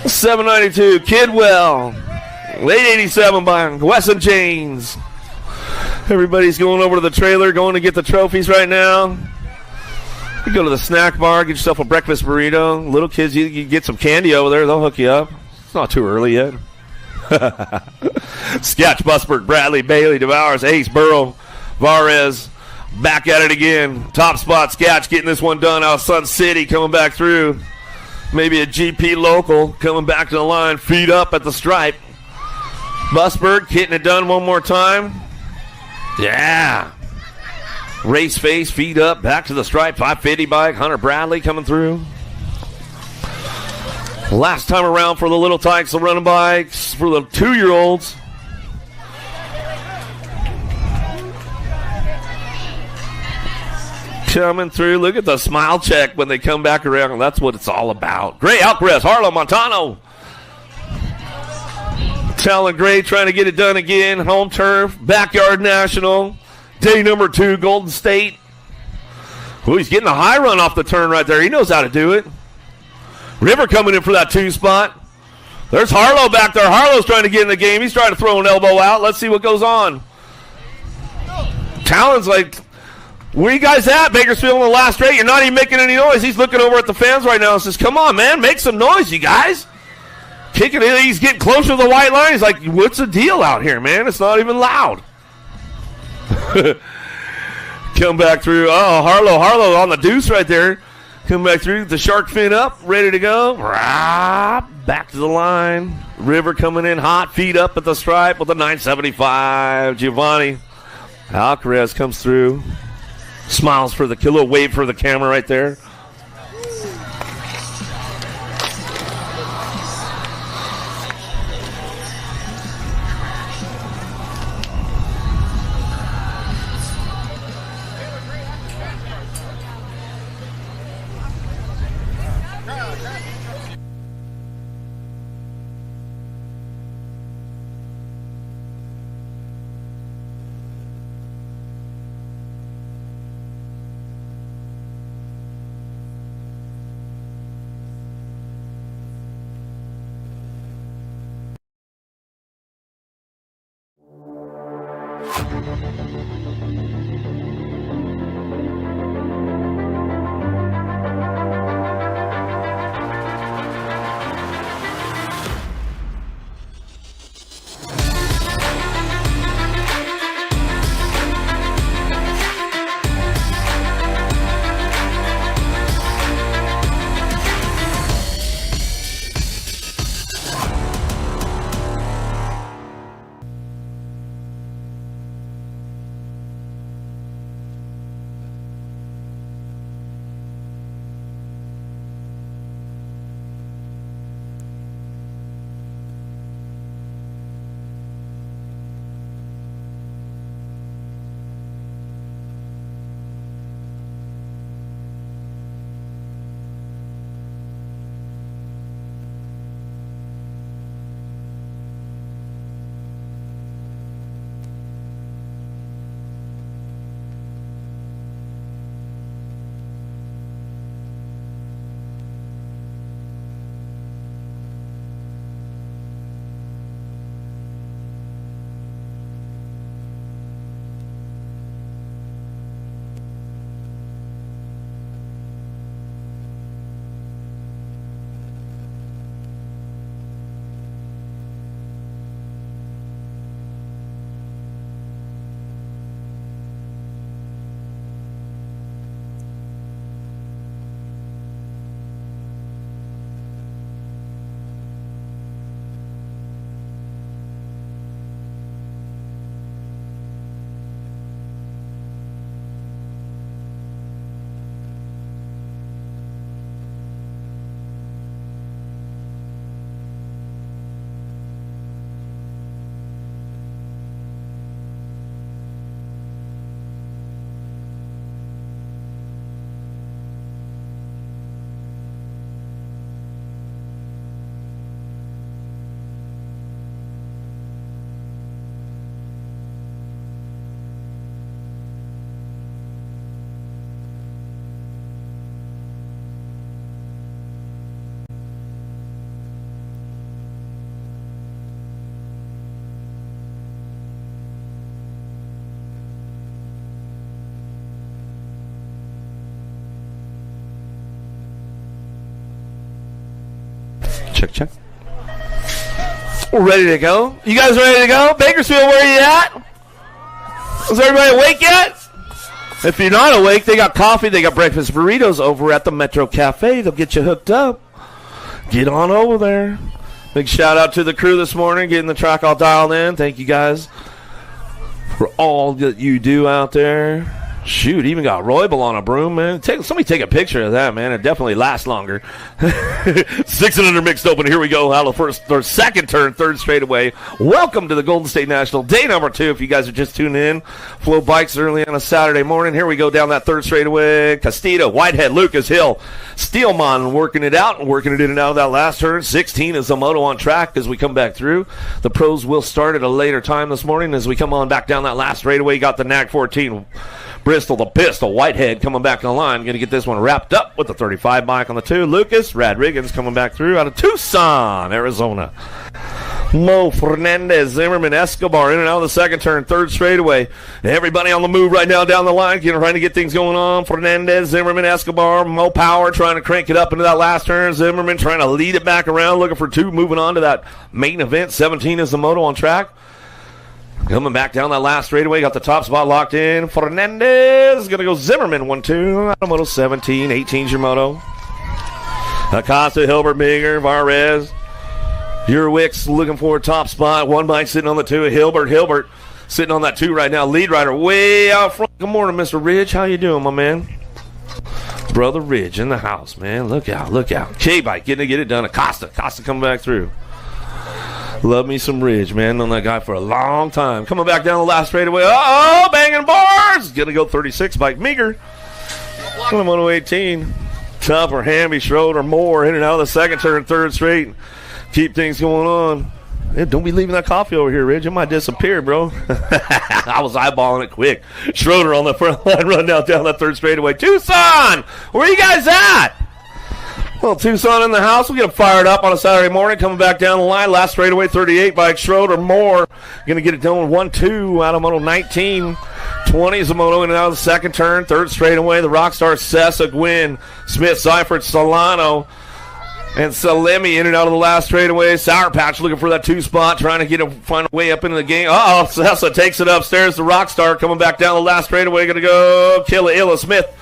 792, Kidwell. Late 87 by Wesson James. Everybody's going over to the trailer, going to get the trophies right now. You go to the snack bar, get yourself a breakfast burrito. Little kids, you get some candy over there, they'll hook you up. It's not too early yet. Sketch, Busberg, Bradley, Bailey, Devours, Ace, Burrow, Varez. Back at it again. Top spot, Sketch getting this one done out of Sun City, coming back through. Maybe a GP local coming back to the line, feet up at the stripe. Busberg getting it done one more time. Yeah. Race face, feet up, back to the stripe. 550 bike. Hunter Bradley coming through. Last time around for the little Tikes, the running bikes, for the 2-year-olds. Coming through. Look at the smile check when they come back around. That's what it's all about. Gray Alcaraz, Harlow, Montano. Talon Gray trying to get it done again. Home turf, Backyard National. Day number 2, Golden State. Oh, he's getting a high run off the turn right there. He knows how to do it. River coming in for that 2 spot. There's Harlow back there. Harlow's trying to get in the game. He's trying to throw an elbow out. Let's see what goes on. Talon's like, where you guys at, Bakersfield, in the last straight? You're not even making any noise. He's looking over at the fans right now and says, come on, man, make some noise, you guys. Kicking it. He's getting closer to the white line. He's like, what's the deal out here, man? It's not even loud. Come back through. Oh, Harlow on the deuce right there. Come back through. The shark fin up. Ready to go. Back to the line. River coming in hot. Feet up at the stripe with a 975. Giovanni Alcaraz comes through. Smiles for the killer. Wave for the camera right there. Check. We're ready to go. You guys ready to go? Bakersfield, where are you at? Is everybody awake yet? If you're not awake, they got coffee, they got breakfast burritos over at the Metro Cafe. They'll get you hooked up. Get on over there. Big shout out to the crew this morning, getting the track all dialed in. Thank you guys for all that you do out there. Shoot, even got Roybal on a broom, man. Somebody take a picture of that, man. It definitely lasts longer. 600 mixed open. Here we go. Out of first or second turn, third straightaway. Welcome to the Golden State National, day number 2. If you guys are just tuning in, Flow Bikes early on a Saturday morning. Here we go down that third straightaway. Castita, Whitehead, Lucas, Hill, Steelman working it out and working it in and out of that last turn. 16 is the moto on track as we come back through. The pros will start at a later time this morning as we come on back down that last straightaway. Got the NAG 14. Bristol, the pistol, Whitehead coming back on the line. Going to get this one wrapped up with the 35 bike on the 2. Lucas, Radriggins coming back through out of Tucson, Arizona. Mo Fernandez, Zimmerman, Escobar in and out of the second turn, third straightaway. Everybody on the move right now down the line, trying to get things going on. Fernandez, Zimmerman, Escobar, Mo Power trying to crank it up into that last turn. Zimmerman trying to lead it back around, looking for 2, moving on to that main event. 17 is the moto on track. Coming back down that last straightaway, got the top spot locked in. Fernandez going to go Zimmerman 1-2. Out of moto 17, 18's your moto. Acosta, Hilbert, Bigger, Varez. Urwix looking for a top spot. One bike sitting on the 2. Hilbert sitting on that 2 right now. Lead rider way out front. Good morning, Mr. Ridge. How you doing, my man? Brother Ridge in the house, man. Look out. K-bike getting to get it done. Acosta coming back through. Love me some Ridge, man. Known that guy for a long time. Coming back down the last straightaway. Banging bars. Going to go 36 bike. Meager. On the 118. Tupper, Hamby, Schroeder, Moore in and out of the second turn, third straight. Keep things going on. Hey, don't be leaving that coffee over here, Ridge. It might disappear, bro. I was eyeballing it quick. Schroeder on the front line, run down that third straightaway. Tucson, where you guys at? Well, Tucson in the house. We'll get them fired up on a Saturday morning. Coming back down the line. Last straightaway, 38 by Schroeder. Moore going to get it done with 1-2 out of moto 19. 20 is the moto in and out of the second turn. Third straightaway, the Rockstar Sessa, Gwynn, Smith, Seifert, Solano, and Salemi in and out of the last straightaway. Sour Patch looking for that 2 spot, trying to find a way up into the game. Sessa takes it upstairs. The Rockstar coming back down the last straightaway. Going to go Illa Smith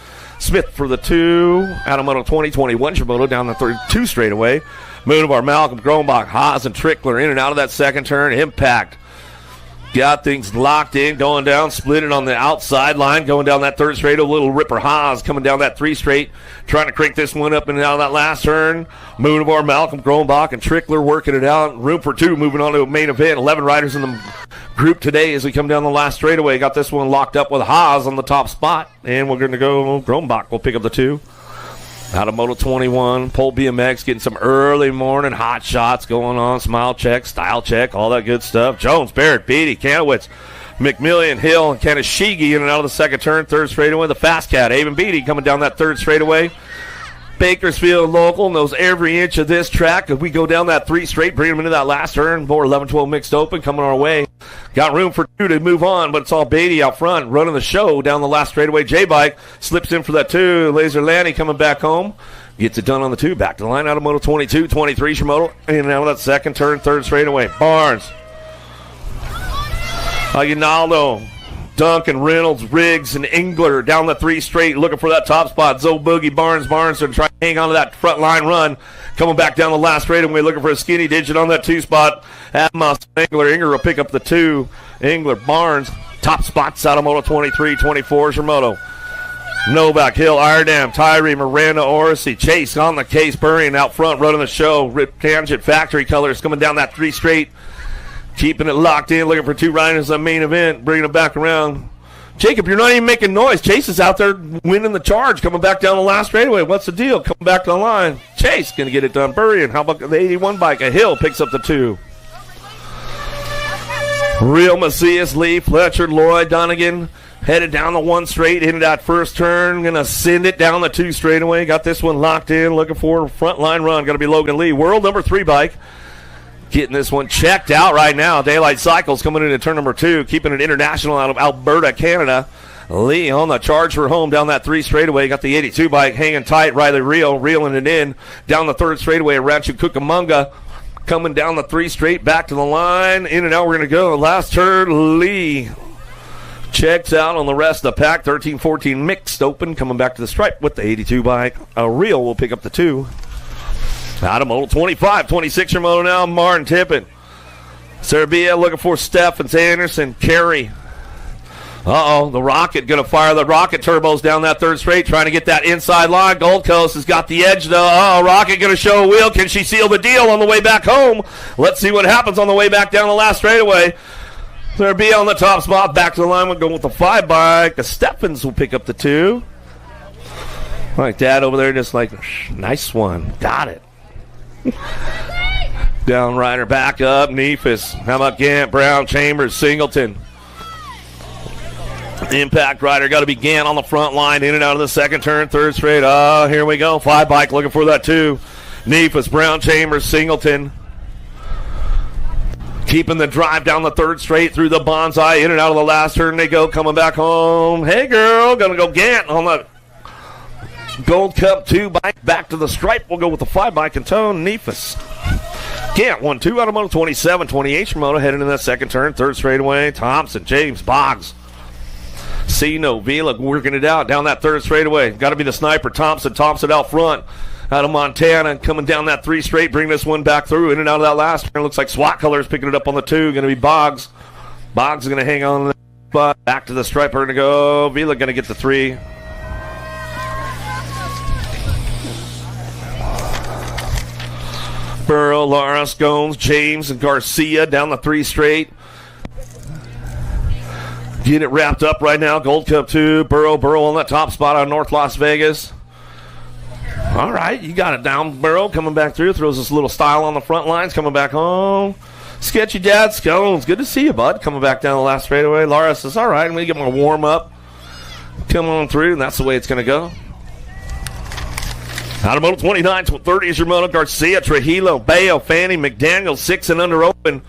for the 2, out of moto 20, 21 Shimoto down the 32 straightaway. Moonbar, Malcolm, Grombach, Haas, and Trickler in and out of that second turn. Impact got things locked in, going down, split it on the outside line, going down that third straight. A little Ripper Haas coming down that 3 straight, trying to crank this one up and out of that last turn. Moonbar, Malcolm, Grombach, and Trickler working it out. Room for 2, moving on to a main event. 11 riders in the group today as we come down the last straightaway. Got this one locked up with Haas on the top spot, and we're going to go Grombach will pick up the 2. Out of Moto 21, Pole BMX getting some early morning hot shots going on. Smile check, style check, all that good stuff. Jones, Barrett, Beatty, Kanowitz, McMillian, Hill, and Kanashigi in and out of the second turn. Third straightaway, the Fast Cat. Avon Beatty coming down that third straightaway. Bakersfield local knows every inch of this track. If we go down that 3 straight, bring them into that last turn. More 11-12 mixed open coming our way. Got room for 2 to move on, but it's all Beatty out front running the show down the last straightaway. J-Bike slips in for that 2. Laser Lanny coming back home. Gets it done on the 2. Back to the line out of Moto 22, 23 Shimoto. In and out of that second turn, third straightaway. Barnes. Aguinaldo. Duncan, Reynolds, Riggs, and Engler down the 3 straight, looking for that top spot. Zoe Boogie, Barnes are trying to hang on to that front line run. Coming back down the last straightaway, looking for a skinny digit on that 2 spot. Atmos, Engler will pick up the 2. Engler, Barnes, top spots out of Moto 23, 24 is your moto. Novak, Hill, Iredam, Tyree, Miranda, Orsi, Chase on the case, Burrian out front, running the show. Rip Tangent, Factory Colors coming down that 3 straight. Keeping it locked in, looking for 2 riders on the main event, bringing it back around. Jacob, you're not even making noise. Chase is out there winning the charge, coming back down the last straightaway. What's the deal? Coming back to the line. Chase going to get it done. Burrian, how about the 81 bike? A Hill picks up the 2. Real Macias, Lee, Fletcher, Lloyd, Donegan headed down the 1 straight into that first turn. Going to send it down the 2 straightaway. Got this one locked in, looking for a front line run. Going to be Logan Lee. World number 3 bike. Getting this one checked out right now. Daylight Cycles coming into turn number 2, keeping it international out of Alberta, Canada. Lee on the charge for home down that 3 straightaway. Got the 82 bike hanging tight. Riley reeling it in. Down the 3rd straightaway. Rancho Cucamonga coming down the 3 straight. Back to the line. In and out we're going to go. Last turn, Lee checks out on the rest of the pack. 13-14 mixed open. Coming back to the stripe with the 82 bike. Real will pick up the 2. Out of moto 25. 26er moto now. Martin Tippett. Serbia looking for Stephens, Anderson, Carey. The Rocket going to fire the Rocket turbos down that 3rd straight, trying to get that inside line. Gold Coast has got the edge, though. Rocket going to show a wheel. Can she seal the deal on the way back home? Let's see what happens on the way back down the last straightaway. Serbia on the top spot. Back to the line. We'll go with the 5 bike. Stephens will pick up the 2. Like that over there, just like, nice one. Got it. Down rider, back up, Novice. How about Gant, Brown, Chambers, Singleton? Impact rider, got to be Gant on the front line, in and out of the 2nd turn, 3rd straight. Here we go. 5 bike looking for that 2. Novice, Brown, Chambers, Singleton. Keeping the drive down the 3rd straight through the bonsai, in and out of the last turn they go, coming back home. Hey, girl, going to go Gant on the Gold Cup 2 bike. Back to the stripe. We'll go with the 5 bike and tone, Novice. Gant 1-2 out of moto 27. 28 from moto heading into that 2nd turn. 3rd straightaway. Thompson, James, Boggs. Cino, Vila working it out down that 3rd straightaway. Got to be the sniper, Thompson. Thompson out front out of Montana. Coming down that 3 straight. Bring this one back through. In and out of that last turn. Looks like SWAT colors picking it up on the 2. Going to be Boggs. Boggs is going to hang on to the spot. Back to the striper going to go. Vila going to get the 3. Burrow, Lara, Scones, James, and Garcia down the 3 straight. Get it wrapped up right now. Gold Cup 2. Burrow on that top spot on North Las Vegas. All right, you got it down. Burrow coming back through. Throws this little style on the front lines. Coming back home. Sketchy Dad, Scones. Good to see you, bud. Coming back down the last straightaway. Lara says, all right, I'm going to get my warm up. Come on through, and that's the way it's going to go. Out of moto 29, 30 is your moto. Garcia, Trujillo, Bayo, Fanny, McDaniel, 6 and under open.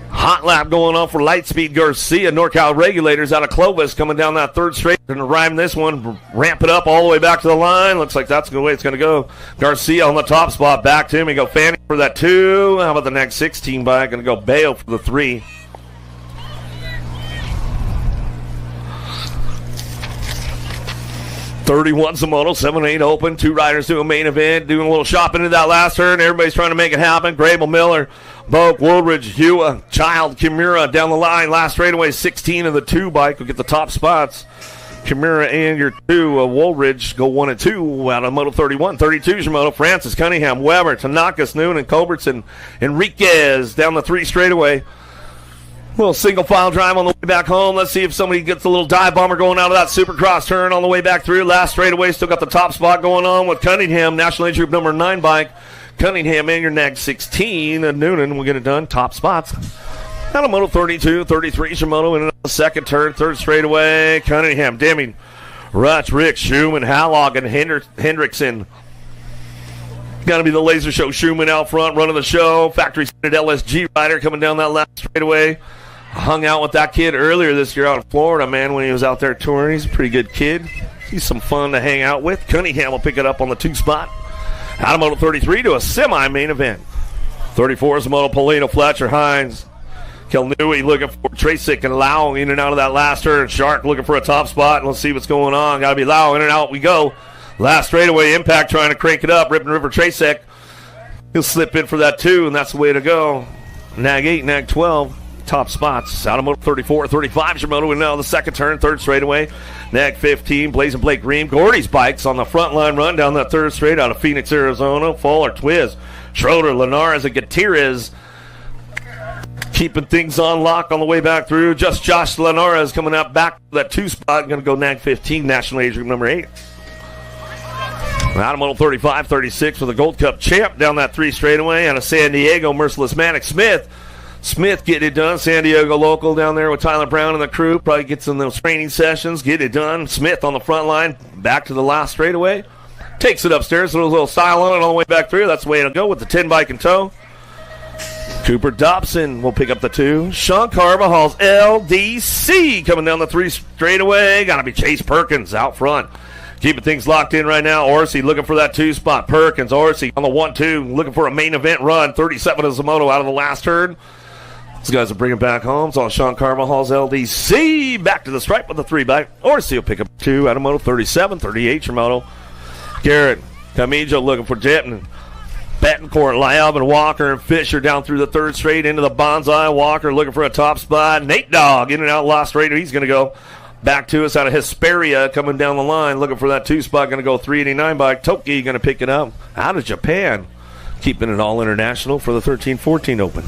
Hot lap going on for Lightspeed Garcia. NorCal Regulators out of Clovis coming down that 3rd straight. Going to rhyme this one, ramp it up all the way back to the line. Looks like that's the way it's going to go. Garcia on the top spot. Back to him. We go Fanny for that 2. How about the next 16 bike? Going to go Bayo for the 3. $31's the moto, 7-8 open. 2 riders do a main event, doing a little shopping into that last turn. Everybody's trying to make it happen. Grable, Miller, Boak, Woolridge, Hua, Child, Kimura down the line. Last straightaway, 16 of the 2 bike will get the top spots. Kimura and your 2, Woolridge go 1 and 2 out of moto 31. 32's your moto. Francis, Cunningham, Weber, Tanakas, Noon, and Culbertson. Enriquez down the 3 straightaway. Little single file drive on the way back home. Let's see if somebody gets a little dive bomber going out of that Supercross turn on the way back through. Last straightaway, still got the top spot going on with Cunningham, National Age Group number 9 bike. Cunningham and your nag 16. And Noonan will get it done. Top spots. Out of moto 32, 33 Shimono in the 2nd turn, 3rd straightaway. Cunningham, Deming, Rutch, Rick, Schumann, Hallock, and Hendrickson. Got to be the Laser Show Schumann out front, running the show. Factory Seated LSG rider coming down that last straightaway. Hung out with that kid earlier this year out in Florida, man, when he was out there touring. He's a pretty good kid. He's some fun to hang out with. Cunningham will pick it up on the 2 spot. Out of moto 33 to a semi-main event. 34 is the moto Polino, Fletcher, Hines. Kelnui looking for Tracek and Lau in and out of that last turn. Shark looking for a top spot. And let's see what's going on. Got to be Lau. In and out we go. Last straightaway, Impact trying to crank it up. Ripping River Tracek. He'll slip in for that 2, and that's the way to go. Nag 8, Nag 12. Top spots. Out of moto 34, 35 Shimono in now the 2nd turn, 3rd straightaway. Nag 15, Blazing Blake Green. Gordy's bikes on the front line run down that 3rd straight out of Phoenix, Arizona. Fuller, Twiz, Schroeder, Linares, and Gutierrez keeping things on lock on the way back through. Just Josh Linares coming out back to that 2 spot. Going to go Nag 15, National Age Group number 8. Out of moto 35, 36 with a Gold Cup champ down that 3 straightaway. Out of San Diego, Merciless Manic Smith. Smith getting it done. San Diego local down there with Tyler Brown and the crew. Probably gets in those training sessions. Get it done. Smith on the front line. Back to the last straightaway. Takes it upstairs. A little style on it all the way back through. That's the way it'll go with the 10 bike in tow. Cooper Dobson will pick up the 2. Sean Carvajal's LDC coming down the 3 straightaway. Got to be Chase Perkins out front. Keeping things locked in right now. Orsi looking for that 2 spot. Perkins, Orsi on the 1-2. Looking for a main event run. 37 is the moto out of the last turn. These guys will bring it back home. It's on Sean Carvajal's LDC. Back to the stripe with the 3 back. Orsi will pick up 2 out of moto 37. 38 your moto. Garrett Camijo looking for Tipton. Betancourt, Lyab, and Walker and Fisher down through the 3rd straight into the Bonsai. Walker looking for a top spot. Nate Dogg in and out last straight. He's going to go back to us out of Hesperia coming down the line. Looking for that 2 spot. Going to go 389 by Toki. Going to pick it up out of Japan. Keeping it all international for the 13-14 Open.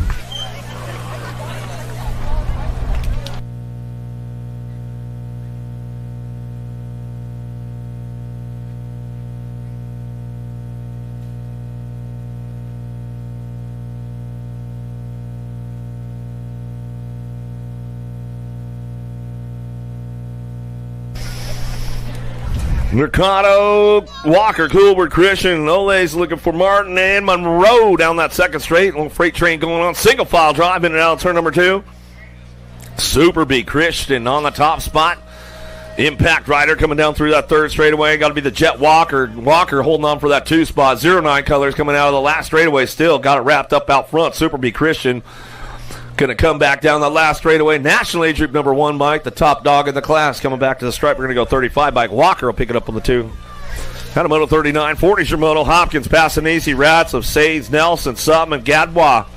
Mercado, Walker, Coolward, Christian, Ole's looking for Martin and Monroe down that 2nd straight. Little freight train going on. Single file drive in and out of turn number 2. Super B, Christian on the top spot. Impact Rider coming down through that 3rd straightaway. Got to be the Jet Walker. Walker holding on for that 2 spot. 09 colors coming out of the last straightaway still. Got it wrapped up out front. Super B, Christian. Going to come back down the last straightaway. National Age Group number 1 bike, the top dog in the class, coming back to the stripe. We're going to go 35 bike. Walker will pick it up on the 2. Out of moto 39, 40's your moto. Hopkins, Passanisi, Ratz, Sades, Nelson, Subman, Gadbois.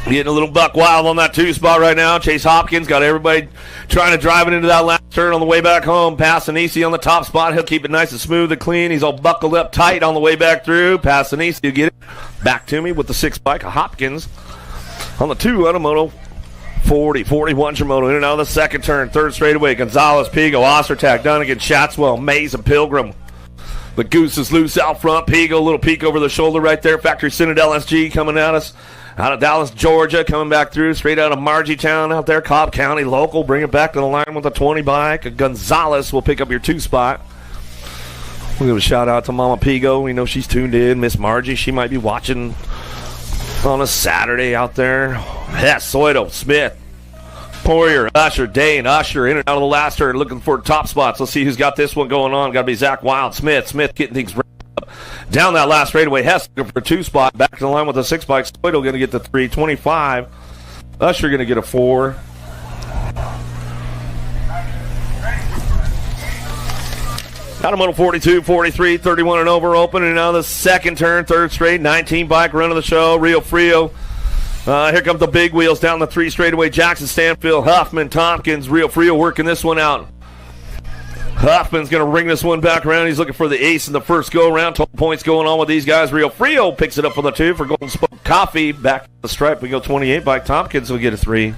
Getting a little buck wild on that 2 spot right now. Chase Hopkins got everybody trying to drive it into that last turn on the way back home. Passanisi on the top spot. He'll keep it nice and smooth and clean. He's all buckled up tight on the way back through. Passanisi will get it back to me with the 6 bike. Hopkins on the 2 out of moto 40, 41's your moto in and out of the 2nd turn. 3rd straightaway. Gonzalez, Pigo, Ostertag, Dunnigan, Chatswell, Mays, and Pilgrim. The Goose is loose out front. Pigo, a little peek over the shoulder right there. Factory Citadel SG coming at us out of Dallas, Georgia, coming back through straight out of Margietown out there. Cobb County local. Bring it back to the line with a 20 bike. Gonzalez will pick up your 2 spot. We'll give a shout out to Mama Pigo. We know she's tuned in. Miss Margie, she might be watching on a Saturday out there. Hess, Soito, Smith, Poirier, Usher, Dane, Usher in and out of the last turn looking for top spots. Let's see who's got this one going on. Got to be Zach Wild. Smith getting things up. Down that last straightaway. Hess looking for a 2 spot. Back to the line with a 6 bike. Soito going to get the 325. Usher going to get a 4. Out of moto 42, 43, 31 and over open. And now the 2nd turn, 3rd straight, 19 bike run of the show. Rio Frio. Here come the big wheels down the 3 straightaway. Jackson, Stanfield, Huffman, Tompkins. Rio Frio working this one out. Huffman's going to bring this one back around. He's looking for the ace in the first go-around. 12 points going on with these guys. Rio Frio picks it up for the 2 for Golden Spoke Coffee. Back to the stripe. We go 28 bike. Tompkins will get a 3.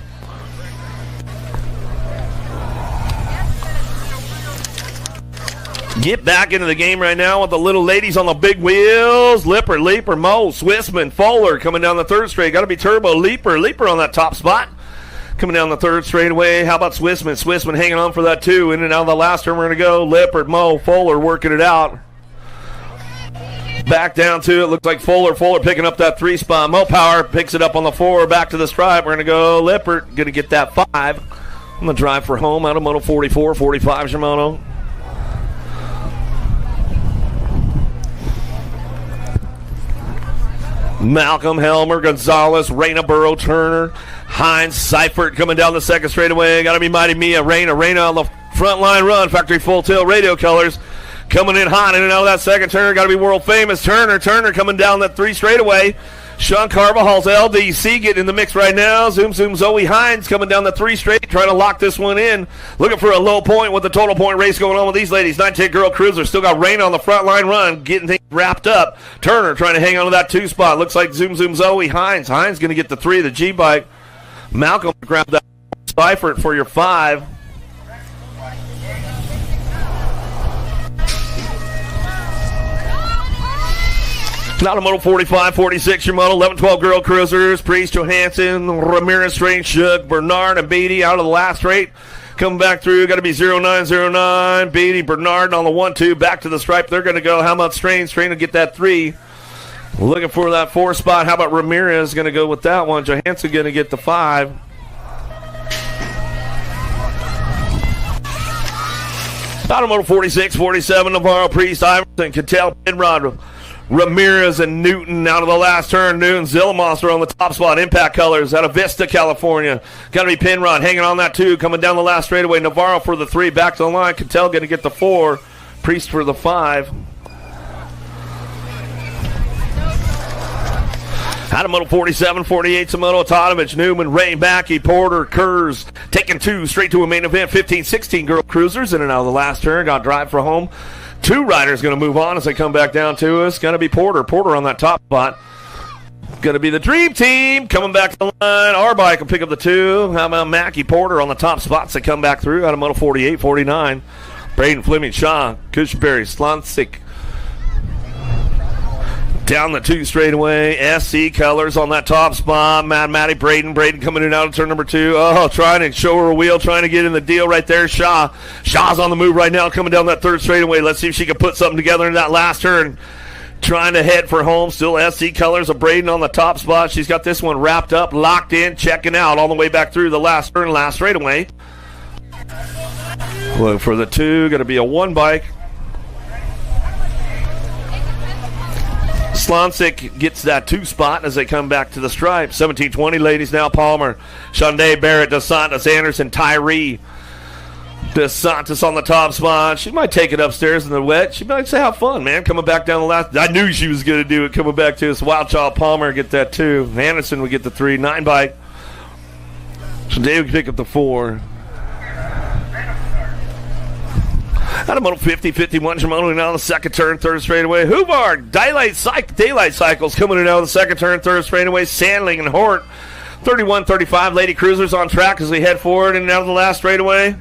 Get back into the game right now with the little ladies on the big wheels. Lipper, Leaper, Mo, Swissman, Fowler coming down the 3rd straight. Got to be Turbo, Leaper on that top spot. Coming down the 3rd straightaway. How about Swissman? Swissman hanging on for that 2. In and out of the last turn, we're going to go. Lippert, Mo, Fowler working it out. Back down to it. Looks like Fowler picking up that 3 spot. Mo Power picks it up on the 4. Back to the stripe. We're going to go. Lippert going to get that 5. I'm going to drive for home out of moto 44, 45 Shimano. Malcolm, Helmer, Gonzalez, Reyna, Burrow, Turner, Hines, Seifert coming down the 2nd straightaway. Got to be Mighty Mia, Reyna on the front line run. Factory Full Tilt Radio colors coming in hot in and out of that 2nd turn. Got to be world famous Turner coming down that 3 straightaway. Sean Carvajal's LDC getting in the mix right now. Zoom Zoe Hines coming down the 3 straight, trying to lock this one in. Looking for a low point with the total point race going on with these ladies. 19 Girl Cruiser still got Rain on the front line run, getting things wrapped up. Turner trying to hang on to that 2 spot. Looks like Zoom Zoe Hines. Hines going to get the 3 of the G bike. Malcolm grab that Seifert for your 5. Not a moto 45, 46, your moto 11, 12 Girl Cruisers. Priest, Johansson, Ramirez, Strange, Shook, Bernard, and Beatty out of the last straight. Coming back through, got to be 0909. Beatty, Bernard on the 1-2, back to the stripe. They're going to go. How about Strain? Strain will get that 3. Looking for that 4 spot. How about Ramirez going to go with that one? Johansson going to get the 5. Automotive 46, 47, Navarro, Priest, Iverson, Cattell, Penrod, Ramirez, and Newton out of the last turn. Newton, Zillamos are on the top spot. Impact Colors out of Vista, California. Got to be Penrod hanging on that 2, coming down the last straightaway. Navarro for the 3, back to the line. Cattell going to get the 4. Priest for the 5. Automotive 47, 48, Samoto, Totovich, Newman, Ray, Mackey, Porter, Kurz, taking 2 straight to a main event. 15, 16 girl cruisers in and out of the last turn. Got drive for home. 2 riders going to move on as they come back down to us. Going to be Porter. Porter on that top spot. Going to be the Dream Team coming back to the line. Our bike will pick up the 2. How about Mackey, Porter on the top spots that come back through? Automotive 48, 49. Braden, Fleming, Shaw, Cushberry, Slonsik. Down the 2 straightaway. SC Colors on that top spot. Matty, Braden coming in out of turn number 2. Oh, trying to show her a wheel, trying to get in the deal right there. Shaw's on the move right now, coming down that 3rd straightaway. Let's see if she can put something together in that last turn. Trying to head for home. Still SC Colors of Braden on the top spot. She's got this one wrapped up, locked in, checking out all the way back through the last turn, last straightaway. Look for the 2. Going to be a 1 bike. Slonsik gets that 2 spot as they come back to the stripe. 17-20 ladies now. Palmer, Shonday, Barrett, DeSantis, Anderson, Tyree. DeSantis on the top spot. She might take it upstairs in the wet. She might say, have fun, man. Coming back down the last. I knew she was going to do it. Coming back to us. Wild Child Palmer get that 2. Anderson would get the 3. 9 bike. Shonday would pick up the 4. Automotive 50, 51, Shimano in out of the 2nd turn, 3rd straightaway. Hubbard, Daylight Cycles coming in out of the 2nd turn, 3rd straightaway. Sandling and Hort, 31, 35. Lady Cruisers on track as they head forward and out of the last straightaway.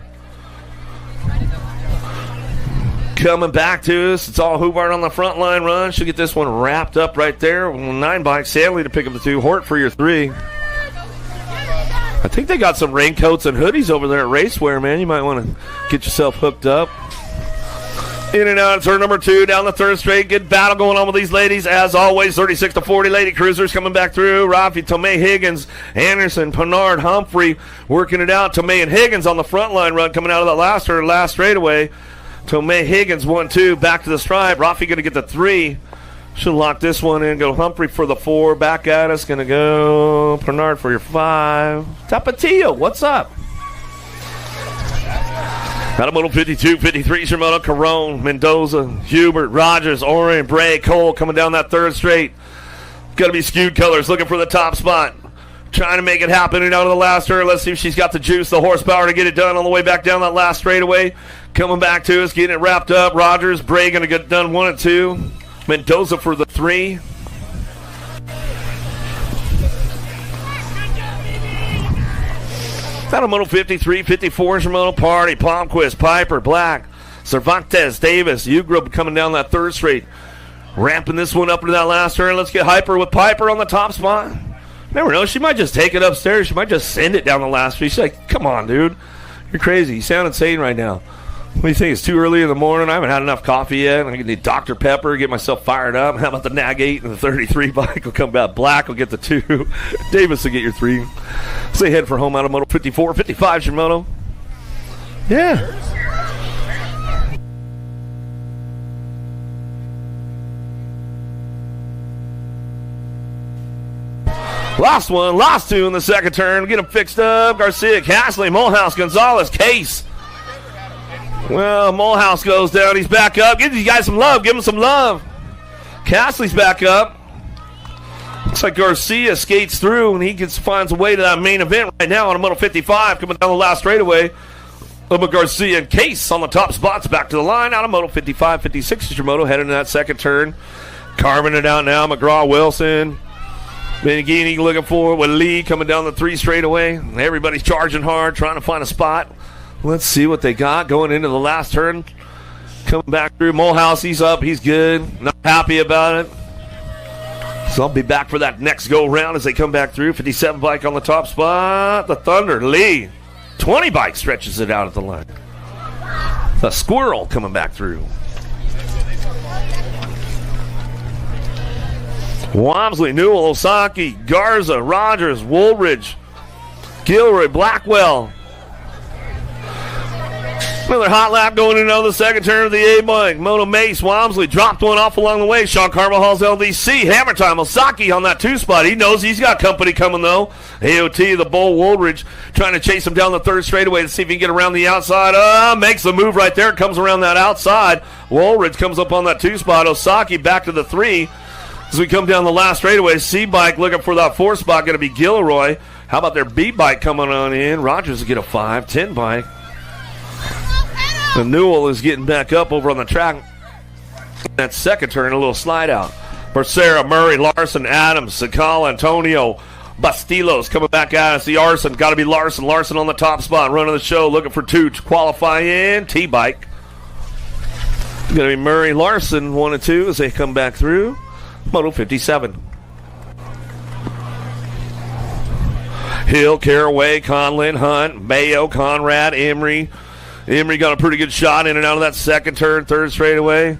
Coming back to us, it's all Hubbard on the front line run. She'll get this one wrapped up right there. 9 bike, Sandling to pick up the 2. Hort for your 3. I think they got some raincoats and hoodies over there at Racewear, man. You might want to get yourself hooked up. In and out of turn number 2, down the 3rd straight. Good battle going on with these ladies. As always, 36-40 Lady Cruisers coming back through. Rafi, Tomei, Higgins, Anderson, Pinard, Humphrey working it out. Tomei and Higgins on the front line run coming out of that last turn, last straightaway. Tomei, Higgins, 1-2, back to the stripe. Rafi going to get the 3. She'll lock this one in. Go Humphrey for the 4. Back at us. Going to go Pinard for your 5. Tapatio, what's up? Automotive 52, 53, Shimano, Carone, Mendoza, Hubert, Rogers, Orion, Bray, Cole coming down that 3rd straight. Going to be Skewed Colors looking for the top spot. Trying to make it happen and out of the last turn. Let's see if she's got the juice, the horsepower to get it done on the way back down that last straightaway. Coming back to us, getting it wrapped up. Rogers, Bray going to get done 1 and 2. Mendoza for the 3. Automotive 53, 54, Shimano, Party, Palmquist, Piper, Black, Cervantes, Davis, U-Group coming down that 3rd straight. Ramping this one up into that last turn. Let's get Hyper with Piper on the top spot. Never know. She might just take it upstairs. She might just send it down the last street. She's like, come on, dude. You're crazy. You sound insane right now. What do you think? It's too early in the morning. I haven't had enough coffee yet. I need Dr. Pepper, get myself fired up. How about the Nag 8 and the 33 bike will come back. Black will get the 2. Davis will get your 3. Say head for home. Automotive 54, 55, Shimano. Yeah. Lost 1, lost 2 in the 2nd turn. Get them fixed up. Garcia, Castley, Mulhouse, Gonzalez, Case. Well, Mulhouse goes down. He's back up. Give these guys some love. Give them some love. Castley's back up. Looks like Garcia skates through, and he finds a way to that main event right now on a Moto 55 coming down the last straightaway. Garcia and Case on the top spots. Back to the line. Out of Moto 55, 56 is your Moto heading to that 2nd turn. Carving it out now. McGraw, Wilson. Benigini looking forward with Lee coming down the 3 straightaway. Everybody's charging hard, trying to find a spot. Let's see what they got going into the last turn. Coming back through. Mulhouse, he's up. He's good. Not happy about it. So I'll be back for that next go-round as they come back through. 57 bike on the top spot. The Thunder. Lee. 20 bike stretches it out at the line. The Squirrel coming back through. Walmsley, Newell, Osaki, Garza, Rogers, Woolridge, Gilroy, Blackwell. Another hot lap going into the second turn of the A-bike. Moto Mace, Walmsley dropped one off along the way. Sean Carvajal's LDC. Hammer time. Osaki on that 2-spot. He knows he's got company coming, though. AOT, the Bull, Woolridge, trying to chase him down the third straightaway to see if he can get around the outside. Makes the move right there. Comes around that outside. Woolridge comes up on that 2-spot. Osaki back to the 3. As we come down the last straightaway, C-bike looking for that 4-spot. Going to be Gilroy. How about their B-bike coming on in? Rogers will get a 5-10 bike. And Newell is getting back up over on the track. That second turn, a little slide out. Becerra, Murray, Larson, Adams, Sakala, Antonio, Bastilos coming back at us. The Arson, got to be Larson. Larson on the top spot, running the show, looking for 2 to qualify in. T-bike. Going to be Murray, Larson, 1 and 2 as they come back through. Moto 57. Hill, Caraway, Conlin, Hunt, Bayo, Conrad, Emery. Emery got a pretty good shot in and out of that second turn, third straightaway.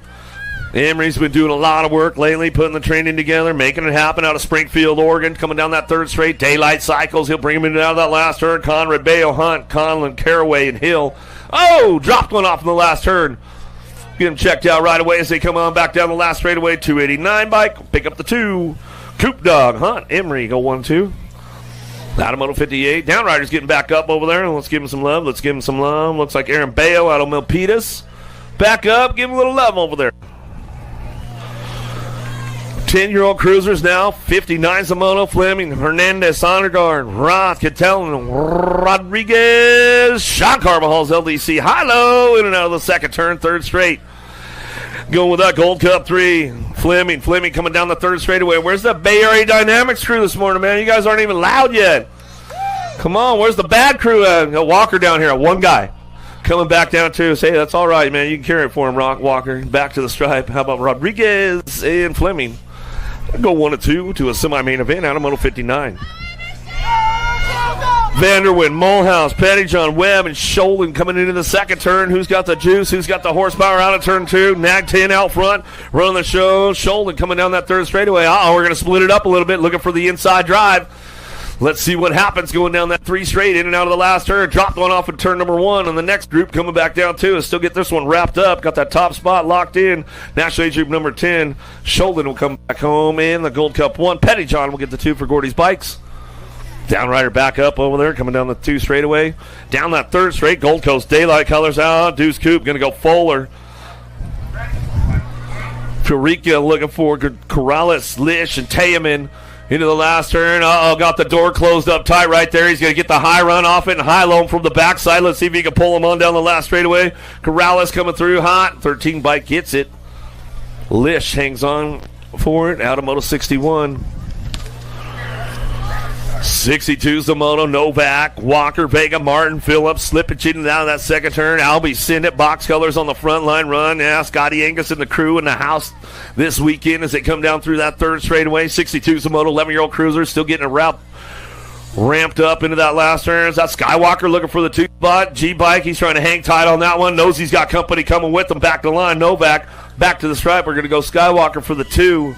Emery's been doing a lot of work lately, putting the training together, making it happen out of Springfield, Oregon, coming down that third straight. Daylight cycles. He'll bring him in and out of that last turn. Conrad, Bayo, Hunt, Conlin, Caraway, and Hill. Oh, dropped one off in the last turn. Get him checked out right away as they come on back down the last straightaway. 289 bike. Pick up the 2. Coop Dog, Hunt, Emery go 1-2. Out of Moto 58. Downrider's getting back up over there. Let's give him some love. Let's give him some love. Looks like Aaron Bayo out of Milpitas. Back up. Give him a little love over there. 10-year-old cruisers now. 59's a Moto. Fleming, Hernandez, Sondergaard, Roth, Cattell, Rodriguez. Sean Carvajal's LDC. High-low. In and out of the second turn. Third straight. Going with that Gold Cup 3. Fleming coming down the third straightaway. Where's the Bay Area Dynamics crew this morning, man? You guys aren't even loud yet. Come on, where's the bad crew at? Walker down here, one guy. Coming back down too. Say, that's all right, man. You can carry it for him, Walker. Back to the stripe. How about Rodriguez and Fleming? Go 1-2 to a semi-main event out of Moto 59. Vanderwind, Mulhouse, Pettyjohn, Webb, and Sholden coming into the second turn. Who's got the juice? Who's got the horsepower out of turn 2? Nag 10 out front, running the show. Sholden coming down that third straightaway. We're going to split it up a little bit, looking for the inside drive. Let's see what happens going down that 3 straight, in and out of the last turn. Dropped one off in turn number 1, and the next group coming back down too. Still get this one wrapped up. Got that top spot locked in. National Age Group number 10. Sholden will come back home in the Gold Cup 1. Pettyjohn will get the 2 for Gordy's Bikes. Downrider back up over there, coming down the 2 straightaway. Down that third straight, Gold Coast Daylight colors out. Deuce Coop going to go Fuller. Furica looking for Corrales, Lish, and Tayaman into the last turn. Got the door closed up tight right there. He's going to get the high run off it and high low from the backside. Let's see if he can pull him on down the last straightaway. Corrales coming through hot. 13 bike gets it. Lish hangs on for it out of Moto 61. 62's the Moto. Novak, Walker, Vega, Martin, Phillips, slipping cheating down that second turn. Albie, send it. Box colors on the front line run. Yeah, Scotty Angus and the crew in the house this weekend as they come down through that third straightaway. 62's the Moto. 11-year-old cruiser still getting a route ramped up into that last turn. Is that Skywalker looking for the 2 spot? G-Bike, he's trying to hang tight on that one. Knows he's got company coming with him. Back to the line. Novak, back to the stripe. We're going to go Skywalker for the 2.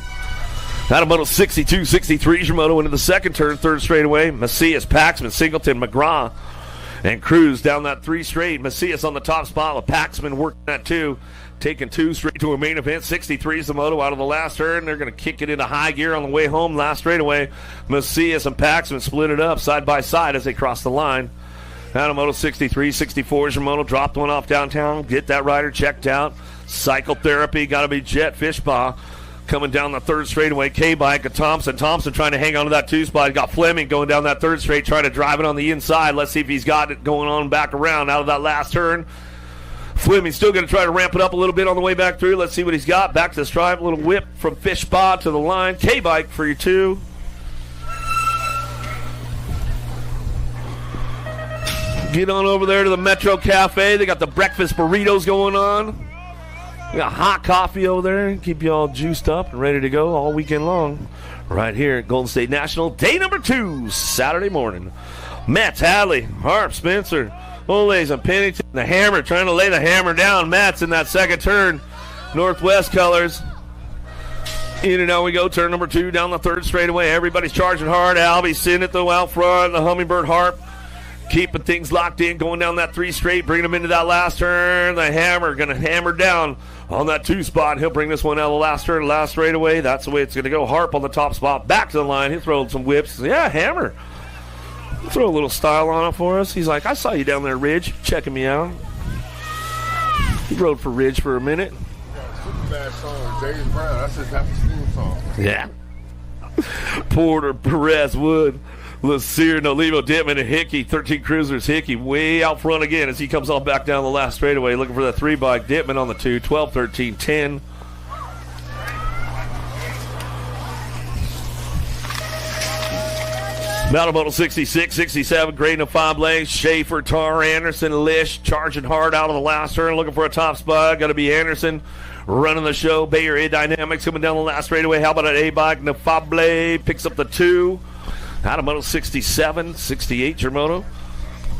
Out of Moto 62, 63's your Moto into the second turn, third straightaway. Macias, Paxman, Singleton, McGraw, and Cruz down that 3 straight. Macias on the top spot with Paxman working that 2. Taking 2 straight to a main event. 63's the Moto out of the last turn. They're going to kick it into high gear on the way home. Last straightaway, Macias and Paxman split it up side by side as they cross the line. Out of Moto 63, 64's your Moto. Dropped one off downtown. Get that rider checked out. Psychotherapy, got to be Jet Fishbaugh. Coming down the third straightaway, K-Bike and Thompson. Thompson trying to hang on to that 2 spot. Got Fleming going down that third straight, trying to drive it on the inside. Let's see if he's got it going on back around out of that last turn. Fleming still going to try to ramp it up a little bit on the way back through. Let's see what he's got. Back to the stripe. A little whip from Fishbaugh to the line. K-Bike for your 2. Get on over there to the Metro Cafe. They got the breakfast burritos going on. We got hot coffee over there. Keep you all juiced up and ready to go all weekend long. Right here at Golden State National. Day number 2, Saturday morning. Matt Hadley, Harp, Spencer, Olays, and Pennington. The hammer, trying to lay the hammer down. Matt's in that second turn. Northwest colors. In and out we go. Turn number 2 down the third straightaway. Everybody's charging hard. Albie seeing it though out front. The Hummingbird Harp keeping things locked in. Going down that 3 straight. Bringing them into that last turn. The Hammer going to hammer down on that 2 spot. He'll bring this one out of the last turn. Last straightaway. That's the way it's going to go. Harp on the top spot. Back to the line. He'll throw some whips. Yeah, Hammer. Throw a little style on it for us. He's like, I saw you down there, Ridge. Checking me out. He rode for Ridge for a minute. Bad song, James Brown. That's his theme song. Yeah. Porter, Perez, Wood, Lacier, Nolivo, Dittman, and Hickey. 13 Cruisers. Hickey way out front again as he comes all back down the last straightaway looking for that 3 bike. Dittman on the 2. 12, 13, 10. Battle Moto 66, 67, grading of 5 legs. Schaefer, Tar, Anderson, Lish, charging hard out of the last turn, looking for a top spot. Got to be Anderson running the show. Bayer A Dynamics coming down the last straightaway. How about an A bike? Nafable picks up the 2. Out of Moto 67, 68, Germoto.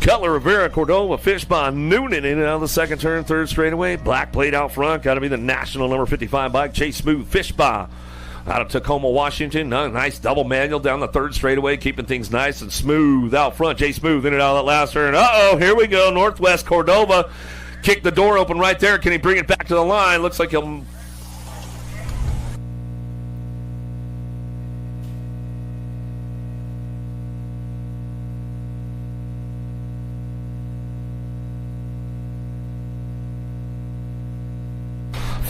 Cutler, Rivera, Cordova, Fishbond, Noonan in and out of the second turn, third straightaway. Black plate out front. Got to be the national number 55 bike. Chase Smooth, Fishbond. Out of Tacoma, Washington. Nice double manual down the third straightaway, keeping things nice and smooth out front. Jay Smooth in and out of that last turn. Uh-oh, here we go. Northwest Cordova. Kick the door open right there. Can he bring it back to the line? Looks like he'll...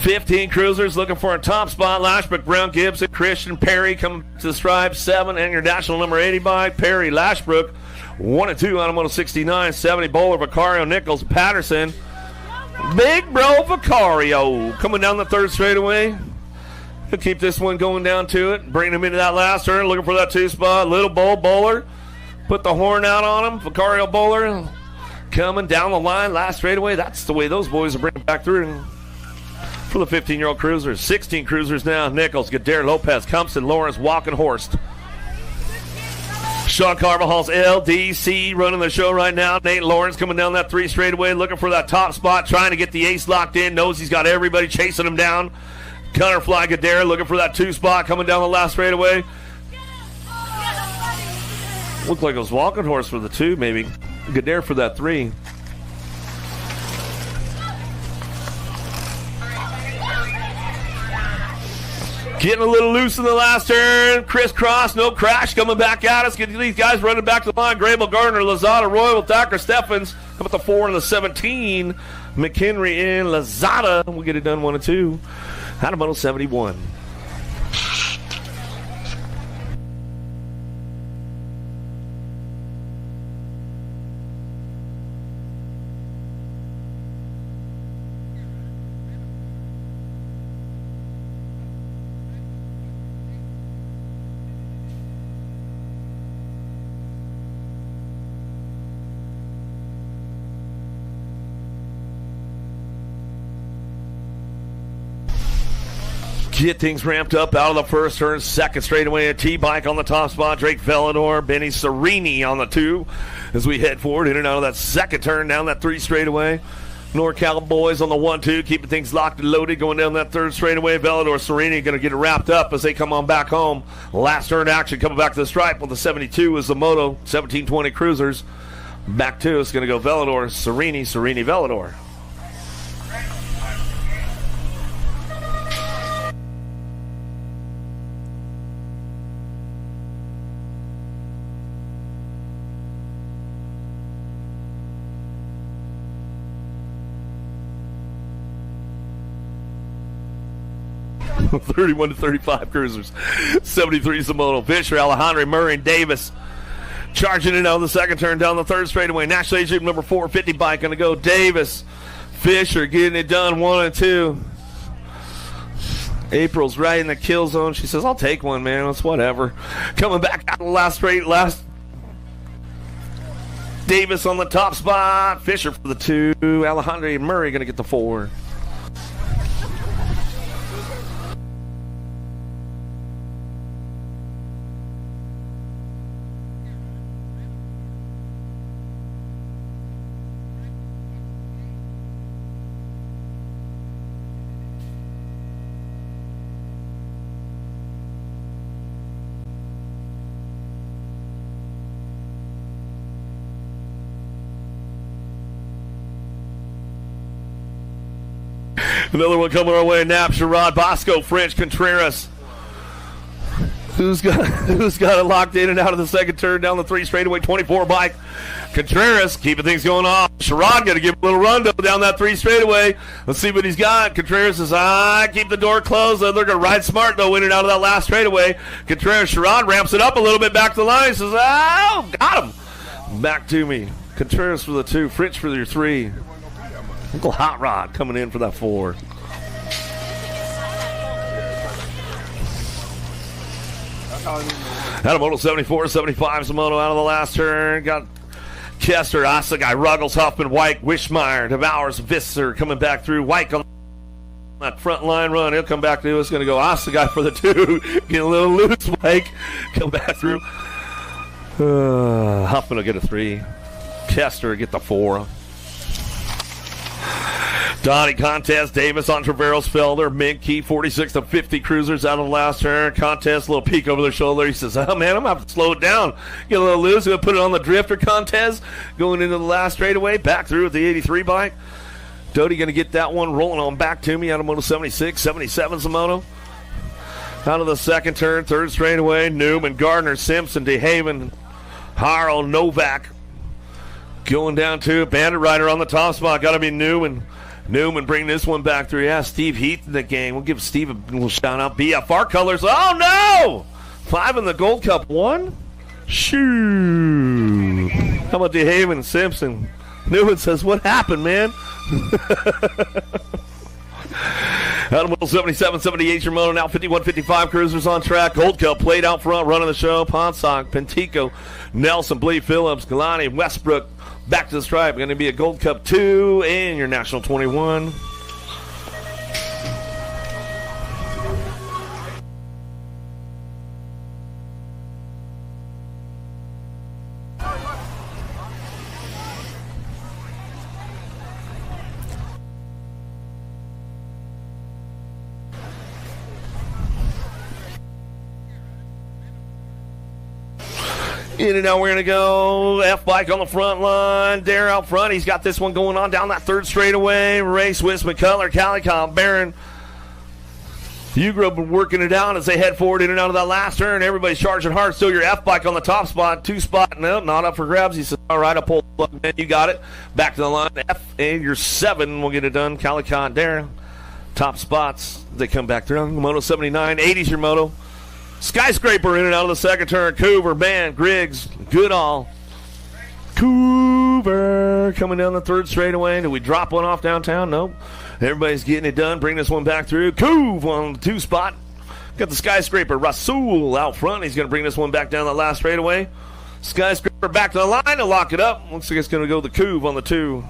15 Cruisers looking for a top spot. Lashbrook, Brown, Gibson, Christian, Perry come to the stripe. 7 and your national number 80 bike. Perry, Lashbrook, 1 and 2 on Moto 69. 70 Bowler, Vicario, Nichols, Patterson. Big bro Vicario coming down the third straightaway. He'll keep this one going down to it. Bring him into that last turn. Looking for that 2 spot. Little Bowler. Put the horn out on him. Vicario Bowler coming down the line. Last straightaway. That's the way those boys are bringing back through. For the 15-year-old Cruisers. 16 Cruisers now. Nichols, Gadare, Lopez, Compson, Lawrence, Walkenhorst. Sean Carvajal's LDC running the show right now. Nate Lawrence coming down that 3 straightaway, looking for that top spot, trying to get the ace locked in. Knows he's got everybody chasing him down. Cutterfly Gadare looking for that 2 spot, coming down the last straightaway. Looked like it was Walkenhorst for the 2, maybe. Gadare for that 3. Getting a little loose in the last turn. Crisscross, no crash, coming back at us. Get these guys running back to the line. Grable, Gardner, Lazada, Royal, Thacker, Steffens. How about the 4 and the 17? McHenry and Lazada. We'll get it done 1 and 2. Out of Moto 71. 'Get things ramped up out of the first turn. Second straightaway, a T-bike on the top spot. Drake Vellador, Benny Serini on the 2 as we head forward in and out of that second turn down that 3 straightaway. NorCal boys on the 1-2, keeping things locked and loaded, going down that third straightaway. Vellador, Serini going to get it wrapped up as they come on back home. Last turn action coming back to the stripe with the 72 is the Moto 1720 Cruisers. Back to it's going to go Vellador, Serini, Vellador. (31 to 35 Cruisers. 73 is the Moto. Fisher, Alejandro, Murray, and Davis charging it out of the second turn down the third straightaway. National Age Group number 450 bike going to go Davis. Fisher getting it done 1 and 2. April's right in the kill zone. She says, I'll take one, man. It's whatever. Coming back out of the last Davis on the top spot. Fisher for the 2. Alejandro and Murray going to get the 4. Another one coming our way. Knapp, Sherrod, Bosco, French, Contreras. Who's got it locked in and out of the second turn down the 3 straightaway, 24 bike. Contreras keeping things going off. Sherrod got to give a little run down that 3 straightaway. Let's see what he's got. Contreras says, keep the door closed. They're going to ride smart, though, in and out of that last straightaway. Contreras, Sherrod ramps it up a little bit back to the line. He says, got him. Back to me. Contreras for the 2, French for your 3. Uncle Hot Rod coming in for that 4. Had a moto 74, 75 is a moto out of the last turn. Got Kester, Osagai, Ruggles, Huffman, White, Wishmeyer, Devours, Visser coming back through. White on that front line run. He'll come back to us. Going to go Osagai for the 2. Get a little loose, White. Come back through. Huffman will get a 3. Kester will get the 4. Donnie contest, Davis on Traveros, Felder, Minky, 46 to 50 cruisers out of the last turn. Contest, a little peek over their shoulder. He says, man, I'm going to have to slow it down. Get a little loose. Going to put it on the drifter contest. Going into the last straightaway. Back through with the 83 bike. Doty going to get that one rolling on back to me out of moto 76. 77's the moto. Out of the second turn, 3rd straightaway. Newman, Gardner, Simpson, DeHaven, Harrell, Novak. Going down to Bandit Rider on the top spot. Got to be Newman. Newman bring this one back through. Yeah, Steve Heath in the game. We'll give Steve a little shout out. BFR colors. Oh, no! 5 in the Gold Cup. 1? Shoo! How about DeHaven, Simpson? Newman says, what happened, man? Animal 77, 78 your moto. Now 51, 55 cruisers on track. Gold Cup played out front, running the show. Ponsock, Pentico, Nelson, Blee, Phillips, Galani, Westbrook. Back to the stripe. Going to be a Gold Cup 2 and your National 21. In and out, we're going to go. F-Bike on the front line. Dare out front. He's got this one going on down that 3rd straightaway. Ray Swiss, McCullough, Calicom, Barron. Ugrove working it out as they head forward in and out of that last turn. Everybody's charging hard. Still your F-Bike on the top spot. 2 spot. No, not up for grabs. He says, all right, I'll pull the plug, man. You got it. Back to the line. F and your 7 will get it done. Calicon, Darren. Top spots. They come back through. Moto 79. 80's your moto. Skyscraper in and out of the second turn. Coover, Band, Griggs, Goodall. Coover coming down the 3rd straightaway. Did we drop one off downtown? Nope. Everybody's getting it done. Bring this one back through. Coove on the 2 spot. Got the Skyscraper. Rasul out front. He's going to bring this one back down the last straightaway. Skyscraper back to the line to lock it up. Looks like it's going to go the Coove on the 2.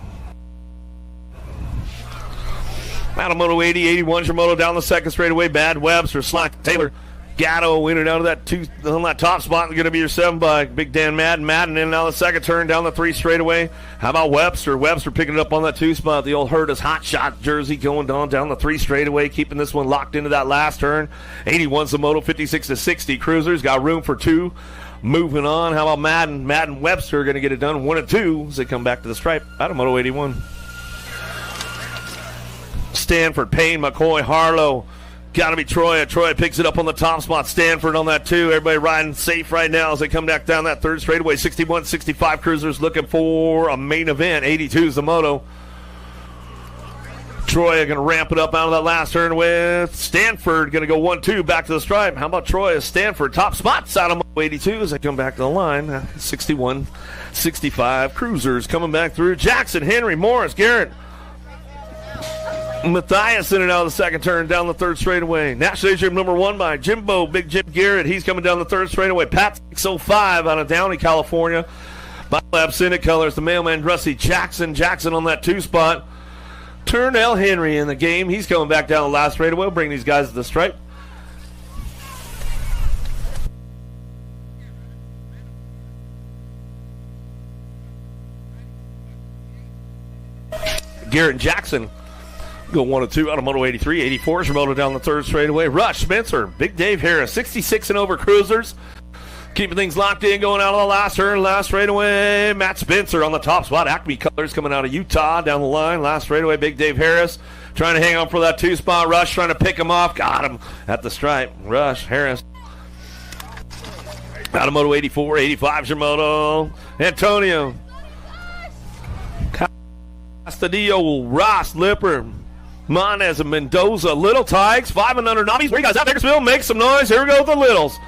Out of Moto 80, 81's your moto down the 2nd straightaway. Bad Webster, Slack, Taylor. Gatto in and out of that 2 on that top spot. Going to be your 7 bike. Big Dan Madden in and out of the second turn down the 3 straightaway. How about Webster? Webster picking it up on that 2 spot. The old Hurtis hot shot jersey going down the 3 straightaway, keeping this one locked into that last turn. 81's the moto, 56 to 60 cruisers. Got room for 2. Moving on. How about Madden Webster going to get it done 1 and 2 as they come back to the stripe out of Moto 81. Stanford, Payne, McCoy, Harlow. Got to be Troy. Troy picks it up on the top spot. Stanford on that 2. Everybody riding safe right now as they come back down that 3rd straightaway. 61, 65 cruisers looking for a main event. 82 is the moto. Troy going to ramp it up out of that last turn with Stanford. Going to go 1-2 back to the stripe. How about Troy? Stanford top spots out of Moto 82 as they come back to the line. 61, 65 cruisers coming back through. Jackson, Henry, Morris, Garrett. Matthias in and out of the second turn down the 3rd straightaway. National Asia number 1 by Jimbo, Big Jim Garrett. He's coming down the 3rd straightaway. Pat 605 out of Downey, California. By Lab Senate colors, the mailman Rusty Jackson. Jackson on that 2 spot. Turnell Henry in the game. He's coming back down the last straightaway. We'll bring these guys to the stripe. Garrett and Jackson go 1 and 2 out of Moto 83. 84 is your moto down the 3rd straightaway. Rush, Spencer, Big Dave Harris, 66 and over cruisers. Keeping things locked in, going out of the last turn, last straightaway. Matt Spencer on the top spot. Acme Colors coming out of Utah down the line. Last straightaway, Big Dave Harris. trying to hang on for that 2 spot. Rush trying to pick him off. Got him at the stripe. Rush, Harris. Out of moto 84, 85's your moto. Antonio. Castillo, Ross, Lipper, Monez, and Mendoza. Little Tikes, 5 and under Novice. Where you guys at Bakersfield? Make some noise. Here we go with the littles.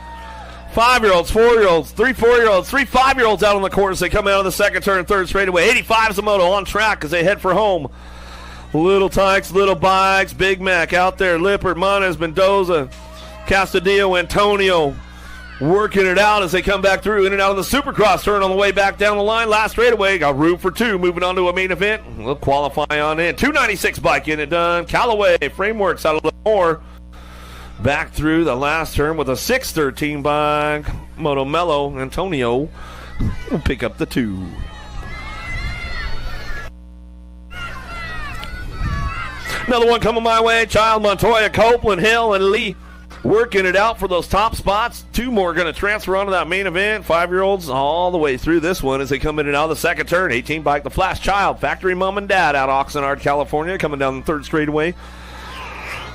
5-year-olds, 4-year-olds, 3 4-year-olds, 3 5-year-olds out on the course. They come out of the second turn, third straightaway. 85's the moto on track as they head for home. Little Tikes, Little Bikes, Big Mac out there. Lippert, Monez, Mendoza, Castillo, Antonio working it out as they come back through in and out of the Supercross turn on the way back down the line. Last straightaway, got room for 2. Moving on to a main event. We'll qualify on in. 296 bike getting it done. Callaway Frameworks out of Lemoore. Back through the last turn with a 613 bike. Moto Mello, Antonio will pick up the 2. Another one coming my way. Child, Montoya, Copeland, Hill, and Lee working it out for those top spots. 2 more going to transfer onto that main event. 5-year-olds all the way through this one as they come in and out of the second turn. 18 bike, the Flash Child, Factory Mom and Dad out of Oxnard, California, coming down the third straightaway.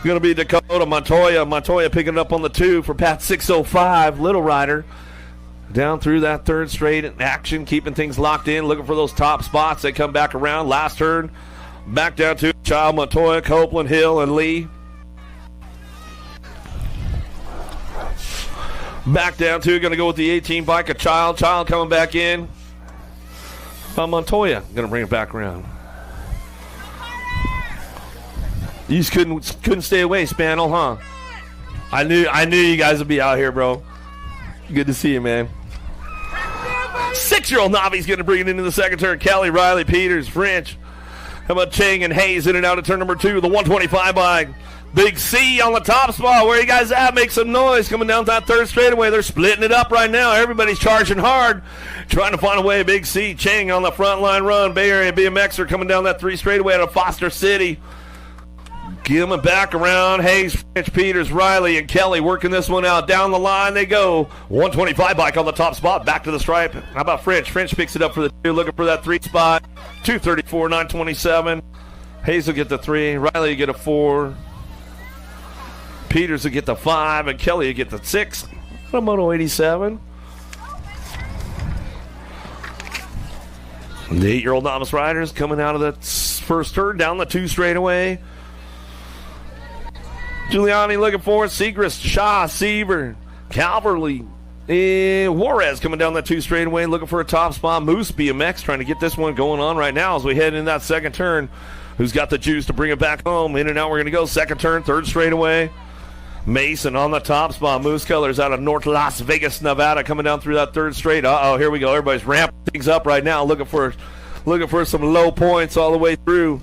Going to be Dakota, Montoya picking it up on the 2 for Pat 605, Little Rider. Down through that third straight action, keeping things locked in, looking for those top spots. They come back around. Last turn, back down to Child, Montoya, Copeland, Hill, and Lee. Back down to, going to go with the 18 bike of Child. Child coming back in. Montoya going to bring it back around. You just couldn't stay away, Spanel, huh? I knew you guys would be out here, bro. Good to see you, man. 6-year-old Navi's going to bring it into the second turn. Kelly, Riley, Peters, French. How about Chang and Hayes in and out of turn number 2, the 125 bike. Big C on the top spot. Where you guys at? Make some noise coming down that third straightaway. They're splitting it up right now. Everybody's charging hard, trying to find a way. Big C, Chang on the front line run. Bay Area BMXer coming down that 3 straightaway out of Foster City. Coming back around. Hayes, French, Peters, Riley, and Kelly working this one out. Down the line they go. 125 bike on the top spot. Back to the stripe. How about French? French picks it up for the 2. Looking for that 3 spot. 234, 927. Hayes will get the 3. Riley will get a 4. Peters will get the 5, and Kelly will get the 6. Moto 87. The 8-year-old Novice Riders coming out of the first turn, down the 2 straightaway. Giuliani looking for it. Segrist, Shaw, Seaver, Calverley, Juarez coming down that 2 straightaway, looking for a top spot. Moose BMX trying to get this one going on right now as we head in that second turn. Who's got the juice to bring it back home? In and out we're going to go. Second turn, third straightaway. Mason on the top spot. Moose Colors out of North Las Vegas, Nevada, coming down through that third straight. Here we go. Everybody's ramping things up right now, looking for some low points all the way through.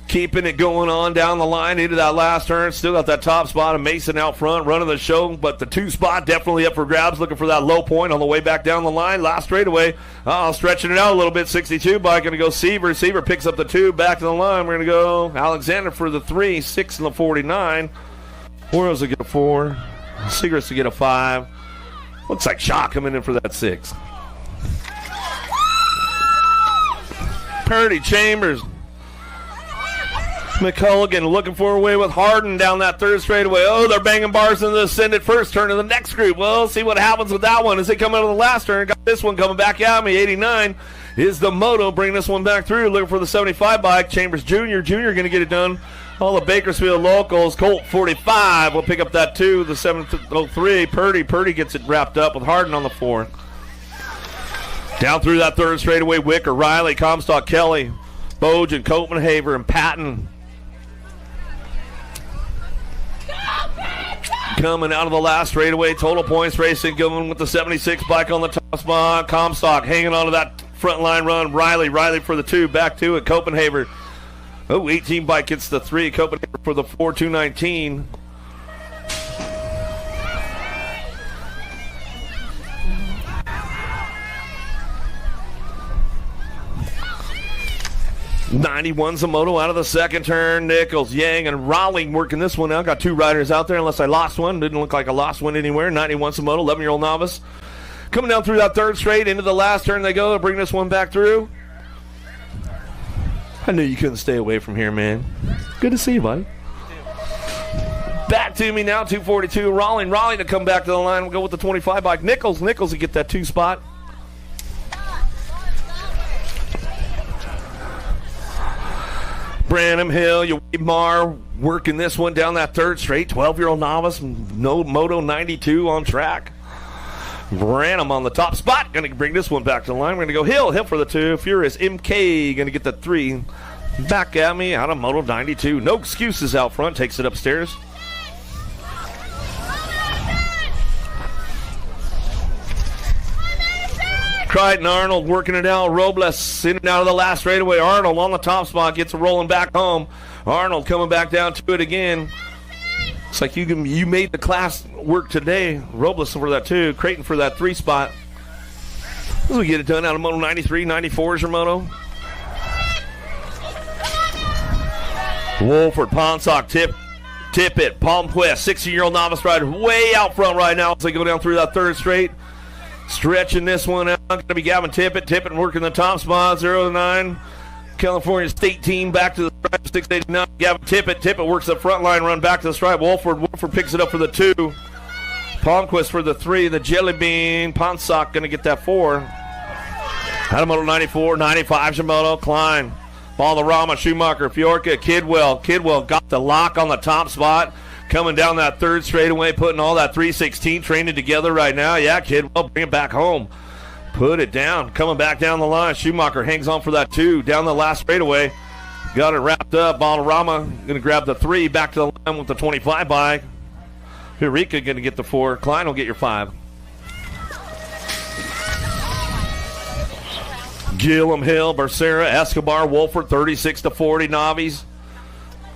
Keeping it going on down the line into that last turn. Still got that top spot of Mason out front running the show, but the 2 spot definitely up for grabs, looking for that low point on the way back down the line. Last straightaway, stretching it out a little bit. 62 bike going to go Seaver. Seaver picks up the 2 back to the line. We're going to go Alexander for the 3, 6 and the 49. Juarez will get a 4. Segrist will get a 5. Looks like Shaw coming in for that 6. Purdy, Chambers, McCulligan looking for a way with Harden down that third straightaway. They're banging bars in the ascended first turn of the next group. Well, see what happens with that one as they come out of the last turn. Got this one coming back at me. 89 is the moto. Bring this one back through. Looking for the 75 bike. Chambers Jr. going to get it done. All the Bakersfield locals. Colt 45 will pick up that 2. The 703. Purdy gets it wrapped up with Harden on the 4. Down through that third straightaway. Wicker, Riley, Comstock, Kelly, Bojan, Copenhaver, and Patton. Coming out of the last straightaway, Total Points Racing going with the 76 bike on the top spot. Comstock hanging on to that front line run. Riley for the 2, back to it. Copenhaver. 18 bike gets the 3. Copenhaver for the 4, 219. '91's a moto out of the second turn. Nichols, Yang, and Raleigh working this one out. Got 2 riders out there unless I lost one. Didn't look like I lost one anywhere. 91's a moto, 11-year-old Novice. Coming down through that third straight into the last turn they go. They'll bring this one back through. I knew you couldn't stay away from here, man. Good to see you, buddy. Back to me now, 242. Raleigh to come back to the line. We'll go with the 25 bike. Nichols to get that 2 spot. Branham Hill, Mar working this one down that 3rd straight. 12-year-old novice, no moto 92 on track. Branham on the top spot. Going to bring this one back to the line. We're going to go Hill for the 2. Furious MK going to get the 3. Back at me out of moto 92. No excuses out front. Takes it upstairs. Crichton Arnold working it out. Robles in and out of the last straightaway. Arnold on the top spot gets it rolling back home. Arnold coming back down to it again. Looks like you made the class work today. Robles for that 2. Creighton for that 3 spot. As we get it done out of moto 93. 94 is your moto. Wolford, Ponsock, Tippett, Palmquist, 60-year-old novice rider way out front right now as they go down through that 3rd straight. Stretching this one out. Going to be Gavin Tippett. Tippett working the top spot. 0-9. California State team back to the stripe. 689. Gavin Tippett. Tippett works the front line run back to the stripe. Wolford picks it up for the 2. Palmquist for the 3. The Jelly Bean. Ponsock going to get that 4. Hadamoto 94. 95 Shimoto. Klein. Balderrama. Schumacher. Fiorka. Kidwell got the lock on the top spot. Coming down that 3rd straightaway, putting all that 316 training together right now. Yeah, Kidwell, bring it back home. Put it down. Coming back down the line. Schumacher hangs on for that 2. Down the last straightaway. Got it wrapped up. Balderrama going to grab the 3. Back to the line with the 25 bike. Eureka going to get the 4. Klein will get your 5. Gillum Hill, Becerra, Escobar, Wolford, 36-40 Novice.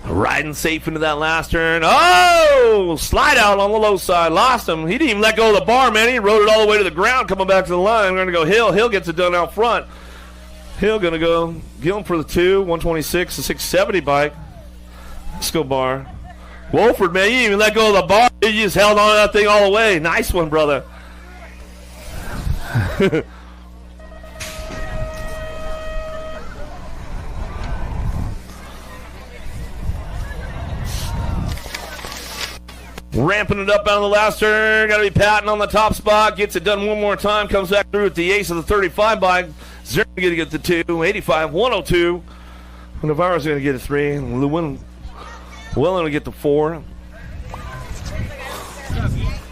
Riding safe into that last turn. Oh! Slide out on the low side. Lost him. He didn't even let go of the bar, man. He rode it all the way to the ground coming back to the line. We're going to go Hill. Hill gets it done out front. Hill going to go Gillum for the 2. 126, the 670 bike. Escobar. Wolford, man, you didn't even let go of the bar. You just held on to that thing all the way. Nice one, brother. Ramping it up out of the last turn. Got to be Patton on the top spot. Gets it done one more time. Comes back through with the ace of the 35 bike. Zero going to get the 2. 85, 102. Navarro's going to get a 3. Llewellyn will get the 4.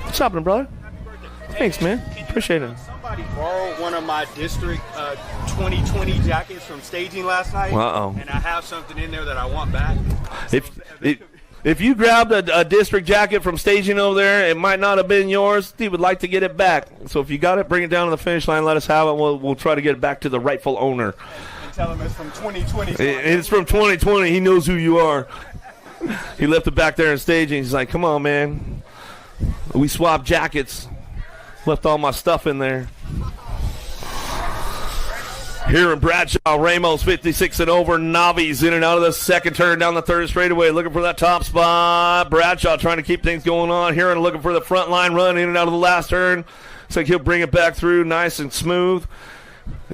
What's happening, brother? Thanks, man. Appreciate it. Somebody borrowed one of my district 2020 jackets from staging last night. Uh-oh. And I have something in there that I want back. If you grabbed a district jacket from staging over there, it might not have been yours. Steve would like to get it back. So if you got it, bring it down to the finish line. Let us have it. We'll try to get it back to the rightful owner. Tell him it's from 2020. It's from 2020. He knows who you are. He left it back there in staging. He's like, come on, man. We swapped jackets. Left all my stuff in there. Here in Bradshaw, Ramos 56 and over. Novice in and out of the 2nd turn down the 3rd straightaway, looking for that top spot. Bradshaw trying to keep things going on here and looking for the front line run in and out of the last turn. Looks like he'll bring it back through nice and smooth.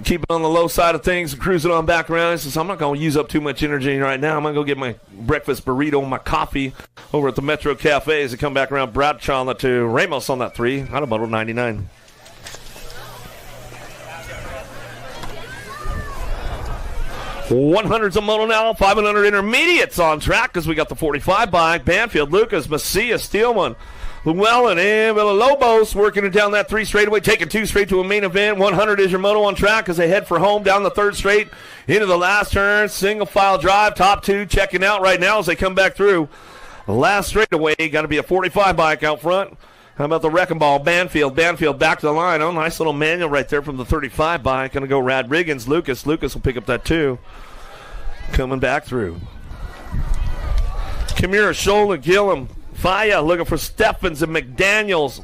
Keep it on the low side of things and cruise it on back around. He says, I'm not going to use up too much energy right now. I'm going to go get my breakfast burrito and my coffee over at the Metro Cafe as they come back around. Bradshaw on the 2. Ramos on that 3. Out of moto 99. $100s a moto now, 500 intermediates on track because we got the 45 bike. Banfield, Lucas, Macias, Steelman, Llewellyn, and Villalobos working it down that 3 straightaway, taking 2 straight to a main event. 100 is your moto on track as they head for home down the 3rd straight into the last turn. Single file drive, top 2 checking out right now as they come back through. The last straightaway, got to be a 45 bike out front. How about the wrecking ball? Banfield back to the line. Oh, nice little manual right there from the 35 bike. Going to go Rad Riggins. Lucas will pick up that 2. Coming back through. Kimura, Schola, Gillum, Faya looking for Steffens and McDaniels.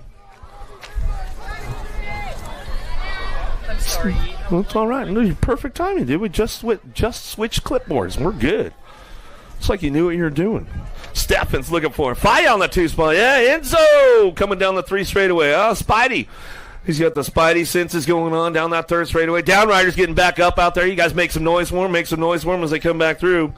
I'm sorry. Well, it's all right. No, perfect timing, dude. We just switched clipboards. We're good. It's like you knew what you were doing. Steffens looking for Faya on the 2 spot. Yeah, Enzo coming down the 3 straightaway. Oh, Spidey He's got the spidey senses going on down that third straightaway. Downrider's getting back up out there. You guys make some noise for him. Make some noise for him as they come back through.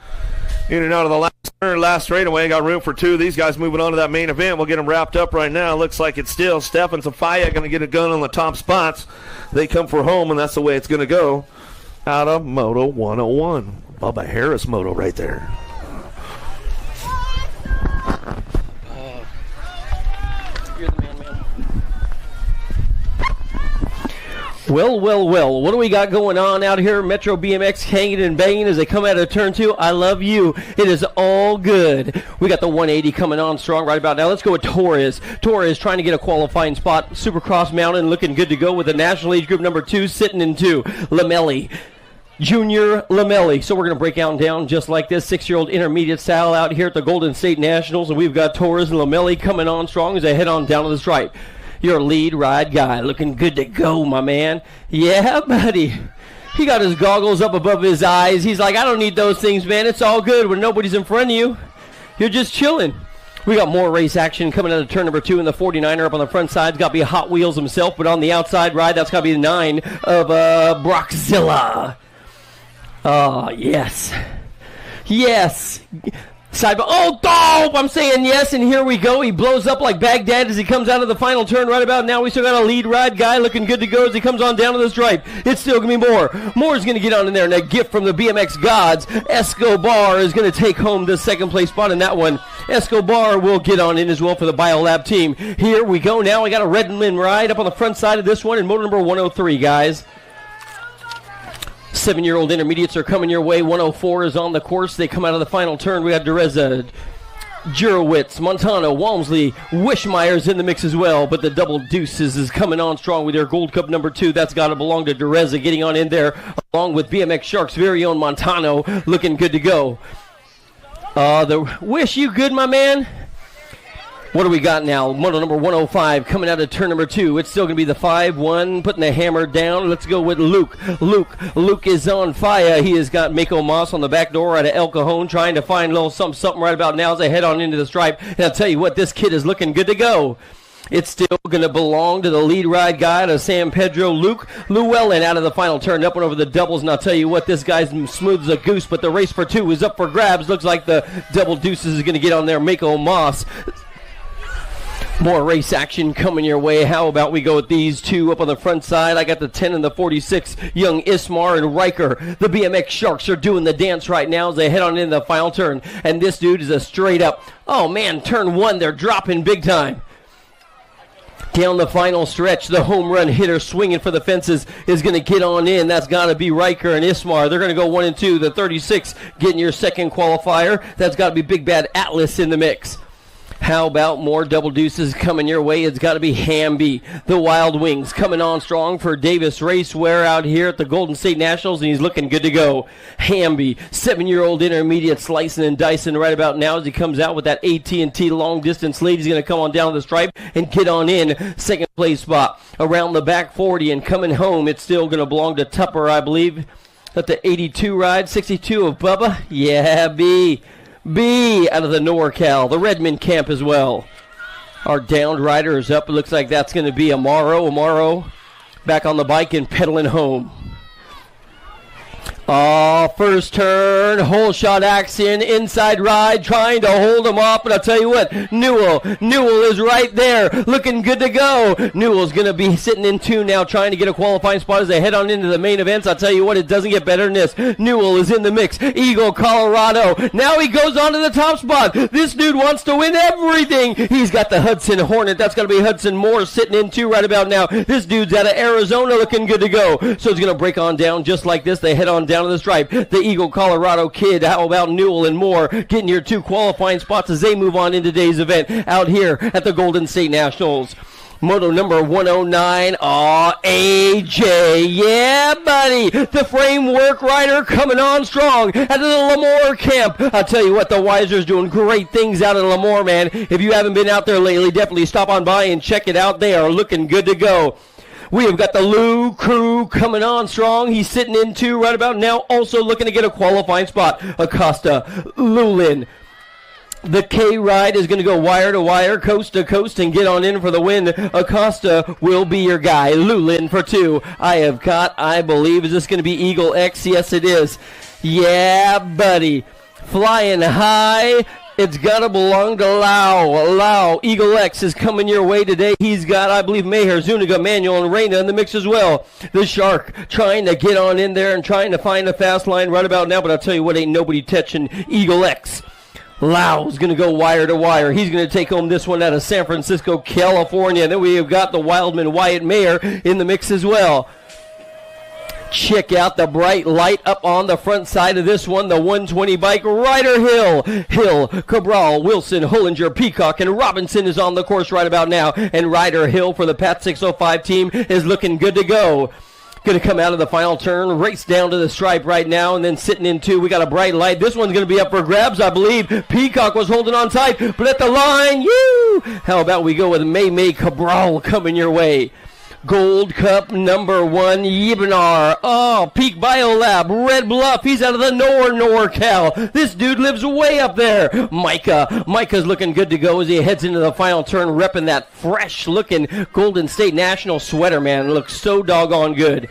In and out of the last turn, last straightaway. Got room for two. These guys moving on to that main event. We'll get them wrapped up right now. Looks like it's still Steph and Sophia going to get a gun on the top spots. They come for home, and that's the way it's going to go out of Moto 101. Bubba Harris Moto right there. You're the man. Well, what do we got going on out here? Metro BMX hanging and banging as they come out of turn 2. I love you. It is all good. We got the 180 coming on strong right about now. Let's go with Torres. Torres trying to get a qualifying spot. Supercross Mountain looking good to go with the National Age Group number 2 sitting in 2. Lamelli. Junior Lamelli. So we're going to break out and down just like this. 6-year-old intermediate style out here at the Golden State Nationals. And we've got Torres and Lamelli coming on strong as they head on down to the stripe. Your lead ride guy looking good to go, my man. Yeah, buddy. He got his goggles up above his eyes. He's like, I don't need those things, man. It's all good when nobody's in front of you. You're just chilling. We got more race action coming out of turn number 2 in the 49er up on the front side. It's got to be Hot Wheels himself, but on the outside ride, that's got to be the 9 of Brockzilla. Oh, yes. Yes. Side, I'm saying yes, and here we go. He blows up like Baghdad as he comes out of the final turn right about now. We still got a lead ride guy looking good to go as he comes on down to the stripe. It's still going to be more. Moore's going to get on in there, and a gift from the BMX gods. Escobar is going to take home the second place spot in that one. Escobar will get on in as well for the Biolab team. Here we go now. We got a Redmond ride up on the front side of this one in motor number 103, guys. 7-year-old intermediates are coming your way. 104 is on the course. They come out of the final turn. We got Dereza, Jurowitz, Montano, Walmsley, Wishmeyer's in the mix as well. But the double deuces is coming on strong with their Gold Cup number 2. That's got to belong to Dereza getting on in there along with BMX Shark's very own Montano looking good to go. The Wish, you good, my man? What do we got now? Moto number 105 coming out of turn number 2. It's still going to be the 5-1, putting the hammer down. Let's go with Luke. Luke is on fire. He has got Mako Moss on the back door out of El Cajon trying to find a little something right about now as they head on into the stripe. And I'll tell you what, this kid is looking good to go. It's still going to belong to the lead ride guy out of San Pedro, Luke Llewellyn out of the final turn, up and over the doubles. And I'll tell you what, this guy's smooth as a goose, but the race for 2 is up for grabs. Looks like the double deuces is going to get on there. Mako Moss. More race action coming your way. How about we go with these two up on the front side? I got the 10 and the 46, young Ismar and Riker. The BMX Sharks are doing the dance right now as they head on into the final turn. And this dude is a straight up, oh man, turn 1, they're dropping big time. Down the final stretch, the home run hitter swinging for the fences is going to get on in. That's got to be Riker and Ismar. They're going to go 1 and 2. The 36 getting your second qualifier. That's got to be Big Bad Atlas in the mix. How about more double deuces coming your way? It's got to be Hamby. The Wild Wings coming on strong for Davis Raceware out here at the Golden State Nationals, and he's looking good to go. Hamby, 7-year-old intermediate, slicing and dicing right about now as he comes out with that AT&T long distance lead. He's going to come on down the stripe and get on in. Second place spot around the back 40 and coming home. It's still going to belong to Tupper, I believe. At the 82 ride, 62 of Bubba. Yeah, B out of the NorCal, the Redmond camp as well. Our downed rider is up. It looks like that's going to be Amaro. Amaro back on the bike and pedaling home. First turn, whole shot action, inside ride, trying to hold him off, but I'll tell you what, Newell is right there, looking good to go. Newell's going to be sitting in 2 now, trying to get a qualifying spot as they head on into the main events. I'll tell you what, it doesn't get better than this. Newell is in the mix, Eagle, Colorado. Now he goes on to the top spot. This dude wants to win everything. He's got the Hudson Hornet. That's going to be Hudson Moore sitting in 2 right about now. This dude's out of Arizona looking good to go. So it's going to break on down just like this. They head on down to the stripe. The Eagle Colorado kid, how about Newell and Moore getting your 2 qualifying spots as they move on in today's event out here at the Golden State Nationals. Moto number 109, AJ, yeah, buddy, the framework rider coming on strong out of the Lemoore camp. I'll tell you what, the Wiser's doing great things out in Lemoore, man. If you haven't been out there lately, definitely stop on by and check it out. They are looking good to go. We have got the Lou crew coming on strong. He's sitting in 2 right about now, also looking to get a qualifying spot. Acosta, Lulin, The K ride is going to go wire to wire, coast to coast, and get on in for the win. Acosta will be your guy. Lulin for 2. I believe, is this going to be Eagle X? Yes, it is. Yeah, buddy. Flying high. It's got to belong to Lau. Eagle X is coming your way today. He's got, I believe, Maher, Zuniga, Manuel, and Reina in the mix as well. The Shark trying to get on in there and trying to find a fast line right about now. But I'll tell you what, ain't nobody touching Eagle X. Lau's going to go wire to wire. He's going to take home this one out of San Francisco, California. And then we have got the Wildman Wyatt Mayer in the mix as well. Check out the bright light up on the front side of this one. The 120 bike, Ryder Hill, Cabral, Wilson, Hullinger, Peacock, and Robinson is on the course right about now. And Ryder Hill for the Pat 605 team is looking good to go. Going to come out of the final turn, race down to the stripe right now, and then sitting in 2. We got a bright light. This one's going to be up for grabs, I believe. Peacock was holding on tight, but at the line, how about we go with May Cabral coming your way. Gold Cup number 1, Yibanar. Oh, Peak Biolab, Red Bluff. He's out of the NorCal. This dude lives way up there. Micah's looking good to go as he heads into the final turn, repping that fresh-looking Golden State National sweater, man. It looks so doggone good.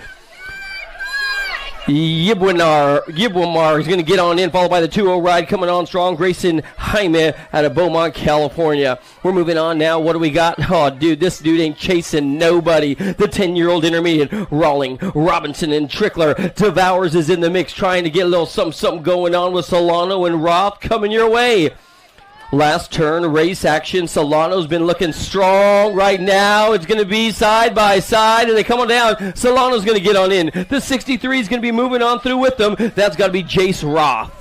Yibwamar is going to get on in, followed by the 2-0 ride coming on strong. Grayson Jaime out of Beaumont, California. We're moving on now. What do we got? Oh, dude, this dude ain't chasing nobody. The 10-year-old intermediate, Rawling, Robinson, and Trickler. Devours is in the mix, trying to get a little something going on with Solano and Roth coming your way. Last turn, race action. Solano's been looking strong right now. It's going to be side by side, and they come on down. Solano's going to get on in. The 63 is going to be moving on through with them. That's got to be Jace Roth.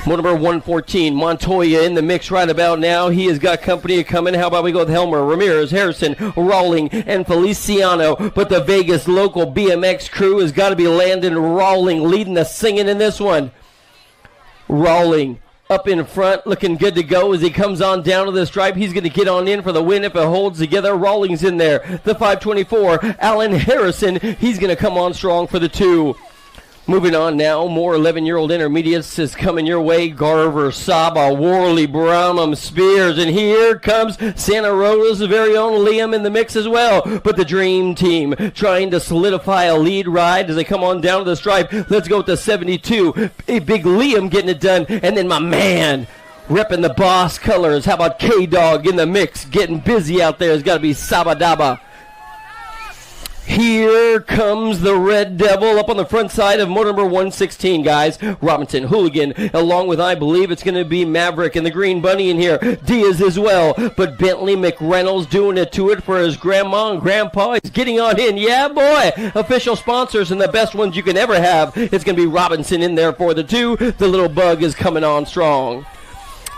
Motor number 114, Montoya in the mix right about now. He has got company coming. How about we go with Helmer, Ramirez, Harrison, Rawling, and Feliciano. But the Vegas local BMX crew has got to be Landon Rawling leading the singing in this one. Rawling up in front, looking good to go as he comes on down to the stripe. He's going to get on in for the win if it holds together. Rawlings in there. The 524, Alan Harrison. He's going to come on strong for the 2. Moving on now, more 11-year-old intermediates is coming your way. Garver, Saba, Worley, Brahman, Spears, and here comes Santa Rosa's very own Liam in the mix as well. But the Dream Team trying to solidify a lead ride as they come on down to the stripe. Let's go with the 72. A big Liam getting it done, and then my man repping the boss colors. How about K-Dog in the mix, getting busy out there? It's got to be Sabadaba. Here comes the Red Devil up on the front side of motor number 116, guys. Robinson, Hooligan, along with, I believe, it's going to be Maverick and the Green Bunny in here. Diaz as well. But Bentley McReynolds doing it to it for his grandma and grandpa. He's getting on in. Yeah, boy. Official sponsors and the best ones you can ever have. It's going to be Robinson in there for the 2. The little bug is coming on strong.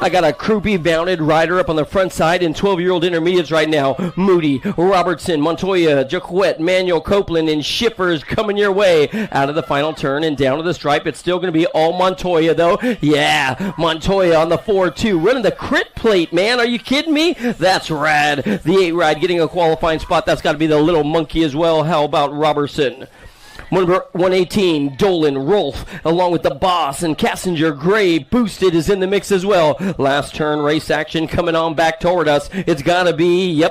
I got a croupy mounted rider up on the front side in 12-year-old intermediates right now. Moody, Robertson, Montoya, Jaquette, Manuel Copeland, and Shippers coming your way out of the final turn and down to the stripe. It's still going to be all Montoya, though. Yeah, Montoya on the 4-2. Running the crit plate, man. Are you kidding me? That's rad. The 8 ride getting a qualifying spot. That's got to be the little monkey as well. How about Robertson? Number 118, Dolan, Rolf, along with the boss, and Cassinger, Gray, Boosted is in the mix as well. Last turn race action coming on back toward us. It's got to be,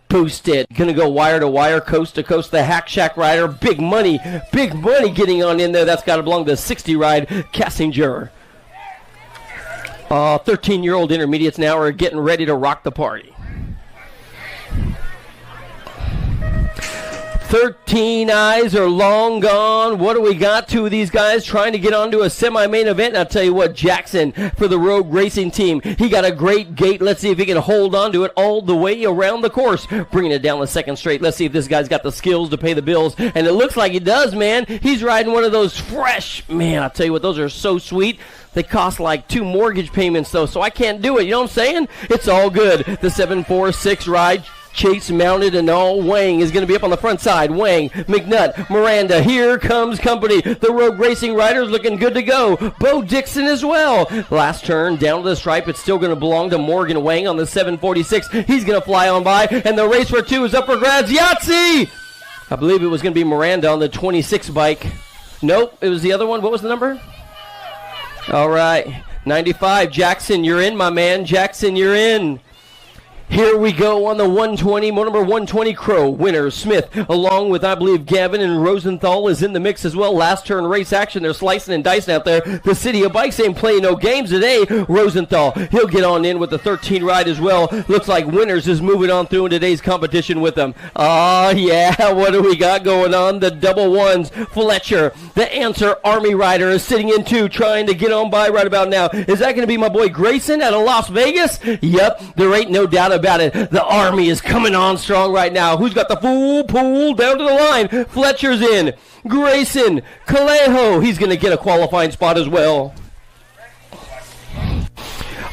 Boosted. Gonna go wire to wire, coast to coast. The Hack Shack rider, big money getting on in there. That's got to belong to the 60 ride, Cassinger. 13-year-old intermediates now are getting ready to rock the party. 13 eyes are long gone. What do we got? 2 of these guys trying to get onto a semi-main event. And I'll tell you what, Jackson for the Rogue Racing Team. He got a great gate. Let's see if he can hold on to it all the way around the course. Bringing it down the second straight. Let's see if this guy's got the skills to pay the bills. And it looks like he does, man. He's riding one of those fresh. Man, I'll tell you what, those are so sweet. They cost like 2 mortgage payments, though, so I can't do it. You know what I'm saying? It's all good. The 746 ride. Chase mounted and all. Wang is going to be up on the front side. Wang, McNutt, Miranda. Here comes company. The Rogue Racing Riders looking good to go. Bo Dixon as well. Last turn down to the stripe. It's still going to belong to Morgan Wang on the 746. He's going to fly on by, and the race for 2 is up for grabs. Yahtzee! I believe it was going to be Miranda on the 26 bike. Nope, it was the other one. What was the number? All right. 95, Jackson, you're in, my man. Jackson, you're in. Here we go on the 120, number 120, Crow, winner, Smith, along with, I believe, Gavin and Rosenthal is in the mix as well. Last turn race action. They're slicing and dicing out there. The City of Bikes ain't playing no games today. Rosenthal, he'll get on in with the 13 ride as well. Looks like Winners is moving on through in today's competition with them. Oh, yeah, what do we got going on? The double ones. Fletcher, the Answer Army rider, is sitting in two, trying to get on by right about now. Is that going to be my boy Grayson out of Las Vegas? Yep, there ain't no doubt about it. The Army is coming on strong right now. Who's got the full pull down to the line? Fletcher's in. Grayson, Calejo, he's going to get a qualifying spot as well.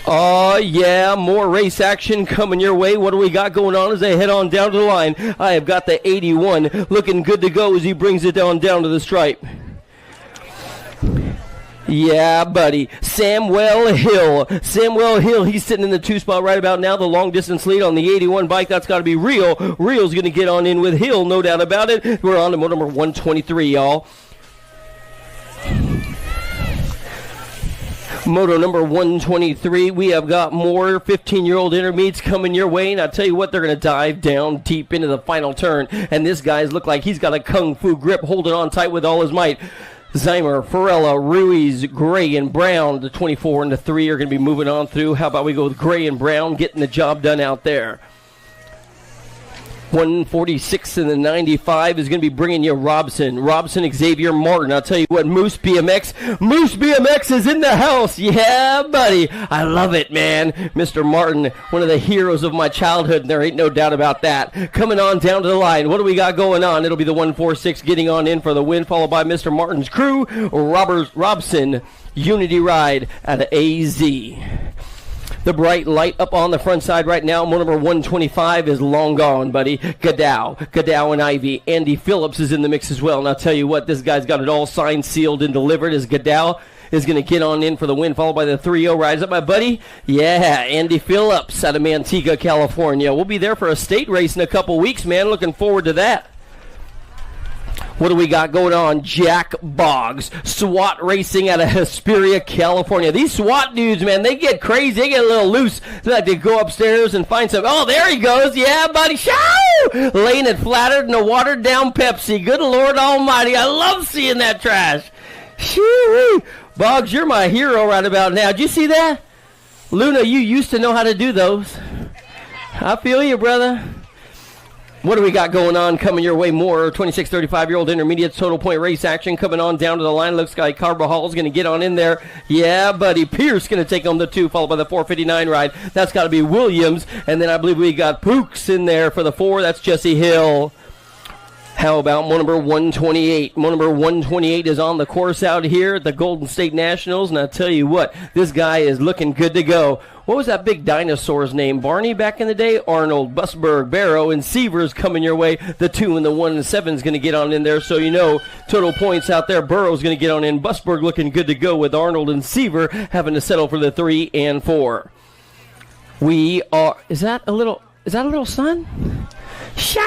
Oh, yeah, more race action coming your way. What do we got going on as they head on down to the line? I have got the 81 looking good to go as he brings it down to the stripe. Yeah, buddy. Samuel Hill, he's sitting in the 2 spot right about now. The long distance lead on the 81 bike. That's got to be Real. Real's going to get on in with Hill, no doubt about it. We're on to moto number 123, y'all. Moto number 123, we have got more 15-year-old intermediates coming your way, and I tell you what, they're going to dive down deep into the final turn, and this guy's look like he's got a kung fu grip, holding on tight with all his might. Zymer, Farella, Ruiz, Gray, and Brown, the 24 and the 3 are going to be moving on through. How about we go with Gray and Brown getting the job done out there? 146 and the 95 is going to be bringing you Robson, Xavier Martin. I'll tell you what, Moose BMX is in the house. Yeah, buddy. I love it, man. Mr. Martin, one of the heroes of my childhood, and there ain't no doubt about that. Coming on down to the line. What do we got going on? It'll be the 146 getting on in for the win, followed by Mr. Martin's crew, Robson, Unity Ride out of AZ. The bright light up on the front side right now. Moto number 125 is long gone, buddy. Gadow and Ivy. Andy Phillips is in the mix as well. And I'll tell you what, this guy's got it all signed, sealed, and delivered as Gadow is going to get on in for the win, followed by the 3-0 rise up, my buddy. Yeah, Andy Phillips out of Manteca, California. We'll be there for a state race in a couple weeks, man. Looking forward to that. What do we got going on? Jack Boggs, SWAT racing out of Hesperia, California. These SWAT dudes, man, they get crazy. They get a little loose. They like to go upstairs and find some. Oh, there he goes. Yeah, buddy. Shoo! Laying it flattered in a watered down Pepsi. Good Lord Almighty. I love seeing that trash. Shoo! Boggs, you're my hero right about now. Did you see that? Luna, you used to know how to do those. I feel you, brother. What do we got going on coming your way? More 26, 35-year-old intermediate total point race action coming on down to the line. Looks like Carvajal's going to get on in there. Yeah, buddy. Pierce going to take on the 2, followed by the 459 ride. That's got to be Williams. And then I believe we got Pooks in there for the 4. That's Jesse Hill. How about moto number 128? Moto number 128 is on the course out here at the Golden State Nationals. And I tell you what, this guy is looking good to go. What was that big dinosaur's name? Barney back in the day? Arnold, Busberg, Barrow, and Seavers coming your way. The 2 and the 1 and 7 is going to get on in there. So you know, total points out there. Burrow's going to get on in. Busberg looking good to go with Arnold and Seaver having to settle for the 3 and 4. We are. Is that a little son? Show!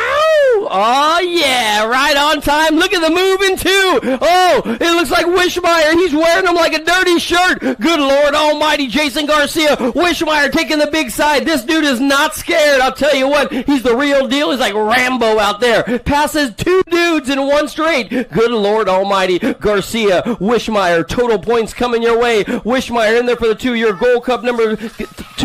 Oh, yeah, right on time. Look at the moving, too. Oh, it looks like Wishmeyer. He's wearing them like a dirty shirt. Good Lord Almighty, Jason Garcia. Wishmeyer taking the big side. This dude is not scared. I'll tell you what, he's the real deal. He's like Rambo out there. Passes 2 dudes in 1 straight. Good Lord Almighty. Garcia, Wishmeyer, total points coming your way. Wishmeyer in there for the 2-year Gold Cup. Number 2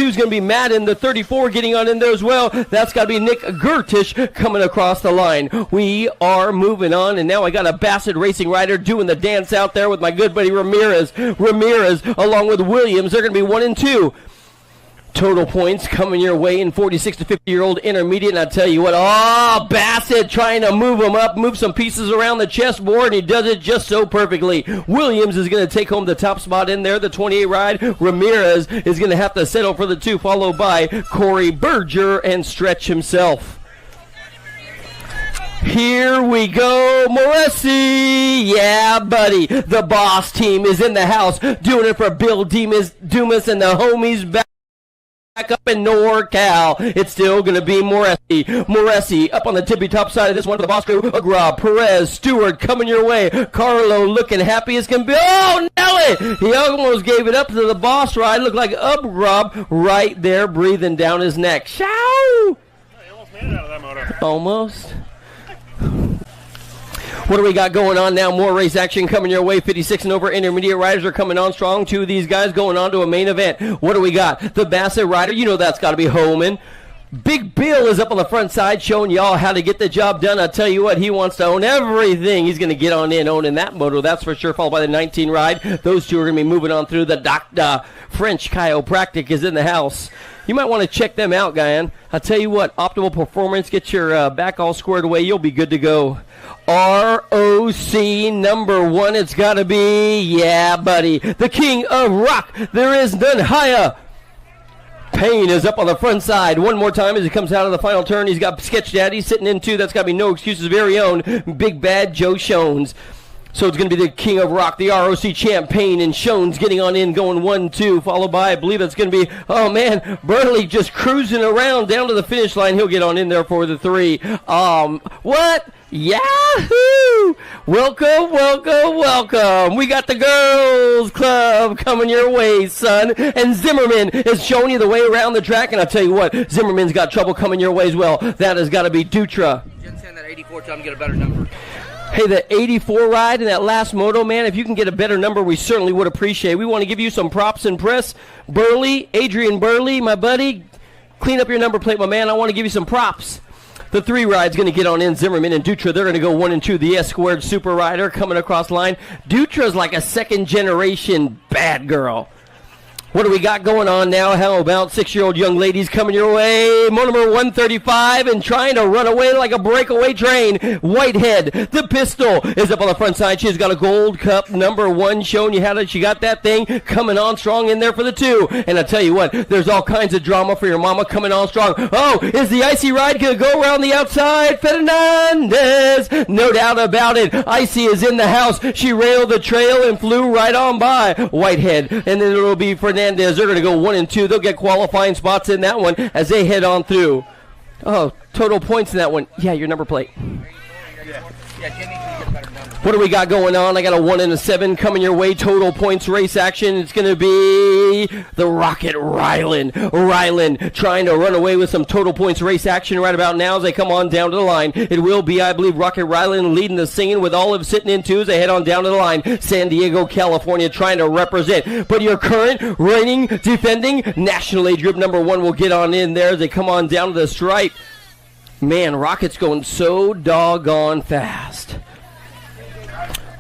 is going to be Madden, the 34 getting on in there as well. That's got to be Nick Gertish coming across the line. We are moving on, and now I got a Bassett Racing rider doing the dance out there with my good buddy Ramirez. Ramirez along with Williams. They're going to be 1 and 2. Total points coming your way in 46 to 50-year-old intermediate. And I tell you what, oh, Bassett trying to move him up, move some pieces around the chessboard, and he does it just so perfectly. Williams is going to take home the top spot in there, the 28 ride. Ramirez is going to have to settle for the 2, followed by Corey Berger and Stretch himself. Here we go, Moresi. Yeah, buddy. The boss team is in the house doing it for Bill Dumas and the homies back. back up in NorCal. It's still going to be Moresi up on the tippy top side of this one for the boss crew. Agra, Perez, Stewart coming your way. Carlo looking happy as can be. Oh, Nelly! He almost gave it up to the boss ride. Looked like Upgrub right there breathing down his neck. Show! He almost made it out of that motor. Almost. What do we got going on now? More race action coming your way. 56 and over intermediate riders are coming on strong. Two of these guys going on to a main event. What do we got? The Bassett rider. You know that's got to be Homan. Big Bill is up on the front side showing y'all how to get the job done. I'll tell you what, he wants to own everything. He's going to get on in owning that moto, that's for sure, followed by the 19 ride. Those two are going to be moving on through. The Doctor French Chiropractic is in the house. You might want to check them out, Guyan. I'll tell you what, optimal performance, get your back all squared away, you'll be good to go. ROC number 1, it's got to be, yeah, buddy, the king of rock. There is none higher. Payne is up on the front side one more time as he comes out of the final turn. He's got Sketch Daddy sitting in two. That's got to be No Excuses' very own Big Bad Joe Shones. So it's going to be the king of rock, the ROC champ, Payne, and Shones getting on in, going 1-2, followed by, I believe it's going to be, oh man, Burnley just cruising around down to the finish line. He'll get on in there for the 3. What? Yahoo! Welcome, welcome, welcome. We got the girls club coming your way, son. And Zimmerman is showing you the way around the track. And I'll tell you what, Zimmerman's got trouble coming your way as well. That has got to be Dutra. Jen saying that 84 time get a better number. Hey, the 84 ride in that last moto, man, if you can get a better number, we certainly would appreciate. We want to give you some props and press. Burley, Adrian Burley, my buddy, clean up your number plate, my man. I want to give you some props. The 3 ride's going to get on in. Zimmerman and Dutra, they're going to go 1 and 2. The S-squared super rider coming across line. Dutra's like a second-generation bad girl. What do we got going on now? How about 6-year-old young ladies coming your way? Moto number 135 and trying to run away like a breakaway train. Whitehead, the pistol, is up on the front side. She's got a gold cup number 1 showing you how she got that thing coming on strong in there for the 2. And I tell you what, there's all kinds of drama for your mama coming on strong. Oh, is the Icy ride going to go around the outside? Fernandez, no doubt about it. Icy is in the house. She railed the trail and flew right on by Whitehead. And then it'll be Fernandez. They're going to go 1 and 2. They'll get qualifying spots in that one as they head on through. Oh, total points in that one. Yeah, your number plate. What do we got going on? I got a 1 and a 7 coming your way. Total points race action. It's going to be the Rocket Ryland. Ryland trying to run away with some total points race action right about now as they come on down to the line. It will be, I believe, Rocket Ryland leading the singing with Olive sitting in 2 as they head on down to the line. San Diego, California trying to represent. But your current reigning, defending national age group number 1 will get on in there as they come on down to the stripe. Man, Rocket's going so doggone fast.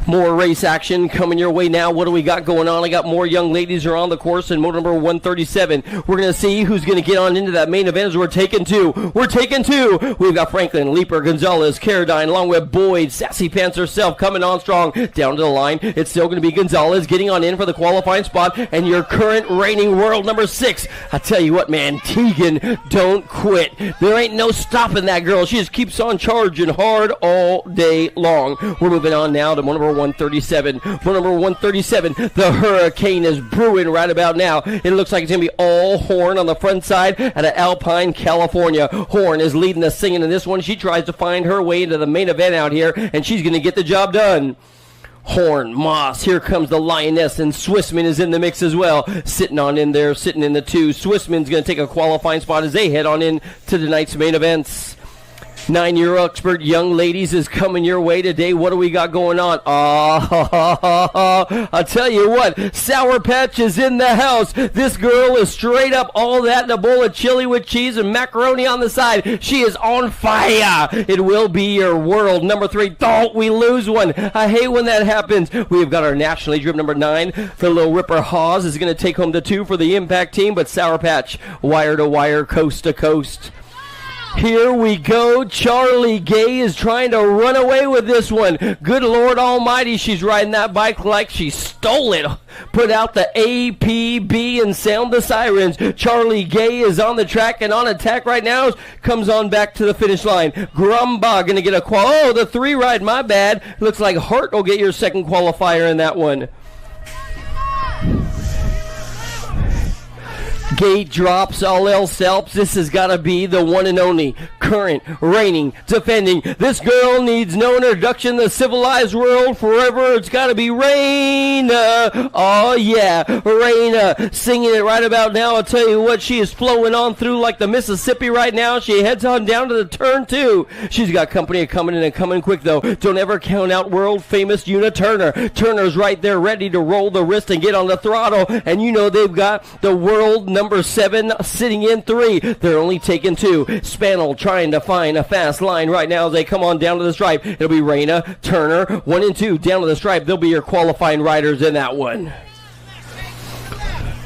More race action coming your way now. What do we got going on? I got more young ladies are on the course in moto number 137. We're going to see who's going to get on into that main event as we're taking 2. We're taking 2. We've got Franklin, Leaper, Gonzalez, Caradine, along with Boyd, Sassy Pants herself coming on strong. Down to the line, it's still going to be Gonzalez getting on in for the qualifying spot. And your current reigning world number 6. I tell you what, man, Tegan, don't quit. There ain't no stopping that girl. She just keeps on charging hard all day long. We're moving on now to moto number 137. For number 137, the Hurricane is brewing right about now. It looks like it's going to be all Horn on the front side out of Alpine, California. Horn is leading the singing in this one. She tries to find her way into the main event out here, and she's going to get the job done. Horn, Moss, here comes the Lioness, and Swissman is in the mix as well. Sitting on in there, sitting in the 2. Swissman's going to take a qualifying spot as they head on in to tonight's main events. 9-year expert young ladies is coming your way today. What do we got going on? I'll tell you what, Sour Patch is in the house. This girl is straight up all that in a bowl of chili with cheese and macaroni on the side. She is on fire. It will be your world number 3. Don't we lose one. I hate when that happens. We've got our national age group number 9. The Little Ripper Hawes is going to take home the 2 for the Impact team, but Sour Patch, wire to wire, coast to coast. Here we go. Charlie Gay is trying to run away with this one. Good Lord Almighty, she's riding that bike like she stole it. Put out the APB and sound the sirens. Charlie Gay is on the track and on attack right now. Comes on back to the finish line. Grumbaugh going to get a Oh, the 3 ride, my bad. Looks like Hart will get your second qualifier in that one. Gate drops, all else helps. This has got to be the one and only, current, reigning, defending. This girl needs no introduction. The civilized world forever. It's got to be Raina. Oh, yeah, Raina singing it right about now. I'll tell you what, she is flowing on through like the Mississippi right now. She heads on down to the turn 2. She's got company coming in and coming quick, though. Don't ever count out world-famous Una Turner. Turner's right there ready to roll the wrist and get on the throttle. And you know they've got the world number 7 sitting in 3. They're only taking 2. Spanel trying to find a fast line right now as they come on down to the stripe. It'll be Raina, Turner, 1 and 2 down to the stripe. They'll be your qualifying riders in that one.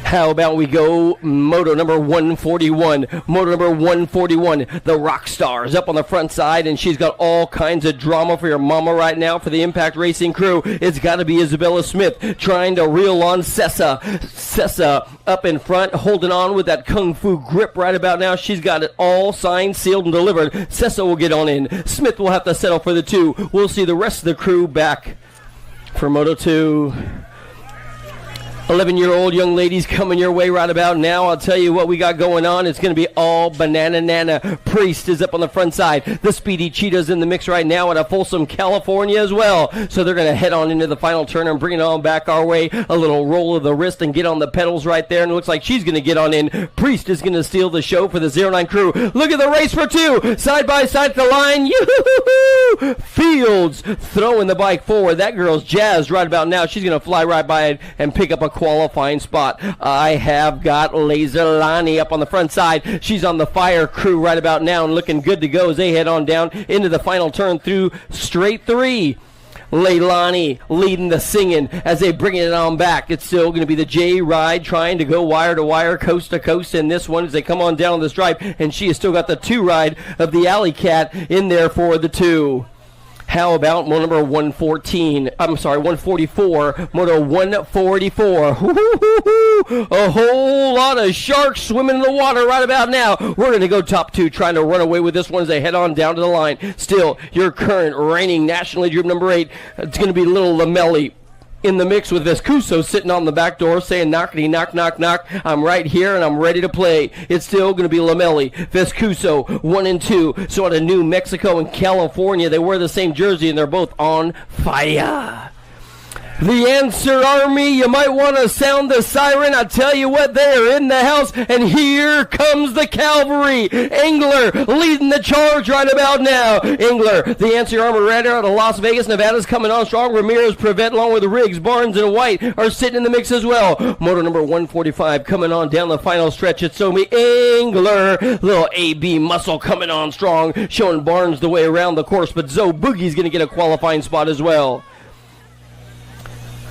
How about we go moto number 141? Moto number 141, the rock stars up on the front side, and she's got all kinds of drama for your mama right now for the Impact Racing crew. It's got to be Isabella Smith trying to reel on Sessa. Sessa up in front, holding on with that kung fu grip right about now. She's got it all signed, sealed, and delivered. Sessa will get on in. Smith will have to settle for the 2. We'll see the rest of the crew back for Moto 2. 11-year-old young ladies coming your way right about now. I'll tell you what we got going on. It's going to be all banana nana. Priest is up on the front side. The Speedy Cheetah's in the mix right now at a Folsom, California as well. So they're going to head on into the final turn and bring it on back our way. A little roll of the wrist and get on the pedals right there. And it looks like she's going to get on in. Priest is going to steal the show for the 09 crew. Look at the race for 2. Side by side at the line. Yoo-hoo-hoo-hoo! Fields throwing the bike forward. That girl's jazzed right about now. She's going to fly right by it and pick up a qualifying spot. I have got Laserlani up on the front side. She's on the fire crew right about now and looking good to go as they head on down into the final turn through straight 3. Leilani leading the singing as they bring it on back. It's still going to be the J Ride trying to go wire to wire, coast to coast in this one as they come on down the stripe, and she has still got the 2 ride of the Alley Cat in there for the 2. How about moto number 144, moto 144. A whole lot of sharks swimming in the water right about now. We're going to go top 2, trying to run away with this one as they head on down to the line. Still, your current reigning National League Group number 8. It's going to be Little Lamelli in the mix with Vescuso sitting on the back door saying, knockety, knock, knock, knock. I'm right here and I'm ready to play. It's still going to be Lamelli. Vescuso, 1 and 2. So out of New Mexico and California, they wear the same jersey and they're both on fire. The Answer Army, you might want to sound the siren. I tell you what, they're in the house, and here comes the cavalry. Engler leading the charge right about now. Engler, the Answer Army rider out of Las Vegas, Nevada's coming on strong. Ramirez, Prevette, along with Riggs, Barnes, and White are sitting in the mix as well. Motor number 145 coming on down the final stretch. It's Somi Engler, little AB muscle coming on strong, showing Barnes the way around the course, but Zoe Boogie's going to get a qualifying spot as well.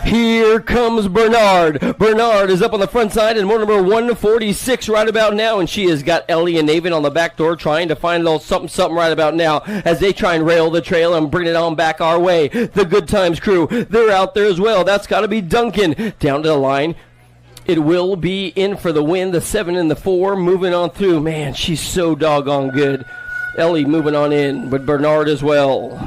Here comes Bernard. Bernard is up on the front side in motor number 146 right about now, and she has got Ellie and Avon on the back door trying to find a little something right about now as they try and rail the trail and bring it on back our way. The Good Times crew, they're out there as well. That's got to be Duncan. Down to the line. It will be in for the win, the 7 and the 4, moving on through. Man, she's so doggone good. Ellie moving on in, but Bernard as well.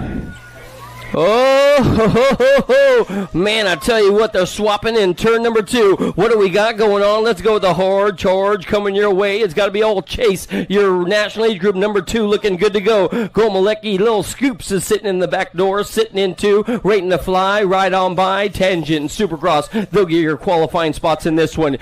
Oh, man, I tell you what, they're swapping in turn number 2. What do we got going on? Let's go with the hard charge coming your way. It's got to be old Chase, your National Age Group number 2, looking good to go. Gomalecki, Little Scoops is sitting in the back door, sitting in 2, rating to fly, right on by, Tangent, Supercross. They'll get your qualifying spots in this one.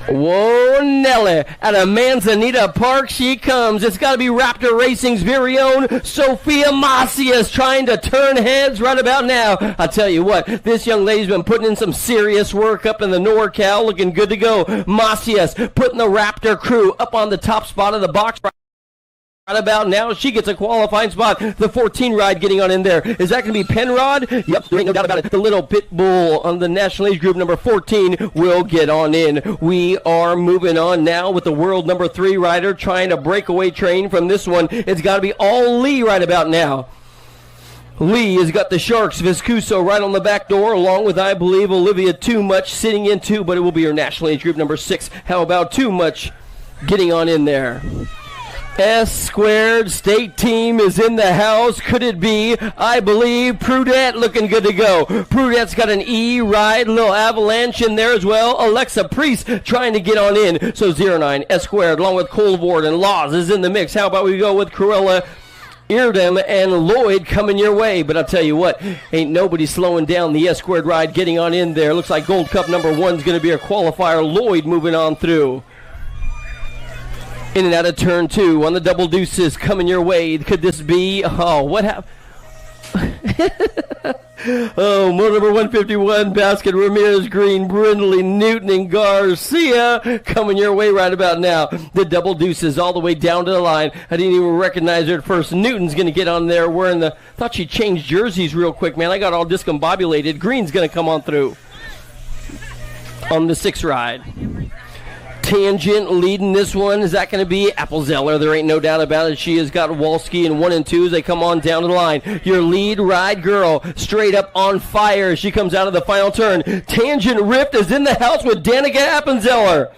Whoa, Nelly, out of Manzanita Park she comes. It's got to be Raptor Racing's very own Sophia Macias trying to turn heads right about now. I tell you what, this young lady's been putting in some serious work up in the NorCal, looking good to go. Macias putting the Raptor crew up on the top spot of the box right about now. She gets a qualifying spot. The 14 ride getting on in there. Is that going to be Penrod? Yep, there ain't no doubt about it. The little pit bull on the National Age Group number 14 will get on in. We are moving on now with the world number 3 rider trying to breakaway train from this one. It's got to be all Lee right about now. Lee has got the Sharks, Viscuso right on the back door, along with, I believe, Olivia Too Much sitting in 2, but it will be her National Age Group number 6. How about Too Much getting on in there? S squared state team is in the house. Could it be? I believe Prudette looking good to go. Prudette's got an E ride, little avalanche in there as well. Alexa Priest trying to get on in. So 09 S squared along with Colvord and Laws is in the mix. How about we go with Cruella, Eardham, and Lloyd coming your way. But I'll tell you what, ain't nobody slowing down the S squared ride getting on in there. Looks like Gold Cup number 1 is going to be a qualifier. Lloyd moving on through. In and out of turn 2 on the double deuces coming your way. Could this be? Oh, what happened? Oh, moto number 151, Basket, Ramirez, Green, Brindley, Newton, and Garcia coming your way right about now. The double deuces all the way down to the line. I didn't even recognize her at first. Newton's going to get on there wearing the... Thought she changed jerseys real quick, man. I got all discombobulated. Green's going to come on through on the 6 ride. Tangent leading this one. Is that going to be Applezeller? There ain't no doubt about it. She has got Walski in 1 and 2 as they come on down the line. Your lead ride girl straight up on fire. She comes out of the final turn. Tangent Rift is in the house with Danica Appenzeller.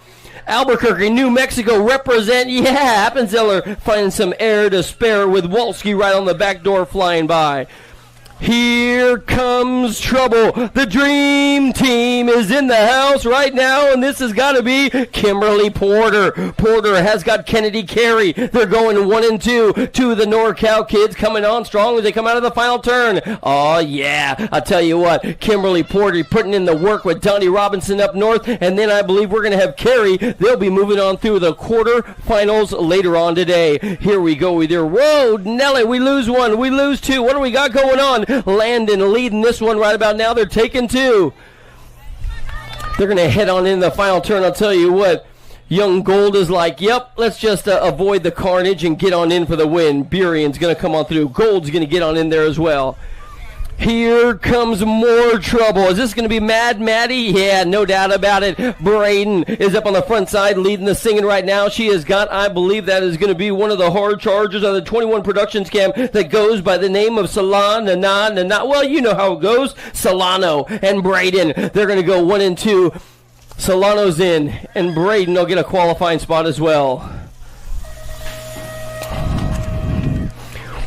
Albuquerque, New Mexico represent. Yeah, Appenzeller finding some air to spare with Walski right on the back door flying by. Here comes trouble. The Dream Team is in the house right now, and this has got to be Kimberly Porter. Porter has got Kennedy Carey. They're going 1 and 2. 2 of the NorCal kids coming on strong as they come out of the final turn. Oh, yeah. I'll tell you what, Kimberly Porter putting in the work with Donnie Robinson up north, and then I believe we're going to have Carey. They'll be moving on through the quarterfinals later on today. Here we go with your, whoa, Nelly, we lose 1, we lose 2. What do we got going on? Landon leading this one right about now. They're taking 2. They're going to head on in the final turn. I'll tell you what, Young Gold is like, yep, let's just avoid the carnage and get on in for the win. Burian's going to come on through. Gold's going to get on in there as well. Here comes more trouble. Is this going to be Mad Maddie? Yeah, no doubt about it. Braden is up on the front side leading the singing right now. She has got, I believe that is going to be one of the hard chargers on the 21 Productions camp that goes by the name of Solana. Well, you know how it goes. Solano and Braden. They're going to go 1 and 2. Solano's in, and Braden will get a qualifying spot as well.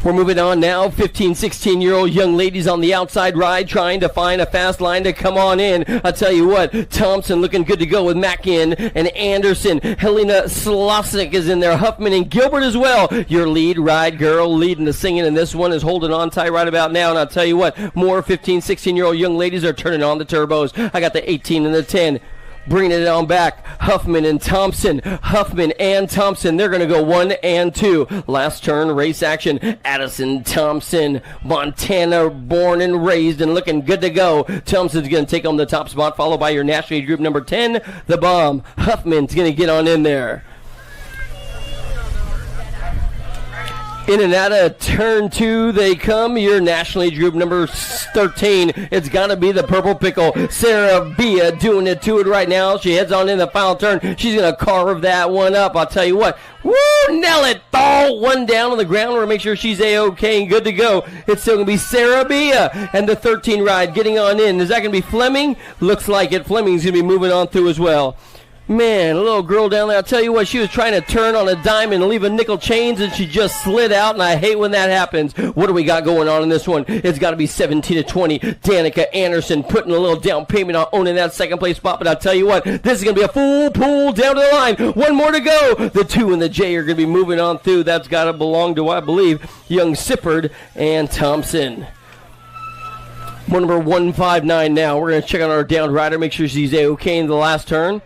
We're moving on now. 15, 16-year-old young ladies on the outside ride trying to find a fast line to come on in. I'll tell you what, Thompson looking good to go with Mackin and Anderson. Helena Slosik is in there. Huffman and Gilbert as well. Your lead ride girl leading the singing, and this one is holding on tight right about now. And I'll tell you what, more 15, 16-year-old young ladies are turning on the turbos. I got the 18 and the 10. Bringing it on back, Huffman and Thompson. Huffman and Thompson, they're going to go 1 and 2. Last turn, race action. Addison Thompson, Montana, born and raised and looking good to go. Thompson's going to take on the top spot, followed by your national age group number 10, The Bomb. Huffman's going to get on in there. In and out of turn 2 they come. Your national age group number 13. It's got to be the Purple Pickle. Sarah Bia doing it to it right now. She heads on in the final turn. She's going to carve that one up. I'll tell you what. Woo! Nail it. Oh, one down on the ground. We're going to make sure she's A-OK and good to go. It's still going to be Sarah Bia and the 13 ride getting on in. Is that going to be Fleming? Looks like it. Fleming's going to be moving on through as well. Man, a little girl down there, I'll tell you what, she was trying to turn on a dime and leave a nickel chains, and she just slid out, and I hate when that happens. What do we got going on in this one? It's got to be 17 to 20. Danica Anderson putting a little down payment on owning that second place spot, but I'll tell you what, this is going to be a full pull down to the line. One more to go. The 2 and the J are going to be moving on through. That's got to belong to, I believe, young Sippard and Thompson. One number 159 now. We're going to check on our down rider, make sure she's A-OK in the last turn.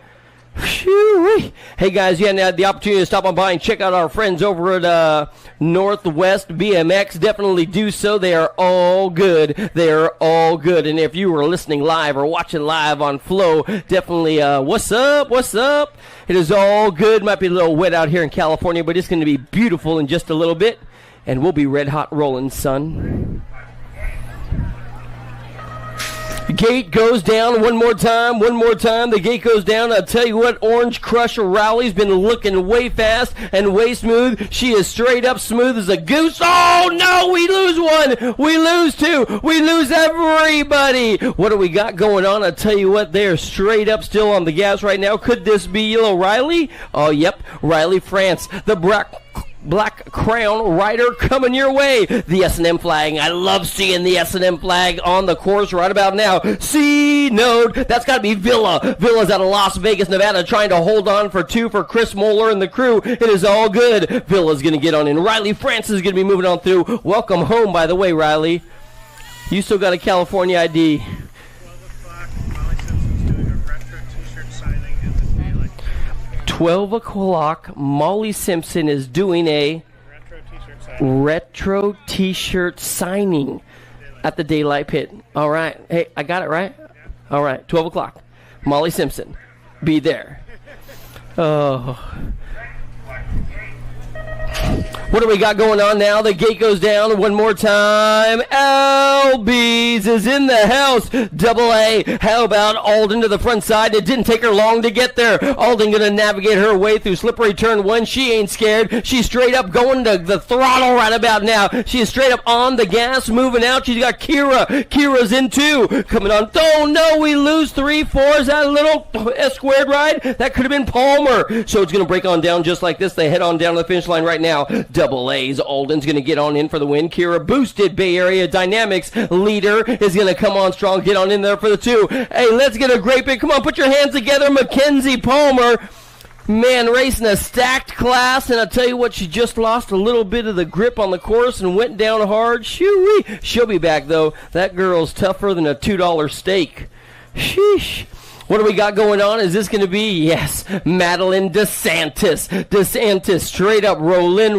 Whew. Hey guys, you had the opportunity to stop on by and check out our friends over at Northwest BMX. Definitely do so. They are all good. They are all good. And if you were listening live or watching live on Flow, definitely what's up? What's up? It is all good. Might be a little wet out here in California, but it's going to be beautiful in just a little bit. And we'll be red hot rolling, son. Gate goes down one more time. The gate goes down. I'll tell you what, Orange Crusher Rowley's been looking way fast and way smooth. She is straight up smooth as a goose. Oh, no, we lose 1. We lose 2. We lose everybody. What do we got going on? I'll tell you what, they're straight up still on the gas right now. Could this be little Riley? Oh, yep, Riley France. The Black Crown Rider coming your way. The S&M flag. I love seeing the S&M flag on the course right about now. C-Node. That's got to be Villa. Villa's out of Las Vegas, Nevada, trying to hold on for 2 for Chris Moeller and the crew. It is all good. Villa's going to get on in. Riley Francis is going to be moving on through. Welcome home, by the way, Riley. You still got a California ID. 12 o'clock, Molly Simpson is doing a retro t-shirt signing at the Daylight Pit. All right. Hey, I got it right? All right. 12 o'clock. Molly Simpson. Be there. Oh. What do we got going on now? The gate goes down one more time. LB's is in the house. Double A. How about Alden to the front side? It didn't take her long to get there. Alden going to navigate her way through slippery turn 1. She ain't scared. She's straight up going to the throttle right about now. She is straight up on the gas, moving out. She's got Kira. Kira's in 2. Coming on. Oh, no, we lose 3-4. Is that a little S-squared ride? That could have been Palmer. So it's going to break on down just like this. They head on down to the finish line right now. Double A's. Alden's going to get on in for the win. Kira boosted. Bay Area Dynamics leader is going to come on strong. Get on in there for the 2. Hey, let's get a great big. Come on, put your hands together. Mackenzie Palmer. Man, racing a stacked class, and I'll tell you what, she just lost a little bit of the grip on the course and went down hard. Shoo-wee. She'll be back, though. That girl's tougher than a $2 steak. Sheesh. What do we got going on? Is this going to be, yes, Madeline DeSantis. DeSantis straight up rolling.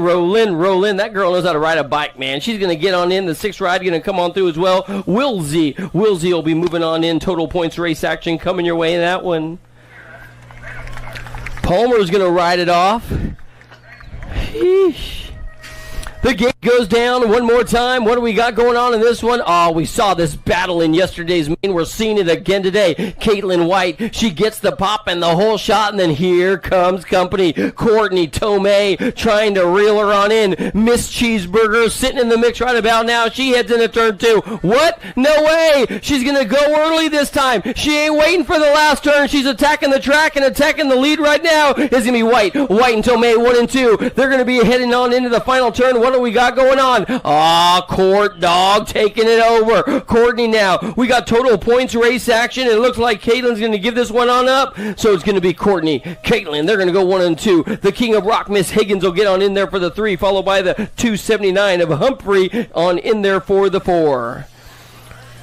That girl knows how to ride a bike, man. She's going to get on in. The 6th ride going to come on through as well. Wilsey will be moving on in. Total points race action coming your way in that one. Palmer's going to ride it off. Sheesh. The gate goes down one more time. What do we got going on in this one? Oh, we saw this battle in yesterday's main. We're seeing it again today. Caitlin White, she gets the pop and the whole shot, and then here comes company. Courtney Tomei trying to reel her on in. Miss Cheeseburger sitting in the mix right about now. She heads into turn 2. What? No way. She's going to go early this time. She ain't waiting for the last turn. She's attacking the track and attacking the lead right now. It's going to be White. White and Tomei 1 and 2. They're going to be heading on into the final turn. What do we got going on? Court Dog taking it over. Courtney now. We got total points race action. It looks like Caitlin's going to give this one on up. So it's going to be Courtney. Caitlin, they're going to go 1 and 2. The King of Rock, Miss Higgins, will get on in there for the 3, followed by the 279 of Humphrey on in there for the 4.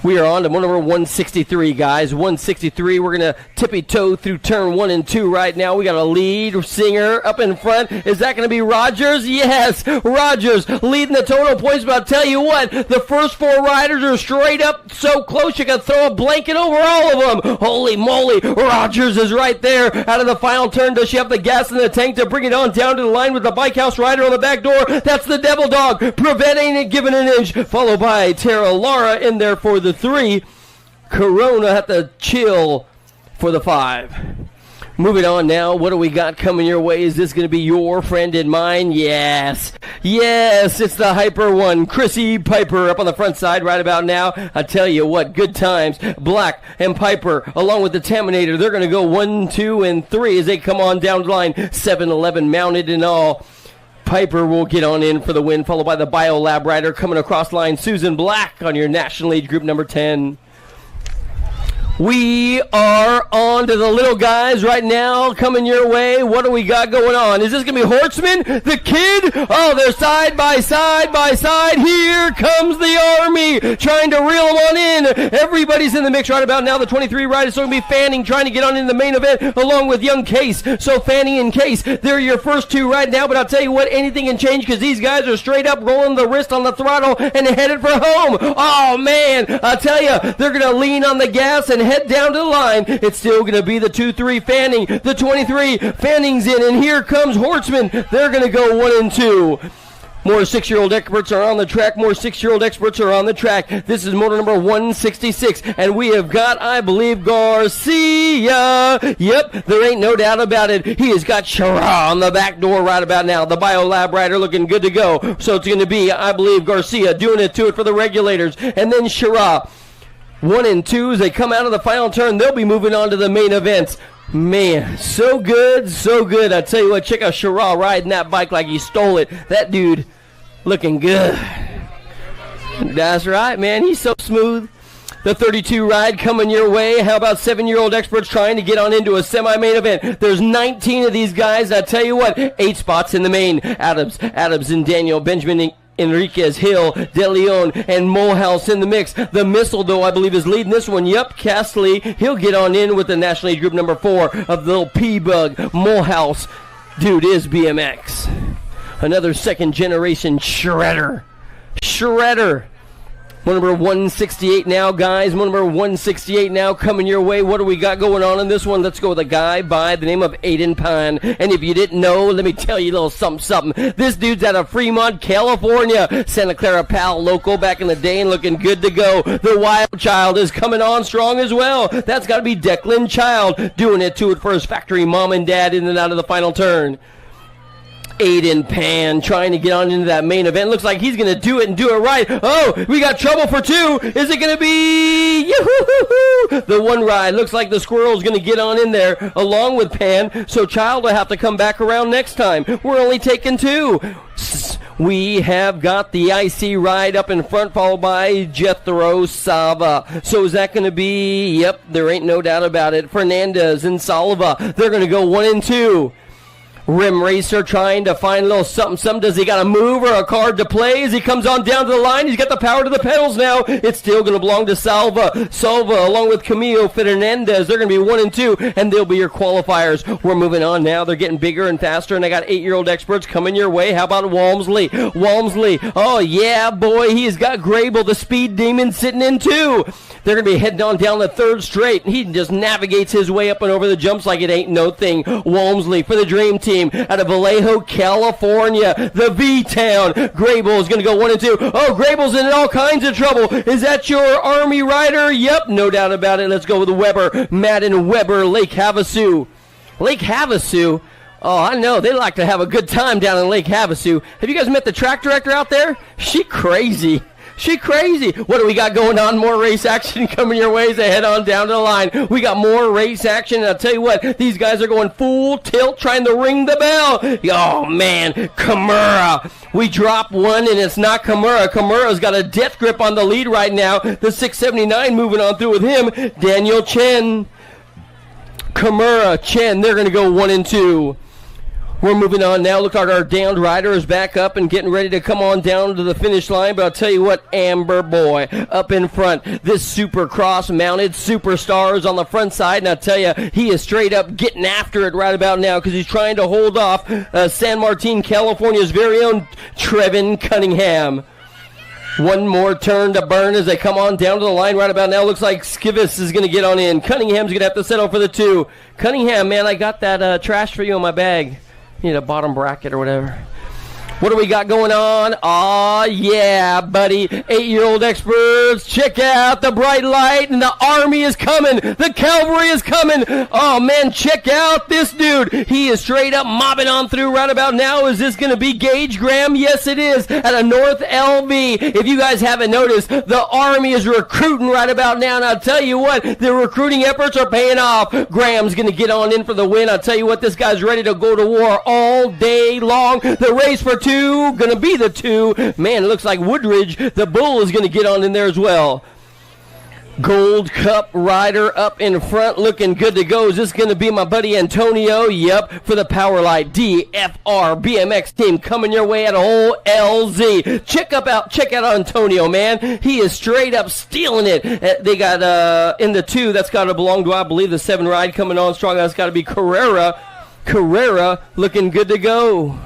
We are on to number 163, guys. 163. We're going to tippy-toe through turn 1 and 2 right now. We got a lead singer up in front. Is that going to be Rogers? Yes, Rogers leading the total points. But I'll tell you what, the first 4 riders are straight up so close you can throw a blanket over all of them. Holy moly, Rogers is right there out of the final turn. Does she have the gas in the tank to bring it on down to the line with the Bike House rider on the back door? That's the Devil Dog, preventing it, giving an inch, followed by Tara Lara in there for the 3. Corona had to chill for the 5. Moving on now, what do we got coming your way? Is this going to be your friend and mine? Yes, it's the Hyper one. Chrissy Piper up on the front side right about now. I tell you what, good times. Black and Piper along with the Taminator. They're going to go 1, 2, and 3 as they come on down the line. 7-11 mounted and all. Piper will get on in for the win, followed by the Biolab rider coming across line. Susan Black on your National Age Group number 10. We are on to the little guys right now coming your way. What do we got going on? Is this going to be Hortzman, the kid? Oh, they're side by side. Here comes the Army trying to reel them on in. Everybody's in the mix right about now. The 23 rider is going to be Fanning trying to get on in the main event along with young Case. So Fanning and Case, they're your first 2 right now. But I'll tell you what, anything can change because these guys are straight up rolling the wrist on the throttle and headed for home. Oh, man, I'll tell you, they're going to lean on the gas and head down to the line. It's still going to be the 2-3 Fanning. The 23 Fanning's in, and here comes Hortzman. They're going to go 1 and 2. More 6-year-old experts are on the track. This is motor number 166. And we have got, I believe, Garcia. Yep, there ain't no doubt about it. He has got Shara on the back door right about now. The Biolab rider looking good to go. So it's going to be, I believe, Garcia doing it to it for the regulators. And then Shara. 1 and 2 as they come out of the final turn. They'll be moving on to the main event. Man, so good, so good. I tell you what, check out Sherrod riding that bike like he stole it. That dude looking good. That's right, man. He's so smooth. The 32 ride coming your way. How about 7-year-old experts trying to get on into a semi-main event? There's 19 of these guys. I tell you what, 8 spots in the main. Adams and Daniel, Benjamin Enriquez, Hill, De Leon, and Morehouse in the mix. The Missile, though, I believe is leading this one. Yep, Castley. He'll get on in with the National Age Group number 4 of the little P-Bug. Morehouse, dude, is BMX. Another second-generation shredder. One number 168 now, guys. One number 168 now coming your way. What do we got going on in this one? Let's go with a guy by the name of Aiden Pine. And if you didn't know, let me tell you a little something. This dude's out of Fremont, California. Santa Clara Pal local back in the day and looking good to go. The Wild Child is coming on strong as well. That's got to be Declan Child doing it for his factory mom and dad in and out of the final turn. Aiden Pan trying to get on into that main event. Looks like he's going to do it and do it right. Oh, we got trouble for 2. Is it going to be the one ride? Looks like the Squirrel's going to get on in there along with Pan. So Child will have to come back around next time. We're only taking 2. We have got the IC ride up in front, followed by Jethro Sava. So is that going to be, yep, there ain't no doubt about it, Fernandez and Salva. They're going to go 1 and 2. Rim Racer trying to find a little something. Does he got a move or a card to play as he comes on down to the line? He's got the power to the pedals now. It's still going to belong to Salva along with Camilo Fernandez. They're going to be 1 and 2, and they'll be your qualifiers. We're moving on now. They're getting bigger and faster, and I got 8-year-old experts coming your way. How about Walmsley? Oh, yeah, boy. He's got Grable, the speed demon, sitting in 2. They're going to be heading on down the 3rd straight. He just navigates his way up and over the jumps like it ain't no thing. Walmsley for the Dream Team out of Vallejo, California. The V-Town. Grable is going to go 1 and 2. Oh, Grable's in all kinds of trouble. Is that your Army rider? Yep, no doubt about it. Let's go with Weber. Madden Weber, Lake Havasu. Lake Havasu? Oh, I know. They like to have a good time down in Lake Havasu. Have you guys met the track director out there? She crazy. What do we got going on? More race action coming your way as they head on down to the line. We got more race action, and I'll tell you what, these guys are going full tilt trying to ring the bell. Oh, man, Kimura. We drop one, and it's not Kimura. Kimura's got a death grip on the lead right now. The 679 moving on through with him. Daniel Chen. Kimura, Chen, they're going to go 1 and 2. We're moving on now. Look at our downed rider is back up and getting ready to come on down to the finish line. But I'll tell you what, Amber Boy up in front. This Supercross mounted superstar is on the front side. And I'll tell you, he is straight up getting after it right about now because he's trying to hold off San Martin, California's very own Trevin Cunningham. One more turn to burn as they come on down to the line right about now. Looks like Skivis is going to get on in. Cunningham's going to have to settle for the 2. Cunningham, man, I got that trash for you in my bag. You need a bottom bracket or whatever. What do we got going on? Aw, yeah, buddy. 8-year-old experts, check out the bright light, and the Army is coming. The cavalry is coming. Oh, man, check out this dude. He is straight up mobbing on through right about now. Is this going to be Gage Graham? Yes, it is, at a North LV. If you guys haven't noticed, the Army is recruiting right about now, and I'll tell you what, the recruiting efforts are paying off. Graham's going to get on in for the win. I'll tell you what, this guy's ready to go to war all day long. The race for 2. Gonna be the 2. Man, it looks like Woodridge, the bull, is gonna get on in there as well. Gold Cup rider up in front, looking good to go. Is this going to be my buddy Antonio? Yep, for the Powerlight DFR BMX team coming your way at a whole LZ. Check out Antonio, man. He is straight up stealing it. They got in the 2. That's got to belong to, I believe, the 7 ride coming on strong. That's got to be Carrera. Carrera looking good to go.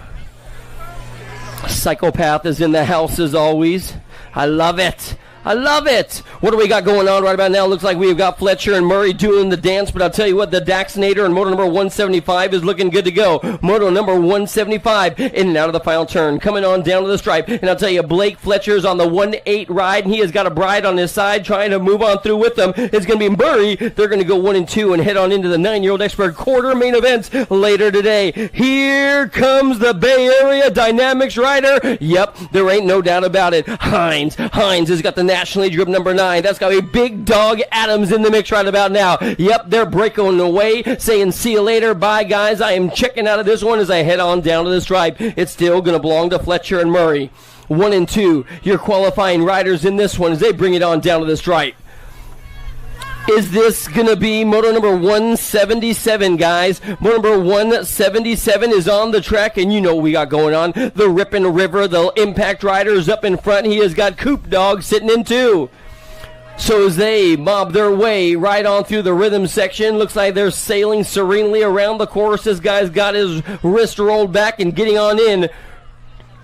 Psychopath is in the house as always. I love it. What do we got going on right about now? Looks like we've got Fletcher and Murray doing the dance, but I'll tell you what, the Daxinator and moto number 175 is looking good to go. Moto number 175 in and out of the final turn, coming on down to the stripe. And I'll tell you, Blake Fletcher's on the 1-8 ride, and he has got a bride on his side trying to move on through with them. It's going to be Murray. They're going to go 1 and 2 and head on into the 9-year-old expert quarter main events later today. Here comes the Bay Area Dynamics rider. Yep, there ain't no doubt about it. Hines has got the National Age Group number 9. That's got to be Big Dog Adams in the mix right about now. Yep, they're breaking away, saying see you later, bye guys. I am checking out of this one as I head on down to the stripe. It's still going to belong to Fletcher and Murray. 1 and 2, your qualifying riders in this one as they bring it on down to the stripe. Is this going to be moto number 177, guys? Moto number 177 is on the track, and you know what we got going on. The Rippin' River, the Impact Riders up in front. He has got Coop Dog sitting in 2. So as they mob their way right on through the rhythm section, looks like they're sailing serenely around the course. This guy's got his wrist rolled back and getting on in.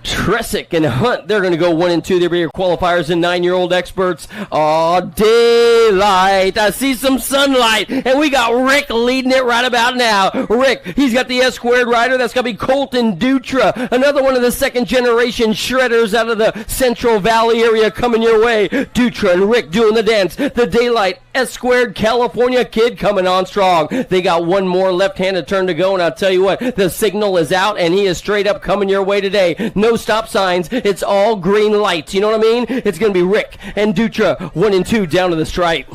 Tresick and Hunt, they're going to go 1 and 2. They'll be your qualifiers and 9-year-old experts. Aw, daylight. I see some sunlight. And we got Rick leading it right about now. Rick, he's got the S-squared rider. That's going to be Colton Dutra. Another one of the second-generation shredders out of the Central Valley area coming your way. Dutra and Rick doing the dance. The daylight S-squared California kid coming on strong. They got one more left-handed turn to go, and I'll tell you what, the signal is out, and he is straight up coming your way today. No stop signs. It's all green lights. You know what I mean? It's going to be Rick and Dutra, 1 and 2 down to the stripe.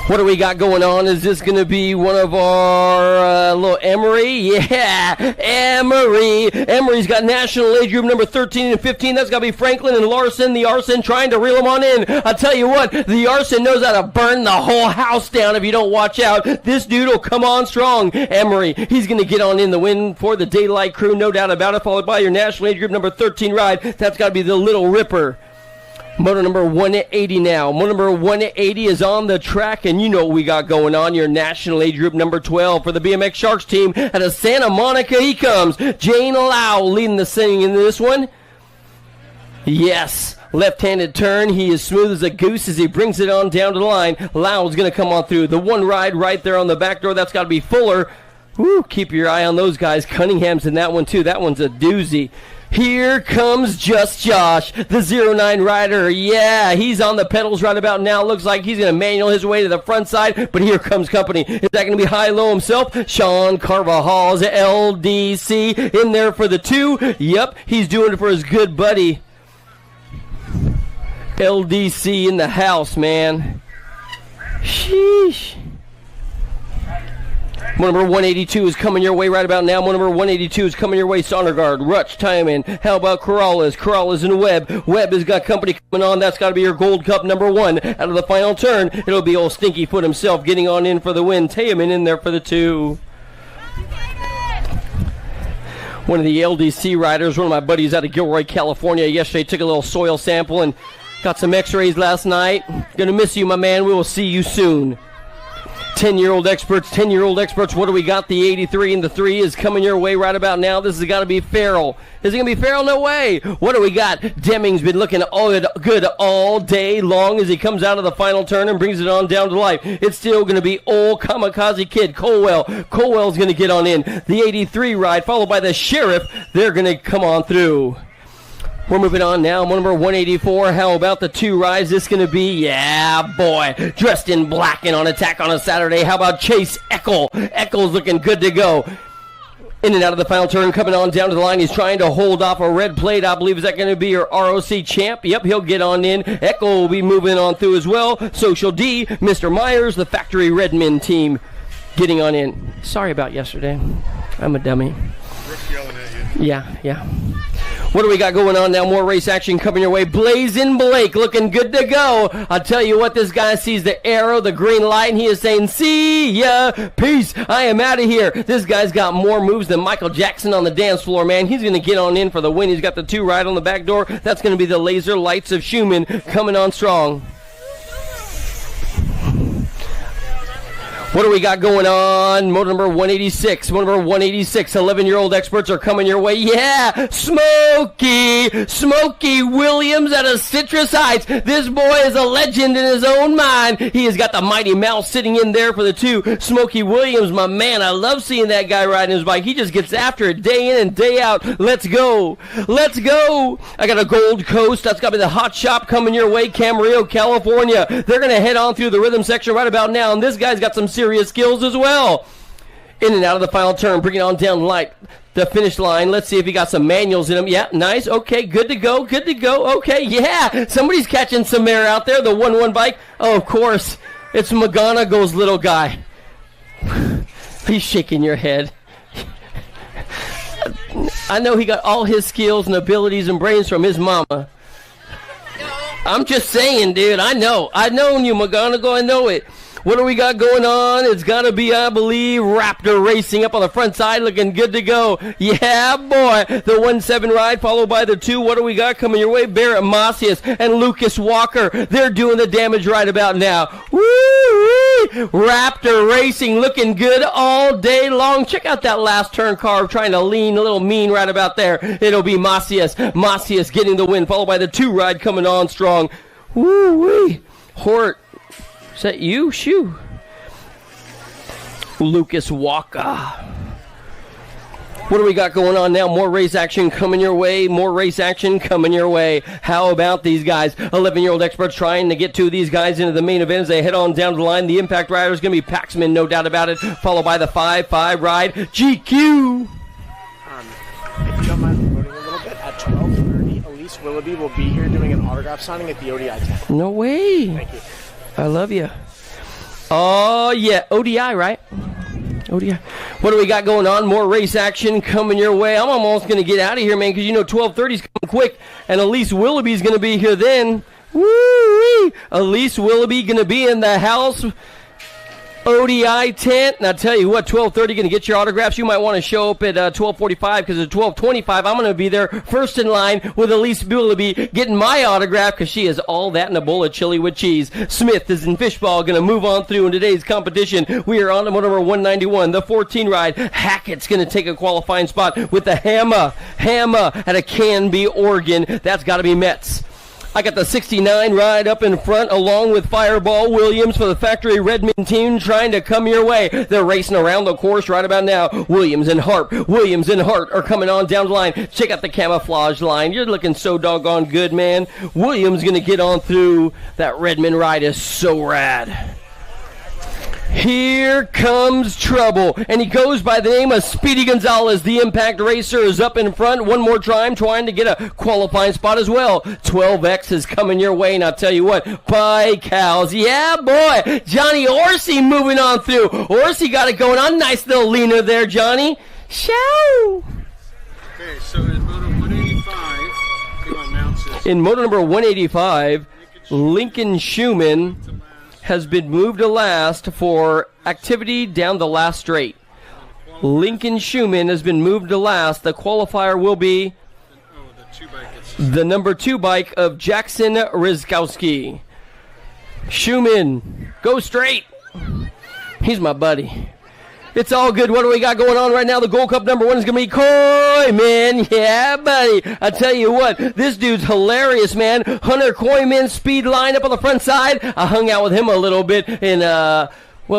What do we got going on? Is this going to be one of our little Emery? Yeah, Emery. Emery's got National Age Group number 13 and 15. That's got to be Franklin and Larson. The Arson trying to reel him on in. I'll tell you what, the Arson knows how to burn the whole house down if you don't watch out. This dude will come on strong. Emery, he's going to get on in the win for the Daylight crew, no doubt about it, followed by your National Age Group number 13 ride. That's got to be the Little Ripper. Moto number 180 now. Moto number 180 is on the track, and you know what we got going on. Your National Age Group number 12 for the BMX Sharks team out of Santa Monica. He comes. Jane Lau leading the singing in this one. Yes. Left-handed turn. He is smooth as a goose as he brings it on down to the line. Lau is going to come on through. The one ride right there on the back door. That's got to be Fuller. Woo, keep your eye on those guys. Cunningham's in that one, too. That one's a doozy. Here comes Just Josh, the 09 rider. Yeah, he's on the pedals right about now. Looks like he's going to manual his way to the front side, but here comes company. Is that going to be high-low himself? Sean Carvajal's LDC in there for the 2. Yep, he's doing it for his good buddy. LDC in the house, man. Sheesh. Moto number 182 is coming your way right about now. Moto number 182 is coming your way. Sondergaard, Rutsch, Timon. How about Corrales? Corrales and Webb. Webb has got company coming on. That's got to be your Gold Cup number 1. Out of the final turn, it'll be old Stinky Foot himself getting on in for the win. Tayaman in there for the 2. One of the LDC riders, one of my buddies out of Gilroy, California, yesterday took a little soil sample and got some x-rays last night. Gonna miss you, my man. We will see you soon. 10-year-old experts, what do we got? The 83 and the 3 is coming your way right about now. This has got to be Farrell. Is it going to be Farrell? No way. What do we got? Deming's been looking good all day long as he comes out of the final turn and brings it on down to life. It's still going to be old Kamikaze Kid, Colwell. Colwell's going to get on in. The 83 ride, followed by the Sheriff. They're going to come on through. We're moving on now. Number 184. How about the 2 rides? This going to be, yeah, boy, dressed in black and on attack on a Saturday. How about Chase Eckel? Eckel's looking good to go. In and out of the final turn, coming on down to the line. He's trying to hold off a red plate. I believe, is that going to be your ROC champ? Yep, he'll get on in. Eckel will be moving on through as well. Social D, Mr. Myers, the Factory Redmond team getting on in. Sorry about yesterday. I'm a dummy. Rick's yelling at you. Yeah. What do we got going on now? More race action coming your way. Blazing Blake looking good to go. I'll tell you what, this guy sees the arrow, the green light, and he is saying, see ya, peace, I am out of here. This guy's got more moves than Michael Jackson on the dance floor, man. He's going to get on in for the win. He's got the 2 right on the back door. That's going to be the Laser Lights of Schumann coming on strong. What do we got going on? Moto number 186. Moto number 186. 11-year-old experts are coming your way. Yeah! Smokey Williams out of Citrus Heights. This boy is a legend in his own mind. He has got the Mighty Mouse sitting in there for the 2. Smokey Williams, my man. I love seeing that guy riding his bike. He just gets after it day in and day out. Let's go. I got a Gold Coast. That's got to be the Hot Shop coming your way. Camarillo, California. They're going to head on through the rhythm section right about now, and this guy's got some serious skills as well. In and out of the final turn, bring it on down light. The finish line. Let's see if he got some manuals in him. Yeah, nice. Okay, good to go. Good to go. Okay, yeah. Somebody's catching some air out there. The 1-1 bike. Oh, of course. It's McGonagall's little guy. He's shaking your head. I know he got all his skills and abilities and brains from his mama. I'm just saying, dude. I know. I know you, McGonagall. I know it. What do we got going on? It's got to be, I believe, Raptor Racing up on the front side, looking good to go. Yeah, boy. The 1-7 ride, followed by the 2. What do we got coming your way? Barrett Macias and Lucas Walker. They're doing the damage right about now. Woo-wee! Raptor Racing looking good all day long. Check out that last turn car trying to lean a little mean right about there. It'll be Macias. Macias getting the win, followed by the 2 ride coming on strong. Woo-wee! Hort. Is that you? Shoo. Lucas Walker. What do we got going on now? More race action coming your way. More race action coming your way. How about these guys? 11-year-old experts trying to get 2 of these guys into the main event as they head on down the line. The impact rider is going to be Paxman, no doubt about it, followed by the 5-5 ride. GQ. If you don't mind promoting a little bit, at 12:30, Elise Willoughby will be here doing an autograph signing at the ODI tent. No way. Thank you. I love you. Oh, yeah. ODI, right? ODI. What do we got going on? More race action coming your way. I'm almost going to get out of here, man, because you know 12:30's coming quick, and Elise Willoughby's going to be here then. Woo-wee! Elise Willoughby going to be in the house. ODI tent. And I'll tell you what, 12:30 going to get your autographs. You might want to show up at 12:45 because at 12:25 I'm going to be there first in line with Elise Willoughby getting my autograph because she is all that in a bowl of chili with cheese. Smith is in fishball going to move on through in today's competition. We are on to number 191, the 14 ride. Hackett's going to take a qualifying spot with the Hammer at a Canby, Oregon. That's got to be Metz. I got the 69 ride up in front along with Fireball Williams for the Factory Redmond team trying to come your way. They're racing around the course right about now. Williams and Hart are coming on down the line. Check out the camouflage line. You're looking so doggone good, man. Williams going to get on through. That Redmond ride is so rad. Here comes trouble, and he goes by the name of Speedy Gonzalez. The Impact Racer is up in front one more time, trying to get a qualifying spot as well. 12X is coming your way, and I'll tell you what, by cows. Yeah, boy, Johnny Orsi moving on through. Orsi got it going on. Nice little leaner there, Johnny. Show! Okay, so in moto 185, come on, announce this. In moto number 185, Lincoln Schumann has been moved to last for activity down the last straight. Lincoln Schumann has been moved to last. The qualifier will be the number 2 bike of Jackson Rizkowski. Schumann, go straight. He's my buddy. It's all good. What do we got going on right now? The Gold Cup number 1 is going to be Koyman. Yeah, buddy. I tell you what, this dude's hilarious, man. Hunter Koyman, speed line up on the front side. I hung out with him a little bit in, what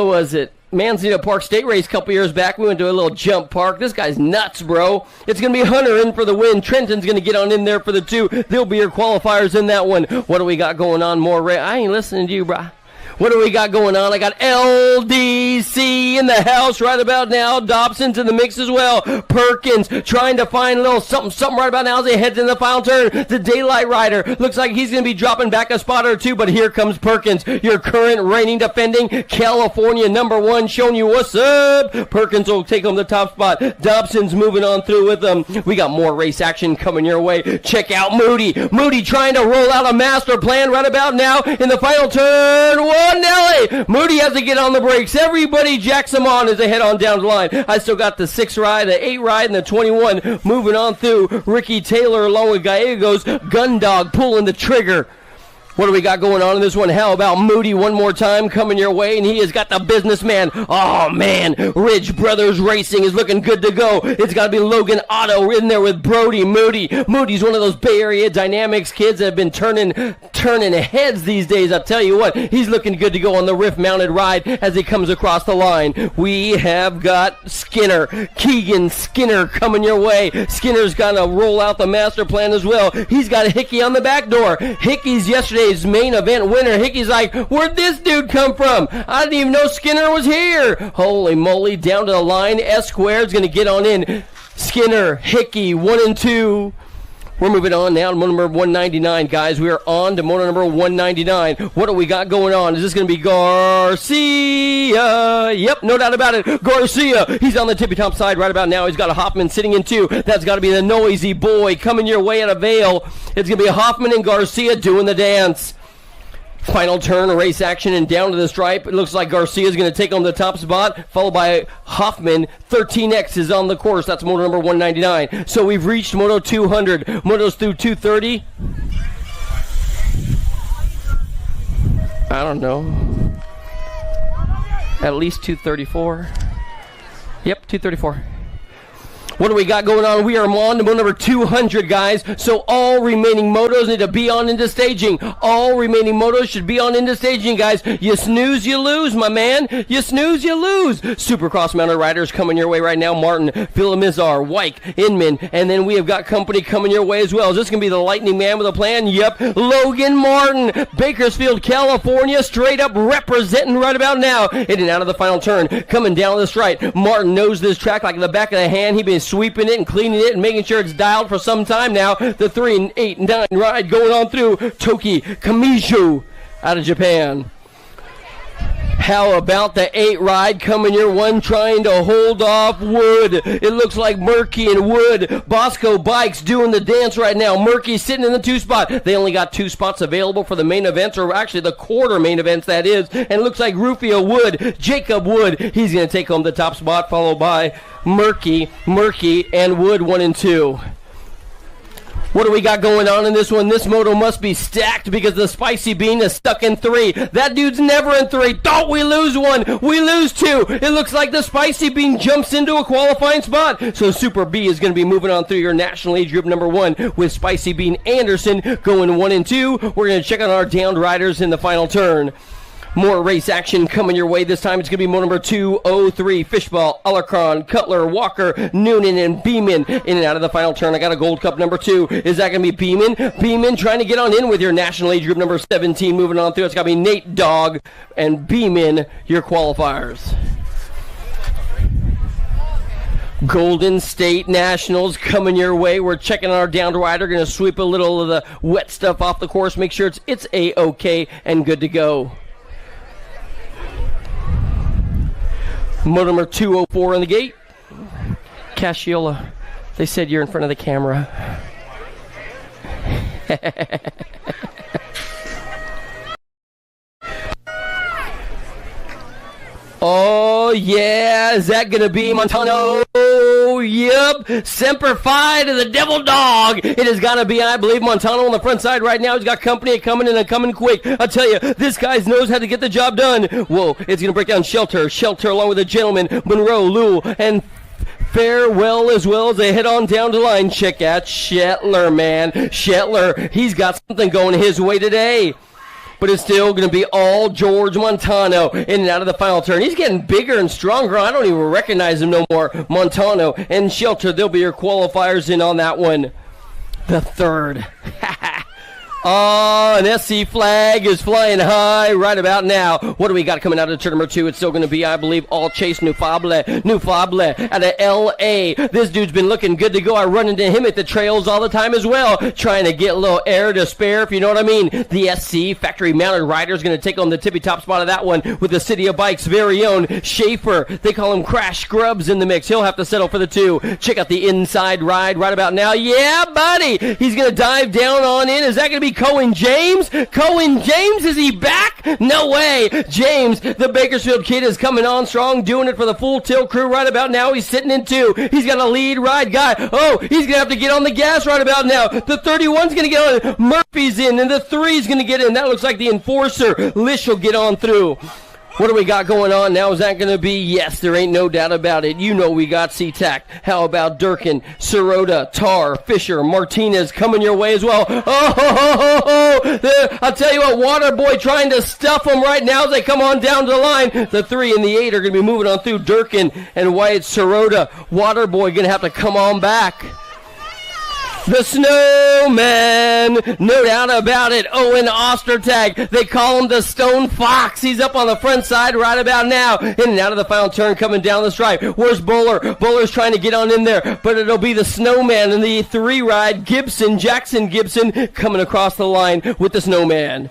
was it? Manzanita Park State Race a couple years back. We went to a little jump park. This guy's nuts, bro. It's going to be Hunter in for the win. Trenton's going to get on in there for the 2. There'll be your qualifiers in that one. What do we got going on? More I ain't listening to you, bro. What do we got going on? I got LDC in the house right about now. Dobson's in the mix as well. Perkins trying to find a little something right about now as he heads in the final turn. The Daylight Rider looks like he's going to be dropping back a spot or 2, but here comes Perkins, your current reigning defending California number 1, showing you what's up. Perkins will take home the top spot. Dobson's moving on through with them. We got more race action coming your way. Check out Moody. Moody trying to roll out a master plan right about now in the final turn. Whoa! Nelly! Moody has to get on the brakes. Everybody jacks him on as they head on down the line. I still got the 6 ride, the 8 ride, and the 21 moving on through. Ricky Taylor along with Gallegos. Gundog pulling the trigger. What do we got going on in this one? How about Moody one more time coming your way, and he has got the businessman. Oh, man. Ridge Brothers Racing is looking good to go. It's got to be Logan Otto in there with Brody Moody. Moody's one of those Bay Area Dynamics kids that have been turning turning heads these days. I'll tell you what, he's looking good to go on the riff-mounted ride as he comes across the line. We have got Skinner, Keegan Skinner coming your way. Skinner's got to roll out the master plan as well. He's got a Hickey on the back door. Hickey's yesterday's main event winner. Hickey's like, where'd this dude come from? I didn't even know Skinner was here. Holy moly, down to the line. S Squared's going to get on in. Skinner, Hickey, 1 and 2. We're moving on now to moto number 199, guys. We are on to moto number 199. What do we got going on? Is this going to be Garcia? Yep, no doubt about it. Garcia, he's on the tippy-top side right about now. He's got a Hoffman sitting in 2. That's got to be the noisy boy coming your way at a Vail. It's going to be Hoffman and Garcia doing the dance. Final turn, race action, and down to the stripe. It looks like Garcia is going to take on the top spot, followed by Hoffman. 13X is on the course. That's moto number 199. So we've reached moto 200. Motos through 230. I don't know. At least 234. Yep, 234. What do we got going on? We are on to moto number 200, guys. So all remaining motos need to be on into staging. All remaining motos should be on into staging, guys. You snooze, you lose, my man. You snooze, you lose. Supercross mounted riders coming your way right now. Martin, Philamizar, Wyke, Inman, and then we have got company coming your way as well. Is this going to be the lightning man with a plan? Yep. Logan Martin, Bakersfield, California, straight up representing right about now. In and out of the final turn. Coming down the straight. Martin knows this track like the back of the hand. He's been sweeping it and cleaning it and making sure it's dialed for some time now. The 3 and 8 and 9 ride going on through. Toki Kamishu out of Japan. How about the 8 ride coming your one trying to hold off Wood? It looks like Murky and Wood. Bosco Bikes doing the dance right now. Murky sitting in the 2 spot. They only got 2 spots available for the main events, or actually the quarter main events, that is. And it looks like Rufio Wood, Jacob Wood, he's going to take home the top spot, followed by Murky, and Wood 1 and 2. What do we got going on in this one? This moto must be stacked because the Spicy Bean is stuck in 3. That dude's never in 3. Don't we lose 1? We lose 2. It looks like the Spicy Bean jumps into a qualifying spot. So Super B is going to be moving on through your national age group number 1 with Spicy Bean Anderson going 1 and 2. We're going to check on our downed riders in the final turn. More race action coming your way. This time it's going to be moto number 203. Fishball, Alarcon, Cutler, Walker, Noonan, and Beeman in and out of the final turn. I got a Gold Cup number 2. Is that going to be Beeman? Beeman trying to get on in with your national age group number 17. Moving on through. It's got to be Nate Dogg and Beeman, your qualifiers. Golden State Nationals coming your way. We're checking our downed rider. Going to sweep a little of the wet stuff off the course. Make sure it's A-OK and good to go. Moto number 204 on the gate. Casciola, they said you're in front of the camera. Oh, yeah. Is that going to be Montano? Oh, yep. Semper Fi to the Devil Dog. It has got to be, I believe, Montano on the front side right now. He's got company coming and coming quick. I'll tell you, this guy knows how to get the job done. Whoa, it's going to break down Shelter. Shelter along with the gentleman, Monroe, Lou, and Farewell as well as they head on down the line. Check out Shetler, man. Shetler, he's got something going his way today. But it's still going to be all George Montano in and out of the final turn. He's getting bigger and stronger. I don't even recognize him no more. Montano and Shelter, they'll be your qualifiers in on that one. The third. Oh, an SC flag is flying high right about now. What do we got coming out of turn number 2? It's still going to be, I believe, all Chase Nufable out of L.A. This dude's been looking good to go. I run into him at the trails all the time as well, trying to get a little air to spare, if you know what I mean. The SC factory mounted rider is going to take on the tippy top spot of that one with the City of Bikes' very own Schaefer. They call him Crash Scrubs in the mix. He'll have to settle for the 2. Check out the inside ride right about now. Yeah, buddy. He's going to dive down on in. Is that going to be Cohen James? Cohen James, is he back? No way. James, the Bakersfield kid, is coming on strong, doing it for the Full Tilt crew right about now. He's sitting in 2. He's got a lead ride guy. Oh, he's going to have to get on the gas right about now. The 31's going to get on. Murphy's in, and the 3's going to get in. That looks like the enforcer. Lish will get on through. What do we got going on now? Is that going to be? Yes, there ain't no doubt about it. You know we got SeaTac. How about Durkin, Sirota, Tar, Fisher, Martinez coming your way as well? I'll tell you what, Waterboy trying to stuff them right now as they come on down to the line. The 3 and the 8 are going to be moving on through Durkin and Wyatt Sirota. Waterboy going to have to come on back. The Snowman, no doubt about it. Owen Ostertag, they call him the Stone Fox. He's up on the front side right about now. In and out of the final turn coming down the stripe. Where's Bowler? Bowler's trying to get on in there, but it'll be the Snowman in the 3 ride. Gibson, Jackson Gibson, coming across the line with the Snowman.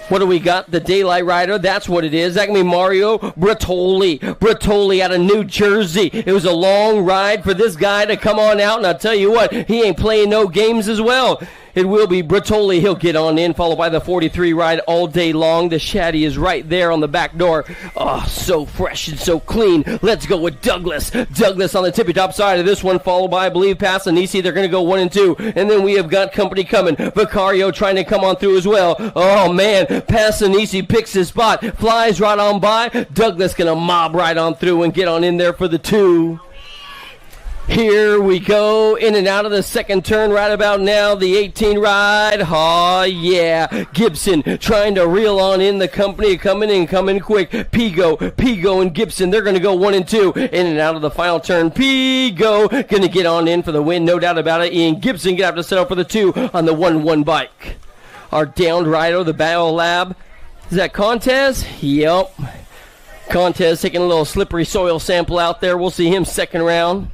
What do we got? The Daylight Rider. That's what it is. That can be Mario Bertoli. Bertoli out of New Jersey. It was a long ride for this guy to come on out, and I'll tell you what, he ain't playing no games as well. It will be Bertoli. He'll get on in, followed by the 43 ride all day long. The Shaddy is right there on the back door. Oh, so fresh and so clean. Let's go with Douglas. Douglas on the tippy-top side of this one, followed by, I believe, Passanisi. They're going to go 1 and 2. And then we have got company coming. Vicario trying to come on through as well. Oh, man. Passanisi picks his spot. Flies right on by. Douglas going to mob right on through and get on in there for the 2. Here we go, in and out of the second turn right about now, the 18 ride. Oh, yeah. Gibson trying to reel on in the company, coming quick. Pigo and Gibson, they're going to go 1 and 2. In and out of the final turn. Pigo going to get on in for the win, no doubt about it. Ian Gibson going to have to settle for the 2 on the 1-1 bike. Our downed rider, the Battle Lab. Is that Contez? Yep. Contez taking a little slippery soil sample out there. We'll see him second round.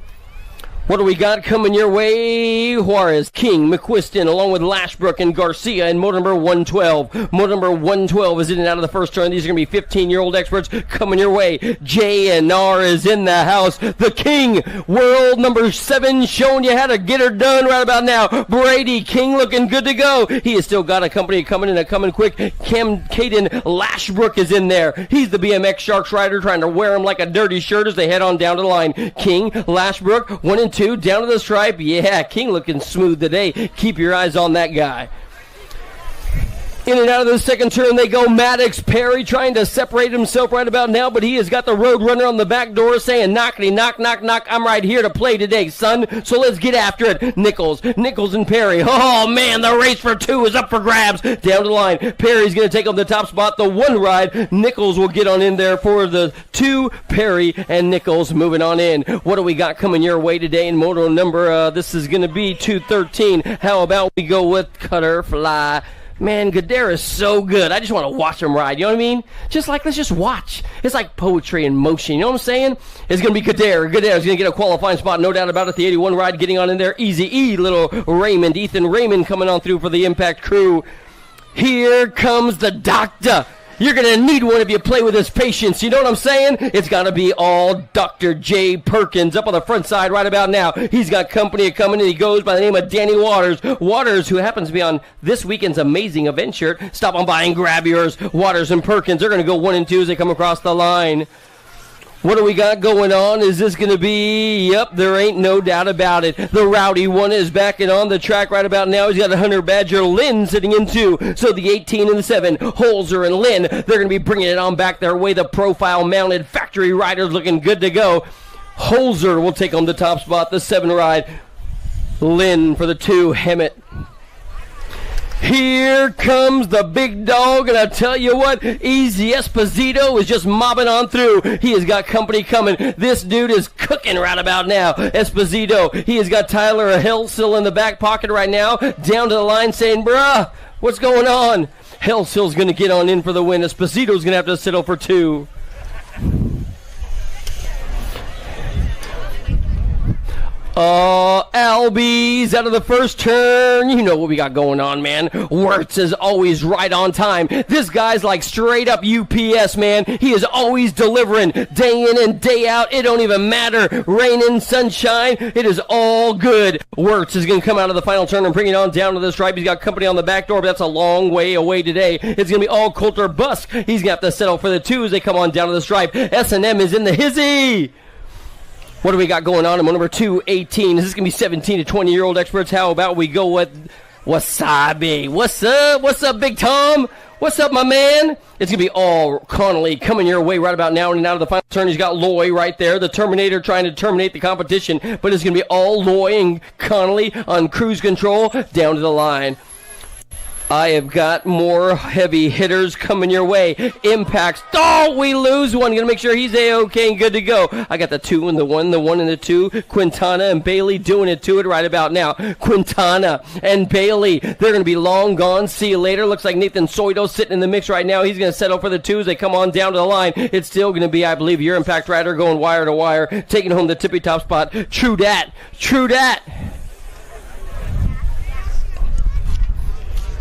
What do we got coming your way? Juarez, King, McQuiston, along with Lashbrook and Garcia in motor number 112. Motor number 112 is in and out of the first turn. These are going to be 15-year-old experts coming your way. J&R is in the house. The King, world number 7, showing you how to get her done right about now. Brady King looking good to go. He has still got a company coming in, coming quick. Caden Lashbrook is in there. He's the BMX Sharks rider trying to wear him like a dirty shirt as they head on down to the line. King, Lashbrook, 1 and 2, down to the stripe. Yeah, King looking smooth today. Keep your eyes on that guy. In and out of the second turn they go. Maddox Perry trying to separate himself right about now, but he has got the road runner on the back door saying, knockety, knock, knock, knock. I'm right here to play today, son. So let's get after it. Nichols and Perry. Oh, man, the race for 2 is up for grabs. Down to the line. Perry's going to take on the top spot. The 1 ride. Nichols will get on in there for the 2. Perry and Nichols moving on in. What do we got coming your way today in moto number, this is going to be 213. How about we go with Cutter Fly? Man, Gadara is so good. I just want to watch him ride. You know what I mean? Let's just watch. It's like poetry in motion. You know what I'm saying? It's going to be Gadara. Gadara's going to get a qualifying spot. No doubt about it. The 81 ride getting on in there. Easy E, little Raymond. Ethan Raymond coming on through for the Impact crew. Here comes the doctor. You're going to need one if you play with his patience. You know what I'm saying? It's got to be all Dr. J. Perkins up on the front side right about now. He's got company coming, and he goes by the name of Danny Waters. Waters, who happens to be on this weekend's amazing event shirt. Stop on by and grab yours. Waters and Perkins, they're going to go 1 and 2 as they come across the line. What do we got going on? Is this going to be? Yep, there ain't no doubt about it. The Rowdy one is backing on the track right about now. He's got a Hunter Badger Lynn sitting in 2. So the 18 and the 7, Holzer and Lynn, they're going to be bringing it on back their way. The profile-mounted factory riders looking good to go. Holzer will take on the top spot, the 7 ride. Lynn for the 2, Hemet. Here comes the big dog, and I tell you what, Easy Esposito is just mobbing on through. He has got company coming. This dude is cooking right about now. Esposito, he has got Tyler Hellsill in the back pocket right now, down to the line saying, bruh, what's going on? Hellsill's going to get on in for the win. Esposito's going to have to settle for 2. Albies out of the first turn. You know what we got going on, man. Wirtz is always right on time. This guy's like straight up UPS, man. He is always delivering day in and day out. It don't even matter. Rain and sunshine. It is all good. Wirtz is going to come out of the final turn and bring it on down to the stripe. He's got company on the back door, but that's a long way away today. It's going to be all Coulter Busk. He's going to have to settle for the 2 as they come on down to the stripe. S&M is in the hizzy. What do we got going on in number 218? Is this going to be 17 to 20-year-old experts? How about we go with Wasabi? What's up? What's up, Big Tom? What's up, my man? It's going to be all Connolly coming your way right about now and out of the final turn. He's got Loy right there, the Terminator trying to terminate the competition, but it's going to be all Loy and Connolly on cruise control down to the line. I have got more heavy hitters coming your way. Impacts. Oh, we lose one. Going to make sure he's A-OK and good to go. I got the 2 and the 1, the 1 and the 2. Quintana and Bailey doing it to it right about now. Quintana and Bailey, they're going to be long gone. See you later. Looks like Nathan Soito sitting in the mix right now. He's going to settle for the 2s. They come on down to the line. It's still going to be, I believe, your Impact Rider going wire to wire, taking home the tippy-top spot. True dat. True dat.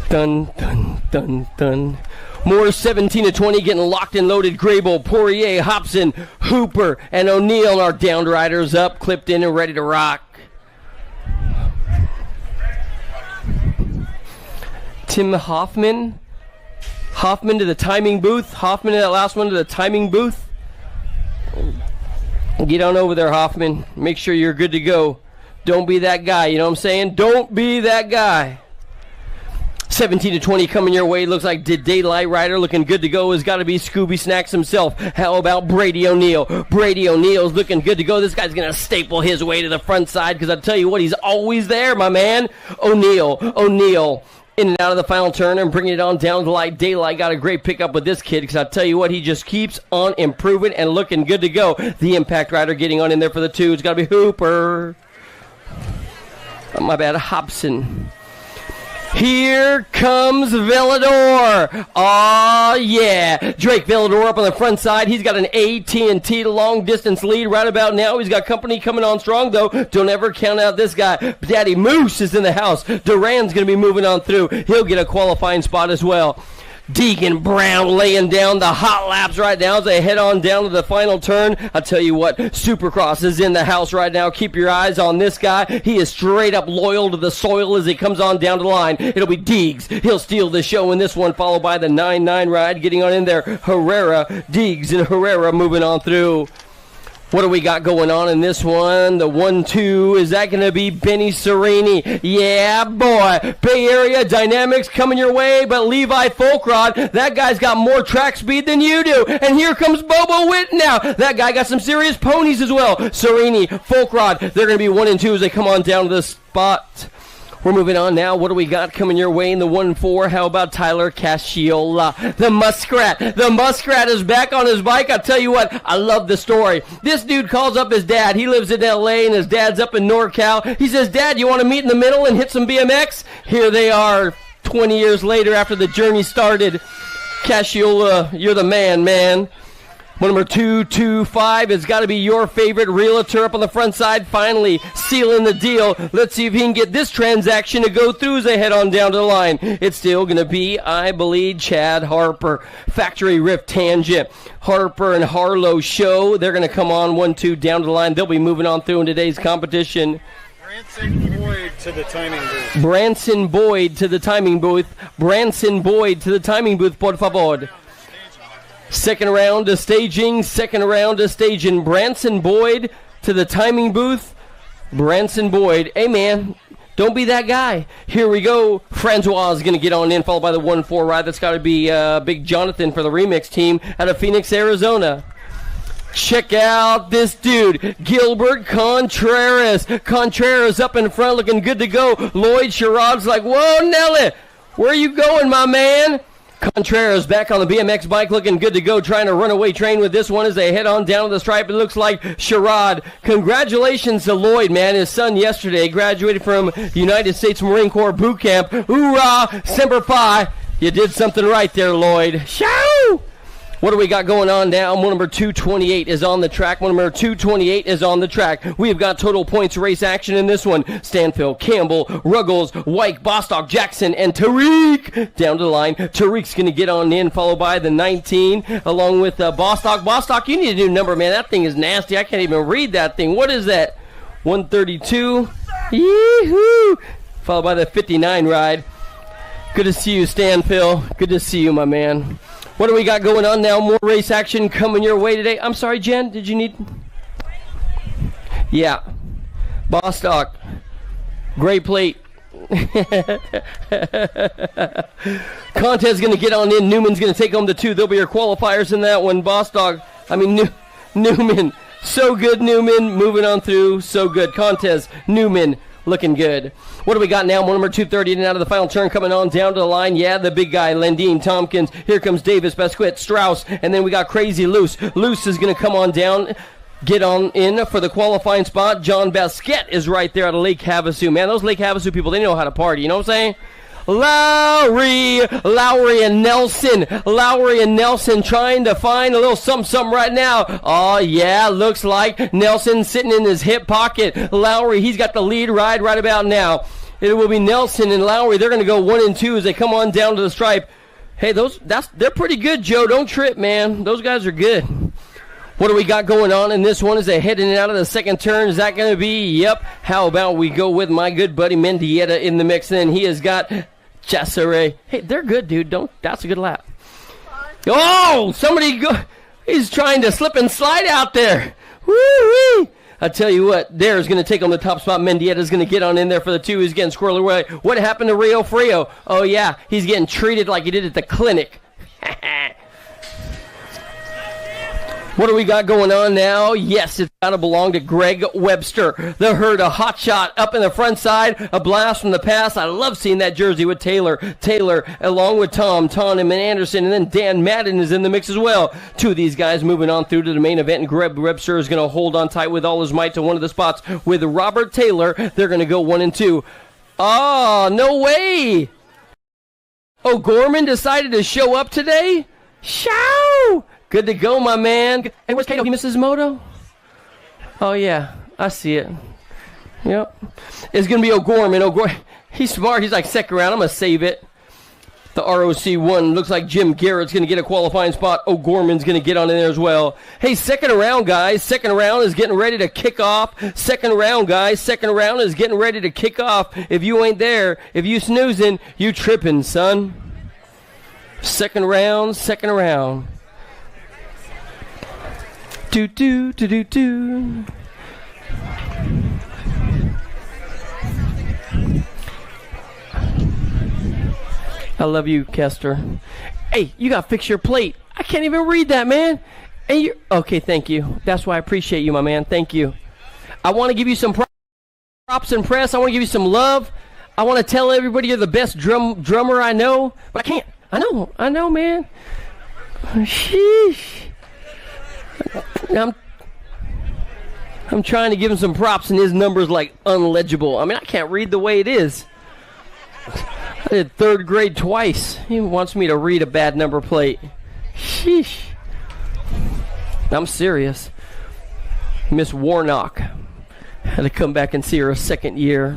Dun, dun, dun, dun. More 17-20 getting locked and loaded. Grable, Poirier, Hobson, Hooper, and O'Neill are down riders up, clipped in and ready to rock. Tim Hoffman. Hoffman to the timing booth. Hoffman to that last one to the timing booth. Get on over there, Hoffman. Make sure you're good to go. Don't be that guy, you know what I'm saying? Don't be that guy. 17-20 coming your way. Looks like the Daylight Rider looking good to go has got to be Scooby Snacks himself. How about Brady O'Neill? Brady O'Neill's looking good to go. This guy's going to staple his way to the front side because I tell you what, he's always there, my man. O'Neill in and out of the final turn and bringing it on down the light. Daylight got a great pickup with this kid because I tell you what, he just keeps on improving and looking good to go. The Impact Rider getting on in there for the 2. It's got to be Hooper. Oh, my bad, Hobson. Here comes Villador. Aw, yeah. Drake Villador up on the front side. He's got an AT&T long distance lead right about now. He's got company coming on strong, though. Don't ever count out this guy. Daddy Moose is in the house. Duran's going to be moving on through. He'll get a qualifying spot as well. Deegan Brown laying down the hot laps right now as they head on down to the final turn. I tell you what, Supercross is in the house right now. Keep your eyes on this guy. He is straight up loyal to the soil as he comes on down the line. It'll be Deegs. He'll steal the show in this one, followed by the 9-9 ride. Getting on in there, Herrera, Deegs, and Herrera moving on through. What do we got going on in this one? The 1-2, is that going to be Benny Serini? Yeah, boy. Bay Area Dynamics coming your way, but Levi Folkrod, that guy's got more track speed than you do. And here comes Bobo Witt now. That guy got some serious ponies as well. Serini, Folkrod, they're going to be 1 and 2 as they come on down to the spot. We're moving on now. What do we got coming your way in the 1-4? How about Tyler Casciola? The Muskrat. The Muskrat is back on his bike. I'll tell you what, I love the story. This dude calls up his dad. He lives in L.A. and his dad's up in NorCal. He says, Dad, you want to meet in the middle and hit some BMX? Here they are 20 years later after the journey started. Casciola, you're the man. Number 225 has got to be your favorite realtor up on the front side, finally sealing the deal. Let's see if he can get this transaction to go through as they head on down to the line. It's still going to be, I believe, Chad Harper. Factory Rift Tangent. Harper and Harlow show. They're going to come on 1-2 down to the line. They'll be moving on through in today's competition. Branson Boyd to the timing booth. Branson Boyd to the timing booth. Branson Boyd to the timing booth, por favor. Second round of staging. Branson Boyd to the timing booth. Branson Boyd. Hey, man, don't be that guy. Here we go. Francois is going to get on in, followed by the 1-4 ride. That's got to be Big Jonathan for the remix team out of Phoenix, Arizona. Check out this dude, Gilbert Contreras. Contreras up in front, looking good to go. Lloyd Sherrod's like, whoa, Nelly, where you going, my man? Contreras back on the BMX bike, looking good to go, trying to runaway train with this one as they head on down to the stripe. It looks like Sherrod. Congratulations to Lloyd, man. His son yesterday graduated from United States Marine Corps boot camp. Hoorah! Semper Fi. You did something right there, Lloyd. Shoo! What do we got going on now? Number 228 is on the track. Number 228 is on the track. We've got total points race action in this one. Stanfield, Campbell, Ruggles, White, Bostock, Jackson, and Tariq down to the line. Tariq's going to get on in, followed by the 19, along with Bostock. Bostock, you need a new number, man. That thing is nasty. I can't even read that thing. What is that? 132. Yee-hoo! Followed by the 59 ride. Good to see you, Stanfield. Good to see you, my man. What do we got going on now? More race action coming your way today. I'm sorry, Jen, did you need? Yeah. Bostock. Gray plate. Contest going to get on in. Newman's going to take home the 2. There'll be your qualifiers in that one. Newman. So good, Newman. Moving on through. So good. Contest, Newman. Looking good. What do we got now? Number 230 in and out of the final turn, coming on down to the line. Yeah, the big guy, Lendine Tompkins. Here comes Davis, Besquit, Strauss, and then we got Crazy Loose. Loose is going to come on down, get on in for the qualifying spot. John Basquet is right there out of Lake Havasu. Man, those Lake Havasu people, they know how to party. You know what I'm saying? Lowry and Nelson trying to find a little something right now. Oh yeah, looks like Nelson sitting in his hip pocket. Lowry, he's got the lead right about now. It will be Nelson and Lowry. They're going to go 1 and 2 as they come on down to the stripe. Hey, they're pretty good, Joe. Don't trip, man. Those guys are good. What do we got going on in this one as they head in and out of the second turn? Is that going to be? Yep. How about we go with my good buddy Mendieta in the mix? And he has got Chasseret. Hey, they're good, dude. That's a good lap. Oh, he's trying to slip and slide out there. Woo-wee. I tell you what, there's going to take on the top spot. Mendieta's going to get on in there for the 2. He's getting squirrely away. What happened to Rio Frio? Oh, yeah, he's getting treated like he did at the clinic. What do we got going on now? Yes, it's got to belong to Greg Webster. The herd, a hot shot up in the front side, a blast from the pass. I love seeing that jersey with Taylor. Taylor along with Tom and Anderson, and then Dan Madden is in the mix as well. 2 of these guys moving on through to the main event, and Greg Webster is going to hold on tight with all his might to one of the spots with Robert Taylor. They're going to go 1 and 2. Oh, no way! O'Gorman decided to show up today? Show! Good to go, my man. Hey, where's Kato? He misses his moto? Oh, yeah. I see it. Yep. It's going to be O'Gorman. He's smart. He's like second round. I'm going to save it. The ROC1 looks like Jim Garrett's going to get a qualifying spot. O'Gorman's going to get on in there as well. Hey, second round, guys. Second round is getting ready to kick off. Second round, guys. Second round is getting ready to kick off. If you ain't there, if you snoozing, you tripping, son. Second round. Do. I love you, Kester. Hey, you got to fix your plate. I can't even read that, man. And okay, thank you. That's why I appreciate you, my man. Thank you. I want to give you some props and press. I want to give you some love. I want to tell everybody you're the best drummer I know, but I can't. I know, man. Sheesh. I'm trying to give him some props, and his number's like unlegible. I mean, I can't read the way it is. I did 3rd grade twice. He wants me to read a bad number plate. Sheesh. I'm serious. Miss Warnock had to come back and see her a second year.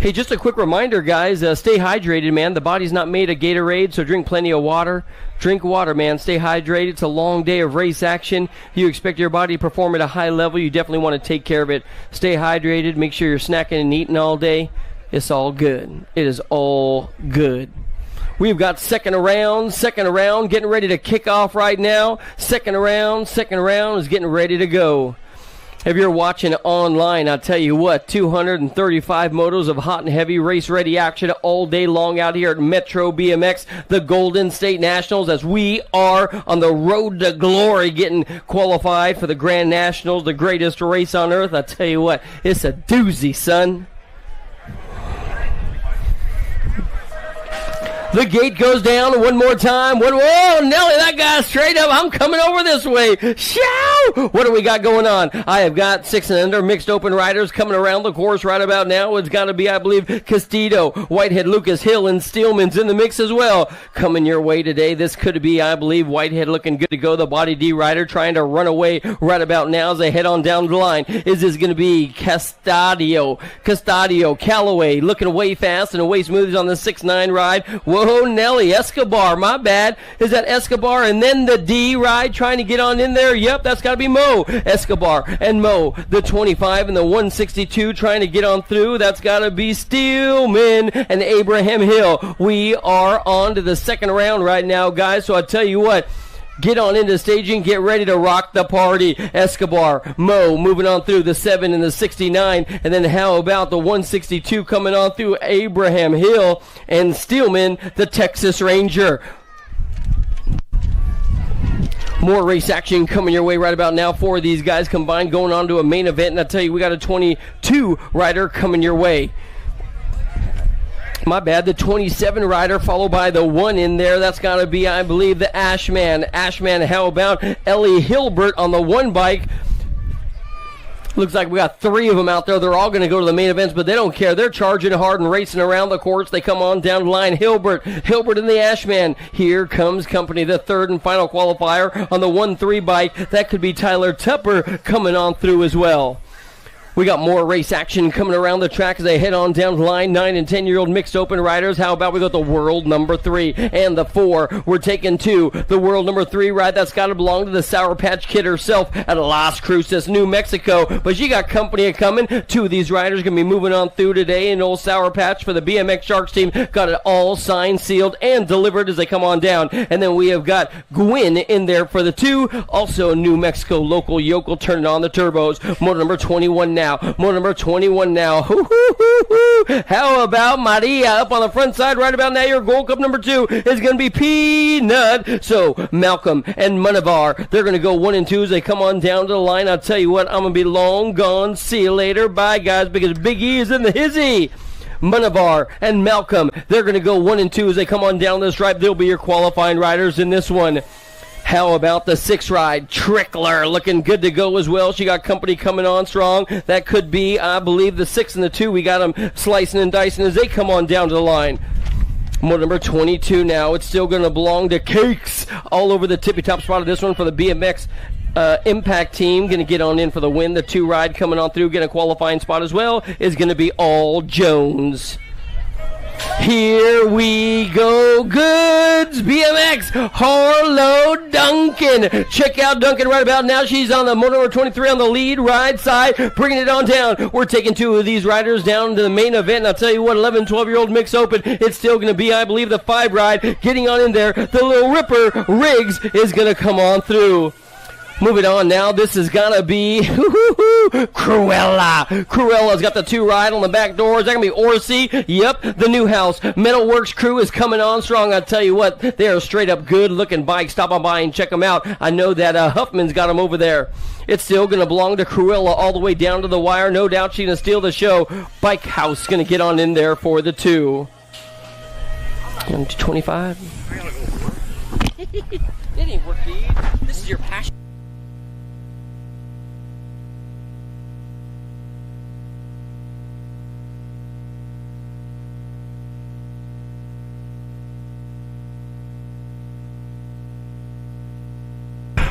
Hey, just a quick reminder, guys. Stay hydrated, man. The body's not made of Gatorade, so drink plenty of water. Drink water, man. Stay hydrated. It's a long day of race action. You expect your body to perform at a high level. You definitely want to take care of it. Stay hydrated. Make sure you're snacking and eating all day. It's all good. It is all good. We've got second round, getting ready to kick off right now. Second round is getting ready to go. If you're watching online, I'll tell you what, 235 motos of hot and heavy race-ready action all day long out here at Metro BMX, the Golden State Nationals, as we are on the road to glory getting qualified for the Grand Nationals, the greatest race on earth. I'll tell you what, it's a doozy, son. The gate goes down one more time. Whoa, Nelly, that guy's straight up. I'm coming over this way. Show! What do we got going on? I have got 6 and under mixed open riders coming around the course right about now. It's got to be, I believe, Castillo, Whitehead, Lucas, Hill, and Steelman's in the mix as well. Coming your way today. This could be, I believe, Whitehead looking good to go. The Body D rider trying to run away right about now as they head on down the line. Is this going to be Castillo, Callaway looking way fast and way smooth on the 6-9 ride. Whoa, Nelly, Escobar, my bad. Is that Escobar? And then the D ride trying to get on in there. Yep, that's got to be Mo. Escobar and Mo, the 25 and the 162 trying to get on through. That's got to be Steelman and Abraham Hill. We are on to the second round right now, guys. So I tell you what, Get on into staging. Get ready to rock the party. Escobar, Mo moving on through the 7 and the 69. And then how about the 162 coming on through Abraham Hill and Steelman, the Texas Ranger. More race action coming your way right about now. 4 of these guys combined going on to a main event. And I tell you, we got a 22 rider coming your way. My bad, the 27 rider followed by the 1 in there. That's got to be, I believe, the Ashman. Ashman, how about Ellie Hilbert on the 1 bike? Looks like we got 3 of them out there. They're all going to go to the main events, but they don't care. They're charging hard and racing around the course. They come on down the line. Hilbert and the Ashman. Here comes company, the 3rd and final qualifier on the 1-3 bike. That could be Tyler Tupper coming on through as well. We got more race action coming around the track as they head on down the line. 9 and 10-year-old mixed open riders. How about we got the world number 3 and the 4. We're taking 2. The world number 3 ride, that's got to belong to the Sour Patch Kid herself at Las Cruces, New Mexico. But she got company coming. 2 of these riders going to be moving on through today in old Sour Patch for the BMX Sharks team. Got it all signed, sealed, and delivered as they come on down. And then we have got Gwyn in there for the 2. Also New Mexico local yokel turning on the turbos. Motor number 21 now. Motor number 21 now. How about Maria up on the front side right about now? Your Gold Cup number 2 is going to be Peanut. So Malcolm and Munavar, they're going to go 1 and 2 as they come on down to the line. I'll tell you what, I'm going to be long gone. See you later. Bye, guys, because Big E is in the hizzy. Munavar and Malcolm, they're going to go 1 and 2 as they come on down this stripe. They'll be your qualifying riders in this one. How about the 6 ride? Trickler looking good to go as well. She got company coming on strong. That could be, I believe, the 6 and the 2. We got them slicing and dicing as they come on down to the line. Motor number 22 now. It's still going to belong to Tikes all over the tippy top spot of this one for the BMX Impact team. Going to get on in for the win. The 2 ride coming on through, getting a qualifying spot as well, is going to be All Jones. Here we go, Goods BMX, Harlow Duncan. Check out Duncan right about now. She's on the motor number 23 on the lead ride side, bringing it on down. We're taking 2 of these riders down to the main event. And I'll tell you what, 11, 12-year-old mix open. It's still going to be, I believe, the 5 ride. Getting on in there, the little ripper, Riggs, is going to come on through. Moving on now, this is going to be Cruella. Cruella's got the 2 ride on the back door. Is that going to be Orsi? Yep, the New House Metalworks crew is coming on strong. I'll tell you what, they are straight up good-looking bikes. Stop on by and check them out. I know that Huffman's got them over there. It's still going to belong to Cruella all the way down to the wire. No doubt she's going to steal the show. Bike House going to get on in there for the 2. 25. It ain't work, dude. This is your passion.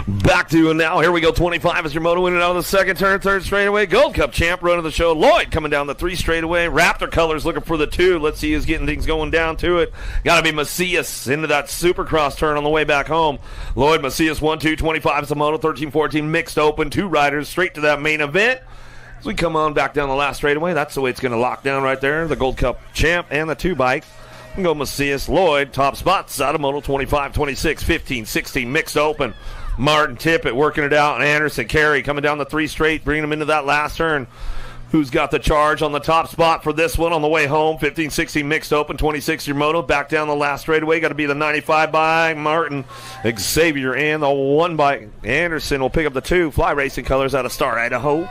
Back to now. Here we go. 25 is your moto winning out of the second turn, 3rd straightaway. Gold Cup champ running the show. Lloyd coming down the 3 straightaway. Raptor colors looking for the 2. Let's see who's getting things going down to it. Got to be Macias into that Supercross turn on the way back home. Lloyd Macias 1-2. 25 is the moto. 13-14 mixed open. 2 riders straight to that main event. As we come on back down the last straightaway, that's the way it's going to lock down right there. The Gold Cup champ and the 2 bike. We go Macias, Lloyd, top spots out of moto. 25, 26, 15, 16 mixed open. Martin Tippett working it out, and Anderson Carey coming down the 3 straight, bringing him into that last turn. Who's got the charge on the top spot for this one on the way home? 15-16 mixed open, 26 your moto. Back down the last straightaway. Got to be the 95 by Martin Xavier, and the 1 by Anderson will pick up the 2. Fly Racing colors out of Star, Idaho.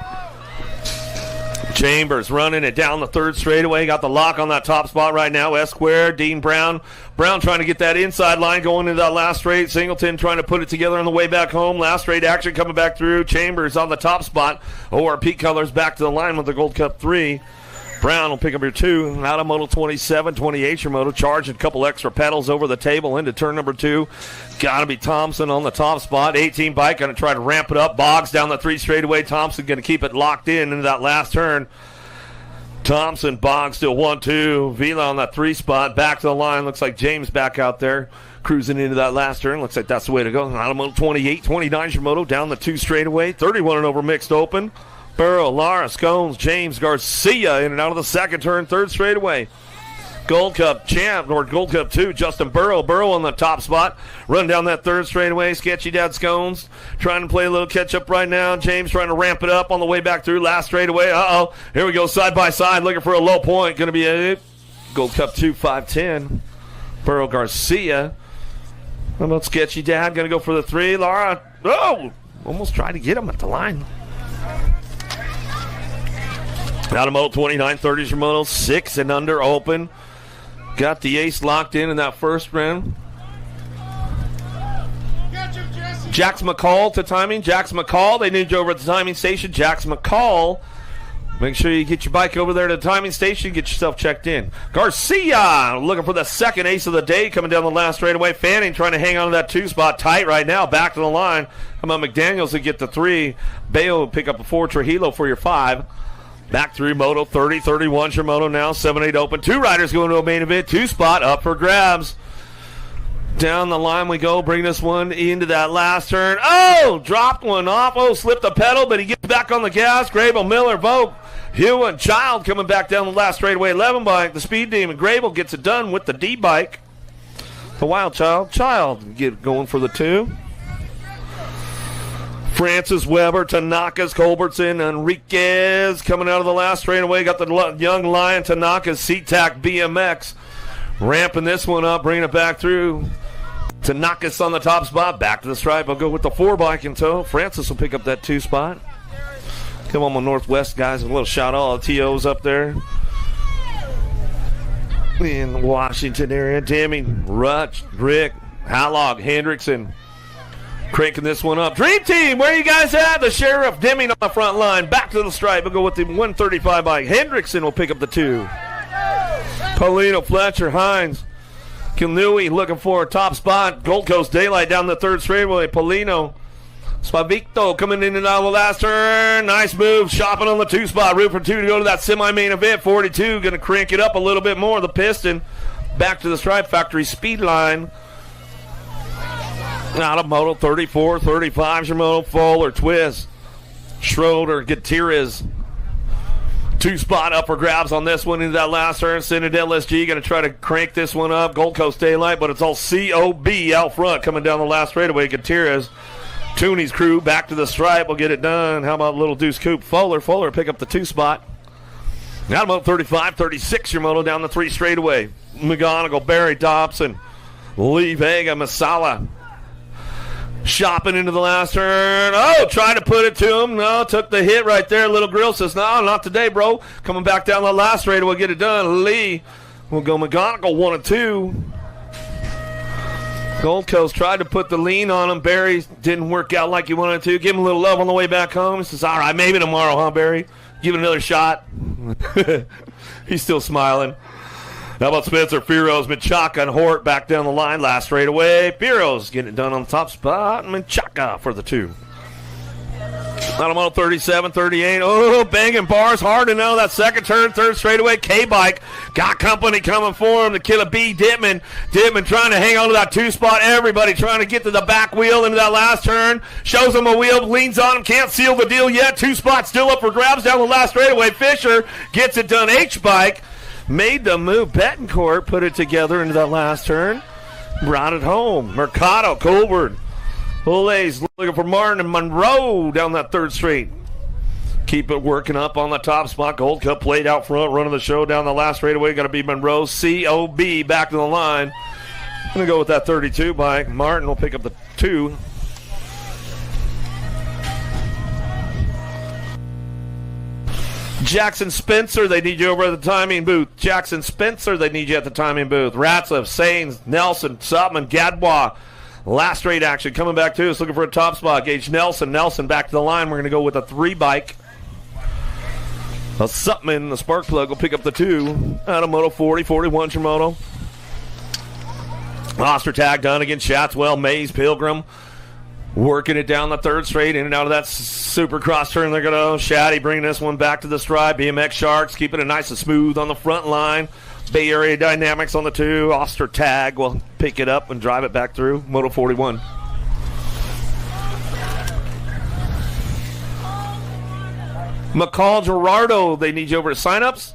Chambers running it down the 3rd straightaway. Got the lock on that top spot right now. S-Square, Dean Brown. Brown trying to get that inside line going into that last straight. Singleton trying to put it together on the way back home. Last straight action coming back through. Chambers on the top spot. ORP colors back to the line with the Gold Cup 3. Brown will pick up your 2. Out of moto 27, 28 your moto. Charging a couple extra pedals over the table into turn number 2. Got to be Thompson on the top spot. 18 bike going to try to ramp it up. Boggs down the 3 straightaway. Thompson going to keep it locked in into that last turn. Thompson, Boggs still 1-2. Vila on that 3 spot. Back to the line. Looks like James back out there. Cruising into that last turn. Looks like that's the way to go. Out of moto 28, 29 your moto. Down the 2 straightaway. 31 and over mixed open. Burrow, Lara, Scones, James, Garcia in and out of the 2nd turn, 3rd straightaway. Gold Cup champ, or Gold Cup 2, Justin Burrow. Burrow on the top spot. Run down that third straightaway. Sketchy Dad Scones trying to play a little catch-up right now. James trying to ramp it up on the way back through. Last straightaway. Uh-oh. Here we go, side by side, looking for a low point. Going to be a Gold Cup 2, 5'10". Burrow Garcia. How about Sketchy Dad? Going to go for the 3. Laura. Oh! Almost tried to get him at the line. Out of moto 29, 30s your moto. 6 and under open. Got the ace locked in that first round. Jax McCall to timing. Jax McCall, they need you over at the timing station. Jax McCall, make sure you get your bike over there to the timing station. Get yourself checked in. Garcia looking for the second ace of the day, coming down the last straightaway. Fanning trying to hang on to that 2 spot tight right now. Back to the line. How about McDaniels to get the 3? Bayo will pick up a 4. Trujillo for your 5. Back through moto 30, 31's your moto now. 7-8 open. 2 riders going to a main event. 2 spot up for grabs. Down the line we go. Bring this one into that last turn. Oh, dropped one off. Oh, slipped the pedal, but he gets back on the gas. Grable, Miller, Vogt, Hugh, and Child coming back down the last straightaway. 11 bike. The Speed Demon. Grable gets it done with the D bike. The Wild Child. Child get going for the 2. Francis Weber, Tanaka's, Culbertson, Enriquez coming out of the last straightaway. Got the young Lion, Tanaka's, SeaTac BMX. Ramping this one up, bringing it back through. Tanaka's on the top spot. Back to the stripe. I'll go with the 4 bike in tow. Francis will pick up that 2 spot. Come on, my Northwest guys. A little shout out. All the TOs up there. In the Washington area. Deming, Rutch, Rick, Hallock, Hendrickson. Cranking this one up. Dream Team, where you guys at? The Sheriff, Deming on the front line. Back to the stripe. We'll go with the 135 bike. Hendrickson will pick up the 2. Paulino, Fletcher, Hines. Kilnui looking for a top spot. Gold Coast Daylight down the 3rd straightaway. Paulino. Spavicto coming in and out of the last turn. Nice move. Shopping on the 2 spot. Root for 2 to go to that semi-main event. 42. Going to crank it up a little bit more. The Piston. Back to the stripe. Factory speed line. Out of moto 34, 35's your moto. Fuller, Twist, Schroeder, Gutierrez. 2 spot up for grabs on this one into that last turn. Citadel SG going to try to crank this one up. Gold Coast Daylight, but it's all COB out front coming down the last straightaway. Gutierrez, Tooney's crew back to the stripe. We'll get it done. How about Little Deuce Coupe? Fuller pick up the 2 spot. Out of moto 35, 36 your moto down the 3 straightaway. McGonigal, Barry Dobson, Lee Vega, Masala. Shopping into the last turn. Oh, trying to put it to him. No, took the hit right there. Little Grill says, no, not today, bro. Coming back down the last straight. We'll get it done. Lee will go McGonigal 1 and 2. Gold Coast tried to put the lean on him. Barry didn't work out like he wanted to. Give him a little love on the way back home. He says, all right, maybe tomorrow, huh, Barry? Give it another shot. He's still smiling. How about Spencer, Firos, Menchaca, and Hort back down the line last straight away. Firos getting it done on the top spot. Menchaca for the 2. Out of moto 37, 38. Oh, banging bars hard and out of that second turn, 3rd straightaway. K-Bike got company coming for him to kill a B. Dittman. Dittman trying to hang on to that 2 spot. Everybody trying to get to the back wheel into that last turn. Shows him a wheel, leans on him, can't seal the deal yet. 2 spots still up for grabs down the last straightaway. Fisher gets it done. H-Bike. Made the move. Betancourt put it together into that last turn. Brought it home. Mercado, Colbert. Olays looking for Martin and Monroe down that 3rd straight. Keep it working up on the top spot. Gold Cup played out front. Running the show down the last straightaway. Got to be Monroe. COB back to the line. Going to go with that 32 bike. Martin will pick up the 2. Jackson Spencer, they need you over at the timing booth. Jackson Spencer, they need you at the timing booth. Ratliff, Sains, Nelson, Sutman, Gadbois. Last straight action coming back to us, looking for a top spot. Gage Nelson back to the line. We're going to go with a 3 bike. A Sutman, the spark plug, will pick up the 2. Out of moto 40, 41's your moto. Ostertag, Dunnigan, Shatswell, Mays, Pilgrim. Working it down the 3rd straight, in and out of that super cross turn. They're going to Shaddy bringing this one back to the stride. BMX Sharks keeping it nice and smooth on the front line. Bay Area Dynamics on the 2. Ostertag will pick it up and drive it back through. Moto 41. McCall Gerardo, they need you over at signups.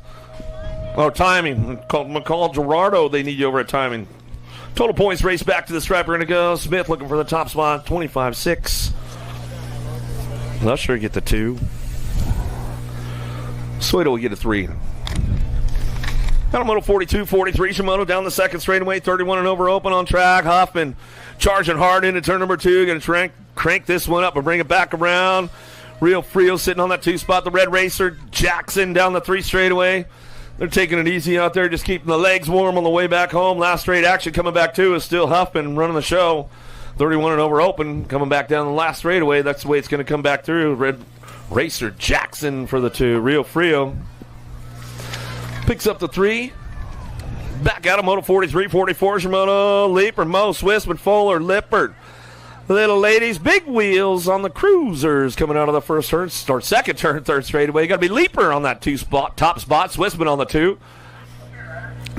Or timing. McCall Gerardo, they need you over at timing. Total points race back to the stripe. We're going to go. Smith looking for the top spot, 25-6. Not sure get the 2. Soito will get a 3. Moto 42, 43. Shimono down the second straightaway, 31 and over, open on track. Hoffman charging hard into turn number 2. Going to crank this one up and bring it back around. Real Frio sitting on that 2 spot. The Red Racer, Jackson down the 3 straightaway. They're taking it easy out there, just keeping the legs warm on the way back home. Last straight action coming back too is still Huffman running the show. 31 and over open, coming back down the last straightaway. That's the way it's going to come back through. Red Racer Jackson for the 2. Real Frio picks up the 3. Back out of Moto 43, 44. Shimono, Leaper, Mo, Swissman, Fuller, Lippert. Little ladies, big wheels on the cruisers coming out of the first turn, or second turn, third straightaway. Got to be Leaper on that 2 spot, top spot. Swissman on the 2.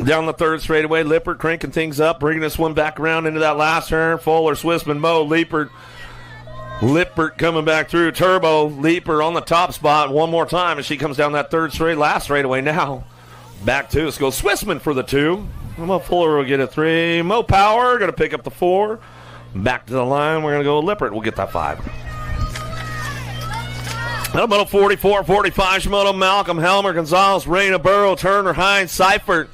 Down the third straightaway, Lippert cranking things up, bringing this one back around into that last turn. Fuller, Swissman, Mo, Lippert coming back through. Turbo, Leaper on the top spot one more time as she comes down that third last straightaway now. Back to us goes Swissman for the 2. Mo Fuller will get a 3. Mo Power going to pick up the 4. Back to the line, we're going to go Lippert. We'll get that 5. Moto 44, 45, Shimono, Malcolm, Helmer, Gonzalez, Reyna, Burrow, Turner, Hines, Seifert.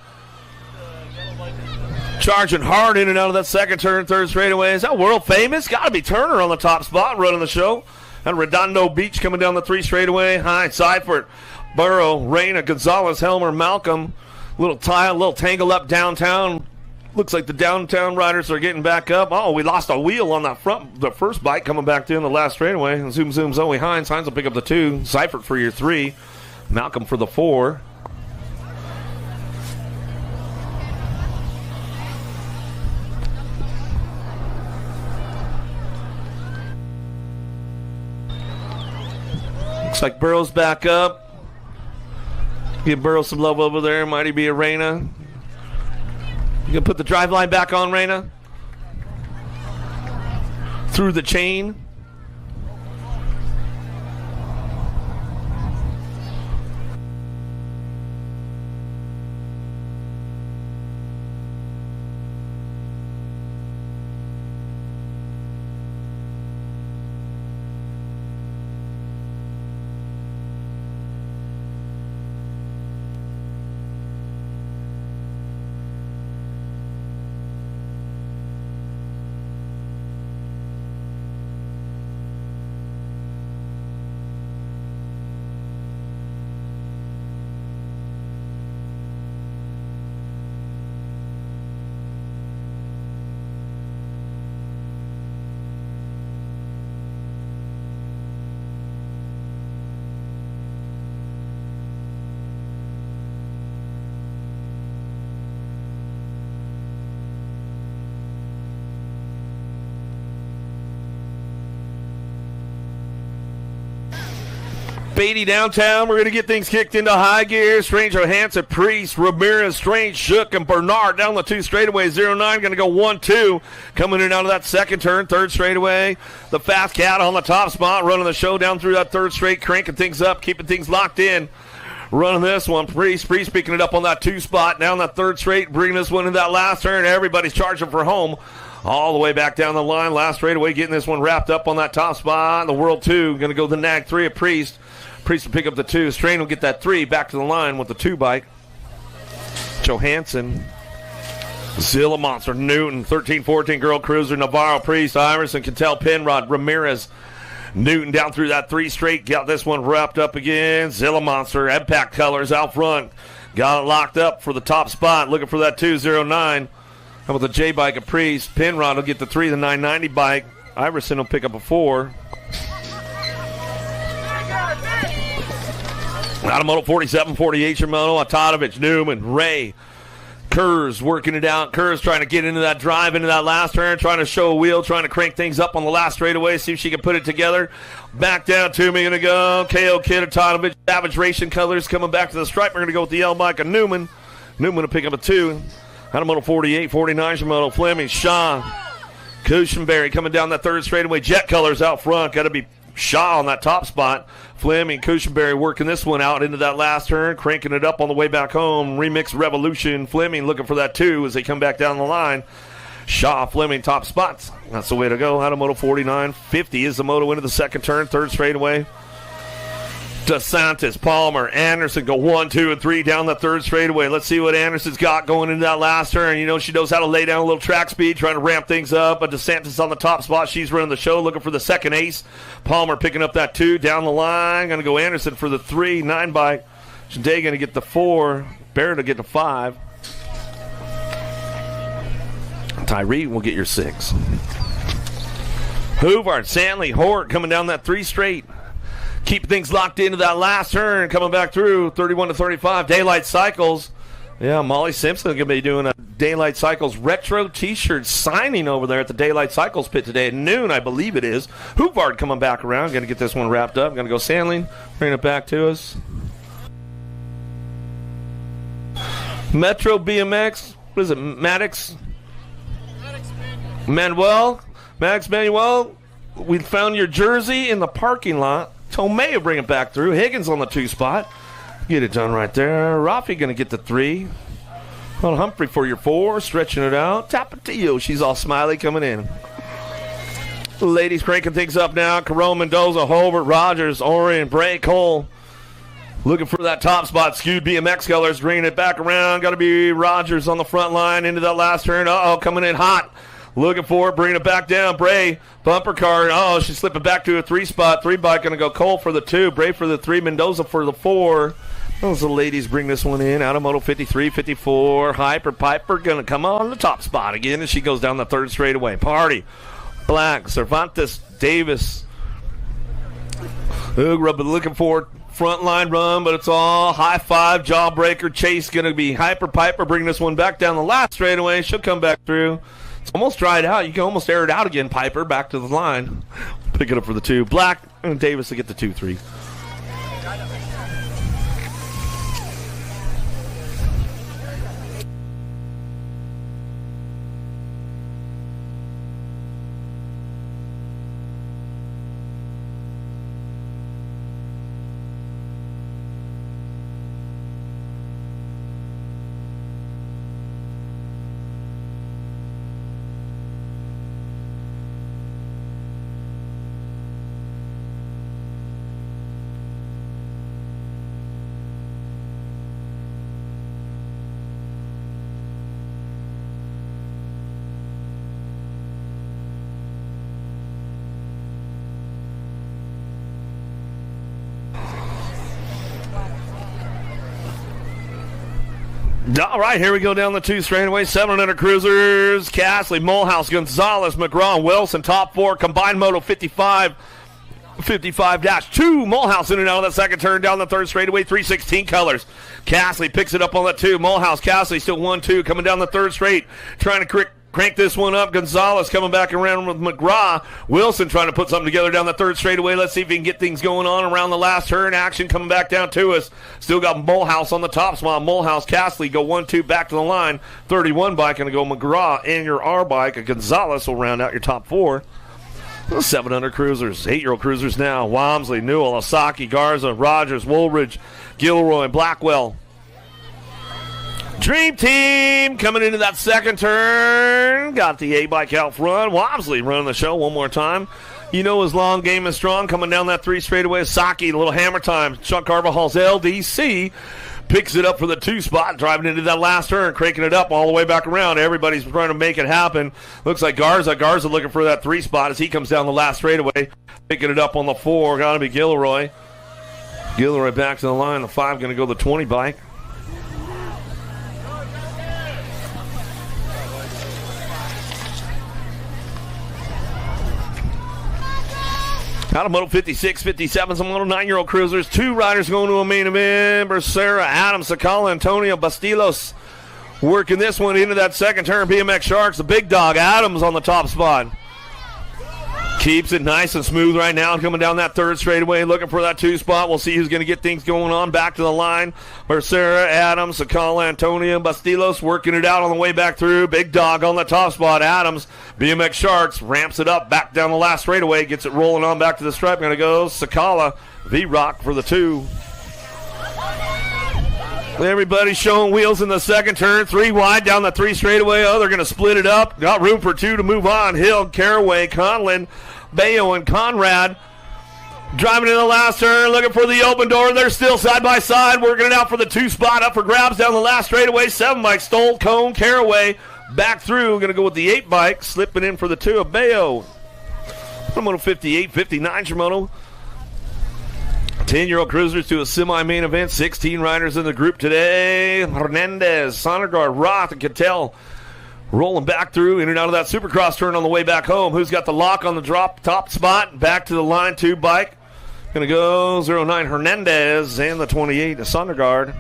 Charging hard in and out of that second turn, third straightaway. Is that world famous? Got to be Turner on the top spot running the show. And Redondo Beach coming down the 3 straightaway. Hines, Seifert, Burrow, Reyna, Gonzalez, Helmer, Malcolm. Little tangle up downtown. Looks like the downtown riders are getting back up. Oh, we lost a wheel on that the first bike coming back to in the last straightaway. And zoom, Zoe Hines. Hines will pick up the 2. Seifert for your 3. Malcolm for the 4. Looks like Burrow's back up. Give Burrow some love over there. Mighty be Arena. You going to put the drive line back on, Reyna? Through the chain. Beatty downtown. We're going to get things kicked into high gear. Strange, Johansson, Priest, Ramirez, Strange, Shook, and Bernard down the 2 straightaway. 0-9 going to go 1-2. Coming in out of that second turn, third straightaway. The Fast Cat on the top spot, running the show down through that third straight, cranking things up, keeping things locked in. Running this one, Priest picking it up on that 2 spot, down that third straight, bringing this one in that last turn. Everybody's charging for home. All the way back down the line, last straightaway, getting this one wrapped up on that top spot. The World 2, going to go the Nag 3 of Priest. Priest will pick up the 2. Strain will get that 3 back to the line with the 2 bike. Johansson, Zilla Monster, Newton, 13-14 Girl Cruiser, Navarro, Priest, Iverson, Cattell, Penrod, Ramirez, Newton down through that 3 straight. Got this one wrapped up again. Zilla Monster, Impact Colors out front. Got it locked up for the top spot. Looking for that 209. How about the J bike of Priest? Penrod will get the 3, the 990 bike. Iverson will pick up a 4. Out of Moto 47, 48, Shimono, Atatovich, Newman, Ray, Kurz working it out. Kurz trying to get into that drive, into that last turn, trying to show a wheel, trying to crank things up on the last straightaway, see if she can put it together. Back down to me, going to go. KO Kid, Atatovich, Savage Racing Colors coming back to the stripe. We're going to go with the L bike of Newman. Newman will pick up a 2. Out of Moto 48, 49, Shimono, Fleming, Shaw, Cushenberry coming down that third straightaway. Jet Colors out front. Got to be Shaw on that top spot. Fleming, Cushenberry working this one out into that last turn, cranking it up on the way back home. Remix Revolution. Fleming looking for that 2 as they come back down the line. Shaw, Fleming, top spots. That's the way to go. Out of Moto 49. 50 is the Moto into the second turn, third straightaway. DeSantis, Palmer, Anderson go 1, 2, and 3 down the third straightaway. Let's see what Anderson's got going into that last turn. You know, she knows how to lay down a little track speed, trying to ramp things up. But DeSantis on the top spot. She's running the show, looking for the second ace. Palmer picking up that 2 down the line. Going to go Anderson for the 3, 9 bike. Day going to get the 4. Barrett will get the 5. Tyree will get your 6. Hoovard, Sanley, Hort coming down that 3 straight. Keep things locked into that last turn, coming back through 31 to 35. Daylight Cycles. Yeah, Molly Simpson going to be doing a Daylight Cycles retro T-shirt signing over there at the Daylight Cycles pit today at noon, I believe it is. Hoovard coming back around. Going to get this one wrapped up. Going to go Sanley, bring it back to us. Metro BMX. What is it? Maddox? Manuel. We found your jersey in the parking lot. Tomei will bring it back through. Higgins on the 2 spot. Get it done right there. Rafi going to get the 3. Well, Humphrey for your 4. Stretching it out. Tapatio. She's all smiley coming in. Ladies cranking things up now. Carone, Mendoza, Holbert, Rogers, Orion, Bray, Cole. Looking for that top spot. Skewed BMX colors. Bringing it back around. Got to be Rogers on the front line into that last turn. Uh-oh, coming in hot. Looking for it, bringing it back down. Bray, bumper car. Oh, she's slipping back to a 3 spot. 3 bike going to go Cole for the 2. Bray for the 3. Mendoza for the 4. Those the ladies bring this one in. Out of Moto 53, 54. Hyper Piper going to come on the top spot again as she goes down the third straightaway. Party. Black. Cervantes. Davis. Ugra looking for front line run, but it's all high 5. Jawbreaker. Chase going to be Hyper Piper bringing this one back down the last straightaway. She'll come back through. Almost dried out. You can almost air it out again, Piper. Back to the line. Pick it up for the 2. Black and Davis to get the 2-3. All right, here we go down the 2 straightaway. 700 cruisers. Castley, Mulhouse, Gonzalez, McGraw, Wilson, top 4. Combined Moto 55. 55-2. Mulhouse in and out of that second turn down the third straightaway. 316 colors. Castley picks it up on that 2. Mulhouse, Castley still 1-2 coming down the third straight. Trying to crank this one up. Gonzalez coming back around with McGraw. Wilson trying to put something together down the third straightaway. Let's see if he can get things going on around the last turn. Action coming back down to us. Still got Mulhouse on the top spot. Mulhouse, Castley go 1-2 back to the line. 31 bike going to go McGraw and your R bike. Gonzalez will round out your top 4. 700 cruisers. 8-year-old cruisers now. Walmsley, Newell, Osaki, Garza, Rogers, Woolridge, Gilroy, Blackwell. Dream Team coming into that second turn. Got the A-bike out front. Walmsley running the show one more time. You know his long game is strong. Coming down that 3 straightaway. Osaki, a little hammer time. Chuck Carvajal's LDC picks it up for the 2 spot, driving into that last turn, cranking it up all the way back around. Everybody's trying to make it happen. Looks like Garza looking for that 3 spot as he comes down the last straightaway, picking it up on the 4. Got to be Gilroy. Gilroy back to the line. The 5 going to go the 20 bike. Out of Moto 56, 57, some Moto 9-year-old cruisers. 2 riders going to a main event. Becerra, Adams, Sakala, Antonio Bastilos working this one into that second turn. BMX Sharks, the big dog. Adams on the top spot. Keeps it nice and smooth right now, coming down that third straightaway, looking for that 2 spot. We'll see who's going to get things going on. Back to the line. Mercera, Adams, Sakala, Antonia, Bastilos working it out on the way back through. Big dog on the top spot. Adams, BMX Sharks, ramps it up back down the last straightaway, gets it rolling on back to the stripe. Going to go Sakala, V-Rock for the 2. Everybody showing wheels in the second turn. 3 wide down the 3 straightaway. Oh, they're going to split it up. Got room for 2 to move on. Hill, Caraway, Conlin, Bayo, and Conrad driving in the last turn, looking for the open door. They're still side by side, working it out for the 2 spot. Up for grabs down the last straightaway. 7 bike, Stoll, Cone, Caraway back through. Going to go with the 8 bike, slipping in for the 2 of Bayo. Moto 58, 59 Shimono. 10-year-old cruisers to a semi-main event. 16 riders in the group today. Hernandez, Sondergaard, Roth, and Cattell rolling back through in and out of that Supercross turn on the way back home. Who's got the lock on the drop top spot? Back to the line 2 bike. Going to go 09 Hernandez and the 28 Sondergaard.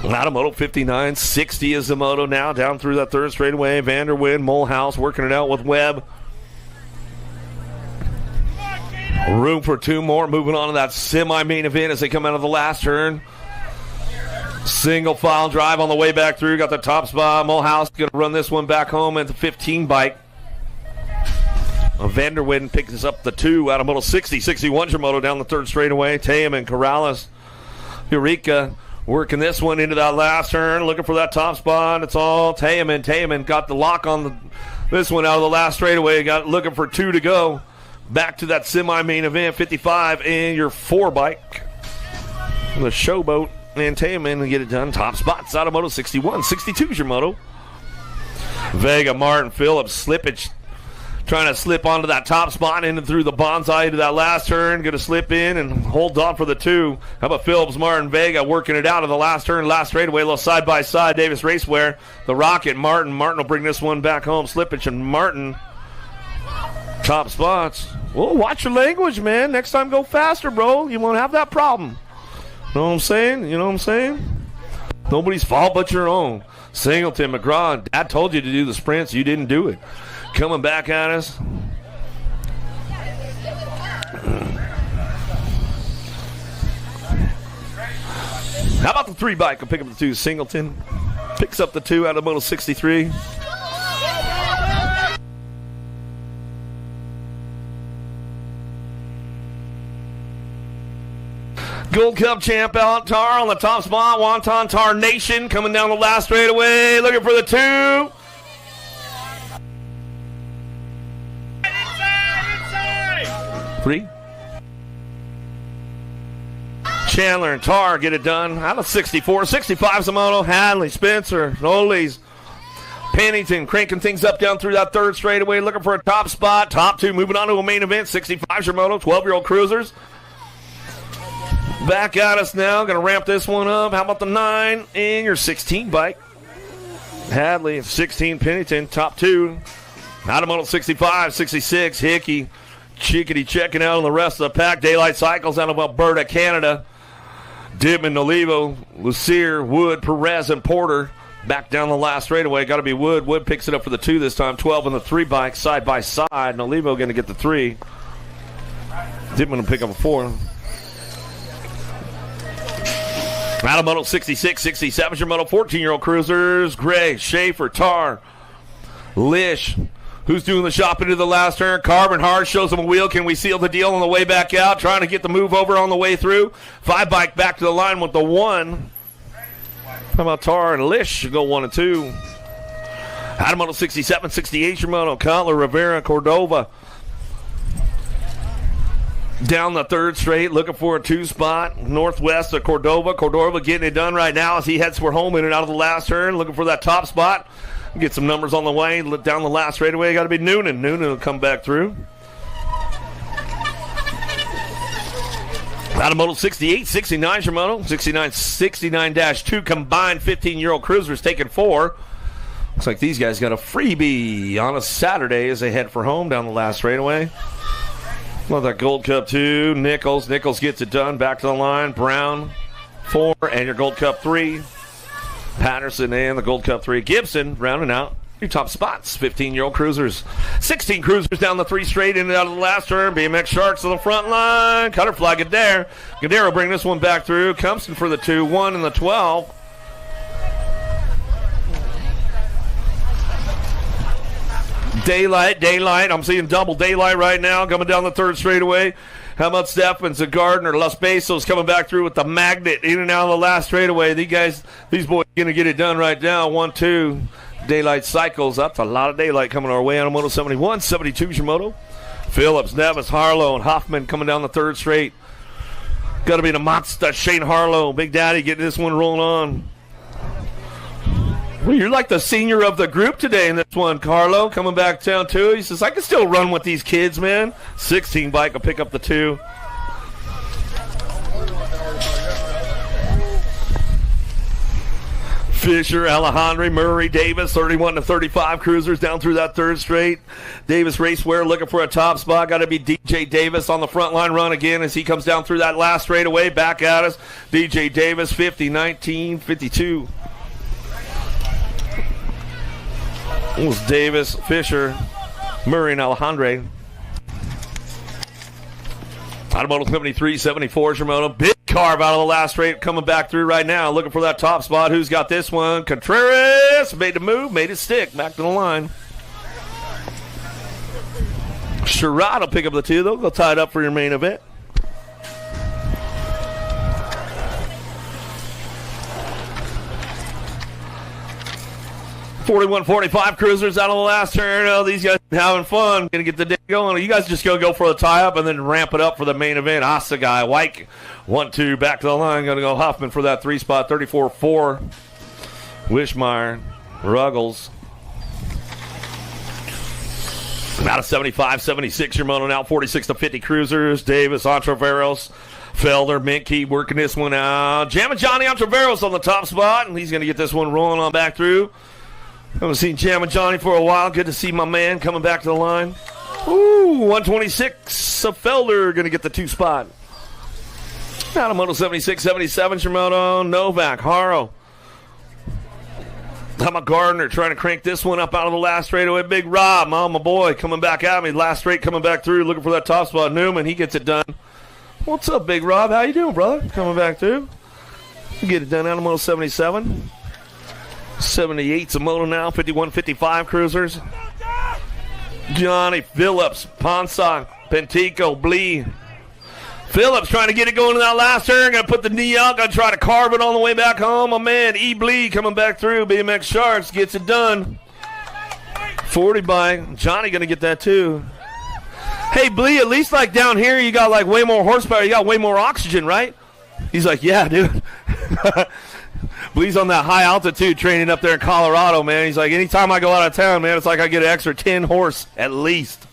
Out of Moto 59, 60 is the Moto now. Down through that third straightaway. Vanderwind, Mulhouse working it out with Webb. Room for 2 more. Moving on to that semi-main event as they come out of the last turn. Single file drive on the way back through. Got the top spot. Mulhouse going to run this one back home at the 15 bike. Vanderwind picks up the 2 out of Moto 60. 61 Moto down the third straightaway. Tayam and Corrales. Eureka working this one into that last turn. Looking for that top spot. It's all Tayam. Tayam got the lock on this one out of the last straightaway. Got looking for 2 to go. Back to that semi-main event, 55, and your 4 bike. The Showboat and Taman to get it done. Top spots out of Moto 61. 62 is your Moto. Vega, Martin, Phillips, slippage. Trying to slip onto that top spot and through the bonsai to that last turn. Going to slip in and hold on for the 2. How about Phillips, Martin, Vega working it out of the last turn, last straightaway, a little side by side. Davis Raceware, the Rocket, Martin. Martin will bring this one back home. Slippage and Martin. Top spots. Well, watch your language, man. Next time go faster, bro. You won't have that problem. Know what I'm saying? You know what I'm saying? Nobody's fault but your own. Singleton, McGraw, Dad told you to do the sprints. You didn't do it. Coming back at us. How about the 3 bike? I'll pick up the 2. Singleton picks up the 2 out of Moto 63. Gold Cup champ out Tar on the top spot. Wonton Tar Nation coming down the last straightaway. Looking for the 2. Inside. 3. Chandler and Tar get it done. Out of 64. 65 is the Moto. Hadley, Spencer, Nolles, Pennington cranking things up down through that third straightaway. Looking for a top spot. Top 2 moving on to a main event. 65 is your Moto. 12-year-old cruisers. Back at us now. Going to ramp this one up. How about the 9 and your 16 bike? Hadley, 16, Pennington, top 2. Out of Moto 65, 66, Hickey, Chickadee checking out on the rest of the pack. Daylight Cycles out of Alberta, Canada. Dibman, Nolivo, Lucier, Wood, Perez, and Porter. Back down the last straightaway. Got to be Wood. Wood picks it up for the 2 this time. 12 on the 3 bike, side by side. Nolivo going to get the 3. Dibman will pick up a 4. Out of Moto 66, 67, your Moto 14-year-old cruisers. Gray, Schaefer, Tar, Lish. Who's doing the shop into the last turn? Carbon Hard shows him a wheel. Can we seal the deal on the way back out? Trying to get the move over on the way through. 5 bike back to the line with the 1. How about Tar and Lish go 1 and 2? Out of Moto 67, 68, your Moto. Cutler, Rivera, Cordova. Down the third straight, looking for a 2 spot. Northwest of Cordova. Cordova getting it done right now as he heads for home in and out of the last turn. Looking for that top spot. Get some numbers on the way. Look down the last straightaway. Got to be Noonan. Noonan will come back through. Out of Moto 68, 69 is your Moto. 69, 69-2 combined 15-year-old cruisers taking 4. Looks like these guys got a freebie on a Saturday as they head for home down the last straightaway. Love that Gold Cup 2. Nichols. Nichols gets it done. Back to the line. Brown, 4. And your Gold Cup 3. Patterson and the Gold Cup 3. Gibson rounding out Your top spots, 15-year-old cruisers. 16 cruisers down the 3 straight in and out of the last turn. BMX Sharks on the front line. Cutter flag Adair. Adair will bring this one back through. Compson for the 2, 1 and the 12. Daylight. I'm seeing double daylight right now coming down the 3rd straightaway. How about Stephens and Gardner? Los Besos coming back through with the magnet in and out of the last straightaway. These boys are going to get it done right now. 1, 2. Daylight cycles. That's a lot of daylight coming our way on a Moto 71. 72 is your Moto. Phillips, Nevis, Harlow, and Hoffman coming down the 3rd straight. Got to be the Mazda, Shane Harlow. Big Daddy getting this one rolling on. Well, you're like the senior of the group today in this one, Carlo. Coming back down, too. He says, I can still run with these kids, man. 16 bike will pick up the 2. Fisher, Alejandro, Murray, Davis, 31 to 35 cruisers down through that 3rd straight. Davis Racewear looking for a top spot. Got to be DJ Davis on the front line run again as he comes down through that last straightaway. Back at us. DJ Davis, 50, 19, 52. It was Davis, Fisher, Murray, and Alejandro. Automotive 73, 74 is your Moto. Big carve out of the last straight coming back through right now. Looking for that top spot. Who's got this one? Contreras made the move, made it stick. Back to the line. Sherrod will pick up the 2. They'll go tie it up for your main event. .41.45 cruisers out of the last turn. Oh, these guys are having fun. Gonna get the day going. You guys just gonna go for the tie-up and then ramp it up for the main event. Asagai, Wyke, 1, 2, back to the line. Gonna go Huffman for that 3 spot. 34-4. Wishmeyer, Ruggles. Out of 75, 76, your Moto now. 46 to 50 cruisers. Davis, Entreveros, Felder, Minke working this one out. Jammin' Johnny Entreveros on the top spot, and he's gonna get this one rolling on back through. Haven't seen Jammin' Johnny for a while. Good to see my man coming back to the line. Ooh, 126. Felder going to get the 2 spot. Out of Moto 76, 77, Shimono, Novak, Haro. How about Gardner trying to crank this one up out of the last straightaway. Big Rob, my boy, coming back at me. Last straight coming back through, looking for that top spot. Newman, he gets it done. What's up, Big Rob? How you doing, brother? Coming back through. Get it done out of Moto 77. 78's a Moto now, 51-55 cruisers. Johnny Phillips, Ponsock, Pentico, Blee. Phillips trying to get it going in that last turn. Going to put the knee out. Going to try to carve it on the way back home. My man, E. Blee coming back through. BMX Sharks gets it done. 40 bike. Johnny going to get that too. Hey, Blee, at least like down here you got like way more horsepower. You got way more oxygen, right? He's like, yeah, dude. Blee's on that high altitude training up there in Colorado, man. He's like, anytime I go out of town, man, it's like I get an extra 10 horse at least.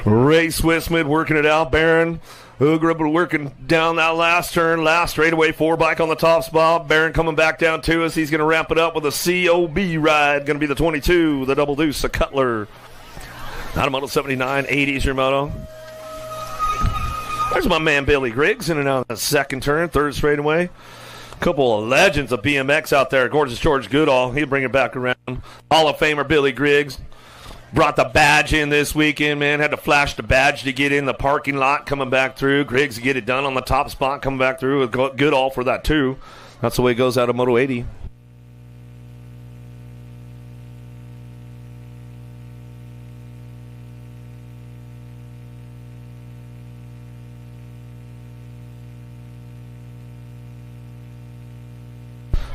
Ray Swissmid working it out. Barron Ugra working down that last turn. Last straightaway 4 bike on the top spot. Barron coming back down to us. He's going to wrap it up with a COB ride. Going to be the 22, the double deuce, a Cutler. Out of Moto 79, 80's your Moto. There's my man Billy Griggs in and out of the 2nd turn, 3rd straightaway. Couple of legends of BMX out there. Gorgeous George Goodall. He'll bring it back around. Hall of Famer Billy Griggs. Brought the badge in this weekend, man. Had to flash the badge to get in the parking lot coming back through. Griggs to get it done on the top spot coming back through with Goodall for that too. That's the way it goes out of Moto 80.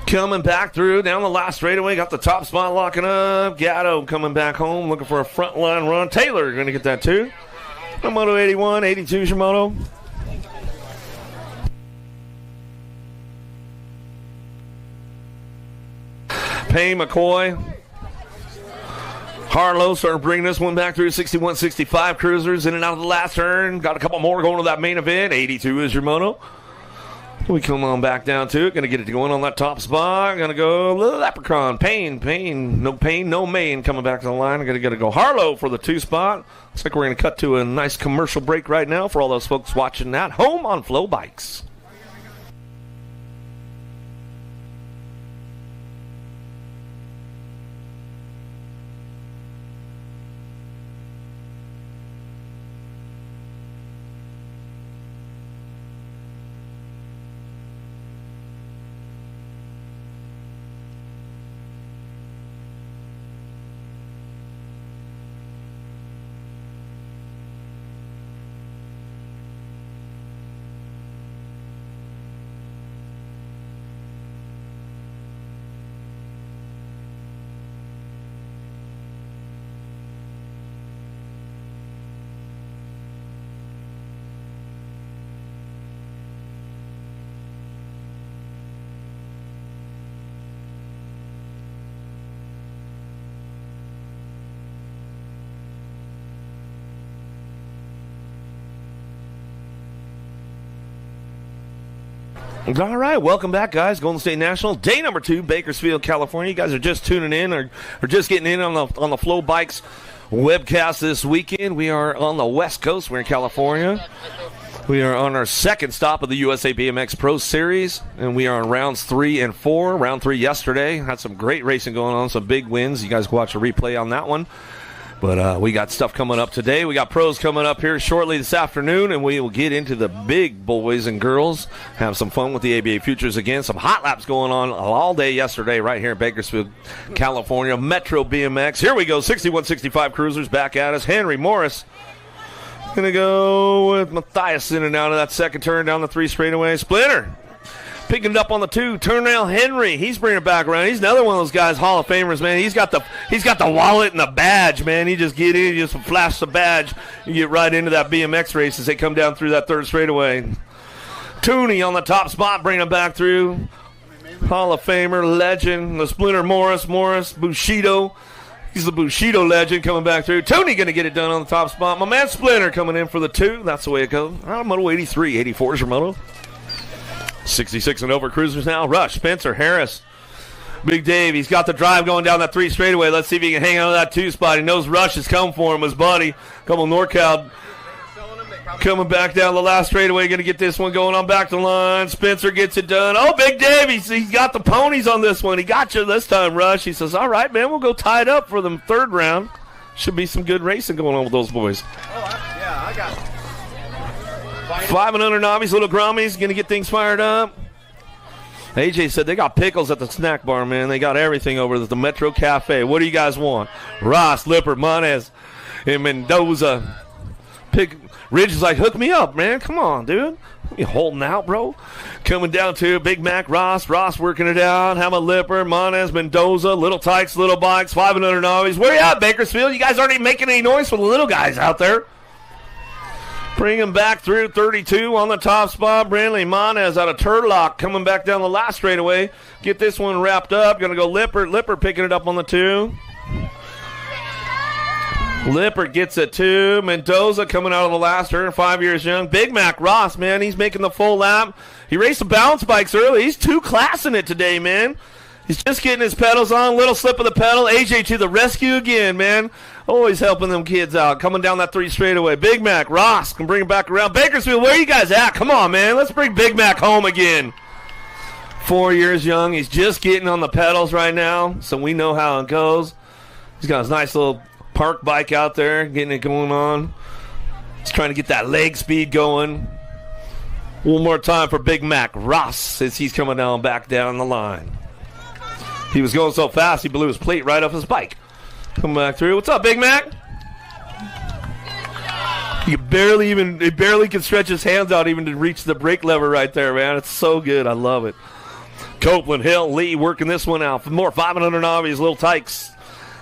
Coming back through down the last straightaway, got the top spot locking up. Gatto coming back home, looking for a front line run. Taylor going to get that too. Moto 81, 82 is your Moto. Payne McCoy. Harlow starting to bring this one back through. 61-65 cruisers in and out of the last turn. Got a couple more going to that main event. 82 is your Moto. We come on back down to it. Going to get it going on that top spot. Going to go Little Leprechaun. Payne. No Payne, no Maine coming back to the line. I'm going to go Harlow for the 2 spot. Looks like we're going to cut to a nice commercial break right now for all those folks watching at home on Flow Bikes. All right, welcome back, guys. Golden State National, day number 2, Bakersfield, California. You guys are just tuning in or just getting in on the Flow Bikes webcast this weekend. We are on the West Coast. We're in California. We are on our second stop of the USA BMX Pro Series, and we are on rounds 3 and 4. Round 3 yesterday. Had some great racing going on, some big wins. You guys can watch a replay on that one. But we got stuff coming up today. We got pros coming up here shortly this afternoon, and we will get into the big boys and girls, have some fun with the ABA Futures again. Some hot laps going on all day yesterday right here in Bakersfield, California. Metro BMX. Here we go, 6165 cruisers back at us. Henry Morris going to go with Matthias in and out of that second turn down the 3 straightaway. Splinter picking it up on the 2. Turnell Henry, he's bringing it back around. He's another one of those guys, Hall of Famers, man. He's got the wallet and the badge, man. He just get in, you just flash the badge, you get right into that BMX race as they come down through that 3rd straightaway. Tooney on the top spot, bringing it back through. Hall of Famer, legend, the Splinter Morris, Bushido. He's the Bushido legend coming back through. Tooney going to get it done on the top spot. My man Splinter coming in for the 2. That's the way it goes. Moto 83, 84 is your moto. 66 and over cruisers now. Rush, Spencer, Harris. Big Dave, he's got the drive going down that 3 straightaway. Let's see if he can hang on to that 2 spot. He knows Rush is coming for him, his buddy. Couple NorCal coming back down the last straightaway. Going to get this one going on back to the line. Spencer gets it done. Oh, Big Dave, he's got the ponies on this one. He got you this time, Rush. He says, all right, man, we'll go tie it up for the 3rd round. Should be some good racing going on with those boys. I got it. 5 and under Novice, little Grommies, going to get things fired up. AJ said they got pickles at the snack bar, man. They got everything over at the Metro Cafe. What do you guys want? Ross, Lipper, Monez, and Mendoza. Ridge is like, hook me up, man. Come on, dude. You holding out, bro? Coming down to Big Mac, Ross working it out. How about Lipper, Monez, Mendoza, Little Tikes, Little Bikes, 5 and under Novice. Where you at, Bakersfield? You guys aren't even making any noise for the little guys out there. Bring him back through 32 on the top spot. Brandley Monez out of Turlock coming back down the last straightaway. Get this one wrapped up. Going to go Lipper. Lipper picking it up on the 2. Lipper gets it 2. Mendoza coming out of the last turn, 5 years young. Big Mac Ross, man, he's making the full lap. He raced the balance bikes early. He's 2-classing it today, man. He's just getting his pedals on. Little slip of the pedal. AJ to the rescue again, man. Always helping them kids out. Coming down that 3 straightaway. Big Mac, Ross can bring it back around. Bakersfield, where are you guys at? Come on, man. Let's bring Big Mac home again. 4 years young. He's just getting on the pedals right now, so we know how it goes. He's got his nice little park bike out there, getting it going on. He's trying to get that leg speed going. One more time for Big Mac Ross as he's coming back down the line. He was going so fast, he blew his plate right off his bike. Come back through. What's up, Big Mac? He barely can stretch his hands out even to reach the brake lever right there, man. It's so good. I love it. Copeland, Hill, Lee working this one out. More 5 and under Novice, Little Tikes.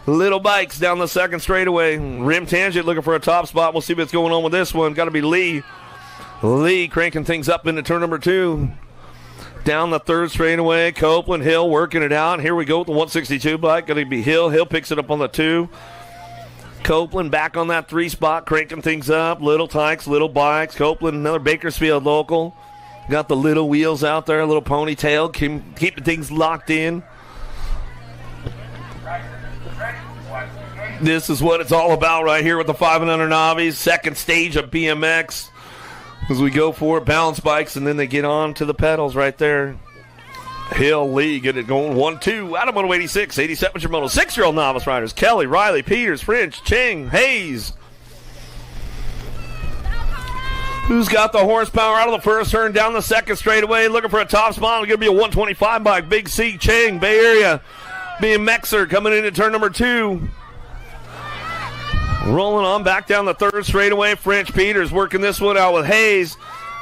Little Bikes down the 2nd straightaway. Rim Tangent looking for a top spot. We'll see what's going on with this one. Got to be Lee. Lee cranking things up into turn number 2. Down the 3rd straightaway, Copeland, Hill working it out. Here we go with the 162 bike. Going to be Hill. Hill picks it up on the 2. Copeland back on that 3 spot, cranking things up. Little Tikes, Little Bikes. Copeland, another Bakersfield local. Got the little wheels out there, a little ponytail, keeping things locked in. This is what it's all about right here with the 5 and under Novice. 2nd stage of BMX. As we go for it, balance bikes, and then they get on to the pedals right there. Hill, Lee, get it going. 1-2. Out of Moto 86, 87 your Moto. 6-year-old novice riders. Kelly, Riley, Peters, French, Ching, Hayes. Who's got the horsepower out of the 1st turn, down the 2nd straightaway, looking for a top spot. It's going to be a 125 bike. Big C, Ching, Bay Area. BMXer coming into turn number 2. Rolling on back down the 3rd straightaway. French Peters working this one out with Hayes.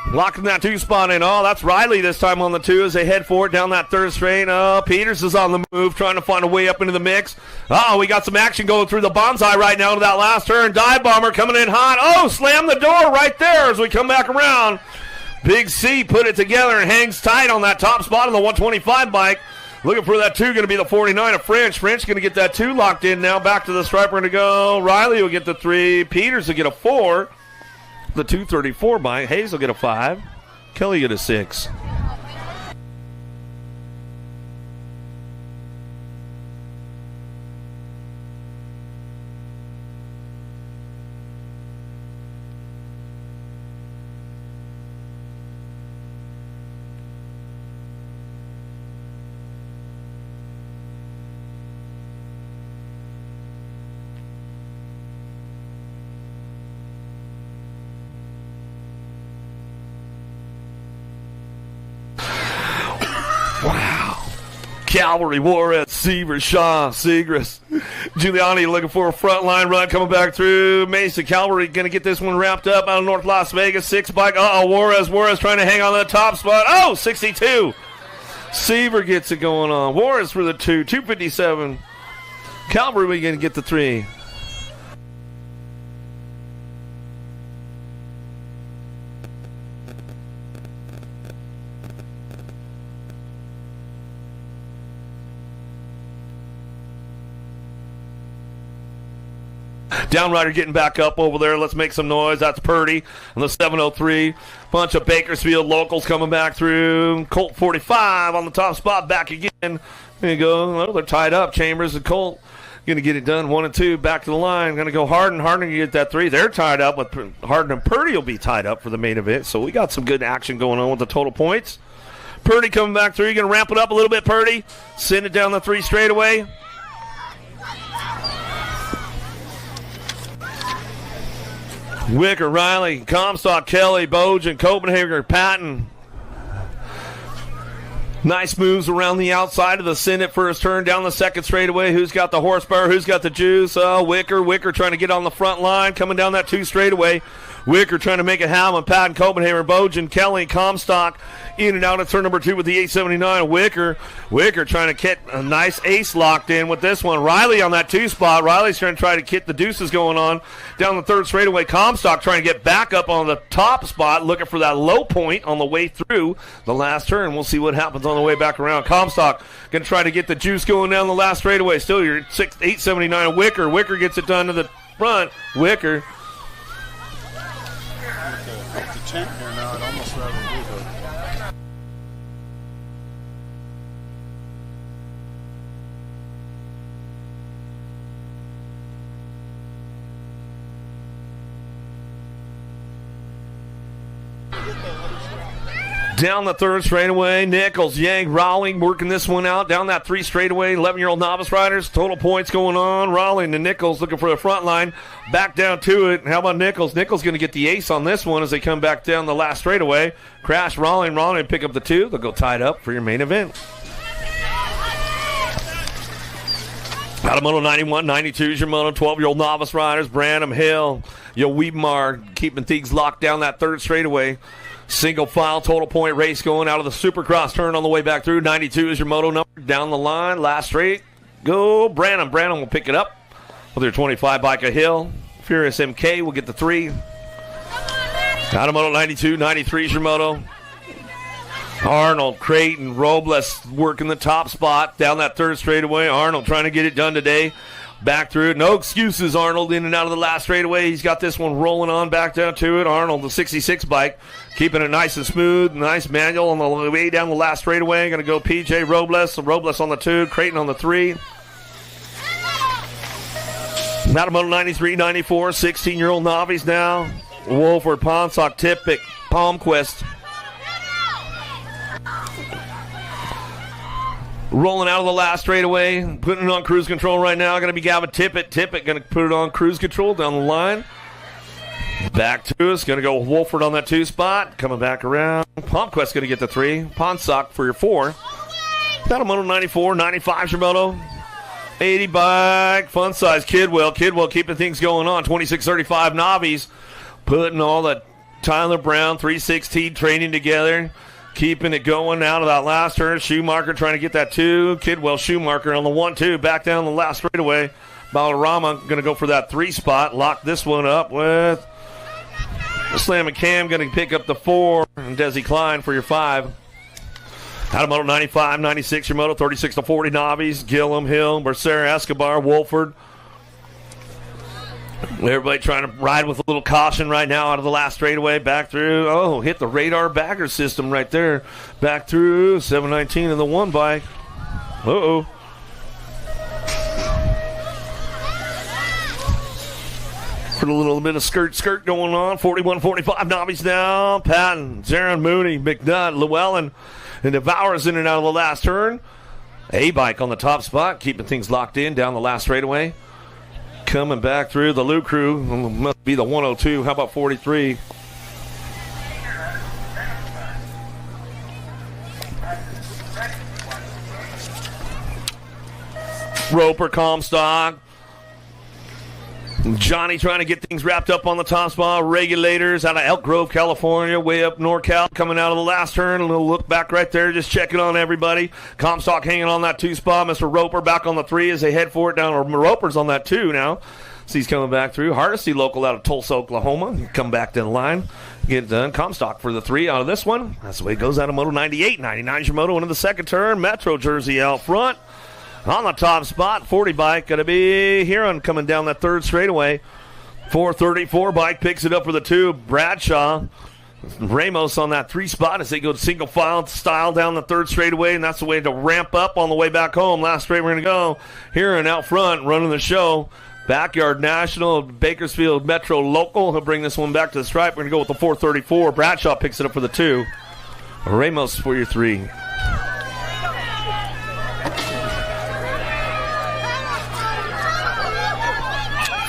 Locking that 2 spot in. Oh, that's Riley this time on the 2 as they head for it down that 3rd straight. Oh, Peters is on the move, trying to find a way up into the mix. Oh, we got some action going through the bonsai right now to that last turn. Dive Bomber coming in hot. Oh, slam the door right there as we come back around. Big C put it together and hangs tight on that top spot on the 125 bike. Looking for that 2, going to be the 49 of French. French going to get that 2 locked in now. Back to the striper to go. Riley will get the 3. Peters will get a 4. The 234 bike. Hayes will get a 5. Kelly get a 6. Wow. Calvary, Juarez, Seaver, Shaw, Segras. Giuliani looking for a front line run coming back through. Mesa, Calvary going to get this one wrapped up out of North Las Vegas. 6 bike. Juarez trying to hang on that top spot. 62. Seaver gets it going on. Juarez for the 2. 257. Calvary, we going to get the 3. Downrider getting back up over there. Let's make some noise. That's Purdy on the 703. Bunch of Bakersfield locals coming back through. Colt 45 on the top spot. Back again. There you go. Well, they're tied up. Chambers and Colt going to get it done. 1 and 2. Back to the line. Going to go Harden. Harden to get that 3. They're tied up. With Harden and Purdy will be tied up for the main event. So we got some good action going on with the total points. Purdy coming back through. You're going to ramp it up a little bit, Purdy. Send it down the 3 straightaway. Wicker, Riley, Comstock, Kelly, Bojan, Copenhagen, Patton. Nice moves around the outside of the Senate first turn down the second straightaway. Who's got the horsepower? Who's got the juice? Wicker trying to get on the front line, coming down that 2 straightaway. Wicker trying to make it happen. Patton, Copenhagen, Bojan, Kelly, Comstock in and out of turn number 2 with the 879. Wicker trying to get a nice ace locked in with this one. Riley on that 2 spot. Riley's trying to try to get the deuces going on down the 3rd straightaway. Comstock trying to get back up on the top spot, looking for that low point on the way through the last turn. We'll see what happens on the way back around. Comstock going to try to get the juice going down the last straightaway. Still your 879 Wicker. Wicker gets it done to the front. Wicker. Up to 10 here now. I'd almost rather do that. Down the 3rd straightaway, Nichols, Yang, Rowling working this one out. Down that 3 straightaway, 11-year-old novice riders. Total points going on. Rowling and Nichols looking for the front line. Back down to it. How about Nichols? Nichols going to get the ace on this one as they come back down the last straightaway. Crash Rowling pick up the 2. They'll go tied up for your main event. Out of Moto 91, 92 is your Moto 12-year-old novice riders. Branham, Hill, Weedmar keeping things locked down that 3rd straightaway. Single file total point race going out of the Supercross turn on the way back through. 92 is your Moto number. Down the line, last straight. Go Branham. Branham will pick it up with their 25 bike a Hill. Furious MK will get the 3. Out of Moto 92, 93 is your Moto. Arnold, Creighton, Robles working the top spot down that 3rd straightaway. Arnold trying to get it done today. Back through it. No excuses, Arnold, in and out of the last straightaway. He's got this one rolling on back down to it. Arnold, the 66 bike, keeping it nice and smooth. Nice manual on the way down the last straightaway. Going to go PJ Robles. Robles on the 2, Creighton on the 3. Matamoto 93, 94, 16-year-old novice now. Wolford, Ponsock, Tippett, Palmquist. Rolling out of the last straightaway, putting it on cruise control right now. Going to be Gavin Tippett. Tippett going to put it on cruise control down the line. Back to us. Going to go Wolford on that 2 spot. Coming back around. Palmquist going to get the 3. Ponsock for your 4. Moto 94, 95 Shimoto. 80 bike. Fun size Kidwell. Kidwell keeping things going on. 2635 Novice. Putting all the Tyler Brown 316 training together. Keeping it going out of that last turn. Schumacher trying to get that 2. Kidwell Schumacher on the 1-2. Back down the last straightaway. Balarama going to go for that 3 spot. Lock this one up with Slam and Cam going to pick up the 4. And Desi Klein for your 5. Out of Moto 95, 96, your Moto 36 to 40 Novice. Gillum, Hill, Mercer, Escobar, Wolford. Everybody trying to ride with a little caution right now out of the last straightaway. Back through. Oh, hit the radar bagger system right there. Back through. 719 in the 1 bike. Uh-oh. Put a little bit of skirt going on. 41-45 Novice now. Patton, Zarin, Mooney, McNutt, Llewellyn, and Devours in and out of the last turn. A-bike on the top spot. Keeping things locked in down the last straightaway. Coming back through the Lou crew. Must be the 102. How about 43? Roper, Comstock. Johnny trying to get things wrapped up on the top spot. Regulators out of Elk Grove, California, way up NorCal, coming out of the last turn. A little look back right there, just checking on everybody. Comstock hanging on that 2 spot. Mr. Roper back on the 3 as they head for it down. Roper's on that 2 now. So he's coming back through. Hardesty local out of Tulsa, Oklahoma. Come back to the line. Get it done. Comstock for the 3 out of this one. That's the way it goes out of Moto 98. 99's your Moto into the second turn. Metro jersey out front. On the top spot, 40 bike, going to be Huron coming down that third straightaway. 434 bike picks it up for the 2. Bradshaw, Ramos on that 3 spot as they go single file style down the third straightaway, and that's the way to ramp up on the way back home. Last straight we're going to go. Huron out front running the show. Backyard National, Bakersfield Metro Local. He'll bring this one back to the stripe. We're going to go with the 434. Bradshaw picks it up for the 2. Ramos for your 3.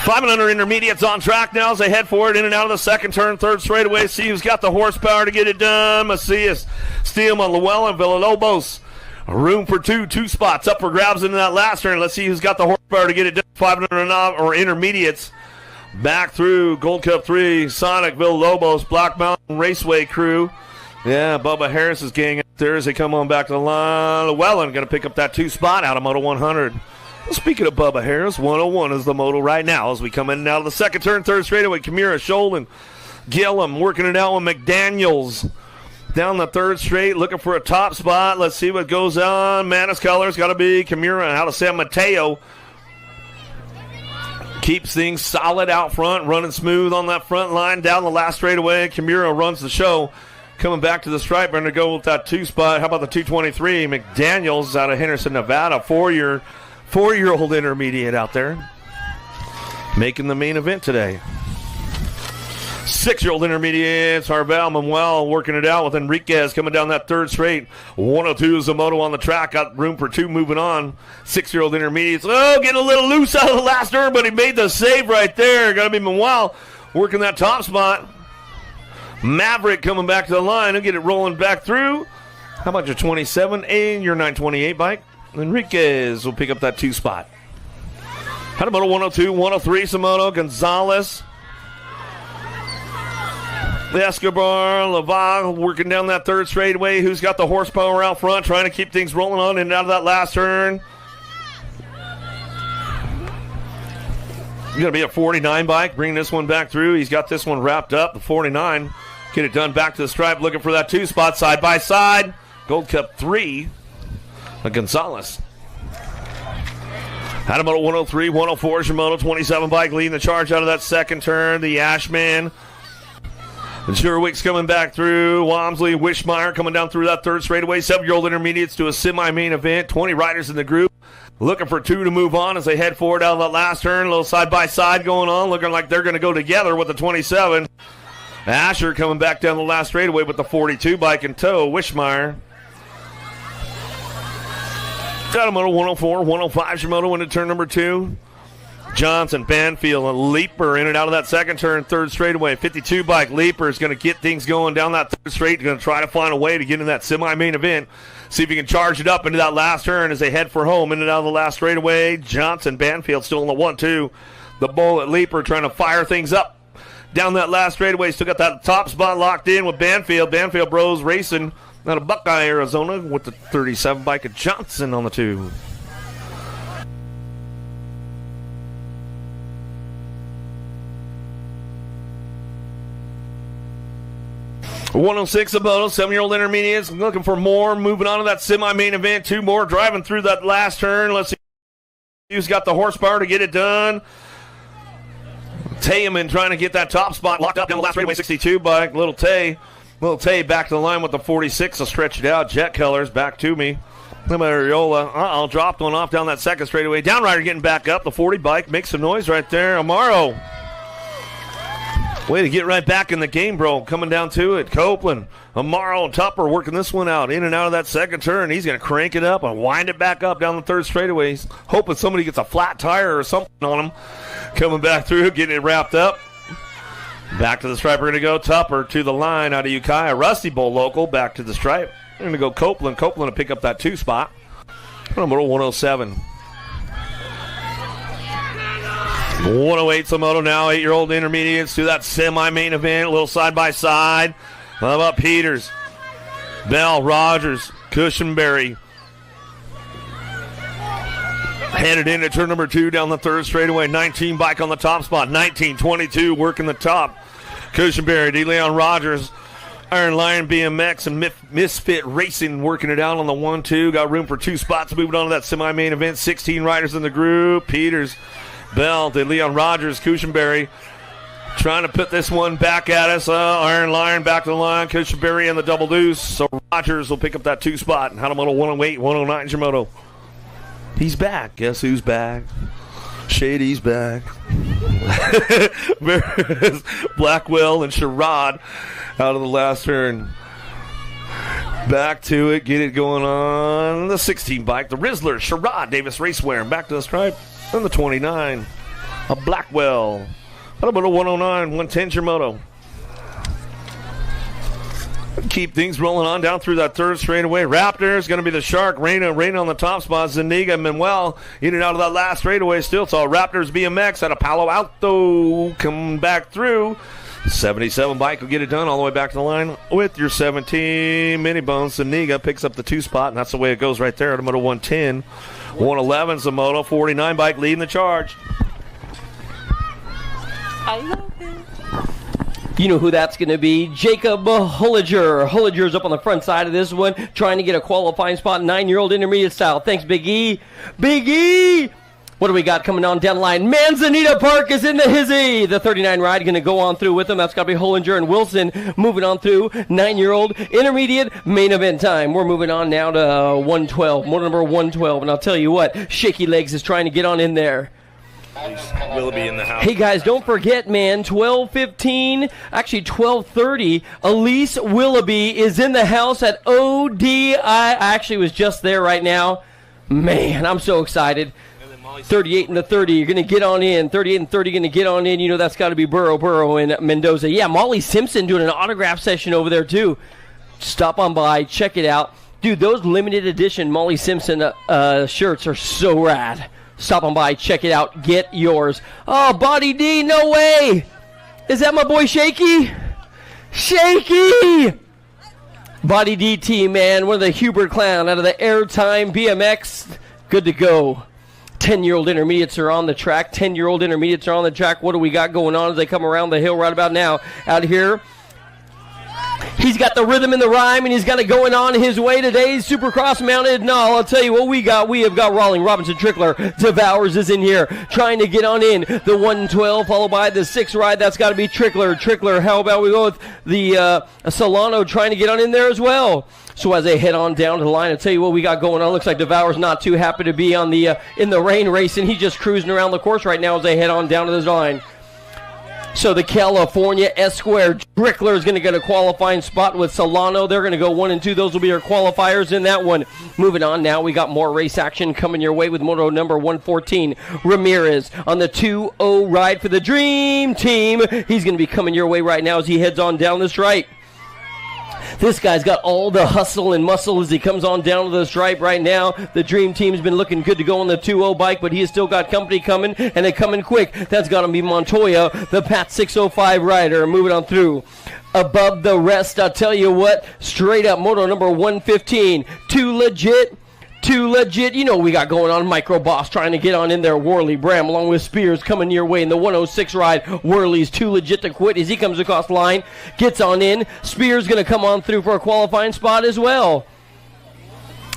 500 intermediates on track now as they head forward in and out of the second turn, third straightaway. See who's got the horsepower to get it done. Macias, Steelman, Llewellyn, Villalobos. Room for 2 spots up for grabs into that last turn. Let's see who's got the horsepower to get it done. 500 or intermediates. Back through Gold Cup 3, Sonic, Villalobos, Black Mountain Raceway crew. Yeah, Bubba Harris's gang up there as they come on back to the line. Llewellyn going to pick up that 2 spot out of Moto 100. Speaking of Bubba Harris, 101 is the moto right now as we come in and out of the second turn, third straightaway. Kimura, Sholden, Gillum working it out with McDaniels. Down the third straight, looking for a top spot. Let's see what goes on. Manus Colors got to be Kimura out of San Mateo. Keeps things solid out front, running smooth on that front line. Down the last straightaway, Kimura runs the show. Coming back to the stripe, we're going to go with that 2 spot. How about the 223? McDaniels out of Henderson, Nevada, four-year-old intermediate out there, making the main event today. 6-year-old intermediates, Harval Manuel working it out with Enriquez coming down that third straight. 102 is the moto on the track, got room for 2 moving on. 6-year-old intermediates, getting a little loose out of the last turn, but he made the save right there. Got to be Manuel working that top spot. Maverick coming back to the line. He'll get it rolling back through. How about your 27 and your 928 bike? Enriquez will pick up that 2 spot. Hanamoto 102, 103, Samoto, Gonzalez. Escobar, Laval working down that third straightaway. Who's got the horsepower out front, trying to keep things rolling on in and out of that last turn. Going to be a 49 bike, bring this one back through. He's got this one wrapped up, the 49. Get it done back to the stripe, looking for that 2 spot side by side. Gold Cup 3. Gonzalez. Hanamoto 103, 104 Shimono 27 bike leading the charge out of that second turn. The Ashman. The Sherwick's coming back through. Walmsley, Wishmeyer coming down through that third straightaway. 7-year-old intermediates to a semi-main event. 20 riders in the group. Looking for 2 to move on as they head forward out of that last turn. A little side-by-side going on. Looking like they're going to go together with the 27. Asher coming back down the last straightaway with the 42 bike in tow. Wishmeyer. Shimono 104, 105 Shimono into turn number 2. Johnson, Banfield, a leaper in and out of that second turn, third straightaway. 52 bike leaper is going to get things going down that third straight. Going to try to find a way to get in that semi-main event. See if he can charge it up into that last turn as they head for home in and out of the last straightaway. Johnson, Banfield still in the 1-2. The bullet leaper trying to fire things up down that last straightaway. Still got that top spot locked in with Banfield. Banfield Bros racing out of Buckeye, Arizona with the 37 bike of Johnson on the 2. .106 Samoto, 7-year-old intermediates looking for more. Moving on to that semi-main event. 2 more driving through that last turn. Let's see who's got the horsepower to get it done. Tayaman trying to get that top spot locked up down the last straightaway. 62 bike. Little Tay back to the line with the 46. I'll stretch it out. Jet colors back to me. Ariola. Dropped one off down that second straightaway. Downrider getting back up. The 40 bike makes some noise right there. Amaro. Way to get right back in the game, bro. Coming down to it. Copeland, Amaro, and Tupper working this one out. In and out of that second turn. He's going to crank it up and wind it back up down the third straightaway. He's hoping somebody gets a flat tire or something on him. Coming back through, getting it wrapped up. Back to the stripe. We're going to go Tupper to the line out of Ukiah. Rusty Bowl local. Back to the stripe. We're going to go Copeland. Copeland to pick up that 2 spot. Number 107. 108 moto now, 8-year-old intermediates to that semi-main event, a little side-by-side. How about Peters, Bell, Rogers, Cushenberry. Headed into turn number 2 down the third straightaway. 19 bike on the top spot. 19-22 working the top. Cushenberry, DeLeon Rogers, Iron Lion BMX, and Misfit Racing working it out on the 1-2. Got room for 2 spots. Moving on to that semi-main event. 16 riders in the group. Peters, Bell, DeLeon Rogers, Cushenberry. Trying to put this one back at us. Iron Lion back to the line. Cushenberry and the double deuce. So Rogers will pick up that 2 spot. Hanamoto 108, 109 Shimoto. He's back. Guess who's back? Shady's back. Blackwell and Sherrod out of the last turn. Back to it. Get it going on. The 16 bike. The Rizzler, Sherrod, Davis Racewear. Back to the stripe. And the 29. A Blackwell. Hanamoto 109, 110 Shimoto. Keep things rolling on down through that third straightaway. Raptors going to be the Shark. Reyna on the top spot. Zuniga, Manuel in and out of that last straightaway still. So Raptors BMX out of Palo Alto come back through. 77 bike will get it done all the way back to the line with your 17 mini bones. Zuniga picks up the 2 spot, and that's the way it goes right there. Automoto 110, 111 Zamoto, 49 bike leading the charge. I love it. You know who that's going to be. Jacob Hulliger. Hulliger's up on the front side of this one, trying to get a qualifying spot, 9-year-old intermediate style. Thanks, Big E. Big E! What do we got coming on down the line? Manzanita Park is in the hizzy. The 39 ride going to go on through with them. That's got to be Hullinger and Wilson moving on through. 9-year-old intermediate main event time. We're moving on now to 112, motor number 112. And I'll tell you what, Shaky Legs is trying to get on in there. Willoughby in the house. Hey guys, don't forget, man, 12:15, actually 12:30, Elise Willoughby is in the house at ODI. I actually was just there right now. Man, I'm so excited. 38 and the 30, you're going to get on in. 38 and 30 going to get on in. You know that's got to be Burrow and Mendoza. Yeah, Molly Simpson doing an autograph session over there too. Stop on by, check it out. Dude, those limited edition Molly Simpson shirts are so rad. Stop on by, check it out, get yours. Oh, Body D, no way! Is that my boy Shaky? Shaky! Body D team, man, one of the Hubert Clown out of the Airtime BMX. Good to go. 10-year-old intermediates are on the track. 10-year-old intermediates are on the track. What do we got going on as they come around the hill right about now? Out here. He's got the rhythm and the rhyme, and he's got it going on his way today. Supercross mounted. No, I'll tell you what we got. We have got Rawling, Robinson, Trickler. Devours is in here trying to get on in. The 112 followed by the 6 ride. That's got to be Trickler. Trickler, how about we go with the Solano trying to get on in there as well. So as they head on down to the line, I'll tell you what we got going on. Looks like Devour's not too happy to be on the in the rain racing. He's just cruising around the course right now as they head on down to this line. So the California S-Square Trickler is going to get a qualifying spot with Solano. They're going to go 1 and 2. Those will be our qualifiers in that one. Moving on now, we got more race action coming your way with moto number 114. Ramirez on the 2-0 ride for the Dream Team. He's going to be coming your way right now as he heads on down this right. This guy's got all the hustle and muscle as he comes on down to the stripe right now. The Dream Team's been looking good to go on the 2-0 bike, but he has still got company coming, and they coming quick. That's got to be Montoya, the Pat 605 rider, moving on through. Above the rest, I'll tell you what, straight up moto number 115. Too legit. You know what we got going on. Micro Boss trying to get on in there. Worley Bram along with Spears coming your way in the 106 ride. Worley's too legit to quit as he comes across the line. Gets on in. Spears going to come on through for a qualifying spot as well.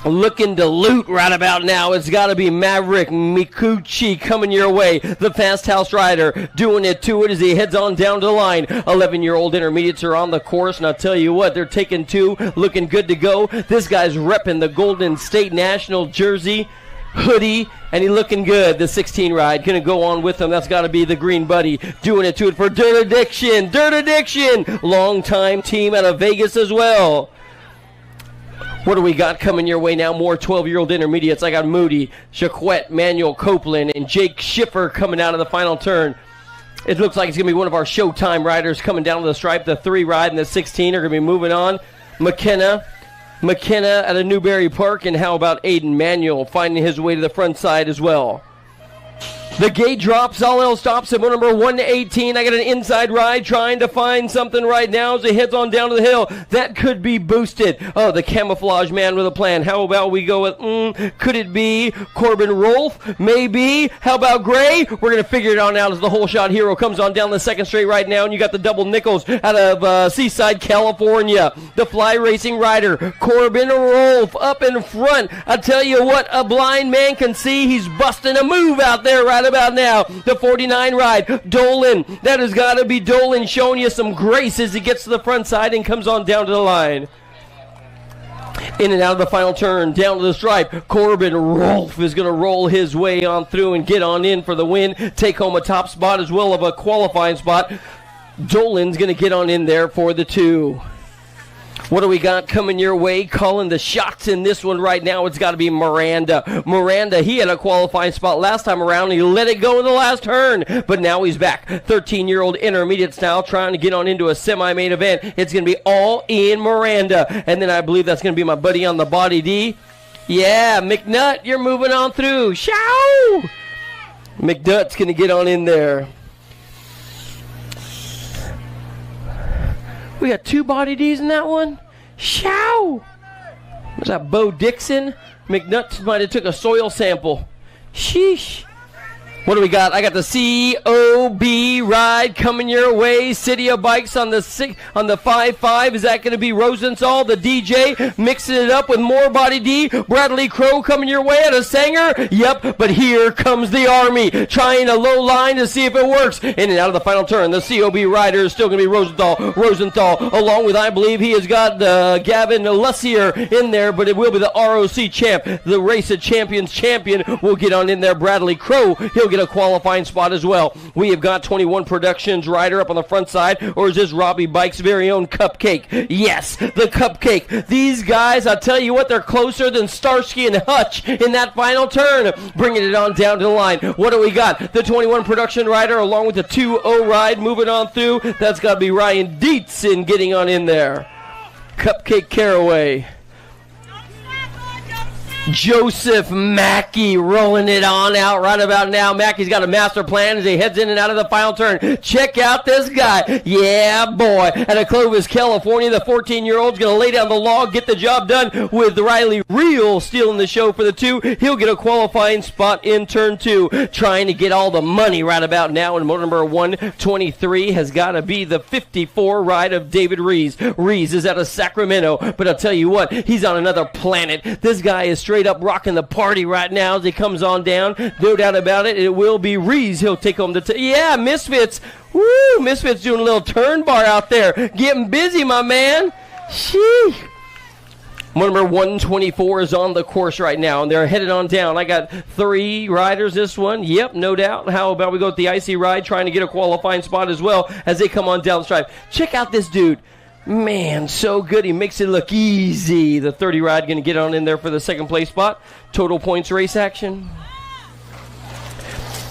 Looking to loot right about now. It's got to be Maverick Mikuchi coming your way. The Fast House rider doing it to it as he heads on down to the line. 11-year-old intermediates are on the course, and I'll tell you what, they're taking 2, looking good to go. This guy's repping the Golden State National jersey, hoodie, and he looking good. The 16 ride going to go on with him. That's got to be the Green Buddy doing it to it for Dirt Addiction. Dirt Addiction, long-time team out of Vegas as well. What do we got coming your way now? More 12-year-old intermediates. I got Moody, Jaquette, Manuel Copeland, and Jake Schiffer coming out of the final turn. It looks like it's going to be one of our Showtime riders coming down to the stripe. The 3 ride and the 16 are going to be moving on. McKenna out of Newberry Park. And how about Aiden Manuel finding his way to the front side as well? The gate drops, all else stops at number 118. I got an inside ride trying to find something right now as he heads on down to the hill. That could be boosted. Oh, the camouflage man with a plan. How about we go with, could it be Corbin Rolfe? Maybe. How about Gray? We're going to figure it on out as the whole shot hero comes on down the second straight right now. And you got the double nickels out of Seaside, California. The fly racing rider, Corbin Rolfe, up in front. I tell you what, a blind man can see. He's busting a move out there right about now. The 49 ride, Dolan. That has got to be Dolan showing you some grace as he gets to the front side and comes on down to the line. In and out of the final turn, down to the stripe. Corbin Rolfe is going to roll his way on through and get on in for the win. Take home a top spot as well of a qualifying spot. Dolan's going to get on in there for the 2. What do we got coming your way? Calling the shots in this one right now. It's got to be Miranda. Miranda, he had a qualifying spot last time around. He let it go in the last turn, but now he's back. 13-year-old intermediate style trying to get on into a semi-main event. It's going to be all in Miranda. And then I believe that's going to be my buddy on the body D. Yeah, McNutt, you're moving on through. Show! McNutt's going to get on in there. We got 2 body Ds in that one. Show! Was that Bo Dixon? McNutt might have took a soil sample. Sheesh. What do we got? I got the COB ride coming your way. City of Bikes on the 5-5. Is that going to be Rosenthal, the DJ, mixing it up with more body D? Bradley Crow coming your way at a Sanger? Yep, but here comes the Army, trying a low line to see if it works. In and out of the final turn, the COB rider is still going to be Rosenthal, along with, I believe, he has got Gavin Lussier in there, but it will be the ROC champ. The Race of Champions champion will get on in there. Bradley Crow, he'll get a qualifying spot as well. We have got 21 Productions rider up on the front side, or is this Robbie Bike's very own Cupcake? Yes, the Cupcake. These guys, I tell you what, they're closer than Starsky and Hutch in that final turn. Bringing it on down to the line. What do we got? The 21 Production rider along with the 2-0 ride moving on through. That's got to be Ryan Dietzen getting on in there. Cupcake Caraway. Joseph Mackey rolling it on out right about now. Mackey's got a master plan as he heads in and out of the final turn. Check out this guy. Yeah, boy. Out of Clovis, California, the 14-year-old's going to lay down the law, get the job done with Riley Reel stealing the show for the 2. He'll get a qualifying spot in turn 2. Trying to get all the money right about now. And motor number 123 has got to be the 54 ride of David Rees. Rees is out of Sacramento, but I'll tell you what, he's on another planet. This guy is straight up rocking the party right now as he comes on down. No doubt about it. It will be Rees. He'll take home the yeah, Misfits. Woo! Misfits doing a little turn bar out there. Getting busy, my man. Sheesh. Number 124 is on the course right now, and they're headed on down. I got 3 riders this one. Yep, no doubt. How about we go with the Icy Ride, trying to get a qualifying spot as well as they come on down the stripe. Check out this dude. Man, so good. He makes it look easy. The 30 ride going to get on in there for the second place spot. Total points race action.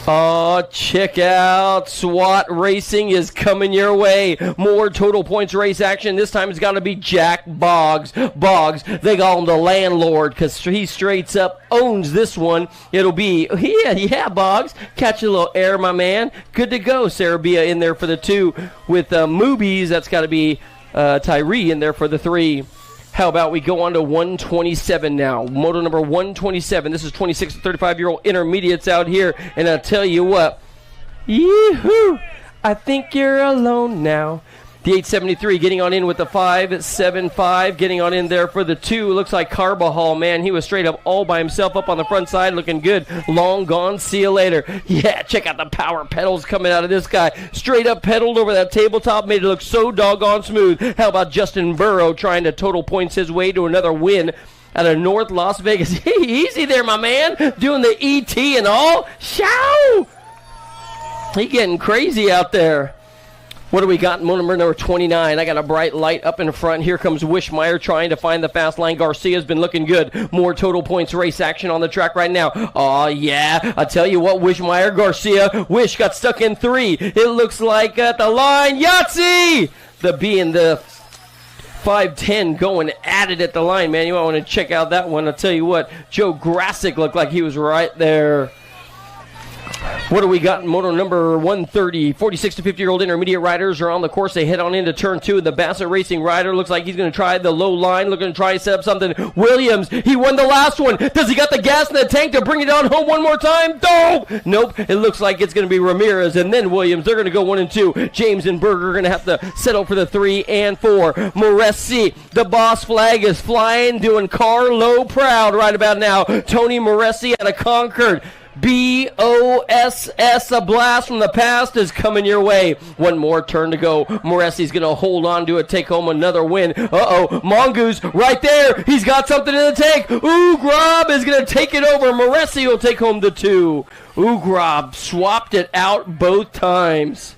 Oh, check out. SWAT Racing is coming your way. More total points race action. This time it's got to be Jack Boggs. Boggs, they call him the landlord because he straight up owns this one. It'll be, yeah, Boggs. Catch a little air, my man. Good to go. Sarabia in there for the 2 with Moobies. That's got to be Tyree in there for the 3. How about we go on to 127 now? Moto number 127. This is 26 to 35-year-old intermediates out here. And I'll tell you what. Yee-hoo! I think you're alone now. The 873 getting on in with the 575, getting on in there for the 2. Looks like Carbajal, man. He was straight up all by himself up on the front side, looking good. Long gone. See you later. Yeah, check out the power pedals coming out of this guy. Straight up pedaled over that tabletop, made it look so doggone smooth. How about Justin Burrow trying to total points his way to another win out of North Las Vegas? Easy there, my man. Doing the ET and all. Show! He getting crazy out there. What do we got? Number 29. I got a bright light up in front. Here comes Wishmeyer trying to find the fast line. Garcia's been looking good. More total points race action on the track right now. Oh, yeah. I tell you what, Wishmeyer, Garcia. Wish got stuck in 3. It looks like at the line. Yahtzee! The B and the 510 going at it at the line, man. You might want to check out that one. I'll tell you what, Joe Grassick looked like he was right there. What do we got in moto number 130? 46 to 50-year-old intermediate riders are on the course. They head on into turn 2. The Bassett Racing rider looks like he's going to try the low line, looking to try to set up something. Williams, he won the last one. Does he got the gas in the tank to bring it on home one more time? Nope. It looks like it's going to be Ramirez and then Williams. They're going to go 1 and 2. James and Berger are going to have to settle for the 3 and 4. Moresi, the boss flag is flying, doing Carlo proud right about now. Tony Moresi out of Concord. BOSS, a blast from the past is coming your way. One more turn to go. Moresi's going to hold on to it, take home another win. Mongoose right there. He's got something in the tank. Ugrab is going to take it over. Moresi will take home the 2. Ugrab swapped it out both times.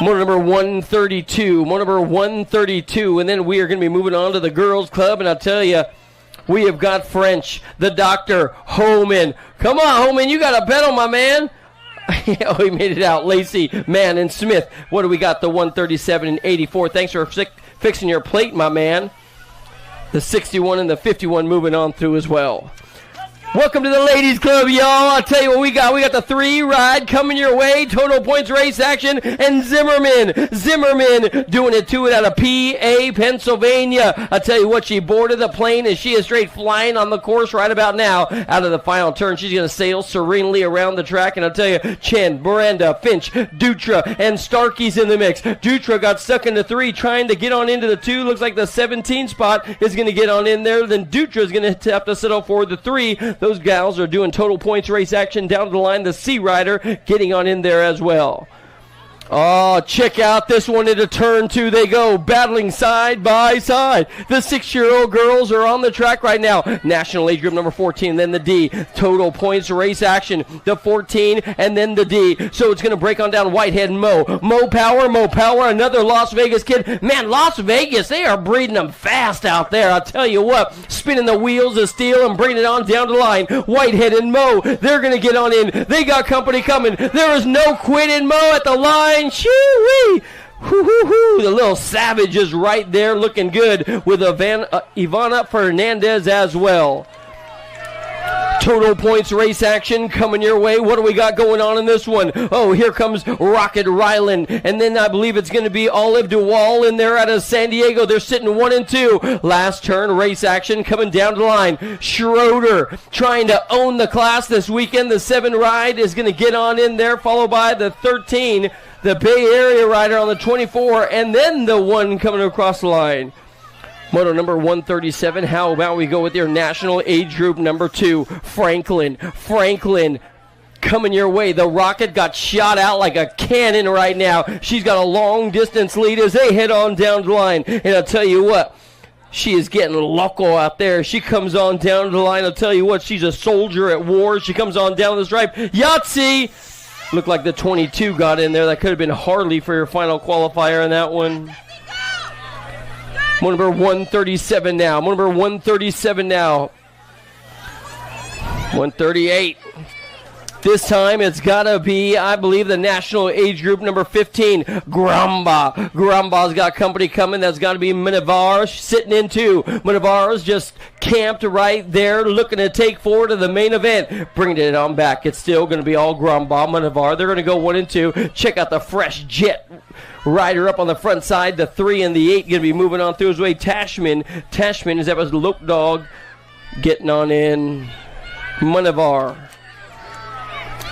Motor number 132. Motor number 132. And then we are going to be moving on to the girls' club. And I'll tell you, we have got French, the doctor, Homan. Come on, Homan, you got a bet on my man. Oh, he made it out. Lacey, Mann, and Smith. What do we got? The 137 and 84. Thanks for fixing your plate, my man. The 61 and the 51 moving on through as well. Welcome to the ladies club, y'all. I'll tell you what we got. We got the 3 ride coming your way. Total points race action. And Zimmerman doing it to it out of PA, Pennsylvania. I'll tell you what, she boarded the plane as she is straight flying on the course right about now. Out of the final turn, she's going to sail serenely around the track. And I'll tell you, Chen, Miranda, Finch, Dutra, and Starkey's in the mix. Dutra got stuck in the 3, trying to get on into the 2. Looks like the 17 spot is going to get on in there. Then Dutra is going to have to settle for the 3. Those gals are doing total points race action down the line. The C rider getting on in there as well. Oh, check out this one into turn 2. They go battling side by side. The 6-year-old girls are on the track right now. National age group number 14, then the D. Total points race action. The 14 and then the D. So it's going to break on down Whitehead and Mo Power, another Las Vegas kid. Man, Las Vegas, they are breeding them fast out there. I'll tell you what, spinning the wheels of steel and bringing it on down the line. Whitehead and Mo, they're going to get on in. They got company coming. There is no quit in Mo at the line. Shoo-wee! Hoo-hoo-hoo! The little savage is right there looking good with Ivana Fernandez as well. Total points race action coming your way. What do we got going on in this one? Oh, here comes Rocket Ryland. And then I believe it's going to be Olive Duval in there out of San Diego. They're sitting 1 and 2. Last turn race action coming down the line. Schroeder trying to own the class this weekend. The 7 ride is going to get on in there, followed by the 13. The Bay Area rider on the 24, and then the 1 coming across the line. Moto number 137, how about we go with your national age group number 2, Franklin coming your way. The Rocket got shot out like a cannon right now. She's got a long distance lead as they head on down the line. And I'll tell you what, she is getting loco out there. She comes on down the line. I'll tell you what, she's a soldier at war. She comes on down the stripe. Yahtzee! Looked like the 22 got in there. That could have been Harley for your final qualifier in that one. Number 137 now. Number 137 now. 138. This time it's got to be, I believe, the national age group number 15, Gramba. Gramba's got company coming. That's got to be Minivar sitting in 2. Minivar's just camped right there looking to take forward to the main event. Bringing it on back. It's still going to be all Gramba, Minivar. They're going to go 1 and 2. Check out the fresh jet rider up on the front side. The 3 and the 8 going to be moving on through his way. Tashman is that was Lope Dog getting on in. Minivar.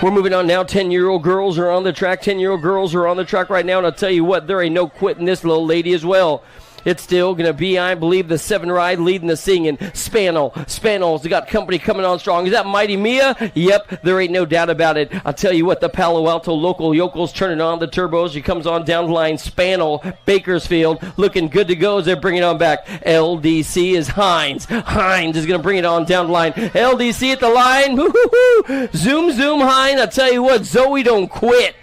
We're moving on now. 10-year-old girls are on the track. 10-year-old girls are on the track right now. And I'll tell you what, there ain't no quitting this little lady as well. It's still going to be, I believe, the 7 ride leading the singing. Spanel's got company coming on strong. Is that Mighty Mia? Yep, there ain't no doubt about it. I'll tell you what, the Palo Alto local yokels turning on the turbos. She comes on down the line. Spanel, Bakersfield, looking good to go as they're bringing it on back. LDC is Hines. Hines is going to bring it on down the line. LDC at the line. Woo-hoo-hoo. Zoom, Hines. I'll tell you what, Zoe don't quit.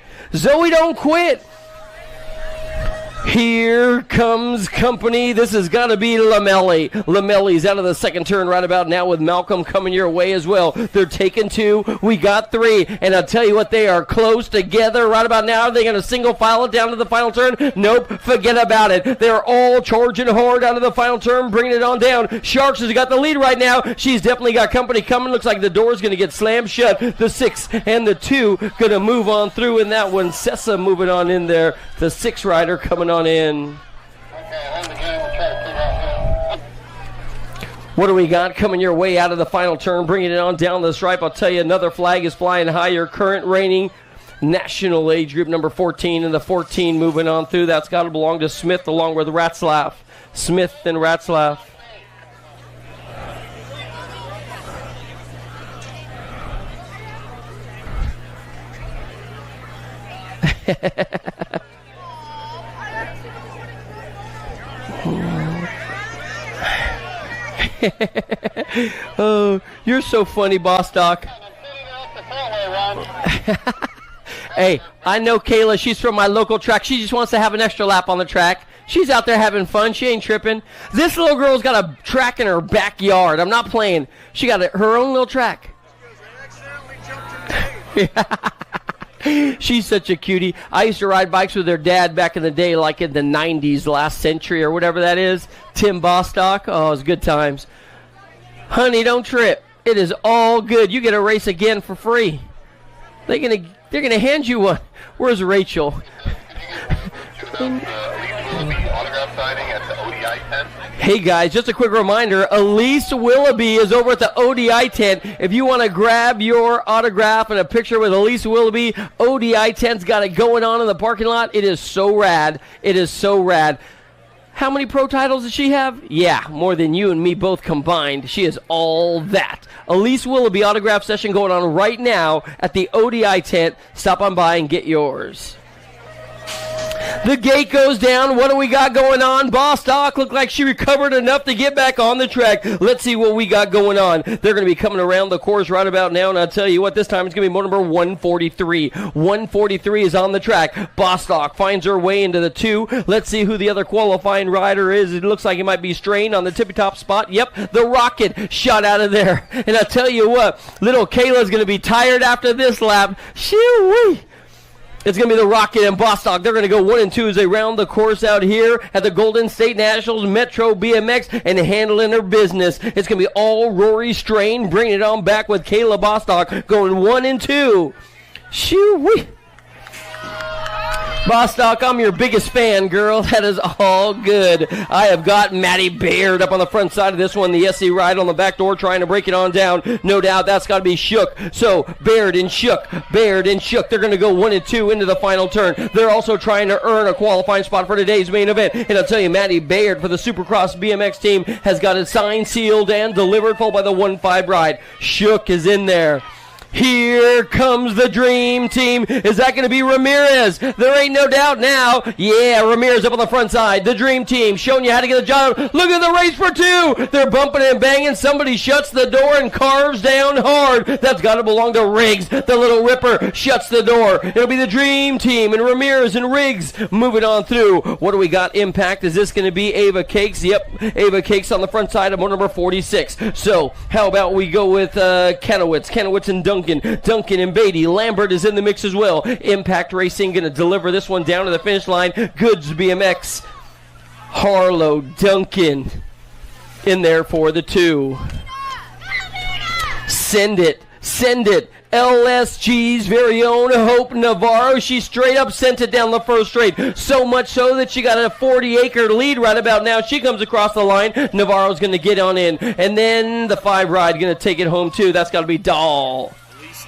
Here comes company. This has got to be Lamelli. Lamelli's out of the second turn right about now with Malcolm coming your way as well. They're taking 2. We got 3. And I'll tell you what, they are close together right about now. Are they going to single file it down to the final turn? Nope. Forget about it. They're all charging hard out of the final turn, bringing it on down. Sharks has got the lead right now. She's definitely got company coming. Looks like the door's going to get slammed shut. The 6 and the 2 going to move on through in that one. Sessa moving on in there. The 6 rider coming on in. What do we got coming your way out of the final turn, bringing it on down the stripe? I'll tell you, another flag is flying higher. Current reigning national age group number 14, and the 14 moving on through. That's got to belong to Smith along with Ratzlaff. Smith and Ratzlaff. Oh, you're so funny, Boss Doc. Hey, I know Kayla. She's from my local track. She just wants to have an extra lap on the track. She's out there having fun. She ain't tripping. This little girl's got a track in her backyard. I'm not playing. She got her own little track. She's such a cutie. I used to ride bikes with her dad back in the day, like in the 90s, last century or whatever that is. Tim Bostock. Oh, it was good times. Honey, don't trip. It is all good. You get a race again for free. They're gonna hand you one. Where's Rachel? Autograph signing at the ODI tent. Hey guys, just a quick reminder, Elise Willoughby is over at the ODI tent. If you want to grab your autograph and a picture with Elise Willoughby, ODI tent's got it going on in the parking lot. It is so rad. It is so rad. How many pro titles does she have? Yeah, more than you and me both combined. She is all that. Elise Willoughby autograph session going on right now at the ODI tent. Stop on by and get yours. The gate goes down. What do we got going on? Bostock looked like she recovered enough to get back on the track. Let's see what we got going on. They're going to be coming around the course right about now, and I'll tell you what, this time it's going to be motor number 143. 143 is on the track. Bostock finds her way into the 2. Let's see who the other qualifying rider is. It looks like it might be Strain on the tippy-top spot. Yep, the Rocket shot out of there. And I'll tell you what, little Kayla's going to be tired after this lap. Shoo-wee. It's going to be the Rocket and Bostock. They're going to go 1 and 2 as they round the course out here at the Golden State Nationals Metro BMX and handling their business. It's going to be all Rory Strain bringing it on back with Kayla Bostock going 1 and 2. Shoo-wee. Bostock, I'm your biggest fan, girl. That is all good. I have got Maddie Baird up on the front side of this one. The SC ride on the back door trying to break it on down. No doubt that's got to be Shook. So Baird and Shook. Baird and Shook. They're going to go 1 and 2 into the final turn. They're also trying to earn a qualifying spot for today's main event. And I'll tell you, Maddie Baird for the Supercross BMX team has got it signed, sealed, and delivered, followed by the 1-5 ride. Shook is in there. Here comes the dream team. Is that going to be Ramirez? There ain't no doubt now. Yeah, Ramirez up on the front side. The dream team showing you how to get the job. Look at the race for 2. They're bumping and banging. Somebody shuts the door and carves down hard. That's got to belong to Riggs. The little ripper shuts the door. It'll be the dream team and Ramirez and Riggs moving on through. What do we got? Impact. Is this going to be Ava Cakes? Yep, Ava Cakes on the front side of motor number 46. So how about we go with Kenowitz and Duncan and Beatty. Lambert is in the mix as well. Impact Racing going to deliver this one down to the finish line. Goods BMX. Harlow, Duncan in there for the 2. Send it. LSG's very own Hope Navarro. She straight up sent it down the first straight. So much so that she got a 40-acre lead right about now. She comes across the line. Navarro's going to get on in. And then the 5 ride going to take it home too. That's got to be Dahl.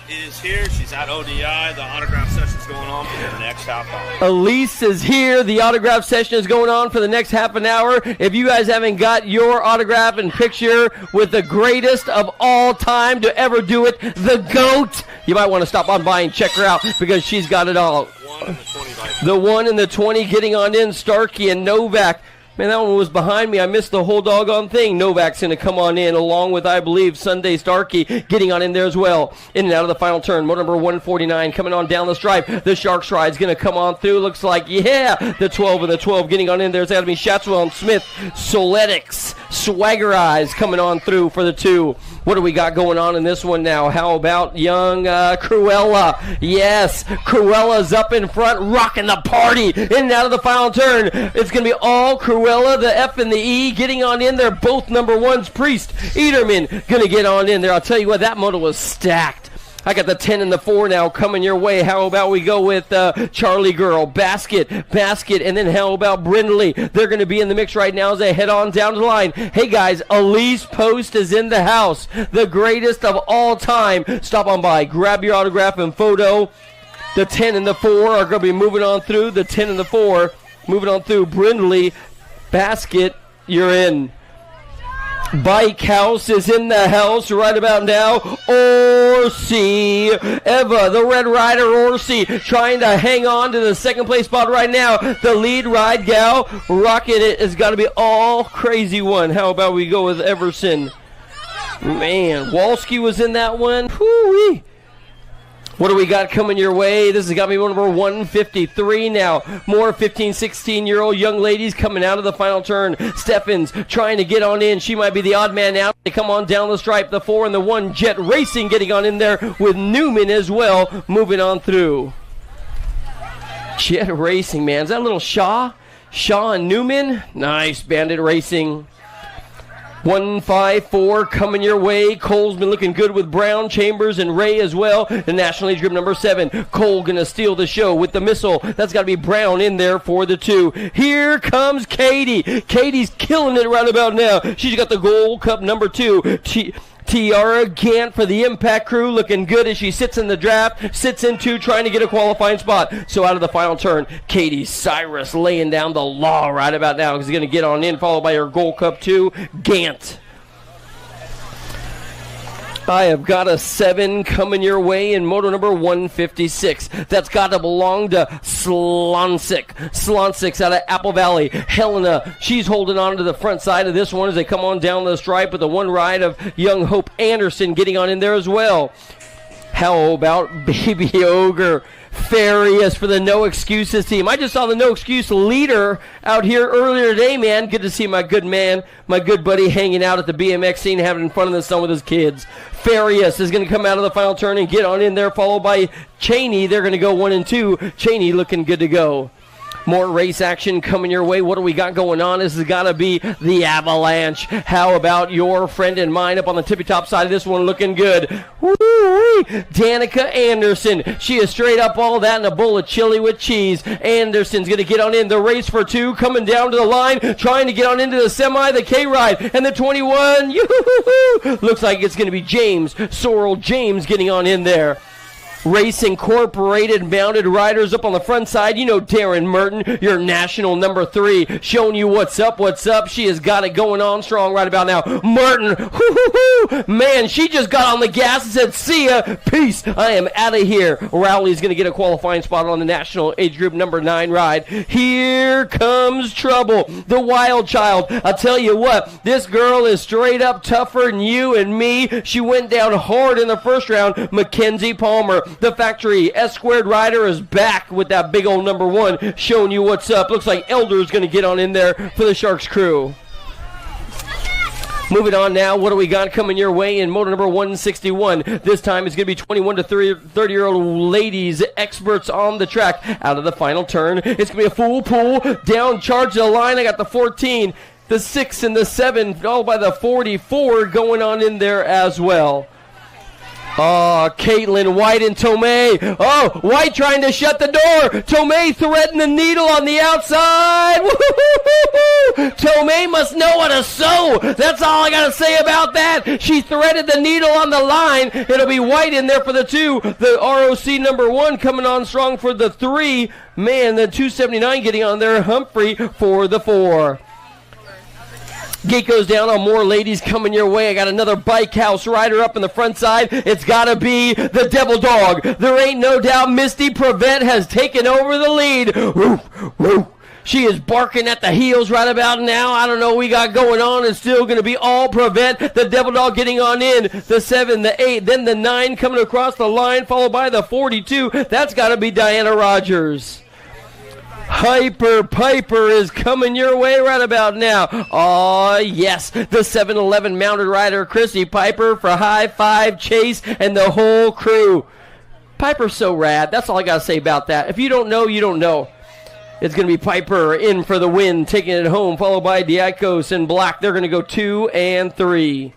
Is here. She's at ODI. The autograph session's going on for the next half hour. Elise is here. The autograph session is going on for the next half an hour. If you guys haven't got your autograph and picture with the greatest of all time to ever do it, the GOAT, you might want to stop on by and check her out because she's got it all. 1 and the 20 bike. The 1 and the 20 getting on in. Starkey and Novak. Man, that one was behind me. I missed the whole doggone thing. Novak's going to come on in, along with, I believe, Sunday Starkey getting on in there as well. In and out of the final turn. Motor number 149 coming on down the stripe. The Sharks ride's going to come on through. Looks like, yeah, the 12 and the 12 getting on in there. It's got to be Shatswell and Smith. Soletics, Swagger Eyes coming on through for the 2. What do we got going on in this one now? How about young Cruella? Yes, Cruella's up in front, rocking the party. In and out of the final turn. It's going to be all Cruella, the F and the E, getting on in there. Both number 1s. Priest, Ederman, going to get on in there. I'll tell you what, that moto was stacked. I got the 10 and the 4 now coming your way. How about we go with Charlie Girl, Basket, and then how about Brindley? They're going to be in the mix right now as they head on down the line. Hey, guys, Elise Post is in the house, the greatest of all time. Stop on by, grab your autograph and photo. The 10 and the 4 are going to be moving on through. The 10 and the 4 moving on through. Brindley, Basket, you're in. Bike House is in the house right about now. Orsi, Eva, the Red Rider Orsi, trying to hang on to the second place spot right now. The lead ride gal, rocking it, has got to be all crazy one. How about we go with Everson? Man, Walski was in that one. Whoo-wee. What do we got coming your way? This has got me number 153 now. More 15, 16-year-old young ladies coming out of the final turn. Steffens trying to get on in. She might be the odd man out. They come on down the stripe. The 4 and the 1. Jet Racing getting on in there with Newman as well. Moving on through. Jet Racing, man. Is that a little Shaw? Shaw and Newman? Nice. Bandit Racing. 154 coming your way. Cole's been looking good with Brown, Chambers, and Ray as well. The National Age Group number 7. Cole going to steal the show with the missile. That's got to be Brown in there for the 2. Here comes Katie. Katie's killing it right about now. She's got the Gold Cup number 2. Tiara Gant for the Impact Crew, looking good as she sits in the draft, sits in 2, trying to get a qualifying spot. So out of the final turn, Katie Cyrus laying down the law right about now. He's going to get on in, followed by her Gold Cup 2, Gant. I have got a 7 coming your way in moto number 156. That's got to belong to Slonsik. Slonsik's out of Apple Valley. Helena, she's holding on to the front side of this one as they come on down the stripe with the one ride of young Hope Anderson getting on in there as well. How about Baby Ogre? Farias for the No Excuses team. I just saw the No Excuse leader out here earlier today, man. Good to see my good man, my good buddy hanging out at the BMX scene, having fun in the sun with his kids. Farias is going to come out of the final turn and get on in there, followed by Cheney. They're going to go 1 and 2. Cheney looking good to go. More race action coming your way. What do we got going on? This has got to be the Avalanche. How about your friend and mine up on the tippy-top side of this one looking good? Woo-wee! Danica Anderson. She is straight up all that in a bowl of chili with cheese. Anderson's going to get on in the race for 2, coming down to the line, trying to get on into the semi, the K-Ride, and the 21. Yoo-hoo-hoo-hoo! Looks like it's going to be James, Sorrel James getting on in there. Race Incorporated mounted riders up on the front side. You know Darren Merton, your national number 3, showing you what's up, what's up. She has got it going on strong right about now. Merton, hoo-hoo-hoo, man, she just got on the gas and said, see ya, peace, I am out of here. Rowley's going to get a qualifying spot on the national age group number 9 ride. Here comes trouble, the wild child. I'll tell you what, this girl is straight up tougher than you and me. She went down hard in the first round. Mackenzie Palmer, the factory S-squared rider, is back with that big old number 1, showing you what's up. Looks like Elder's going to get on in there for the Sharks crew. Moving on now, what do we got coming your way in moto number 161? This time it's going to be 21 to 30-year-old ladies, experts on the track. Out of the final turn, it's going to be a full pull, down, charge the line. I got the 14, the 6, and the 7, followed by the 44 going on in there as well. Oh, Caitlin White and Tomei. Oh, White trying to shut the door. Tomei threading the needle on the outside. Woo-hoo-hoo-hoo. Tomei must know how to sew. That's all I got to say about that. She threaded the needle on the line. It'll be White in there for the 2. The ROC number 1 coming on strong for the 3. Man, the 279 getting on there. Humphrey for the 4. Gate goes down on more ladies coming your way. I got another Bike House rider up in the front side. It's got to be the Devil Dog. There ain't no doubt Misty Prevent has taken over the lead. Woo, woo. She is barking at the heels right about now. I don't know what we got going on. It's still going to be all prevent. The Devil Dog getting on in. The 7, the 8, then the 9 coming across the line, followed by the 42. That's got to be Diana Rogers. Piper is coming your way right about now. Oh, yes. The 7-11 mounted rider, Chrissy Piper, for high five, Chase, and the whole crew. Piper's so rad. That's all I got to say about that. If you don't know, you don't know. It's going to be Piper in for the win, taking it home, followed by Diakos in black. They're going to go 2 and 3.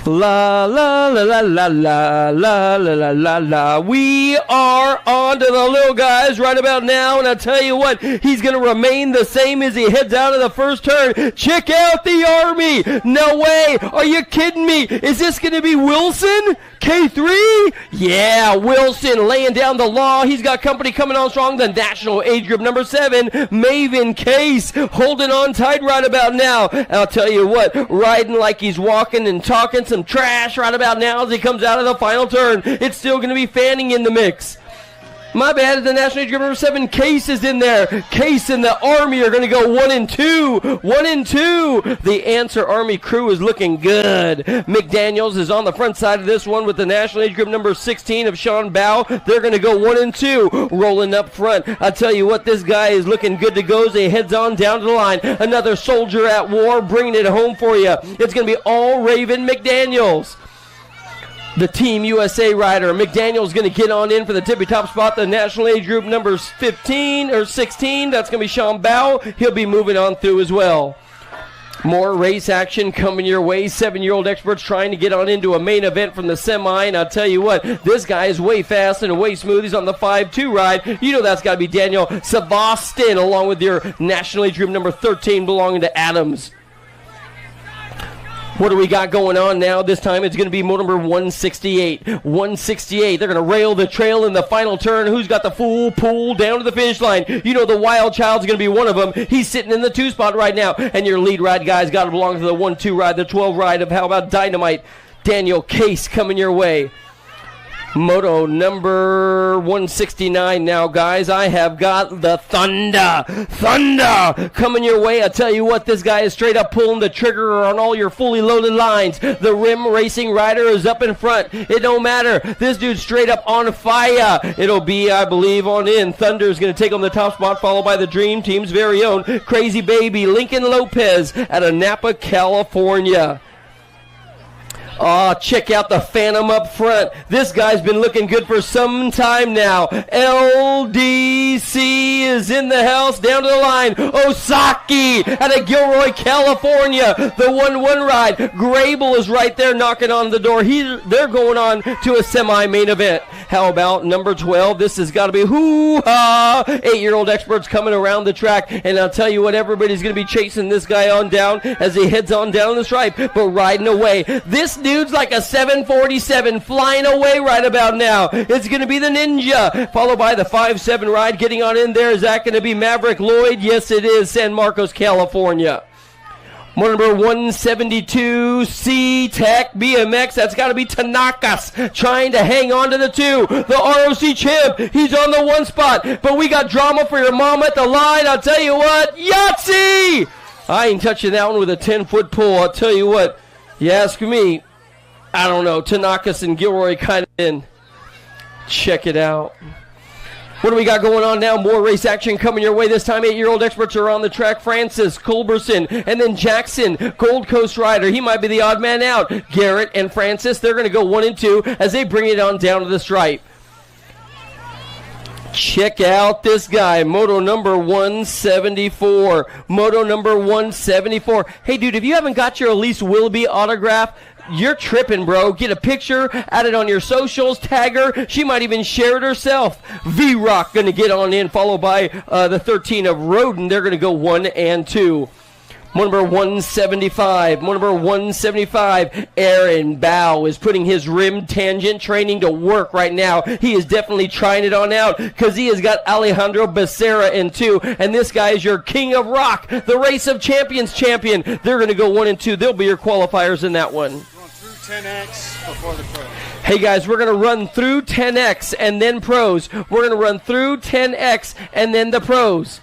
La la la la la la la la la la. We are on to the little guys right about now, and I tell you what, he's going to remain the same as he heads out of the first turn. Check out the Army. No way. Are you kidding me? Is this going to be Wilson? K3? Yeah, Wilson laying down the law. He's got company coming on strong. The national age group number 7, Maven Case, holding on tight right about now. I'll tell you what, riding like he's walking and talking some trash right about now as he comes out of the final turn. It's still going to be Fanning in the mix. My bad, the national age group number 7, Case is in there. Case and the Army are going to go 1 and 2. 1 and 2. The Answer Army crew is looking good. McDaniels is on the front side of this one with the national age group number 16 of Sean Bow. They're going to go 1 and 2. Rolling up front. I tell you what, this guy is looking good to go as he heads on down to the line. Another soldier at war bringing it home for you. It's going to be all Raven McDaniels. The Team USA rider, McDaniel's going to get on in for the tippy top spot. The national age group numbers 15 or 16. That's going to be Sean Bow. He'll be moving on through as well. More race action coming your way. 7-year-old experts trying to get on into a main event from the semi. And I'll tell you what, this guy is way fast and way smooth. He's on the 5-2 ride. You know that's got to be Daniel Savastin, along with your national age group number 13 belonging to Adams. What do we got going on now? This time it's going to be motor number 168. 168. They're going to rail the trail in the final turn. Who's got the full pull down to the finish line? You know the Wild Child's going to be one of them. He's sitting in the 2 spot right now. And your lead ride guy's got to belong to the 1-2 ride, the 12 ride of How About Dynamite. Daniel Case coming your way. Moto number 169 now, guys. I have got the Thunder coming your way. I tell you what, this guy is straight up pulling the trigger on all your fully loaded lines. The Rim Racing rider is up in front. It don't matter. This dude's straight up on fire. It'll be, I believe, on in. Thunder is going to take on the top spot, followed by the Dream Team's very own Crazy Baby Lincoln Lopez out of Napa, California. Oh, check out the Phantom up front. This guy's been looking good for some time now. LDC is in the house, down to the line. Osaki out of Gilroy, California. The 1-1 ride. Grable is right there knocking on the door. They're going on to a semi-main event. How about number 12? This has got to be hoo-ha. 8-year-old experts coming around the track. And I'll tell you what, everybody's going to be chasing this guy on down as he heads on down the stripe, but riding away. This dude's like a 747 flying away right about now. It's going to be the Ninja, followed by the 5-7 ride. Getting on in there, is that going to be Maverick Lloyd? Yes, it is. San Marcos, California. Number 172, C-Tech BMX. That's got to be Tanakas trying to hang on to the 2. The ROC champ, he's on the 1 spot. But we got drama for your mom at the line. I'll tell you what, Yahtzee! I ain't touching that one with a 10-foot pole. I'll tell you what, you ask me, I don't know. Tanakas and Gilroy kind of in. Check it out. What do we got going on now? More race action coming your way. This time 8-year-old experts are on the track. Francis, Culberson, and then Jackson, Gold Coast rider. He might be the odd man out. Garrett and Francis, they're going to go 1 and 2 as they bring it on down to the stripe. Check out this guy, Moto number 174. Moto number 174. Hey, dude, if you haven't got your Elise Willoughby autograph, you're tripping, bro. Get a picture, add it on your socials, tag her. She might even share it herself. V-Rock going to get on in, followed by the 13 of Roden. They're going to go 1 and 2. Number 175. Number 175. Aaron Bow is putting his rim tangent training to work right now. He is definitely trying it on out because he has got Alejandro Becerra in 2. And this guy is your King of Rock, the Race of Champions champion. They're going to go 1 and 2. They'll be your qualifiers in that one. 10X before the pro. Hey guys, we're going to run through 10X and then pros. We're going to run through 10X and then the pros.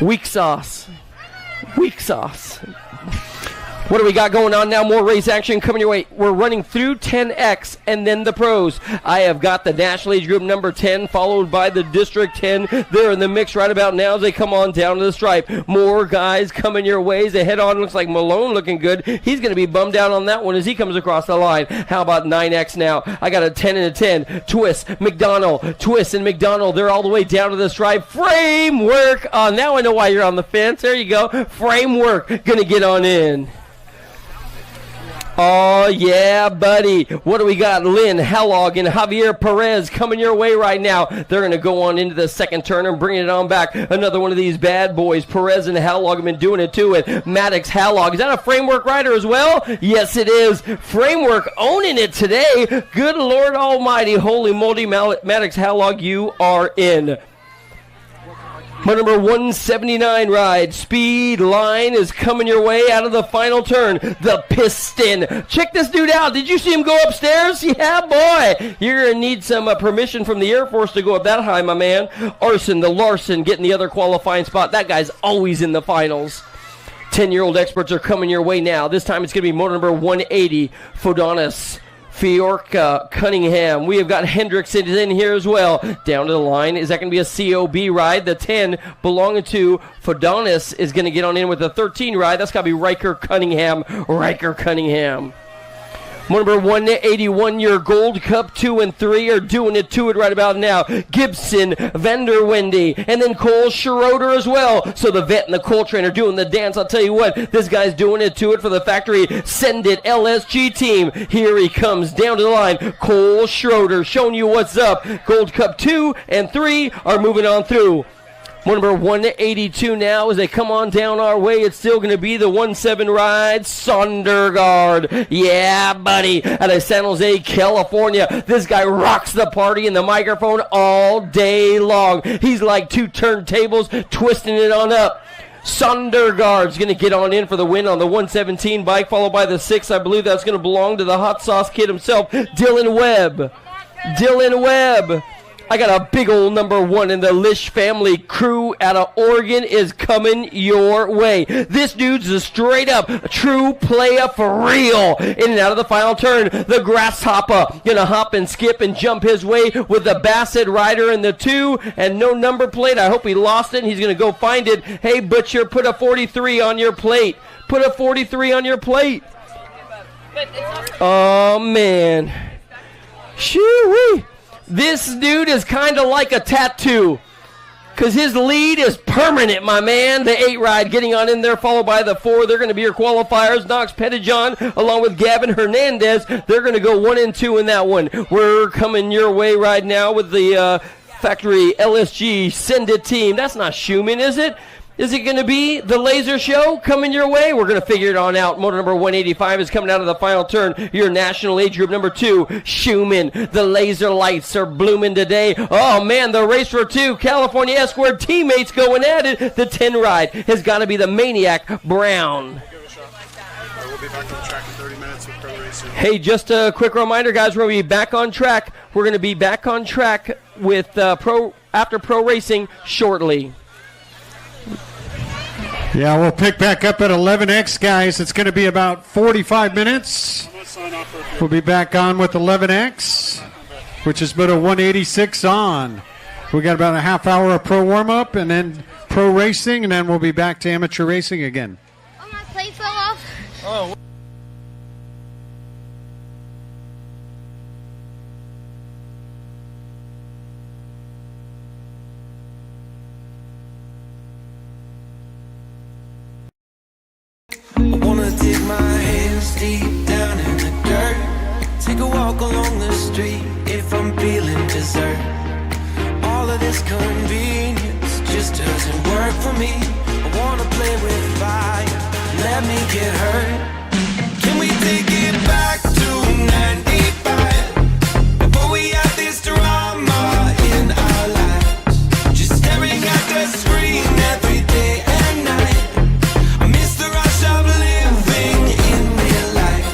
Weak sauce. Weak sauce. What do we got going on now? More race action coming your way. We're running through 10X and then the pros. I have got the National Age Group number 10 followed by the District 10. They're in the mix right about now as they come on down to the stripe. More guys coming your way as they head on. Looks like Malone looking good. He's going to be bummed out on that one as he comes across the line. How about 9X now? I got a 10 and a 10. Twist, McDonald. Twist and McDonald. They're all the way down to the stripe. Framework. Now I know why you're on the fence. There you go. Framework. Going to get on in. Oh, yeah, buddy. What do we got? Lynn Hellog and Javier Perez coming your way right now. They're going to go on into the second turn and bring it on back. Another one of these bad boys. Perez and Hellog have been doing it too. And Maddox Hellog. Is that a Framework rider as well? Yes, it is. Framework owning it today. Good Lord Almighty. Holy moly, Maddox Hellog, you are in. My number 179 ride, Speed Line, is coming your way out of the final turn. The Piston. Check this dude out. Did you see him go upstairs? Yeah, boy. You're going to need some permission from the Air Force to go up that high, my man. Arson, the Larson, getting the other qualifying spot. That guy's always in the finals. 10-year-old experts are coming your way now. This time it's going to be motor number 180, Fodonis. Fiorca Cunningham. We have got Hendrickson in here as well. Down to the line. Is that going to be a COB ride? The 10 belonging to Fodonis is going to get on in with the 13 ride. That's got to be Riker Cunningham. Riker Cunningham. Number 181, your Gold Cup 2 and 3 are doing it to it right about now. Gibson, Vanderwendy, and then Cole Schroeder as well. So the vet and the Cole trainer doing the dance. I'll tell you what, this guy's doing it to it for the factory. Send it LSG team. Here he comes down to the line. Cole Schroeder showing you what's up. Gold Cup 2 and 3 are moving on through. Number 182 now as they come on down our way. It's still going to be the 1-7 ride, Sondergaard. Yeah, buddy, out of San Jose, California. This guy rocks the party in the microphone all day long. He's like two turntables, twisting it on up. Sondergaard's going to get on in for the win on the 117 bike, followed by the 6. I believe that's going to belong to the hot sauce kid himself, Dylan Webb. Dylan Webb. I got a big old number 1 in the Lish family crew out of Oregon is coming your way. This dude's a straight up true player for real. In and out of the final turn, the Grasshopper gonna hop and skip and jump his way with the Bassett rider in the 2 and no number plate. I hope he lost it and he's gonna go find it. Hey Butcher, put a 43 on your plate. Put a 43 on your plate. Oh man. Shoo-wee. This dude is kind of like a tattoo because his lead is permanent, my man. The 8 ride getting on in there, followed by the 4. They're going to be your qualifiers. Knox Pettijohn along with Gavin Hernandez. They're going to go 1 and 2 in that one. We're coming your way right now with the factory LSG Send It team. That's not Schumann, is it? Is it going to be the laser show coming your way? We're going to figure it on out. Motor number 185 is coming out of the final turn. Your national age group number 2, Schumann. The laser lights are blooming today. Oh, man, the race for 2. California Esquire teammates going at it. The 10 ride has got to be the Maniac Brown. We'll be back on track in 30 minutes with pro racing. Hey, just a quick reminder, guys. We're going to be back on track. We're going to be back on track with after pro racing shortly. Yeah, we'll pick back up at 11X, guys. It's going to be about 45 minutes. We'll be back on with 11X, which is about a 186 on. We got about a half hour of pro warm-up and then pro racing, and then we'll be back to amateur racing again. Oh, my plate fell off. Oh. I wanna dig my hands deep down in the dirt. Take a walk along the street if I'm feeling dessert. All of this convenience just doesn't work for me. I wanna play with fire, let me get hurt. Can we take it back to 95? Before we had this drama in our lives, just staring at the screen every day and night. I miss the rush of living in real life.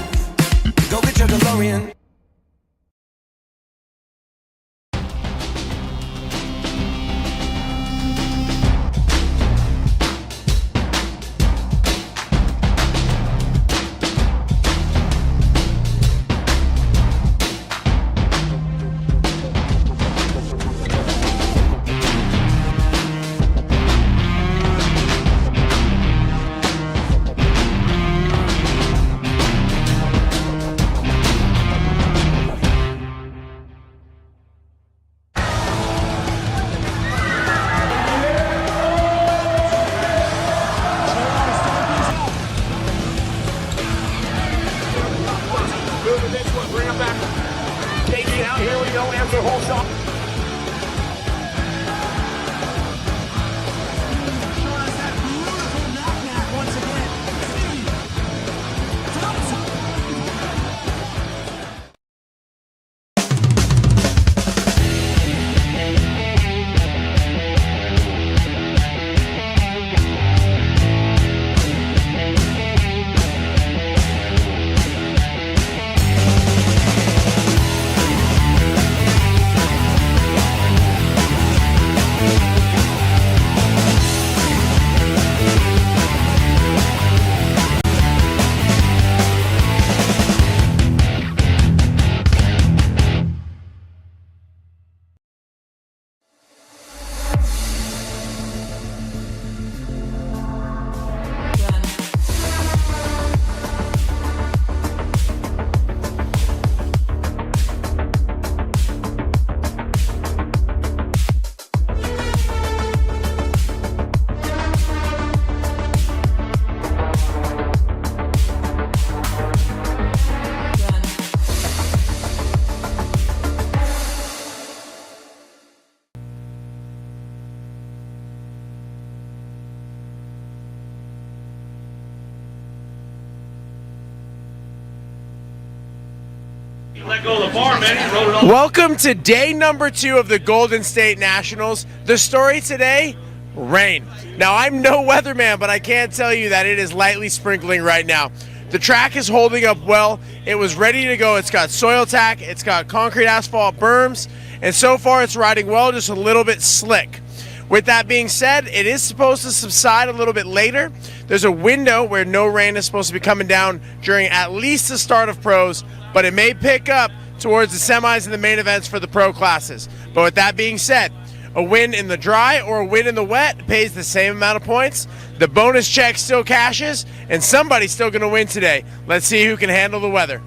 Let go of the bar, man. He wrote it all. Welcome to day number 2 of the Golden State Nationals. The story today, rain. Now, I'm no weatherman, but I can tell you that it is lightly sprinkling right now. The track is holding up well. It was ready to go. It's got soil tack, it's got concrete asphalt berms, and so far it's riding well, just a little bit slick. With that being said, it is supposed to subside a little bit later. There's a window where no rain is supposed to be coming down during at least the start of pros, but it may pick up towards the semis and the main events for the pro classes. But with that being said, a win in the dry or a win in the wet pays the same amount of points. The bonus check still cashes, and somebody's still going to win today. Let's see who can handle the weather.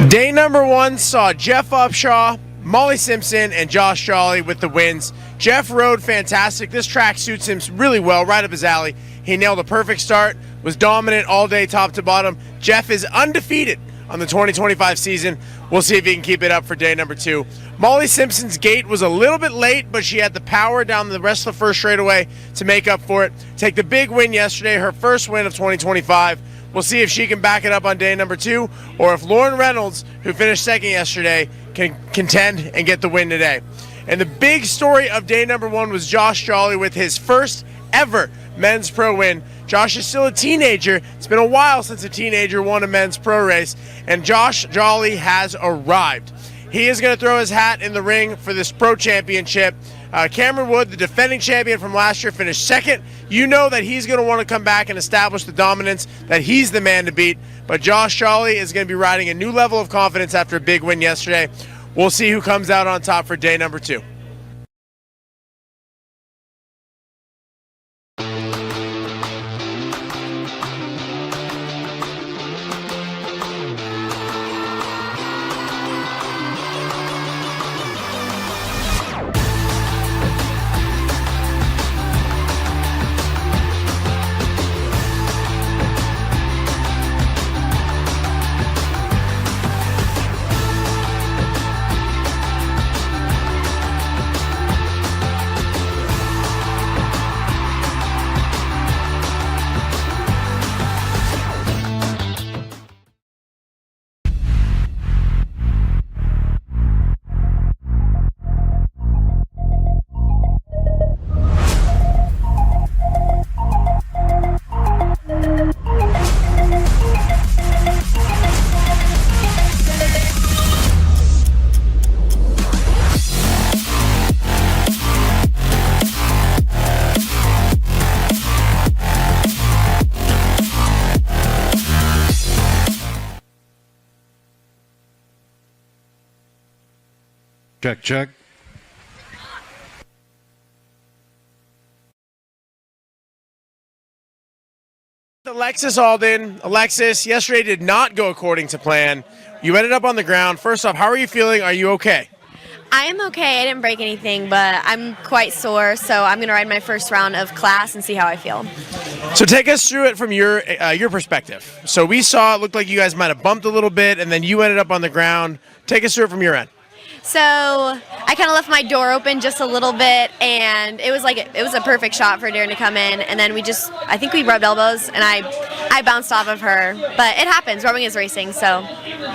Day number 1 saw Jeff Upshaw, Molly Simpson, and Josh Jolly with the wins. Jeff rode fantastic. This track suits him really well, right up his alley. He nailed a perfect start, was dominant all day top to bottom. Jeff is undefeated on the 2025 season. We'll see if he can keep it up for day number 2. Molly Simpson's gate was a little bit late, but she had the power down the rest of the first straightaway to make up for it. Take the big win yesterday, her first win of 2025. We'll see if she can back it up on day number 2, or if Lauren Reynolds, who finished second yesterday, can contend and get the win today. And the big story of day number 1 was Josh Jolly with his first ever men's pro win. Josh is still a teenager. It's been a while since a teenager won a men's pro race, and Josh Jolly has arrived. He is going to throw his hat in the ring for this pro championship. Cameron Wood, the defending champion from last year, finished second. You know that he's going to want to come back and establish the dominance, that he's the man to beat. But Josh Jolly is going to be riding a new level of confidence after a big win yesterday. We'll see who comes out on top for day number 2. Check, check. Alexis Alden. Alexis, yesterday did not go according to plan. You ended up on the ground. First off, how are you feeling? Are you okay? I am okay. I didn't break anything, but I'm quite sore, so I'm going to ride my first round of class and see how I feel. So take us through it from your perspective. So we saw it looked like you guys might have bumped a little bit, and then you ended up on the ground. Take us through it from your end. So I kind of left my door open just a little bit, and it was a perfect shot for Darren to come in, and then I think we rubbed elbows, and I bounced off of her. But it happens. Rubbing is racing, so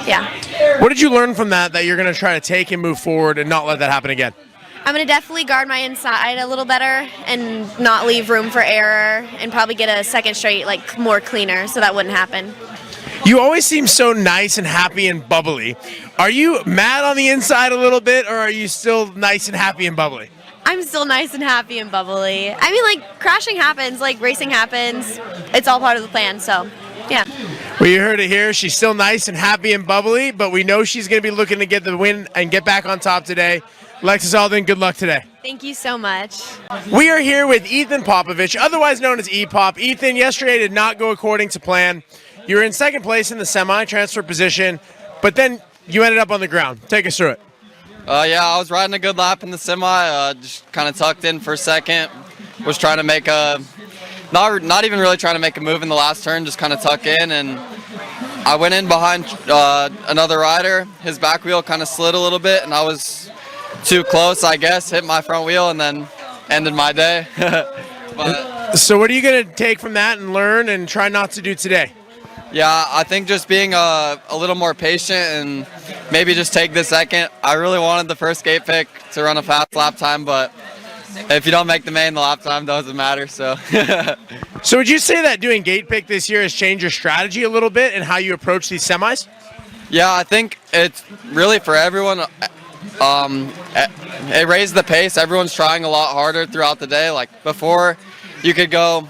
yeah. What did you learn from that you're going to try to take and move forward and not let that happen again? I'm going to definitely guard my inside a little better and not leave room for error, and probably get a second straight more cleaner so that wouldn't happen. You always seem so nice and happy and bubbly. Are you mad on the inside a little bit, or are you still nice and happy and bubbly? I'm still nice and happy and bubbly. I mean, crashing happens, racing happens. It's all part of the plan, so yeah. Well, you heard it here. She's still nice and happy and bubbly, but we know she's going to be looking to get the win and get back on top today. Alexis Alden, good luck today. Thank you so much. We are here with Ethan Popovich, otherwise known as E-Pop. Ethan, yesterday did not go according to plan. You were in second place in the semi-transfer position, but then you ended up on the ground. Take us through it. Yeah, I was riding a good lap in the semi, just kind of tucked in for a second. Was trying to make not even really trying to make a move in the last turn, just kind of tuck in, and I went in behind another rider. His back wheel kind of slid a little bit, and I was too close, I guess, hit my front wheel, and then ended my day. So what are you going to take from that and learn and try not to do today? Yeah, I think just being a little more patient and maybe just take the second. I really wanted the first gate pick to run a fast lap time, but if you don't make the main, the lap time doesn't matter. So, So would you say that doing gate pick this year has changed your strategy a little bit and how you approach these semis? yeah, I think it's really for everyone. It raised the pace. Everyone's trying a lot harder throughout the day. Like before, you could go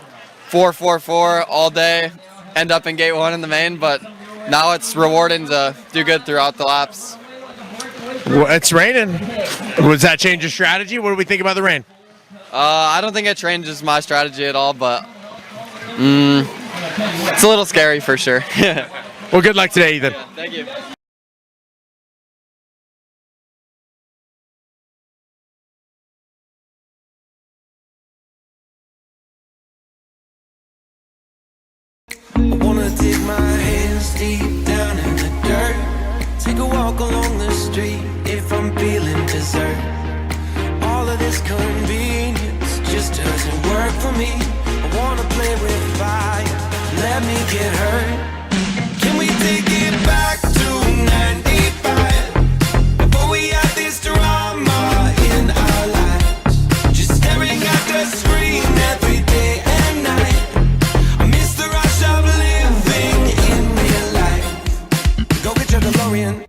4-4-4 all day, end up in gate 1 in the main, but now it's rewarding to do good throughout the laps. Well, it's raining. Does that change your strategy? What do we think about the rain? I don't think it changes my strategy at all, but it's a little scary for sure. Well, good luck today, Ethan. Thank you. I wanna dig my hands deep down in the dirt. Take a walk along the street if I'm feeling dessert. All of this convenience just doesn't work for me. I wanna play with fire, let me get hurt. Can we take it back to 95? Before we had this drama in our lives, just staring at the screen every day and night. I miss the rush of living in real life. Go get your DeLorean.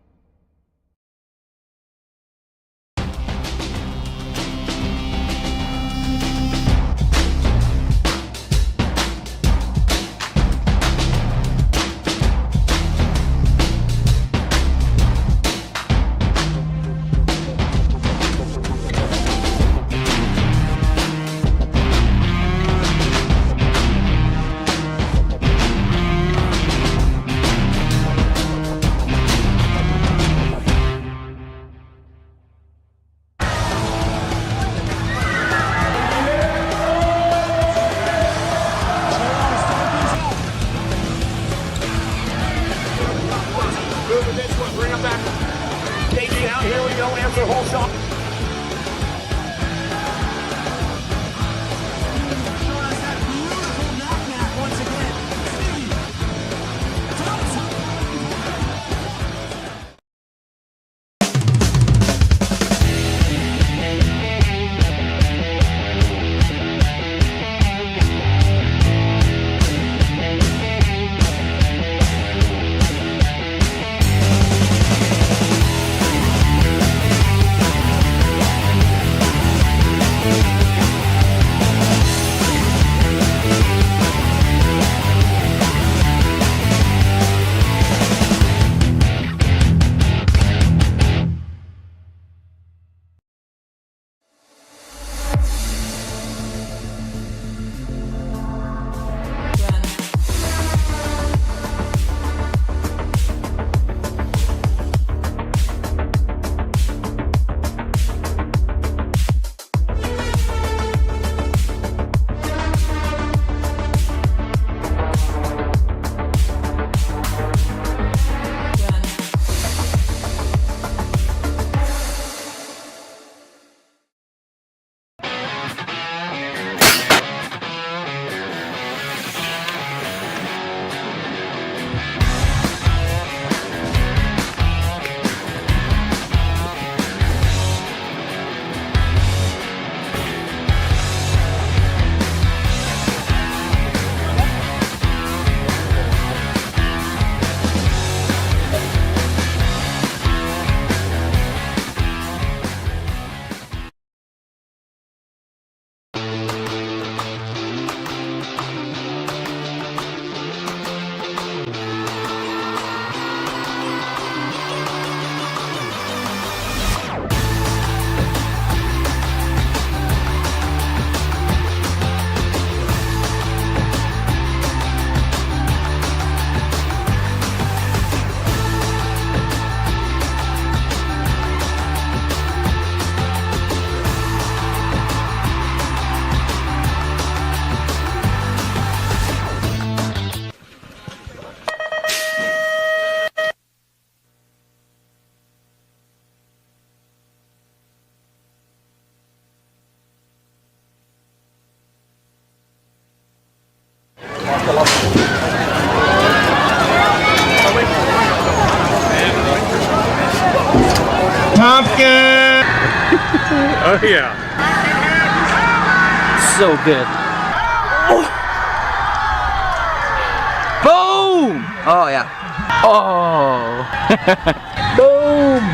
Oh, yeah. So good. Boom! Oh, yeah. Oh. Boom!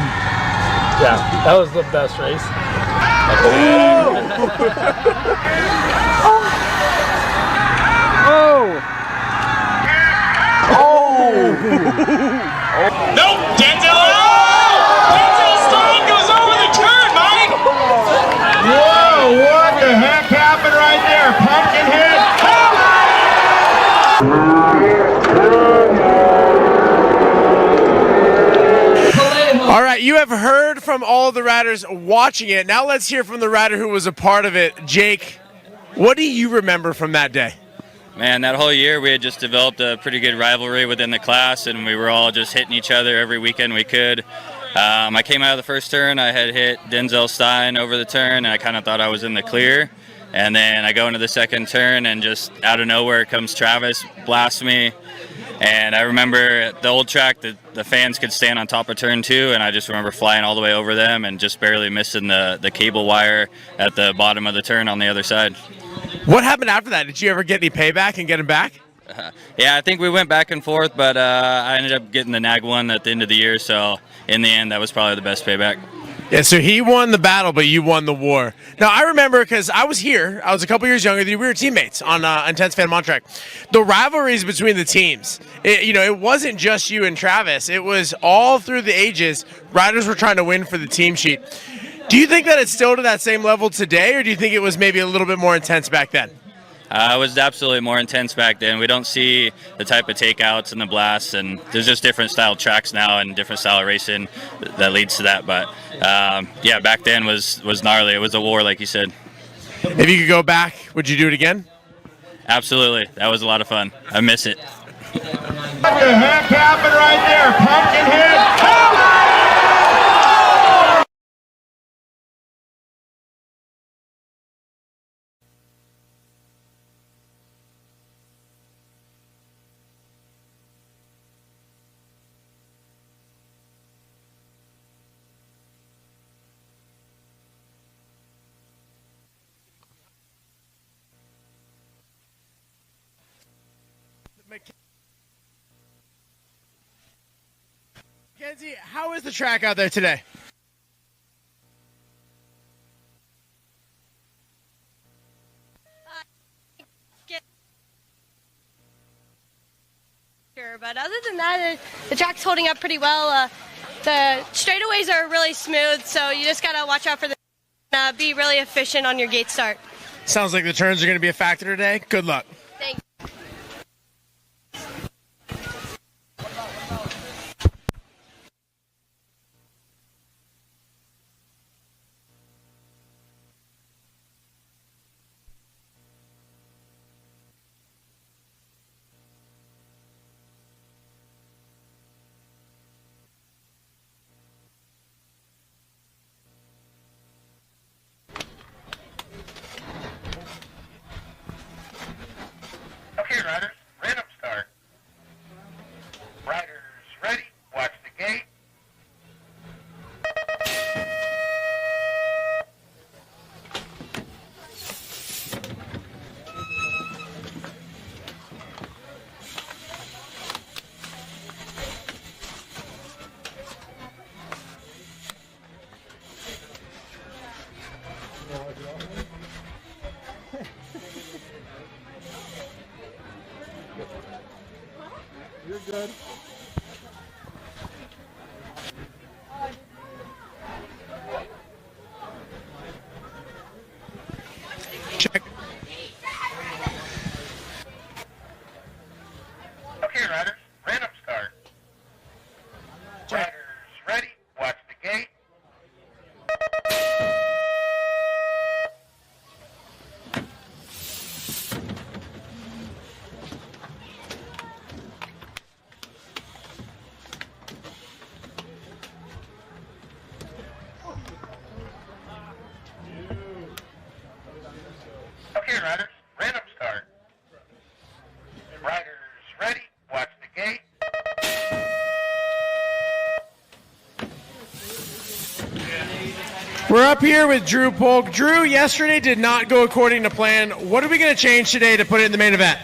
Yeah, that was the best race. Nope, Denzel! Denzel's style goes over the turn, Mike! Whoa, what the heck happened right there? Pumpkinhead. All right, you have heard from all of the riders watching it. Now let's hear from the rider who was a part of it. Jake, what do you remember from that day? Man, that whole year we had just developed a pretty good rivalry within the class, and we were all just hitting each other every weekend we could. I came out of the first turn, I had hit Denzel Stein over the turn, and I kind of thought I was in the clear. And then I go into the second turn, and just out of nowhere comes Travis, blasts me. And I remember at the old track that the fans could stand on top of turn 2, and I just remember flying all the way over them and just barely missing the cable wire at the bottom of the turn on the other side. What happened after that? Did you ever get any payback and get him back? Yeah, I think we went back and forth, but I ended up getting the nag one at the end of the year, so in the end, that was probably the best payback. Yeah, so he won the battle, but you won the war. Now, I remember because I was here. I was a couple years younger than you. We were teammates on Intense Fan Montrack. The rivalries between the teams, it wasn't just you and Travis. It was all through the ages. Riders were trying to win for the team sheet. Do you think that it's still to that same level today, or do you think it was maybe a little bit more intense back then? It was absolutely more intense back then. We don't see the type of takeouts and the blasts, and there's just different style tracks now and different style of racing that leads to that. But yeah, back then was gnarly. It was a war, like you said. If you could go back, would you do it again? Absolutely. That was a lot of fun. I miss it. What the heck happened right there? Pumpkinhead. Mackenzie, how is the track out there today? But other than that, the track's holding up pretty well. The straightaways are really smooth, so you just gotta watch out for the be really efficient on your gate start. Sounds like the turns are going to be a factor today. Good luck. Thanks. Okay, riders, random start. Riders ready, watch the gate. You're good. Check. Okay, riders, random start. Riders ready, watch the gate. Okay, riders, random start. Riders ready, watch the gate. We're up here with Drew Polk. Drew, yesterday did not go according to plan. What are we going to change today to put it in the main event?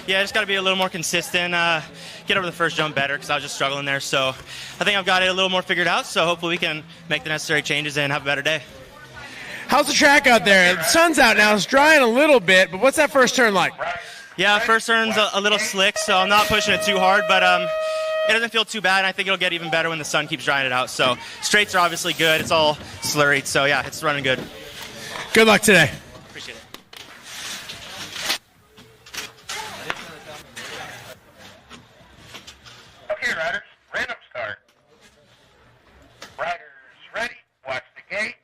Yeah, I just got to be a little more consistent, get over the first jump better because I was just struggling there. So I think I've got it a little more figured out, so hopefully we can make the necessary changes and have a better day. How's the track out there? The sun's out now. It's drying a little bit, but what's that first turn like? Yeah, first turn's a little slick, so I'm not pushing it too hard, but it doesn't feel too bad, and I think it'll get even better when the sun keeps drying it out. So straights are obviously good. It's all slurried, so yeah, it's running good. Good luck today. Appreciate it. Okay, riders, random start. Riders ready, watch the gate.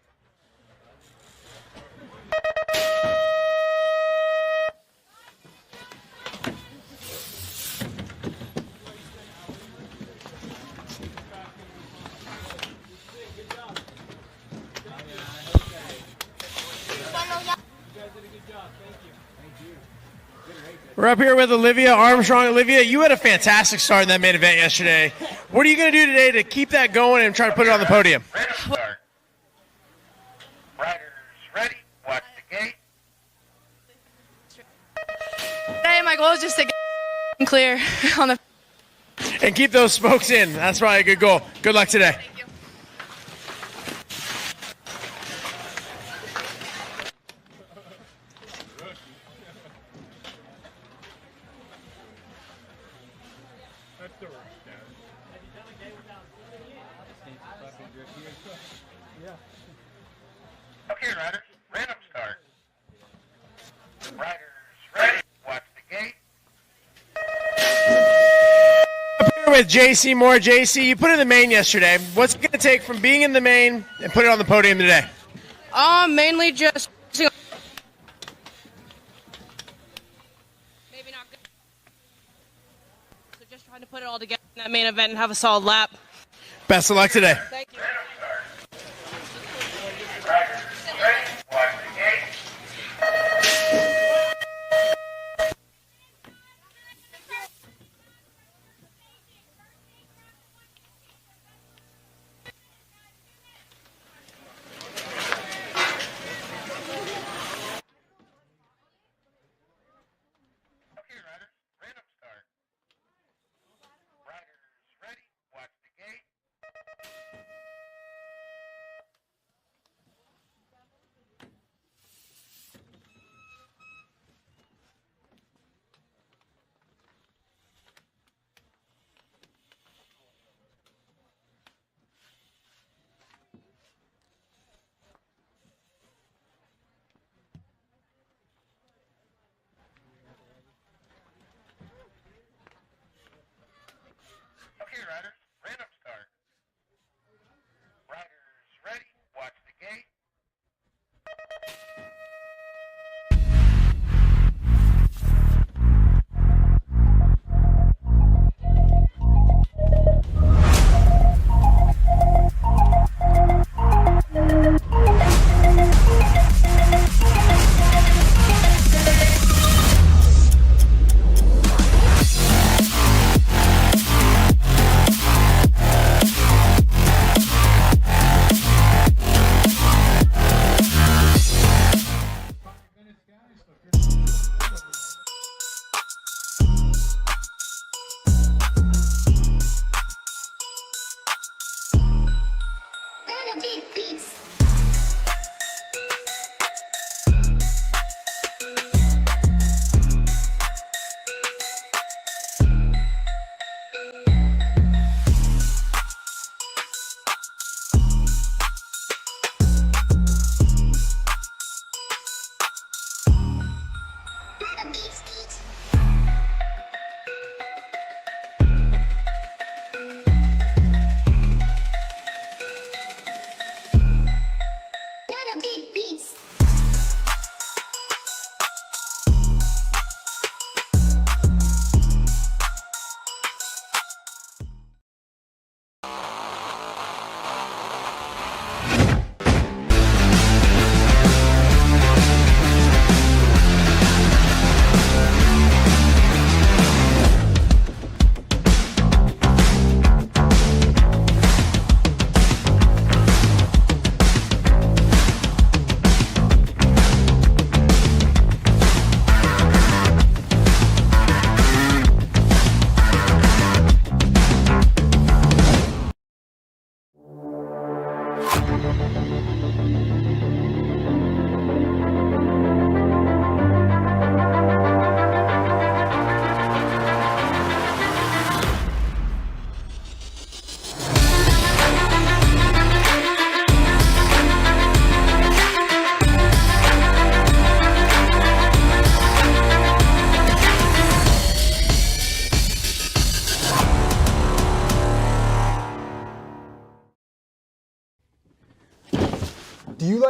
We're up here with Olivia Armstrong. Olivia, you had a fantastic start in that main event yesterday. What are you going to do today to keep that going and try to put it on the podium? Random start. Riders ready, watch the gate. Today, my goal is just to get clear on the. And keep those spokes in. That's probably a good goal. Good luck today. Okay, riders, random start. Riders ready, watch the gate. Up here with JC Moore. JC, you put it in the main yesterday. What's it going to take from being in the main and put it on the podium today? Mainly just. Maybe not good. So just trying to put it all together in that main event and have a solid lap. Best of luck today. Thank you. Riders ready, watch the gate. Okay, riders, random start. Riders ready, watch the gate.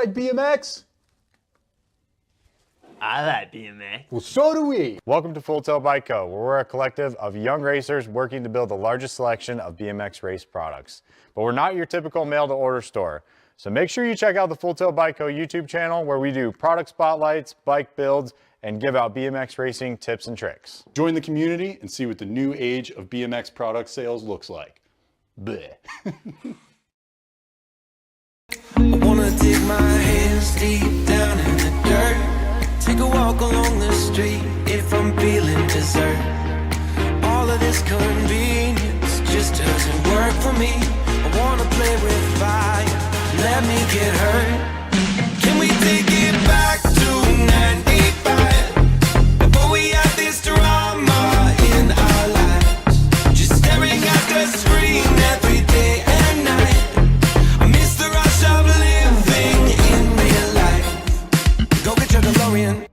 like BMX? I like BMX. Well, so do we. Welcome to Full Tilt Bike Co., where we're a collective of young racers working to build the largest selection of BMX race products. But we're not your typical mail-to-order store. So make sure you check out the Full Tilt Bike Co. YouTube channel, where we do product spotlights, bike builds, and give out BMX racing tips and tricks. Join the community and see what the new age of BMX product sales looks like. Bleh. I wanna dig my hands deep down in the dirt. Take a walk along the street if I'm feeling dessert. All of this convenience just doesn't work for me. I wanna play with fire, let me get hurt. Can we take it back to 95? Before we had this drama in our lives, just staring at the screen every day and night. I miss the rush of living in real life. Go get your DeLorean.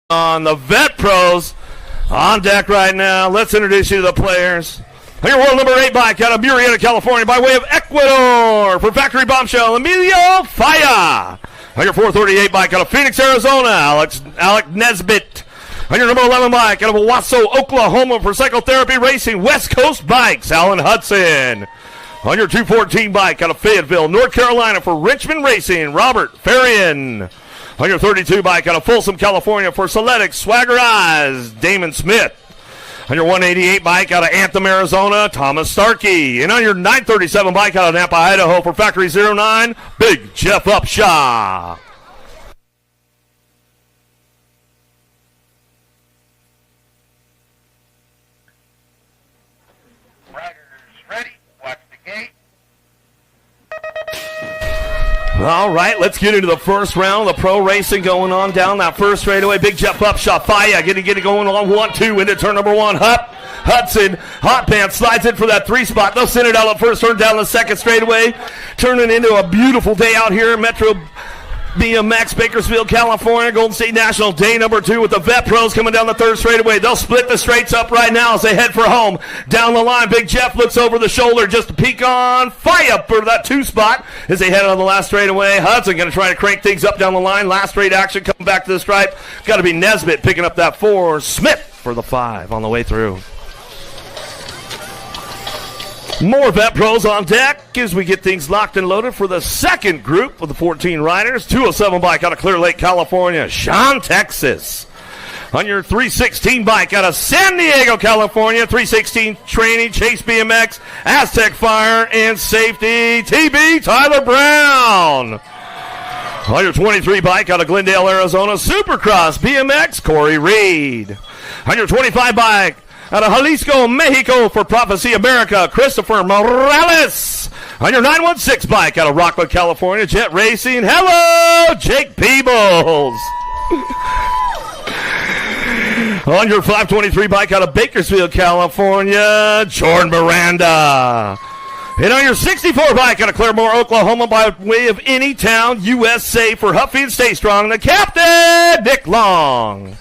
on the Vet Pros on deck right now. Let's introduce you to the players. On your world number 8 bike out of Murrieta, California, by way of Ecuador, for Factory Bombshell, Emilio Faya. On your 438 bike out of Phoenix, Arizona, Alec Nesbitt. On your number 11 bike out of Owasso, Oklahoma, for Psychotherapy Racing, West Coast Bikes, Alan Hudson. On your 214 bike out of Fayetteville, North Carolina, for Richmond Racing, Robert Farian. On your 32 bike out of Folsom, California, for Soletics, Swagger Eyes, Damon Smith. On your 188 bike out of Anthem, Arizona, Thomas Starkey. And on your 937 bike out of Napa, Idaho, for Factory 09, Big Jeff Upshaw. All right, let's get into the first round. The pro racing going on down that first straightaway. Big Jeff Upshaw, Faya, get it going on 1-2 into turn number 1. Hudson, Hot Pants, slides in for that 3 spot. They'll send it out the first turn down the second straightaway. Turning into a beautiful day out here in Metro BMX, Bakersfield, California, Golden State National, day number 2 with the Vet Pros coming down the third straightaway. They'll split the straights up right now as they head for home. Down the line, Big Jeff looks over the shoulder just to peek on Fire for that 2 spot as they head on the last straightaway. Hudson going to try to crank things up down the line. Last straight action coming back to the stripe. Got to be Nesbitt picking up that 4. Smith for the 5 on the way through. More Vet Pros on deck as we get things locked and loaded for the second group of the 14 riders. 207 bike out of Clear Lake, California, Sean, Texas. On your 316 bike out of San Diego, California, 316 training, Chase BMX, Aztec Fire, and Safety, TB Tyler Brown. On your 23 bike out of Glendale, Arizona, Supercross BMX, Corey Reed. On your 25 bike out of Jalisco, Mexico, for Prophecy America, Christopher Morales. On your 916 bike out of Rockwood, California, Jet Racing, hello, Jake Peebles. On your 523 bike out of Bakersfield, California, Jordan Miranda. And on your 64 bike out of Claremore, Oklahoma, by way of Anytown, USA, for Huffy and Stay Strong, the captain, Nick Long.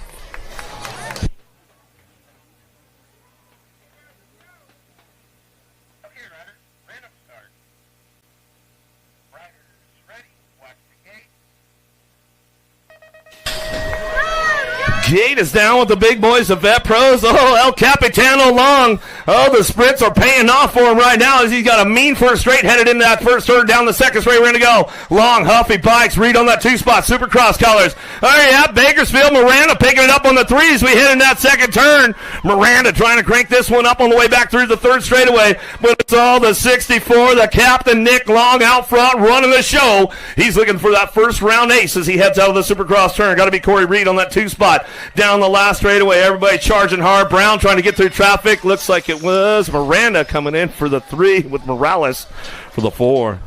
Gate is down with the big boys of Vet Pros. Oh, El Capitano Long. Oh, the sprints are paying off for him right now as he's got a mean first straight headed into that first turn. Down the second straight, we're going to go. Long, Huffy bikes. Reed on that 2 spot. Supercross colors. Oh, yeah, Bakersfield. Miranda picking it up on the 3 as we head in that second turn. Miranda trying to crank this one up on the way back through the third straightaway. But it's all the 64. The captain, Nick Long, out front running the show. He's looking for that first round ace as he heads out of the Supercross turn. Got to be Corey Reed on that 2 spot. Down the last straightaway, everybody charging hard. Brown trying to get through traffic. Looks like it was Miranda coming in for the 3 with Morales for the 4.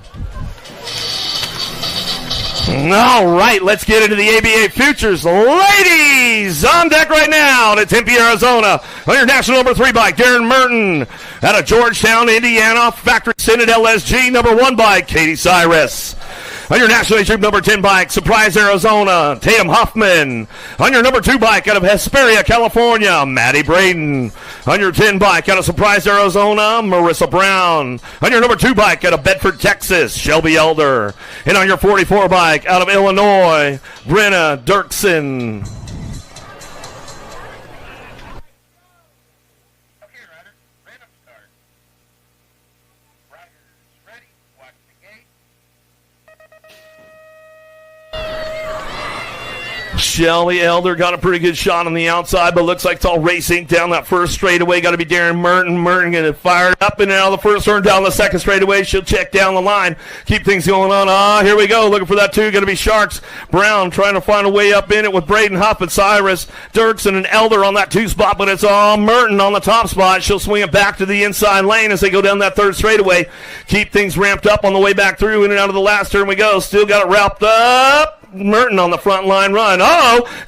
All right, let's get into the ABA Futures. Ladies, on deck right now to Tempe, Arizona. On your national number 3 bike, Darren Merton. Out of Georgetown, Indiana, Factory Senate LSG, number 1 bike, Katie Cyrus. On your national age group number 10 bike, Surprise, Arizona, Tatum Hoffman. On your number 2 bike out of Hesperia, California, Maddie Braden. On your 10 bike out of Surprise, Arizona, Marissa Brown. On your number 2 bike out of Bedford, Texas, Shelby Elder. And on your 44 bike out of Illinois, Brenna Dirksen. Shelby Elder got a pretty good shot on the outside, but looks like it's all racing down that first straightaway. Got to be Darren Merton. Merton going to fire it up and out of the first turn down the second straightaway. She'll check down the line. Keep things going on. Here we go. Looking for that 2. Going to be Sharks. Brown trying to find a way up in it with Braden Huff and Cyrus. Dirksen and Elder on that 2 spot, but it's all Merton on the top spot. She'll swing it back to the inside lane as they go down that third straightaway. Keep things ramped up on the way back through. In and out of the last turn we go. Still got it wrapped up. Merton on the front line run.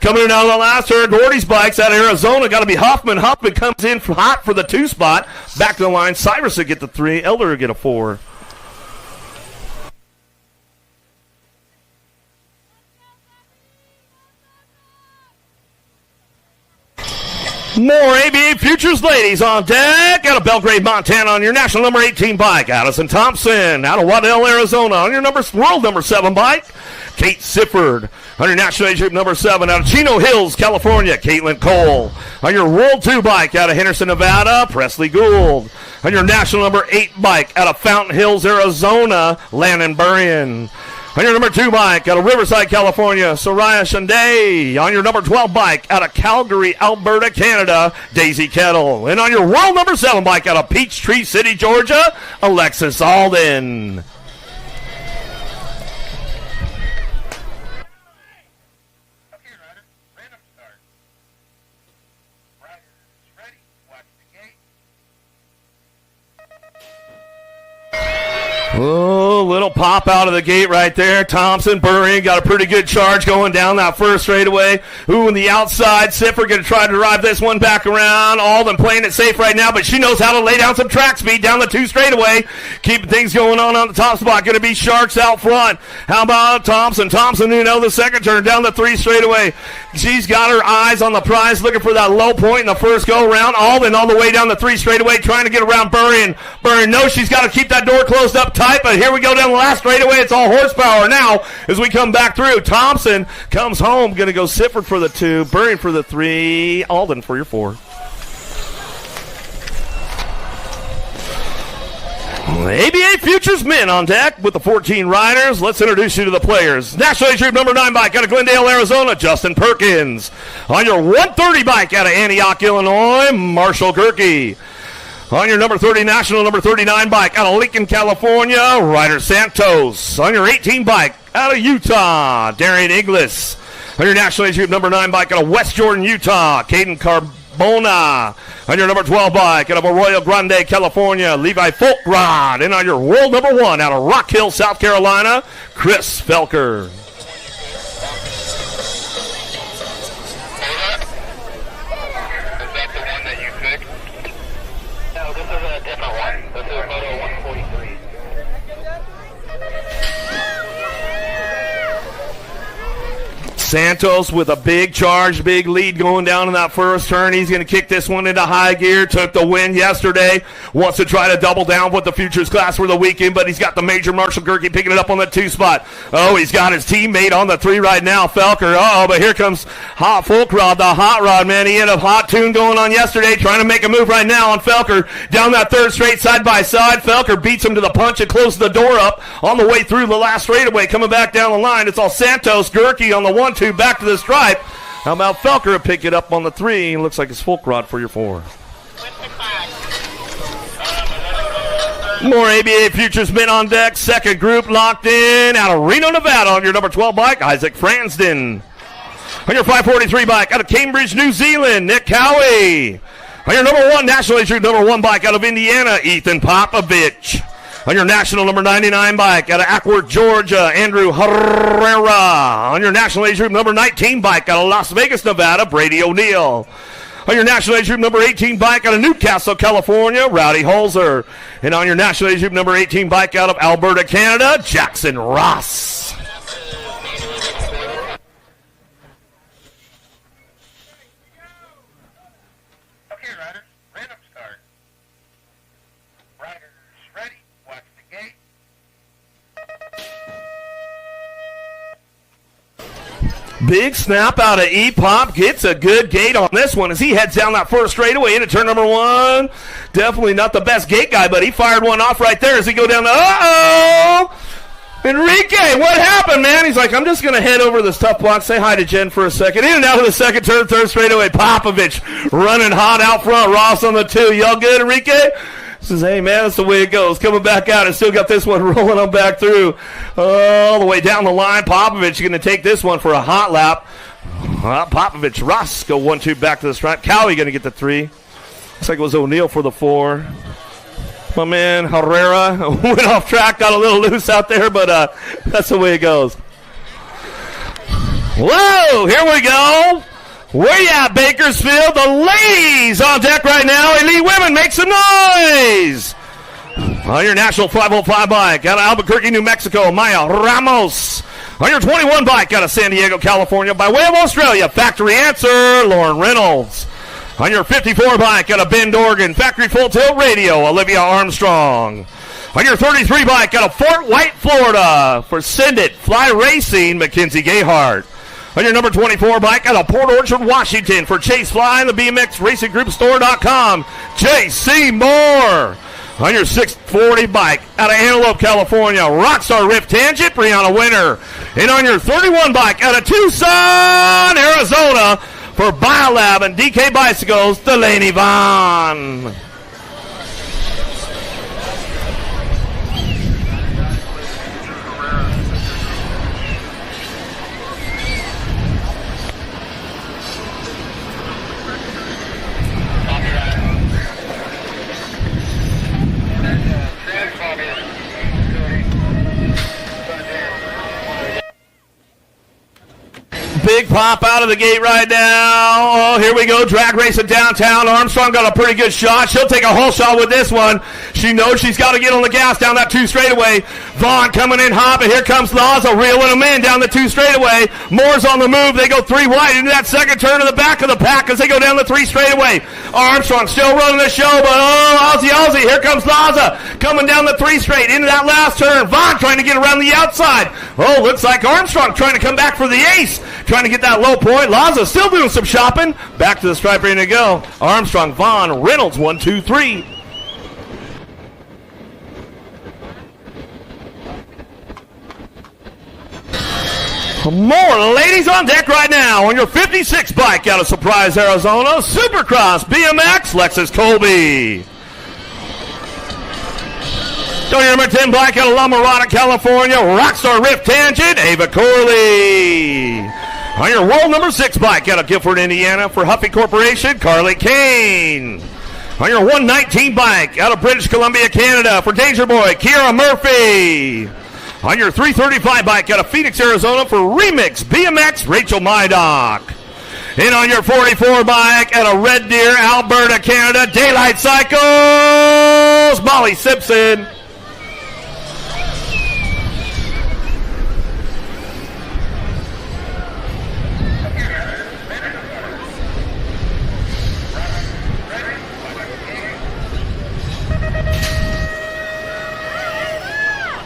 Coming in out of the last turn, Gordy's bikes out of Arizona. Got to be Huffman. Huffman comes in hot for the 2 spot. Back to the line. Cyrus will get the 3. Elder will get a 4. More ABA Futures ladies on deck out of Belgrade, Montana on your national number 18 bike. Addison Thompson out of Waddell, Arizona on your world number 7 bike. Kate Sifford on your national age group number 7 out of Chino Hills, California. Caitlin Cole on your world 2 bike out of Henderson, Nevada. Presley Gould on your national number 8 bike out of Fountain Hills, Arizona. Landon Burrian. On your number 2 bike out of Riverside, California, Soraya Shande. On your number 12 bike out of Calgary, Alberta, Canada, Daisy Kettle. And on your world number 7 bike out of Peachtree City, Georgia, Alexis Alden. Oh, little pop out of the gate right there. Thompson, Burring got a pretty good charge going down that first straightaway. Ooh, on the outside, Siffer going to try to drive this one back around. Alden playing it safe right now, but she knows how to lay down some track speed down the 2 straightaway. Keeping things going on the top spot. Going to be Sharks out front. How about Thompson? Thompson, the second turn down the 3 straightaway. She's got her eyes on the prize, looking for that low point in the first go-around. Alden all the way down the 3 straightaway, trying to get around Burring. Burring knows she's got to keep that door closed up tight, but here we go down the last straightaway. It's all horsepower now as we come back through. Thompson comes home, going to go Sifford for the 2, Burring for the 3, Alden for your 4. ABA Futures men on deck with the 14 riders. Let's introduce you to the players. National age group number 9 bike out of Glendale, Arizona, Justin Perkins. On your 130 bike out of Antioch, Illinois, Marshall Gerke. On your number 30 national number 39 bike out of Lincoln, California, Ryder Santos. On your 18 bike out of Utah, Darian Inglis. On your national age group number 9 bike out of West Jordan, Utah, Caden Carbona. On your number 12 bike out of Arroyo Grande, California, Levi Folkrod. And on your world number 1 out of Rock Hill, South Carolina, Chris Felker. Santos with a big charge, big lead going down in that first turn. He's going to kick this one into high gear. Took the win yesterday. Wants to try to double down with the Futures class for the weekend, but he's got the major Marshall Gerke picking it up on the 2 spot. Oh, he's got his teammate on the 3 right now, Felker. Oh, but here comes Hot Folkrod, the hot rod, man. He had a hot tune going on yesterday, trying to make a move right now on Felker. Down that 3rd straight side by side. Felker beats him to the punch and closes the door up on the way through the last straightaway. Coming back down the line, it's all Santos, Gerke on the 1-2, back to the stripe. How about Felker pick it up on the 3? Looks like it's Folkrod for your 4. More ABA Futures men on deck. Second group locked in out of Reno, Nevada on your number 12 bike, Isaac Fransden. On your 543 bike out of Cambridge, New Zealand, Nick Cowie. On your number 1 national age group number 1 bike out of Indiana, Ethan Popovich. On your national number 99 bike out of Ackworth, Georgia, Andrew Herrera. On your national age group number 19 bike out of Las Vegas, Nevada, Brady O'Neill. On your national age group number 18 bike out of Newcastle, California, Rowdy Holzer. And on your national age group number 18 bike out of Alberta, Canada, Jackson Ross. Okay, riders, random start. Riders ready, watch the gate. Big snap out of E-Pop. Gets a good gate on this one as he heads down that first straightaway into turn number 1. Definitely not the best gate guy, but he fired one off right there as he go down the... Uh-oh! Enrique, what happened, man? He's like, I'm just going to head over this tough block, say hi to Jen for a second. In and out of the second turn, 3rd straightaway. Popovich running hot out front. Ross on the 2. Y'all good, Enrique? Says, hey, man, that's the way it goes. Coming back out and still got this one rolling on back through. All the way down the line. Popovich going to take this one for a hot lap. Popovich, Ross go 1-2 back to the stripe. Cowie going to get the 3. Looks like it was O'Neill for the 4. My man Herrera went off track, got a little loose out there, but that's the way it goes. Whoa, here we go. Where you at, Bakersfield? The ladies on deck right now. Elite women, make some noise. On your national 505 bike out of Albuquerque, New Mexico, Maya Ramos. On your 21 bike out of San Diego, California, by way of Australia, Factory Answer, Lauren Reynolds. On your 54 bike out of Bend, Oregon, Factory Full Tilt Radio, Olivia Armstrong. On your 33 bike out of Fort White, Florida, for Send It Fly Racing, Mackenzie Gayhart. On your number 24 bike out of Port Orchard, Washington, for Chase Fly and the BMX Racing Group Store.com, J.C. Moore. On your 640 bike out of Antelope, California, Rockstar Rift Tangent, Brianna Winter. And on your 31 bike out of Tucson, Arizona, for Biolab and DK Bicycles, Delaney Vaughn. Big pop out of the gate right now. Oh, here we go. Drag racing downtown. Armstrong got a pretty good shot. She'll take a whole shot with this one. She knows she's got to get on the gas down that 2 straightaway. Vaughn coming in hot, but here comes Laza reeling them in down the 2 straightaway. Moore's on the move. They go 3 wide into that second turn to the back of the pack as they go down the 3 straightaway. Armstrong still running the show, but Aussie. Here comes Laza coming down the 3 straight into that last turn. Vaughn trying to get around the outside. Oh, looks like Armstrong trying to come back for the ace. Trying to get that low point. Laza still doing some shopping. Back to the stripe, ready to go. Armstrong, Vaughn, Reynolds, 1, 2, 3. More ladies on deck right now on your 56 bike out of Surprise, Arizona. Supercross BMX, Lexus Colby. On your number 10 bike out of La Mirada, California, Rockstar Rift Tangent, Ava Corley. On your world number 6 bike out of Guilford, Indiana, for Huffy Corporation, Carly Kane. On your 119 bike out of British Columbia, Canada, for Danger Boy, Kiera Murphy. On your 335 bike out of Phoenix, Arizona, for Remix BMX, Rachel Mydock. And on your 44 bike out of Red Deer, Alberta, Canada, Daylight Cycles, Molly Simpson.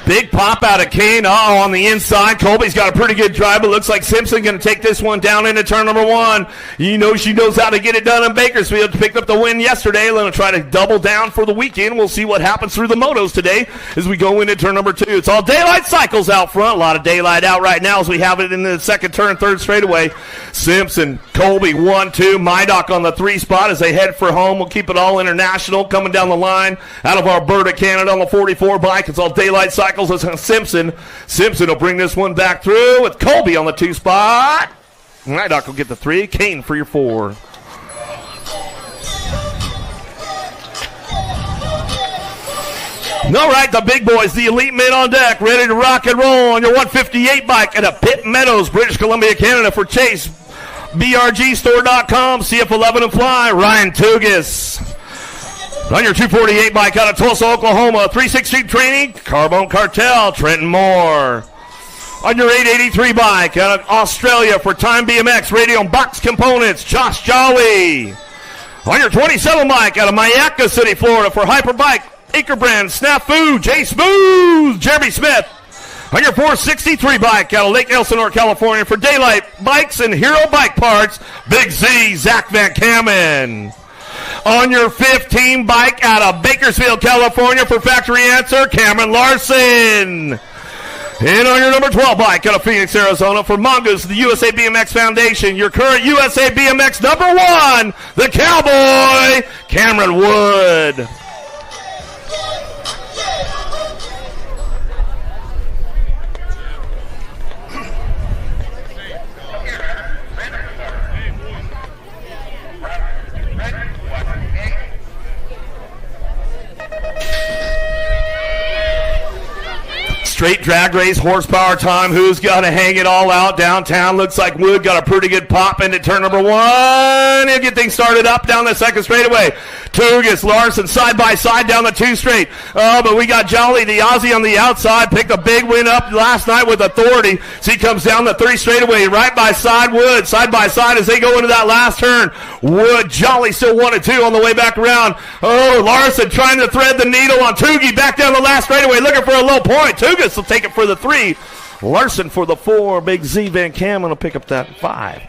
Big pop out of Kane. On the inside. Colby's got a pretty good drive, but looks like Simpson going to take this one down into turn number 1. You know she knows how to get it done in Bakersfield. Picked up the win yesterday. Going to try to double down for the weekend. We'll see what happens through the motos today as we go into turn number 2. It's all Daylight Cycles out front. A lot of daylight out right now as we have it in the second turn, 3rd straightaway. Simpson, Colby, 1, 2. Mydock on the 3 spot as they head for home. We'll keep it all international coming down the line out of Alberta, Canada on the 44 bike. It's all Daylight Cycles. Simpson will bring this one back through with Colby on the 2 spot. Mydock will get the 3. Kane for your 4. All right, the big boys, the elite men on deck, ready to rock and roll on your 158 bike at a Pitt Meadows, British Columbia, Canada, for Chase, BRGstore.com, CF11 and Fly, Ryan Tugis. On your 248 bike out of Tulsa, Oklahoma, 360 training, Carbone Cartel, Trenton Moore. On your 883 bike out of Australia for Time BMX, Radio and Box Components, Josh Jolly. On your 27 bike out of Mayaca City, Florida for Hyperbike, Acre Brand, Snafu, Jay Smooth, Jeremy Smith. On your 463 bike out of Lake Elsinore, California for Daylight Bikes and Hero Bike Parts, Big Z, Zach Van Kamen. On your 15 bike out of Bakersfield, California for Factory Answer, Cameron Larson. And on your number 12 bike out of Phoenix, Arizona for Mongoose, the USA BMX Foundation, your current USA BMX number 1, the Cowboy, Cameron Wood. straight drag race horsepower time. Who's got to hang it all out downtown? Looks like Wood got a pretty good pop into turn number 1. He'll get things started up down the second straightaway. Tugas, Larson side by side down the 2 straight. Oh, but we got Jolly, the Aussie on the outside. Picked a big win up last night with authority. So he comes down the 3 straightaway right by side. Wood side by side as they go into that last turn. Wood, Jolly still 1 and 2 on the way back around. Oh, Larson trying to thread the needle on Toogie back down the last straightaway looking for a low point. Tugas will take it for the 3. Larson for the 4. Big Z Van Camen will pick up that 5.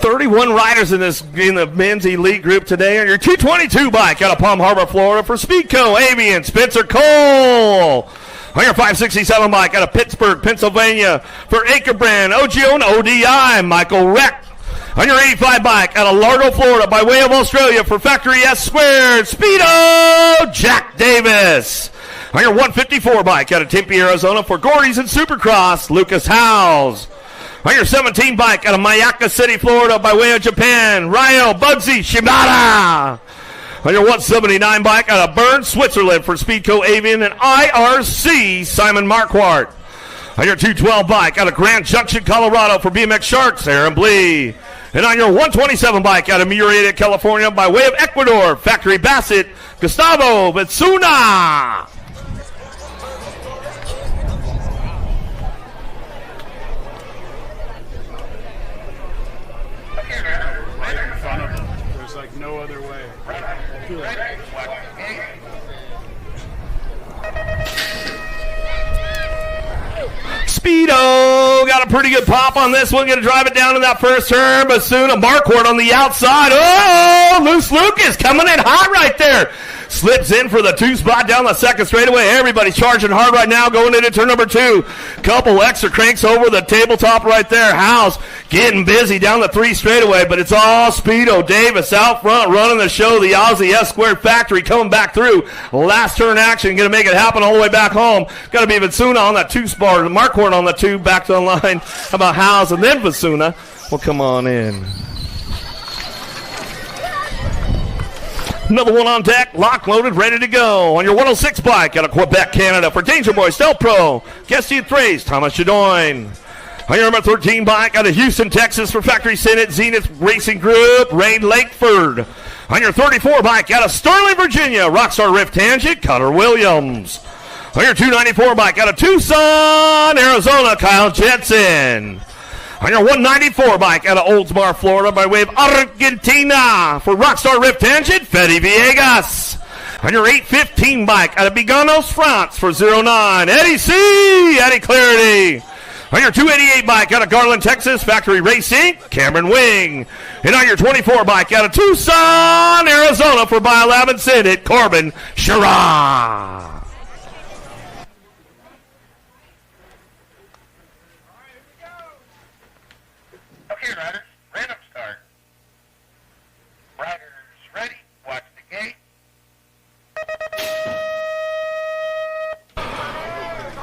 31 riders in the men's elite group today. On your 222 bike out of Palm Harbor, Florida for Speedco Avian, Spencer Cole. On your 567 bike out of Pittsburgh, Pennsylvania for Acrebrand, OGO and ODI, Michael Reck. On your 85 bike out of Largo, Florida by way of Australia for Factory S Squared, Speedo, Jack Davis. On your 154 bike out of Tempe, Arizona for Gordy's and Supercross, Lucas Howes. On your 17 bike out of Mayaka City, Florida by way of Japan, Ryo Bugsy Shibata. On your 179 bike out of Bern, Switzerland for Speedco Avian and IRC, Simon Marquardt. On your 212 bike out of Grand Junction, Colorado for BMX Sharks, Aaron Blee. And on your 127 bike out of Murrieta, California by way of Ecuador, Factory Bassett, Gustavo Betsuna. Right in front of them. There's like no other way. Speedo got a pretty good pop on this one. Going to drive it down in that first turn. Basuna Marquardt on the outside. Oh, Loose Lucas coming in hot right there. Slips in for the 2 spot down the second straightaway. Everybody's charging hard right now going into turn number 2. Couple extra cranks over the tabletop right there. House getting busy down the 3 straightaway, but it's all Speedo Davis out front running the show. The Aussie S Squared Factory coming back through. Last turn action. Going to make it happen all the way back home. Got to be Vasuna on that 2 spot. Marquardt on the 2 back to the line. How about House and then Vasuna will come on in. Another one on deck, locked, loaded, ready to go. On your 106 bike out of Quebec, Canada for Danger Boy, Stealth Pro, Guest Thrace, Thomas Shadoin. On your number 13 bike out of Houston, Texas for Factory Senate, Zenith Racing Group, Rain Lakeford. On your 34 bike out of Sterling, Virginia, Rockstar Rift Tangent, Cutter Williams. On your 294 bike out of Tucson, Arizona, Kyle Jensen. On your 194 bike out of Oldsmar, Florida by way of Argentina for Rockstar Rift Tangent, Fede Villegas. On your 815 bike out of Biganos, France for 09, Eddie C. Eddie Clarity. On your 288 bike out of Garland, Texas, Factory Racing, Cameron Wing. And on your 24 bike out of Tucson, Arizona for Biolab and Senate, Corbin Sherrod. Okay, riders, random start. Riders ready, watch the gate.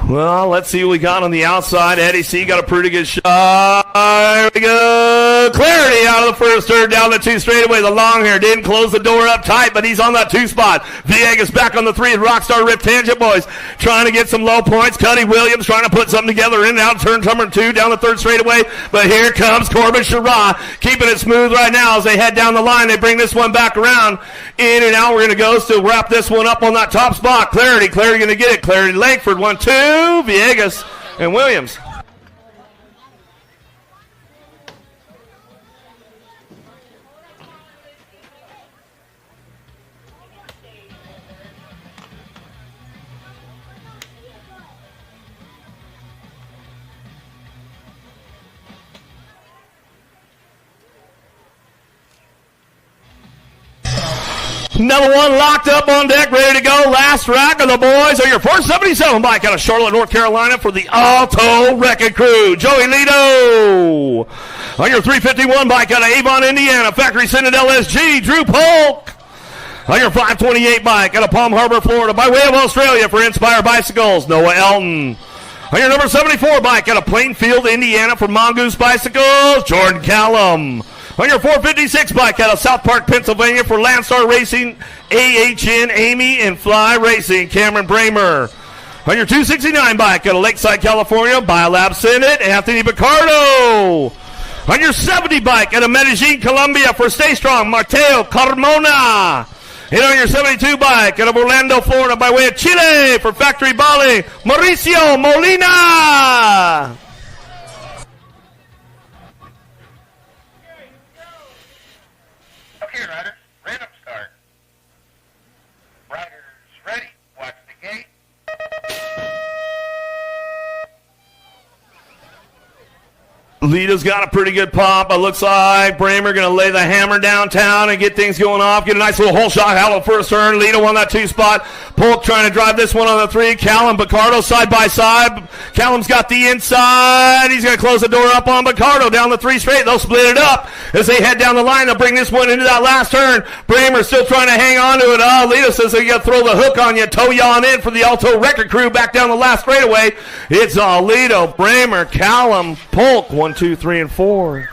Well, let's see what we got on the outside. Eddie C. got a pretty good shot. There we go. Clarity out of the first turn down the 2 straightaway. The long hair didn't close the door up tight, but he's on that 2 spot. Villegas back on the 3. Rockstar Rip Tangent Boys trying to get some low points. Cuddy Williams trying to put something together in and out. Turn number 2 down the 3rd straightaway. But here comes Corbin Sherrod keeping it smooth right now as they head down the line. They bring this one back around. In and out. We're going to go to wrap this one up on that top spot. Clarity going to get it. Clarity Lakeford 1-2. Villegas and Williams. Another one locked up on deck, ready to go. Last rack of the boys on your 477 bike out of Charlotte, North Carolina for the Auto Wrecking Crew. Joey Lito. On your 351 bike out of Avon, Indiana, Factory Senate LSG, Drew Polk. On your 528 bike out of Palm Harbor, Florida, by way of Australia for Inspire Bicycles, Noah Elton. On your number 74 bike out of Plainfield, Indiana for Mongoose Bicycles, Jordan Callum. On your 456 bike out of South Park, Pennsylvania for Landstar Racing, AHN, Amy, and Fly Racing, Cameron Bramer. On your 269 bike out of Lakeside, California, Biolab Senate, Anthony Picardo. On your 70 bike out of Medellin, Colombia for Stay Strong, Mateo Carmona. And on your 72 bike out of Orlando, Florida by way of Chile for Factory Bali, Mauricio Molina. Okay, riders, random start. Riders ready, watch the gate. Lita's got a pretty good pop. It looks like Bramer going to lay the hammer downtown and get things going off. Get a nice little hole shot. Hallow first turn. Lita won that 2 spot. Polk trying to drive this one on the 3. Callum, Picardo side by side. Callum's got the inside. He's going to close the door up on Picardo down the 3 straight. They'll split it up as they head down the line. They'll bring this one into that last turn. Bramer still trying to hang on to it. Lita says they got to throw the hook on you. Tow you on in for the Alto Record Crew back down the last straightaway. It's Lito, Bramer, Callum, Polk. 1, 2, 3, and 4.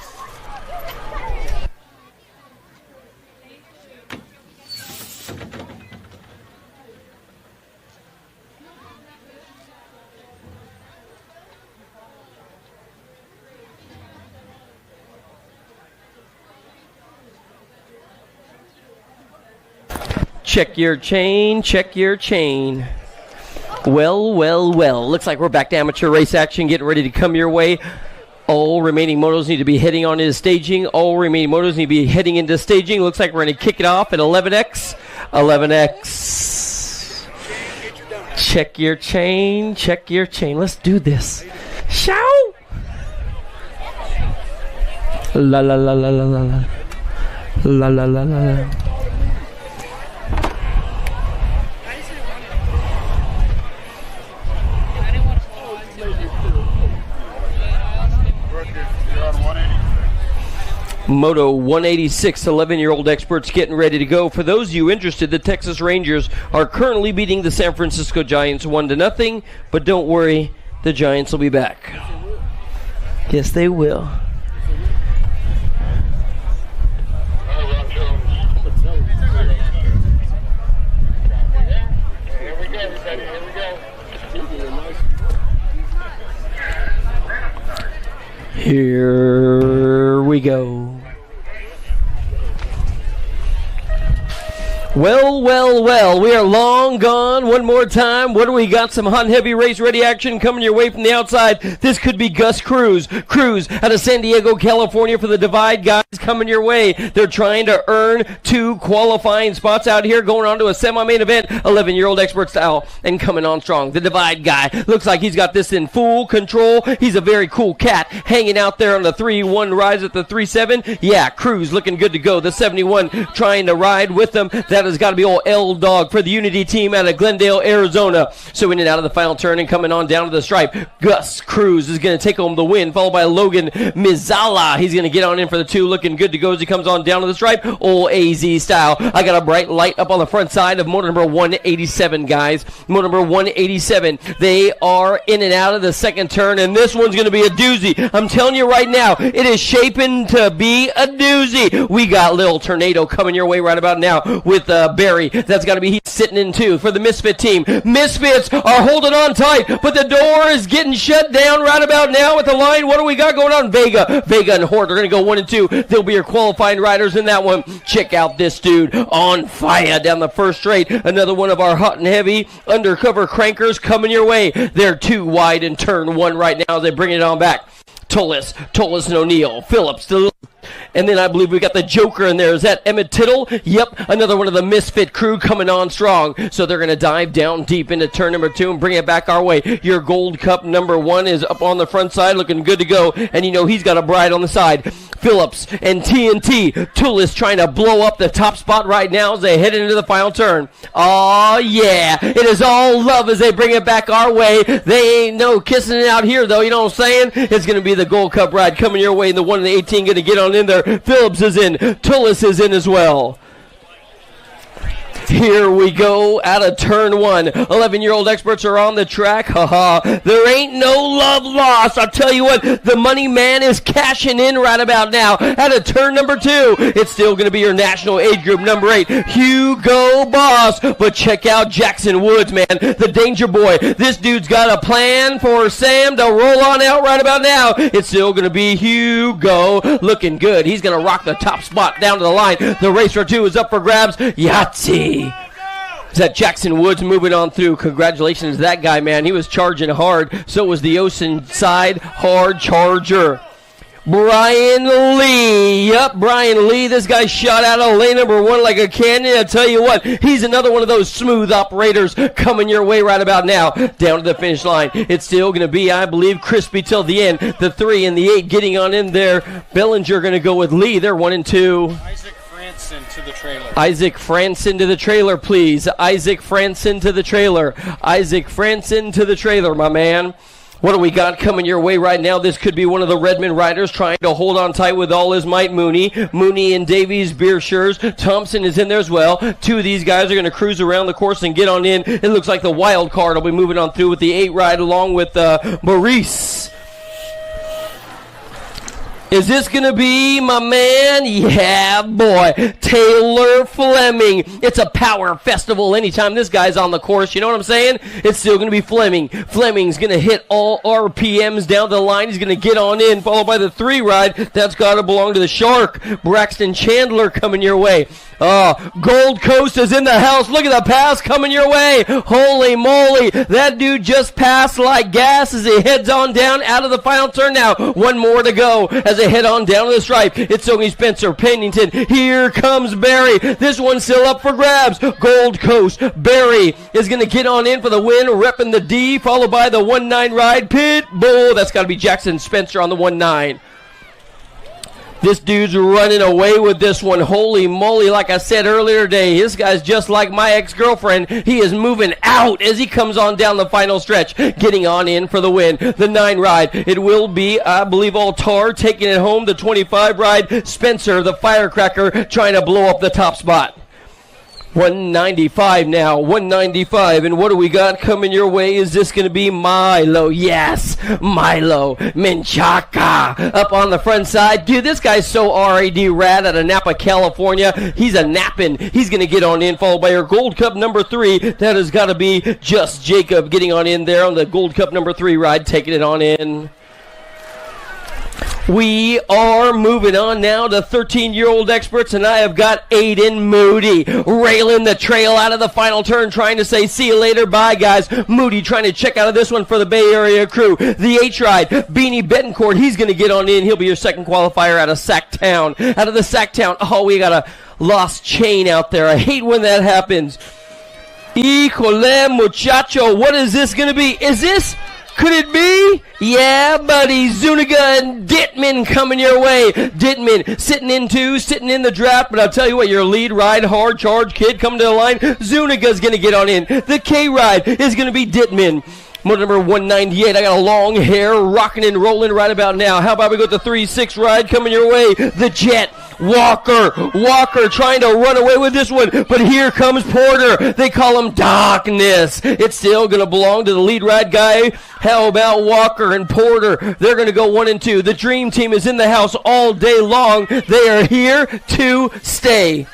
Check your chain, check your chain. Well, well, well. Looks like we're back to amateur race action, getting ready to come your way. All remaining motos need to be heading on into staging. All remaining motos need to be heading into staging. Looks like we're going to kick it off at 11X. 11X. Check your chain, check your chain. Let's do this. Show! La la la la la la la. La la la la la. Moto 186, 11-year-old experts getting ready to go. For those of you interested, the Texas Rangers are currently beating the San Francisco Giants 1-0, but don't worry, the Giants will be back. Yes, they will. Here we go. Well, well, well, we are long gone. One more time. What do we got? Some hot and heavy race ready action coming your way from the outside. This could be Gus Cruz. Cruz out of San Diego, California for the Divide guys coming your way. They're trying to earn 2 qualifying spots out here, going on to a semi-main event, 11-year-old expert style, and coming on strong. The Divide guy looks like he's got this in full control. He's a very cool cat hanging out there on the 3-1 rise at the 3-7. Yeah, Cruz looking good to go. The 71 trying to ride with them. That has got to be old L-Dog for the Unity team out of Glendale, Arizona. So in and out of the final turn and coming on down to the stripe. Gus Cruz is going to take home the win, followed by Logan Mizala. He's going to get on in for the 2, looking good to go as he comes on down to the stripe. Old AZ style. I got a bright light up on the front side of motor number 187, guys. Motor number 187. They are in and out of the second turn, and this one's going to be a doozy. I'm telling you right now, it is shaping to be a doozy. We got Little Tornado coming your way right about now with Barry. That's got to be he's sitting in 2 for the Misfit team. Misfits are holding on tight, but the door is getting shut down right about now with the line. What do we got going on? Vega and Hort are going to go 1 and 2. They'll be your qualifying riders in that one. Check out this dude on fire down the first straight. Another one of our hot and heavy undercover crankers coming your way. They're 2 wide in turn 1 right now as they bring it on back. Tullis and O'Neill. Phillips and then I believe we got the Joker in there. Is that Emmett Tittle? Yep, another one of the Misfit crew coming on strong. So they're going to dive down deep into turn number 2 and bring it back our way. Your Gold Cup number 1 is up on the front side looking good to go. And you know he's got a bride on the side. Phillips and TNT. Tullis trying to blow up the top spot right now as they head into the final turn. Oh yeah, it is all love as they bring it back our way. They ain't no kissing it out here though, you know what I'm saying? It's going to be the Gold Cup ride coming your way, and the 1 and the 18 going to get on in there. Phillips is in. Tullis is in as well. Here we go out of turn 1. 11-year-old experts are on the track. There ain't no love lost. I'll tell you what, the money man is cashing in right about now. Out of turn number 2, it's still going to be your national age group number 8, Hugo Boss. But check out Jackson Woods, man, the danger boy. This dude's got a plan for Sam to roll on out right about now. It's still going to be Hugo looking good. He's going to rock the top spot down to the line. The racer 2 is up for grabs. Yahtzee. Is that Jackson Woods moving on through? Congratulations to that guy, man. He was charging hard. So was the Oceanside hard charger. Brian Lee. Yep, Brian Lee. This guy shot out of lane number 1 like a cannon. I tell you what, he's another one of those smooth operators coming your way right about now. Down to the finish line. It's still going to be, I believe, crispy till the end. The 3 and the 8 getting on in there. Bellinger going to go with Lee. They're 1 and 2. Isaac Franson to the trailer. Isaac Franson to the trailer, please. Isaac Franson to the trailer. Isaac Franson to the trailer, my man. What do we got coming your way right now? This could be one of the Redmond riders trying to hold on tight with all his might. Mooney and Davies, Beershers. Thompson is in there as well. 2 of these guys are going to cruise around the course and get on in. It looks like the wild card will be moving on through with the 8 ride along with Maurice. Is this going to be my man? Yeah, boy. Taylor Fleming. It's a power festival anytime this guy's on the course. You know what I'm saying? It's still going to be Fleming. Fleming's going to hit all RPMs down the line. He's going to get on in, followed by the 3 ride. That's got to belong to the Shark. Braxton Chandler coming your way. Gold Coast is in the house. Look at the pass coming your way. Holy moly. That dude just passed like gas as he heads on down out of the final turn now. 1 more to go as they head on down to the stripe. It's only Spencer Pennington. Here comes Barry. This one's still up for grabs. Gold Coast. Barry is going to get on in for the win, repping the D, followed by the 1-9 ride. Pitbull. That's got to be Jackson Spencer on the 1-9. This dude's running away with this one. Holy moly, like I said earlier today, this guy's just like my ex-girlfriend. He is moving out as he comes on down the final stretch, getting on in for the win. The 9 ride, it will be, I believe, Altar taking it home. The 25 ride, Spencer, the firecracker, trying to blow up the top spot. 195 now, 195, and what do we got coming your way? Is this going to be Milo? Yes, Milo Menchaca up on the front side. Dude, this guy's so RAD rad out of Napa, California. He's a napping. He's going to get on in, followed by your Gold Cup number 3. That has got to be Just Jacob getting on in there on the Gold Cup number 3 ride, taking it on in. We are moving on now to 13-year-old experts, and I have got Aiden Moody railing the trail out of the final turn, trying to say, see you later, bye, guys. Moody trying to check out of this one for the Bay Area crew. The H-Ride, Beanie Betancourt, he's going to get on in. He'll be your second qualifier out of Sacktown. Out of the Sacktown, oh, we got a lost chain out there. I hate when that happens. Híjole, muchacho, what is this going to be? Is this... Could it be? Yeah, buddy. Zuniga and Dittman coming your way. Dittman sitting in the draft, but I'll tell you what, your lead ride, hard charge kid coming to the line. Zuniga's going to get on in. The K ride is going to be Dittman. Motor number 198. I got a long hair rocking and rolling right about now. How about we go with the 3-6 ride coming your way? The Jet. Walker trying to run away with this one, but here comes Porter. They call him Darkness. It's still going to belong to the lead ride guy. How about Walker and Porter? They're going to go 1 and 2. The Dream Team is in the house all day long. They are here to stay.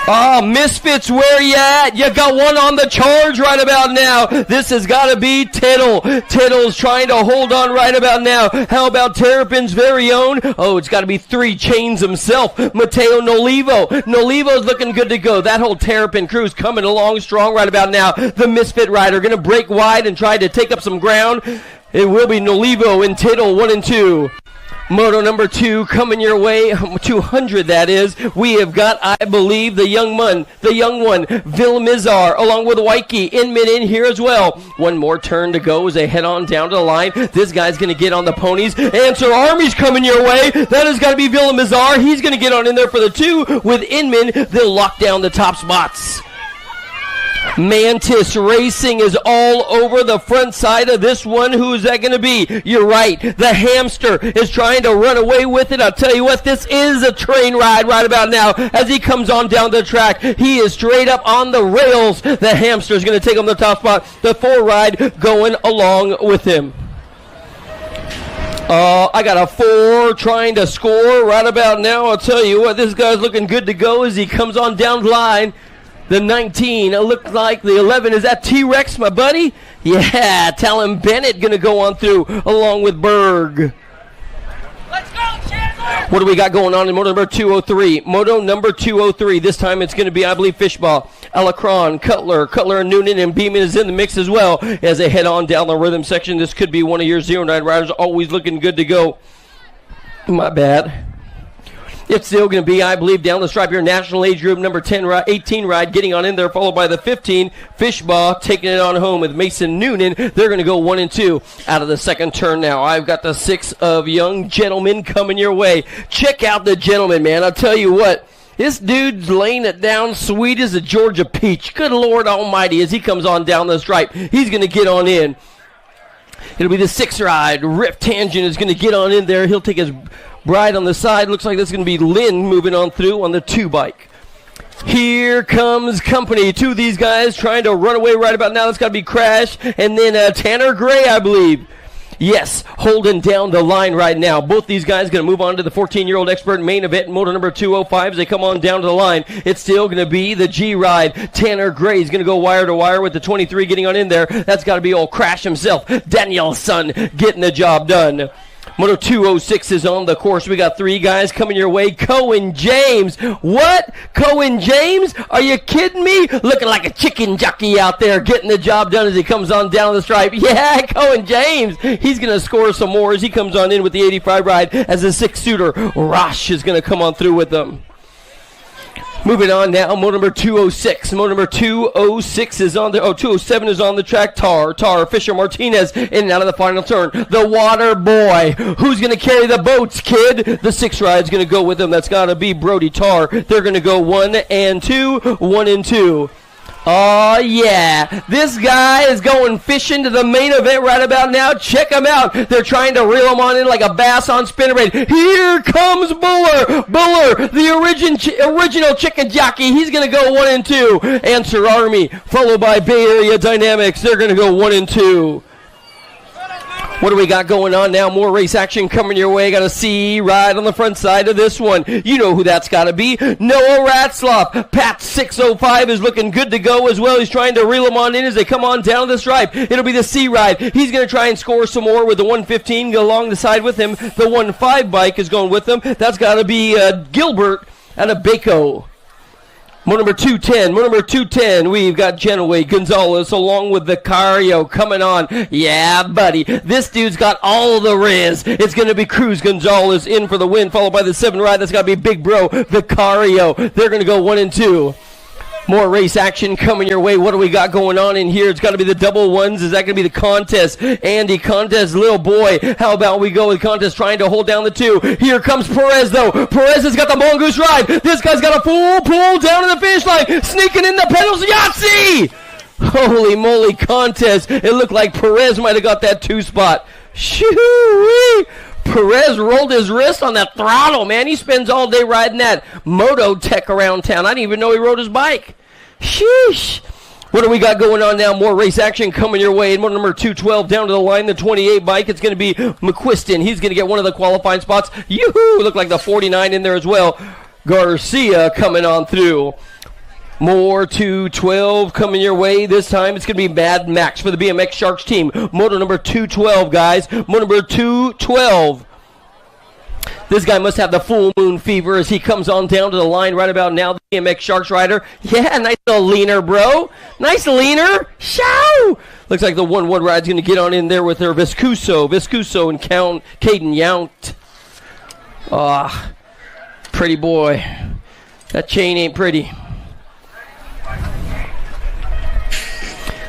Misfits, where you at? You got one on the charge right about now. This has got to be Tittle. Tittle's trying to hold on right about now. How about Terrapin's very own? Oh, it's got to be 3 chains himself. Mateo Nolivo. Nolivo's looking good to go. That whole Terrapin crew's coming along strong right about now. The Misfit rider going to break wide and try to take up some ground. It will be Nolivo and Tittle 1 and 2. Moto number 2 coming your way, 200 that is. We have got, I believe, the young one, Vilmizar, along with Waikiki, Inman in here as well. 1 more turn to go as they head on down to the line. This guy's going to get on the ponies. Answer Army's coming your way. That has got to be Vilmizar. He's going to get on in there for the 2 with Inman. They'll lock down the top spots. Mantis Racing is all over the front side of this one. Who is that going to be? You're right. The Hamster is trying to run away with it. I'll tell you what, this is a train ride right about now as he comes on down the track. He is straight up on the rails. The Hamster is going to take him the top spot. The 4 ride going along with him. I got a 4 trying to score right about now. I'll tell you what, this guy's looking good to go as he comes on down the line. The 19, it looked like the 11. Is that T-Rex, my buddy? Yeah, Talon Bennett going to go on through along with Berg. Let's go, Chandler! What do we got going on in moto number 203? Moto number 203. This time it's going to be, I believe, Fishbaugh, Alacron, Cutler, and Noonan, and Beeman is in the mix as well as they head on down the rhythm section. This could be one of your 09 riders, always looking good to go. My bad. It's still going to be, I believe, down the stripe here, national age group number 18 ride, getting on in there, followed by the 15, Fishbaugh, taking it on home with Mason Noonan. They're going to go 1 and 2 out of the second turn now. I've got the 6 of young gentlemen coming your way. Check out the gentleman, man. I'll tell you what, this dude's laying it down sweet as a Georgia peach. Good Lord almighty, as he comes on down the stripe. He's going to get on in. It'll be the 6 ride. Rip Tangent is going to get on in there. He'll take his bride on the side. Looks like this is going to be Lynn moving on through on the 2 bike. Here comes company. 2 of these guys trying to run away right about now. That's got to be Crash and then Tanner Gray, I believe. Yes, holding down the line right now. Both these guys going to move on to the 14-year-old expert main event, moto number 205 as they come on down to the line. It's still going to be the G ride. Tanner Gray is going to go wire to wire with the 23 getting on in there. That's got to be old Crash himself. Danielson getting the job done. Moto 206 is on the course. We got 3 guys coming your way. Cohen James. What? Cohen James? Are you kidding me? Looking like a chicken jockey out there getting the job done as he comes on down the stripe. Yeah, Cohen James. He's going to score some more as he comes on in with the 85 ride as the 6-suiter. Rosh is going to come on through with them. Moving on now, moto number 206. Moto number 206 is on the, 207 is on the track. Tar, Fisher Martinez in and out of the final turn. The water boy. Who's going to carry the boats, kid? The 6 ride's going to go with him. That's got to be Brody Tar. They're going to go 1 and 2, 1 and 2. Oh, yeah. This guy is going fishing to the main event right about now. Check him out. They're trying to reel him on in like a bass on spinnerbait. Here comes Buller. Buller, the original chicken jockey. He's going to go 1 and 2. Answer Army, followed by Bay Area Dynamics. They're going to go 1 and 2. What do we got going on now? More race action coming your way. Got a C ride on the front side of this one. You know who that's got to be. Noah Ratzloff. Pat 605 is looking good to go as well. He's trying to reel them on in as they come on down the stripe. It'll be the C ride. He's going to try and score some more with the 115 go along the side with him. The 15 bike is going with them. That's got to be Gilbert out of Baco. Moto number 210. Moto number 210. We've got Genoway Gonzalez along with the Cario coming on. Yeah, buddy. This dude's got all the riz. It's going to be Cruz Gonzalez in for the win, followed by the 7 ride. That's got to be Big Bro, the Cario. They're going to go 1 and 2. More race action coming your way. What do we got going on in here? It's got to be the double ones. Is that going to be the Contest? Andy Contest, little boy. How about we go with Contest trying to hold down the 2? Here comes Perez, though. Perez has got the mongoose ride. This guy's got a full pull down to the finish line. Sneaking in the pedals. Yahtzee! Holy moly, Contest. It looked like Perez might have got that 2 spot. Shoo-wee! Perez rolled his wrist on that throttle, man. He spends all day riding that moto tech around town. I didn't even know he rode his bike. Sheesh. What do we got going on now? More race action coming your way. Moto number 212 down to the line, the 28 bike. It's going to be McQuiston. He's going to get one of the qualifying spots. Yoo-hoo! Look like the 49 in there as well. Garcia coming on through. More 212 coming your way. This time it's going to be Mad Max for the BMX Sharks team. Moto number 212, guys. Moto number 212. This guy must have the full moon fever as he comes on down to the line right about now. The BMX Sharks rider. Yeah, nice little leaner, bro. Nice leaner. Show! Looks like the 1-1 ride's going to get on in there with her Viscuso and Caden Yount. Ah, pretty boy. That chain ain't pretty.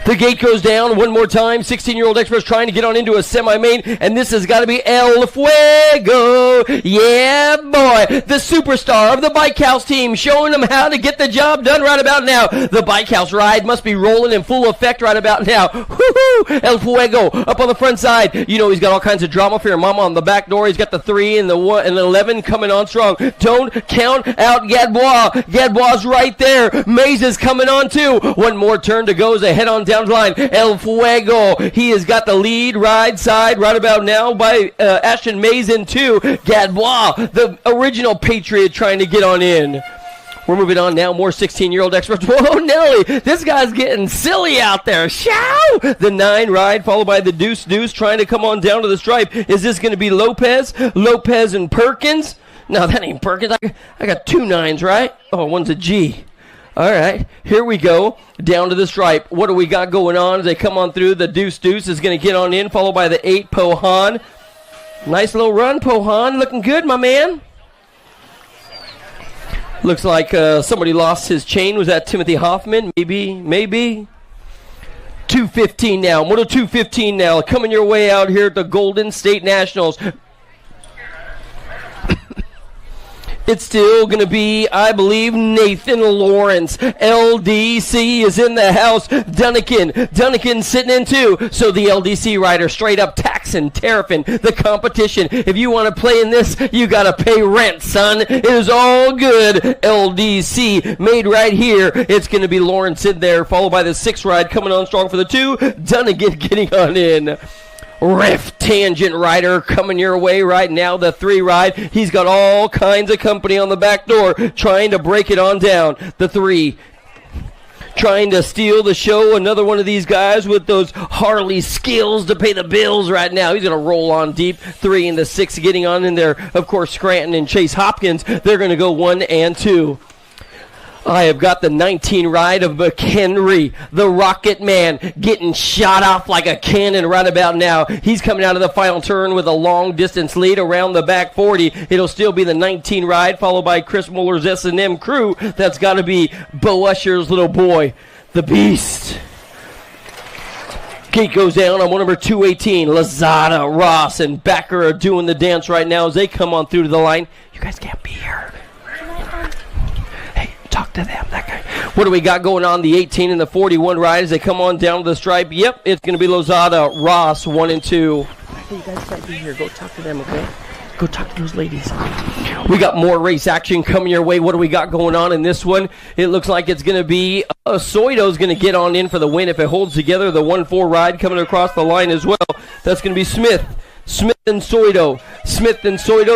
The gate goes down one more time. 16-year-old experts trying to get on into a semi-main, and this has got to be El Fuego. Yeah, boy. The superstar of the Bike House team showing them how to get the job done right about now. The Bike House ride must be rolling in full effect right about now. Woohoo! El Fuego up on the front side. You know he's got all kinds of drama for your mama on the back door. He's got the 3 and the 1 and the 11 coming on strong. Don't count out Gadbois. Gadbois right there. Mays is coming on too. One more turn to go as they head on down the line. El Fuego. He has got the lead ride side right about now by Ashton Mays in 2. Gadbois, the original Patriot, trying to get on in. We're moving on now. More 16-year-old experts. Whoa, Nelly. This guy's getting silly out there. Show! The 9 ride followed by the Deuce trying to come on down to the stripe. Is this going to be Lopez? Lopez and Perkins? No, that ain't Perkins. I got 2 9s, right? Oh, one's a G. All right, here we go. Down to the stripe. What do we got going on as they come on through? The Deuce is going to get on in, followed by the 8, Pohan. Nice little run, Pohan. Looking good, my man. Looks like somebody lost his chain. Was that Timothy Hoffman? Maybe. 2:15 now. Moto 2:15 now. Coming your way out here at the Golden State Nationals. It's still going to be, I believe, Nathan Lawrence. LDC is in the house. Dunnigan sitting in 2. So the LDC rider straight up taxing, tariffing the competition. If you want to play in this, you got to pay rent, son. It is all good. LDC made right here. It's going to be Lawrence in there, followed by the 6 ride coming on strong for the 2. Dunnigan getting on in. Riff Tangent Rider coming your way right now, the 3 ride. He's got all kinds of company on the back door trying to break it on down. The 3 trying to steal the show. Another one of these guys with those Harley skills to pay the bills right now. He's going to roll on deep. 3 and the 6 getting on in there. Of course, Scranton and Chase Hopkins, they're going to go 1 and 2. I have got the 19 ride of McHenry, the Rocket Man, getting shot off like a cannon right about now. He's coming out of the final turn with a long distance lead around the back 40. It'll still be the 19 ride, followed by Chris Muller's S&M crew. That's got to be Bo Usher's little boy, the Beast. Gate goes down on one number 218. Lazada, Ross, and Backer are doing the dance right now as they come on through to the line. You guys can't be here. Talk to them, that guy. What do we got going on? The 18 and the 41 ride as they come on down to the stripe. Yep, it's going to be Lozada, Ross, 1 and 2. Hey, you guys can't be here. Go talk to them, okay? Go talk to those ladies. We got more race action coming your way. What do we got going on in this one? It looks like it's going to be Soito's going to get on in for the win if it holds together. The 1-4 ride coming across the line as well. That's going to be Smith and Soito.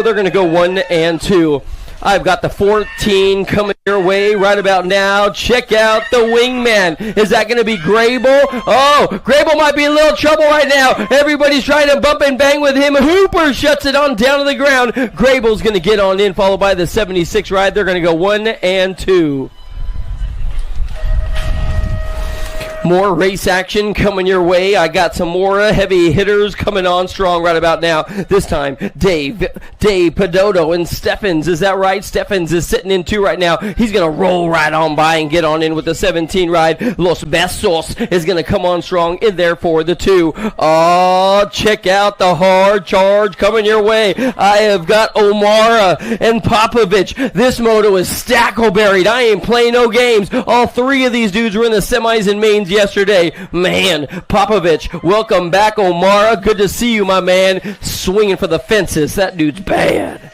They're going to go 1 and 2. I've got the 14 coming your way right about now. Check out the wingman. Is that going to be Grable? Oh, Grable might be in a little trouble right now. Everybody's trying to bump and bang with him. Hooper shuts it on down to the ground. Grable's going to get on in, followed by the 76 ride. They're going to go 1 and 2. More race action coming your way. I got some more heavy hitters coming on strong right about now. This time, Dave Pedoto and Steffens. Is that right? Steffens is sitting in 2 right now. He's going to roll right on by and get on in with the 17 ride. Los Besos is going to come on strong in there for the 2. Oh, check out the hard charge coming your way. I have got O'Mara and Popovich. This moto is stackle-buried. I ain't playing no games. All 3 of these dudes were in the semis and mains yesterday. Man, Popovich, welcome back, O'Mara. Good to see you, my man. Swinging for the fences. That dude's bad.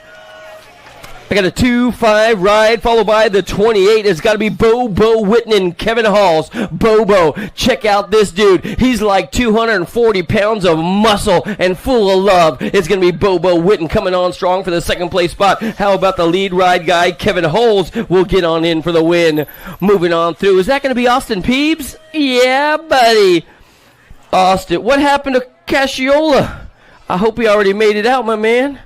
I got a 2-5 ride, followed by the 28. It's got to be Bobo Witten and Kevin Halls. Bobo, check out this dude. He's like 240 pounds of muscle and full of love. It's going to be Bobo Witten coming on strong for the 2nd place spot. How about the lead ride guy, Kevin Halls, will get on in for the win. Moving on through. Is that going to be Austin Peebs? Yeah, buddy. Austin, what happened to Casciola? I hope he already made it out, my man.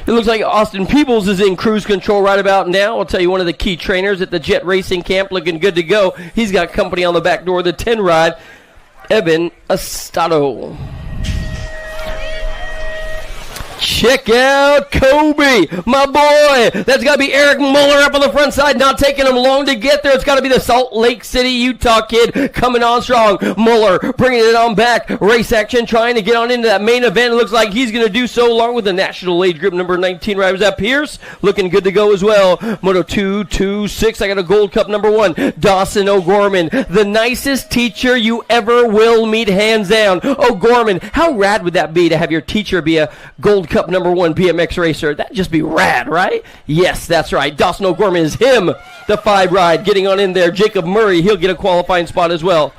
It looks like Austin Peebles is in cruise control right about now. I'll tell you, one of the key trainers at the Jet Racing Camp looking good to go. He's got company on the back door, the 10 ride, Evan Estado. Check out Kobe, my boy. That's got to be Eric Muller up on the front side. Not taking him long to get there. It's got to be the Salt Lake City, Utah kid coming on strong. Muller bringing it on back. Race action, trying to get on into that main event. It looks like he's going to do so along with the national age group number 19 riders. That Pierce looking good to go as well. Moto 226. I got a Gold Cup number 1. Dawson O'Gorman, the nicest teacher you ever will meet, hands down. O'Gorman, how rad would that be to have your teacher be a Gold Cup number 1 BMX racer? That'd just be rad, right? Yes, that's right. Dawson O'Gorman is him, the 5 ride, getting on in there. Jacob Murray, he'll get a qualifying spot as well.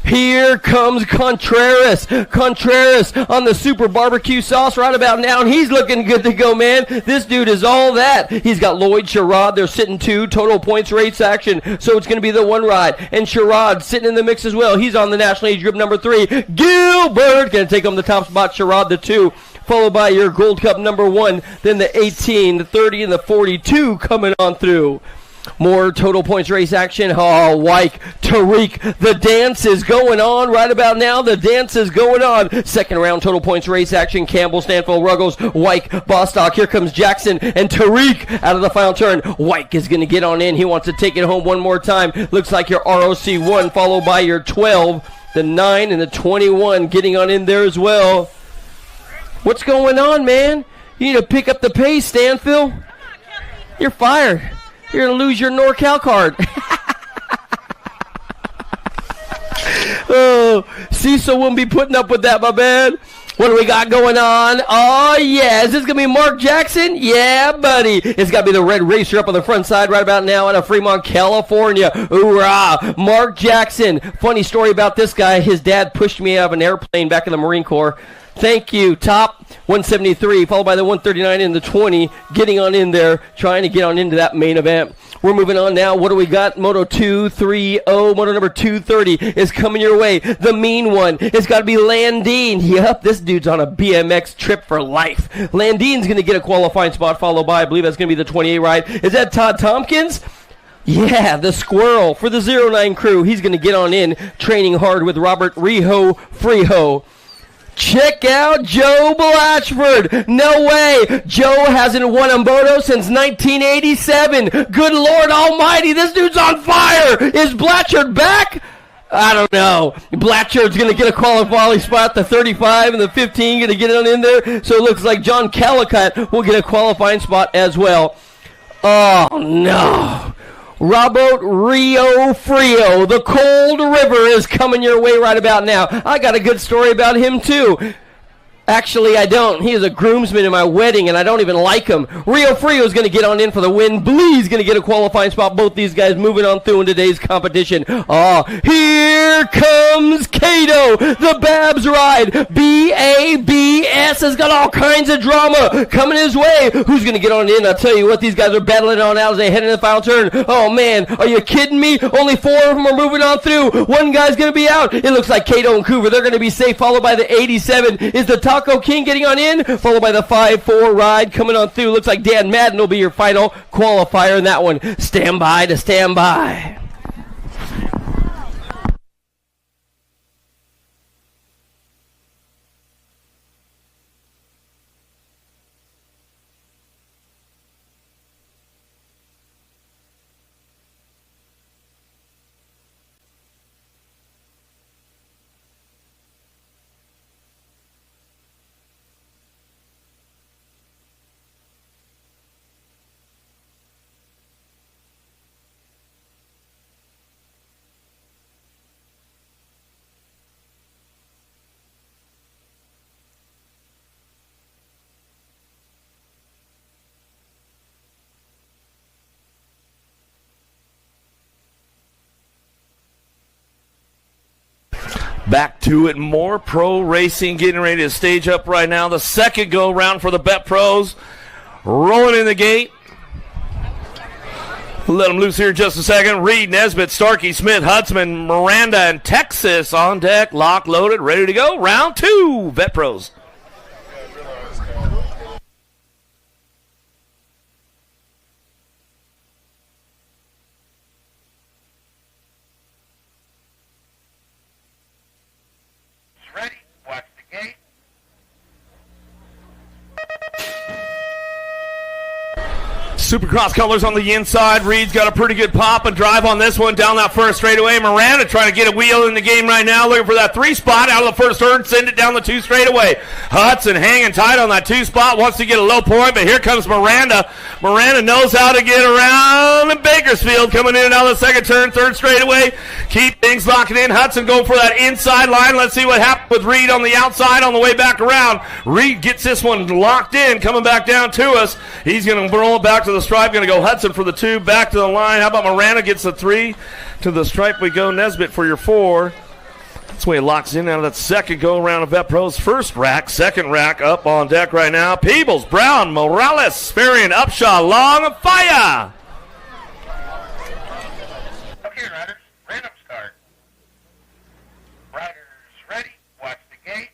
Here comes Contreras. Contreras on the super barbecue sauce right about now, and he's looking good to go, man. This dude is all that. He's got Lloyd Sherrod. They're sitting 2, total points race action, so it's going to be the 1 ride. And Sherrod sitting in the mix as well. He's on the national age group number 3. Gilbert going to take home the top spot. Sherrod the 2. Followed by your Gold Cup number 1. Then the 18, the 30, and the 42 coming on through. More total points race action. Oh, Wyke, Tariq, the dance is going on right about now. The dance is going on. Second round total points race action. Campbell, Stanfield, Ruggles, Wyke, Bostock. Here comes Jackson and Tariq out of the final turn. Wyke is going to get on in. He wants to take it home one more time. Looks like your ROC 1 followed by your 12, the 9, and the 21 getting on in there as well. What's going on, man? You need to pick up the pace, Stanfield. You're fired. You're going to lose your NorCal card. Oh, Cecil wouldn't be putting up with that, my man. What do we got going on? Oh, yeah. Is this going to be Mark Jackson? Yeah, buddy. It's got to be the red racer up on the front side right about now out of Fremont, California. Hoorah. Mark Jackson. Funny story about this guy. His dad pushed me out of an airplane back in the Marine Corps. Thank you. Top 173, followed by the 139 and the 20, getting on in there, trying to get on into that main event. We're moving on now. What do we got? Moto 230. Moto number 230 is coming your way. The mean one. It's got to be Landine. Yep, this dude's on a BMX trip for life. Landine's going to get a qualifying spot, followed by, I believe that's going to be the 28 ride. Is that Todd Tompkins? Yeah, the squirrel for the 09 crew. He's going to get on in, training hard with Robert Freeho. Check out Joe Blatchford. No way. Joe hasn't won a moto since 1987. Good Lord almighty, this dude's on fire. Is Blatchford back? I don't know. Blatchford's going to get a qualifying spot. The 35 and the 15 going to get on in there. So it looks like John Calicut will get a qualifying spot as well. Oh, no. Robert Rio Frio, the Cold River is coming your way right about now. I got a good story about him, too. Actually, I don't. He is a groomsman in my wedding, and I don't even like him. Rio Frio is going to get on in for the win. Blee's going to get a qualifying spot. Both these guys moving on through in today's competition. Oh, here comes Cato, the Babs ride. BABS has got all kinds of drama coming his way. Who's going to get on in? I'll tell you what, these guys are battling on out as they head into the final turn. Oh, man, are you kidding me? Only 4 of them are moving on through. One guy's going to be out. It looks like Cato and Coover, they're going to be safe, followed by the 87. Is the Taco King getting on in, followed by the 5-4 ride coming on through. Looks like Dan Madden will be your final qualifier in that one. Stand by to stand by. Back to it, more pro racing getting ready to stage up right now. The second go round for the Bet Pros. Rolling in the gate. Let them loose here just a second. Reed, Nesbitt, Starkey, Smith, Hudsman, Miranda, and Texas on deck. Lock loaded, ready to go. Round 2, Bet Pros. Ready, watch the gate. Supercross colors on the inside. Reed's got a pretty good pop and drive on this one down that first straightaway. Miranda trying to get a wheel in the game right now, looking for that 3 spot out of the first turn, send it down the 2 straightaway. Hudson hanging tight on that 2 spot, wants to get a low point, but here comes Miranda. Miranda knows how to get around, and Bakersfield coming in and out of the second turn, 3rd straightaway. Keep things locking in. Hudson going for that inside line. Let's see what happens with Reed on the outside on the way back around. Reed gets this one locked in, coming back down to us. He's going to roll it back to the stripe. Going to go Hudson for the 2, back to the line. How about Miranda gets the 3? To the stripe we go. Nesbitt for your 4. That's the way it locks in out of that second go around of Vet Pro's first rack. Second rack up on deck right now. Peebles, Brown, Morales, Farian, Upshaw, Long, and Fire. Okay, riders, random start. Riders ready, watch the gate.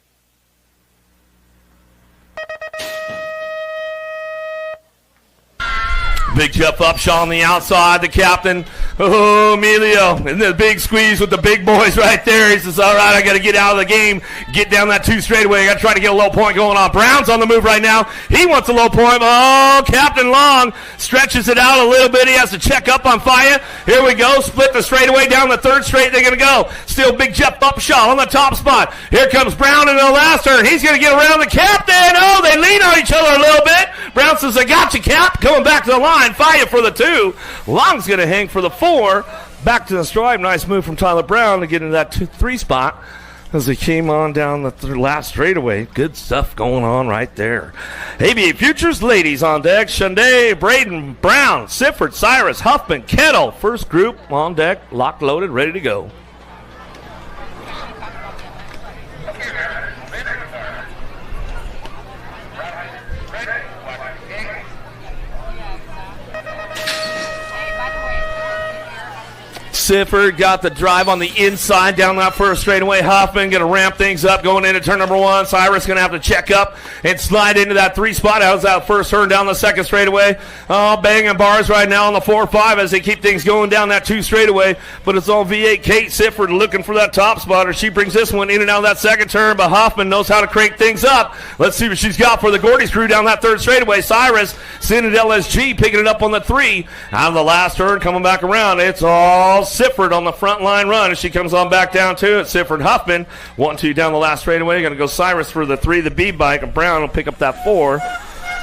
Big Jeff Upshaw on the outside, the captain. Oh, Emilio. And the big squeeze with the big boys right there. He says, all right, I got to get out of the game. Get down that 2 straightaway. I got to try to get a low point going on. Brown's on the move right now. He wants a low point. Oh, Captain Long stretches it out a little bit. He has to check up on Fire. Here we go. Split the straightaway down the 3rd straight. They're going to go. Still Big Jeff Upshaw on the top spot. Here comes Brown in the last turn. He's going to get around the captain. Oh, they lean on each other a little bit. Brown says, I got you, Cap. Coming back to the line. Fire for the 2. Long's going to hang for the 4. Back to the stripe. Nice move from Tyler Brown to get into that 3 spot as he came on down the last straightaway. Good stuff going on right there. ABA Futures ladies on deck. Shunday, Braden, Brown, Sifford, Cyrus, Huffman, Kettle. First group on deck. Locked, loaded, ready to go. Sifford got the drive on the inside down that first straightaway. Huffman going to ramp things up going into turn number 1. Cyrus going to have to check up and slide into that 3 spot. How's that first turn down the second straightaway? Oh, banging bars right now on the 4-5 as they keep things going down that 2 straightaway. But it's all V8 Kate Sifford looking for that top spotter. She brings this one in and out of that second turn, but Huffman knows how to crank things up. Let's see what she's got for the Gordy's crew down that 3rd straightaway. Cyrus sending LSG, picking it up on the 3. Out of the last turn, coming back around. It's all Sifford on the front line run as she comes on back down to it. Sifford, Huffman, 1-2 down the last straightaway. Going to go Cyrus for the 3, the B bike, and Brown will pick up that 4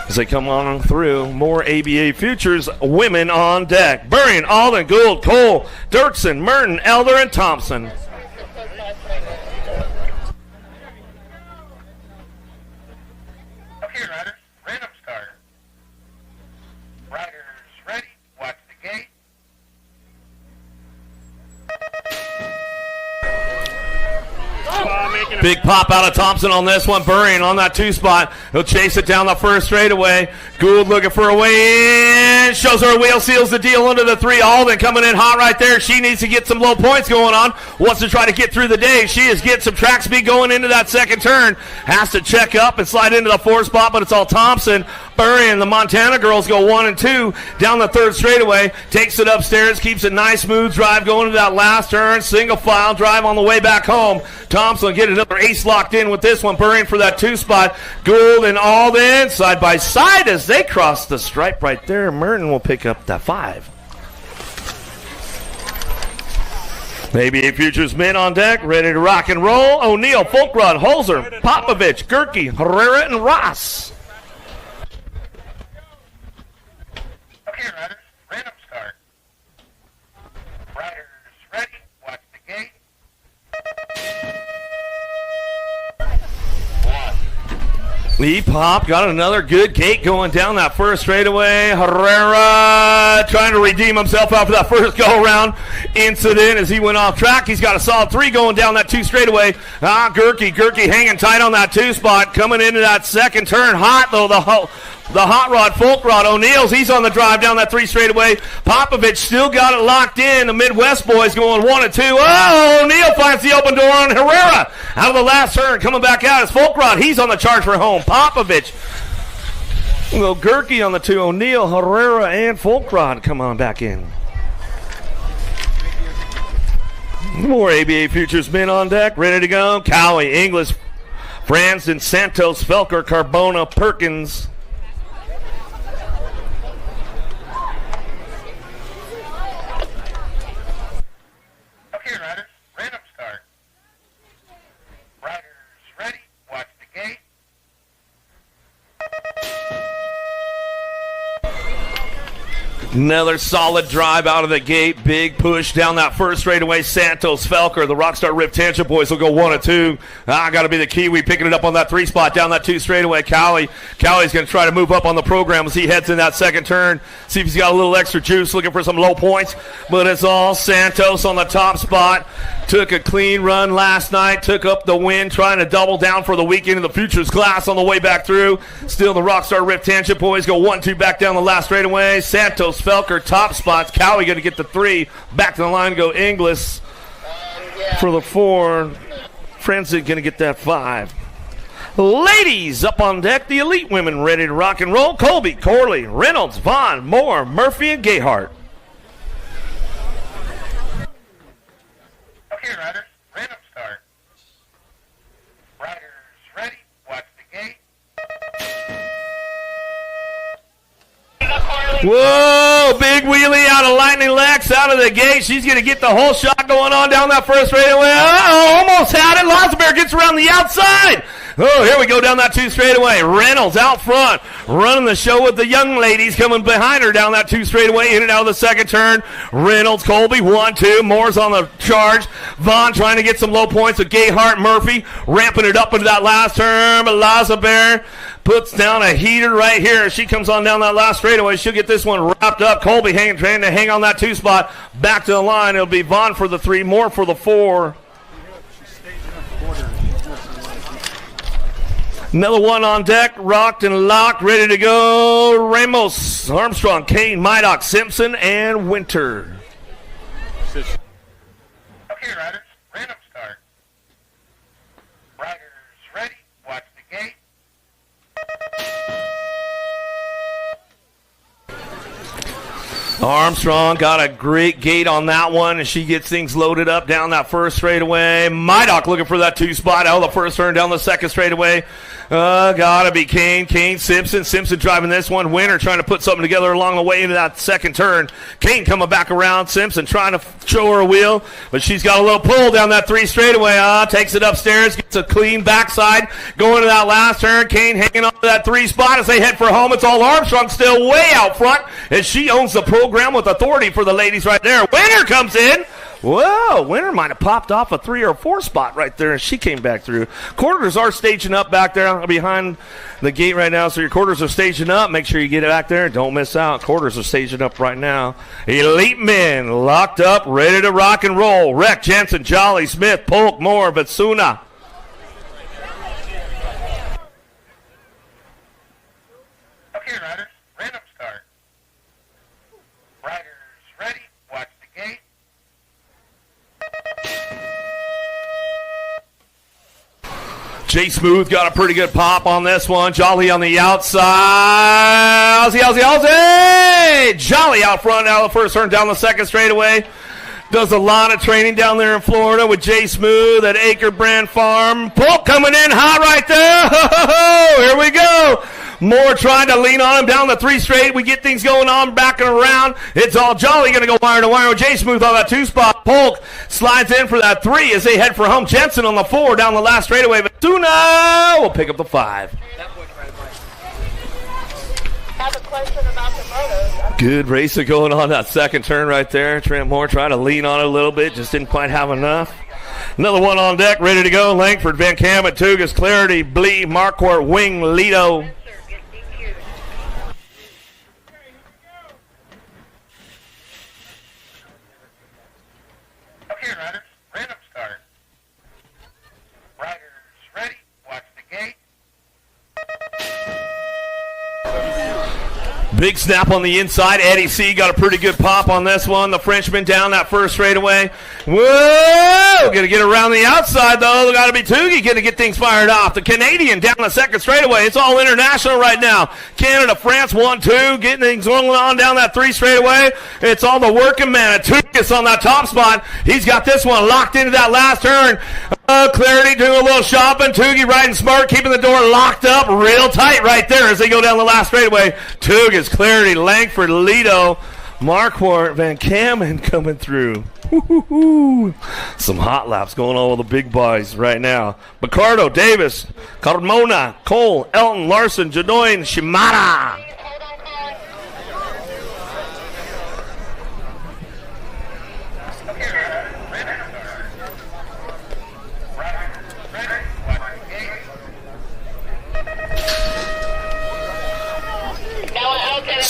as they come on through. More ABA Futures women on deck. Burrion, Alden, Gould, Cole, Dirksen, Merton, Elder, and Thompson. Okay, riders, random start. Riders ready, watch the gate. Big pop out of Thompson on this one. Burrion on that 2 spot. He'll chase it down the first straightaway. Gould looking for a way in. Shows her wheel, seals the deal under the 3. Alden coming in hot right there. She needs to get some low points going on. Wants to try to get through the day. She is getting some track speed going into that second turn. Has to check up and slide into the 4 spot, but it's all Thompson. Burrion, the Montana girls go 1 and 2 down the 3rd straightaway. Takes it upstairs, keeps a nice smooth drive going to that last turn. Single file drive on the way back home. Thompson get another ace locked in with this one. Burrion for that 2 spot. Gould and Alden side by side as they cross the stripe right there. Merton will pick up that 5. ABA Futures men on deck, ready to rock and roll. O'Neill, Folkrod, Holzer, Popovich, Gerke, Herrera, and Ross. Okay, riders, random start. Riders ready, watch the gate. E-Pop got another good gate going down that first straightaway. Herrera trying to redeem himself after that first go-around incident as he went off track. He's got a solid 3 going down that 2 straightaway. Gerke hanging tight on that 2 spot. Coming into that second turn. Hot, though, the hot rod, Folkrod. O'Neill's, he's on the drive down that 3 straightaway. Popovich still got it locked in. The Midwest boys going 1 and 2. Oh, O'Neill finds the open door on Herrera. Out of the last turn, coming back out is Folkrod. He's on the charge for home. Popovich. Well, Gerke on the 2. O'Neill, Herrera, and Folkrod come on back in. More ABA Futures men on deck, ready to go. Cowie, Inglis, Franzen, Santos, Felker, Carbona, Perkins. Another solid drive out of the gate. Big push down that first straightaway. Santos, Felker, the Rockstar Rip Tangent boys will go 1 and 2. Got to be the Kiwi picking it up on that 3 spot down that 2 straightaway. Callie's going to try to move up on the program as he heads in that second turn. See if he's got a little extra juice, looking for some low points. But it's all Santos on the top spot. Took a clean run last night. Took up the win, trying to double down for the weekend in the Futures class on the way back through. Still the Rockstar Rip Tangent boys go 1-2 back down the last straightaway. Santos, Felker, top spots. Cowie going to get the 3. Back to the line go Inglis for the 4. Francis going to get that 5. Ladies up on deck, the elite women ready to rock and roll. Colby, Corley, Reynolds, Vaughn, Moore, Murphy, and Gayhart. Okay, riders, random start. Riders ready, watch the gate. Whoa, big wheelie out of Lightning Lex out of the gate. She's going to get the whole shot going on down that first straightaway. Almost had it. Lazabear gets around the outside. Oh, here we go down that 2 straightaway. Reynolds out front, running the show with the young ladies coming behind her down that 2 straightaway, in and out of the second turn. Reynolds, Colby, 1-2. Moore's on the charge. Vaughn trying to get some low points with Gayhart, Murphy, ramping it up into that last turn. Lazabear puts down a heater right here. She comes on down that last straightaway. She'll get this one wrapped up. Colby trying to hang on that 2 spot. Back to the line. It'll be Vaughn for the 3, Moore for the 4. Another one on deck, rocked and locked, ready to go. Ramos, Armstrong, Kane, Mydock, Simpson, and Winter. Okay, riders, random start. Riders ready, watch the gate. Armstrong got a great gate on that one, and she gets things loaded up down that first straightaway. Mydock looking for that 2 spot out of the first turn down the second straightaway. Gotta be Kane, Simpson driving this one. Winter trying to put something together along the way into that second turn. Kane coming back around. Simpson trying to show her a wheel, but she's got a little pull down that 3 straightaway. Takes it upstairs, gets a clean backside going to that last turn. Kane hanging on to that 3 spot as they head for home. It's all Armstrong still way out front, and she owns the program with authority for the ladies right there. Winter comes in. Whoa, Winter might have popped off a 3 or 4 spot right there, and she came back through. Quarters are staging up back there behind the gate right now, so your quarters are staging up. Make sure you get it back there. Don't miss out. Quarters are staging up right now. Elite men locked up, ready to rock and roll. Reck, Jensen, Jolly, Smith, Polk, Moore, Batsuna. Okay, riders, random start. Riders ready, watch the gate. Jay Smooth got a pretty good pop on this one. Jolly on the outside. Aussie. Jolly out front out of the first turn down the second straightaway. Does a lot of training down there in Florida with Jay Smooth at Acre Brand Farm. Polk coming in hot right there. Here we go. Moore trying to lean on him down the 3 straight. We get things going on back and around. It's all Jolly going to go wire to wire with Jay Smooth on that 2 spot. Polk slides in for that 3 as they head for home. Jensen on the 4 down the last straightaway. But Tuna will pick up the 5. Have a question about the motos. Good racing going on that second turn right there. Trent Moore trying to lean on it a little bit. Just didn't quite have enough. Another one on deck, ready to go. Langford, Van Kamet, Tugas, Clarity, Blee, Marquardt, Wing, Lido. Okay, riders, random start. Riders ready, watch the gate. Big snap on the inside. Eddie C got a pretty good pop on this one. The Frenchman down that first straightaway. Whoa! Going to get around the outside, though. Got to be Toogie going to get things fired off. The Canadian down the second straightaway. It's all international right now. Canada, France, 1-2. Getting things going on down that 3 straightaway. It's all the working man. Toogie on that top spot. He's got this one locked into that last turn. Clarity doing a little shopping. Toogie riding smart, keeping the door locked up real tight right there as they go down the last straightaway. Toogas, Clarity, Langford, Lido, Marquardt, Van Kamen coming through. Woo-hoo-hoo. Some hot laps going on with the big boys right now. Picardo, Davis, Carmona, Cole, Elton, Larson, Janoin, Shimada.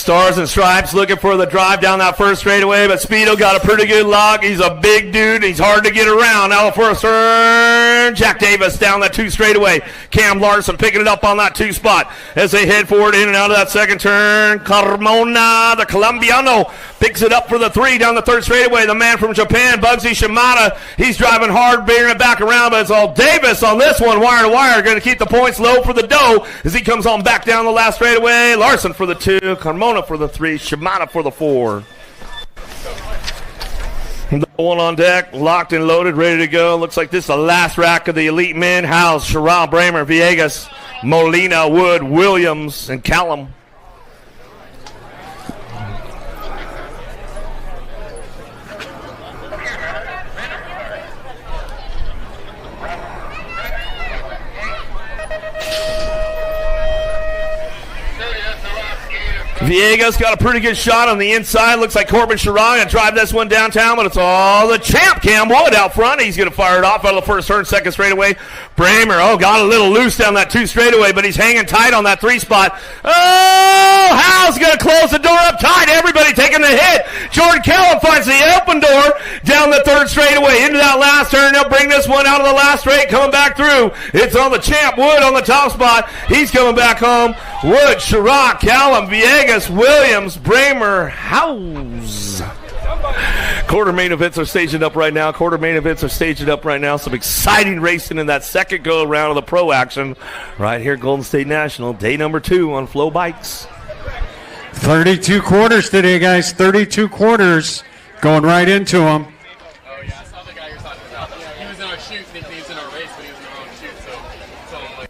Stars and Stripes looking for the drive down that first straightaway, but Speedo got a pretty good lock. He's a big dude. He's hard to get around. Now the first turn. Jack Davis down that 2 straightaway. Cam Larson picking it up on that 2 spot as they head forward in and out of that second turn. Carmona, the Colombiano, picks it up for the 3 down the 3rd straightaway. The man from Japan, Bugsy Shimada, he's driving hard, bringing it back around, but it's all Davis on this one, wire to wire. Going to keep the points low for the dough as he comes on back down the last straightaway. Larson for the 2, Carmona for the 3, Shimada for the 4. The one on deck, locked and loaded, ready to go. Looks like this is the last rack of the elite men. House, Sherrod, Bramer, Villegas, Molina, Wood, Williams, and Callum. Villegas got a pretty good shot on the inside. Looks like Corbin Sherrod going to drive this one downtown, but it's all the champ Cam Wood out front. He's going to fire it off out of the first turn, second straightaway. Bramer, got a little loose down that 2 straightaway, but he's hanging tight on that 3 spot. Oh, Hal's going to close the door up tight. Everybody taking the hit. Jordan Callum finds the open door down the 3rd straightaway into that last turn. They'll bring this one out of the last straight, coming back through. It's on the champ Wood on the top spot. He's coming back home. Wood, Sherrod, Callum, Villegas, Williams, Bramer, House. Quarter main events are staging up right now. Some exciting racing in that second go around of the pro action right here at Golden State National. Day number 2 on Flow Bikes. 32 quarters today, guys. 32 quarters going right into them. Oh, yeah, I saw the guy you're talking about. He was in our shoot thinking he was in our race, but he was in the wrong shoot, so told him, like,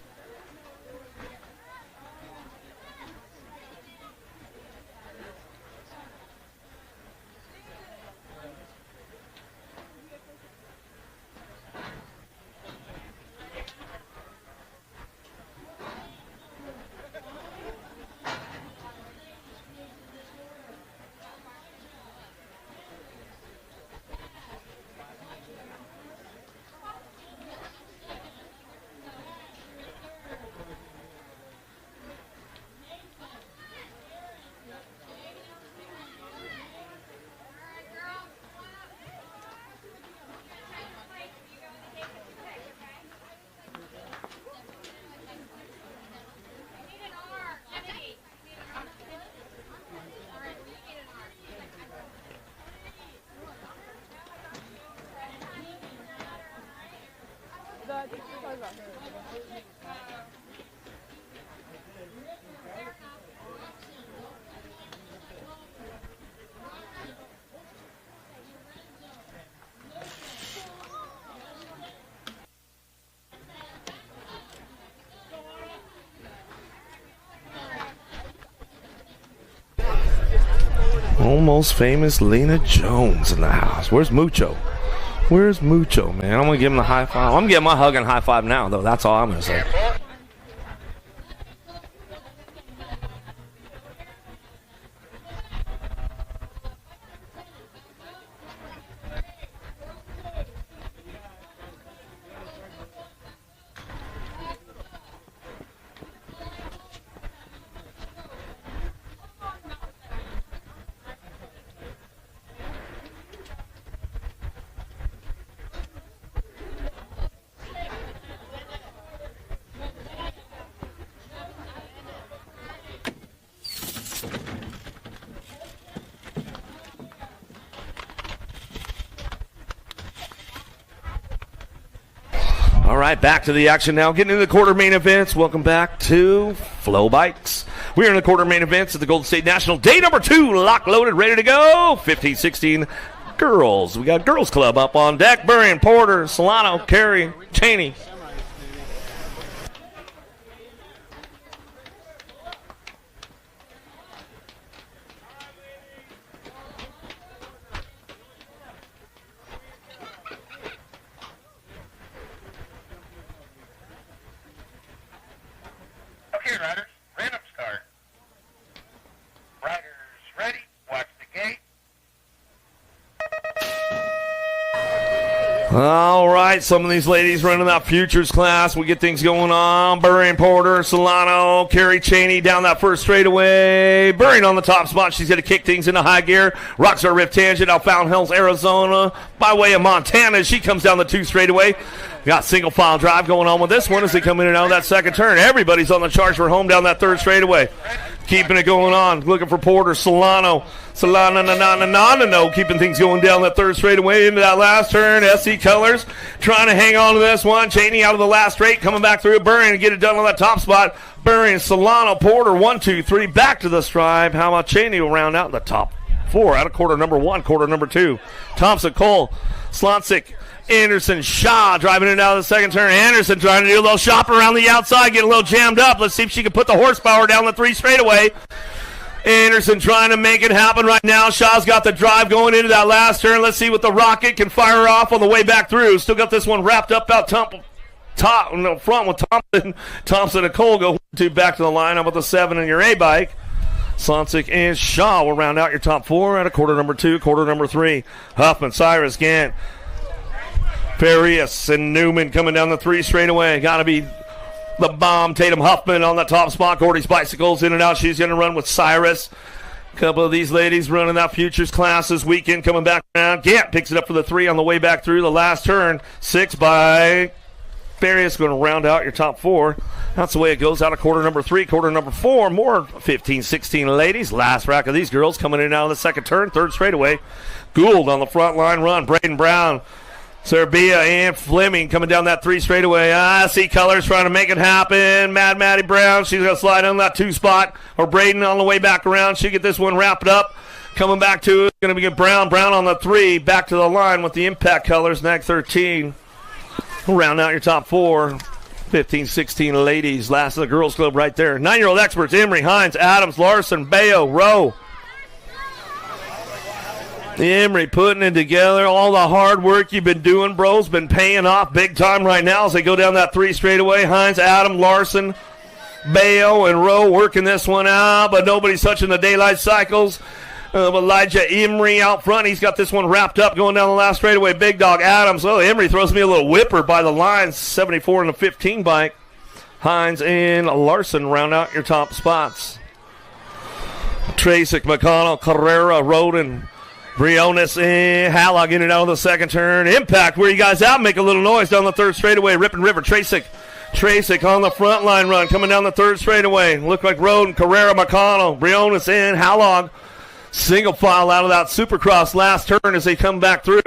Almost famous Lena Jones in the house. Where's Mucho? Where's Mucho, man? I'm going to give him the high five. I'm getting my hug and high five now, though. That's all I'm going to say. All right, back to the action now. Getting into the quarter main events. Welcome back to Flow Bikes. We are in the quarter main events at the Golden State National. Day number 2, lock loaded, ready to go. 15-16 girls. We got Girls Club up on deck. Burrion, Porter, Solano, Carey, Cheney. Okay, riders, random start. Riders ready, watch the gate. All right, some of these ladies running that futures class. We get things going on. Burry and Porter, Solano, Carrie Cheney down that first straightaway. Burry on the top spot. She's going to kick things into high gear. Rocks her rift tangent out Fountain Hills, Arizona. By way of Montana, she comes down the 2 straightaway. Got single file drive going on with this one as they come in and out of that second turn. Everybody's on the charge for home down that 3rd straightaway. Keeping it going on. Looking for Porter, Solano, keeping things going down that 3rd straightaway into that last turn. SC Colors trying to hang on to this one. Cheney out of the last straight, coming back through Burry and get it done on that top spot. Burry and Solano, Porter, 1, 2, 3, back to the stripe. How about Cheney will round out in the top 4 out of quarter number 1, quarter number 2. Thompson, Cole, Slonsick, Anderson, Shaw driving it out of the second turn. Anderson trying to do a little shop around the outside, get a little jammed up. Let's see if she can put the horsepower down the 3 straightaway. Anderson trying to make it happen right now. Shaw's got the drive going into that last turn. Let's see what the Rocket can fire off on the way back through. Still got this one wrapped up out front with Thompson. Thompson and Cole go 2 back to the line. How about the 7 in your A-bike? Slonsick and Shaw will round out your top 4 at a quarter number 2, quarter number 3. Huffman, Cyrus, Gant, Farias and Newman coming down the 3 straightaway. Got to be the bomb. Tatum Huffman on the top spot. Gordy's Bicycles in and out. She's going to run with Cyrus. A couple of these ladies running that futures class this weekend coming back around. Gant picks it up for the 3 on the way back through the last turn. 6 by Farias going to round out your top 4. That's the way it goes out of quarter number 3, quarter number 4. More 15, 16 ladies. Last rack of these girls coming in and out of the second turn. 3rd straightaway. Gould on the front line run. Braden Brown, Serbia and Fleming coming down that 3 straightaway. See Colors trying to make it happen. Maddie Brown, she's going to slide on that 2 spot. Or Braden on the way back around. She'll get this one wrapped up. Coming back to it, going to be Brown on the 3. Back to the line with the Impact Colors, NAG 13. We'll round out your top 4. 15, 16 ladies. Last of the girls club right there. 9-year-old experts, Emery, Hines, Adams, Larson, Bayo, Rowe. Emery putting it together. All the hard work you've been doing, bro's been paying off big time right now as they go down that 3 straightaway. Hines, Adam, Larson, Bayo, and Rowe working this one out, but nobody's touching the daylight cycles. Elijah Emery out front. He's got this one wrapped up going down the last straightaway. Big dog Adams. Oh, Emery throws me a little whipper by the line. 74 and a 15 bike. Hines and Larson round out your top spots. Tracek, McConnell, Carrera, Roden, Briones, and Hallock in and out of the second turn. Impact, where you guys out? Make a little noise down the 3rd straightaway. Ripping River, Tracek on the front line run, coming down the 3rd straightaway. Look like Roden, Carrera, McConnell, Briones, and Hallock. Single file out of that Supercross last turn as they come back through.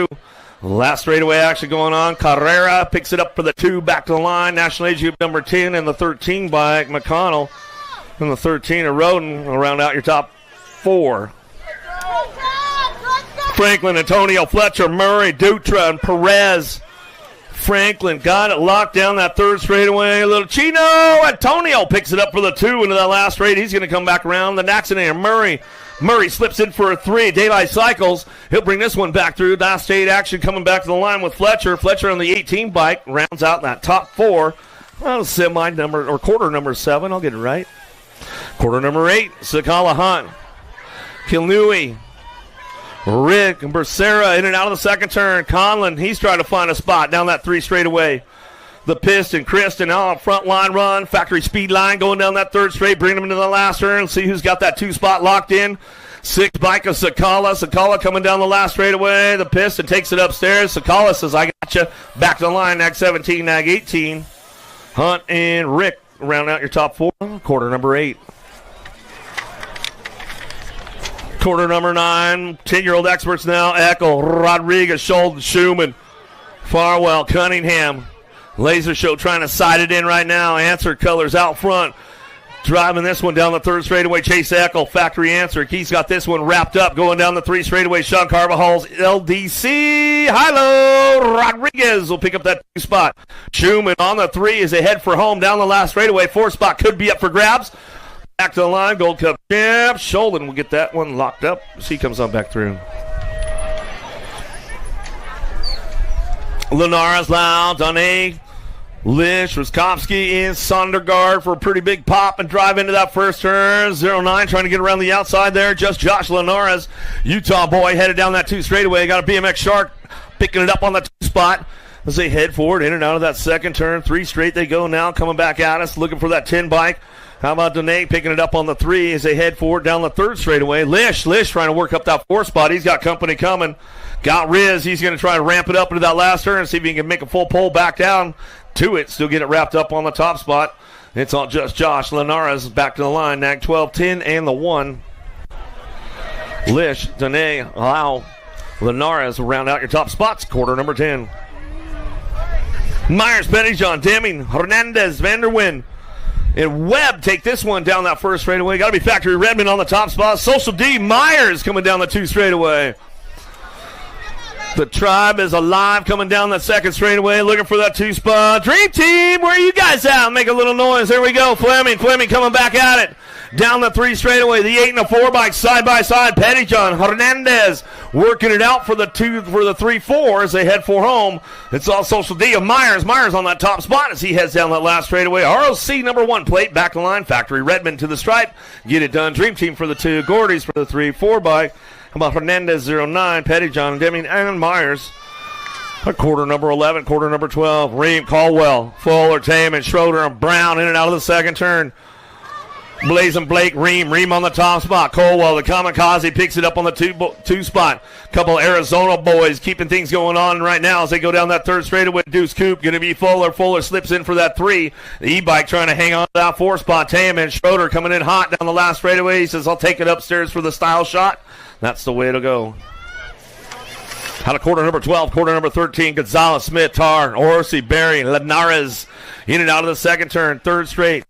Last straightaway action going on. Carrera picks it up for the 2, back to the line. National Age Group number 10 and the 13 by McConnell. And the 13 of Roden will round out your top 4. Franklin, Antonio, Fletcher, Murray, Dutra, and Perez. Franklin got it locked down that 3rd straightaway. A little Chino. Antonio picks it up for the 2 into that last straight. He's going to come back around. The Naxonator, Murray slips in for a 3. Daylight Cycles. He'll bring this one back through. Last state action coming back to the line with Fletcher. Fletcher on the 18 bike rounds out that top 4. Well, semi number or quarter number 7. I'll get it right. Quarter number 8. Sakala Hunt. Kilnui. Rick and Becerra in and out of the second turn. Conlon, he's trying to find a spot down that 3 straightaway. The Piston, Kristen on front line run. Factory speed line going down that 3rd straight. Bringing them into the last turn. See who's got that 2 spot locked in. 6 bike of Sakala. Sakala coming down the last straightaway. The Piston takes it upstairs. Sakala says, I got you. Back to the line. Nag 17, Nag 18. Hunt and Rick round out your top 4. Quarter number 8. Quarter number 9. 10-year-old experts now. Eckel, Rodriguez, Schultz, Schumann, Farwell, Cunningham. Laser Show trying to side it in right now. Answer Colors out front. Driving this one down the 3rd straightaway. Chase Eckel, Factory Answer. He's got this one wrapped up going down the 3 straightaway. Sean Carvajal's LDC. Hilo Rodriguez will pick up that 2 spot. Schumann on the 3 as they head for home down the last straightaway. 4 spot could be up for grabs. Back to the line. Gold Cup champ. Sholden will get that one locked up as he comes on back through. Linares, Lau, Donay, Lish, Ruskowski, and Sondergaard for a pretty big pop and drive into that first turn. 09 trying to get around the outside there. Just Josh Linares, Utah boy, headed down that 2 straightaway. Got a BMX Shark picking it up on the 2 spot as they head forward in and out of that second turn. 3 straight they go now, coming back at us, looking for that 10 bike. How about Danae picking it up on the 3 as they head forward down the 3rd straightaway. Lish trying to work up that 4 spot. He's got company coming. Got Riz. He's going to try to ramp it up into that last turn and see if he can make a full pull back down to it. Still get it wrapped up on the top spot. It's all just Josh Linares back to the line. Nag 12, 10, and the 1. Lish, Danae, Lau, Linares will round out your top spots. Quarter number 10. Myers, Pettyjohn, Deming, Hernandez, Vanderwin, and Webb take this one down that first straightaway. Got to be Factory Redmond on the top spot. Social D, Myers coming down the 2 straightaway. The Tribe is alive coming down that second straightaway, looking for that 2 spot. Dream Team, where are you guys at? Make a little noise. There we go. Fleming coming back at it. Down the 3 straightaway, the 8 and the 4 bike side by side. Pettyjohn, Hernandez working it out for the 3-4 as they head for home. It's all Social D of Myers. Myers on that top spot as he heads down that last straightaway. ROC number 1 plate, back to line. Factory Redmond to the stripe. Get it done. Dream Team for the 2. Gordy's for the 3-4 bike. How about Hernandez 09, Pettyjohn, Deming, and Myers. Quarter number 11, quarter number 12. Ream, Caldwell, Fuller, Taman, Schroeder, and Brown in and out of the second turn. Blazing Blake, Ream on the top spot. Colwell, the kamikaze, picks it up on the 2 spot. Couple Arizona boys keeping things going on right now as they go down that 3rd straightaway. Deuce Coop going to be Fuller. Fuller slips in for that 3. The e-bike trying to hang on to that 4 spot. Taman, Schroeder coming in hot down the last straightaway. He says, I'll take it upstairs for the style shot. That's the way to go. Out of quarter number 12, quarter number 13, Gonzalez, Smith, Tar, Orsi, Berry, Linares in and out of the second turn, 3rd straight.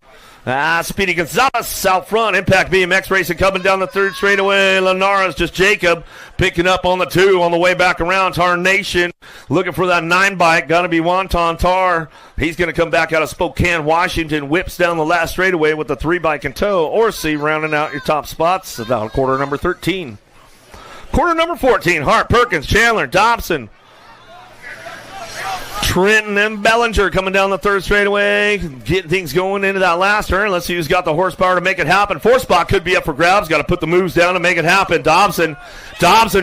Speedy Gonzalez out front. Impact BMX Racing coming down the 3rd straightaway. Linares, just Jacob picking up on the 2 on the way back around. Tar Nation looking for that 9 bike. Got to be Wonton Tar. He's going to come back out of Spokane, Washington. Whips down the last straightaway with the 3 bike in tow. Orsi rounding out your top spots. Down quarter number 13. Quarter number 14, Hart, Perkins, Chandler, Dobson, Trenton, and Bellinger coming down the 3rd straightaway, getting things going into that last turn. Let's see who's got the horsepower to make it happen. 4 spot could be up for grabs. Got to put the moves down to make it happen. Dobson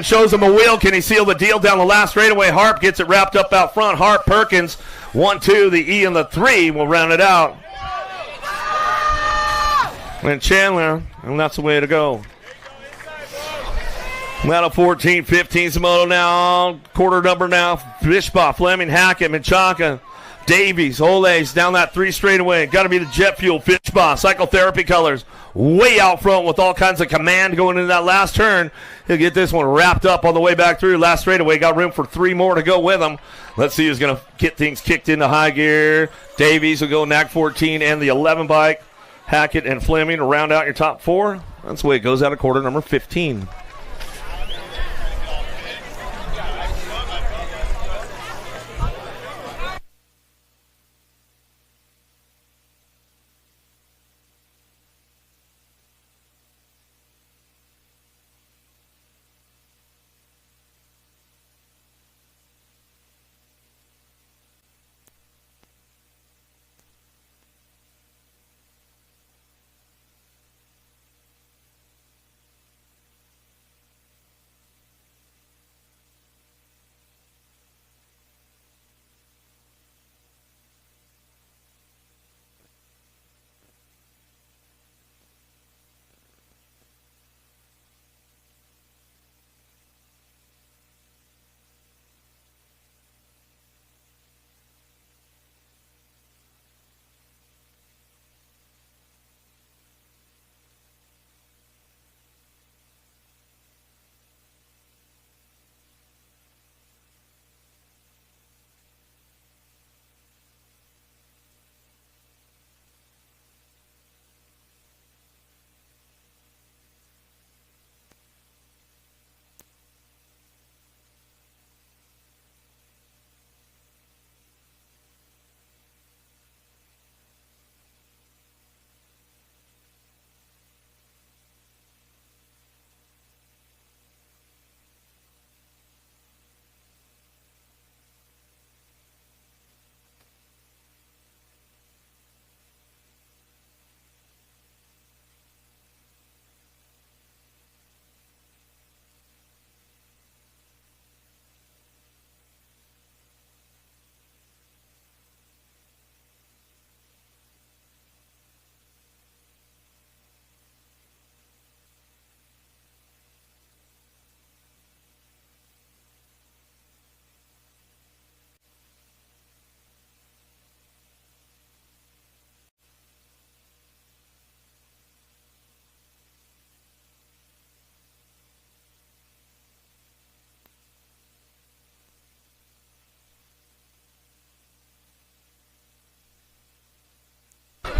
shows him a wheel. Can he seal the deal down the last straightaway? Harp gets it wrapped up out front. Harp, Perkins, 1, 2, the E and the 3 will round it out. And Chandler, and that's the way to go. Out 14, 15's moto now. Quarter number now. Fishbaugh, Fleming, Hackett, Menchaca, Davies, Olays down that 3 straightaway. Got to be the jet fuel. Fishbaugh, psychotherapy colors. Way out front with all kinds of command going into that last turn. He'll get this one wrapped up on the way back through. Last straightaway. Got room for 3 more to go with him. Let's see who's going to get things kicked into high gear. Davies will go NAC 14 and the 11 bike. Hackett and Fleming to round out your top 4. That's the way it goes out of quarter number 15.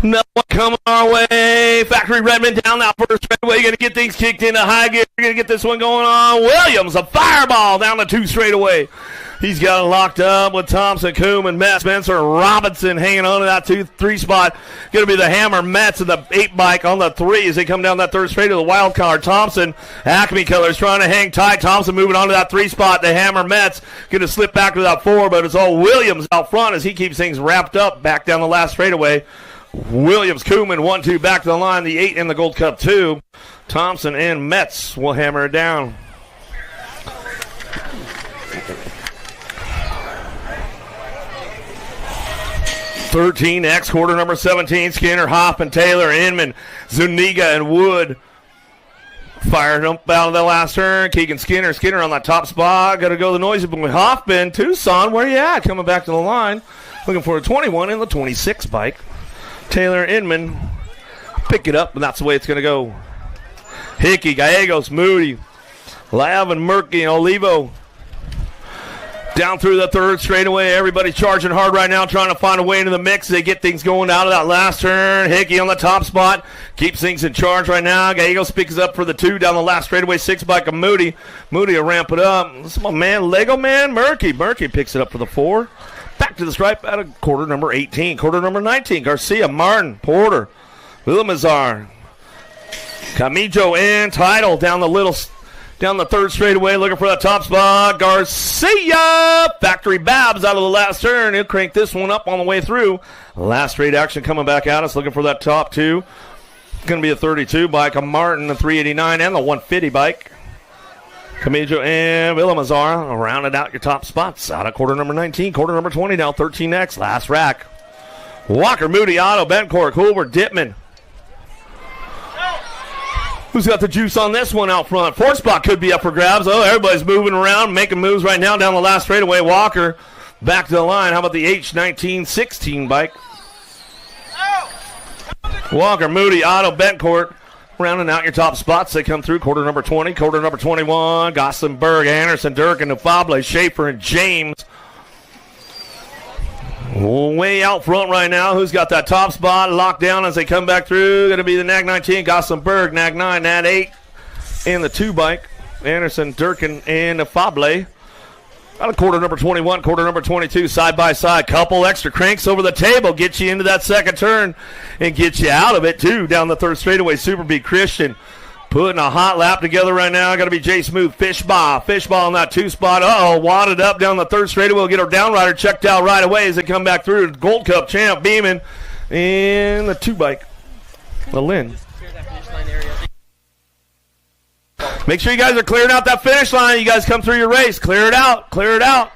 Another one coming our way. Factory Redmond down that first straightaway. You're going to get things kicked into high gear. You're going to get this one going on. Williams, a fireball down the 2 straightaway. He's got it locked up with Thompson, Coombe, and Metz. Spencer Robinson hanging on to that 2-3 spot. Going to be the Hammer Metz and the 8 bike on the 3 as they come down that 3rd straight to the wild card. Thompson, Acme Colors trying to hang tight. Thompson moving on to that 3 spot. The Hammer Metz going to slip back to that 4, but it's all Williams out front as he keeps things wrapped up back down the last straightaway. Williams, Koeman, 1-2 back to the line. The 8 in the Gold Cup 2. Thompson and Metz will hammer it down. (13X) quarter number 17. Skinner, Hoffman, Taylor, Inman, Zuniga, and Wood fired up out of the last turn. Keegan Skinner on that top spot. Got to go the noisy boy. Hoffman, Tucson, where you at? Coming back to the line. Looking for a 21 in the 26 bike. Taylor, Inman pick it up, and that's the way it's going to go. Hickey, Gallegos, Moody, Lavin, Murky, and Olivo. Down through the 3rd straightaway. Everybody charging hard right now, trying to find a way into the mix. They get things going out of that last turn. Hickey on the top spot. Keeps things in charge right now. Gallegos picks up for the 2 down the last straightaway. 6 bike of Moody. Moody will ramp it up. This is my man, Lego Man, Murky. Murky picks it up for the 4. Back to the stripe at a quarter number 18. Quarter number 19. Garcia, Martin, Porter, Villamazar, Camijo, and Title down the 3rd straightaway, looking for that top spot. Garcia, Factory Babs out of the last turn. He'll crank this one up on the way through. Last straight action coming back at us, looking for that top 2. It's going to be a 32 bike, a Martin, the 389, and the 150 bike. Camijo and Villamazar rounded out your top spots out of quarter number 19. Quarter number 20 now, 13X, last rack. Walker, Moody, Otto, Bencourt, Hoover, Dittman. Who's got the juice on this one out front? 4th spot could be up for grabs. Oh, everybody's moving around, making moves right now down the last straightaway. Walker back to the line. How about the H1916 bike? Walker, Moody, Otto, Bencourt. Rounding out your top spots. They come through quarter number 20, quarter number 21. Gossenberg, Anderson, Durkin, Nufable, Schaefer, and James. Way out front right now. Who's got that top spot locked down as they come back through? Going to be the Nag 19, Gossenberg, Nag 9, Nag 8, and the 2 bike. Anderson, Durkin, and Nufable. Out of quarter number 21, quarter number 22, side by side. Couple extra cranks over the table. Get you into that 2nd turn and get you out of it, too. Down the 3rd straightaway, Super B Christian putting a hot lap together right now. Got to be Jay Smooth. Fishball on that 2 spot. Wadded up down the 3rd straightaway. We'll get our downrider checked out right away as they come back through. Gold Cup champ, Beeman, and the 2 bike, the Lynn. Make sure you guys are clearing out that finish line. You guys come through your race. Clear it out. Clear it out.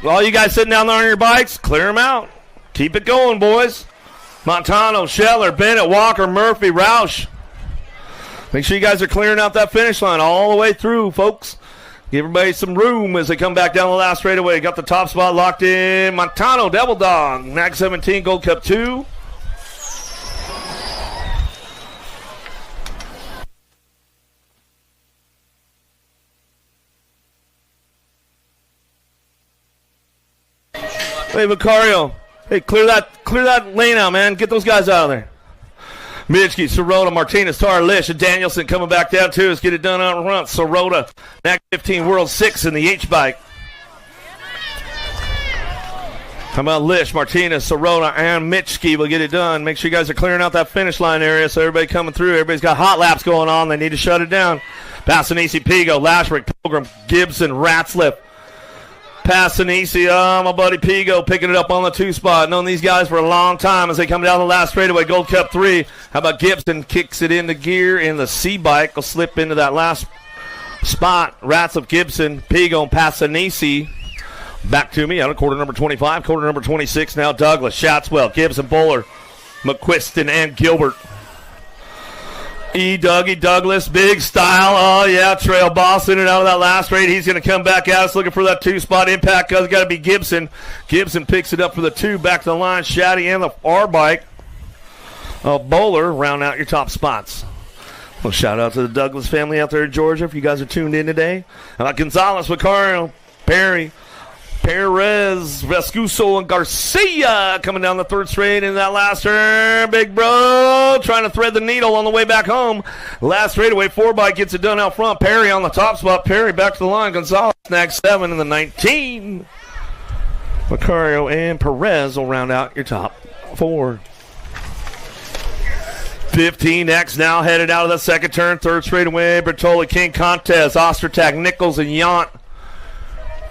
All you guys sitting down there on your bikes, clear them out. Keep it going, boys. Montano, Scheller, Bennett, Walker, Murphy, Roush. Make sure you guys are clearing out that finish line all the way through, folks. Give everybody some room as they come back down the last straightaway. Got the top spot locked in. Montano, Devil Dog, Nag 17, Gold Cup 2. Hey, Vicario. Hey, clear that lane out, man. Get those guys out of there. Mitchke, Sirota, Martinez, Tar, Lish, and Danielson coming back down too. Let's get it done out front. Sirota, Nag 15, World 6 in the H-Bike. How about Lish, Martinez, Sirota, and Mitchke will get it done. Make sure you guys are clearing out that finish line area so everybody coming through. Everybody's got hot laps going on. They need to shut it down. Passanisi, Pigo, Lashwick, Pilgrim, Gibson, Ratzliff. Passanisi, my buddy Pigo picking it up on the 2 spot. Known these guys for a long time as they come down the last straightaway. Gold Cup 3. How about Gibson kicks it into gear in the C-Bike. Will slip into that last spot. Rats of Gibson, Pigo, and Passanisi. Back to me out of quarter number 25. Quarter number 26 now Douglas, Shatswell, Gibson, Bowler, McQuiston, and Gilbert. Dougie Douglas, big style. Oh, yeah, Trail Boss in and out of that last straight. He's going to come back at us looking for that 2-spot impact. It's got to be Gibson. Gibson picks it up for the 2. Back to the line. Shaddy and the R-Bike. Bowler round out your top spots. Well, shout out to the Douglas family out there in Georgia if you guys are tuned in today. How about Gonzalez, Vicario, Perry, Perez, Vescuso, and Garcia coming down the third straight in that last turn. Big bro trying to thread the needle on the way back home. Last straightaway, 4-bike gets it done out front. Perry on the top spot. Perry back to the line. Gonzalez snags 7 in the 19. Macario and Perez will round out your top 4. 15X now headed out of the second turn. Third straightaway, Bertoli, King, Contes, Ostertag, Nichols, and Yant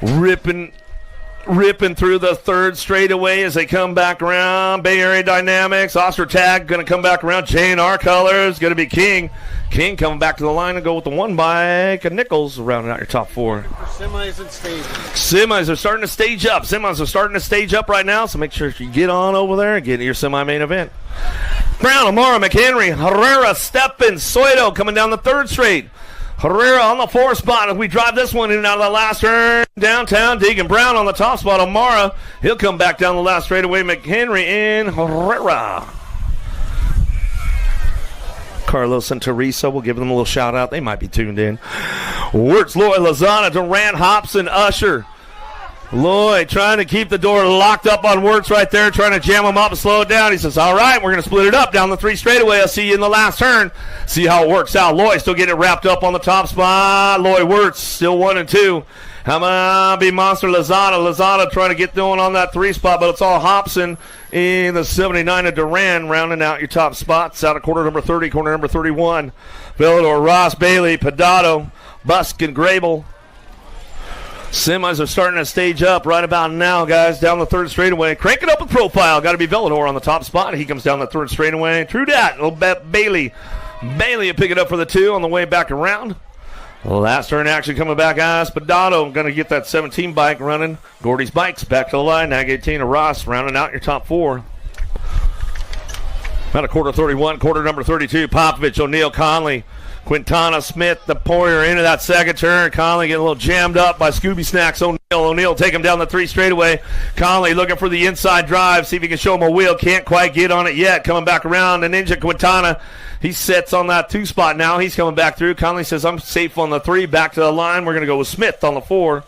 ripping through the third straightaway as they come back around. Bay Area Dynamics, Ostertag going to come back around. J&R Colors going to be King. King coming back to the line and go with the 1-bike. And Nichols rounding out your top 4. Semis and stages. Semis are starting to stage up. Semis are starting to stage up right now, so make sure you get on over there and get to your semi-main event. Brown, Amara, McHenry, Herrera, Steppen, Soito coming down the third straight. Herrera on the 4th spot as we drive this one in and out of the last turn. Downtown, Deegan Brown on the top spot. Amara, he'll come back down the last straightaway. McHenry and Herrera. Carlos and Teresa, we'll give them a little shout out. They might be tuned in. Wirtz, Lloyd, Lozana, Durant, Hobson, Usher. Lloyd trying to keep the door locked up on Wirtz right there, trying to jam him up and slow it down. He says, all right, we're going to split it up down the 3 straightaway. I'll see you in the last turn. See how it works out. Lloyd still getting it wrapped up on the top spot. Lloyd Wirtz still 1 and 2. How about be Monster Lozada? Lozada trying to get going on that 3 spot, but it's all Hobson in the 79 of Duran rounding out your top spots out of quarter number 30, corner number 31. Villador, Ross, Bailey, Pedato, Busk, and Grable. Semis are starting to stage up right about now, guys. Down the third straightaway. Crank it up with profile. Got to be Villador on the top spot. He comes down the third straightaway. True dat. Little bet Bailey. Bailey will pick it up for the 2 on the way back around. Last turn action coming back. Espadado going to get that 17 bike running. Gordy's bikes back to the line. Nag 18 of Ross rounding out your top 4. About a quarter 31, quarter number 32. Popovich, O'Neill, Conley. Quintana, Smith, the Poirier into that second turn. Conley getting a little jammed up by Scooby Snacks. O'Neill take him down the 3 straightaway. Conley looking for the inside drive. See if he can show him a wheel. Can't quite get on it yet. Coming back around. And Ninja Quintana, he sits on that 2 spot now. He's coming back through. Conley says, I'm safe on the 3. Back to the line. We're going to go with Smith on the 4.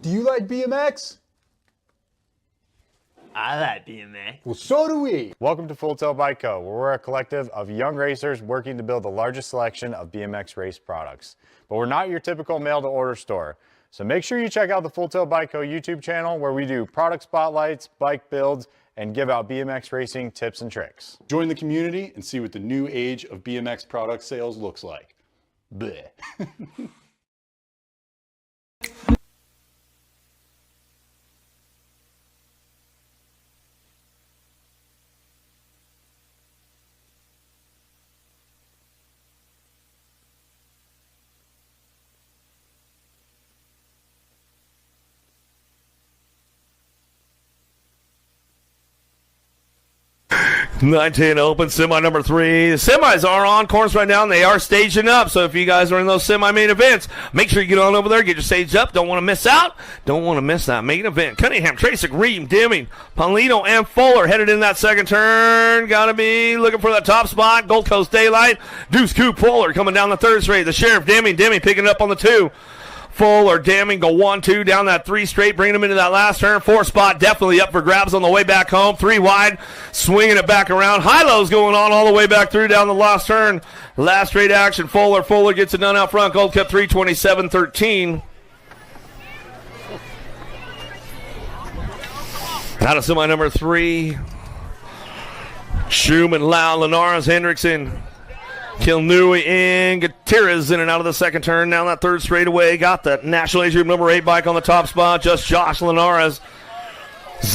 Do you like BMX? I like BMX. Well, so do we. Welcome to Full Tilt Bike Co., where we're a collective of young racers working to build the largest selection of BMX race products. But we're not your typical mail-to-order store. So make sure you check out the Full Tilt Bike Co. YouTube channel, where we do product spotlights, bike builds, and give out BMX racing tips and tricks. Join the community and see what the new age of BMX product sales looks like. Bleh. Nine-10 open, semi number 3. The semis are on course right now, and they are staging up. So if you guys are in those semi-main events, make sure you get on over there, get your stage up. Don't want to miss out. Don't want to miss that main event. Cunningham, Tracek, Ream, Deming, Paulino, and Fuller headed in that second turn. Got to be looking for that top spot. Gold Coast Daylight. Deuce Coop, Fuller coming down the third straight. The Sheriff, Deming picking it up on the 2. Fuller, Damming go 1-2 down that 3 straight, bringing them into that last turn. 4 spot definitely up for grabs on the way back home. 3 wide, swinging it back around. High-lows going on all the way back through down the last turn. Last straight action, Fuller gets it done out front. Gold Cup 327-13. Out of semi number 3, Schumann, Lau, Linares, Hendrickson, Kilnui, and Gutierrez in and out of the second turn. Down that third straightaway. Got the National Age Group number 8 bike on the top spot. Just Josh Linares.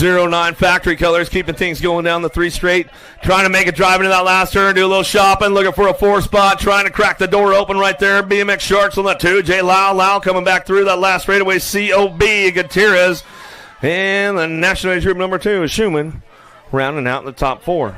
09 factory colors, keeping things going down the 3 straight. Trying to make a drive into that last turn. Do a little shopping. Looking for a 4 spot. Trying to crack the door open right there. BMX Sharks on that 2. Jay Lau coming back through that last straightaway. COB Gutierrez. And the National Age Group number 2 is Schumann. Rounding out in the top 4.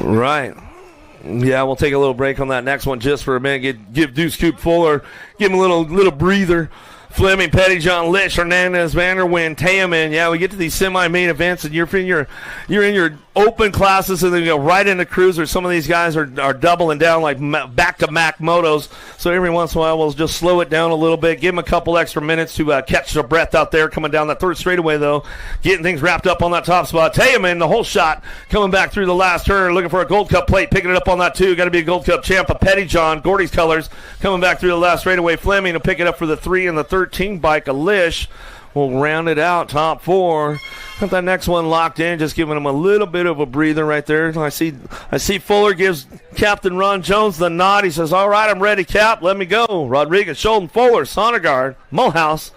Right. Yeah, we'll take a little break on that next one just for a minute. Give Deuce Coop Fuller, give him a little breather. Fleming, Pettyjohn, Lish, Hernandez, Vanderwind, Tayaman. Yeah, we get to these semi-main events, and you're in your open classes, and then you go right into cruisers. Some of these guys are doubling down like back-to-back motos. So every once in a while, we'll just slow it down a little bit, give them a couple extra minutes to catch their breath out there. Coming down that third straightaway, though, getting things wrapped up on that top spot. Tayaman, the whole shot, coming back through the last turn, looking for a Gold Cup plate, picking it up on that too. Got to be a Gold Cup champ. A Pettyjohn, Gordy's colors, coming back through the last straightaway. Fleming to pick it up for the 3 and the 13 bike. A Lish will round it out, top 4. Got that next one locked in, just giving him a little bit of a breather right there. I see Fuller gives Captain Ron Jones the nod. He says, all right, I'm ready, Cap. Let me go. Rodriguez, Scholden, Fuller, Sonnegaard, Mulhouse,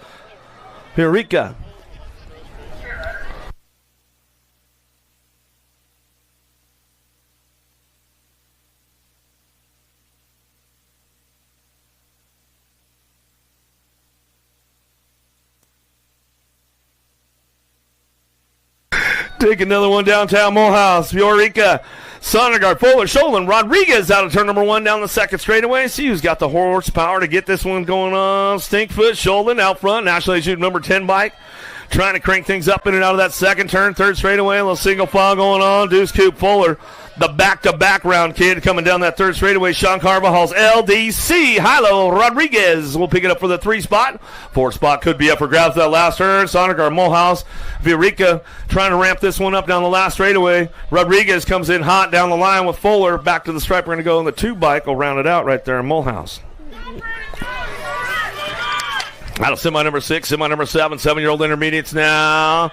Eureka. Take another one downtown Mulhouse. Eureka, Sonnegaard, Fuller, Scholden, Rodriguez out of turn number 1 down the second straightaway. See who's got the horsepower to get this one going on. Stinkfoot, Scholden out front. National Age number 10 bike. Trying to crank things up in and out of that second turn. Third straightaway, a little single file going on. Deuce Coop Fuller, the back-to-back round kid coming down that third straightaway. Sean Carvajal's LDC. Hilo Rodriguez will pick it up for the 3 spot. 4 spot could be up for grabs that last turn. Sonnegaard, Mulhouse, Eureka trying to ramp this one up down the last straightaway. Rodriguez comes in hot down the line with Fuller. Back to the stripe. We're going to go in the 2 bike. We'll round it out right there in Mulhouse. Out of semi number 6, semi number 7, 7-year-old intermediates now.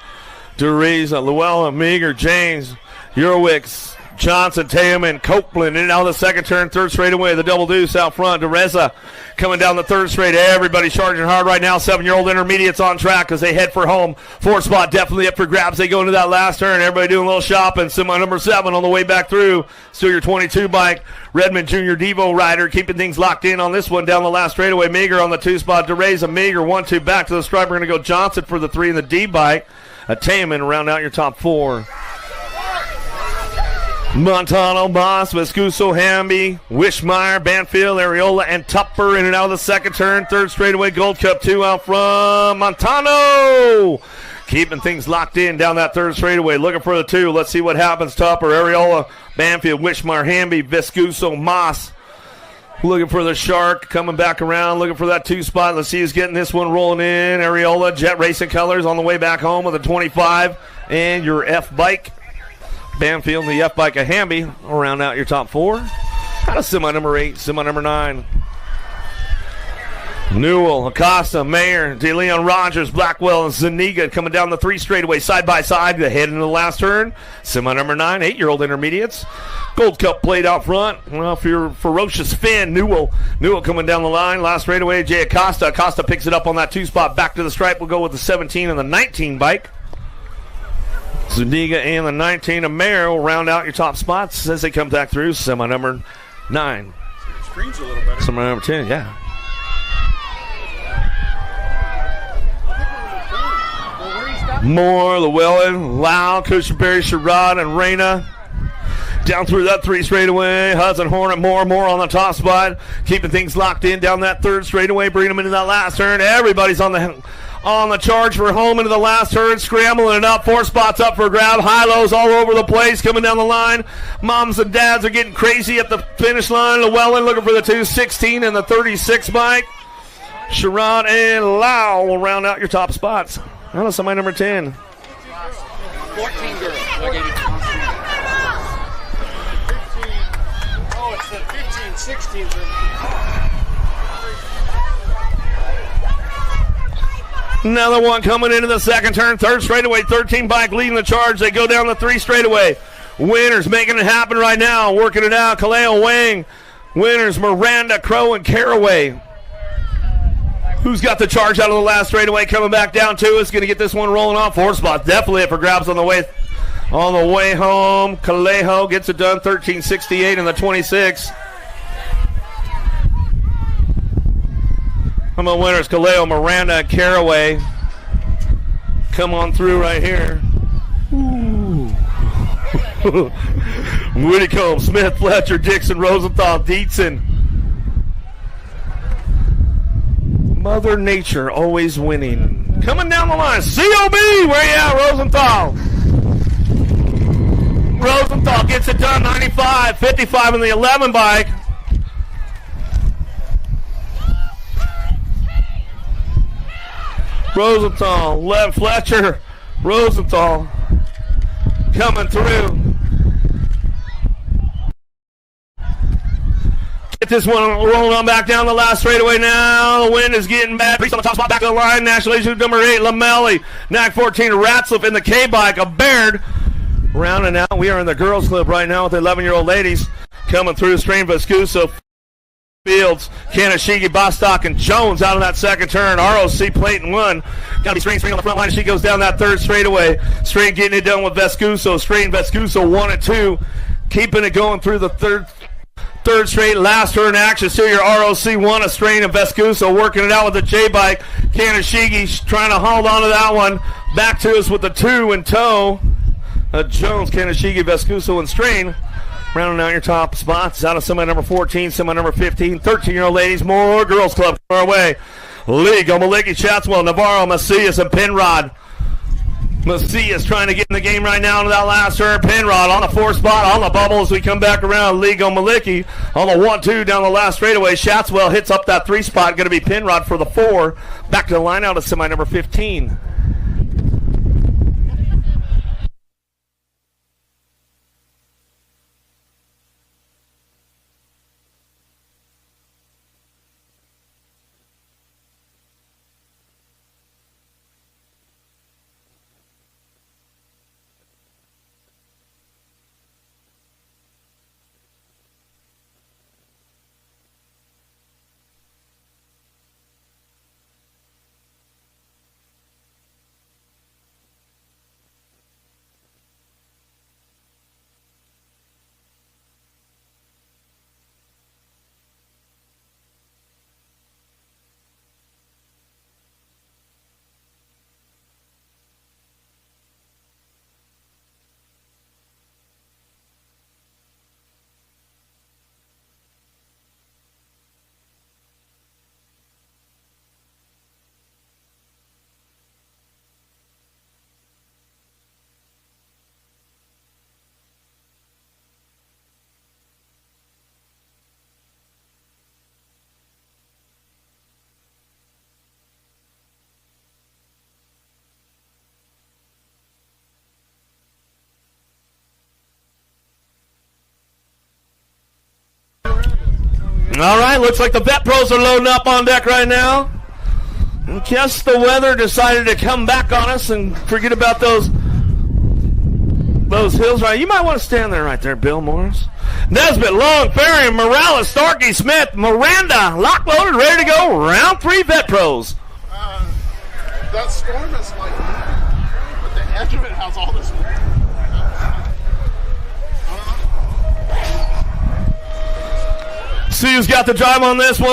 DeReza, Llewellyn, Meager, James, Urwix, Johnson, Tayaman, Copeland, in and out of the second turn, third straightaway, the double deuce out front. DeReza coming down the third straight. Everybody charging hard right now. 7-year-old intermediates on track as they head for home. 4 spot definitely up for grabs. They go into that last turn. Everybody doing a little shopping. Semi number 7 on the way back through. Still your 22 bike. Redmond Jr. Devo rider keeping things locked in on this one down the last straightaway. Meager on the 2 spot. DeReza, Meager 1-2 back to the stripe. We're going to go Johnson for the 3 in the D bike. Tayaman round out your top 4. Montano, Moss, Vescuso, Hamby, Wishmeyer, Banfield, Areola, and Tupper in and out of the second turn. Third straightaway, Gold Cup 2 out from Montano. Keeping things locked in down that third straightaway. Looking for the 2. Let's see what happens. Tupper, Areola, Banfield, Wishmeyer, Hamby, Vescuso, Moss. Looking for the Shark, coming back around, looking for that 2 spot. Let's see who's getting this one rolling in. Areola, Jet Racing Colors on the way back home with a 25. And your F bike. Banfield, the F bike of Hamby, will round out your top 4. Out of semi number 8, semi number 9. Newell, Acosta, Mayer, DeLeon, Rogers, Blackwell, and Zuniga coming down the 3 straightaway side by side. They head into the last turn. Semi number 9, 8-year-old intermediates. Gold Cup plate out front. Well, for your ferocious Finn, Newell coming down the line. Last straightaway, Jay Acosta. Acosta picks it up on that 2 spot. Back to the stripe. We'll go with the 17 and the 19 bike. Zuniga and the 19 of Mayer will round out your top spots as they come back through. Semi number 9. Screen's a little better. Semi number 10, yeah. Moore, Llewellyn, Lau, Cushenberry, Sherrod, and Reyna. Down through that 3 straightaway. Hudson, Hornet, Moore on the top spot. Keeping things locked in down that 3rd straightaway. Bringing them into that last turn. Everybody's on the charge for home into the last turn. Scrambling it up. 4 spots up for a grab. High-lows all over the place. Coming down the line. Moms and dads are getting crazy at the finish line. Llewellyn looking for the 2:16 and the 36 bike. Sherrod and Lau will round out your top spots. That was somebody number 10. 14 girls. Oh, it's the 15, 16. Another one coming into the second turn. 3rd straightaway, 13 bike leading the charge. They go down the 3 straightaway. Winners making it happen right now. Working it out. Kaleo Wang. Winners Miranda, Crow, and Caraway. Who's got the charge out of the last straightaway coming back down to us? Going to get this one rolling off. 4 spots. Definitely up for grabs on the way home. Calejo gets it done. 13:68 in the 26. Come on, winners. Calejo, Miranda, and Caraway. Come on through right here. Whitcomb, Smith, Fletcher, Dixon, Rosenthal, Dietzen. Mother Nature always winning. Coming down the line, COB, where you at, Rosenthal? Rosenthal gets it done, 95, 55 in the 11 bike. Rosenthal, left Fletcher, Rosenthal coming through. Get this one rolling on back down the last straightaway now. The wind is getting bad. Priest on the top spot, back of the line. National League number 8, Lamelli. NAC 14, Ratzliff in the K-bike. A Baird. Rounding out. We are in the girls' club right now with the 11-year-old ladies. Coming through, Strain Vescuso, Fields, Kanashigi, Bostock, and Jones out of that second turn. ROC plate and 1. Got to be Strain on the front line. She goes down that 3rd straightaway. Strain getting it done with Vescuso. Strain Vescuso 1 and 2. Keeping it going through the third straight, last turn action. Still your ROC 1, a Strain, and Vescuso working it out with the J-bike. Kanashigi trying to hold on to that one. Back to us with the 2 in tow. Jones, Kanashigi, Vescuso, and Strain. Rounding out your top spots. Out of semi number 14, semi number 15, 13-year-old ladies. More girls club our way. League, Omaliki, Chatswell, Navarro, Macias, and Penrod. Macias trying to get in the game right now into that last turn. Penrod on the 4th spot, on the bubble as we come back around. Ligo Maliki on the 1-2 down the last straightaway. Shatswell hits up that 3 spot. Going to be Penrod for the 4. Back to the line out of semi number 15. All right, looks like the vet pros are loading up on deck right now. I guess the weather decided to come back on us and forget about those hills. Right, you might want to stand there right there, Bill Morris. Nesbitt, Long, Ferry, Morales, Starkey, Smith, Miranda, lock loaded, ready to go. Round 3 vet pros. That storm is like, but the edge of it has all this wind. See who's got the drive on this one.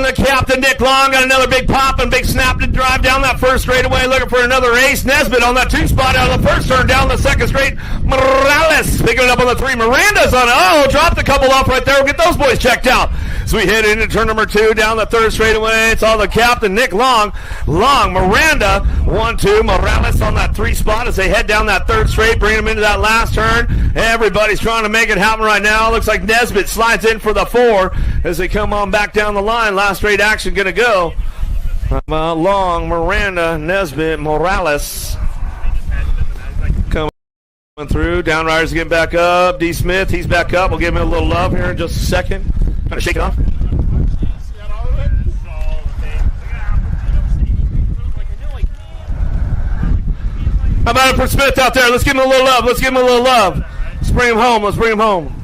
The captain, Nick Long, got another big pop and big snap to drive down that first straightaway, looking for another ace. Nesbitt on that 2 spot out of the first turn, down the second straight. Morales picking it up on the 3. Miranda's on it. Oh, dropped a couple off right there. We'll get those boys checked out. So we head into turn number 2, down the third straightaway. It's all the captain, Nick Long. Long, Miranda, 1-2. Morales on that 3 spot as they head down that third straight, bringing them into that last turn. Everybody's trying to make it happen right now. Looks like Nesbitt slides in for the 4 as they come on back down the line. Last straight action going to go. Long, Miranda, Nesbitt, Morales coming through. Downriders getting back up. D. Smith, he's back up. We'll give him a little love here in just a second. Kind of shake it off. How about it for Smith out there? Let's give him a little love. Let's give him a little love. Let's bring him home. Let's bring him home.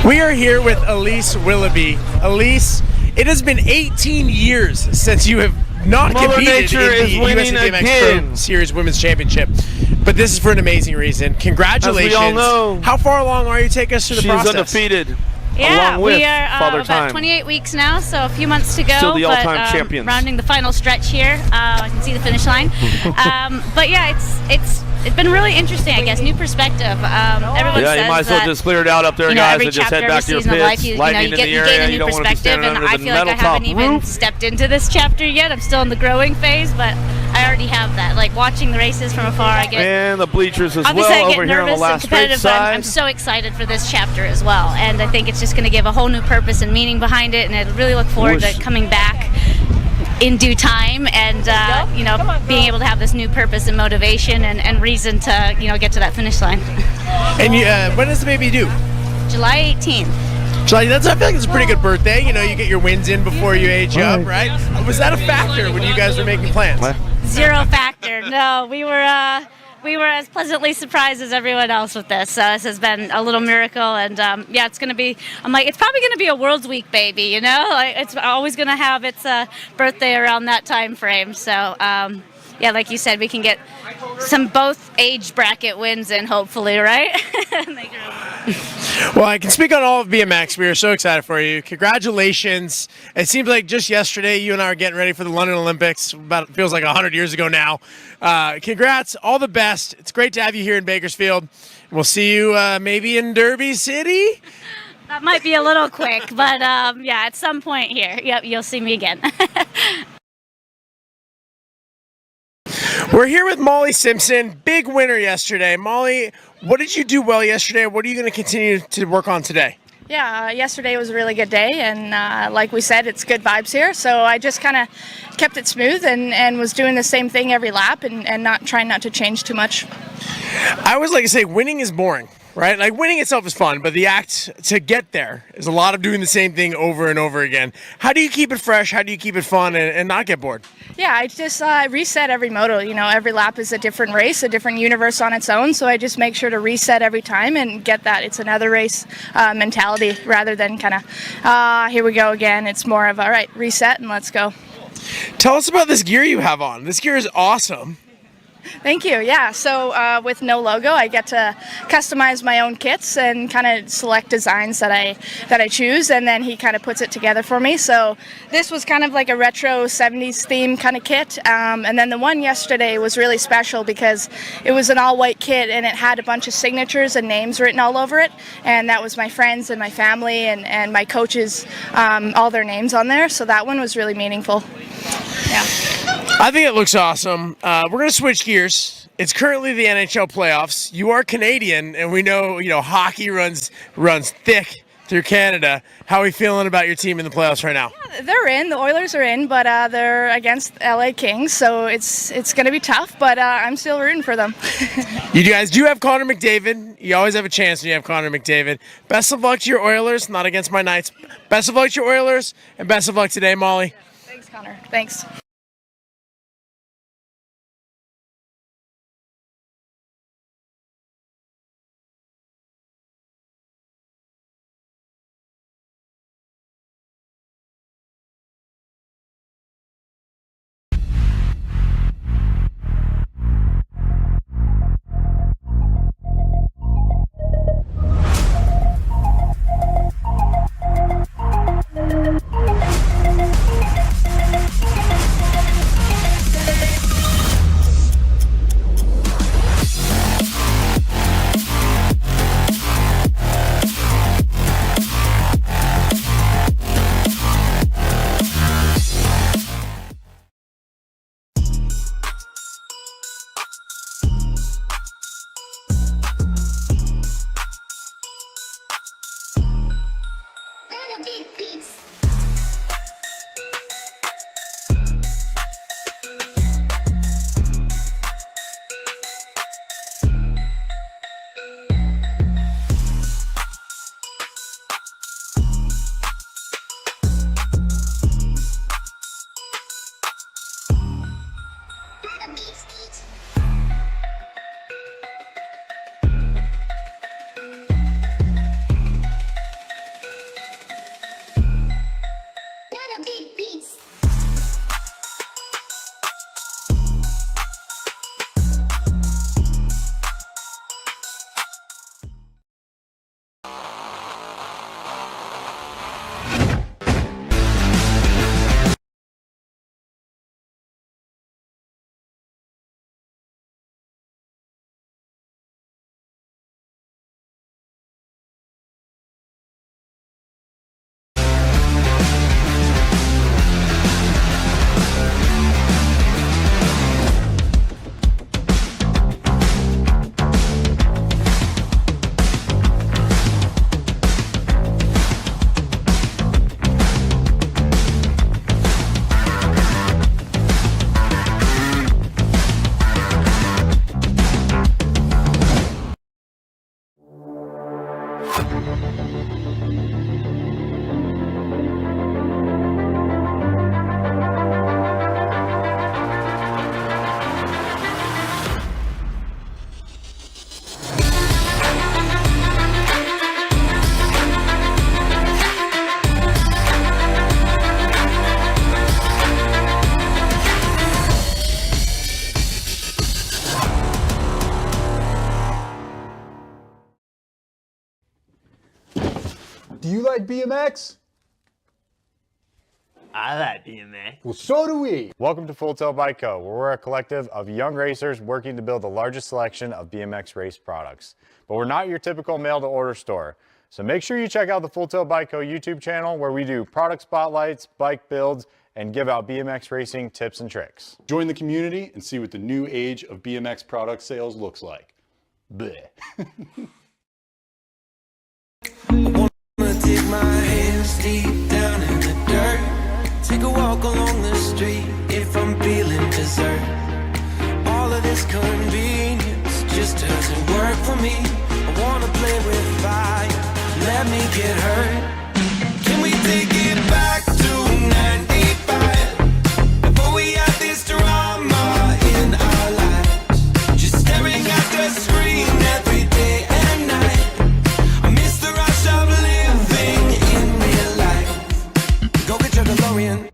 We are here with Elise Willoughby. Elise, it has been 18 years since you have not Mother competed Nature in is the winning USA BMX again. Pro Series Women's Championship. But this is for an amazing reason. Congratulations. As we all know, how far along are you? Take us through the she's process. undefeated. Yeah, along with we are Father about Time. 28 weeks now, so a few months to go. Still the but, all-time champions. Rounding the final stretch here. I can see the finish line. But yeah, it's been really interesting, I guess. New perspective. Everyone Yeah, says you might as well that, just clear it out up there, you know, guys, every and just chapter, head back to every your season of pits. life, you Lightning get, in the you area. gain a You new don't want to be perspective, standing and under I the feel like I metal top haven't even roof. stepped into this chapter yet. I'm still in the growing phase, but I already have that. Like watching the races from afar, I get. And the bleachers as Obviously, well I get over here on the nervous and last straight competitive, but I'm side. so excited for this chapter as well, and I think it's just going to give a whole new purpose and meaning behind it, and I really look forward to coming back in due time and you know, being able to have this new purpose and motivation and reason to, you know, get to that finish line. And when does the baby due? July 18th. So I feel like it's a pretty good birthday. You know, you get your wins in before you age up, right? Was that a factor when you guys were making plans? Zero factor. No, we were as pleasantly surprised as everyone else with this. This has been a little miracle, and yeah, it's going to be. I'm like, it's probably going to be a World's Week baby. You know, like, it's always going to have its birthday around that time frame. So. Yeah, like you said, we can get some both age bracket wins in, hopefully, right? Well, I can speak on all of BMX. We are so excited for you. Congratulations. It seems like just yesterday you and I are getting ready for the London Olympics. Feels like 100 years ago now. Congrats. All the best. It's great to have you here in Bakersfield. We'll see you maybe in Derby City. That might be a little quick, but yeah, at some point here. Yep, you'll see me again. We're here with Molly Simpson, big winner yesterday. Molly, what did you do well yesterday? What are you going to continue to work on today? Yeah, yesterday was a really good day, and like we said, it's good vibes here. So I just kind of kept it smooth and was doing the same thing every lap and trying not to change too much. I always like to say winning is boring, right? Like winning itself is fun, but the act to get there is a lot of doing the same thing over and over again. How do you keep it fresh? How do you keep it fun and not get bored? Yeah, I just reset every moto. You know, every lap is a different race, a different universe on its own. So I just make sure to reset every time and get that it's another race mentality rather than kind of, here we go again. It's more of, all right, reset and let's go. Tell us about this gear you have on. This gear is awesome. Thank you. Yeah, so with no logo, I get to customize my own kits and kind of select designs that I choose, and then he kind of puts it together for me. So this was kind of like a retro 70s theme kind of kit, and then the one yesterday was really special because it was an all-white kit and it had a bunch of signatures and names written all over it, and that was my friends and my family and my coaches, all their names on there. So that one was really meaningful. Yeah. I think it looks awesome. We're going to switch gears. It's currently the NHL playoffs. You are Canadian, and we know hockey runs thick through Canada. How are we feeling about your team in the playoffs right now? Yeah, they're in. The Oilers are in, but they're against LA Kings, so it's going to be tough. But I'm still rooting for them. You guys do have Connor McDavid. You always have a chance when you have Connor McDavid. Best of luck to your Oilers. Not against my Knights. Best of luck to your Oilers, and best of luck today, Molly. Thanks, Connor. Thanks. Do you like BMX? I like BMX. Well, so do we. Welcome to Full Tilt Bike Co., where we're a collective of young racers working to build the largest selection of BMX race products. But we're not your typical mail-to-order store. So make sure you check out the Full Tilt Bike Co. YouTube channel, where we do product spotlights, bike builds, and give out BMX racing tips and tricks. Join the community and see what the new age of BMX product sales looks like. Bleh. Dig my hands deep down in the dirt. Take a walk along the street if I'm feeling dessert. All of this convenience just doesn't work for me. I wanna play with fire, let me get hurt. Can we take it back to 95? Before we had this drama in our lives, just staring at the screen every day and night. I miss the rush of living in real life. Go get your DeLorean.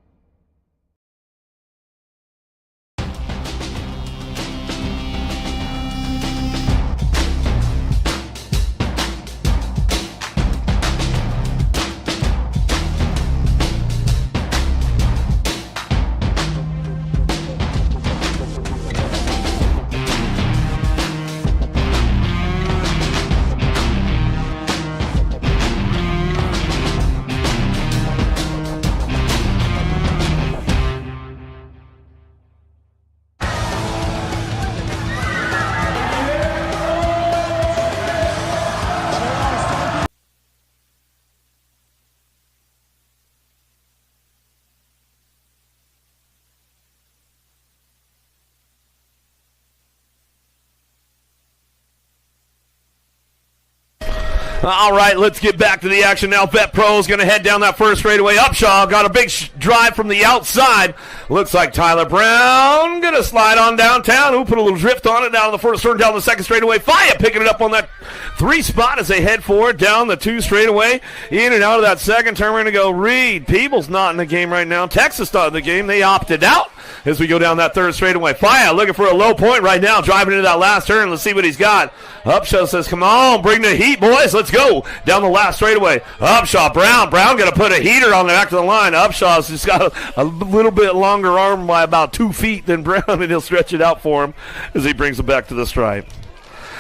All right, let's get back to the action now. Bet Pro's going to head down that first straightaway. Upshaw got a big drive from the outside. Looks like Tyler Brown going to slide on downtown. Who put a little drift on it down the first turn, down the second straightaway. Faya picking it up on that 3 spot as they head forward down the 2 straightaway. In and out of that second turn, we're going to go Reed. Peebles not in the game right now. Texas not in the game. They opted out as we go down that 3rd straightaway. Faya looking for a low point right now, driving into that last turn. Let's see what he's got. Upshaw says, come on, bring the heat, boys. Let's go down the last straightaway. Upshaw, Brown going to put a heater on the back of the line. Upshaw's just got a little bit longer arm by about 2 feet than Brown, and he'll stretch it out for him as he brings him back to the stripe.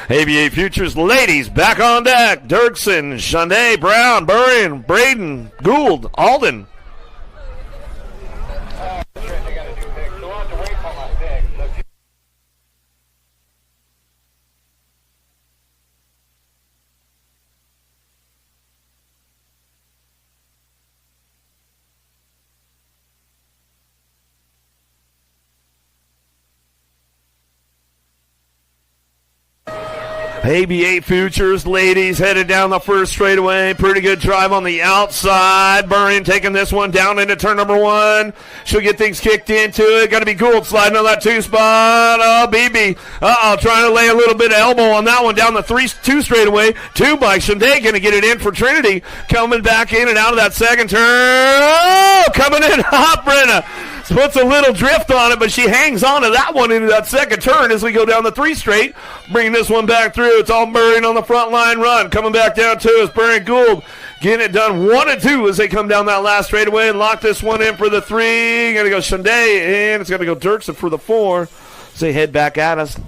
ABA Futures ladies back on deck. Dirksen, Shande, Brown, Burrion, Braden, Gould, Alden. ABA Futures ladies headed down the first straightaway. Pretty good drive on the outside. Burrion taking this one down into turn number 1. She'll get things kicked into it. Got to be Gould sliding on that 2 spot. Oh, BB. Trying to lay a little bit of elbow on that one down the 2 straightaway. 2 by Shande going to get it in for Trinity. Coming back in and out of that second turn. Oh, coming in hot, Brenna. Puts a little drift on it, but she hangs on to that one into that second turn as we go down the 3 straight. Bringing this one back through. It's all Burrion on the front line run. Coming back down to us, Burrion Gould getting it done 1 and 2 as they come down that last straightaway and lock this one in for the 3. Going to go Shande, and it's going to go Dirksen for the 4 as they head back at us.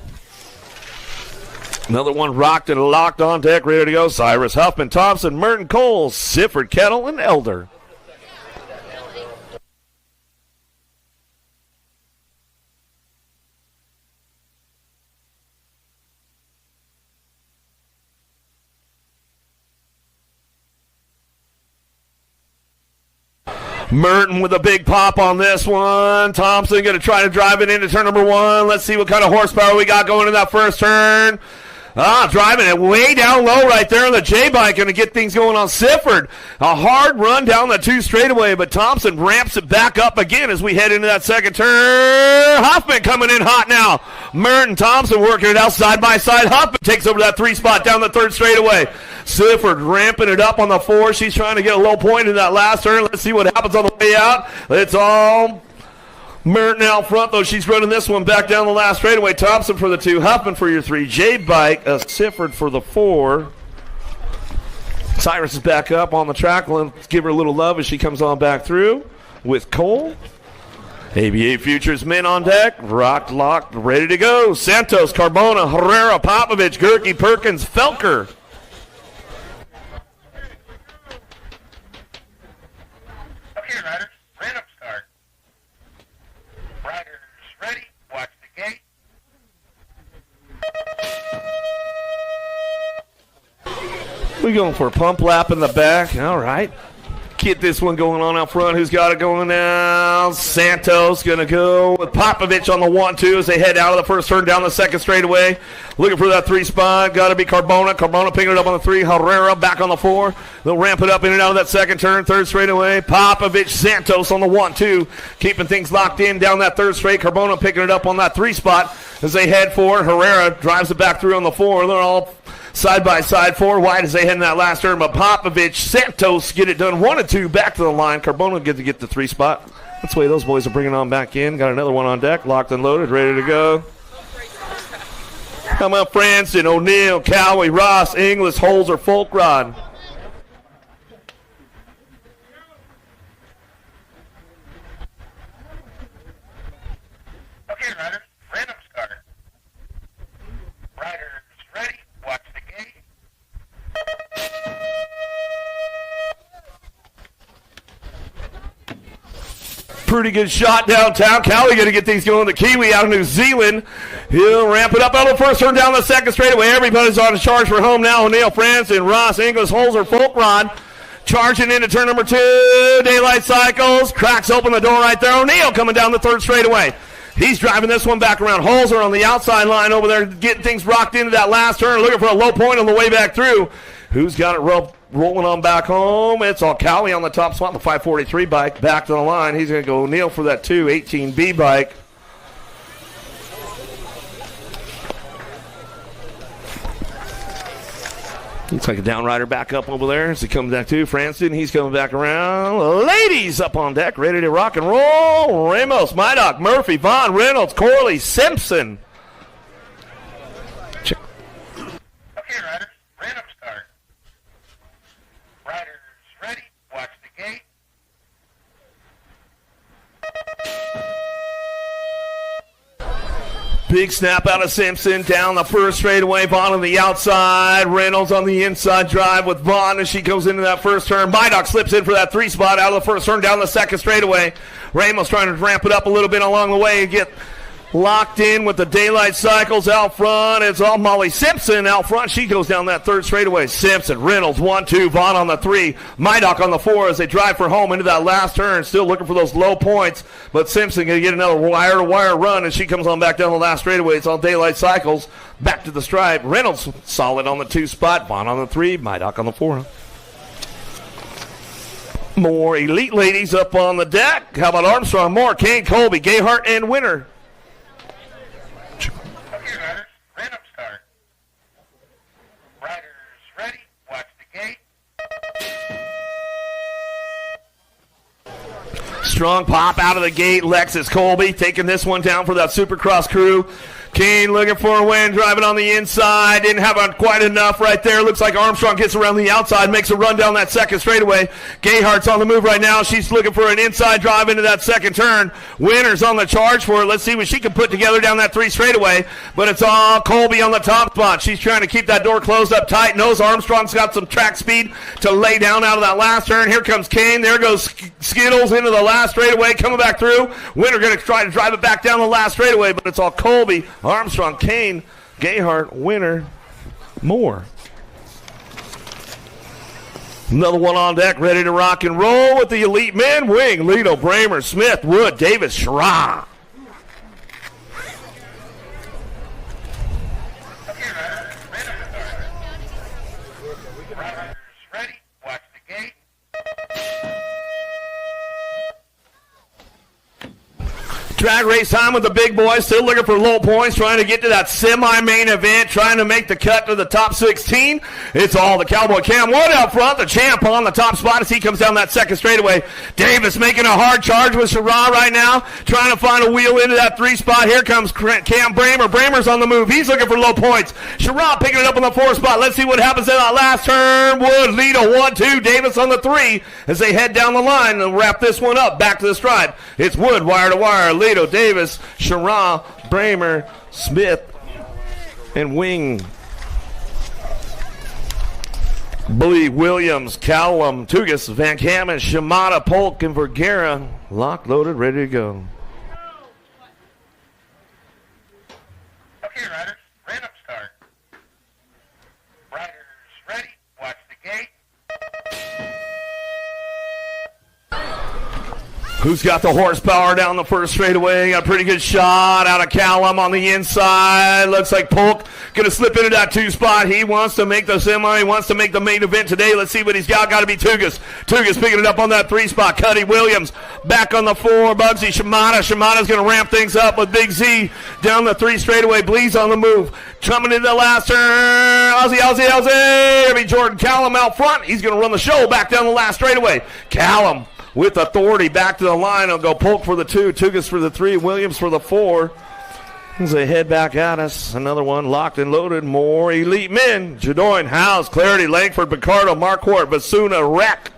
Another one rocked and locked on deck, ready to go. Cyrus, Huffman, Thompson, Merton, Cole, Sifford, Kettle, and Elder. Merton with a big pop on this one. Thompson going to try to drive it into turn number 1. Let's see what kind of horsepower we got going in that first turn. Driving it way down low right there on the J-Bike. Going to get things going on Sifford. A hard run down the 2 straightaway, but Thompson ramps it back up again as we head into that second turn. Huffman coming in hot now. Merton, Thompson working it out side by side. Huffman takes over that 3 spot down the 3rd straightaway. Sifford ramping it up on the 4. She's trying to get a low point in that last turn. Let's see what happens on the way out. It's all Merton out front, though. She's running this one back down the last straightaway. Thompson for the 2. Huffman for your 3. J-Bike, Sifford for the 4. Cyrus is back up on the track. Let's give her a little love as she comes on back through with Cole. ABA Futures men on deck. Rocked, locked, ready to go. Santos, Carbona, Herrera, Popovich, Gerke, Perkins, Felker. Okay, riders, random start. Riders ready, watch the gate. We're going for a pump lap in the back. All right. Get this one going on out front. Who's got it going now? Santos going to go with Popovich on the 1-2 as they head out of the first turn down the second straightaway. Looking for that 3 spot. Got to be Carbona. Carbona picking it up on the 3. Herrera back on the 4. They'll ramp it up in and out of that second turn. Third straightaway. Popovich, Santos on the 1-2. Keeping things locked in down that third straight. Carbona picking it up on that 3 spot as they head forward. Herrera drives it back through on the 4. They're all side by side, 4 wide as they head in that last turn. But Popovich, Santos get it done 1-2 back to the line. Carbona get to get the 3 spot. That's the way those boys are bringing on back in. Got another one on deck, locked and loaded, ready to go. Come on, Franson, O'Neill, Cowie, Ross, Inglis, Holzer, Folkrod. Okay, riders, random start. Riders ready, watch the gate. Pretty good shot downtown. Cowie going to get things going. The Kiwi out of New Zealand. He'll ramp it up out of the first turn down the second straightaway. Everybody's on the charge for home now. O'Neill, Franson, Ross, Inglis, Holzer, Folkrod. Charging into turn number 2. Daylight Cycles. Cracks open the door right there. O'Neill coming down the third straightaway. He's driving this one back around. Holzer on the outside line over there, getting things rocked into that last turn, looking for a low point on the way back through. Who's got it rolling on back home? It's all Cowie on the top spot, the 543 bike, back to the line. He's going to go O'Neill for that 218B bike. Looks like a downrider back up over there as he comes back to Franson. He's coming back around. Ladies up on deck, ready to rock and roll. Ramos, Mydock, Murphy, Vaughn, Reynolds, Corley, Simpson. Okay, riders, random start. Riders ready, watch the gate. Big snap out of Simpson down the first straightaway. Vaughn on the outside. Reynolds on the inside drive with Vaughn as she goes into that first turn. Mydock slips in for that 3 spot out of the first turn down the second straightaway. Ramos trying to ramp it up a little bit along the way and get locked in with the Daylight Cycles out front. It's all Molly Simpson out front. She goes down that third straightaway. Simpson, Reynolds, 1-2. Vaughn on the 3. Mydock on the 4 as they drive for home into that last turn. Still looking for those low points. But Simpson going to get another wire-to-wire run as she comes on back down the last straightaway. It's all Daylight Cycles. Back to the stripe. Reynolds solid on the 2 spot. Vaughn on the 3. Mydock on the 4. More elite ladies up on the deck. How about Armstrong, Moore, Kane, Colby, Gayhart, and Winter? Okay, riders, random start. Riders ready, watch the gate. Strong pop out of the gate. Lexus Colby taking this one down for that Supercross crew. Kane looking for a win, driving on the inside. Didn't have quite enough right there. Looks like Armstrong gets around the outside, makes a run down that second straightaway. Gayhart's on the move right now. She's looking for an inside drive into that second turn. Winner's on the charge for it. Let's see what she can put together down that 3 straightaway. But it's all Colby on the top spot. She's trying to keep that door closed up tight. Knows Armstrong's got some track speed to lay down out of that last turn. Here comes Kane. There goes Skittles into the last straightaway, coming back through. Winner going to try to drive it back down the last straightaway, but it's all Colby, Armstrong, Kane, Gayhart, Winner, Moore. Another one on deck, ready to rock and roll with the elite men. Wing, Lido, Bramer, Smith, Wood, Davis, Schra. Ready, watch the gate. Track race time with the big boys, still looking for low points, trying to get to that semi-main event, trying to make the cut to the top 16. It's all the Cowboy Cam Wood out front, the champ on the top spot as he comes down that second straightaway. Davis making a hard charge with Sherrod right now, trying to find a wheel into that 3 spot. Here comes Cam Bramer. Bramer's on the move. He's looking for low points. Sherrod picking it up on the 4 spot. Let's see what happens in that last turn. Wood lead a 1-2. Davis on the 3 as they head down the line and wrap this one up. Back to the stripe. It's Wood wire to wire. Leto, Davis, Sherrod, Bramer, Smith, and Wing. Bully, Williams, Callum, Tugas, Van Kamen, Shimada, Polk, and Vergara. Locked, loaded, ready to go. Okay, riders, random start. Riders ready, watch the gate. Who's got the horsepower down the first straightaway? Got a pretty good shot out of Callum on the inside. Looks like Polk going to slip into that 2 spot. He wants to make the semi. He wants to make the main event today. Let's see what he's got. Got to be Tugas. Tugas picking it up on that 3 spot. Cuddy Williams back on the 4. Bugsy Shimada. Shimada's going to ramp things up with Big Z down the 3 straightaway. Bleeds on the move. Coming into the last turn. Ozzy. It'll be Jordan Callum out front. He's going to run the show back down the last straightaway. Callum with authority back to the line. I'll go Polk for the 2, Tugas for the 3, Williams for the 4. As they head back at us, another one locked and loaded. More elite men. Jadoin, Howes, Clarity, Langford, Picardo, Marquardt, Basuna, Wreck.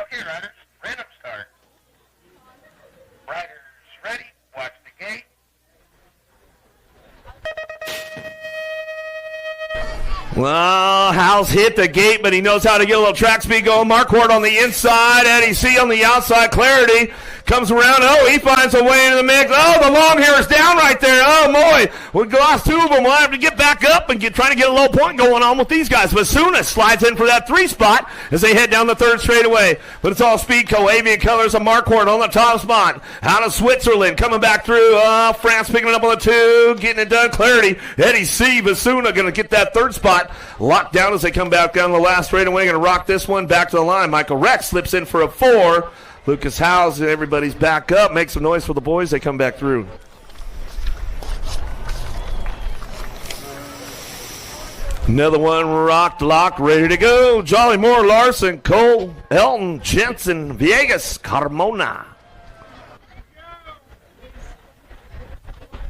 Okay, riders, random start. Riders ready, watch the gate. Well, Howes hit the gate, but he knows how to get a little track speed going. Marquardt on the inside, Eddie C on the outside. Clarity comes around. Oh, he finds a way into the mix. Oh, the long hair is down right there. Oh, boy. We lost 2 of them. We'll have to get back up and trying to get a low point going on with these guys. Basuna slides in for that 3 spot as they head down the 3rd straightaway. But it's all Speedco. Avian Colors of Marquardt on the top spot. Out of Switzerland coming back through. France picking it up on the 2. Getting it done. Clarity. Eddie C. Basuna going to get that 3rd spot. Locked down as they come back down the last straightaway. Going to rock this one back to the line. Michael Rex slips in for a 4. Lucas Howes and everybody's back up. Make some noise for the boys. They come back through. Another one rocked, locked, ready to go. Jolly Moore, Larson, Cole, Elton, Jensen, Viegas, Carmona.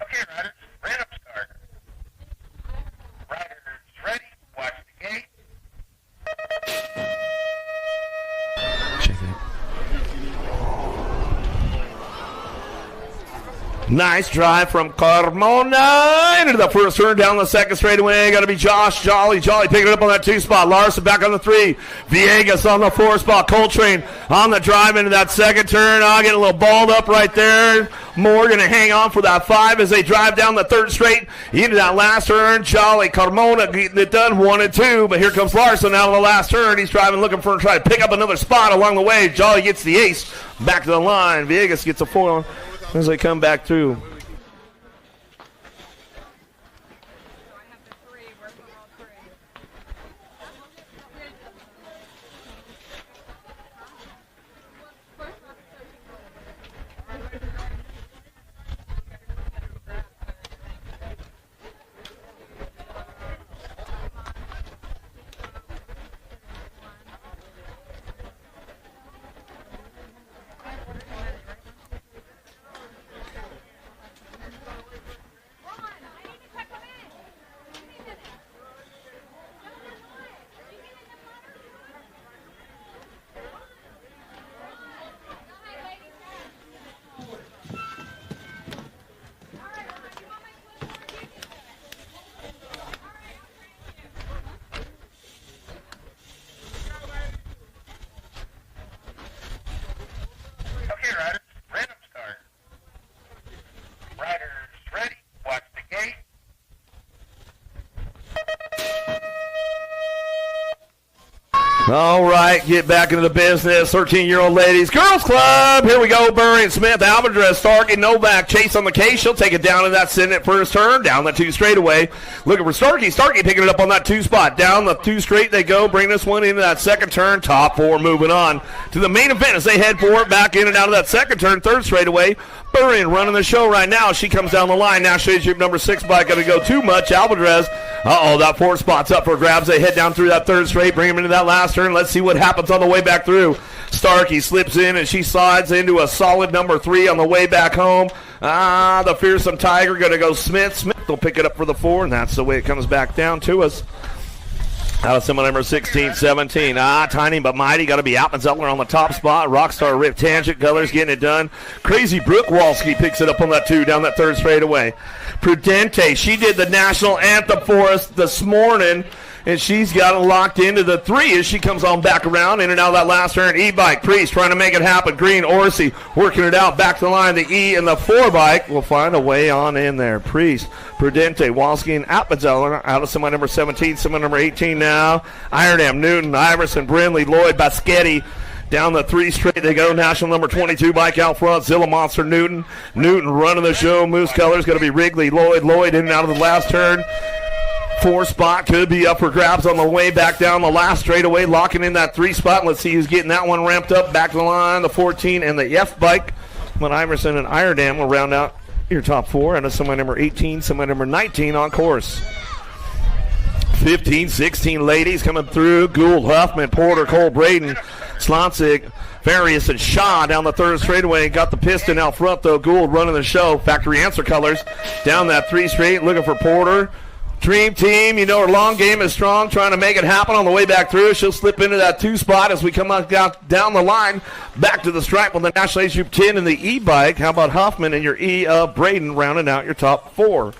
Okay, riders, random start. Riders ready, watch the gate. Nice drive from Carmona into the first turn down the 2nd straightaway. Got to be Josh Jolly picking it up on that 2 spot. Larson back on the 3. Viegas on the 4 spot. Coltrane on the drive into that 2nd turn. Getting a little balled up right there. Moore going to hang on for that 5 as they drive down the 3rd straight into that last turn. Jolly, Carmona getting it done 1 and 2. But here comes Larson out of the last turn. He's driving, looking for try to pick up another spot along the way. Jolly gets the ace back to the line. Viegas gets a 4 as they come back through. All right, get back into the business. 13-year-old ladies. Girls Club. Here we go. Burry and Smith, Alvarez, Starkey, Novak. Chase on the case. She'll take it down in that send it first turn. Down the 2 straightaway. Looking for Starkey. Starkey picking it up on that 2 spot. Down the 2 straight they go. Bring this one into that second turn. Top 4 moving on to the main event as they head for it. Back in and out of that second turn. 3rd straightaway. Burry running the show right now. She comes down the line. National Championship number 6 bike going to go too much. Alvarez. That 4th spot's up for grabs. They head down through that 3rd straight. Bring him into that last turn. Let's see what happens on the way back through. Starkey slips in and she slides into a solid number 3 on the way back home. The fearsome Tiger going to go Smith. Smith will pick it up for the 4, and that's the way it comes back down to us. Out of someone number 16, 17. Tiny but mighty. Got to be Alpenzeller on the top spot. Rockstar Rip Tangent Colors getting it done. Crazy Brooke Walski picks it up on that 2 down that 3rd straightaway. Prudente, she did the national anthem for us this morning, and she's got it locked into the 3 as she comes on back around in and out of that last turn. E-bike, Priest trying to make it happen. Green, Orsi working it out. Back to the line. The E and the 4 bike will find a way on in there. Priest, Prudente, Walski, and Appenzeller out of semi number 17, semi number 18 now. Iredam, Newton, Iverson, Brindley, Lloyd, Baschetti. Down the 3 straight they go. National number 22 bike out front. Zilla Monster, Newton. Newton running the show. Moose Colors going to be Wrigley, Lloyd. Lloyd in and out of the last turn. 4 spot could be up for grabs on the way back down the last straightaway, locking in that 3 spot. Let's see who's getting that one ramped up. Back to the line, the 14 and the F bike. When Iverson and Iredam will round out your top 4. And a semi number 18, semi number 19 on course. 15, 16 ladies coming through. Gould, Huffman, Porter, Cole, Braden, Slonsig, Farias, and Shaw down the 3rd straightaway. Got the piston out front, though. Gould running the show. Factory Answer Colors down that 3 straight, looking for Porter. Dream Team, you know her long game is strong, trying to make it happen on the way back through. She'll slip into that 2 spot as we come down the line. Back to the stripe with the National Age Group 10 and the E-bike. How about Huffman and your E of Braden rounding out your top 4?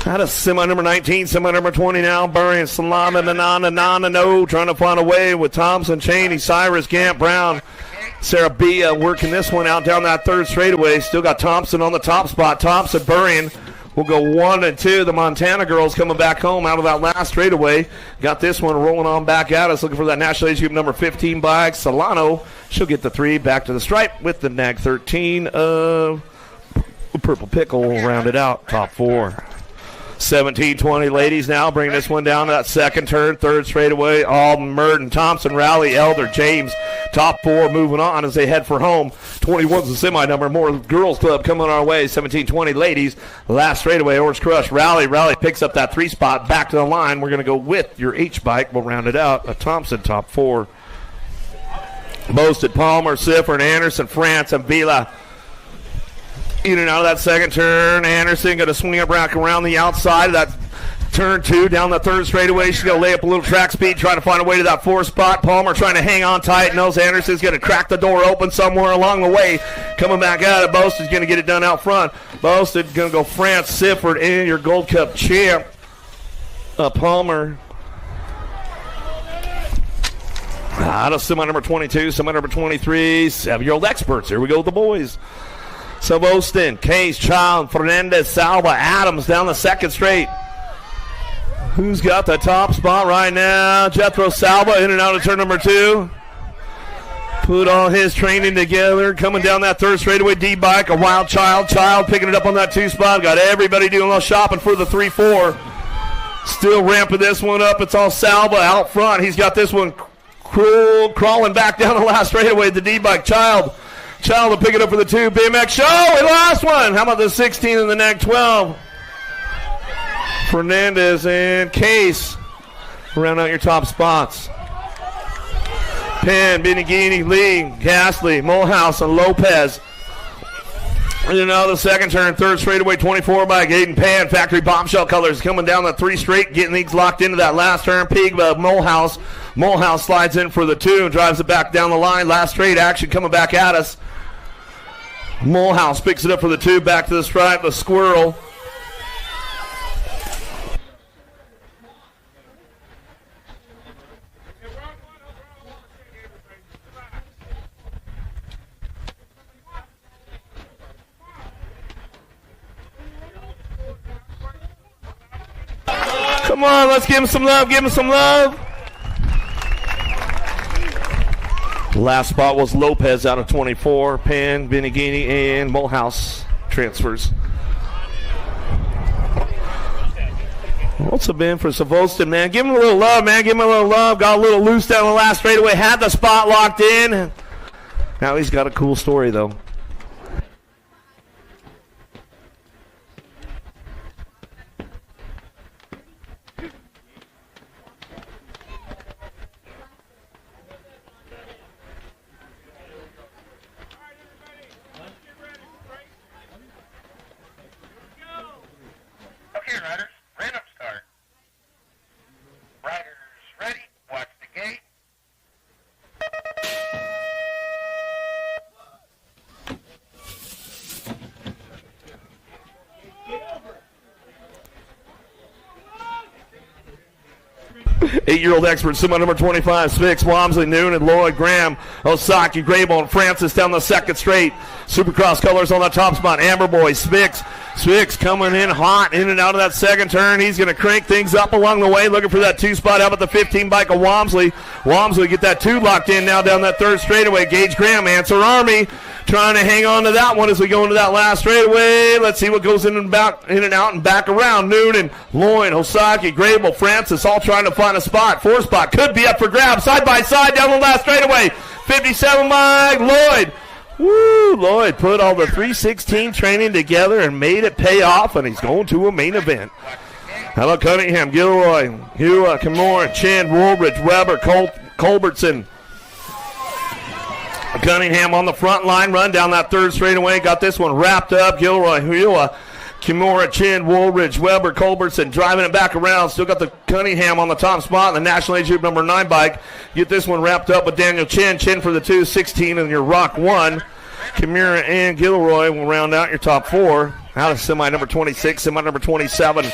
Out of semi number 19, semi number 20 now. Burry and Salama, no, trying to find a way with Thompson, Cheney, Cyrus, Gant, Brown, Sarah B working this one out down that 3rd straightaway. Still got Thompson on the top spot. Thompson, Burry, will go 1 and 2. The Montana girls coming back home out of that last straightaway. Got this one rolling on back at us, looking for that National Age Group number 15 bike. Solano, she'll get the 3 back to the stripe with the Nag 13 of Purple Pickle will round it out. Top 4. 17-20 ladies now bring this one down to that 2nd turn, 3rd straightaway. Alden, Merton, Thompson, Rowley, Elder, James. Top 4 moving on as they head for home. 21's the semi number. More girls club coming our way. 17-20 ladies. Last straightaway, Orange Crush. Rowley picks up that 3 spot. Back to the line. We're going to go with your H bike. We'll round it out. A Thompson top 4. Boasted, Palmer, Sifford, Anderson, France, and Vila. In and out of that 2nd turn. Anderson going to swing it back around the outside of that turn 2 down the 3rd straightaway. She's going to lay up a little track speed, trying to find a way to that 4th spot. Palmer trying to hang on tight. Knows Anderson's going to crack the door open somewhere along the way. Coming back out of Boasted's going to get it done out front. Boasted going to go France, Sifford, and your Gold Cup champ, Palmer. Out of semi number 22, semi number 23, 7-year-old experts. Here we go with the boys. So Boston, Case, Child, Fernandez, Salva, Adams down the 2nd straight. Who's got the top spot right now? Jethro Salva in and out of turn number 2. Put all his training together. Coming down that 3rd straightaway, D-bike, a Wild Child. Child picking it up on that 2 spot. Got everybody doing a little shopping for the 3-4. Still ramping this one up. It's all Salva out front. He's got this one crawling back down the last straightaway. The D-bike, Child will pick it up for the 2. BMX show, we lost one. How about the 16 and the Nag 12? Fernandez and Case round out your top spots. Penn, Benigini, Lee, Gasly, Mulhouse, and Lopez. And now the 2nd turn, 3rd straightaway, 24 by Gaten Pan. Factory Bombshell Colors coming down the 3 straight, getting these locked into that last turn. Pigba, Mulhouse. Mulhouse slides in for the 2 and drives it back down the line. Last straight action coming back at us. Mulhouse picks it up for the 2, back to the stripe, the Squirrel. Come on, let's give him some love, Last spot was Lopez out of 24. Pan, Benigini, and Mulhouse transfers. What's it been for Savoston, man? Give him a little love, man. Give him a little love. Got a little loose down the last straightaway. Had the spot locked in. Now he's got a cool story, though. Okay, riders, random start. Riders ready, watch the gate. 8-year-old expert, semi number 25, Spix, Wamsley, Noonan, Lloyd, Graham, Osaki, Graybone, Francis down the second straight. Supercross colors on the top spot. Amber Boy, Spix coming in hot, in and out of that second turn. He's going to crank things up along the way, looking for that 2 spot out at the 15 bike of Wamsley. Wamsley get that 2 locked in now down that third straightaway. Gage Graham, Answer Army, trying to hang on to that one as we go into that last straightaway. Let's see what goes in and out and back around. Noonan, Lloyd, Osaki, Grable, Francis, all trying to find a spot. 4 spot could be up for grabs. Side by side down the last straightaway. 57 Mike, Lloyd. Woo, Lloyd put all the 316 training together and made it pay off, and he's going to a main event. How about Cunningham, Gilroy, Hua, Kimura, Chin, Woolridge, Weber, Culbertson. Cunningham on the front line, run down that third straightaway, got this one wrapped up. Gilroy, Hua, Kimura, Chin, Woolridge, Weber, Culbertson driving it back around. Still got the Cunningham on the top spot. The National Age Group number 9 bike. Get this one wrapped up with Daniel Chin. Chin for the 2, 16 and your Rock 1. Kimura and Gilroy will round out your top 4. Out of semi number 26, semi number 27.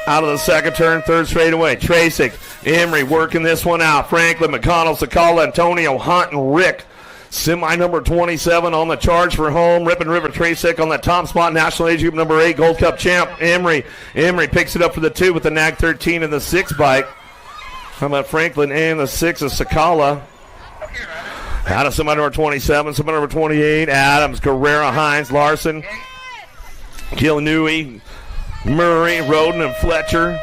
Out of the second turn, third straightaway. Tracek, Emery working this one out. Franklin, McConnell, Sakala, Antonio, Hunt, and Rick. Semi number 27 on the charge for home. Ripon River Tracek on that top spot. National Age Group number 8 Gold Cup champ Emery picks it up for the 2 with the Nag 13 and the 6 bike. How about Franklin and the 6 of Sakala? Out of semi number 27, semi number 28. Adams, Guerrero, Hines, Larson, Kilnui, Murray, Roden, and Fletcher.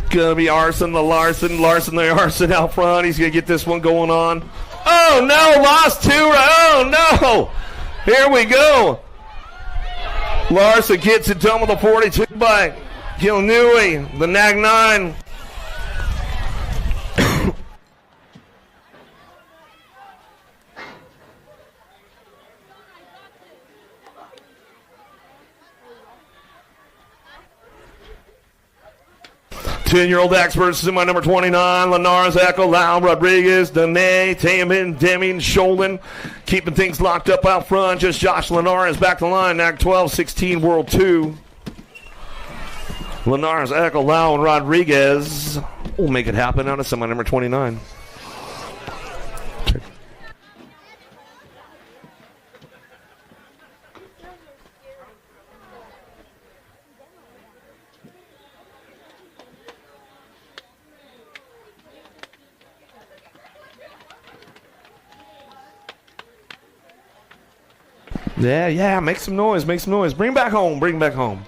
Gonna be Larson the Arson out front. He's gonna get this one going on. Oh no, lost 2. Oh no! Here we go. Larson gets it done with a 42 bike. Kilnui, the Nag 9. Ten-year-old experts, semi number 29, Linares, Echo, Lau, Rodriguez, Dene, Taman, Deming, Sholden, keeping things locked up out front. Just Josh Linares back to line, Nag 12, 16, World 2. Linares, Echo, Lau, and Rodriguez will make it happen out of semi number 29. Yeah, make some noise. Bring back home.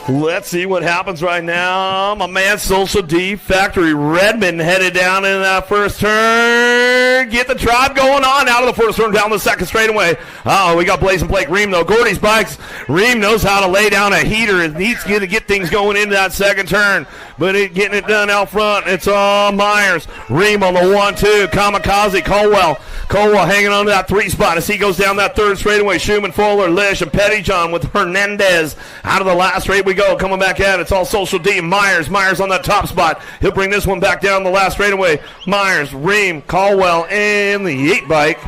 Let's see what happens right now. My man Social D Factory Redmond headed down in that first turn. Get the drive going on out of the first turn down the second straightaway. Oh, we got Blazing Blake Ream though. Gordy's bikes. Ream knows how to lay down a heater and needs to get things going into that second turn. But getting it done out front, it's all Myers. Ream on the 1-2. Kamikaze, Colwell. Colwell hanging on to that 3 spot as he goes down that third straightaway. Schumann, Fuller, Lish, and Pettyjohn with Hernandez out of the last straight we go. Coming back at it. It's all Social D. Myers on that top spot. He'll bring this one back down the last straightaway. Myers, Ream, Caldwell, and the 8 bike.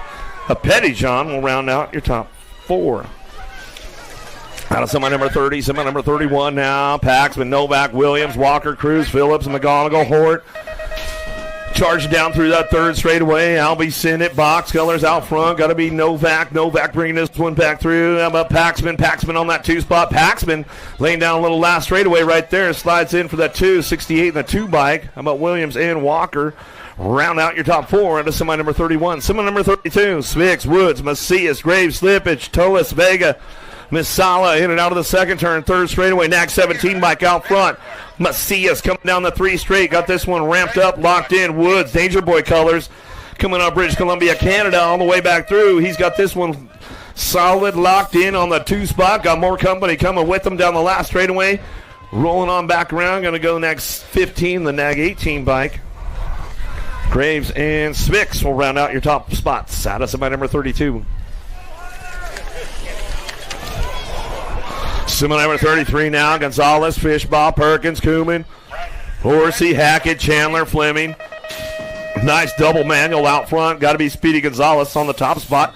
A Pettyjohn will round out your top 4. Out of semi number 30, semi number 31 now. Paxman, Novak, Williams, Walker, Cruz, Phillips, McGonigal, Hort. Charging down through that third straightaway. Albie, Sinnott, box colors out front. Got to be Novak. Novak bringing this one back through. How about Paxman? Paxman on that 2 spot. Paxman laying down a little last straightaway right there. Slides in for that 268 and the 2 bike. How about Williams and Walker? Round out your top 4 into semi number 31. Semi number 32. Swix, Woods, Macias, Graves, Slippage, Tolis, Vega. Misala in and out of the second turn. Third straightaway. Nag 17 bike out front. Macias coming down the 3 straight. Got this one ramped up, locked in. Woods, Danger Boy colors. Coming up British Columbia, Canada, all the way back through. He's got this one solid, locked in on the 2 spot. Got more company coming with him down the last straightaway. Rolling on back around. Going to go next 15, the Nag 18 bike. Graves and Swix will round out your top spots. Out of semi number 32. Semi number 33 now. Gonzalez, Fishbaugh, Perkins, Kuhlman, Horsey, Hackett, Chandler, Fleming. Nice double manual out front. Got to be Speedy Gonzalez on the top spot.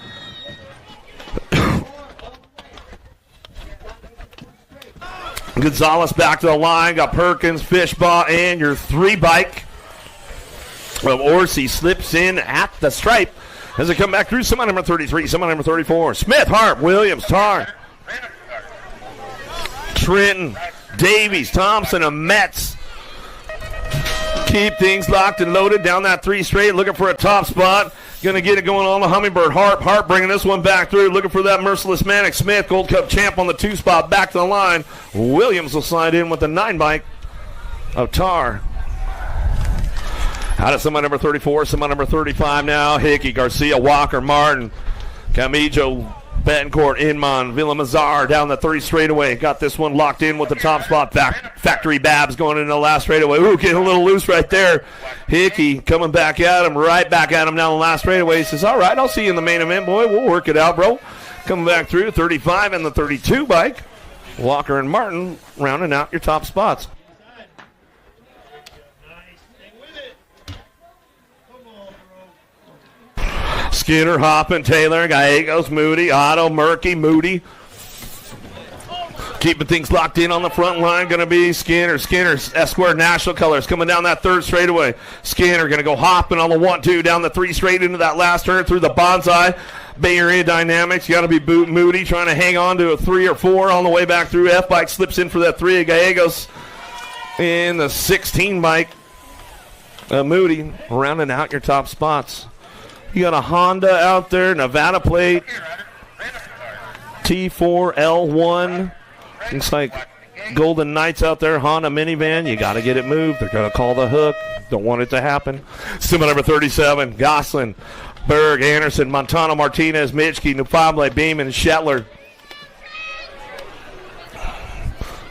Gonzalez back to the line. Got Perkins, Fishbaugh, and your 3 bike of Orsi slips in at the stripe as they come back through. Semi number 33, semi number 34. Smith, Harp, Williams, Tar, Trenton, Davies, Thompson, and Metz. Keep things locked and loaded down that 3 straight, looking for a top spot. Going to get it going on the Hummingbird. Harp bringing this one back through, looking for that Merciless Manic. Smith, Gold Cup champ on the 2 spot, back to the line. Williams will slide in with the 9 bike of Tar. Out of semi number 34, semi number 35 now. Hickey, Garcia, Walker, Martin, Camijo, Betancourt, Inman, Villamazar down the 3 straightaway. Got this one locked in with the top spot. Factory Babs going into the last straightaway. Ooh, getting a little loose right there. Hickey coming back at him, right back at him down the last straightaway. He says, all right, I'll see you in the main event, boy. We'll work it out, bro. Coming back through 35 and the 32 bike. Walker and Martin rounding out your top spots. Skinner, Hoppin, Taylor, Gallegos, Moody, Otto, Murky, Moody. Keeping things locked in on the front line, going to be Skinner. Skinner's S-squared national colors coming down that 3rd straightaway. Skinner going to go hopping on the 1-2 down the 3 straight into that last turn through the bonsai. Bay Area Dynamics, got to be Moody trying to hang on to a 3 or 4 on the way back through. F-bike slips in for that 3. Gallegos in the 16 bike. Moody rounding out your top spots. You got a Honda out there, Nevada plate, T4L1. Looks like Golden Knights out there, Honda minivan. You got to get it moved. They're going to call the hook. Don't want it to happen. Semi number 37, Gosselin, Berg, Anderson, Montano, Martinez, Mitchke, Nufable, Beeman, Shetler.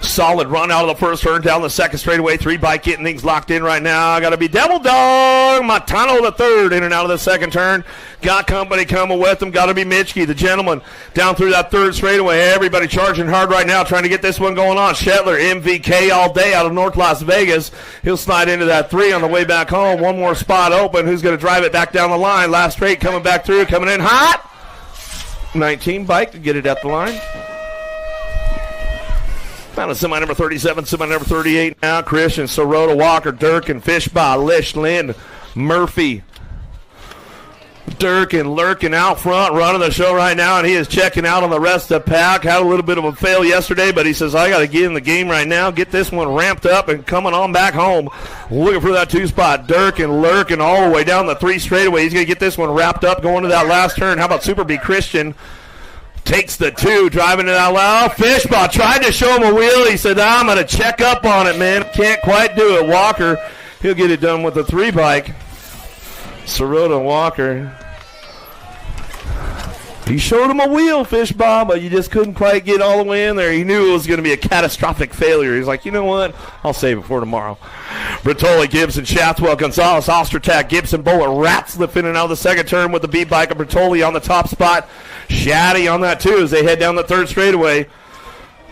Solid run out of the first turn down the second straightaway. 3 bike getting things locked in right now. Got to be Devil Dog. Montano the 3rd in and out of the second turn. Got company coming with him. Got to be Mitchke, the gentleman, down through that 3rd straightaway. Everybody charging hard right now, trying to get this one going on. Shetler, MVK all day out of North Las Vegas. He'll slide into that 3 on the way back home. One more spot open. Who's going to drive it back down the line? Last straight coming back through, coming in hot. 19 bike to get it at the line. Down to semi number 37, semi number 38 now. Christian, Sirota, Walker, Durkin, Fishbaugh, Lish, Lind, Murphy. Durkin lurking out front, running the show right now, and he is checking out on the rest of the pack. Had a little bit of a fail yesterday, but he says, I got to get in the game right now, get this one ramped up and coming on back home. Looking for that 2 spot. Durkin lurking all the way down the 3 straightaway. He's going to get this one wrapped up going to that last turn. How about Super B Christian? Takes the 2, driving it out loud. Fishbaugh tried to show him a wheel. He said, I'm going to check up on it, man. Can't quite do it. Walker, he'll get it done with the 3 bike. Sirota Walker. He showed him a wheel, Fishbaugh, but you just couldn't quite get all the way in there. He knew it was going to be a catastrophic failure. He's like, you know what? I'll save it for tomorrow. Bertoli, Gibson, Shathwell, Gonzalez, Ostertag, Gibson, Bullet, Ratzliff in and out of the second turn with the B bike of Bertoli on the top spot. Shaddy on that too as they head down the third straightaway.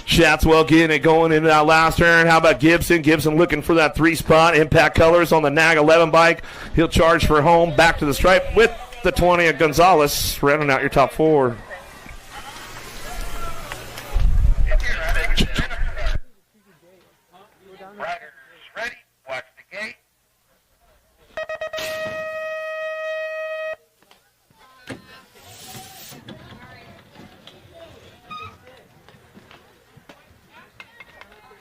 Shatswell getting it going into that last turn. How about Gibson? Gibson looking for that 3 spot. Impact Colors on the NAG 11 bike. He'll charge for home. Back to the stripe with the 20 of Gonzalez. Rounding out your top 4. Riders ready. Watch the gate.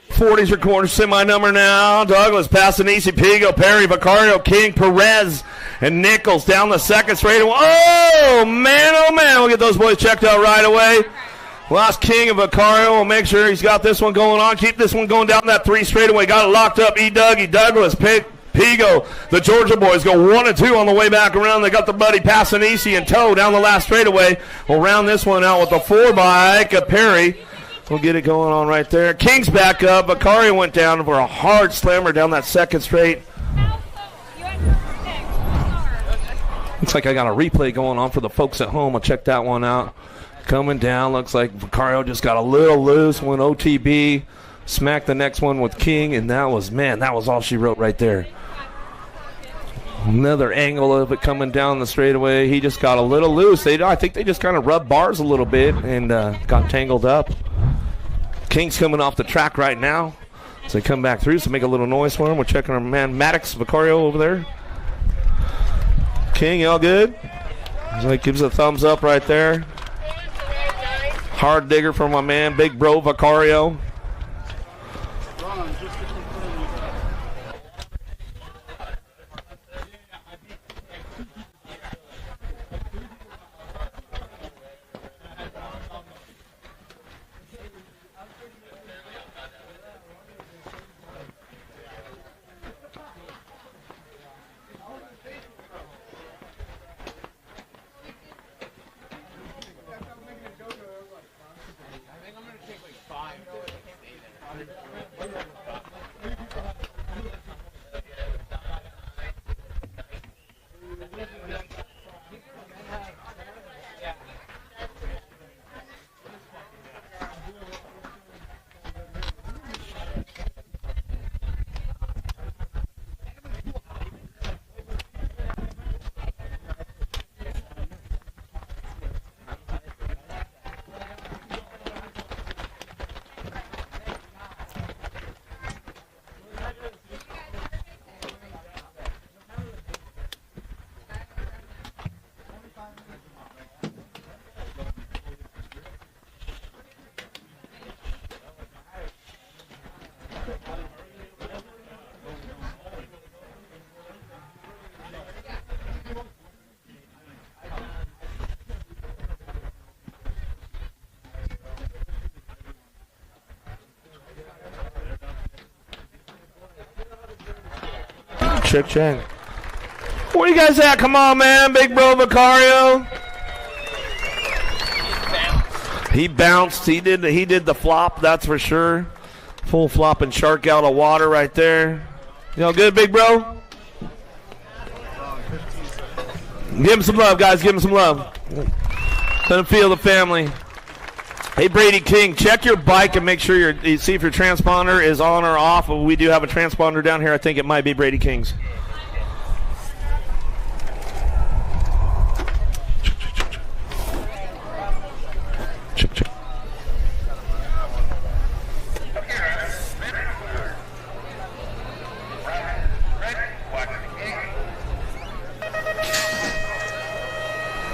Forties quarter semi number now. Douglas, Passanisi, Pigo, Perry, Vicario, King, Perez, and Nichols down the second straightaway. Oh man! We'll get those boys checked out right away. Lost King and Vicario. We'll make sure he's got this one going on. Keep this one going down that 3 straightaway. Got it locked up. Dougie, Douglas, Pigo. The Georgia boys go 1 and 2 on the way back around. They got the buddy Passanisi in tow down the last straightaway. We'll round this one out with the 4 bike of Perry. We'll get it going on right there. King's back up. Vicario went down for a hard slammer down that second straight. Looks like I got a replay going on for the folks at home. I'll check that one out. Coming down. Looks like Vicario just got a little loose. Went OTB. Smacked the next one with King. And that was all she wrote right there. Another angle of it coming down the straightaway. He just got a little loose. I think they just kind of rubbed bars a little bit and got tangled up. King's coming off the track right now. So they come back through, so make a little noise for him. We're checking our man Maddox Vicario over there. King, all good? So he gives a thumbs up right there. Hard digger from my man, Big Bro Vicario. Check. Where you guys at? Come on, man. Big Bro Vicario. He bounced. He did the flop, that's for sure. Full flopping shark out of water right there. You know, good, Big Bro? Give him some love, guys. Give him some love. Let him feel the family. Hey, Brady King, check your bike and make sure you see if your transponder is on or off. We do have a transponder down here. I think it might be Brady King's. Check.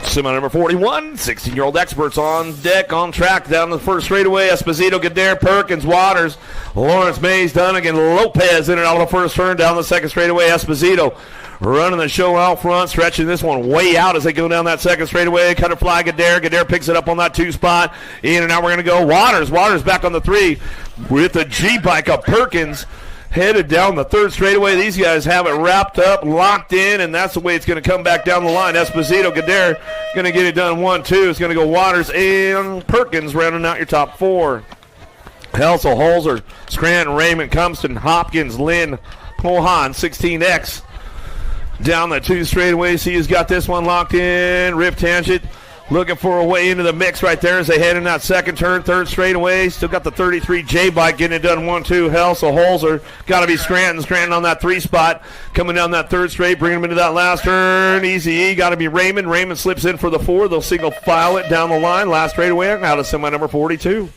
Semi number 41, 16-year-old experts on deck, on track, down the first straightaway. Esposito, Gadare, Perkins, Waters, Lawrence, Mays, Dunnigan, Lopez in and out of the first turn, down the second straightaway. Esposito running the show out front, stretching this one way out as they go down that second straightaway. Cutter fly, Gadare. Gadare picks it up on that 2 spot. In and out we're going to go. Waters. Waters back on the 3 with the G-bike of Perkins. Headed down the 3rd straightaway. These guys have it wrapped up, locked in, and that's the way it's going to come back down the line. Esposito, Gadare going to get it done 1-2. It's going to go Waters and Perkins rounding out your top 4. Helsel, Holzer, Scranton, Raymond, Cumston, Hopkins, Lynn, Pohan, 16X. Down the 2 straightaways. He's got this one locked in. Rip Tangent looking for a way into the mix right there as they head in that second turn, 3rd straightaway. Still got the 33 J-bike getting it done 1-2. Helsel, Holzer. Got to be Scranton. Scranton on that 3 spot. Coming down that 3rd straight, bringing him into that last turn. Easy E. Got to be Raymond. Raymond slips in for the 4. They'll single file it down the line. Last straightaway out of semi number 42.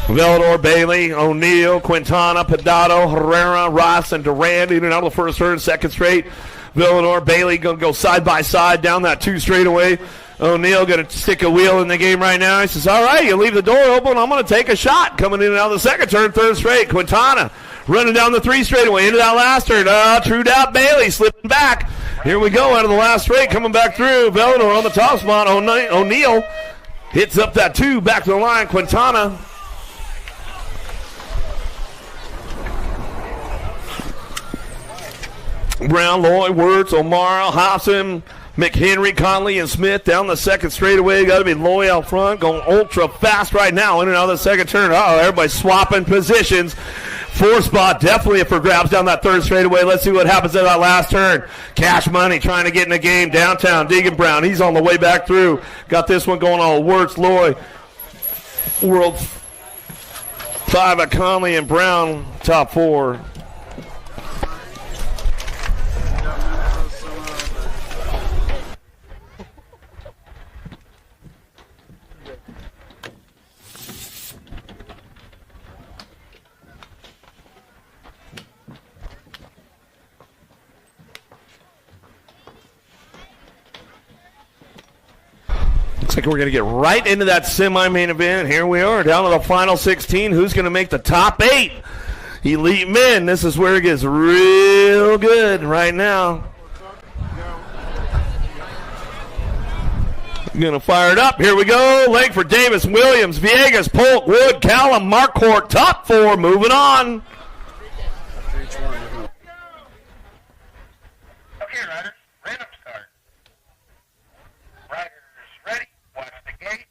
Velador, Bailey, O'Neill, Quintana, Pedato, Herrera, Ross, and Durand in and out of the first turn, second straight. Villanor, Bailey going to go side by side down that 2 straightaway. O'Neill going to stick a wheel in the game right now. He says, all right, you leave the door open. I'm going to take a shot. Coming in and out of the second turn, 3rd straight. Quintana running down the 3 straightaway into that last turn. True doubt, Bailey slipping back. Here we go out of the last straight, coming back through. Villanor on the top spot. O'Neill hits up that 2, back to the line. Quintana. Brown, Lloyd, Wirtz, O'Mara, Hobson, McHenry, Conley, and Smith down the second straightaway. Got to be Lloyd out front, going ultra fast right now. In and out of the second turn. Everybody's swapping positions. 4 spot definitely for grabs down that 3rd straightaway. Let's see what happens at that last turn. Cash Money trying to get in the game downtown. Deegan Brown, he's on the way back through. Got this one going on. Wirtz, Lloyd, World 5 at Conley and Brown, top 4. Looks like we're going to get right into that semi-main event. Here we are, down to the final 16. Who's going to make the top 8? Elite men. This is where it gets real good right now. Going to fire it up. Here we go. Langford, Davis, Williams, Viegas, Polk, Wood, Callum, Marquardt, top 4. Moving on. Okay, riders, random start. Riders ready, watch the gate.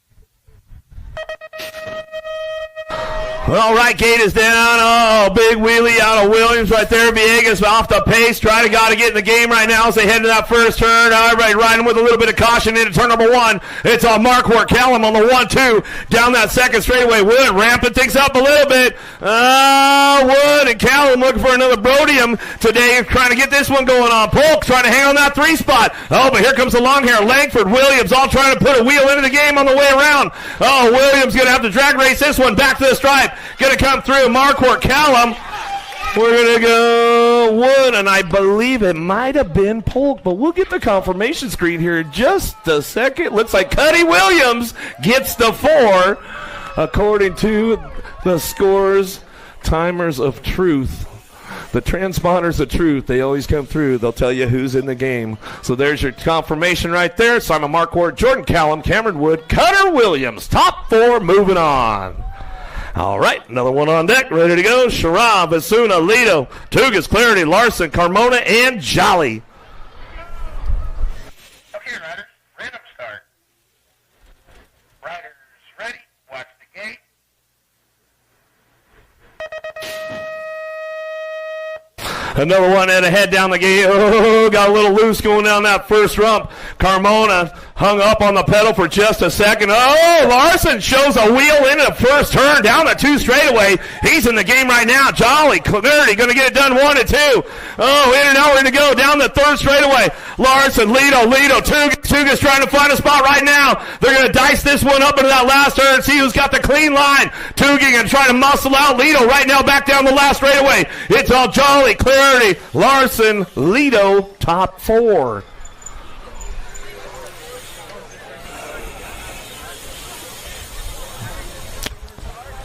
All right, gate is down. Oh, big wheelie out of Williams right there. Viegas off the pace. Got to get in the game right now as they head to that first turn. All right, riding with a little bit of caution into turn number 1. It's on Marquardt. Callum on the 1-2. Down that second straightaway. Wood ramping things up a little bit. Wood and Callum looking for another Podium today. Trying to get this one going on. Polk trying to hang on that 3 spot. Oh, but here comes the long hair. Langford, Williams all trying to put a wheel into the game on the way around. Oh, Williams going to have to drag race this one back to the stripe. Going to come through. Marquardt, Callum. We're going to go Wood, and I believe it might have been Polk, but we'll get the confirmation screen here in just a second. Looks like Cuddy Williams gets the 4, according to the scores timers of truth. The transponders of truth, they always come through. They'll tell you who's in the game. So there's your confirmation right there. Simon Marquardt, Jordan Callum, Cameron Wood, Cutter Williams. Top 4 moving on. All right, another one on deck, ready to go. Sharab, Asuna, Lido, Tugas, Clarity, Larson, Carmona, and Jolly. Okay, riders, random start. Riders ready, watch the gate. Another one and a head down the gate. Oh, got a little loose going down that first rump. Carmona hung up on the pedal for just a second. Oh, Larson shows a wheel into the first turn down the 2 straightaway. He's in the game right now. Jolly, Clarity going to get it done 1-2. Oh, in and out, ready to go down the 3rd straightaway. Larson, Lido, Tugas trying to find a spot right now. They're going to dice this one up into that last turn, see who's got the clean line. Tugas going to try to muscle out. Lido right now back down the last straightaway. It's all Jolly, Clarity, Larson, Lido, top 4.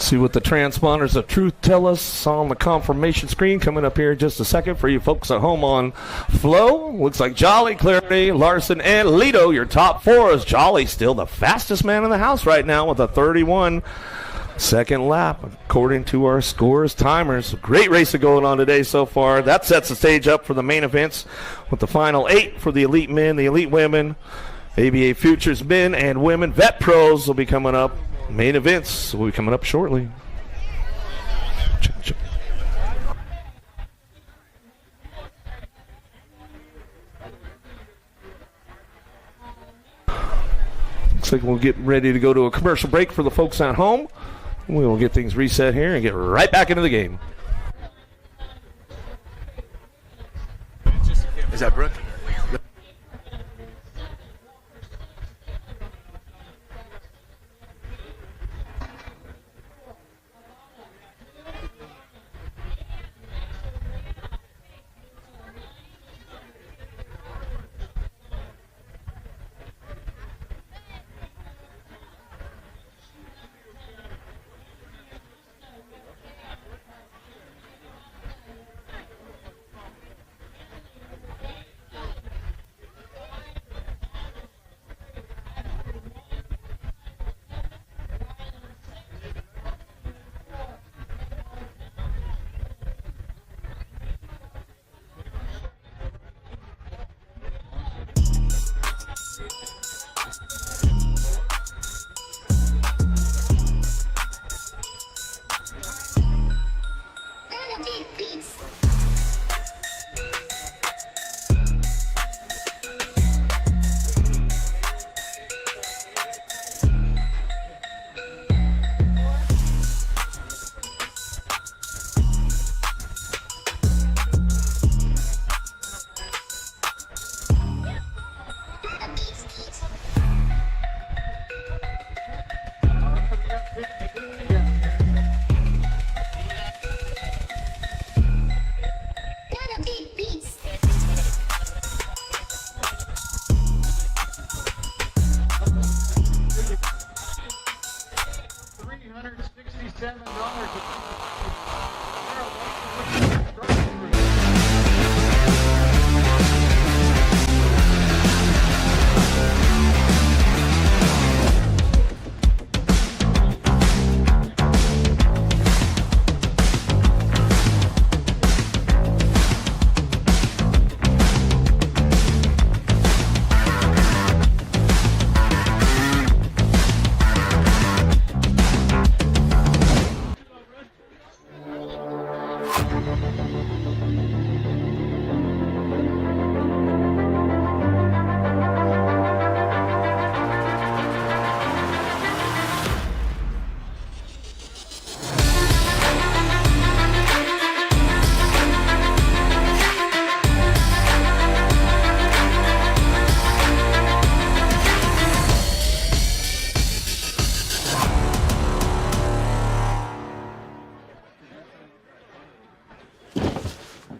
See what the transponders of truth tell us on the confirmation screen coming up here in just a second for you folks at home on Flow. Looks like Jolly, Clarity, Larson, and Lido, your top four, is Jolly still the fastest man in the house right now with a 31-second lap, according to our scores timers. Great racing going on today so far. That sets the stage up for the main events with the final 8 for the elite men, the elite women, ABA Futures men and women. Vet Pros will be coming up. Main events will be coming up shortly. Looks like we'll get ready to go to a commercial break for the folks at home. We will get things reset here and get right back into the game. Is that Brooke?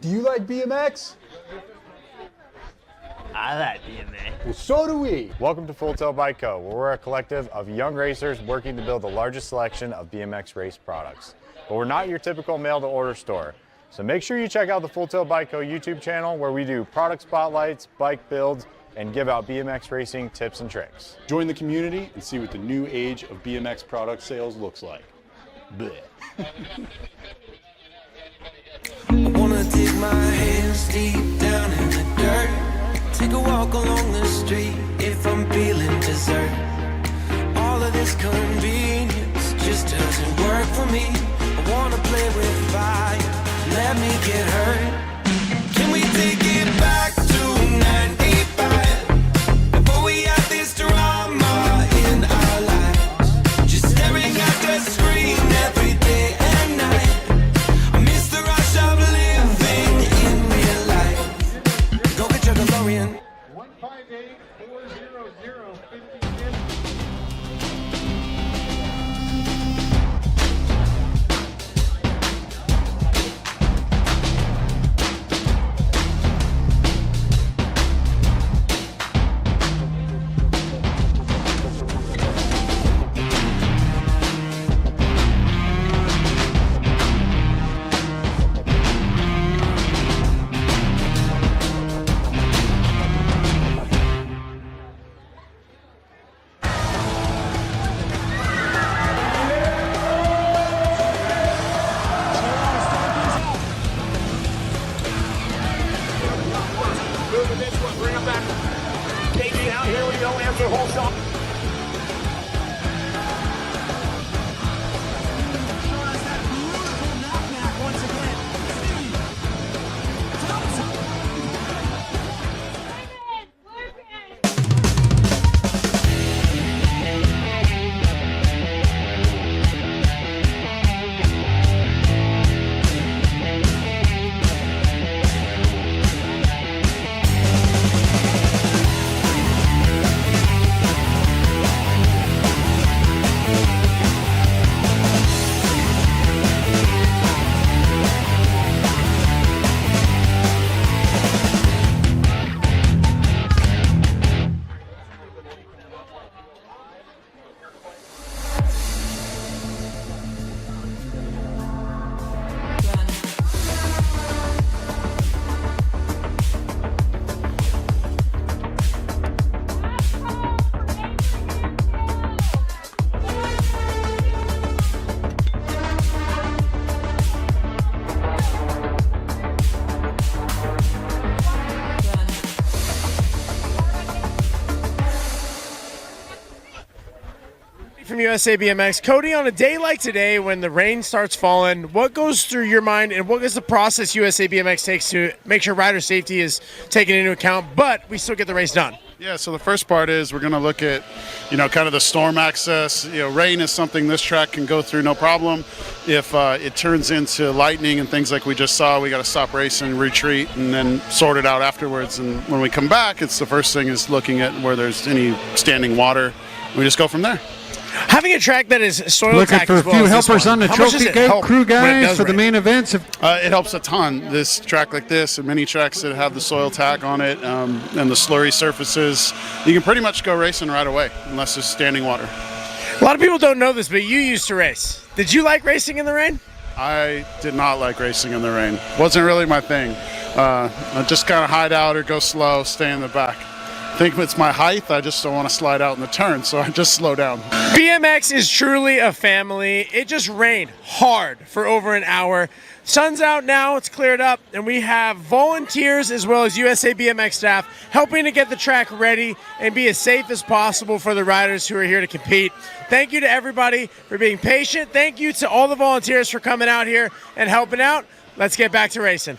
Do you like BMX? I like BMX. Well, so do we. Welcome to Full Tail Bike Co., where we're a collective of young racers working to build the largest selection of BMX race products. But we're not your typical mail-to-order store. So make sure you check out the Full Tail Bike Co. YouTube channel, where we do product spotlights, bike builds, and give out BMX racing tips and tricks. Join the community and see what the new age of BMX product sales looks like. Blech. I wanna dig my hands deep down in the dirt. Take a walk along the street if I'm feeling dessert. All of this convenience just doesn't work for me. I wanna play with fire, let me get hurt. Can we take it back to 95? Before we had this drama in our lives, just staring at the screen every day and night. I miss the rush of living in real life. Go get your DeLorean. 158-400-5050. USA BMX. Cody, on a day like today when the rain starts falling, what goes through your mind and what is the process USA BMX takes to make sure rider safety is taken into account, but we still get the race done? Yeah, so the first part is we're going to look at, kind of the storm access. Rain is something this track can go through no problem. If it turns into lightning and things like we just saw, we got to stop racing, retreat, and then sort it out afterwards. And when we come back, it's the first thing is looking at where there's any standing water. We just go from there. Having a track that is soil Looking attack for a as well few as this helpers one, on the how much trophy does it gate help crew when it guys does for the rain? main events. It helps a ton. This track like this and many tracks that have the soil tack on it and the slurry surfaces, you can pretty much go racing right away unless there's standing water. A lot of people don't know this, but you used to race. Did you like racing in the rain? I did not like racing in the rain. Wasn't really my thing. I just kind of hide out or go slow, stay in the back. I think it's my height. I just don't want to slide out in the turn, so I just slow down. BMX is truly a family. It just rained hard for over an hour. Sun's out now, it's cleared up, and we have volunteers as well as USA BMX staff helping to get the track ready and be as safe as possible for the riders who are here to compete. Thank you to everybody for being patient. Thank you to all the volunteers for coming out here and helping out. Let's get back to racing.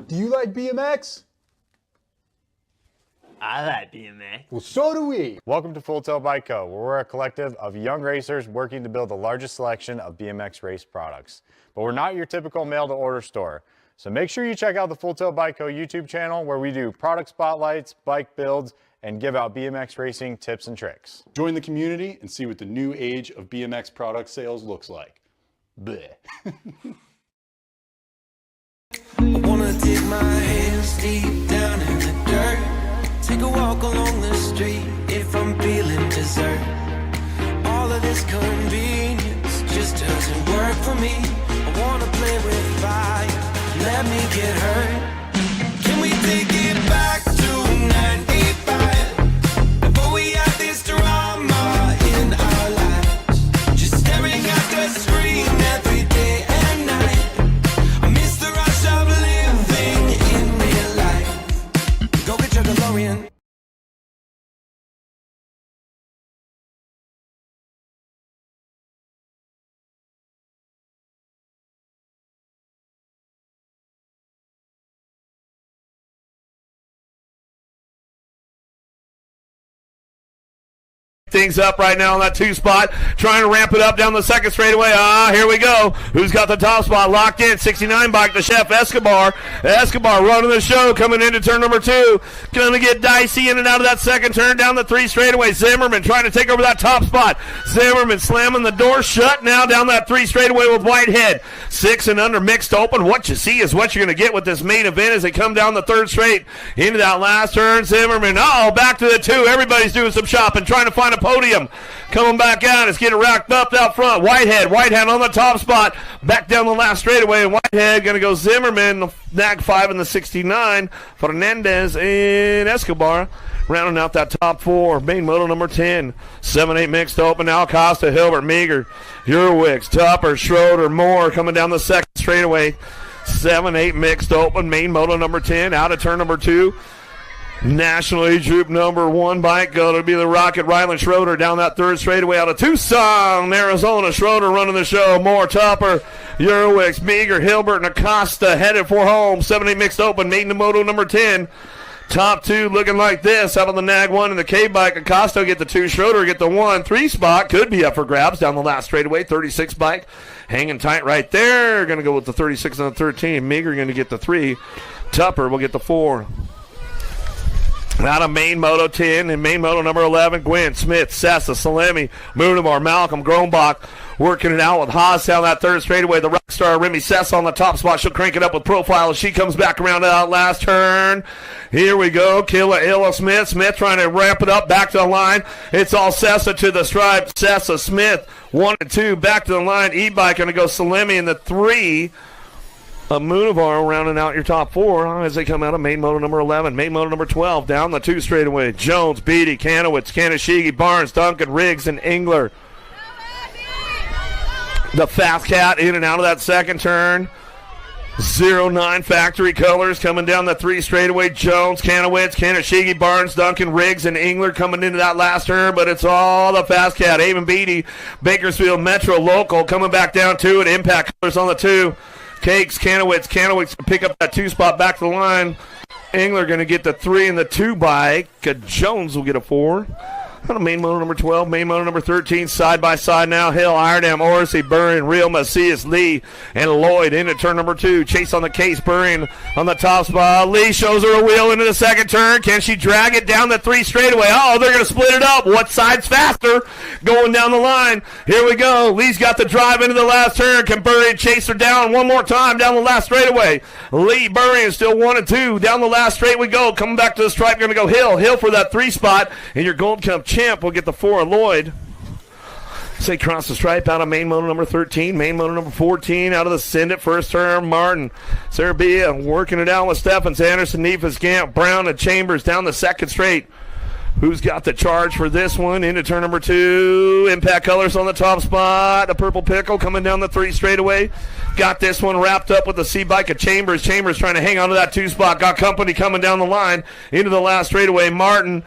Do you like BMX? I like BMX. Well, so do we. Welcome to Full Tilt Bike Co., where we're a collective of young racers working to build the largest selection of BMX race products. But we're not your typical mail-to-order store. So make sure you check out the Full Tilt Bike Co. YouTube channel, where we do product spotlights, bike builds, and give out BMX racing tips and tricks. Join the community and see what the new age of BMX product sales looks like. Bleh. I wanna dig my hands deep down in the dirt. Take a walk along the street if I'm feeling dessert. All of this convenience just doesn't work for me. I wanna play with fire, let me get hurt. Can we take it back to 95? Before we had this drama in our lives, just staring at the screen every day and night. I miss the rush of living in real life. Go get your DeLorean. Things up right now on that 2 spot, trying to ramp it up down the second straightaway. Here we go. Who's got the top spot locked in? 69 bike, the chef Escobar. Escobar running the show, coming into turn number 2. Going to get dicey in and out of that second turn down the 3 straightaway. Zimmerman trying to take over that top spot. Zimmerman slamming the door shut now down that 3 straightaway with Whitehead. 6 and under mixed open. What you see is what you're going to get with this main event as they come down the 3rd straight into that last turn. Zimmerman, back to the 2. Everybody's doing some shopping, trying to find a Podium. Coming back out. It's getting racked up out front. Whitehead on the top spot. Back down the last straightaway. And Whitehead going to go Zimmerman, the nag 5 and the 69. Fernandez and Escobar rounding out that top 4. Main moto number 10. 7-8 mixed open now. Costa, Hilbert, Meager, Urwix, Tupper, Schroeder, Moore coming down the second straightaway. 7-8 mixed open. Main moto number 10 out of turn number 2. National age group number 1 bike going to be the Rocket Ryland Schroeder down that 3rd straightaway out of Tucson, Arizona. Schroeder running the show. More Tupper, Urwix, Meager, Hilbert, and Acosta headed for home. 7-8 mixed open, maiden to moto number 10. Top 2 looking like this out on the Nag 1 and the K bike. Acosta get the 2, Schroeder get the 1. 3 spot could be up for grabs down the last straightaway. 36 bike hanging tight right there. Going to go with the 36 and the 13. Meager going to get the 3. Tupper will get the 4. Out of main moto 10 and main moto number 11, Gwynn, Smith, Sessa, Salemi, Moonamar, Malcolm, Grombach working it out with Haas down that 3rd straightaway. The rock star Remy Sessa on the top spot. She'll crank it up with Profile as she comes back around to that last turn. Here we go. Killa, Illa, Smith. Smith trying to ramp it up back to the line. It's all Sessa to the stripe. Sessa, Smith, 1 and 2 back to the line. E-bike going to go Salemi in the 3. Moonivar rounding out your top 4 as they come out of main moto number 11. Main moto number 12 down the 2 straightaway. Jones, Beatty, Kanowitz, Kanashigi, Barnes, Duncan, Riggs, and Engler. The Fast Cat in and out of that second turn. 09 factory colors coming down the 3 straightaway. Jones, Kanowitz, Kanashigi, Barnes, Duncan, Riggs, and Engler coming into that last turn, but it's all the Fast Cat. Avon Beatty, Bakersfield Metro local coming back down to it. Impact colors on the 2. Cakes, Kanowitz pick up that 2 spot back to the line. Engler going to get the 3 and the 2 bike. Jones will get a 4. Main moto number 12, main moto number 13, side by side now. Hill, Iredam, Orsi, Burrion, Real, Macias, Lee, and Lloyd into turn number 2. Chase on the case, Burrion on the top spot. Lee shows her a wheel into the second turn. Can she drag it down the 3 straightaway? They're going to split it up. What side's faster? Going down the line. Here we go. Lee's got the drive into the last turn. Can Burrion chase her down one more time down the last straightaway? Lee, Burrion still 1 and 2. Down the last straight we go. Coming back to the stripe, going to go Hill for that 3 spot. And your Gold Cup champ will get the 4 of Lloyd. Say cross the stripe out of main moto number 13, main moto number 14 out of the Send It first turn. Martin, Serbia working it out with Steffens, Anderson, Neefus, Gamp, Brown, and Chambers down the second straight. Who's got the charge for this one? Into turn number 2. Impact colors on the top spot. The Purple Pickle coming down the 3 straightaway. Got this one wrapped up with the C-Bike of Chambers. Chambers trying to hang on to that 2 spot. Got company coming down the line into the last straightaway. Martin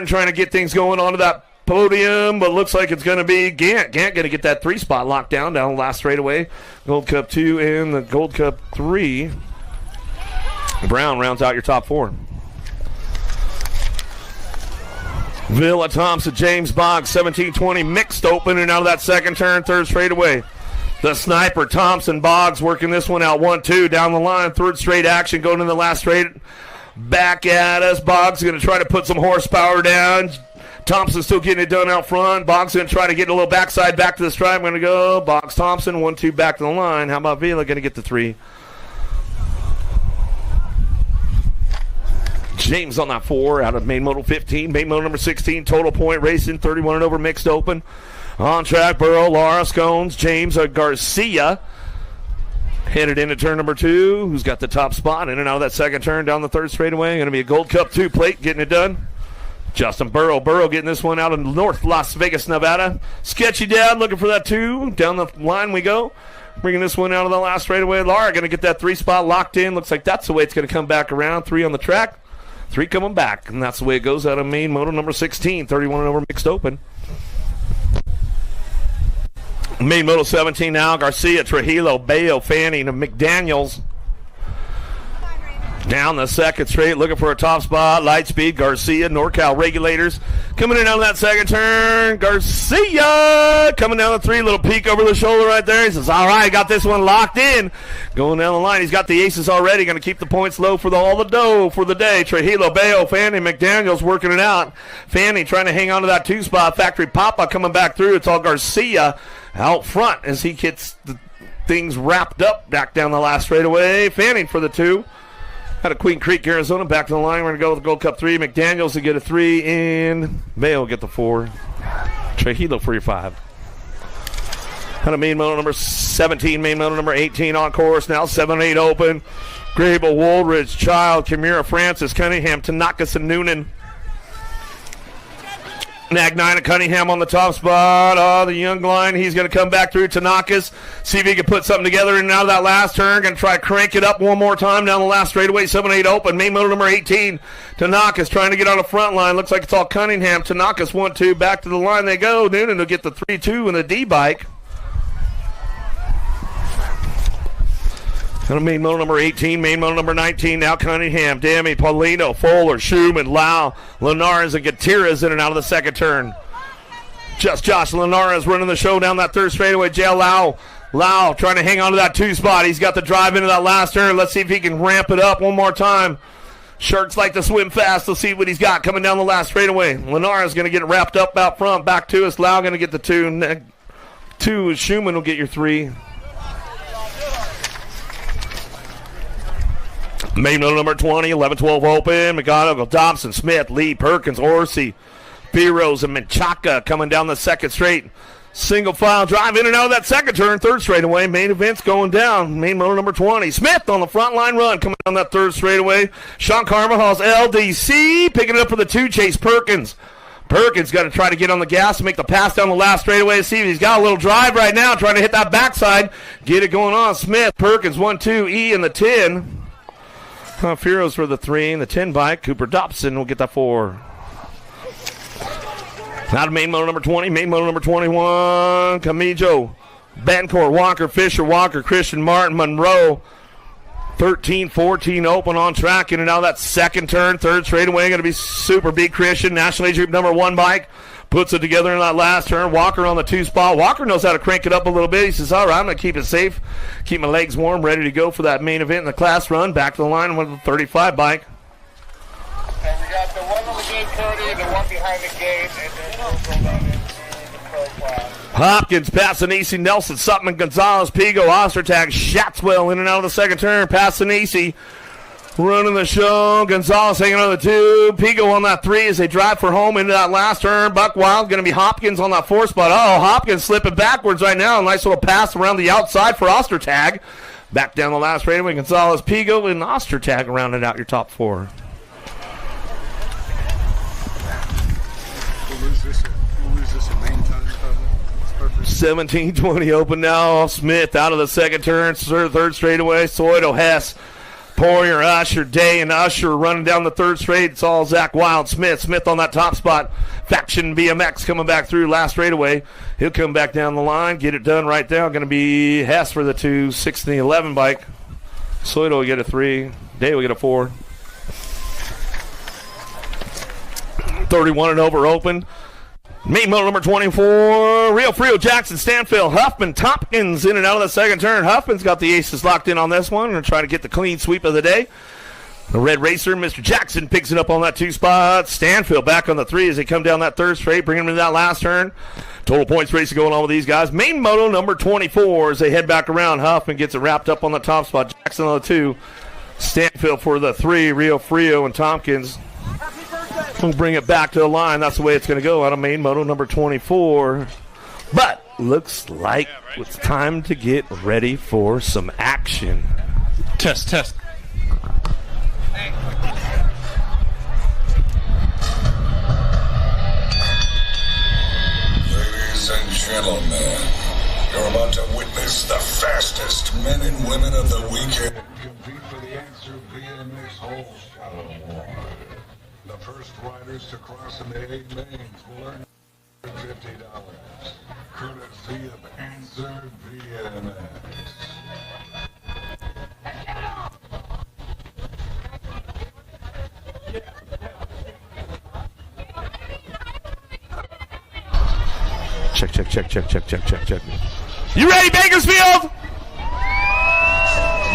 trying to get things going onto that Podium, but looks like it's going to be Gant. Gant going to get that 3 spot locked down the last straightaway. Gold Cup 2 and the Gold Cup 3. Brown rounds out your top 4. Villa, Thompson, James Boggs, 17-20 mixed open and out of that second turn, 3rd straightaway. The Sniper, Thompson, Boggs working this one out 1-2 down the line, 3rd straight action going in the last straight. Back at us. Boggs going to try to put some horsepower down. Thompson still getting it done out front. Boggs going to try to get a little backside back to the stripe. Going to go Boggs, Thompson, 1-2 back to the line. How about Villa going to get the 3? James on that 4 out of main moto 15. Main moto number 16, Total Point Racing, 31 and over mixed open. On track, Burrow, Lara, Scones, James Garcia. Headed into turn number 2. Who's got the top spot? In and out of that second turn down the third straightaway. Going to be a Gold Cup 2 plate getting it done. Justin Burrow. Burrow getting this one out of North Las Vegas, Nevada. Sketchy down, looking for that 2. Down the line we go. Bringing this one out of the last straightaway. Lara going to get that 3 spot locked in. Looks like that's the way it's going to come back around. 3 on the track. 3 coming back. And that's the way it goes out of main moto number 16. 31 and over mixed open. Main moto 17 now. Garcia, Trujillo, Bayo, Fanning, and McDaniels. Down the second straight, looking for a top spot. Lightspeed, Garcia, NorCal Regulators. Coming in out of that second turn. Garcia coming down the 3. Little peek over the shoulder right there. He says, all right, got this one locked in. Going down the line. He's got the aces already. Going to keep the points low for all the dough for the day. Trujillo, Bayo, Fanning, McDaniels working it out. Fanning trying to hang on to that 2 spot. Factory Papa coming back through. It's all Garcia out front as he gets the things wrapped up back down the last straightaway. Fanning for the 2. Out of Queen Creek, Arizona, back to the line. We're going to go with the Gold Cup 3. McDaniels to get a 3 in. Bayo will get the 4. Trujillo for your 5. Out of main moto number 17, main moto number 18 on course now. 7-8 open. Grable, Woolridge, Child, Kimura, Francis, Cunningham, Tanakas, and Noonan. Nag 9 of Cunningham on the top spot. Oh, the young line. He's going to come back through Tanakas. See if he can put something together in and out of that last turn. Going to try to crank it up one more time down the last straightaway. 7-8 open. Main motor number 18. Tanakas trying to get on the front line. Looks like it's all Cunningham. Tanakas 1-2. Back to the line they go. Noonan will get the 3-2 in the D-bike. Main motor number 18, main motor number 19, now Cunningham, Dammy, Paulino, Fuller, Schumann, Lau, Linares, and Gutierrez in and out of the second turn. Just Josh Linares running the show down that third straightaway. Jail Lau trying to hang on to that 2 spot. He's got the drive into that last turn. Let's see if he can ramp it up one more time. Sharks like to swim fast. Let's see what he's got coming down the last straightaway. Linares going to get it wrapped up out front. Back to us. Lau going to get the 2. 2, Schumann will get your 3. Main motor number 20, 11-12 open. McGonigal, Dobson, Smith, Lee, Perkins, Orsi, Piros, and Menchaca coming down the second straight. Single file drive in and out of that second turn. Third straightaway. Main event's going down. Main motor number 20. Smith on the front line run coming down that third straightaway. Sean Carvajal's LDC picking it up for the 2. Chase Perkins. Perkins got to try to get on the gas and make the pass down the last straightaway. See if he's got a little drive right now. Trying to hit that backside. Get it going on. Smith, Perkins, 1-2. E in the 10. Firos for the 3 and the 10 bike. Cooper Dobson will get that 4. Out of main motor number 20, main motor number 21. Camijo, Bancourt, Walker, Fisher, Walker, Christian, Martin, Monroe. 13-14 open on track in and out of that second turn. Third straightaway going to be Super B Christian. National Age Group number 1 bike. Puts it together in that last turn. Walker on the 2 spot. Walker knows how to crank it up a little bit. He says, all right, I'm going to keep it safe. Keep my legs warm, ready to go for that main event in the class run. Back to the line with the 35 bike. And we got the one on the gate, Cody, the one behind the gate, and then we'll go down into the profile. Hopkins, Passanisi, Nelson, Sutton, Gonzalez, Pigo, Ostertag, Shatswell in and out of the second turn. Passanisi running the show. Gonzalez hanging on the 2. Pigo on that 3 as they drive for home into that last turn. Buck Wild going to be Hopkins on that 4 spot. Oh, Hopkins slipping backwards right now. A nice little pass around the outside for Ostertag. Back down the last straightaway. Gonzalez, Pigo, and Ostertag rounding out your top 4. We'll lose this in main time. 17-20 open now. Smith out of the second turn. Third straightaway. Soido, Hess, Poirier, Usher, Day, and Usher running down the third straight. It's all Zach Wild, Smith on that top spot. Faction BMX coming back through last straightaway. He'll come back down the line, get it done right down. Going to be Hess for the 2, 6 and the 11 bike. Soido will get a 3. Day will get a 4. 31 and over open. Main motor number 24, Rio Frio, Jackson, Stanfield, Huffman, Tompkins in and out of the second turn. Huffman's got the aces locked in on this one. Going to try to get the clean sweep of the day. The red racer, Mr. Jackson, picks it up on that 2 spot. Stanfield back on the 3 as they come down that third straight, bringing them to that last turn. Total points race going on with these guys. Main moto number 24 as they head back around. Huffman gets it wrapped up on the top spot. Jackson on the 2. Stanfield for the 3, Rio Frio and Tompkins. We'll bring it back to the line. That's the way it's going to go out of main moto number 24. But looks like it's time to get ready for some action. Test. Ladies and gentlemen, you're about to witness the fastest men and women of the weekend compete for the Answer BMX Whole Shot Award. The first riders to cross in the 8 lanes will earn $50, courtesy of Answer BMX. Check. You ready, Bakersfield?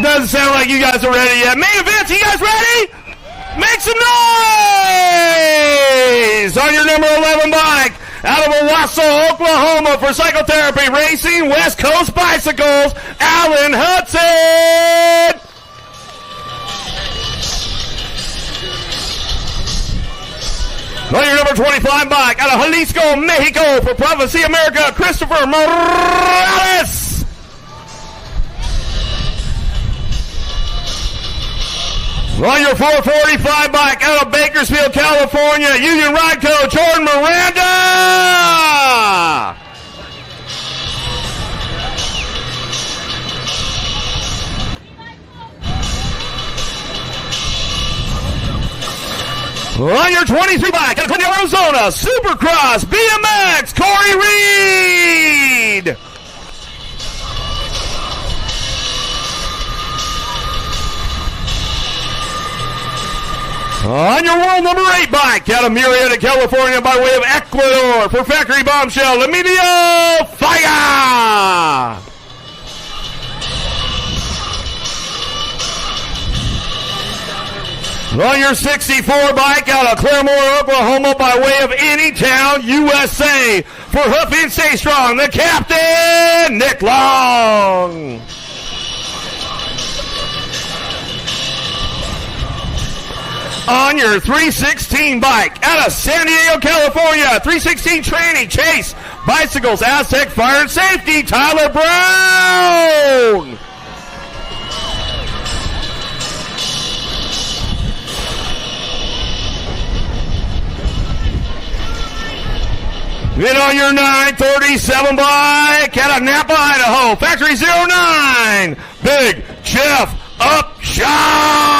Doesn't sound like you guys are ready yet. Main events, you guys ready? Make some noise on your number 11 bike out of Owasso, Oklahoma for Psychotherapy Racing, West Coast Bicycles, Alan Hudson. On your number 25 bike out of Jalisco, Mexico for Prophecy America, Christopher Morales. On your 445 bike out of Bakersfield, California, Union Ride Co. Jordan Miranda. On your 23 bike out of Clinton, Arizona, Supercross BMX, Corey Reed. On your world number 8 bike out of Murrieta, California by way of Ecuador for Factory Bombshell, Emilio Fire. On your 64 bike out of Claremore, Oklahoma by way of Anytown, USA for Hoof and Stay Strong, the captain, Nick Long. On your 316 bike out of San Diego, California, 316 training, Chase, Bicycles, Aztec Fire and Safety, Tyler Brown. Then on your 937 bike out of Napa, Idaho, Factory 09, Big Jeff Upshaw.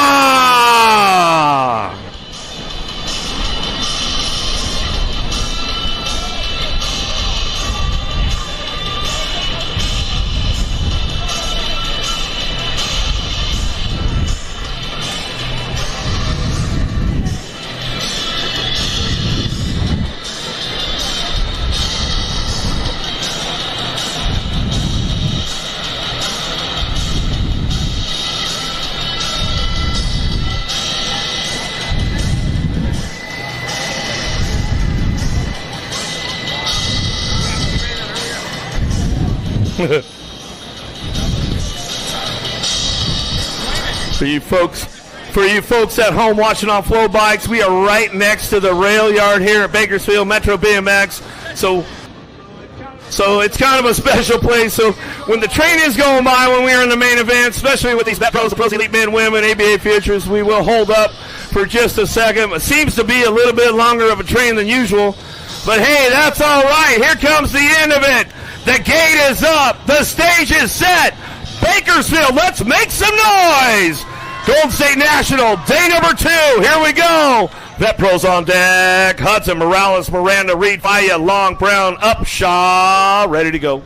For you folks at home watching on Flow Bikes, we are right next to the rail yard here at Bakersfield Metro BMX. So it's kind of a special place. So when the train is going by, when we are in the main event, especially with these Bet Pros, the Pros Elite Men, Women, ABA Futures, we will hold up for just a second. It seems to be a little bit longer of a train than usual. But hey, that's all right. Here comes the end of it. The gate is up. The stage is set. Bakersfield, let's make some noise. Golden State National, day number 2. Here we go. Vet Pros on deck. Hudson, Morales, Miranda, Reed, Faya, Long, Brown, Upshaw. Ready to go.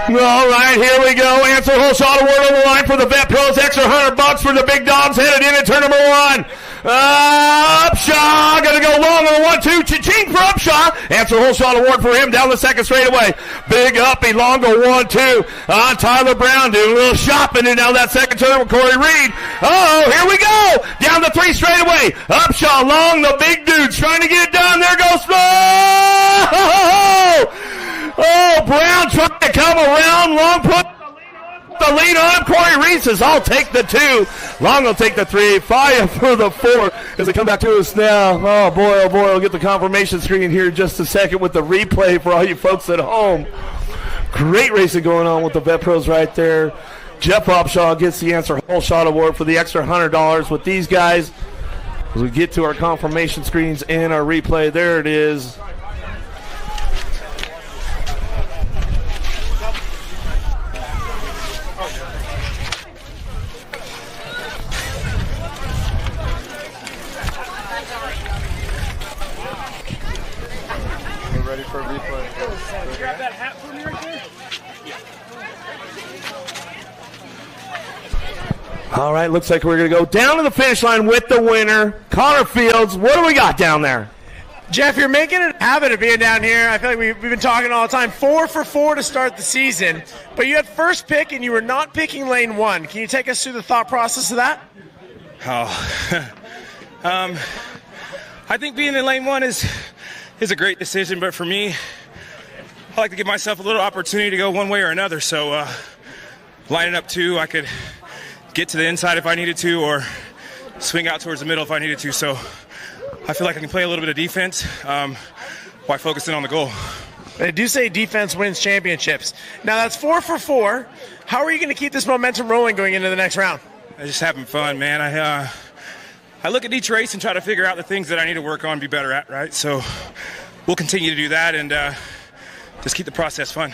All right, here we go. Answer Whole Shot Award on the line for the Vet Pros. Extra $100 for the big dogs headed in at turn number 1. Upshaw going to go long on the 1-2. Cha-ching for Upshaw. Answer whole shot award for him down the second straightaway. Big uppy, long go 1-2. On Tyler Brown doing a little shopping and down that second turn with Corey Reed. Oh, here we go. Down the 3 straightaway. Upshaw long, the big dude's trying to get it done. There goes. Oh, Brown trying to come around. Long put the lead on. Corey Reed says, I'll take the 2. Long will take the 3. Fire for the 4 as they come back to us now. Oh, boy, we'll get the confirmation screen here in just a second with the replay for all you folks at home. Great racing going on with the Vet Pros right there. Jeff Upshaw gets the answer whole shot award for the extra $100 with these guys. As we get to our confirmation screens and our replay, there it is. Ready for a replay. Grab that hat for me right there. All right, looks like we're going to go down to the finish line with the winner, Connor Fields. What do we got down there? Jeff, you're making a habit of being down here. I feel like we've been talking all the time. 4 for 4 to start the season, but you had first pick and you were not picking lane 1. Can you take us through the thought process of that? I think being in lane 1 is a great decision, but for me, I like to give myself a little opportunity to go one way or another. So lining up 2, I could get to the inside if I needed to, or swing out towards the middle if I needed to. So I feel like I can play a little bit of defense while focusing on the goal. They do say defense wins championships. Now that's 4 for 4. How are you going to keep this momentum rolling going into the next round? I'm just having fun, man. I look at each race and try to figure out the things that I need to work on and be better at, right? So we'll continue to do that and just keep the process fun.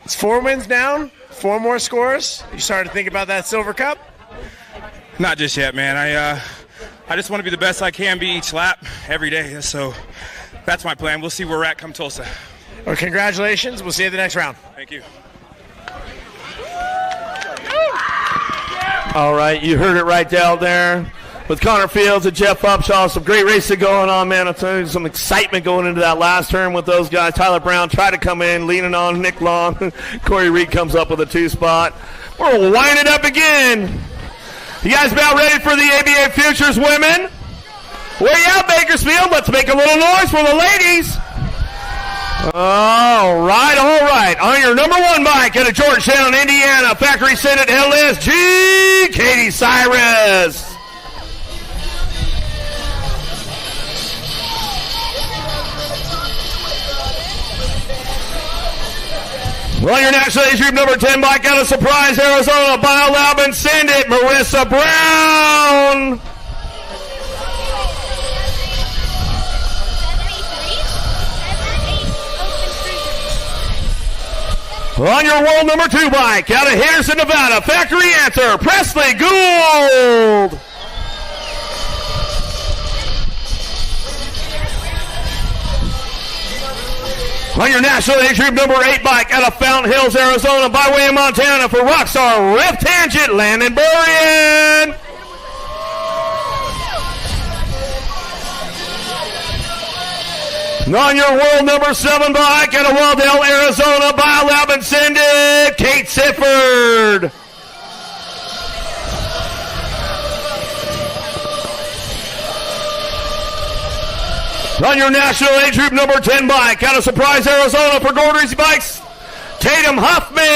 It's 4 wins down, 4 more scores. You started to think about that Silver Cup? Not just yet, man. I just want to be the best I can be each lap, every day. So that's my plan. We'll see where we're at come Tulsa. Well, congratulations. We'll see you at the next round. Thank you. All right, you heard it right down there with Connor Fields and Jeff Upshaw. Some great racing going on, man. I'll tell you, some excitement going into that last turn with those guys. Tyler Brown tried to come in, leaning on Nick Long. Corey Reed comes up with a 2 spot. We're winding up again. You guys about ready for the ABA Futures women? Where you at, Bakersfield? Let's make a little noise for the ladies. All right. On your number 1 bike out of Georgetown, Indiana, Factory Senate LSG, Katie Cyrus. On your national age group number 10 bike out of Surprise, Arizona, BioLab and Send It, Marissa Brown. On your world number 2 bike out of Henderson, Nevada, Factory Answer, Presley Gould. On your national age group number 8 bike out of Fountain Hills, Arizona, by way of Montana for Rockstar Rift Tangent, Landon Burrion. On your world number 7 bike out of Waldell, Arizona, BioLab and Send It, Kate Sifford. On your national age group number 10 bike out of Surprise, Arizona for Gord Reese Bikes, Tatum Huffman.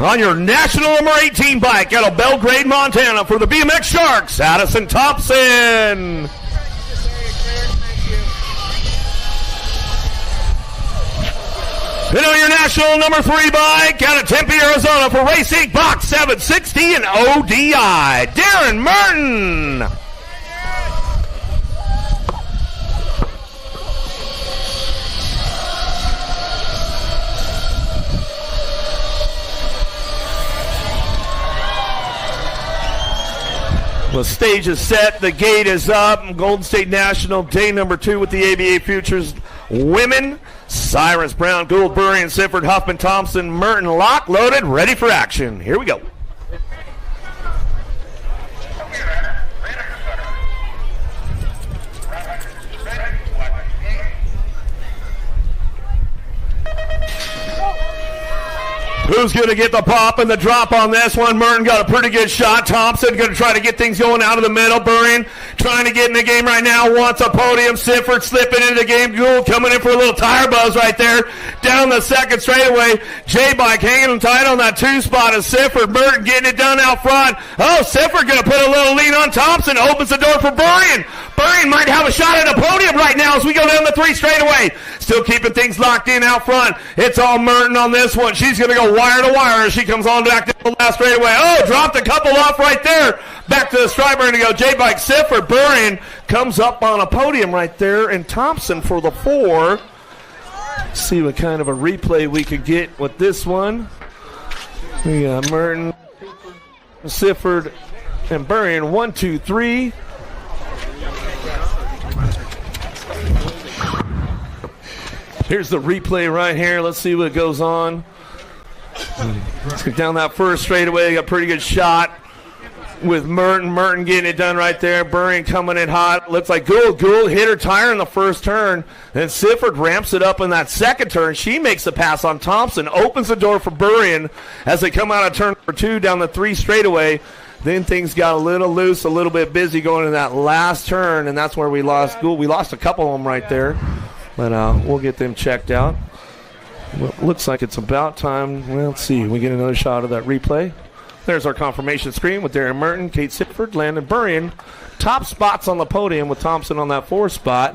On your national number 18 bike out of Belgrade, Montana for the BMX Sharks, Addison Thompson. And on your national number 3 bike out of Tempe, Arizona for Racing Box 760 and ODI, Darren Merton. The stage is set, the gate is up. Golden State National, day number 2 with the ABA Futures women. Cyrus, Brown, Gould, Burry, and Sifford, Huffman, Thompson, Merton, lock, loaded, ready for action. Here we go. Who's going to get the pop and the drop on this one? Merton got a pretty good shot. Thompson going to try to get things going out of the middle. Burrion trying to get in the game right now. Wants a podium. Sifford slipping into the game. Gould coming in for a little tire buzz right there. Down the second straightaway. J-Bike hanging tight on that 2 spot of Sifford. Merton getting it done out front. Oh, Sifford going to put a little lead on Thompson. Opens the door for Burrion. Burrion might have a shot at a podium right now as we go down the 3 straightaway. Still keeping things locked in out front. It's all Merton on this one. She's going to go wire to wire as she comes on back to the last straightaway. Oh, dropped a couple off right there. Back to the stripe. We're going to go J-Bike. Sifford. Burrion comes up on a podium right there. And Thompson for the 4. See what kind of a replay we could get with this one. We got Merton, Sifford, and Burrion. 1, 2, 3. Here's the replay right here. Let's see what goes on. Let's get down that first straightaway. Got a pretty good shot with Merton. Merton getting it done right there. Burrion coming in hot. Looks like Gould hit her tire in the first turn. And Sifford ramps it up in that second turn. She makes the pass on Thompson. Opens the door for Burrion as they come out of turn number 2 down the 3 straightaway. Then things got a little loose, a little bit busy going in that last turn. And that's where we lost Gould. We lost a couple of them right there. But we'll get them checked out. Well, looks like it's about time. Well, let's see. We get another shot of that replay. There's our confirmation screen with Darren Merton, Kate Sifford, Landon Burrion. Top spots on the podium with Thompson on that 4 spot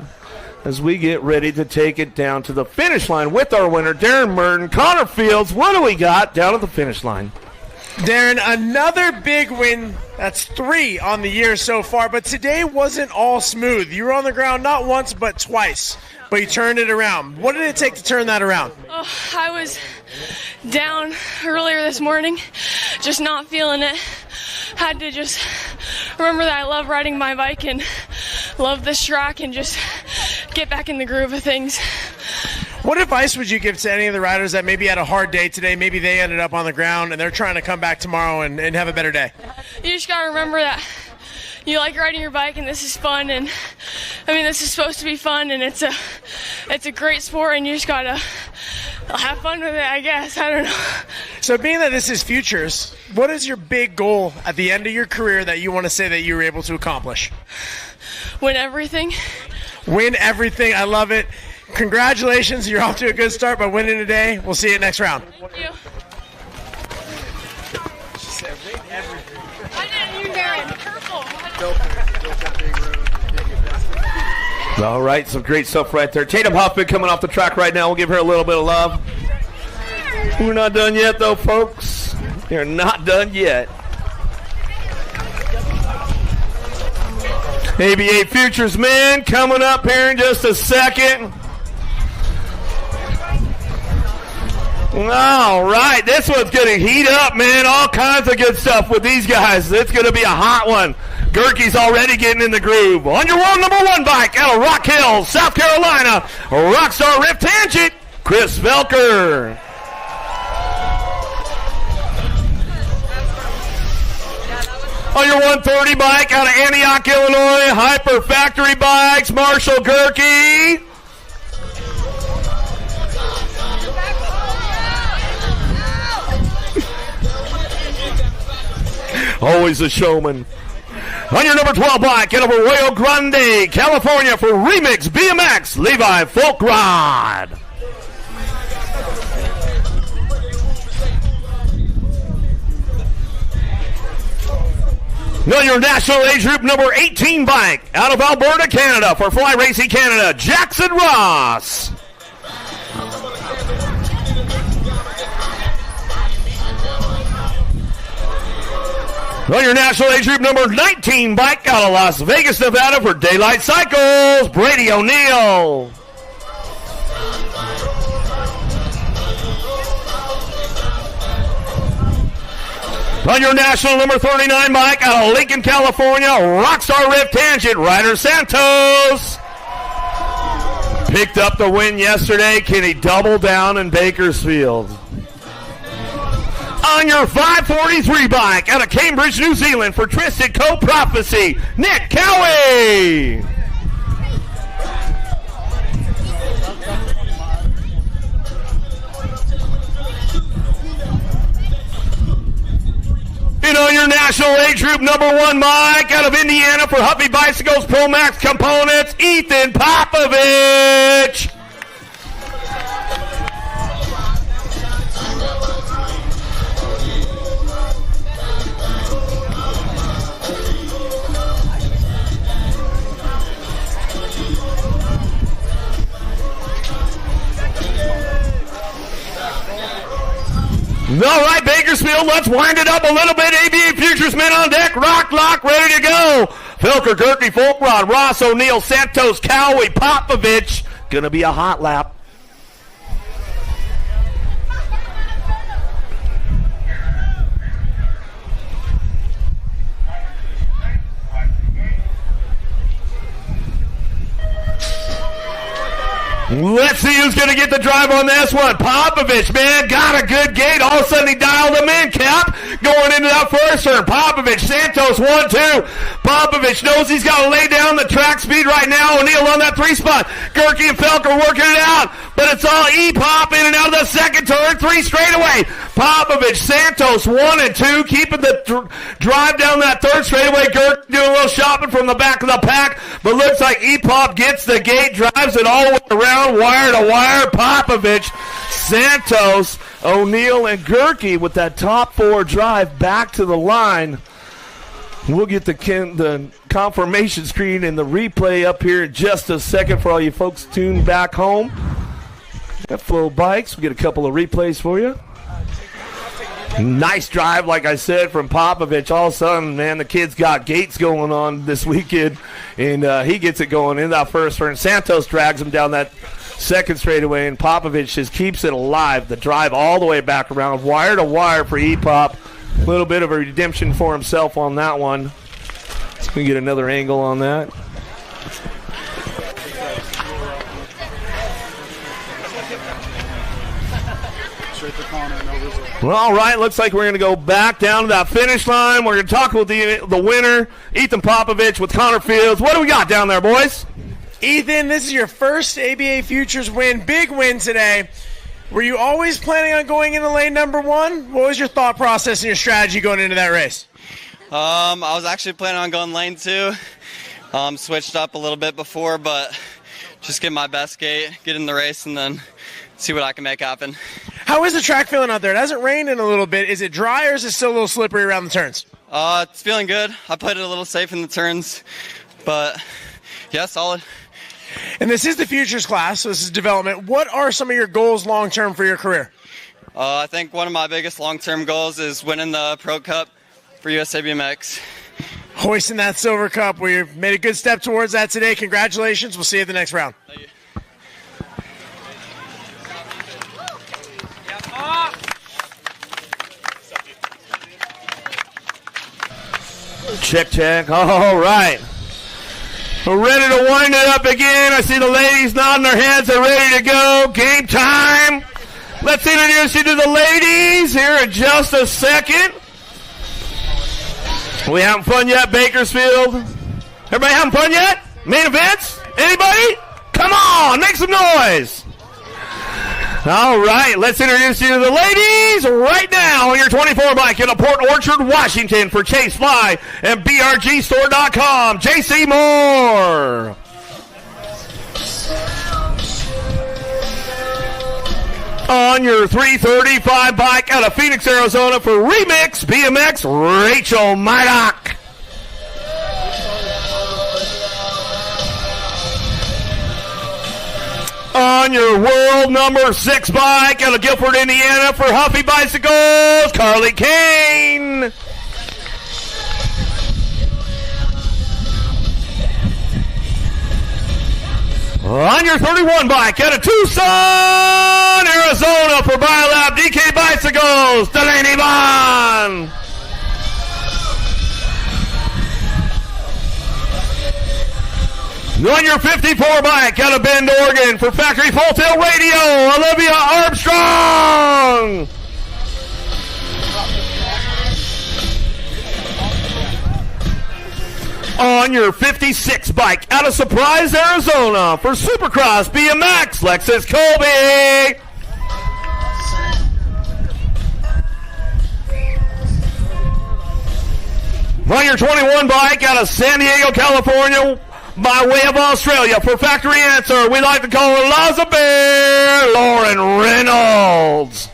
as we get ready to take it down to the finish line with our winner, Darren Merton. Connor Fields, what do we got down at the finish line? Darren, another big win. That's 3 on the year so far, but today wasn't all smooth. You were on the ground not once but twice, but you turned it around. What did it take to turn that around? Oh, I was down earlier this morning, just not feeling it. Had to just remember that I love riding my bike and love this track and just get back in the groove of things. What advice would you give to any of the riders that maybe had a hard day today, maybe they ended up on the ground and they're trying to come back tomorrow and have a better day? You just got to remember that you like riding your bike and this is fun, and I mean this is supposed to be fun, and it's a great sport, and you just got to have fun with it, I guess. I don't know. So being that this is futures, what is your big goal at the end of your career that you want to say that you were able to accomplish? Win everything. Win everything. I love it. Congratulations. You're off to a good start by winning today. We'll see you next round. Thank you. She said win everything. I didn't use that purple. All right, some great stuff right there. Tatum Huffman coming off the track right now. We'll give her a little bit of love. We're not done yet, though, folks. We're not done yet. ABA Futures men coming up here in just a second. All right, this one's going to heat up, man. All kinds of good stuff with these guys. It's going to be a hot one. Gerke's already getting in the groove. On your world number 1 bike out of Rock Hill, South Carolina, Rockstar Rift Tangent, Chris Velker. On your 130 bike out of Antioch, Illinois, Hyper Factory Bikes, Marshall Gerke. Always a showman. On your number 12 bike out of Arroyo Grande, California for Remix BMX, Levi Folkrod. On your national age group number 18 bike out of Alberta, Canada for Fly Racing Canada, Jackson Ross. On your national age group number 19 bike out of Las Vegas, Nevada for Daylight Cycles, Brady O'Neill. On your national number 39 bike out of Lincoln, California, Rockstar Rift Tangent, Ryder Santos. Picked up the win yesterday. Can he double down in Bakersfield? On your 543 bike out of Cambridge, New Zealand for Tristan Co-Prophecy, Nick Cowie. And on your national age group number 1 bike out of Indiana for Huffy Bicycles Pro Max Components, Ethan Popovich. All right, Bakersfield, let's wind it up a little bit. ABA Futures men on deck, rock, lock, ready to go. Felker, Gerke, Folkrod, Ross, O'Neill, Santos, Cowie, Popovich. Gonna be a hot lap. Let's see who's going to get the drive on this one. Popovich, man, got a good gate. All of a sudden, he dialed him in, Cap. Going into that first turn. Popovich, Santos, 1-2. Popovich knows he's got to lay down the track speed right now. O'Neill on that 3 spot. Gerke and Felker working it out. But it's all E-Pop in and out of the second turn. 3 straightaway. Popovich, Santos, 1 and 2. Keeping the drive down that third straightaway. Gerke doing a little shopping from the back of the pack. But looks like E-Pop gets the gate, drives it all the way around. Wire to wire, Popovich, Santos, O'Neill, and Gerke with that top 4 drive back to the line. We'll get the confirmation screen and the replay up here in just a second for all you folks tuned back home. Got Flow Bikes. We'll get a couple of replays for you. Nice drive, like I said, from Popovich. All of a sudden, man, the kid's got gates going on this weekend, and he gets it going in that first turn. Santos drags him down that second straightaway, and Popovich just keeps it alive. The drive all the way back around, wire to wire for E-Pop. A little bit of a redemption for himself on that one. Let's get another angle on that. Well, all right, looks like we're going to go back down to that finish line. We're going to talk with the winner, Ethan Popovich with Connor Fields. What do we got down there, boys? Ethan, this is your first ABA Futures win. Big win today. Were you always planning on going into lane number 1? What was your thought process and your strategy going into that race? I was actually planning on going lane 2. Switched up a little bit before, but just get my best gate, get in the race, and then see what I can make happen. How is the track feeling out there? It hasn't rained in a little bit. Is it dry or is it still a little slippery around the turns? It's feeling good. I played it a little safe in the turns, but yeah, solid. And this is the Futures class, so this is development. What are some of your goals long-term for your career? I think one of my biggest long-term goals is winning the Pro Cup for USA BMX. Hoisting that silver cup. We made a good step towards that today. Congratulations. We'll see you at the next round. Thank you. Check, check. All right. We're ready to wind it up again. I see the ladies nodding their heads. They're ready to go. Game time. Let's introduce you to the ladies here in just a second. We having fun yet, Bakersfield? Everybody having fun yet? Main events? Anybody? Come on, make some noise. All right, let's introduce you to the ladies right now on your 24 bike in Port Orchard, Washington for Chase Fly and BRGstore.com. JC Moore. On your 335 bike out of Phoenix, Arizona for Remix BMX, Rachel Mydock. On your world number 6 bike out of Guilford, Indiana for Huffy Bicycles, Carly Kane. On your 31 bike out of Tucson, Arizona for BioLab DK Bicycles, Delaney Bond. On your 54 bike out of Bend, Oregon for Factory Full Tilt Radio, Olivia Armstrong. On your 56 bike out of Surprise, Arizona for Supercross BMX, Lexus Colby. On your 21 bike out of San Diego, California, by way of Australia for Factory Answer, we like to call her Elizabeth Lauren Reynolds.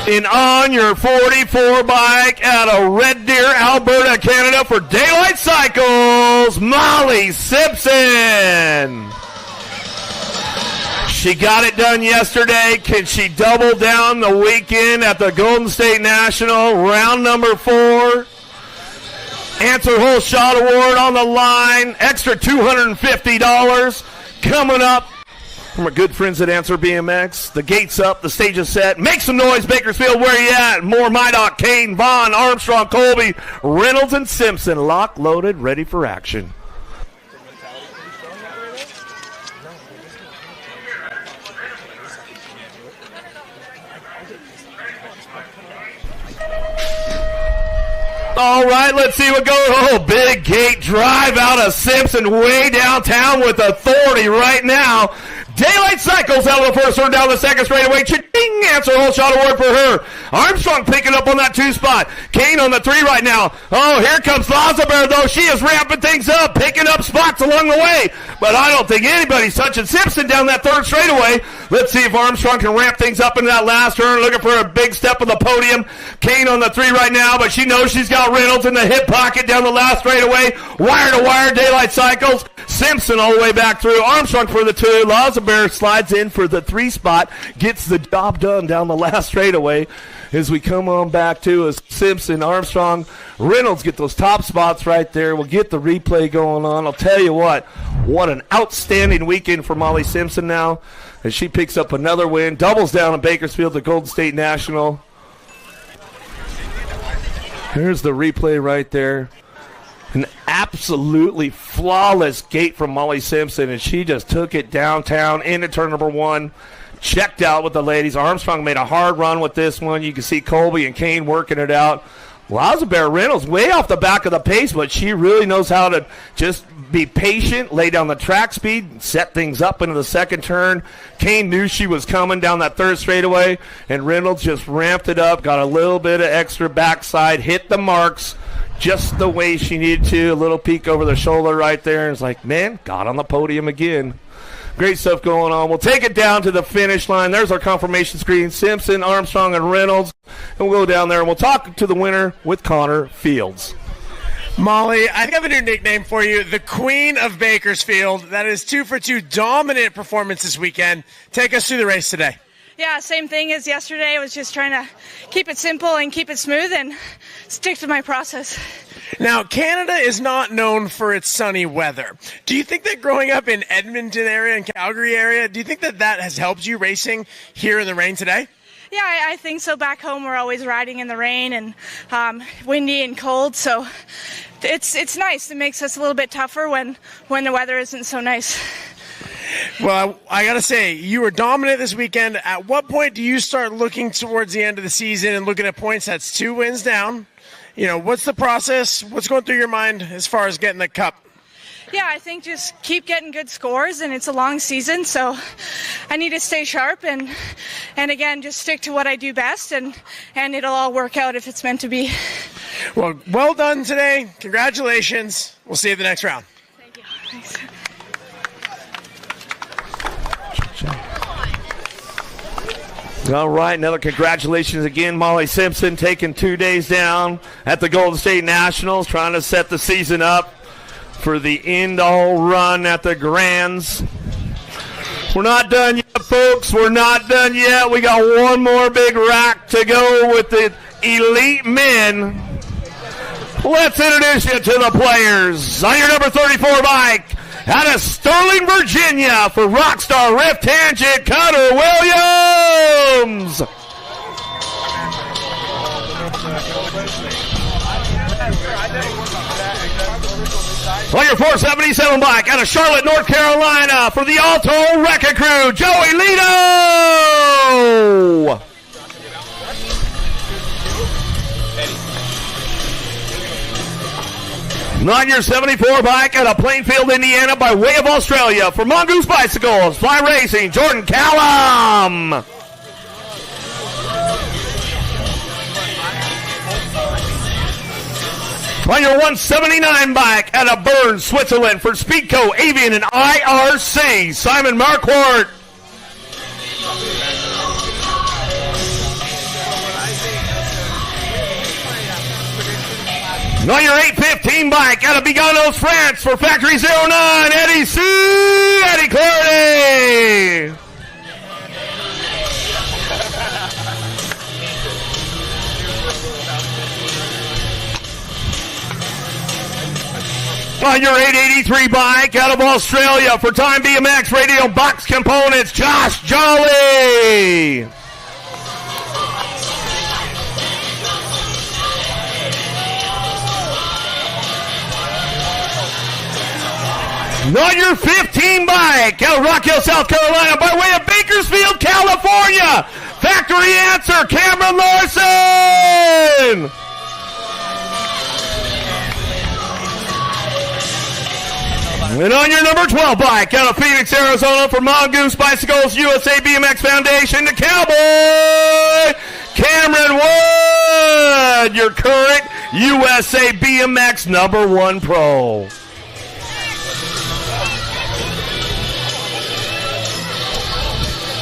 And on your 44 bike out of Red Deer, Alberta, Canada for Daylight Cycles, Molly Simpson. She got it done yesterday. Can she double down the weekend at the Golden State National, round number 4? Answer Whole Shot Award on the line. Extra $250 coming up from our good friends at Answer BMX. The gate's up. The stage is set. Make some noise, Bakersfield. Where you at? Moore, Mydock, Kane, Vaughn, Armstrong, Colby, Reynolds, and Simpson. Locked, loaded, ready for action. All right, let's see what goes. Oh, big gate drive out of Simpson way downtown with authority right now. Daylight Cycles out of the first turn, down the second straightaway. Cha-ding! Answer Whole Shot Award for her. Armstrong picking up on that 2 spot. Kane on the 3 right now. Oh, here comes Lazabert, though. She is ramping things up, picking up spots along the way. But I don't think anybody's touching Simpson down that 3rd straightaway. Let's see if Armstrong can ramp things up into that last turn. Looking for a big step of the podium. Kane on the 3 right now, but she knows she's got Reynolds in the hip pocket down the last straightaway. Wire to wire, Daylight Cycles. Simpson all the way back through. Armstrong for the 2. Lazabert slides in for the 3 spot. Gets the job done down the last straightaway. As we come on back to as Simpson, Armstrong, Reynolds get those top spots right there. We'll get the replay going on. I'll tell you what an outstanding weekend for Molly Simpson now as she picks up another win. Doubles down in Bakersfield, the Golden State National. Here's the replay right there. An absolutely flawless gate from Molly Simpson, and she just took it downtown into turn number 1. Checked out with the ladies. Armstrong made a hard run with this one. You can see Colby and Kane working it out. Lazabert Reynolds way off the back of the pace, but she really knows how to just be patient, lay down the track speed, set things up into the second turn. Kane knew she was coming down that 3rd straightaway, and Reynolds just ramped it up, got a little bit of extra backside, hit the marks just the way she needed to. A little peek over the shoulder right there, and it's like, man, got on the podium again. Great stuff going on. We'll take it down to the finish line. There's our confirmation screen. Simpson, Armstrong, and Reynolds. And we'll go down there and we'll talk to the winner with Connor Fields. Molly, I think I have a new nickname for you, the Queen of Bakersfield. That is 2 for 2 dominant performance this weekend. Take us through the race today. Yeah, same thing as yesterday. I was just trying to keep it simple and keep it smooth and stick to my process. Now, Canada is not known for its sunny weather. Do you think that growing up in Edmonton area and Calgary area, do you think that that has helped you racing here in the rain today? Yeah, I think so. Back home, we're always riding in the rain and windy and cold, so it's nice. It makes us a little bit tougher when the weather isn't so nice. Well, I got to say, you were dominant this weekend. At what point do you start looking towards the end of the season and looking at points? That's 2 wins down. You know, what's the process? What's going through your mind as far as getting the cup? Yeah, I think just keep getting good scores, and it's a long season, so I need to stay sharp and again, just stick to what I do best, and it'll all work out if it's meant to be. Well done today. Congratulations. We'll see you at the next round. Thank you. Thanks. All right, another congratulations again. Molly Simpson taking 2 days down at the Golden State Nationals, trying to set the season up for the end-all run at the Grands. We're not done yet, folks. We're not done yet. We got one more big rack to go with the elite men. Let's introduce you to the players. On your number 34 bike, out of Sterling, Virginia, for Rockstar Rift Tangent, Connor Williams. On your 477 bike out of Charlotte, North Carolina for the Alto Wrecking Crew, Joey Lito. On your 74 bike out of Plainfield, Indiana by way of Australia for Mongoose Bicycles, Fly Racing, Jordan Callum. On your 179 bike out of Bern, Switzerland for Speedco, Avian, and IRC, Simon Marquardt. On your 815 bike out of Biganos, France for Factory 09, Eddie C. Eddie Clardy. On your 883 bike out of Australia for Time BMX Radio Box Components, Josh Jolly. On your 15 bike out of Rock Hill, South Carolina by way of Bakersfield, California, Factory Answer, Cameron Larson. And on your number 12 bike out of Phoenix, Arizona for Mongoose Bicycles USA BMX Foundation, the Cowboy, Cameron Wood, your current USA BMX #1 pro.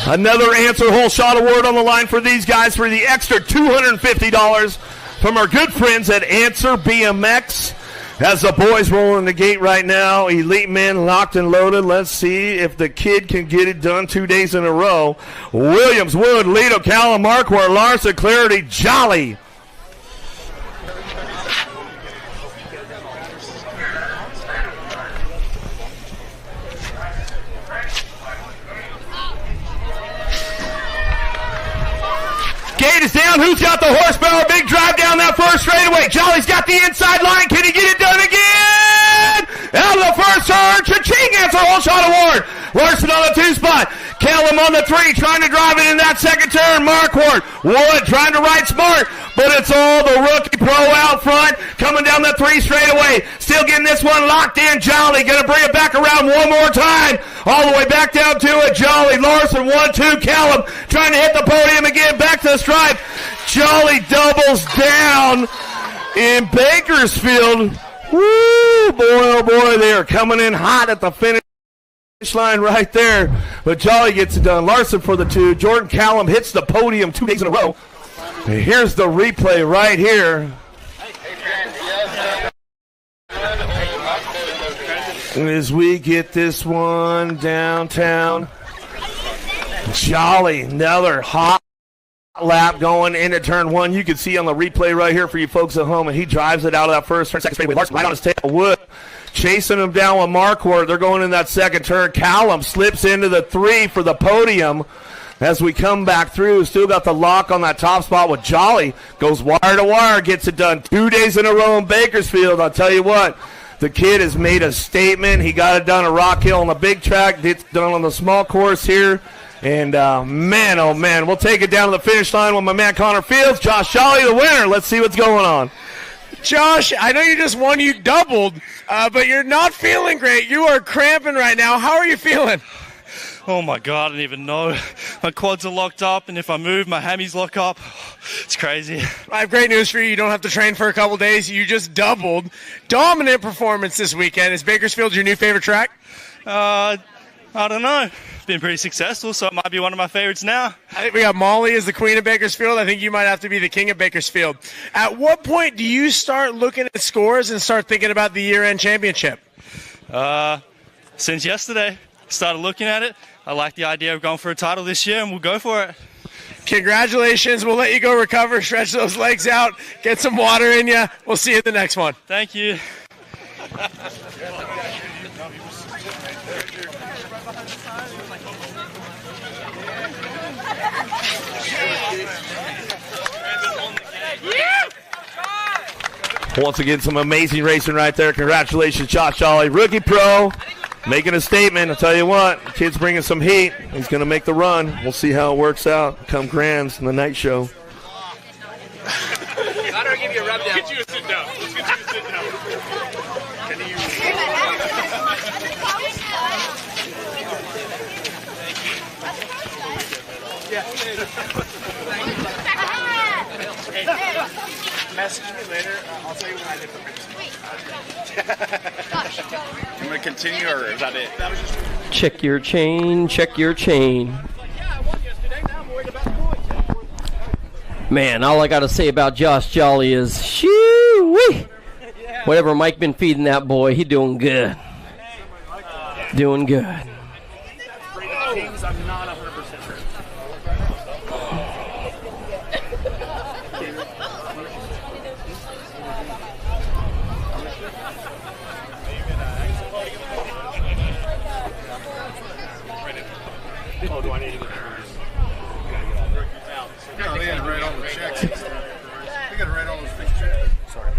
Another Answer Whole Shot Award on the line for these guys for the extra $250 from our good friends at Answer BMX. As the boys roll in the gate right now, Elite Men locked and loaded. Let's see if the kid can get it done 2 days in a row. Williams, Wood, Lito, Callum, Marquardt, Larson, Clarity, Jolly. Gate is down. Who's got the horsepower? Big drive down that first straightaway. Jolly's got the inside line. Can he get it done again? Out of the first turn. Cha-ching! Answer Whole Shot Award. Larson on the 2 spot. Callum on the 3, trying to drive it in that second turn. Marquardt, Wood trying to ride smart, but it's all the rookie pro out front. Coming down the 3 straightaway. Still getting this one locked in. Jolly gonna bring it back around one more time. All the way back down to it. Jolly, Larson, 1-2. Callum trying to hit the podium again. Back to the stripe. Jolly doubles down in Bakersfield. Woo, boy, oh boy, they are coming in hot at the finish line right there. But Jolly gets it done. Larson for the 2. Jordan Callum hits the podium 2 days in a row. And here's the replay right here. As we get this one downtown. Jolly, another hot lap going into turn 1. You can see on the replay right here for you folks at home, and he drives it out of that first turn, second straightaway. Larson right on his tail. Wood chasing him down with Marquardt. They're going in that second turn. Callum slips into the 3 for the podium. As we come back through, still got the lock on that top spot with Jolly. Goes wire to wire, gets it done 2 days in a row in Bakersfield. I'll tell you what, the kid has made a statement. He got it done at Rock Hill on the big track. It's done on the small course here. And, man, oh, man, we'll take it down to the finish line with my man Connor Fields. Josh Jolly, the winner. Let's see what's going on. Josh, I know you just won, you doubled, but you're not feeling great. You are cramping right now. How are you feeling? Oh my God, I don't even know. My quads are locked up, and if I move, my hammies lock up. It's crazy. I have great news for you. You don't have to train for a couple days. You just doubled. Dominant performance this weekend. Is Bakersfield your new favorite track? I don't know. It's been pretty successful, so it might be one of my favorites now. I think we got Molly as the queen of Bakersfield. I think you might have to be the king of Bakersfield. At what point do you start looking at scores and start thinking about the year-end championship? Since yesterday, started looking at it. I like the idea of going for a title this year, and we'll go for it. Congratulations. We'll let you go recover, stretch those legs out, get some water in you. We'll see you at the next one. Thank you. Once again, some amazing racing right there. Congratulations, Josh Jolly. Rookie pro, making a statement. I'll tell you what, kid's bringing some heat. He's going to make the run. We'll see how it works out come Grands in the night show. How do I give you a rub down? Get you a sit down. Let's get you a sit down. Can you... Message me later. I'll tell you when I get the picture. I'm going to continue, or is that it? Check your chain, check your chain. Man, all I got to say about Josh Jolly is, shoo-wee. Whatever Mike been feeding that boy, he doing good. Doing good. I'm not 100% sure. Oh, do I need to get No, they got to write all the checks. They got to write all those big checks. Sorry.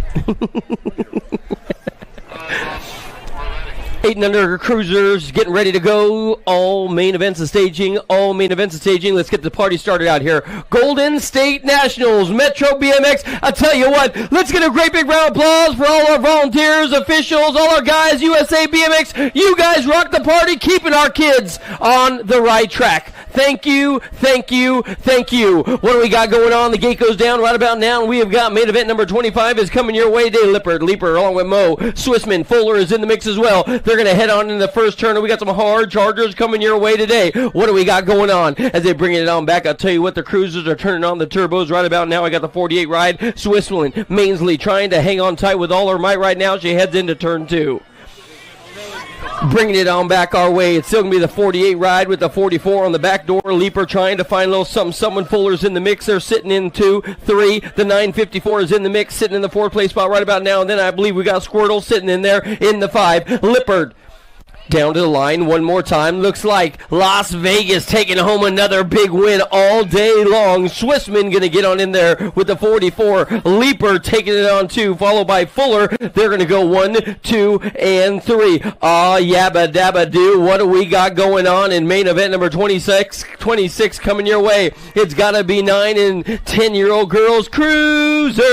8 and under cruisers getting ready to go. All main events of staging. All main events of staging. Let's get the party started out here. Golden State Nationals, Metro BMX. I'll tell you what, let's get a great big round of applause for all our volunteers, officials, all our guys, USA BMX. You guys rock the party, keeping our kids on the right track. Thank you, thank you, thank you. What do we got going on? The gate goes down right about now, and we have got main event number 25 is coming your way. Day Leaper along with Mo. Swissman, Fuller is in the mix as well. They're going to head on in the first turn, and we got some hard chargers coming your way today. What do we got going on? As they bring it on back, I'll tell you what, the cruisers are turning on the turbos right about now. I got the 48 ride. Swissman, Mainsley trying to hang on tight with all her might right now. She heads into turn 2. Bringing it on back our way. It's still going to be the 48 ride with the 44 on the back door. Leaper trying to find a little something. Someone Fuller's in the mix. They're sitting in 2, 3. The 954 is in the mix, sitting in the 4th place spot right about now. And then I believe we got Squirtle sitting in there in the 5. Lippard down to the line one more time. Looks like Las Vegas taking home another big win all day long. Swissman going to get on in there with the 44. Leaper taking it on 2, followed by Fuller. They're going to go 1, 2, and 3. Aw, yabba dabba doo. What do we got going on in main event number 26 coming your way? It's got to be 9 and 10-year-old girls cruiser.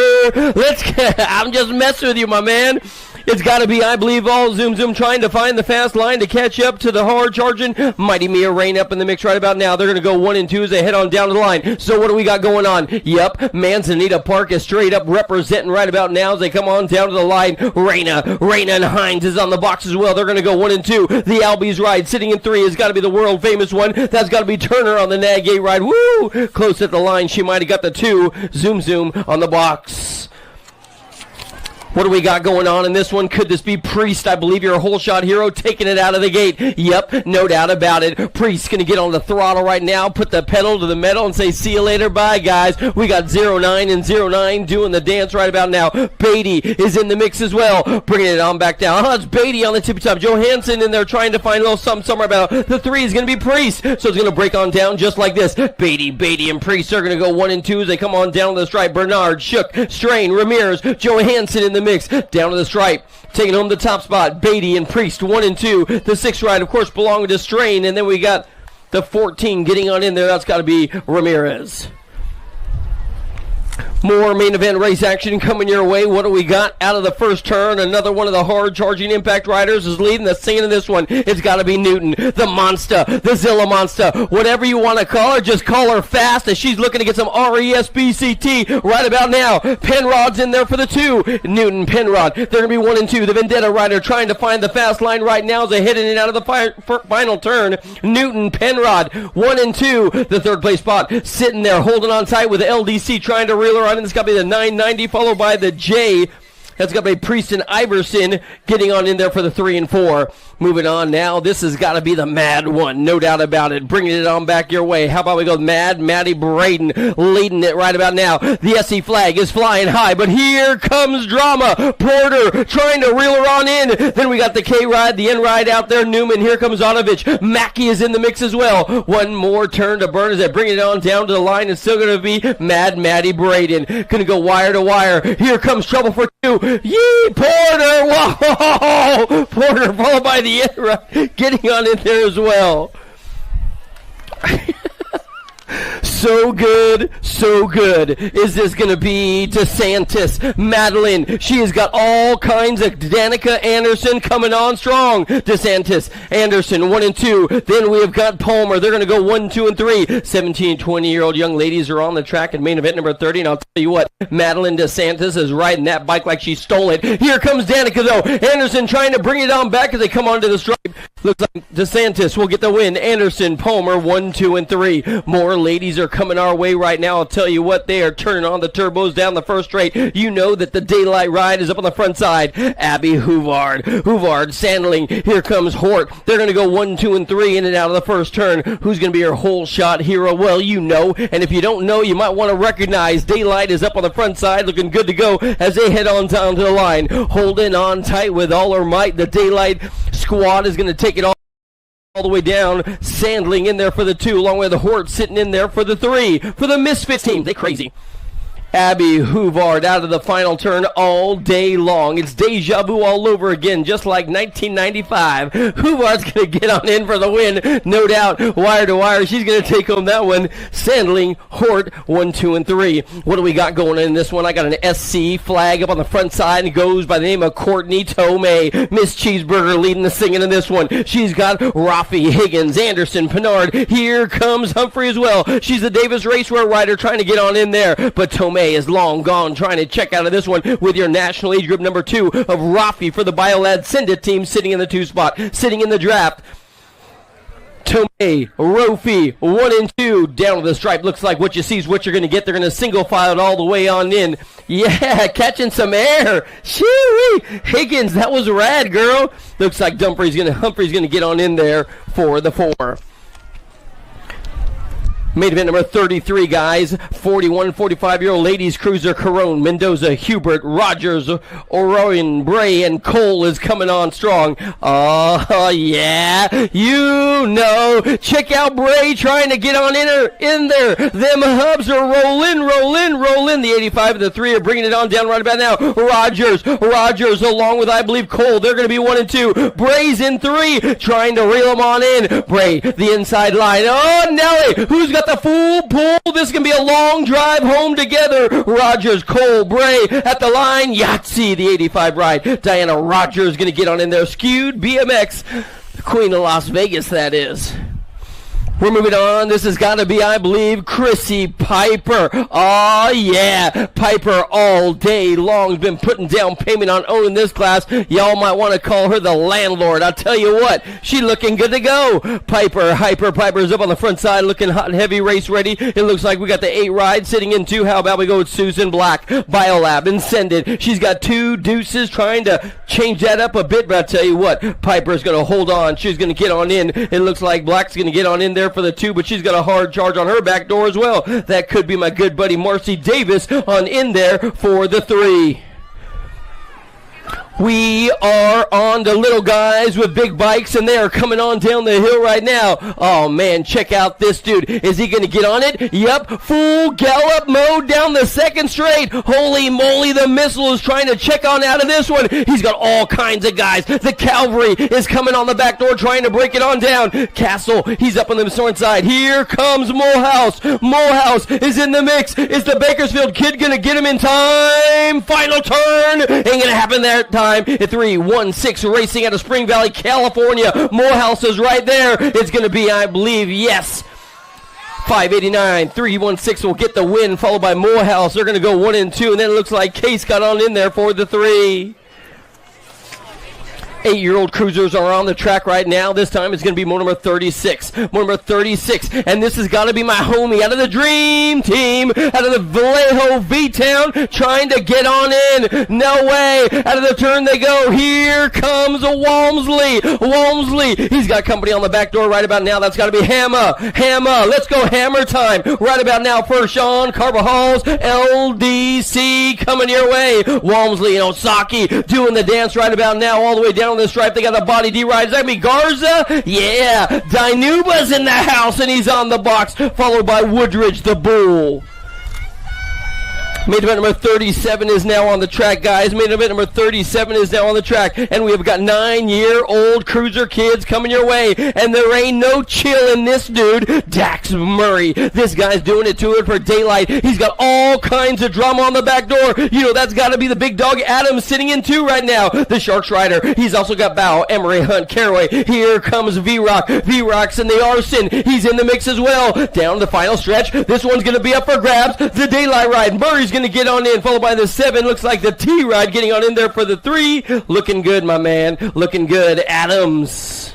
I'm just messing with you, my man. It's got to be, I believe, all Zoom trying to find the fast line to catch up to the hard charging. Mighty Mia Rain up in the mix right about now. They're going to go 1 and 2 as they head on down to the line. So what do we got going on? Yep, Manzanita Park is straight up representing right about now as they come on down to the line. Raina and Hines is on the box as well. They're going to go 1 and 2. The Albies ride sitting in 3 has got to be the world famous one. That's got to be Turner on the Nag 8 ride. Woo! Close at the line. She might have got the 2. Zoom on the box. What do we got going on in this one? Could this be Priest? I believe you're a whole shot hero taking it out of the gate. Yep, no doubt about it. Priest's going to get on the throttle right now, put the pedal to the metal and say, see you later, bye, guys. We got 09 and 09 doing the dance right about now. Beatty is in the mix as well, bringing it on back down. It's Beatty on the tippy top. Johansson in there trying to find a little something somewhere about the 3 is going to be Priest. So it's going to break on down just like this. Beatty and Priest are going to go 1 and 2 as they come on down the stripe. Bernard, Shook, Strain, Ramirez, Johansson in the mix, down to the stripe, taking home the top spot. Beatty and Priest 1 and 2. The 6th ride, of course, belonging to Strain, and then we got the 14 getting on in there. That's got to be Ramirez. More main event race action coming your way. What do we got out of the first turn? Another one of the hard charging impact riders is leading the scene in this one. It's got to be Newton, the monster, the Zilla monster, whatever you want to call her. Just call her fast as she's looking to get some RESBCT right about now. Penrod's in there for the 2. Newton, Penrod, they're going to be 1 and 2. The Vendetta rider trying to find the fast line right now as they hit it out of the final turn. Newton, Penrod, 1 and 2. The 3rd place spot sitting there holding on tight with the LDC trying to reel her on. And it's got to be the 990 followed by the J. That's got to be Priest and Iverson getting on in there for the 3 and 4. Moving on now, this has got to be the mad one, no doubt about it. Bringing it on back your way. How about we go mad Maddie Braden leading it right about now. The SC flag is flying high, but here comes drama. Porter trying to reel her on in. Then we got the K-Ride, the N-Ride out there. Newman, here comes Onovich. Mackey is in the mix as well. One more turn to burn as they bring it on down to the line. It's still going to be mad Maddie Braden. Going to go wire to wire. Here comes trouble for two. Yee, Porter. Whoa! Porter followed by the N-Ride getting on in there as well. So good, so good. Is this going to be DeSantis? Madeline, she has got all kinds of Danica Anderson coming on strong. DeSantis, Anderson, 1 and 2. Then we have got Palmer. They're going to go 1, 2, and 3. 17, 20-year-old young ladies are on the track in main event number 30. And I'll tell you what, Madeline DeSantis is riding that bike like she stole it. Here comes Danica, though. Anderson trying to bring it on back as they come onto the stripe. Looks like DeSantis will get the win. Anderson, Palmer, 1, 2, and 3. More ladies are coming our way right now. I'll tell you what, they are turning on the turbos down the first straight. You know that the daylight ride is up on the front side. Abby Hoovard, Sandling. Here comes Hort. They're going to go 1, 2, and 3 in and out of the first turn. Who's going to be your whole shot hero? Well, you know, and if you don't know, you might want to recognize Daylight is up on the front side, looking good to go as they head on down to the line. Holding on tight with all her might. The Daylight squad is going to take it all the way down. Sandling in there for the 2, along with the Hort sitting in there for the 3. For the Misfit team, they crazy. Abby Hoovard out of the final turn all day long. It's deja vu all over again, just like 1995. Hoovard's going to get on in for the win, no doubt. Wire to wire, she's going to take home that one. Sandling, Hort, 1, 2, and 3. What do we got going in this one? I got an SC flag up on the front side and goes by the name of Courtney Tomei. Miss Cheeseburger leading the singing in this one. She's got Rafi, Higgins, Anderson, Pinard. Here comes Humphrey as well. She's the Davis Raceway rider trying to get on in there, but Tomei is long gone, trying to check out of this one with your national age group number 2 of Rafi for the Biolad Send It team, sitting in the 2 spot, sitting in the draft. Tomei, Rofi, 1 and 2, down to the stripe. Looks like what you see is what you're going to get. They're going to single file it all the way on in. Yeah, catching some air. Shoo-wee. Higgins, that was rad, girl. Looks like Humphrey's going to get on in there for the 4. Main event number 33, guys. 41 and 45-year-old ladies cruiser Carone, Mendoza, Hubert, Rogers, Orion, Bray, and Cole is coming on strong. Oh, yeah. You know. Check out Bray trying to get on in there. Them hubs are rolling. The 85 and the 3 are bringing it on down right about now. Rogers, along with, I believe, Cole. They're going to be 1 and 2. Bray's in 3, trying to reel them on in. Bray, the inside line. Oh, Nelly, who's got the full pull? This can be a long drive home together. Rogers, Cole, Bray at the line. Yahtzee, the 85 ride. Diana Rogers going to get on in there. Skewed BMX, Queen of Las Vegas, that is. We're moving on. This has got to be, I believe, Chrissy Piper. Oh, yeah. Piper all day long has been putting down payment on owning this class. Y'all might want to call her the landlord. I'll tell you what, she's looking good to go. Piper's up on the front side, looking hot and heavy, race ready. It looks like we got the 8 ride sitting in 2. How about we go with Susan Black, Biolab, and Send It. She's got 2 deuces, trying to change that up a bit, but I'll tell you what, Piper's going to hold on. She's going to get on in. It looks like Black's going to get on in there for the 2, but she's got a hard charge on her back door as well. That could be my good buddy Marcy Davis on in there for the 3. We are on the little guys with big bikes, and they are coming on down the hill right now. Oh, man, check out this dude. Is he going to get on it? Yep, full gallop mode down the second straight. Holy moly, the Missile is trying to check on out of this one. He's got all kinds of guys. The Cavalry is coming on the back door trying to break it on down. Castle, he's up on the front side. Here comes Morehouse. Morehouse is in the mix. Is the Bakersfield kid going to get him in time? Final turn. Ain't going to happen that time. At 3-1-6 racing out of Spring Valley, California. Morehouse is right there. It's going to be, I believe, yes, 589. 3-1-6 will get the win, followed by Morehouse. They're going to go 1 and 2, and then it looks like Case got on in there for the 3. 8-year-old cruisers are on the track right now. This time it's going to be moto number 36. Moto number 36. And this has got to be my homie out of the Dream Team, out of the Vallejo V-Town, trying to get on in. No way. Out of the turn they go. Here comes Walmsley. Walmsley. He's got company on the back door right about now. That's got to be Hammer. Hammer. Let's go Hammer time. Right about now for Sean Carvajal's LDC coming your way. Walmsley and Osaki doing the dance right about now all the way down the stripe. They got the body D-ride. Is that going to be Garza? Yeah. Dinuba's in the house, and he's on the box, followed by Woodridge, the bull. Main event number 37 is now on the track, guys. Main event number 37 is now on the track. And we have got 9-year-old cruiser kids coming your way. And there ain't no chill in this dude, Dax Murray. This guy's doing it to it for daylight. He's got all kinds of drama on the back door. You know, that's got to be the big dog Adams sitting in too right now. The Sharks rider. He's also got Bow, Emery, Hunt, Caraway. Here comes V-Rock. V-Rock's in the arson. He's in the mix as well. Down the final stretch. This one's going to be up for grabs. The daylight ride. Murray's going to get on in, followed by the 7. Looks like the T-Ride getting on in there for the 3. Looking good, my man. Looking good. Adams.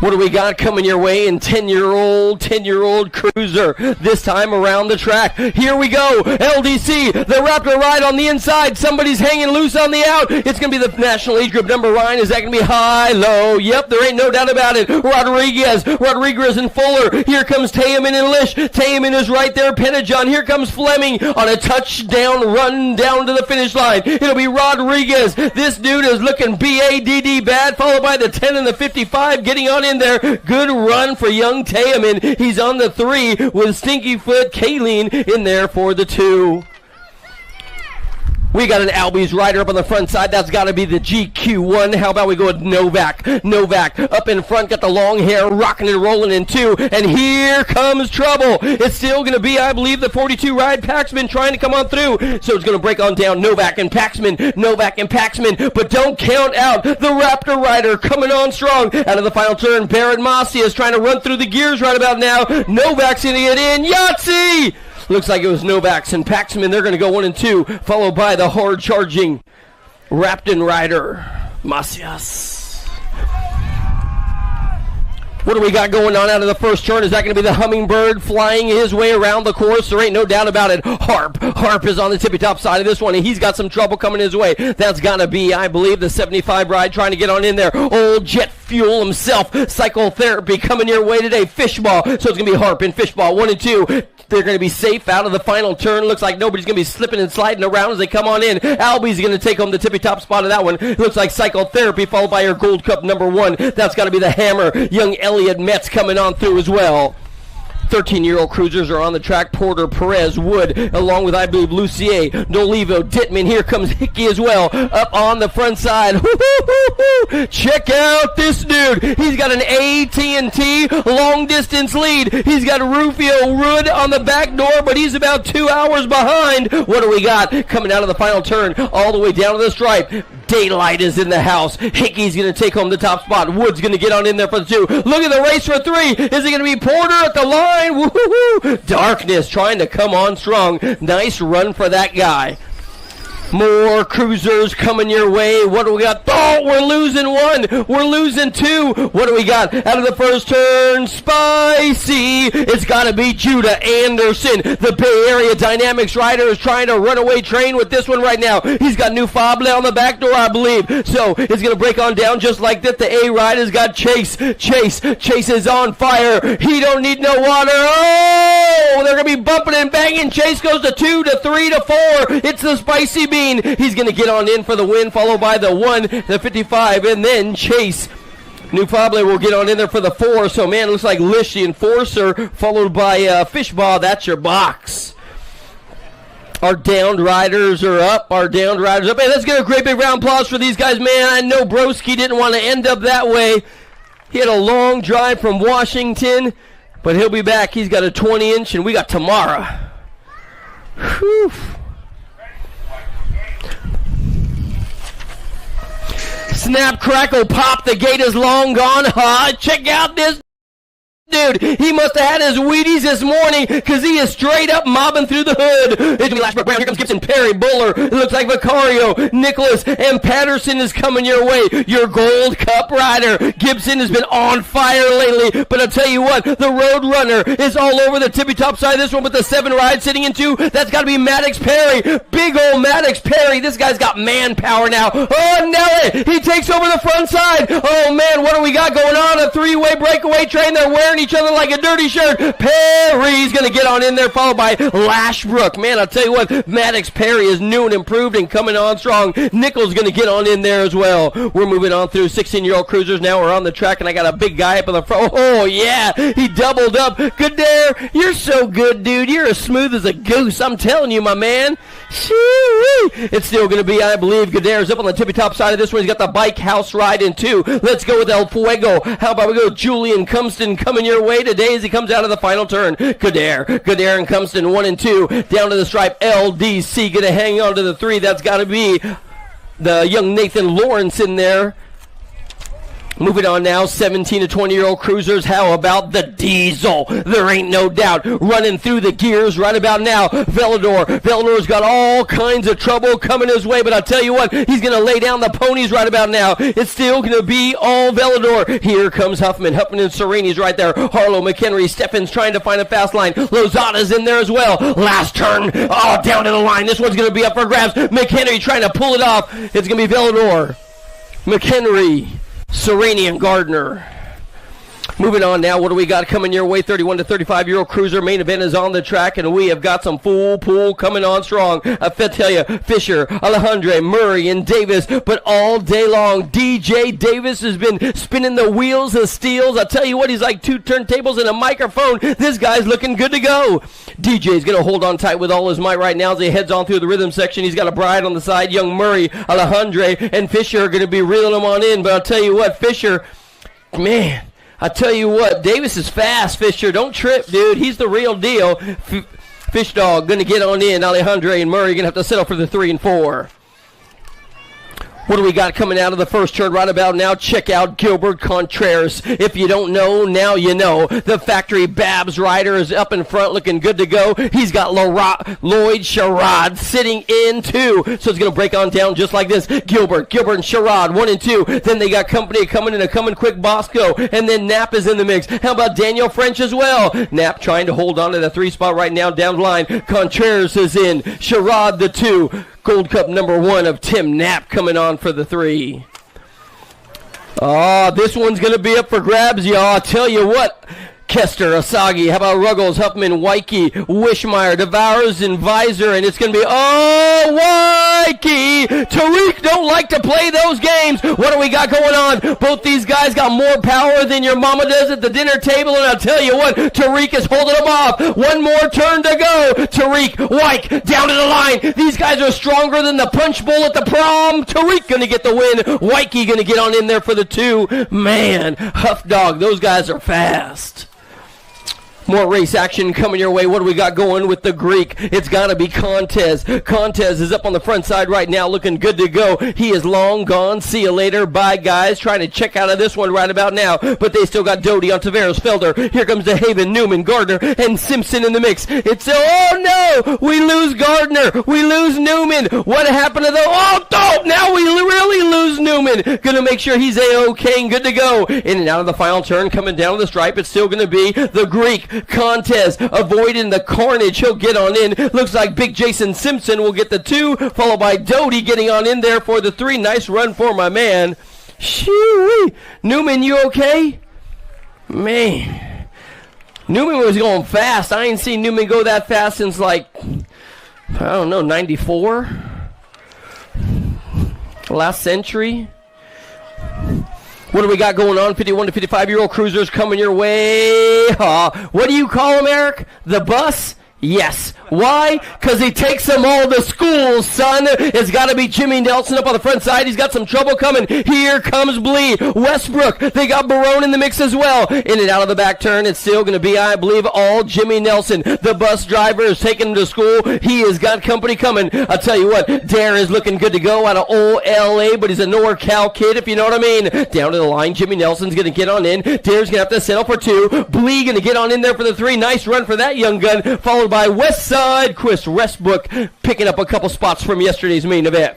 What do we got coming your way in 10-year-old cruiser? This time around the track. Here we go. LDC, the Raptor ride on the inside. Somebody's hanging loose on the out. It's going to be the national age group number, Ryan. Is that going to be high, low? Yep, there ain't no doubt about it. Rodriguez and Fuller. Here comes Tayaman and Lish. Tayaman is right there. Penajon. Here comes Fleming on a touchdown run down to the finish line. It'll be Rodriguez. This dude is looking BADD bad, followed by the 10 and the 55 getting on in there. Good run for young Tayaman. He's on the 3 with Stinky Foot Kayleen in there for the 2. We got an Albies rider up on the front side. That's got to be the GQ1. How about we go with Novak? Novak up in front, got the long hair, rocking and rolling in 2. And here comes trouble. It's still going to be, I believe, the 42 ride. Paxman trying to come on through. So it's going to break on down Novak and Paxman. Novak and Paxman. But don't count out the Raptor rider coming on strong. Out of the final turn, Barrett Mossy is trying to run through the gears right about now. Novak's going to get in. Yahtzee! Looks like it was Novaks and Paxman. They're going to go 1 and 2, followed by the hard-charging Rapton rider, Macias. What do we got going on out of the first turn? Is that going to be the Hummingbird flying his way around the course? There ain't no doubt about it. Harp is on the tippy-top side of this one, and he's got some trouble coming his way. That's got to be, I believe, the 75 ride trying to get on in there. Old Jet Fuel himself. Psychotherapy coming your way today. Fishball. So it's going to be Harp and Fishball. 1 and 2. They're going to be safe out of the final turn. Looks like nobody's going to be slipping and sliding around as they come on in. Albie's going to take home the tippy-top spot of that one. Looks like Psychotherapy followed by her Gold Cup number 1. That's got to be the Hammer. Young Elliott Metz coming on through as well. 13-year-old cruisers are on the track. Porter, Perez, Wood, along with, I believe, Lucier, Nolivo, Dittman. Here comes Hickey as well, up on the front side. Check out this dude. He's got an AT&T long-distance lead. He's got Rufio Wood on the back door, but he's about 2 hours behind. What do we got? Coming out of the final turn, all the way down to the stripe. Daylight is in the house. Hickey's going to take home the top spot. Wood's going to get on in there for the 2. Look at the race for 3. Is it going to be Porter at the line? Woo-hoo-hoo. Darkness trying to come on strong. Nice run for that guy. More cruisers coming your way. What do we got? Oh, we're losing 1. We're losing 2. What do we got? Out of the first turn, Spicy. It's got to be Judah Anderson. The Bay Area Dynamics rider is trying to runaway train with this one right now. He's got New Fable on the back door, I believe. So it's going to break on down just like that. The A rider's got Chase. Chase is on fire. He don't need no water. Oh, they're going to be bumping and banging. Chase goes to 2 to 3 to 4. It's the Spicy Bee. He's going to get on in for the win, followed by the 1, the 55, and then Chase. New Fable will get on in there for the 4. So, man, it looks like Lish, the Enforcer, followed by Fishball. That's your box. Our downed riders are up. Hey, let's get a great big round of applause for these guys, man. I know Broski didn't want to end up that way. He had a long drive from Washington, but he'll be back. He's got a 20-inch, and we got Tamara. Whew. Snap, crackle, pop, the gate is long gone. Check out this Dude, he must have had his Wheaties this morning because he is straight up mobbing through the hood. It's going to be Lashbrook Brown. Here comes Gibson, Perry, Buller. It looks like Vicario, Nicholas, and Patterson is coming your way. Your Gold Cup rider. Gibson has been on fire lately, but I'll tell you what, the Road Runner is all over the tippy top side of this one with the 7 ride sitting in 2. That's got to be Maddox Perry. Big old Maddox Perry. This guy's got manpower now. Oh, Nelly, he takes over the front side. Oh, man, what do we got going on? A 3-way breakaway train. They're wearing each other like a dirty shirt. Perry's going to get on in there, followed by Lashbrook. Man, I'll tell you what, Maddox Perry is new and improved and coming on strong. Nichols going to get on in there as well. We're moving on through 16-year-old cruisers. Now we're on the track, and I got a big guy up in the front. Oh, yeah, he doubled up. Good there. You're so good, dude. You're as smooth as a goose. I'm telling you, my man. It's still going to be, I believe, Godair's up on the tippy-top side of this one. He's got the bike house ride in 2. Let's go with El Fuego. How about we go Julian Cumston coming your way today as he comes out of the final turn. Godair and Cumston 1 and 2. Down to the stripe. LDC going to hang on to the 3. That's got to be the young Nathan Lawrence in there. Moving on now, 17 to 20-year-old cruisers. How about the Diesel? There ain't no doubt. Running through the gears right about now. Velador's got all kinds of trouble coming his way, but I'll tell you what, he's going to lay down the ponies right about now. It's still going to be all Velador. Here comes Huffman. Huffman and Ceremonies right there. Harlow, McHenry, Steffens trying to find a fast line. Lozada's in there as well. Last turn. Oh, down to the line. This one's going to be up for grabs. McHenry trying to pull it off. It's going to be Velador, McHenry, Sereni and Gardner. Moving on now, what do we got coming your way? 31 to 35-year-old cruiser. Main event is on the track, and we have got some full pool coming on strong. I tell you, Fisher, Alejandre, Murray, and Davis, but all day long, DJ Davis has been spinning the wheels of steels. I tell you what, he's like 2 turntables and a microphone. This guy's looking good to go. DJ's going to hold on tight with all his might right now as he heads on through the rhythm section. He's got a bride on the side. Young Murray, Alejandre, and Fisher are going to be reeling him on in, but I'll tell you what, Fisher, man, I tell you what, Davis is fast, Fisher. Don't trip, dude. He's the real deal. Fish Dog going to get on in. Alejandre and Murray going to have to settle for the 3 and 4. What do we got coming out of the first turn right about now? Check out Gilbert Contreras. If you don't know, now you know. The factory Babs rider is up in front looking good to go. He's got Lloyd Sherrod sitting in 2. So it's going to break on down just like this. Gilbert and Sherrod 1 and 2. Then they got company coming in, a coming quick Bosco. And then Knapp is in the mix. How about Daniel French as well? Knapp trying to hold on to the 3 spot right now down the line. Contreras is in. Sherrod the 2. Gold Cup number 1 of Tim Knapp coming on for the 3. Oh, this one's going to be up for grabs, y'all. I'll tell you what. Kester, Asagi, how about Ruggles, Huffman, Wyke, Wishmeyer, Devours, and Visor, and it's going to be, Wyke! Tariq don't like to play those games. What do we got going on? Both these guys got more power than your mama does at the dinner table, and I'll tell you what, Tariq is holding them off. One more turn to go. Tariq, Wyke, down to the line. These guys are stronger than the punch bowl at the prom. Tariq going to get the win. Wyke going to get on in there for the 2. Man, Huff Dog, those guys are fast. More race action coming your way. What do we got going with the Greek? It's got to be Contez. Contez is up on the front side right now looking good to go. He is long gone. See you later. Bye, guys. Trying to check out of this one right about now. But they still got Doty on Taveras, Felder. Here comes DeHaven, Newman, Gardner, and Simpson in the mix. It's, oh, no. We lose Gardner. We lose Newman. What happened to the, oh, no. Now we really lose Newman. Going to make sure he's A-OK and good to go. In and out of the final turn coming down the stripe. It's still going to be the Greek. Contest avoiding the carnage. He'll get on in. Looks like Big Jason Simpson will get the 2, followed by Doty getting on in there for the 3. Nice run for my man. Shoo-wee. Newman, you okay? Man. Newman was going fast. I ain't seen Newman go that fast since, like, I don't know, 94? Last century? What do we got going on? 51 to 55-year-old cruisers coming your way. What do you call them, Eric? The bus? Yes. Why? Because he takes them all to school, son. It's got to be Jimmy Nelson up on the front side. He's got some trouble coming. Here comes Blee. Westbrook. They got Barone in the mix as well. In and out of the back turn. It's still going to be, I believe, all Jimmy Nelson. The bus driver is taking him to school. He has got company coming. I'll tell you what, Dare is looking good to go out of old LA, but he's a NorCal kid, if you know what I mean. Down to the line, Jimmy Nelson's going to get on in. Dare's going to have to settle for 2. Blee going to get on in there for the 3. Nice run for that young gun, followed by Westside Chris Westbrook, picking up a couple spots from yesterday's main event.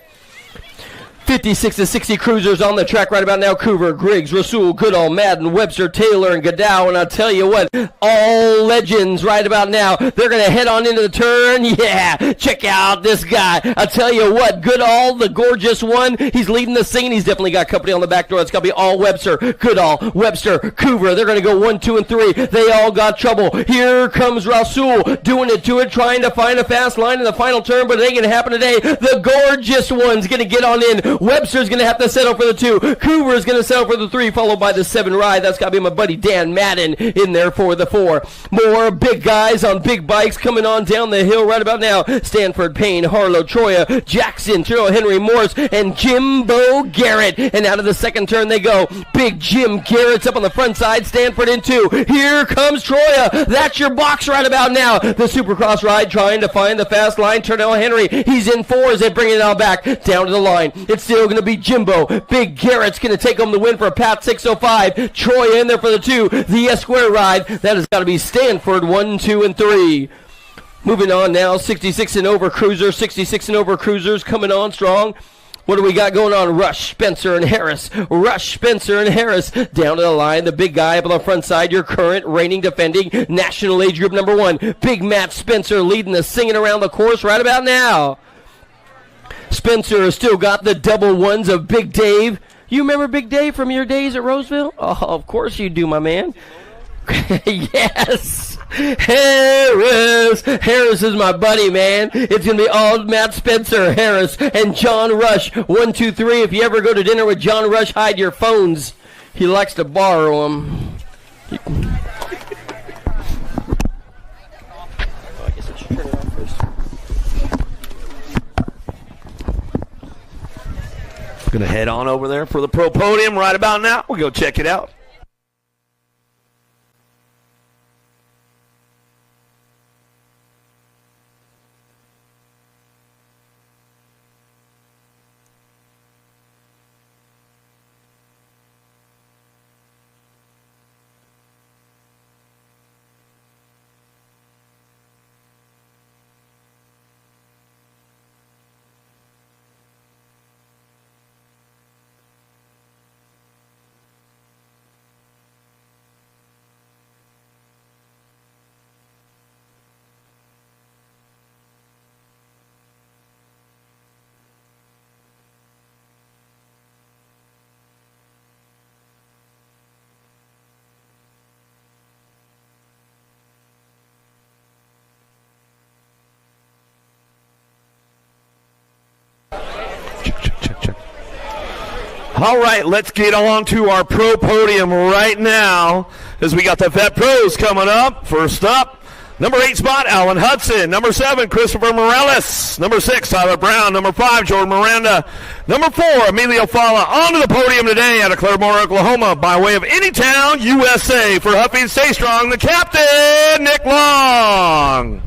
56 to 60 cruisers on the track right about now. Coover, Griggs, Rasul, Goodall, Madden, Webster, Taylor, and Godow. And I'll tell you what, all legends right about now. They're going to head on into the turn. Yeah, check out this guy. I'll tell you what, Goodall, the gorgeous one, he's leading the scene. He's definitely got company on the back door. It's going to be all Webster, Goodall, Webster, Coover. They're going to go 1, 2, and 3. They all got trouble. Here comes Rasul doing it to it, trying to find a fast line in the final turn, but it ain't going to happen today. The gorgeous one's going to get on in. Webster's going to have to settle for the 2. Coover is going to settle for the 3, followed by the 7 ride. That's got to be my buddy Dan Madden in there for the 4. More big guys on big bikes coming on down the hill right about now. Stanford, Payne, Harlow, Troya, Jackson, Terrell Henry, Morris, and Jimbo Garrett. And out of the second turn they go. Big Jim Garrett's up on the front side. Stanford in 2. Here comes Troya. That's your box right about now. The Supercross ride trying to find the fast line. Terrell Henry, he's in 4 as they bring it on back down to the line. It's still going to be Jimbo. Big Garrett's going to take home the win for a Pat 605. Troy in there for the 2. The S-square ride. That has got to be Stanford 1, 2, and 3. Moving on now, 66 and over cruisers. 66 and over cruisers coming on strong. What do we got going on? Rush, Spencer, and Harris. Rush, Spencer, and Harris. Down to the line, the big guy up on the front side, your current reigning, defending national age group number 1. Big Matt Spencer leading the singing around the course right about now. Spencer has still got the double ones of Big Dave. You remember Big Dave from your days at Roseville? Oh, of course you do, my man. Yes. Harris is my buddy, man. It's going to be all Matt Spencer, Harris, and John Rush. 1, 2, 3. If you ever go to dinner with John Rush, hide your phones. He likes to borrow them. Going to head on over there for the Pro Podium right about now. We'll go check it out. All right, let's get on to our Pro Podium right now as we got the Vet Pros coming up. First up, number 8 spot, Alan Hudson. Number 7, Christopher Morales. Number 6, Tyler Brown. Number 5, Jordan Miranda. Number 4, Emilio Fala. Onto the podium today out of Claremore, Oklahoma by way of Anytown, USA. For Huffy and Stay Strong, the captain, Nick Long.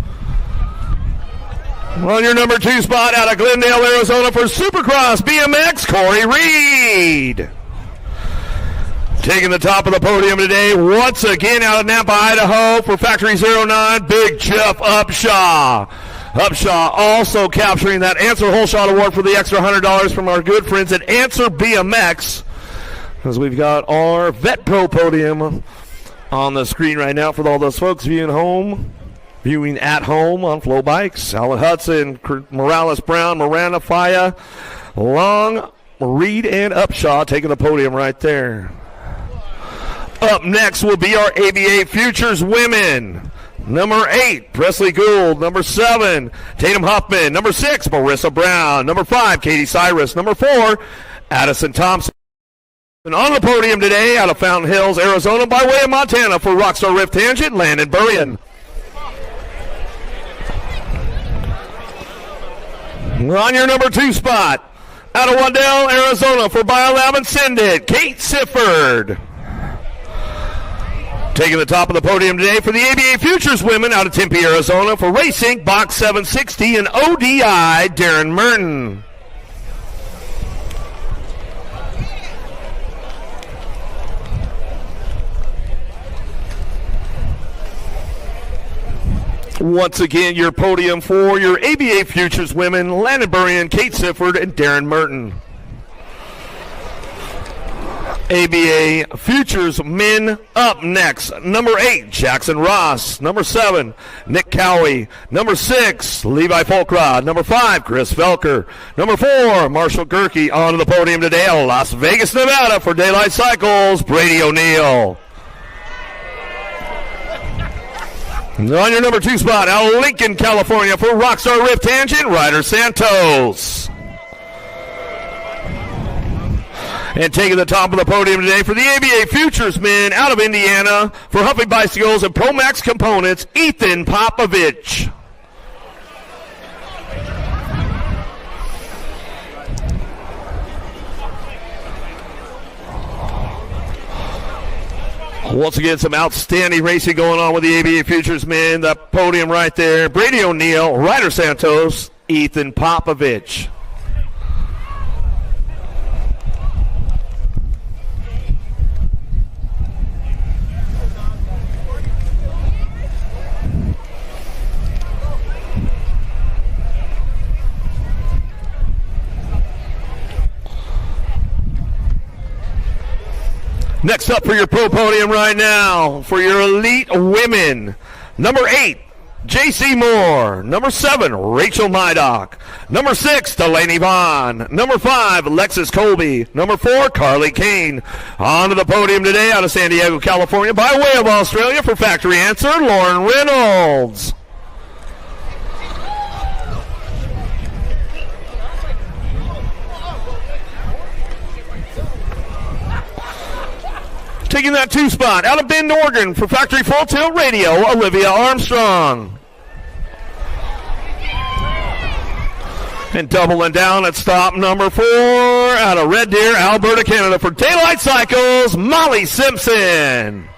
On your number 2 spot out of Glendale, Arizona for Supercross BMX, Corey Reed. Taking the top of the podium today, once again out of Napa, Idaho for Factory 09, Big Jeff Upshaw. Upshaw also capturing that Answer Whole Shot Award for the extra $100 from our good friends at Answer BMX. As we've got our Vet Pro Podium on the screen right now for all those folks viewing at home on Flow Bikes. Alan Hudson, Morales Brown, Miranda Faya, Long, Reed, and Upshaw taking the podium right there. Up next will be our ABA Futures Women. Number 8, Presley Gould. Number 7, Tatum Huffman. Number 6, Marissa Brown. Number 5, Katie Cyrus. Number 4, Addison Thompson. And on the podium today out of Fountain Hills, Arizona by way of Montana for Rockstar Rift Tangent, Landon Burrion. On your number 2 spot, out of Waddell, Arizona, for Biolab and Send It, Kate Sifford. Taking the top of the podium today for the ABA Futures women out of Tempe, Arizona, for Racing, Box 760 and ODI, Darren Merton. Once again, your podium for your ABA Futures women, Landon Burrian, Kate Sifford, and Darren Merton. ABA Futures men up next. Number 8, Jackson Ross. Number 7, Nick Cowie. Number 6, Levi Folkrod. Number 5, Chris Felker. Number 4, Marshall Gerke. Onto the podium today, Las Vegas, Nevada, for Daylight Cycles, Brady O'Neill. On your number 2 spot, out of Lincoln, California, for Rockstar Rift Tangent, Ryder Santos. And taking the top of the podium today for the ABA Futures men out of Indiana, for Huffing Bicycles and Pro Max Components, Ethan Popovich. Once again, some outstanding racing going on with the ABA Futures men. The podium right there. Brady O'Neill, Ryder Santos, Ethan Popovich. Next up for your pro podium right now, for your elite women, number 8, J.C. Moore. Number 7, Rachel Mydock. Number 6, Delaney Vaughn. Number 5, Alexis Colby. Number 4, Carly Kane. Onto the podium today out of San Diego, California, by way of Australia, for Factory Answer, Lauren Reynolds. Taking that 2 spot, out of Bend, Oregon, for Factory Full Tilt Radio, Olivia Armstrong. And doubling down at stop number 4, out of Red Deer, Alberta, Canada, for Daylight Cycles, Molly Simpson.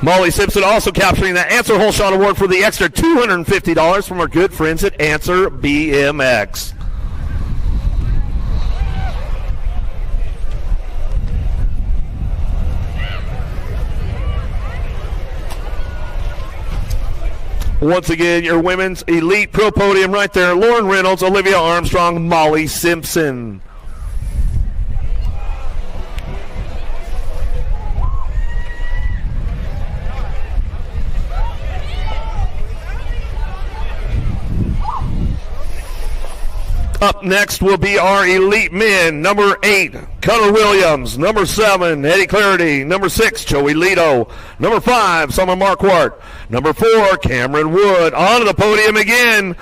Molly Simpson also capturing the Answer Whole Shot Award for the extra $250 from our good friends at Answer BMX. Once again, your women's elite pro podium right there. Lauren Reynolds, Olivia Armstrong, Molly Simpson. Up next will be our elite men. Number 8, Cutter Williams. Number 7, Eddie Clarity. Number 6, Joey Lito. Number 5, Summer Marquardt. Number 4, Cameron Wood. Onto the podium again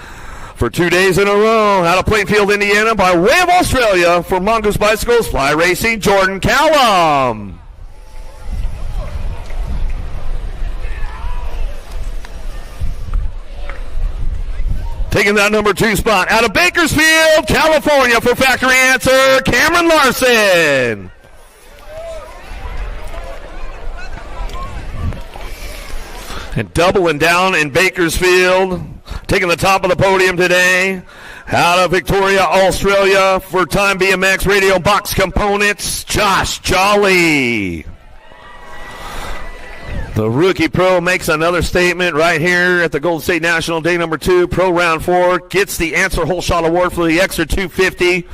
for 2 days in a row. Out of Plainfield, Indiana, by way of Australia, for Mongoose Bicycles, Fly Racing, Jordan Callum. Taking that number 2 spot, out of Bakersfield, California, for Factory Answer, Cameron Larson. And doubling down in Bakersfield, taking the top of the podium today, out of Victoria, Australia, for Time BMX Radio Box Components, Josh Jolly. The rookie pro makes another statement right here at the Golden State National, day number 2, pro round 4. Gets the Answer Whole Shot Award for the extra $250.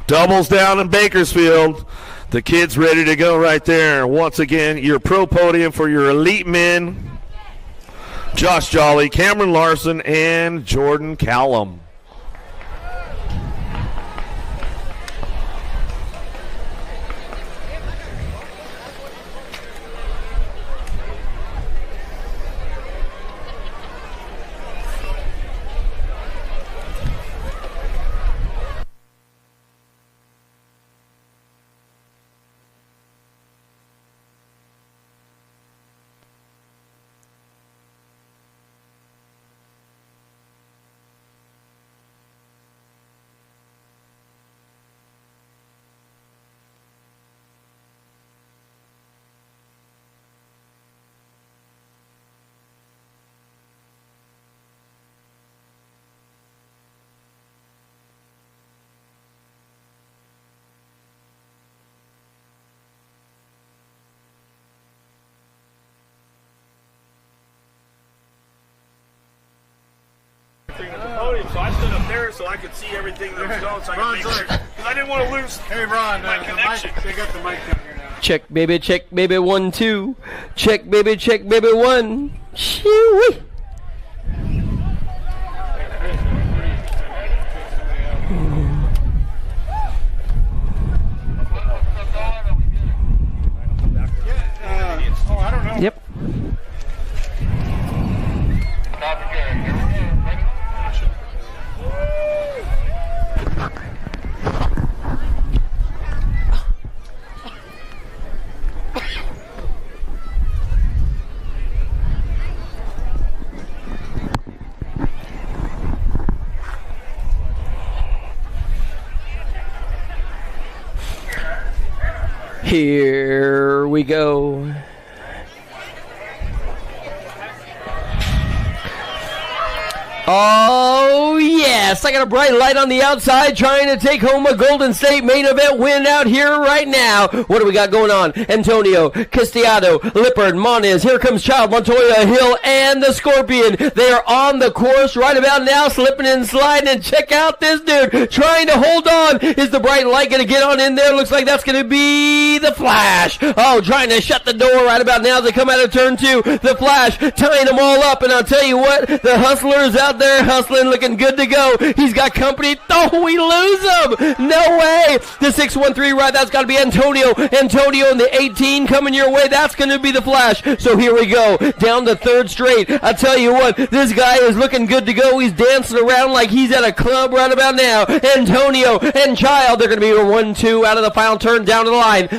Doubles down in Bakersfield. The kid's ready to go right there. Once again, your pro podium for your elite men, Josh Jolly, Cameron Larson, and Jordan Callum. there so I could see everything that was going, so I could make sure. Because I didn't want to lose my connection. They got the mic down here now. Check, baby, 1, 2. Check, baby, 1. Shoo-wee. I don't know. Yep. Here we go. Oh, yes. I got a bright light on the outside trying to take home a Golden State main event win out here right now. What do we got going on? Antonio, Castellano, Lippard, Moniz. Here comes Child, Montoya, Hill, and the Scorpion. They are on the course right about now, slipping and sliding. And check out this dude trying to hold on. Is the bright light going to get on in there? Looks like that's going to be the Flash. Oh, trying to shut the door right about now as they come out of turn 2. The Flash tying them all up. And I'll tell you what, the Hustler is out there hustling, looking good to go. He's got company. Oh, we lose him. No way. The 613 ride, that's got to be Antonio. Antonio in the 18 coming your way. That's going to be the Flash. So here we go. Down the third straight. I tell you what, this guy is looking good to go. He's dancing around like he's at a club right about now. Antonio and Child, they're going to be a 1-2 out of the final turn down to the line.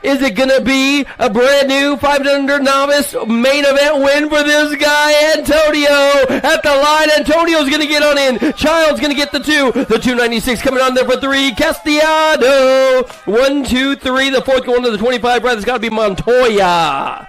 Is it going to be a brand new 500 novice main event win for this guy, Antonio? At the line, Antonio's going to get on in. Child's going to get the 2. The 296 coming on there for 3. Castellano. 1, 2, 3. The fourth going to the 25. Right, it's got to be Montoya.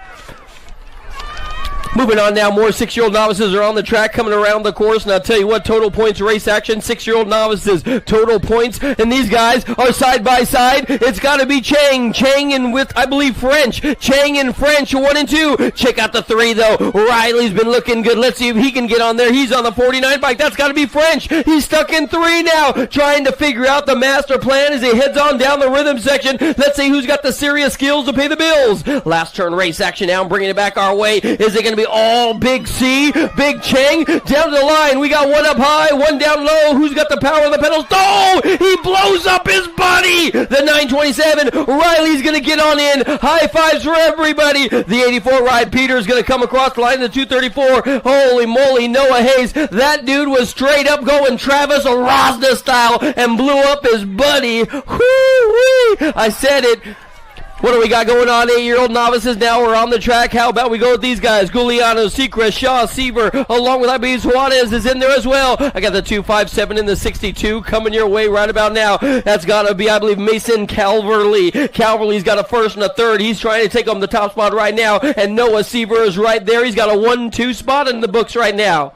Moving on now, more 6-year-old novices are on the track coming around the course. And I'll tell you what, total points race action, 6-year-old novices, total points. And these guys are side by side. It's got to be Chang. Chang and with, I believe, French. Chang and French, 1 and 2. Check out the 3, though. Riley's been looking good. Let's see if he can get on there. He's on the 49 bike. That's got to be French. He's stuck in 3 now, trying to figure out the master plan as he heads on down the rhythm section. Let's see who's got the serious skills to pay the bills. Last turn race action now. I'm bringing it back our way. Is it going to be all Big C, Big Chang, down to the line. We got 1 up high, 1 down low. Who's got the power of the pedals? Oh, he blows up his buddy. The 927, Riley's going to get on in. High fives for everybody. The 84 ride, Peter's going to come across the line. The 234, holy moly, Noah Hayes. That dude was straight up going Travis Rosna style and blew up his buddy. Whoo-wee. I said it. What do we got going on? 8-year-old novices now are on the track. How about we go with these guys? Giuliano, Secret, Shaw, Seaver, along with I believe Suarez is in there as well. I got the 257 in the 62 coming your way right about now. That's got to be, I believe, Mason Calverley. Calverley's got a first and a third. He's trying to take home the top spot right now. And Noah Seaver is right there. He's got a 1-2 spot in the books right now.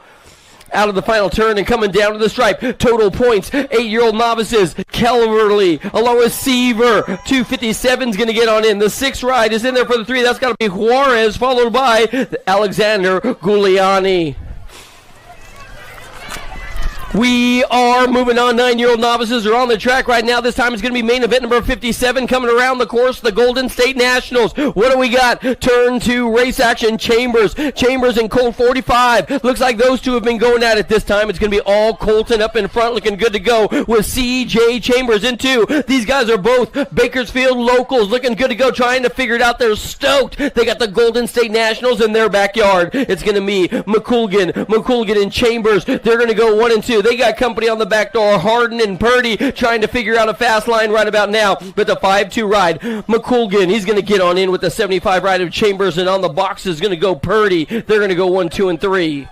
Out of the final turn and coming down to the stripe. Total points, 8-year-old novices. Calverley along with Seaver. 257's going to get on in. The 6 ride is in there for the 3. That's got to be Juarez, followed by Alexander Giuliani. We are moving on. 9-year-old novices are on the track right now. This time it's going to be main event number 57 coming around the course, the Golden State Nationals. What do we got? Turn 2 race action. Chambers and Colt 45. Looks like those two have been going at it this time. It's going to be all Colton up in front, looking good to go with CJ Chambers in 2. These guys are both Bakersfield locals, looking good to go, trying to figure it out. They're stoked. They got the Golden State Nationals in their backyard. It's going to be McCoolgan and Chambers. They're going to go 1 and 2. They got company on the back door. Harden and Purdy trying to figure out a fast line right about now. But the 5-2 ride, McCoolgan, he's going to get on in with the 75 ride of Chambers. And on the box is going to go Purdy. They're going to go 1, 2, and 3.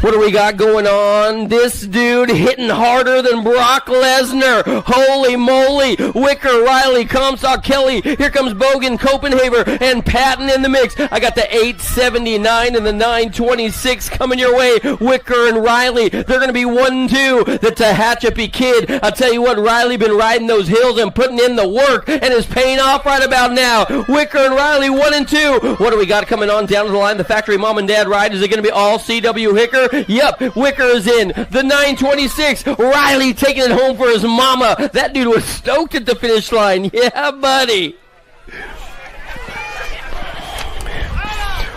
What do we got going on? This dude hitting harder than Brock Lesnar. Holy moly. Wicker, Riley, Comstock, Kelly. Here comes Bogan, Copenhaver, and Patton in the mix. I got the 879 and the 926 coming your way. Wicker and Riley, they're going to be 1-2. The Tehachapi Kid. I'll tell you what, Riley been riding those hills and putting in the work, and is paying off right about now. Wicker and Riley, 1-2. What do we got coming on down to the line? The factory mom and dad ride. Is it going to be all CW Hicker? Yep, Wicker is in. The 926. Riley taking it home for his mama. That dude was stoked at the finish line. Yeah, buddy.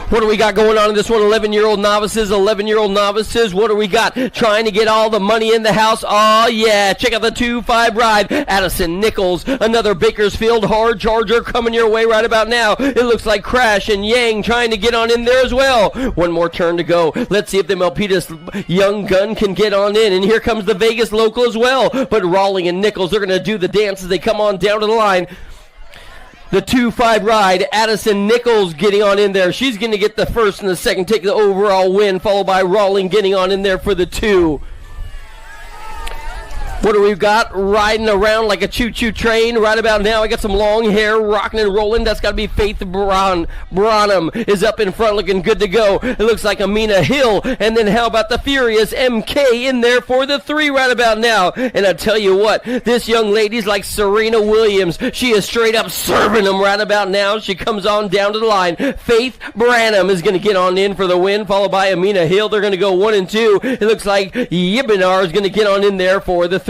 What do we got going on in this one? 11-year-old novices, 11-year-old novices. What do we got? Trying to get all the money in the house. Oh, yeah. Check out the 2-5 ride. Addison Nichols, another Bakersfield hard charger coming your way right about now. It looks like Crash and Yang trying to get on in there as well. One more turn to go. Let's see if the Milpitas young gun can get on in. And here comes the Vegas local as well. But Rawling and Nichols are going to do the dance as they come on down to the line. The 2-5 ride, Addison Nichols getting on in there. She's going to get the first and the second, take the overall win, followed by Rawling getting on in there for the 2. What do we got? Riding around like a choo-choo train right about now. I got some long hair rocking and rolling. That's got to be Faith Branham is up in front looking good to go. It looks like Amina Hill. And then how about the Furious MK in there for the 3 right about now. And I tell you what, this young lady's like Serena Williams. She is straight up serving them right about now. She comes on down to the line. Faith Branham is going to get on in for the win, followed by Amina Hill. They're going to go 1 and 2. It looks like Yibinar is going to get on in there for the 3.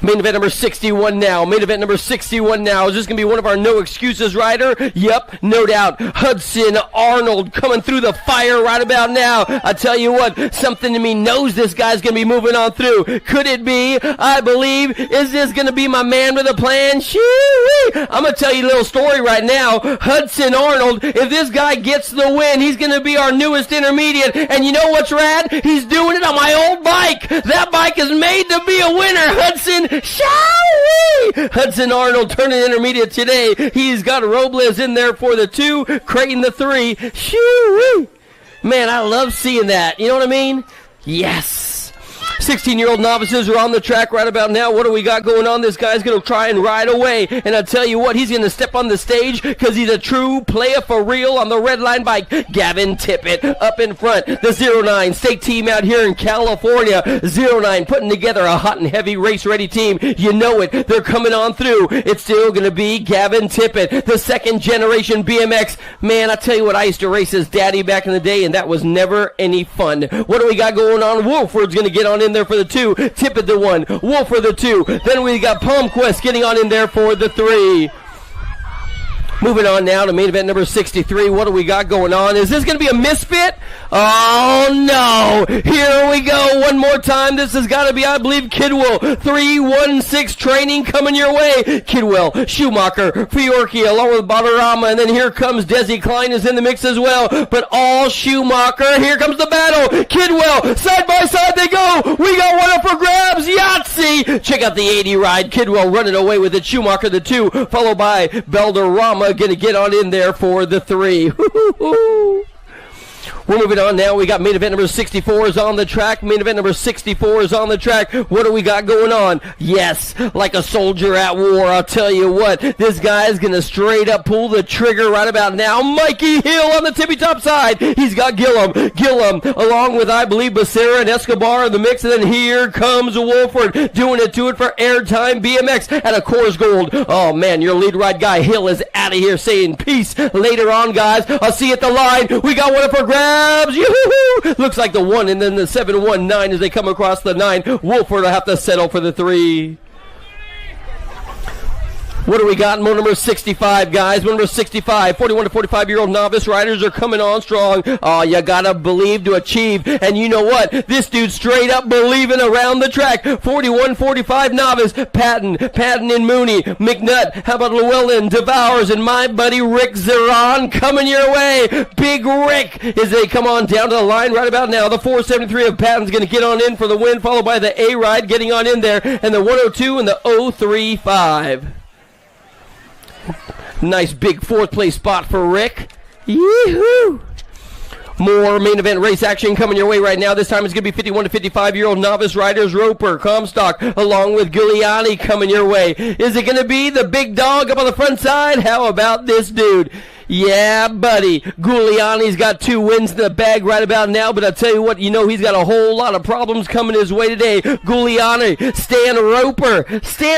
Main event number 61 now. Main event number 61 now. Is this going to be one of our no excuses rider? Yep, no doubt. Hudson Arnold coming through the fire right about now. I tell you what, something in me knows this guy's going to be moving on through. Could it be? I believe. Is this going to be my man with a plan? Shoo-wee. I'm going to tell you a little story right now. Hudson Arnold, if this guy gets the win, he's going to be our newest intermediate. And you know what's rad? He's doing it on my old bike. That bike is made to be a winner, Hudson. Shall-wee! Hudson Arnold turning intermediate today. He's got Robles in there for the 2, Creighton the 3. Shoo-wee! Man, I love seeing that. You know what I mean? Yes. 16-year-old novices are on the track right about now. What do we got going on? This guy's going to try and ride away. And I tell you what, he's going to step on the stage because he's a true player for real on the red line bike. Gavin Tippett up in front. The 09 state team out here in California. 09 putting together a hot and heavy race-ready team. You know it. They're coming on through. It's still going to be Gavin Tippett, the second generation BMX. Man, I tell you what, I used to race his daddy back in the day, and that was never any fun. What do we got going on? Wolford's going to get on in there for the 2, Tippett the 1, Wolf for the 2. Then we got Palmquist getting on in there for the 3. Moving on now to main event number 63. What do we got going on? Is this going to be a misfit? Oh, no. Here we go. One more time. This has got to be, I believe, Kidwell. 316 training coming your way. Kidwell, Schumacher, Fiorchi, along with Badarama. And then here comes Desi Klein is in the mix as well. But all Schumacher. Here comes the battle. Kidwell, side by side they go. We got one up for grabs. Yahtzee. Check out the 80 ride. Kidwell running away with it. Schumacher the 2, followed by Belderama. Going to get on in there for the 3. We're moving on now. We got main event number 64 is on the track. Main event number 64 is on the track. What do we got going on? Yes, like a soldier at war. I'll tell you what, this guy is going to straight up pull the trigger right about now. Mikey Hill on the tippy top side. He's got Gillum, along with, I believe, Becerra and Escobar in the mix. And then here comes Wolford doing it to it for Airtime BMX at a Coors Gold. Oh, man, your lead ride guy Hill is out of here saying peace later on, guys. I'll see you at the line. We got one up for grabs. Yoo-hoo-hoo. Looks like the 1 and then the 719 as they come across the 9. Wolford will have to settle for the 3. What do we got? Mo number 65, guys. Mo number 65. 41 to 45-year-old novice riders are coming on strong. Oh, you gotta believe to achieve. And you know what? This dude's straight up believing around the track. 41-45 novice. Patton and Mooney. McNutt. How about Llewellyn? Devours and my buddy Rick Zeron coming your way. Big Rick as they come on down to the line right about now. The 473 of Patton's going to get on in for the win, followed by the A-Ride getting on in there. And the 102 and the 035. Nice big 4th place spot for Rick. Yee-hoo! More main event race action coming your way right now. This time it's going to be 51 to 55-year-old novice riders Roper, Comstock, along with Giuliani coming your way. Is it going to be the big dog up on the front side? How about this dude? Yeah, buddy. Giuliani's got 2 wins in the bag right about now, but I'll tell you what, you know he's got a whole lot of problems coming his way today. Giuliani, Stan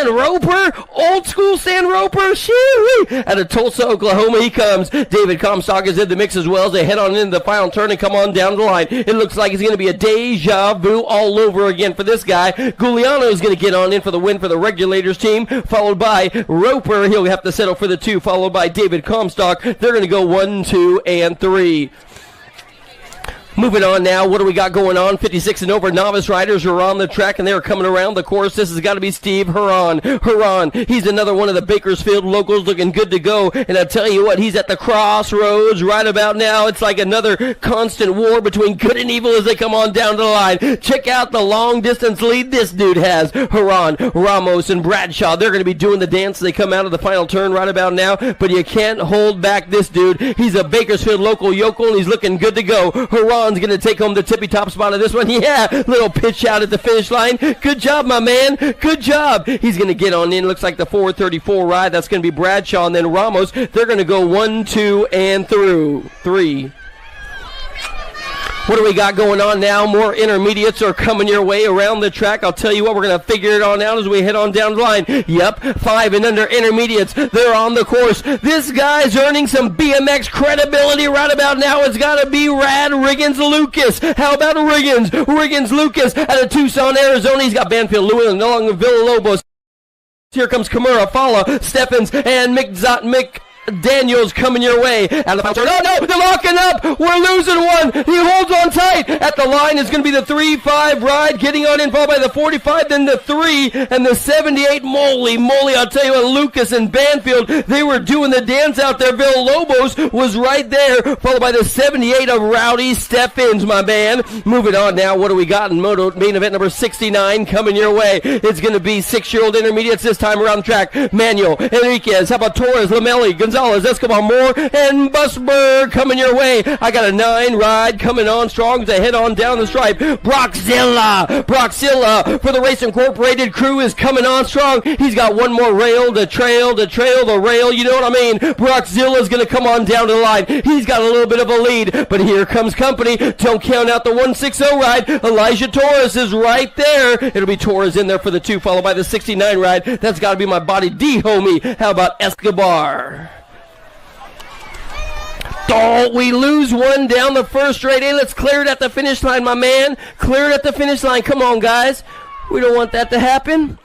Roper, old school Stan Roper, shoo! Out of Tulsa, Oklahoma he comes. David Comstock is in the mix as well as they head on into the final turn and come on down the line. It looks like it's going to be a deja vu all over again for this guy. Giuliano is going to get on in for the win for the Regulators team, followed by Roper. He'll have to settle for the 2, followed by David Comstock. They're going to go 1, 2, and 3. Moving on now, what do we got going on? 56 and over novice riders are on the track, and they're coming around the course. This has got to be Steve Huron. He's another one of the Bakersfield locals looking good to go, and I'll tell you what, he's at the crossroads right about now. It's like another constant war between good and evil as they come on down to the line. Check out the long-distance lead this dude has. Huron, Ramos, and Bradshaw, they're going to be doing the dance as they come out of the final turn right about now, but you can't hold back this dude. He's a Bakersfield local yokel, and he's looking good to go. Huron's going to take home the tippy-top spot of this one. Yeah, little pitch out at the finish line. Good job, my man. Good job. He's going to get on in. Looks like the 4:34 ride. That's going to be Bradshaw and then Ramos. They're going to go 1, 2, and 3. What do we got going on now? More intermediates are coming your way around the track. I'll tell you what, we're going to figure it on out as we head on down the line. Yep, 5 and under intermediates. They're on the course. This guy's earning some BMX credibility right about now. It's got to be Rad Riggins Lucas. How about Riggins Lucas out of Tucson, Arizona. He's got Banfield, Lewis, and along with Villalobos. Here comes Kimura, Fala, Steffens, and Mick Daniels coming your way. Out of the final turn. Oh no, they're locking up. We're losing one. He holds on tight. At the line is going to be the 3-5 ride. Getting on in, followed by the 45, then the 3, and the 78. Moly, I'll tell you what, Lucas and Banfield, they were doing the dance out there. Villalobos was right there, followed by the 78 of Rowdy Steffens, my man. Moving on now, what do we got in moto main event number 69 coming your way? It's going to be 6-year-old intermediates this time around the track. Manuel, Enriquez, how about Torres, Lamelli, Gonzalez, Escobar, Moore, and Busberg coming your way. I got a 9 ride coming on strong as they head on down the stripe. Brockzilla for the Race Incorporated crew is coming on strong. He's got one more rail to trail the rail, you know what I mean? Brockzilla's going to come on down to the line. He's got a little bit of a lead, but here comes company. Don't count out the 160 ride. Elijah Torres is right there. It'll be Torres in there for the 2, followed by the 69 ride. That's got to be my body D, homie. How about Escobar? Oh, we lose one down the first straight. Hey, let's clear it at the finish line, my man. Clear it at the finish line. Come on, guys. We don't want that to happen.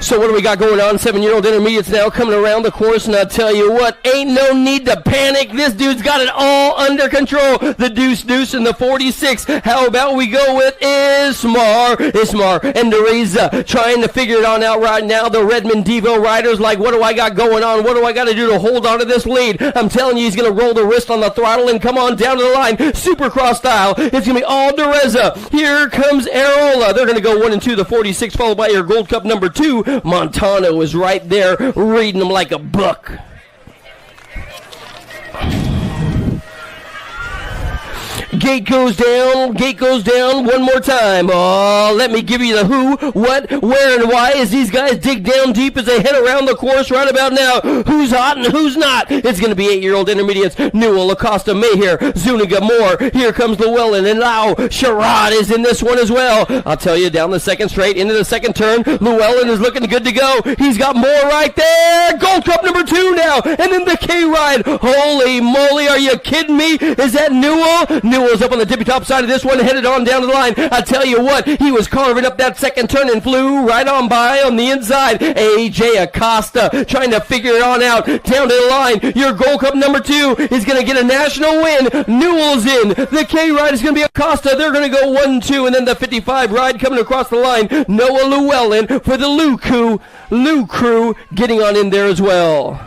So what do we got going on? 7-year-old intermediates now coming around the course, and I'll tell you what, ain't no need to panic. This dude's got it all under control. The deuce and the 46. How about we go with Ismar and Dereza trying to figure it on out right now. The Redmond Devo riders like, what do I got going on? What do I got to do to hold on to this lead? I'm telling you, he's going to roll the wrist on the throttle and come on down to the line. Supercross style. It's going to be all Dereza. Here comes Arola. They're going to go 1 and 2, the 46, followed by your Gold Cup number 2. Montano is right there reading them like a book. Gate goes down one more time. Oh, let me give you the who, what, where, and why as these guys dig down deep as they head around the course right about now. Who's hot and who's not? It's going to be 8-year-old intermediates. Newell, Acosta, Mayher, Zuniga, Moore. Here comes Llewellyn and Lau. Sherrod is in this one as well. I'll tell you, down the second straight, into the second turn, Llewellyn is looking good to go. He's got Moore right there. Gold Cup number 2 now. And then the K-Ride. Holy moly, are you kidding me? Is that Newell? Newell's up on the tippy-top side of this one, headed on down to the line. I tell you what, he was carving up that second turn and flew right on by on the inside. A.J. Acosta trying to figure it on out. Down to the line, your Gold Cup number 2 is going to get a national win. Newell's in. The K-Ride is going to be Acosta. They're going to go 1-2, and then the 55 ride coming across the line. Noah Llewellyn for the Lou crew getting on in there as well.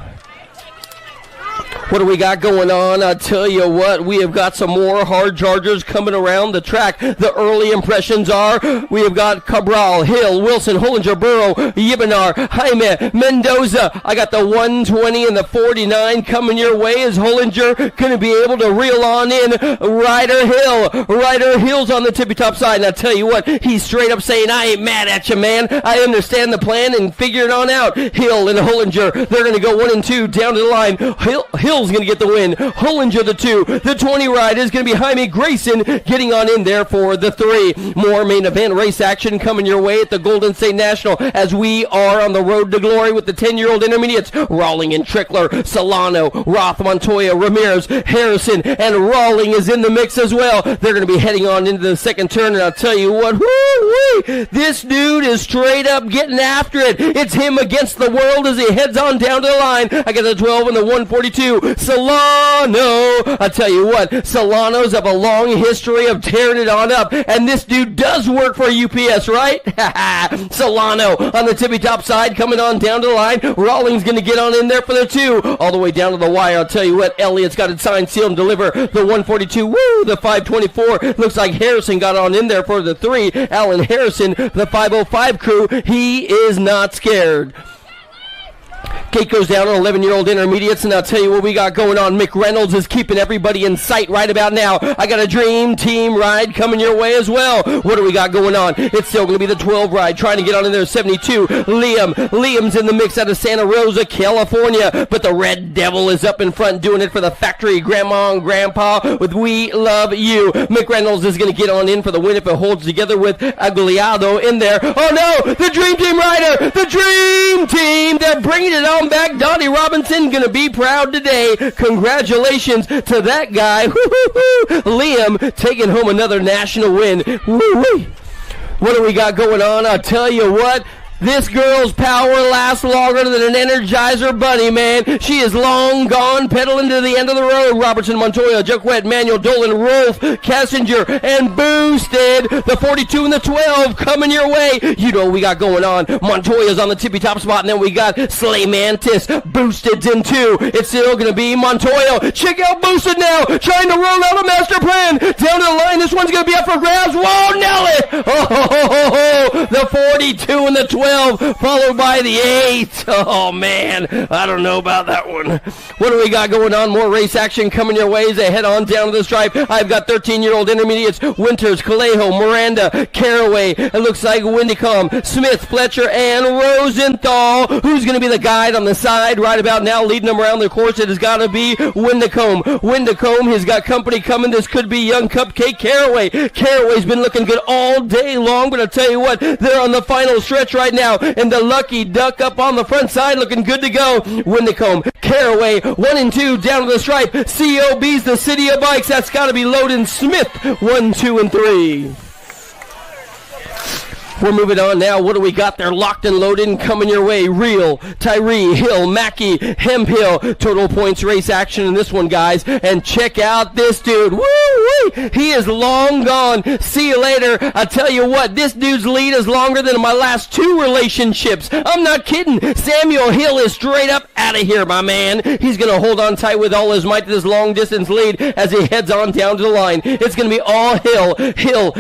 What do we got going on? I'll tell you what, we have got some more hard chargers coming around the track. The early impressions are we have got Cabral, Hill, Wilson, Hollinger, Burrow, Yibinar, Jaime, Mendoza. I got the 120 and the 49 coming your way. Is Hollinger going to be able to reel on in Ryder Hill? Ryder Hill's on the tippy top side, and I tell you what, he's straight up saying, I ain't mad at you, man. I understand the plan and figure it on out. Hill and Hollinger, they're going to go 1 and 2 down to the line. Hill's going to get the win. Hollinger the 2. The 20 ride is going to be Jaime Grayson getting on in there for the 3. More main event race action coming your way at the Golden State National as we are on the road to glory with the 10-year-old intermediates. Rawling and Trickler, Solano, Roth, Montoya, Ramirez, Harrison, and Rawling is in the mix as well. They're going to be heading on into the second turn, and I'll tell you what, woo-wee, this dude is straight up getting after it. It's him against the world as he heads on down to the line. I got the 12 and the 142. Solano. I tell you what, Solano's have a long history of tearing it on up, and this dude does work for UPS, right? Solano on the tippy top side coming on down to the line. Rawlings going to get on in there for the 2. All the way down to the wire. I'll tell you what, Elliott's got it signed, sealed, and deliver. The 142. Woo! The 524. Looks like Harrison got on in there for the 3. Alan Harrison, the 505 crew. He is not scared. Gate goes down on 11-year-old intermediates, and I'll tell you what we got going on. Mick Reynolds is keeping everybody in sight right about now. I got a dream team ride coming your way as well. What do we got going on? It's still going to be the 12 ride, trying to get on in there. 72, Liam's in the mix out of Santa Rosa, California, but the Red Devil is up in front doing it for the factory. Grandma and Grandpa with We Love You. Mick Reynolds is going to get on in for the win if it holds together with Aguiliado in there. Oh no, the dream team rider, the dream team, they're bringing it on back. Donnie Robinson gonna be proud today. Congratulations to that guy. Woo-hoo-hoo. Liam taking home another national win. Woo-wee. What do we got going on? I'll tell you what, this girl's power lasts longer than an Energizer bunny, man. She is long gone, pedaling to the end of the road. Robertson, Montoya, Jacquet, Manuel, Dolan, Rolf, Kassinger, and Boosted. The 42 and the 12 coming your way. You know what we got going on. Montoya's on the tippy top spot, and then we got Slay Mantis. Boosted's in 2. It's still going to be Montoya. Check out Boosted now, trying to roll out a master plan. Down to the line, this one's going to be up for grabs. Whoa, Nelly! Oh, the 42 and the 12. Followed by the 8. Oh, man. I don't know about that one. What do we got going on? More race action coming your way as they head on down to the stripe. I've got 13-year-old intermediates. Winters, Calejo, Miranda, Caraway. It looks like Windicom, Smith, Fletcher, and Rosenthal. Who's going to be the guide on the side right about now? Leading them around the course, it has got to be Windicom. Windicom has got company coming. This could be young Cupcake Caraway. Caraway's been looking good all day long, but I'll tell you what, they're on the final stretch right now. And the Lucky Duck up on the front side looking good to go. Windicombe, Caraway, 1 and 2 down to the stripe. COB's the City of Bikes. That's got to be Loden Smith, 1, 2, and 3. We're moving on now. What do we got there? Locked and loaded and coming your way. Real, Tyree, Hill, Mackey, Hemphill. Total points race action in this one, guys. And check out this dude. Woo-wee! He is long gone. See you later. I tell you what, this dude's lead is longer than my last 2 relationships. I'm not kidding. Samuel Hill is straight up out of here, my man. He's going to hold on tight with all his might to this long distance lead as he heads on down to the line. It's going to be all Hill,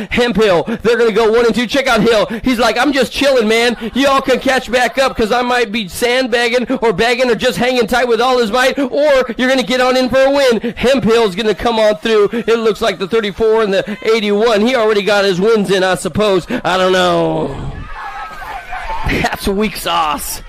Hemphill. They're going to go 1 and 2. Check out Hill. He's like, I'm just chilling, man. Y'all can catch back up because I might be sandbagging or bagging or just hanging tight with all his might, or you're going to get on in for a win. Hemphill's going to come on through. It looks like the 34 and the 81. He already got his wins in, I suppose. I don't know. That's weak sauce.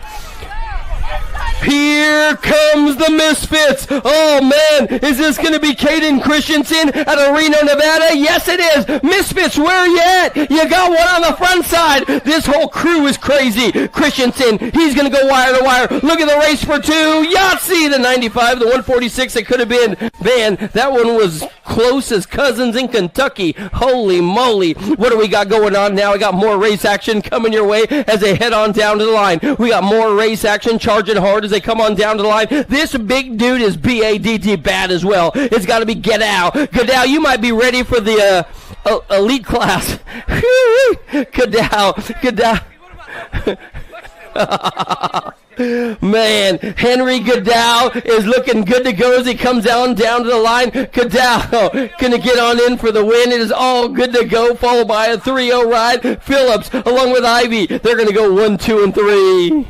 Here comes the Misfits. Oh, man. Is this going to be Caden Christensen out of Reno, Nevada? Yes, it is. Misfits, where you at? You got one on the front side. This whole crew is crazy. Christensen, he's going to go wire to wire. Look at the race for 2. Yahtzee, the 95, the 146. It could have been. Man, that one was close as cousins in Kentucky. Holy moly. What do we got going on now? We got more race action coming your way as they head on down to the line. We got more race action charging hard as they come on down to the line. This big dude is BADT bad as well. It's got to be Goodell. Goodell, you might be ready for the elite class. Goodell. Man, Henry Goodell is looking good to go as he comes down to the line. Goodell going to get on in for the win. It is all good to go, followed by a 3-0 ride. Phillips along with Ivy. They're going to go 1, 2, and 3.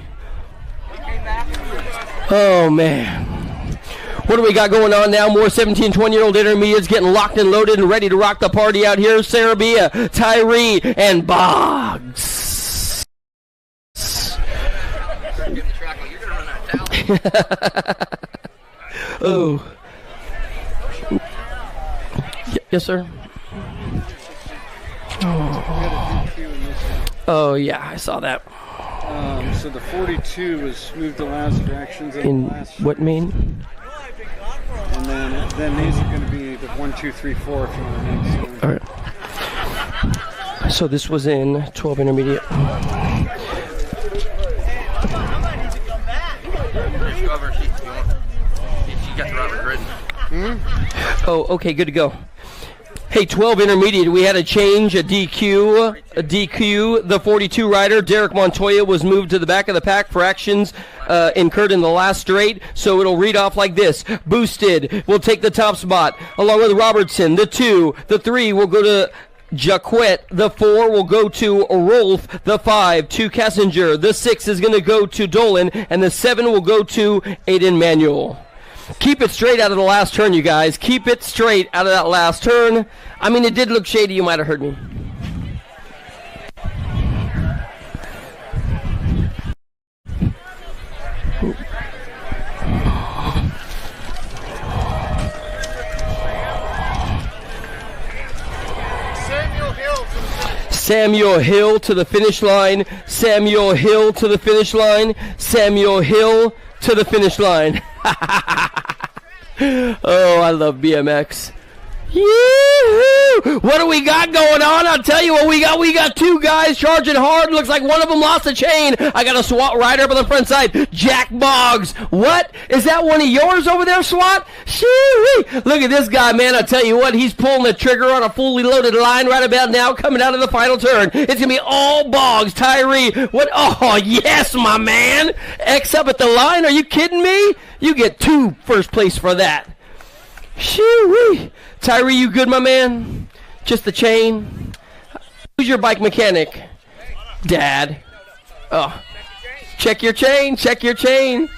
Oh, man. What do we got going on now? More 17, 20-year-old intermediates getting locked and loaded and ready to rock the party out here. Sarabia, Tyree, and Boggs. Oh. Yes, sir. Oh, yeah, I saw that. So the 42 was moved to last fractions. In what mean? And then these are going to be the 1, 2, 3, 4 if you want to name. All right. So this was in 12 intermediate. Oh, okay, good to go. Hey, 12 intermediate, we had a change, a DQ. The 42 rider, Derek Montoya, was moved to the back of the pack for actions incurred in the last straight. So it'll read off like this. Boosted will take the top spot, along with Robertson. The 2, the 3 will go to Jaquette. The 4 will go to Rolf. The 5 to Kessinger. The 6 is going to go to Dolan. And the 7 will go to Aiden Manuel. Keep it straight out of the last turn, you guys. Keep it straight out of that last turn. I mean, it did look shady. You might have heard me. Samuel Hill to the finish line. Samuel Hill to the finish line. Samuel Hill to the finish line. Oh, I love BMX. Yee-hoo! What do we got going on? I'll tell you what we got. We got 2 guys charging hard. Looks like one of them lost a chain. I got a SWAT rider up on the front side. Jack Boggs. What? Is that one of yours over there, SWAT? Shee-wee! Look at this guy, man. I'll tell you what. He's pulling the trigger on a fully loaded line right about now, coming out of the final turn. It's going to be all Boggs. Tyree. What? Oh, yes, my man. X up at the line. Are you kidding me? You get 2 first place for that. Shee-wee. Tyree, you good, my man? Just the chain? Who's your bike mechanic? Dad. Oh. Check your chain. Check your chain.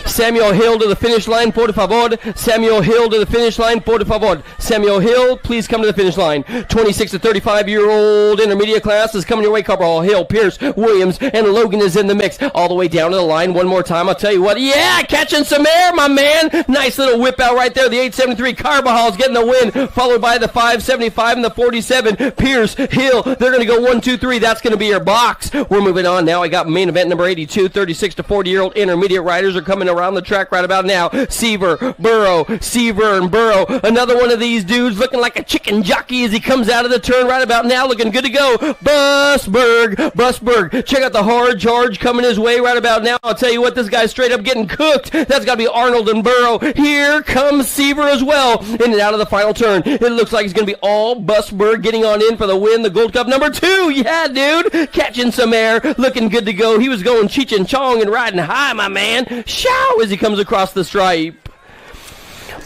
Samuel Hill to the finish line, por favor. Samuel Hill to the finish line, por favor. Samuel Hill, please come to the finish line. 26 to 35-year-old intermediate class is coming your way. Cabral, Hill, Pierce, Williams, and Logan is in the mix. All the way down to the line one more time. I'll tell you what. Yeah, catching some air, my man. Nice little whip out right there. The 873 Carvajal's getting the win, followed by the 575 and the 47. Pierce, Hill, they're going to go 1, 2, 3. That's going to be your box. We're moving on now. I got main event number 82, 36 to 40-year-old intermediate riders are coming around the track right about now. Seaver, Burrow, Seaver, and Burrow. Another one of these dudes looking like a chicken jockey as he comes out of the turn right about now, looking good to go. Busberg. Check out the hard charge coming his way right about now. I'll tell you what, this guy's straight up getting cooked. That's got to be Arnold and Burrow. Here comes Seaver as well. In and out of the final turn. It looks like it's going to be all Busberg getting on in for the win. The Gold Cup number 2. Yeah, dude. Catching some air. Looking good to go. He was going Cheech and Chong and riding high, my man. Show as he comes across the stripe.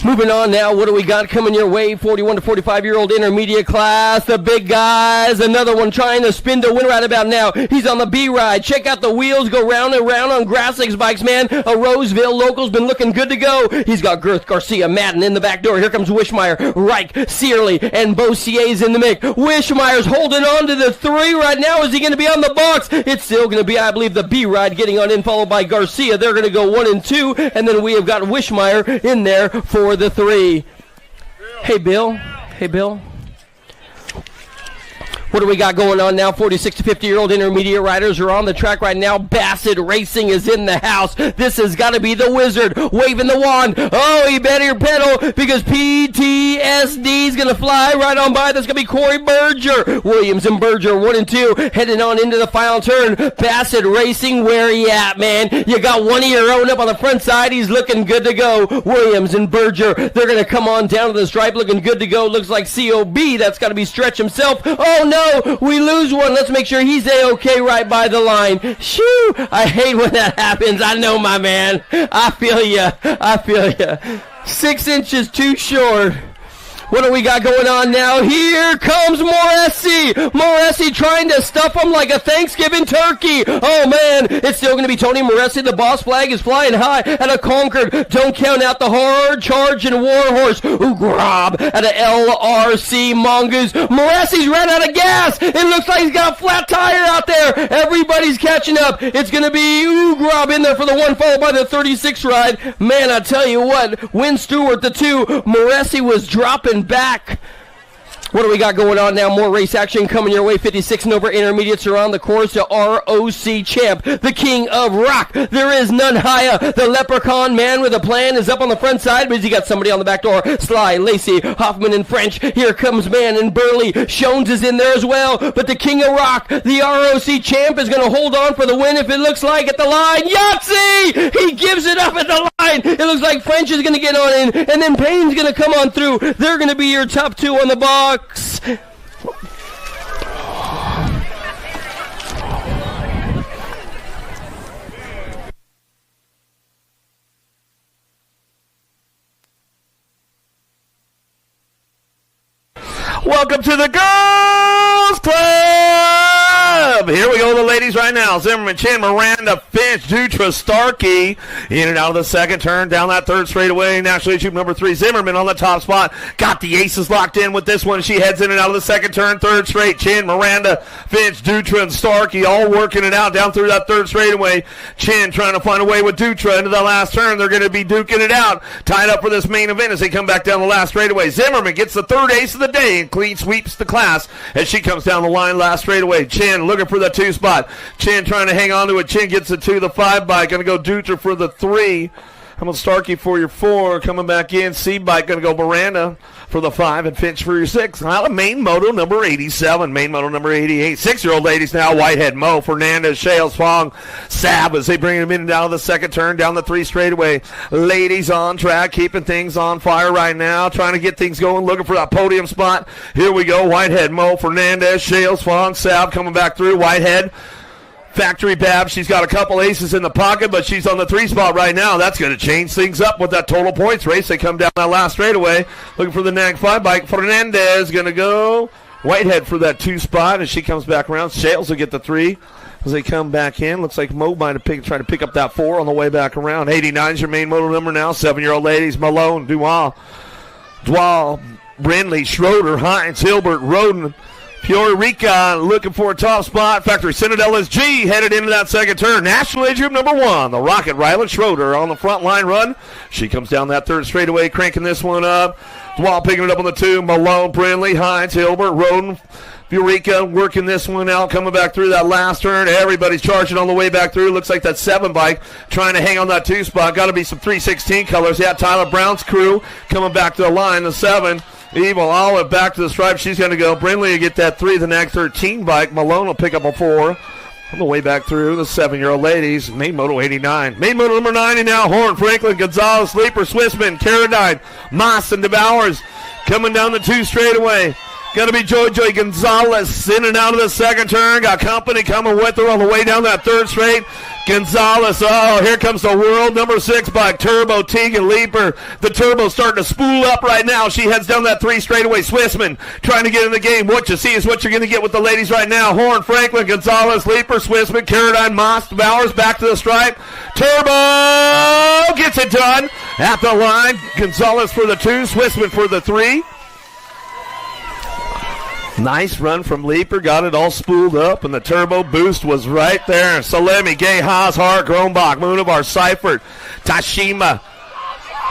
Moving on now, what do we got coming your way? 41 to 45-year-old intermediate class. The big guys. Another one trying to spin to win right about now. He's on the B ride. Check out the wheels. Go round and round on Grassix bikes, man. A Roseville local's been looking good to go. He's got Girth, Garcia, Madden in the back door. Here comes Wishmeyer, Reich, Searly, and Beaussier's in the mix. Wishmeyer's holding on to the 3 right now. Is he going to be on the box? It's still going to be, I believe, the B ride getting on in, followed by Garcia. They're going to go 1 and 2, and then we have got Wishmeyer in there for the 3. Hey, Bill. What do we got going on now? 46 to 50-year-old intermediate riders are on the track right now. Bassett Racing is in the house. This has got to be the wizard waving the wand. Oh, he better pedal because PTSD is going to fly right on by. That's going to be Corey Berger. Williams and Berger 1 and 2 heading on into the final turn. Bassett Racing, where you at, man? You got one of your own up on the front side. He's looking good to go. Williams and Berger, they're going to come on down to the stripe looking good to go. Looks like COB. That's got to be Stretch himself. Oh, no. no, we lose one. Let's make sure he's A-okay right by the line. Shoo! I hate when that happens. I know, my man. I feel ya. 6 inches too short. What do we got going on now? Here comes Moresi. Moresi trying to stuff him like a Thanksgiving turkey. Oh, man. It's still going to be Tony Moresi. The boss flag is flying high at a Concord. Don't count out the hard charge and Warhorse. Ooh, grab at a LRC Mongoose. Moresi's ran out of gas. It looks like he's got a flat tire out there. Everybody's catching up. It's going to be Ooh, grab in there for the 1 followed by the 36 ride. Man, I tell you what. Win Stewart, the 2. Moresi was dropping back. What do we got going on now? More race action coming your way. 56 and over intermediates are on the course to ROC champ, the king of rock. There is none higher. The leprechaun man with a plan is up on the front side, but he got somebody on the back door. Sly, Lacey, Hoffman, and French. Here comes man and Burley. Shones is in there as well, but the king of rock, the ROC champ, is going to hold on for the win if it looks like at the line. Yahtzee! He gives it up at the line. It looks like French is going to get on in, and then Payne's going to come on through. They're going to be your top 2 on the box. Welcome to the Girls Club. Here we go, the ladies right now. Zimmerman, Chin, Miranda, Finch, Dutra, Starkey. In and out of the second turn, down that third straightaway. National Tube number 3, Zimmerman on the top spot. Got the aces locked in with this one. She heads in and out of the second turn, third straight. Chin, Miranda, Finch, Dutra, and Starkey all working it out down through that third straightaway. Chin trying to find a way with Dutra into the last turn. They're going to be duking it out. Tied up for this main event as they come back down the last straightaway. Zimmerman gets the third ace of the day and clean sweeps the class as she comes down the line last straightaway. Chin looking for the 2 spot. Chin trying to hang on to it. Chin gets it to the 5 bike. Going to go Dutra for the 3. How about Starkey for your 4? Coming back in. C bike going to go Miranda for the 5 and Finch for your 6. Out of main moto number 87. Main moto number 88. 6-year-old ladies now. Whitehead, Mo, Fernandez, Shales, Fong, Sab as they bring them in and out of the second turn down the 3 straightaway. Ladies on track, keeping things on fire right now. Trying to get things going, looking for that podium spot. Here we go. Whitehead, Mo, Fernandez, Shales, Fong, Sab coming back through. Whitehead. Factory Bab, she's got a couple aces in the pocket, but she's on the 3 spot right now. That's going to change things up with that total points race. They come down that last straightaway, looking for the NAG 5 bike. Fernandez going to go Whitehead for that 2 spot as she comes back around. Shales will get the 3 as they come back in. Looks like Mo might have tried to pick up that 4 on the way back around. 89 is your main moto number now. 7-year-old ladies, Malone, Dwal, Brindley, Schroeder, Hines, Hilbert, Roden, Fiorica looking for a top spot. Factory Citadel SG headed into that second turn. National Age Group number 1. The Rocket, Rylan Schroeder on the front line run. She comes down that third straightaway, cranking this one up. While picking it up on the 2. Malone, Brindley, Hines, Hilbert, Roden, Fiorica working this one out, coming back through that last turn. Everybody's charging on the way back through. Looks like that 7 bike trying to hang on that 2 spot. Got to be some 316 colors. Yeah, Tyler Brown's crew coming back to the line. The 7. Evil Olive back to the stripe. She's going to go. Brindley will get that 3, the NAG 13 bike. Malone will pick up a 4. On the way back through, the 7-year-old ladies. Main moto 89. Main moto number 90 now. Horn, Franklin, Gonzalez, Sleeper, Swissman, Carradine, Moss, and DeBowers coming down the 2 straightaway. Got to be Joy Gonzalez in and out of the second turn. Got company coming with her on the way down that third straight. Gonzalez, oh, here comes the world number 6 bike. Turbo, Teagan, Leaper. The Turbo's starting to spool up right now. She heads down that 3 straightaway. Swissman trying to get in the game. What you see is what you're going to get with the ladies right now. Horn, Franklin, Gonzalez, Leaper, Swissman, Carradine, Moss, Bowers back to the stripe. Turbo gets it done at the line. Gonzalez for the 2, Swissman for the 3. Nice run from Leaper, got it all spooled up, and the turbo boost was right there. Salemi, Gay, Haas, Hart, Grombach, Munavar, Seifert, Tashima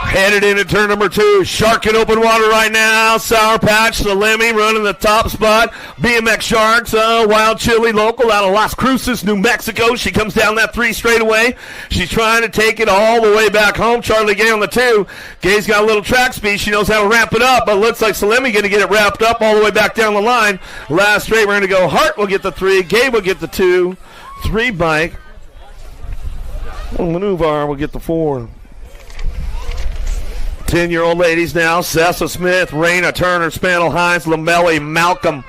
headed into turn number 2. Shark in open water right now. Sour Patch, Salemi running the top spot. BMX Sharks, Wild Chili local out of Las Cruces, New Mexico. She comes down that 3 straightaway. She's trying to take it all the way back home. Charlie Gay on the 2. Gay's got a little track speed. She knows how to ramp it up, but it looks like Salemi going to get it wrapped up all the way back down the line. Last straight, we're going to go. Hart will get the 3. Gay will get the 2. 3 bike. Manuvar will get the 4. 10-year-old ladies now. Sessa Smith, Raina, Turner, Spanel, Hines, Lamelli, Malcolm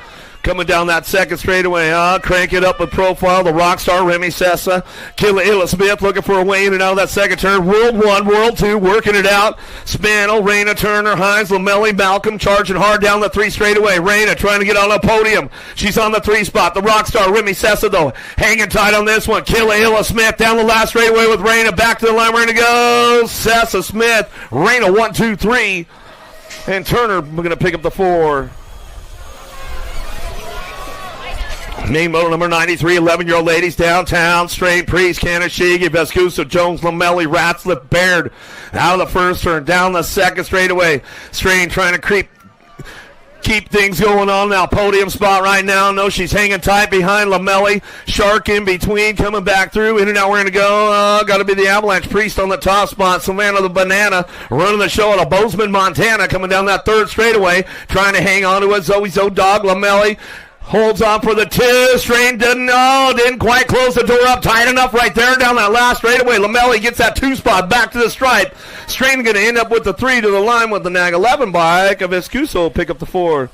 coming down that second straightaway. Crank it up with profile. The rock star Remy Sessa. Killa Smith looking for a way in and out of that second turn. World 1, World 2, working it out. Spanel, Raina, Turner, Hines, Lamelli, Malcolm charging hard down the 3 straightaway. Raina trying to get on a podium. She's on the 3 spot. The rock star Remy Sessa, though, hanging tight on this one. Killa Smith down the last straightaway with Raina. Back to the line. We're going to go. Sessa Smith. Raina 1, 2, 3. And Turner, we're going to pick up the 4. Main moto number 93, 11-year-old ladies downtown. Strain, Priest, Kanashigi, Vescuso, Jones, Lamelli, Ratzliff, Baird. Out of the first turn, down the second straightaway. Strain trying to keep things going on now. Podium spot right now. No, she's hanging tight behind Lamelli. Shark in between, coming back through. In and out, we're going to go. Got to be the Avalanche. Priest on the top spot. Savannah the Banana running the show out of Bozeman, Montana, coming down that third straightaway. Trying to hang on to it. Zoe Dog. Lamelli holds on for the 2. Strain didn't quite close the door up tight enough right there down that last straightaway. Lamelli gets that 2 spot back to the stripe. Strain going to end up with the 3 to the line with the Nag 11 bike. Vescuso will pick up the 4.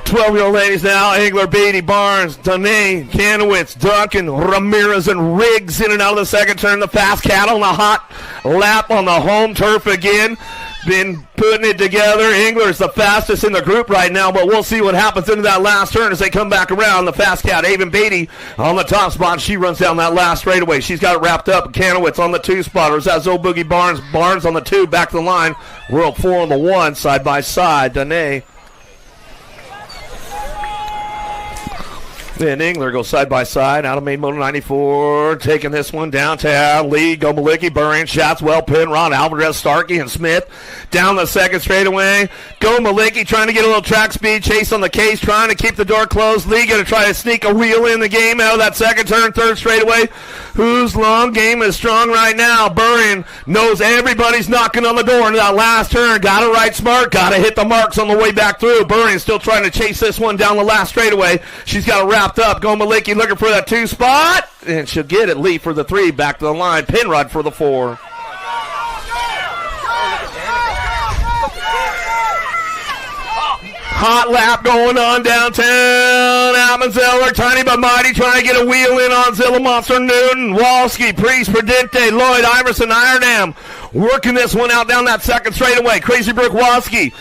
Twelve-year-old ladies now. Engler, Beatty, Barnes, Danae, Kanowitz, Duncan, Ramirez, and Riggs in and out of the second turn. The fast cat on the hot lap on the home turf again. Been putting it together. Engler's the fastest in the group right now, but we'll see what happens into that last turn as they come back around. The fast cat, Avon Beatty, on the top spot. She runs down that last straightaway. She's got it wrapped up. Kanowitz on the 2 spot. Or is that Zoe Boogie Barnes? Barnes on the 2, back to the line. World 4 on the 1, side by side. Danae. Then Engler goes side by side out of main moto 94, taking this one downtown. Lee, Gomalicki, Burring, Shatswell, Penrod, Alvarez, Starkey, and Smith down the second straightaway. Gomalicki trying to get a little track speed, chase on the case, trying to keep the door closed. Lee going to try to sneak a wheel in the game out of that second turn, third straightaway. Whose long game is strong right now? Burring knows everybody's knocking on the door into that last turn. Got it right smart, got to hit the marks on the way back through. Burring still trying to chase this one down the last straightaway. She's got it wrapped up. Gomalicki looking for that 2 spot, and she'll get it. Lee for the 3, back to the line. Penrod for the 4. Hot lap going on downtown. Almanzeller, Tiny but Mighty, trying to get a wheel in on Zilla Monster Newton. Walski, Priest, Perdente, Lloyd, Iverson, Iredam working this one out down that second straightaway. Crazy Brook, Walski.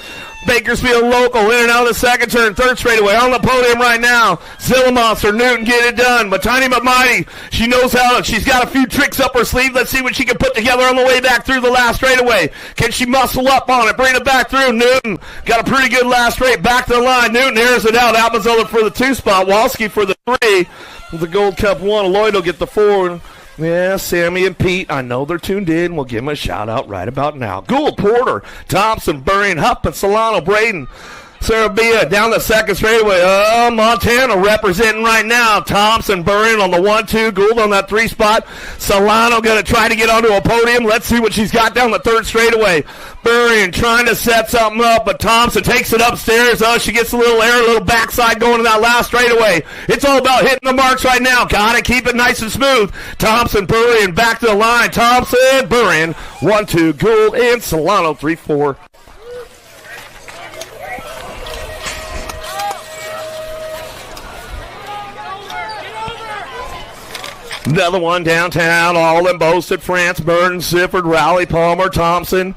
Bakersfield local, in and out of the second turn, third straightaway, on the podium right now. Zilla Monster, Newton, get it done. But Tiny but Mighty, she knows how. She's got a few tricks up her sleeve. Let's see what she can put together on the way back through the last straightaway. Can she muscle up on it, bring it back through? Newton got a pretty good last straight, back to the line. Newton airs it out. Almanzola for the 2 spot. Walski for the 3. The Gold Cup 1. Lloyd will get the 4. Yeah, Sammy and Pete, I know they're tuned in. We'll give them a shout-out right about now. Gould, Porter, Thompson, Burring, Hupp, and Solano, Braden, Sarabia down the second straightaway. Montana representing right now. Thompson, Burring on the 1-2. Gould on that 3 spot. Solano going to try to get onto a podium. Let's see what she's got down the third straightaway. Burring trying to set something up, but Thompson takes it upstairs. She gets a little air, a little backside going to that last straightaway. It's all about hitting the marks right now. Got to keep it nice and smooth. Thompson, Burring back to the line. Thompson, Burring, 1-2. Gould and Solano, 3-4. Another one downtown, all in Boasted, France, Burton, Sifford, Rowley, Palmer, Thompson.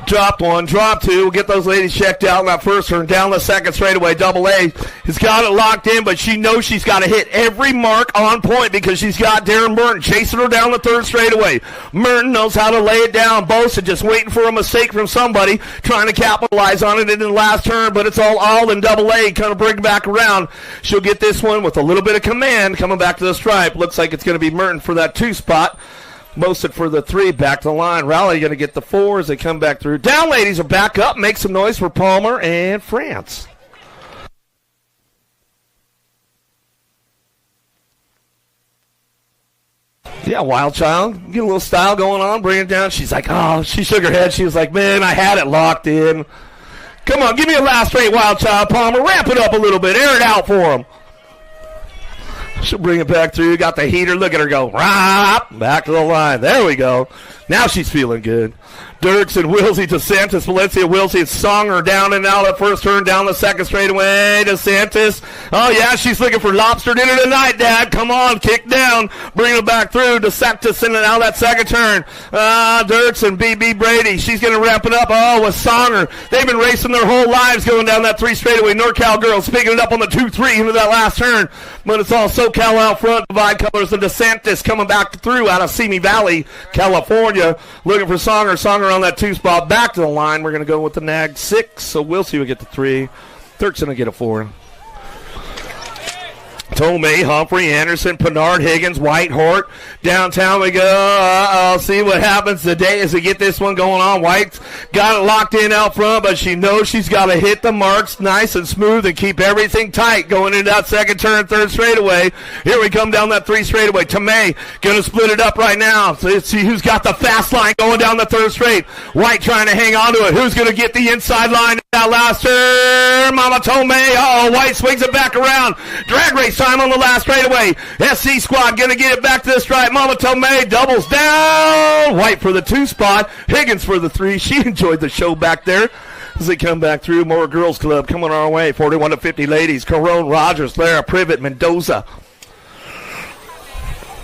Dropped 1, dropped 2. We'll get those ladies checked out in that first turn. Down the second straightaway. Double A has got it locked in, but she knows she's got to hit every mark on point because she's got Darren Merton chasing her down the third straightaway. Merton knows how to lay it down. Bosa just waiting for a mistake from somebody, trying to capitalize on it in the last turn, but it's all in Double A. Kind of bring back around. She'll get this one with a little bit of command coming back to the stripe. Looks like it's going to be Merton for that 2 spot. Mosted for the 3, back to the line. Rowley going to get the 4 as they come back through. Down ladies are back up. Make some noise for Palmer and France. Yeah, Wild Child. Get a little style going on. Bring it down. She's like, oh, she shook her head. She was like, man, I had it locked in. Come on, give me a last straight, Wild Child. Palmer, ramp it up a little bit. Air it out for him. She'll bring it back through. Got the heater. Look at her go. Rah, back to the line. There we go. Now she's feeling good. Dirks and Wilsey, DeSantis, Valencia, Wilsey, Songer down and out at first turn, down the second straightaway. DeSantis. Oh, yeah, she's looking for lobster dinner tonight, Dad. Come on, kick down. Bring it back through. DeSantis in and out that second turn. Dirks and BB Brady. She's going to wrap it up. Oh, with Songer. They've been racing their whole lives going down that 3 straightaway. NorCal girls picking it up on the 2-3 into that last turn. But it's all SoCal out front. Divide colors of DeSantis coming back through out of Simi Valley, California. Looking for Songer. Songer on that 2 spot. Back to the line. We're going to go with the nag 6. So we'll see who get the 3. Dirk's going to get a 4. Tomei, Humphrey, Anderson, Pinard, Higgins, Whitehort. Downtown we go. See what happens today as we get this one going on. White's got it locked in out front, but she knows she's got to hit the marks nice and smooth and keep everything tight going into that second turn, 3rd straightaway. Here we come down that 3 straightaway. Tomei going to split it up right now. So let's see who's got the fast line going down the 3rd straight. White trying to hang on to it. Who's going to get the inside line in that last turn? Mama Tomei. Uh-oh, White swings it back around. Drag race time on the last straightaway. SC squad going to get it back to the stripe. Mama Tomei doubles down. White for the 2 spot. Higgins for the 3. She enjoyed the show back there as they come back through. More girls club coming our way. 41 to 50 ladies. Corone, Rogers, Lara, Privet, Mendoza.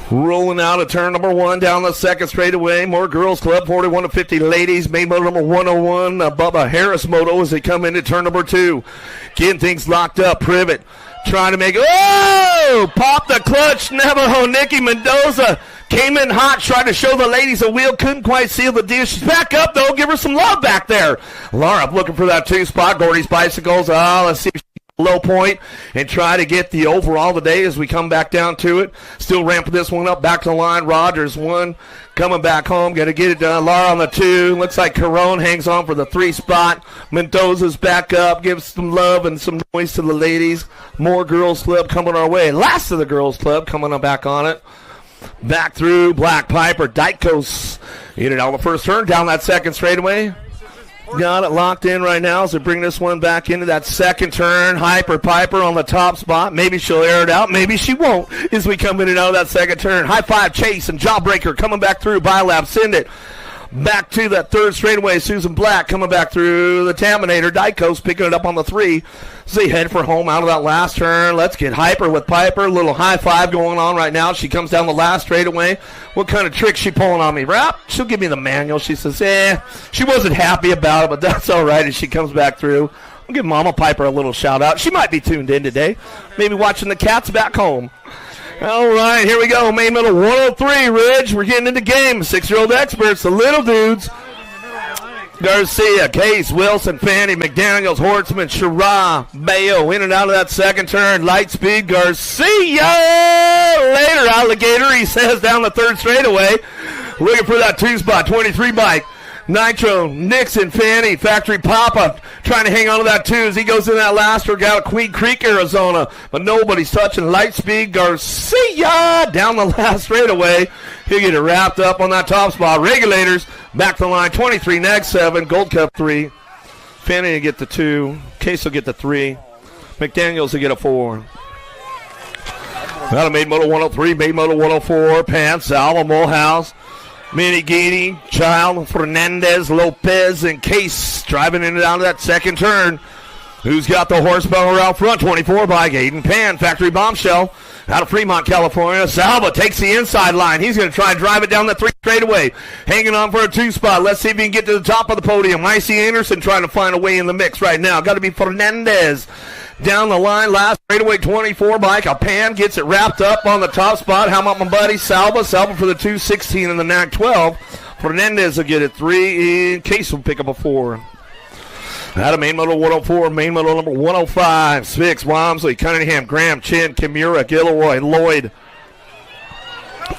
Rolling out of turn number 1 down the 2nd straightaway. More girls club, 41 to 50 ladies. Main moto number 101, Bubba Harris moto as they come into turn number 2. Getting things locked up. Privet trying to make it. Oh! Pop the clutch. Navajo Nikki Mendoza came in hot, tried to show the ladies a wheel. Couldn't quite seal the deal. She's back up, though. Give her some love back there. Laura looking for that 2 spot. Gordy's Bicycles. Let's see if low point and try to get the overall today as we come back down to it. Still ramping this one up back to the line. Rogers 1 coming back home. Got to get it done. Laura on the 2. Looks like Corone hangs on for the 3 spot. Mendoza's back up. Gives some love and some noise to the ladies. More girls club coming our way. Last of the girls club coming back on it. Back through Black Piper. Tikes hit it on the first turn down that 2nd straightaway. Got it locked in right now as we bring this one back into that 2nd turn. Hyper Piper on the top spot. Maybe she'll air it out. Maybe she won't as we come in and out of that 2nd turn. High Five Chase and Jawbreaker coming back through. Biolab Send It. Back to that 3rd straightaway. Susan Black coming back through the Taminator. Dykos picking it up on the 3. So they head for home out of that last turn. Let's get hyper with Piper. A little high five going on right now. She comes down the last straightaway. What kind of trick she pulling on me? Rap? She'll give me the manual. She says, she wasn't happy about it, but that's all right as she comes back through. I'll give Mama Piper a little shout out. She might be tuned in today. Maybe watching the cats back home. All right, here we go. Main middle 103, Ridge. We're getting into game. 6-year-old experts, the little dudes. Garcia, Case, Wilson, Fanny, McDaniels, Hortzman, Shara, Bayo, in and out of that 2nd turn. Lightspeed, Garcia. Later, Alligator, he says down the 3rd straightaway. Looking for that 2 spot, 23 bike. Nitro, Nixon, Fanny, Factory Papa trying to hang on to that 2 as he goes in that last one out of Queen Creek, Arizona. But nobody's touching Lightspeed. Garcia down the last straightaway. He'll get it wrapped up on that top spot. Regulators back to the line. 23, nag 7, Gold Cup 3. Fanny will get the 2. Case will get the 3. McDaniels will get a 4. Out of Maid Moto 103, Maid Moto 104, Pants, Alva, Morehouse. Minnie Gady, Child, Fernandez, Lopez, and Case driving in and out of that 2nd turn. Who's got the horsepower out front? 24 bike, Aiden Pan, Factory Bombshell, out of Fremont, California. Salva takes the inside line. He's going to try and drive it down the 3 straightaway. Hanging on for a 2 spot. Let's see if he can get to the top of the podium. Icy Anderson trying to find a way in the mix right now. Got to be Fernandez. Down the line, last straightaway, 24 bike. A Pan gets it wrapped up on the top spot. How about my buddy Salva? Salva for the 216 in the NAC 12. Fernandez will get it 3. Case will pick up a 4. Out of Main Moto 104, Main Moto number 105. Spix, Wamsley, Cunningham, Graham, Chin, Kimura, Gilroy, Lloyd.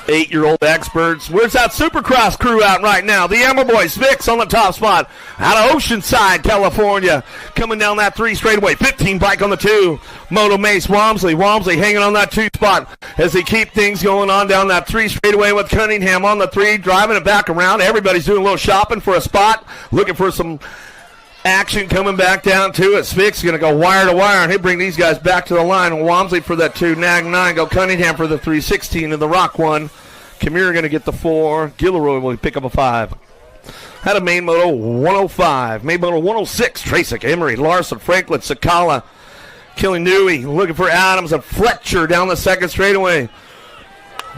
8-year-old experts. Where's that Supercross crew out right now? The Amber Boys, Spix on the top spot. Out of Oceanside, California. Coming down that 3 straightaway. 15 bike on the 2. Moto Mace, Wamsley. Wamsley hanging on that 2 spot as they keep things going on down that 3 straightaway with Cunningham on the 3. Driving it back around. Everybody's doing a little shopping for a spot. Looking for some Action coming back down to it. Spick's going to go wire to wire, and he'll bring these guys back to the line. Walmsley for that 2, Nag 9, go Cunningham for the 316, and the Rock 1. Kamira going to get the 4. Gilroy will pick up a 5. Had a main moto 105. Main moto 106. Tracek, Emery, Larson, Franklin, Sakala, Killinui, looking for Adams and Fletcher down the second straightaway.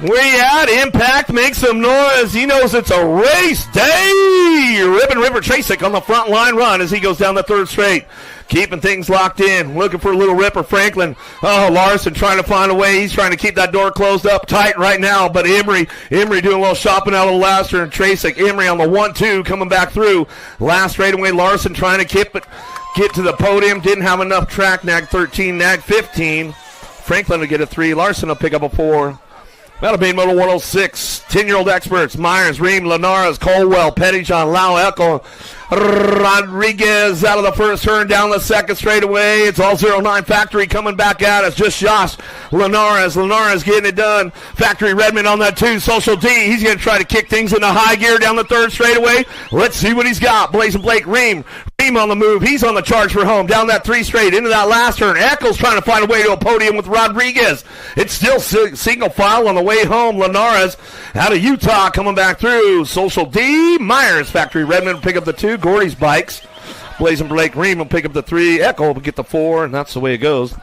Where you at? Impact, make some noise. He knows it's a race day. Ribbon River Tracek on the front line run as he goes down the third straight. Keeping things locked in. Looking for a little ripper. Franklin. Oh, Larson trying to find a way. He's trying to keep that door closed up tight right now. But Emery doing a little shopping out of the last turn. Tracek, Emery on the 1-2 coming back through. Last straightaway. Larson trying to get to the podium. Didn't have enough track. Nag 13, Nag 15. Franklin will get a 3. Larson will pick up a 4. That'll be Moto 106. 10-year-old experts. Myers, Ream, Linares, Colwell, Pettyjohn, Lau, Echo, Rodriguez out of the first turn down the second straightaway. It's all 09 Factory coming back at us. Just Josh Linares getting it done. Factory Redmond on that 2. Social D, he's going to try to kick things into high gear down the third straightaway. Let's see what he's got. Blazing Blake, Ream on the move. He's on the charge for home. Down that 3 straight into that last turn. Eccles trying to find a way to a podium with Rodriguez. It's still single file on the way home. Linares out of Utah coming back through. Social D, Myers, Factory Redmond will pick up the 2. Gordy's Bikes. Blazing Blake, Ream will pick up the 3. Echo will get the 4, and that's the way it goes.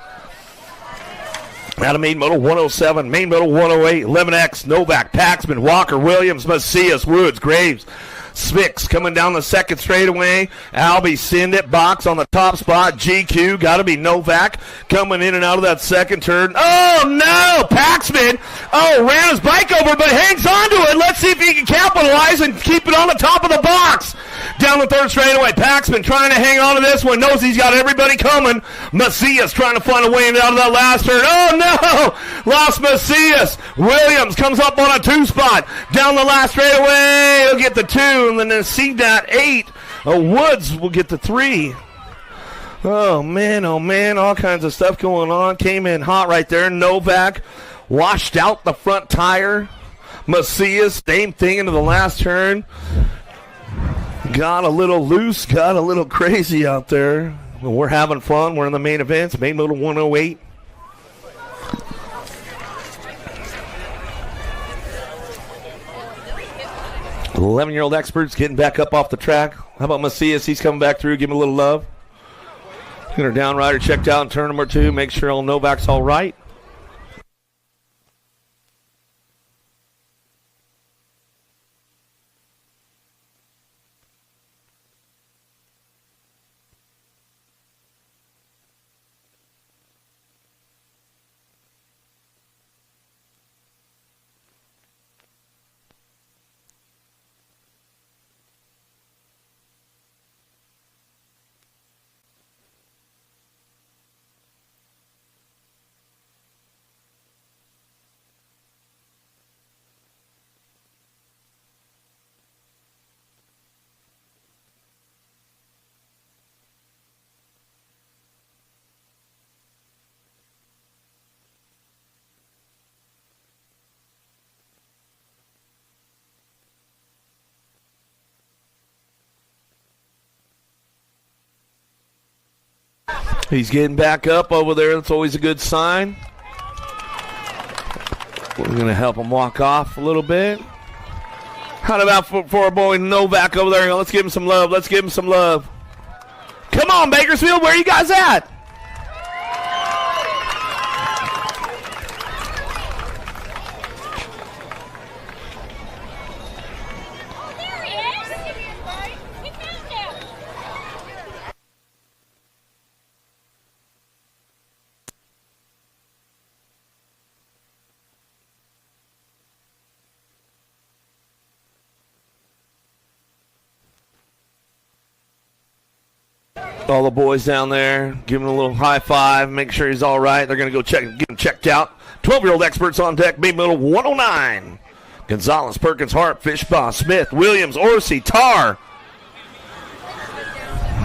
Out of Main Moto 107, Main Moto 108, 11X, Novak, Paxman, Walker, Williams, Macias, Woods, Graves, Spix coming down the second straightaway. Albie, Sindit, Box on the top spot. GQ, got to be Novak coming in and out of that second turn. Oh, no! Paxman, ran his bike over, but hangs on to it. Let's see if he can capitalize and keep it on the top of the box. Down the third straightaway. Paxman trying to hang on to this one. Knows he's got everybody coming. Macias trying to find a way out of that last turn. Oh, no! Lost Macias. Williams comes up on a 2 spot. Down the last straightaway. He'll get the 2. And then see that 8. Woods will get the 3. Oh, man, all kinds of stuff going on. Came in hot right there. Novak washed out the front tire. Macias, same thing into the last turn. Got a little loose, got a little crazy out there. We're having fun. We're in the main events. Main Moto 108. The 11-year-old experts getting back up off the track. How about Macias? He's coming back through. Give him a little love. Get our down rider checked out in turn number 2. Make sure old Novak's all right. He's getting back up over there. That's always a good sign. We're going to help him walk off a little bit. How about for our boy Novak over there? Let's give him some love. Let's give him some love. Come on, Bakersfield. Where are you guys at? All the boys down there, give him a little high five, make sure he's all right. They're going to go get him checked out. 12-year-old experts on deck, Main Moto 109. Gonzalez, Perkins, Hart, Fishbaugh, Smith, Williams, Orsi, Tar.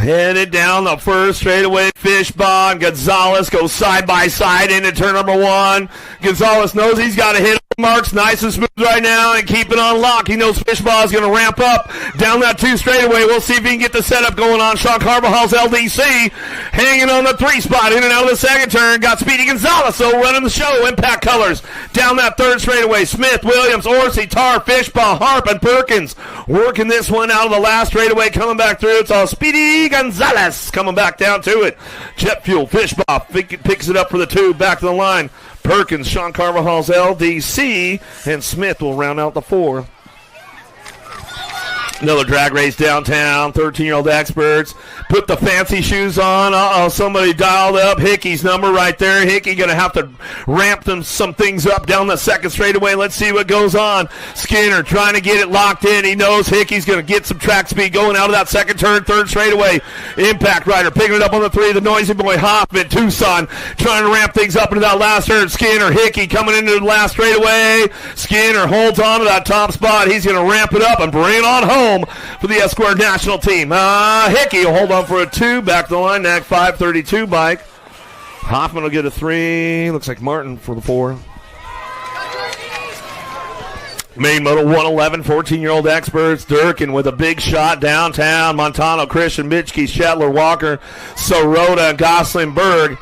Headed down the first straightaway. Fishbaugh and Gonzalez go side by side into turn number 1. Gonzalez knows he's got to hit marks nice and smooth right now and keep it on lock. He knows Fishbaugh is going to ramp up down that 2 straightaway. We'll see if he can get the setup going on. Sean Carvajal's LDC hanging on the 3 spot. In and out of the second turn. Got Speedy Gonzalez, so running the show. Impact Colors down that 3rd straightaway. Smith, Williams, Orsi, Tar, Fishbaugh, Harp, and Perkins working this one out of the last straightaway. Coming back through. It's all Speedy Gonzalez coming back down to it. Jet Fuel, Fishbaugh picks it up for the 2. Back to the line. Perkins, Sean Carvajal's LDC, and Smith will round out the 4. Another drag race downtown. 13-year-old experts put the fancy shoes on. Somebody dialed up Hickey's number right there. Hickey going to have to ramp some things up down the 2nd straightaway. Let's see what goes on. Skinner trying to get it locked in. He knows Hickey's going to get some track speed going out of that 2nd turn, 3rd straightaway. Impact Rider picking it up on the 3. The Noisy Boy Hoffman, Tucson trying to ramp things up into that last turn. Skinner, Hickey coming into the last straightaway. Skinner holds on to that top spot. He's going to ramp it up and bring it on home for the Esquire national team. Hickey will hold on for a 2. Back to the line. Neck 532 bike. Hoffman will get a 3. Looks like Martin for the 4. Main Moto 111, 14-year-old experts. Durkin with a big shot downtown. Montano, Christian, Mitchke, Shetler, Walker, Sorota, and Gosling Berg.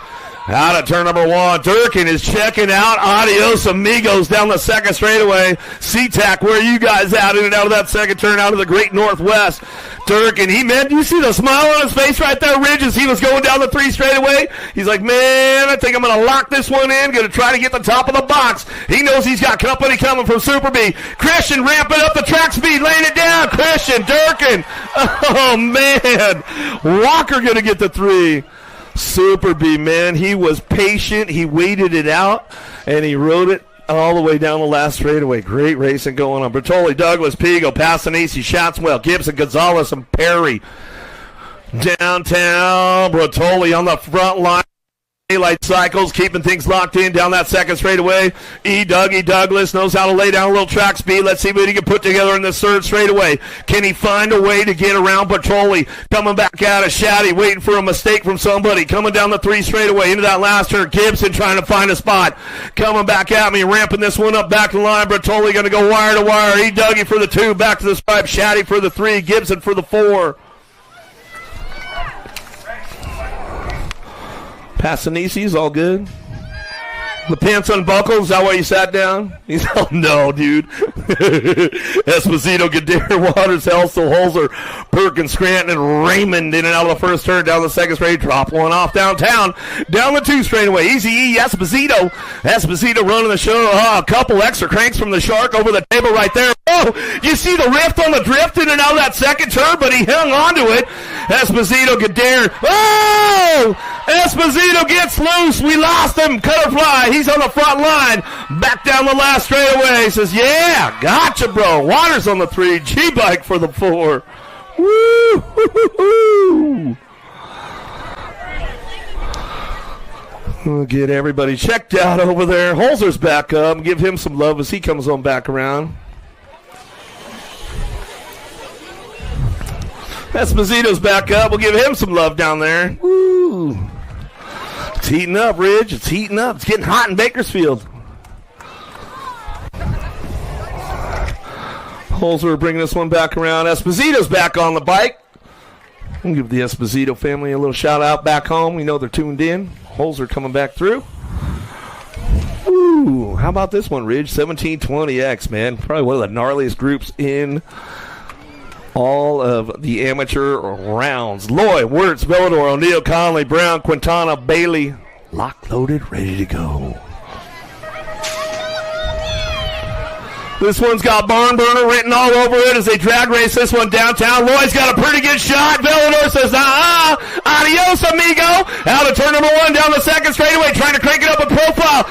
Out of turn number 1. Durkin is checking out. Adios amigos down the 2nd straightaway. SeaTac, where are you guys at? In and out of that 2nd turn out of the Great Northwest. Durkin, you see the smile on his face right there, Ridge, as he was going down the 3 straightaway? He's like, man, I think I'm going to lock this one in. Going to try to get the top of the box. He knows he's got company coming from Super B. Christian ramping up the track speed, laying it down. Christian, Durkin. Oh, man. Walker going to get the 3. Super B, man, he was patient. He waited it out, and he rode it all the way down the last straightaway. Great racing going on. Bertoli, Douglas, Pigo, Passanisi, Shatswell, Gibson, Gonzalez, and Perry. Downtown, Bertoli on the front line. Daylight cycles, keeping things locked in down that 2nd straightaway. Dougie Douglas knows how to lay down a little track speed. Let's see what he can put together in this 3rd straightaway. Can he find a way to get around Petroli? Coming back out of Shaddy, waiting for a mistake from somebody. Coming down the 3 straightaway into that last turn. Gibson trying to find a spot. Coming back at me, ramping this one up back to the line. Bertoli going to go wire to wire. Dougie for the 2, back to the stripe. Shaddy for the 3, Gibson for the 4. Passanisi's all good. The pants unbuckled. Is that why you sat down? He's oh no, dude. Esposito, Gadare, Waters, Helsel, Holzer, Perkins, Scranton, and Raymond in and out of the 1st turn down the 2nd straight. Drop one off downtown. Down the 2 straightaway. Easy E, Esposito. Esposito running the show. A couple extra cranks from the Shark over the table right there. Oh, you see the rift on the drift in and out of that 2nd turn, but he hung on to it. Esposito, Gadare. Oh! Esposito gets loose. We lost him. Cutterfly. He's on the front line. Back down the last straightaway. He says, yeah, gotcha, bro. Waters on the 3. G-Bike for the 4. Woo! We'll get everybody checked out over there. Holzer's back up. Give him some love as he comes on back around. Esposito's back up. We'll give him some love down there. Woo! It's heating up, Ridge. It's heating up. It's getting hot in Bakersfield. Holzer bringing this one back around. Esposito's back on the bike. We'll give the Esposito family a little shout out back home. We know they're tuned in. Holzer coming back through. Ooh, how about this one, Ridge? 1720X, man. Probably one of the gnarliest groups in all of the amateur rounds. Lloyd, Wirtz, Villador, O'Neill, Conley, Brown, Quintana, Bailey. Lock loaded, ready to go. This one's got Barn Burner written all over it as they drag race this one downtown. Lloyd's got a pretty good shot. Villador says, adios, amigo. Out of turn number 1 down the 2nd straightaway, trying to crank it up a profile.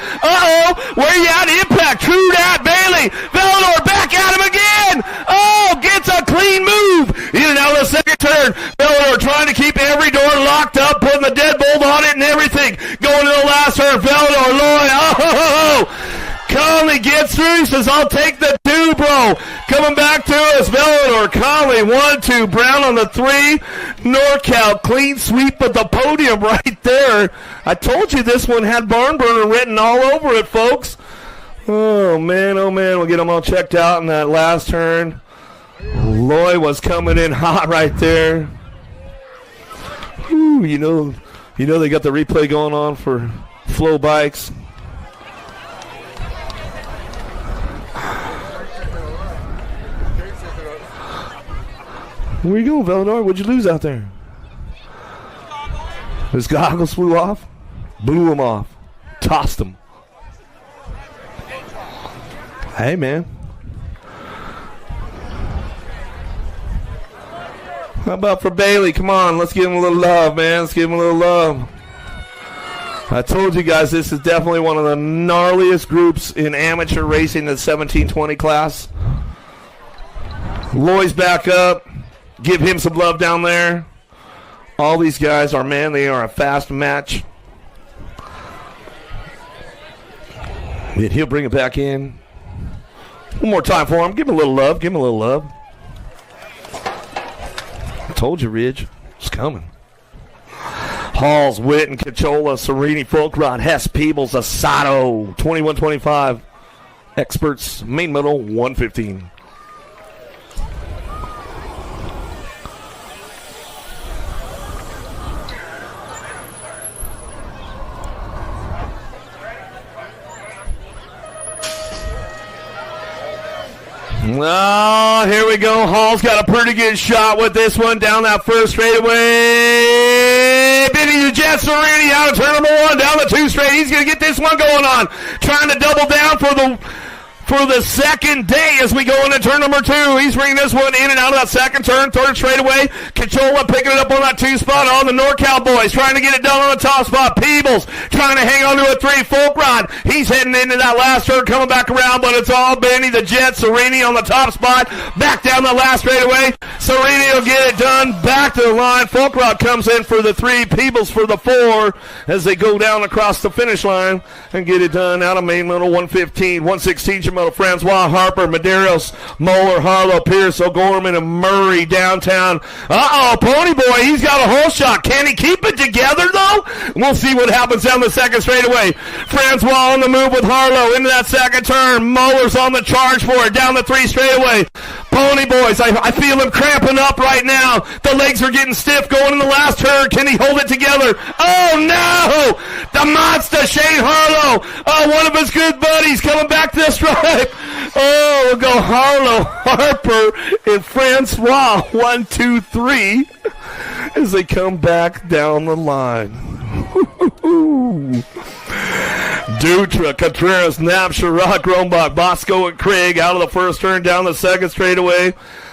Where you at? Impact. True that, Bailey. Villador back at him again. Oh, gets a clean move. In and out of the 2nd turn. Villador trying to keep every door locked up, putting the deadbolt on it and everything. Going to the last turn. Villador, Lloyd. Conley gets through. He says, I'll take the 2, bro. Coming back to us. Villador, Conley, 1-2. Brown on the 3. NorCal, clean sweep of the podium right there. I told you this one had Barn Burner written all over it, folks. Oh, man, we'll get them all checked out in that last turn. Lloyd was coming in hot right there. Whew, you know they got the replay going on for Flow Bikes. Where you going, Velador? What'd you lose out there? His goggles flew off. Blew him off. Tossed him. Hey, man. How about for Bailey? Come on, let's give him a little love, man. Let's give him a little love. I told you guys this is definitely one of the gnarliest groups in amateur racing, the 1720 class. Lloyd's back up. Give him some love down there. All these guys are, man, they are a fast match. And he'll bring it back in. One more time for him. Give him a little love. Give him a little love. I told you, Ridge. It's coming. Halls, Witten, Cachola, Serini, Folkrod, Hess, Peebles, Asato, 21-25. Experts, main medal, 115. Oh, here we go. Hall's got a pretty good shot with this one down that first straightaway. Benny the Jet Serenity out of turn number 1 down the 2 straight. He's going to get this one going on. Trying to double down for the second day as we go into turn number 2. He's bringing this one in and out of that second turn, third straightaway. Cachola picking it up on that 2 spot on the NorCal boys, trying to get it done on the top spot. Peebles trying to hang on to a 3. Folkrod, he's heading into that last turn, coming back around, but it's all Benny the Jet Serini on the top spot. Back down the last straightaway. Serini will get it done. Back to the line. Folkrod comes in for the 3. Peebles for the 4 as they go down across the finish line and get it done out of main medal 115, 116. Jamal Francois, Harper, Medeiros, Moeller, Harlow, Pierce, O'Gorman, and Murray downtown. Pony Boy, he's got a hole shot. Can he keep it together, though? We'll see what happens down the second straightaway. Francois on the move with Harlow into that second turn. Moeller's on the charge for it down the 3 straightaway. Pony Boys, I feel him cramping up right now. The legs are getting stiff going in the last turn. Can he hold it together? Oh, no! The monster, Shane Harlow. One of his good buddies coming back to the stripe. Oh, we'll go Harlow, Harper, and Francois. 1, 2, 3 as they come back down the line. Dutra, Contreras, Knapp, Sherrod, Grombach, Bosco, and Craig out of the first turn down the second straightaway.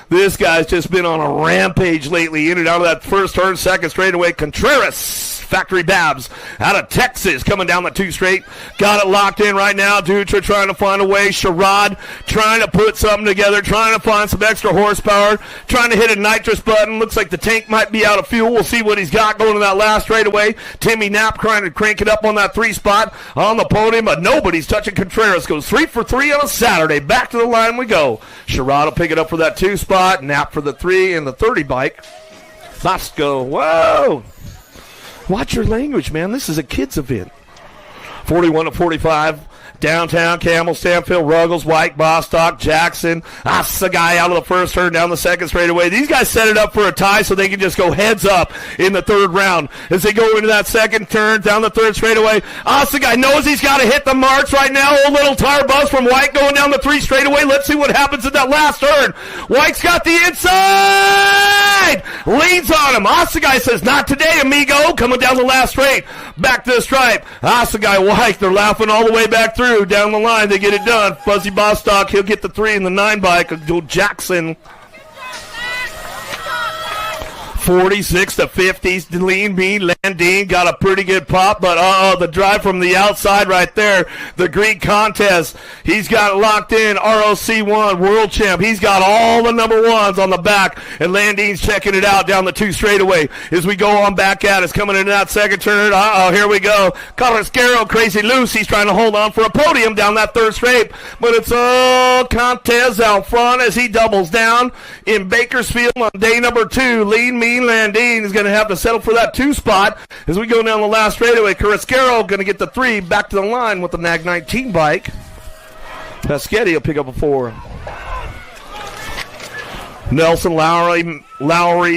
This guy's just been on a rampage lately, in and out of that first turn, second straightaway. Contreras, Factory Babs, out of Texas, coming down the 2 straight. Got it locked in right now. Dutra trying to find a way. Sherrod trying to put something together, trying to find some extra horsepower, trying to hit a nitrous button. Looks like the tank might be out of fuel. We'll see what he's got going to that last straightaway. Timmy Knapp trying to crank it up on that 3 spot on the podium, but nobody's touching Contreras. Goes 3 for 3 on a Saturday. Back to the line we go. Sherrod will pick it up for that 2 spot. Knapp for the 3 and the 30 bike. Bosco, whoa! Watch your language, man. This is a kids event. 41-45. Downtown, Camel, Stanfield, Ruggles, White, Bostock, Jackson. That's the guy out of the first turn down the second straightaway. These guys set it up for a tie so they can just go heads up in the third round. As they go into that second turn down the third straightaway, the guy knows he's got to hit the marks right now. Old little tire buzz from White going down the 3 straightaway. Let's see what happens in that last turn. White's got the inside. Leans on him. Guy says, not today, amigo. Coming down the last straight. Back to the stripe. Guy, White, they're laughing all the way back through. Down the line, they get it done. Fuzzy Bostock, he'll get the 3 and the 9 bike. Jackson. 46-50. Lean Bean Landine got a pretty good pop, but the drive from the outside right there. The Greek contest, he's got it locked in. ROC1 world champ. He's got all the number 1s on the back, and Landine's checking it out down the 2 straightaway. As we go on back at us, coming into that second turn. Here we go. Carrasquero, Crazy Loose. He's trying to hold on for a podium down that 3rd straight, but it's all Contes out front as he doubles down in Bakersfield on day number 2. Lean Mean Landine is going to have to settle for that 2 spot as we go down the last straightaway. Carrasquero going to get the 3 back to the line with the NAG 19 bike. Paschetti will pick up a 4. Nelson, Lowry,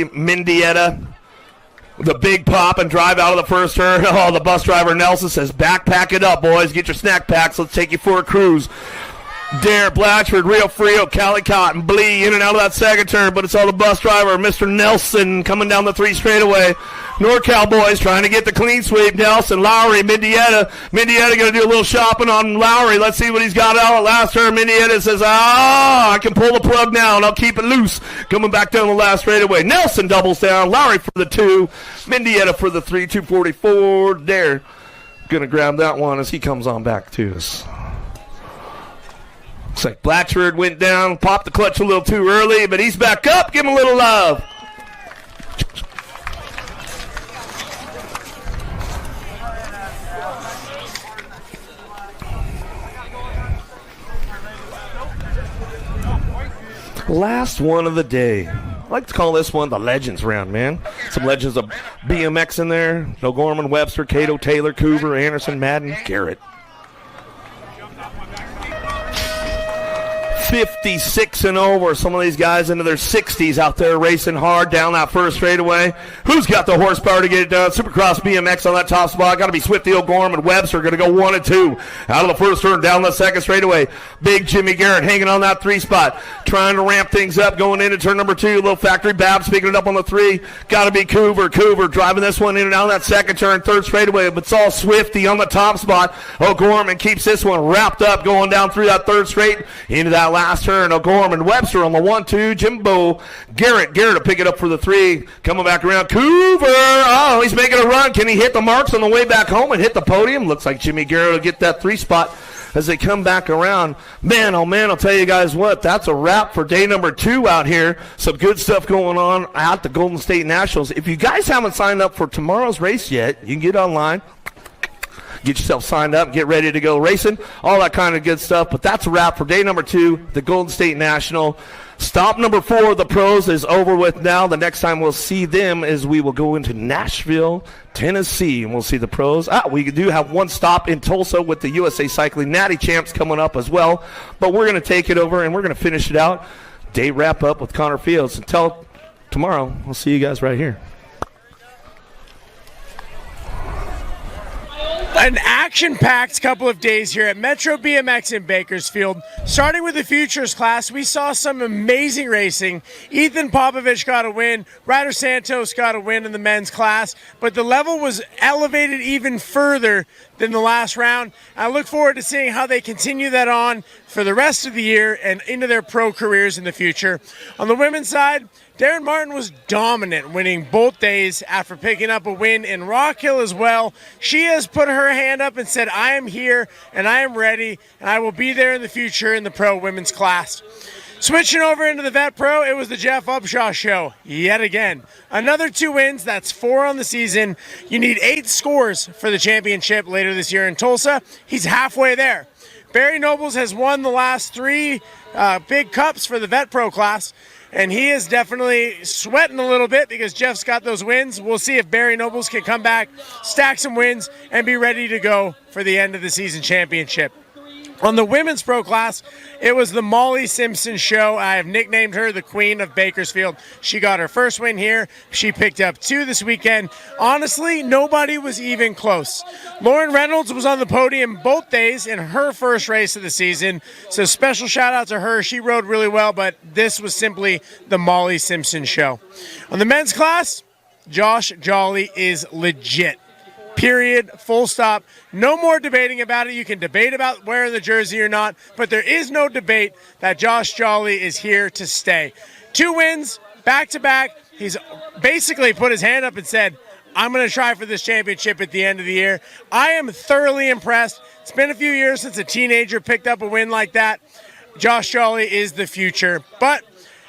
Mendieta. The big pop and drive out of the first turn. Oh, the bus driver Nelson says, backpack it up, boys. Get your snack packs. Let's take you for a cruise. Dare, Blatchford, Rio Frio, Calicott, and Blee in and out of that second turn, but it's all the bus driver, Mr. Nelson, coming down the 3 straightaway. NorCal boys trying to get the clean sweep. Nelson, Lowry, Mendieta. Mendieta going to do a little shopping on Lowry. Let's see what he's got out at last turn. Mendieta says, I can pull the plug now, and I'll keep it loose. Coming back down the last straightaway. Nelson doubles down. Lowry for the 2. Mendieta for the 3, 244. Dare going to grab that one as he comes on back to us. Looks like Blatchford went down, popped the clutch a little too early, but he's back up. Give him a little love. Last one of the day. I like to call this one the Legends round, man. Some legends of BMX in there. O'Gorman, Webster, Cato, Taylor, Coover, Anderson, Madden, Garrett. 56 and over. Some of these guys into their 60s out there racing hard down that first straightaway. Who's got the horsepower to get it done? Supercross BMX on that top spot. Got to be Swifty, O'Gorman, and Webster going to go 1 and 2 out of the first turn down the second straightaway. Big Jimmy Garrett hanging on that 3 spot, trying to ramp things up going into turn number 2. Little Factory Babs picking it up on the 3. Got to be Coover driving this one in and out of that second turn, third straightaway. But it's all Swifty on the top spot. O'Gorman keeps this one wrapped up going down through that third straight into that last turn. O'Gorman, Webster on the 1-2. Jimbo Garrett to pick it up for the 3. Coming back around. Coover. Oh, he's making a run. Can he hit the marks on the way back home and hit the podium? Looks like Jimmy Garrett will get that 3 spot as they come back around. Man, oh man, I'll tell you guys what, that's a wrap for day number 2 out here. Some good stuff going on at the Golden State Nationals. If you guys haven't signed up for tomorrow's race yet, you can get online. Get yourself signed up, get ready to go racing, all that kind of good stuff. But that's a wrap for day number 2, the Golden State National. Stop number 4, the pros, is over with now. The next time we'll see them is we will go into Nashville, Tennessee, and we'll see the pros. We do have one stop in Tulsa with the USA Cycling Natty Champs coming up as well. But we're going to take it over, and we're going to finish it out. Day wrap up with Connor Fields. Until tomorrow, we'll see you guys right here. An action-packed couple of days here at Metro BMX in Bakersfield. Starting with the Futures class, we saw some amazing racing. Ethan Popovich got a win. Ryder Santos got a win in the men's class. But the level was elevated even further than the last round. I look forward to seeing how they continue that on for the rest of the year and into their pro careers in the future. On the women's side, Darren Martin was dominant, winning both days after picking up a win in Rock Hill as well. She has put her hand up and said, I am here and I am ready and I will be there in the future in the pro women's class. Switching over into the Vet Pro, it was the Jeff Upshaw show yet again. Another 2 wins, that's 4 on the season. You need 8 scores for the championship later this year in Tulsa. He's halfway there. Barry Nobles has won the last 3 big cups for the Vet Pro class. And he is definitely sweating a little bit because Jeff's got those wins. We'll see if Barry Nobles can come back, stack some wins, and be ready to go for the end of the season championship. On the women's pro class, it was the Molly Simpson show. I have nicknamed her the Queen of Bakersfield. She got her first win here. She picked up 2 this weekend. Honestly, nobody was even close. Lauren Reynolds was on the podium both days in her first race of the season. So special shout out to her. She rode really well, but this was simply the Molly Simpson show. On the men's class, Josh Jolly is legit. Period. Full stop. No more debating about it. You can debate about wearing the jersey or not, but there is no debate that Josh Jolly is here to stay. 2 wins, back-to-back. He's basically put his hand up and said, I'm going to try for this championship at the end of the year. I am thoroughly impressed. It's been a few years since a teenager picked up a win like that. Josh Jolly is the future, but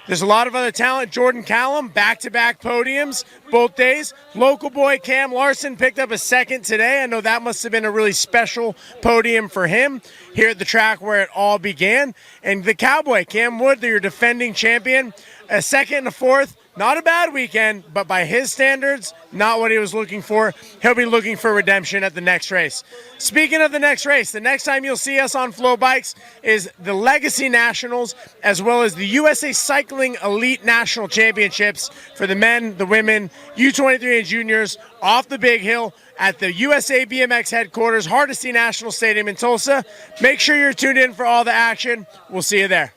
there's a lot of other talent. Jordan Callum, back-to-back podiums, both days. Local boy Cam Larson picked up a 2nd today. I know that must have been a really special podium for him here at the track where it all began. And the Cowboy, Cam Wood, your defending champion, a 2nd and a 4th. not a bad weekend, but by his standards, not what he was looking for. He'll be looking for redemption at the next race. Speaking of the next race, the next time you'll see us on Flow Bikes is the Legacy Nationals, as well as the USA Cycling Elite National Championships for the men, the women, U23 and juniors off the Big Hill at the USA BMX headquarters, Hardesty National Stadium in Tulsa. Make sure you're tuned in for all the action. We'll see you there.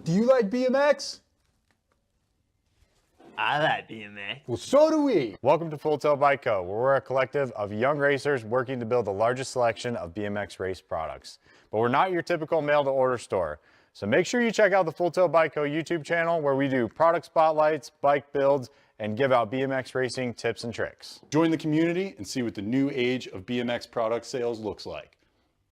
Do you like BMX? I like BMX. Well, so do we. Welcome to Full Tilt Bike Co., where we're a collective of young racers working to build the largest selection of BMX race products. But we're not your typical mail-to-order store. So make sure you check out the Full Tilt Bike Co. YouTube channel, where we do product spotlights, bike builds, and give out BMX racing tips and tricks. Join the community and see what the new age of BMX product sales looks like.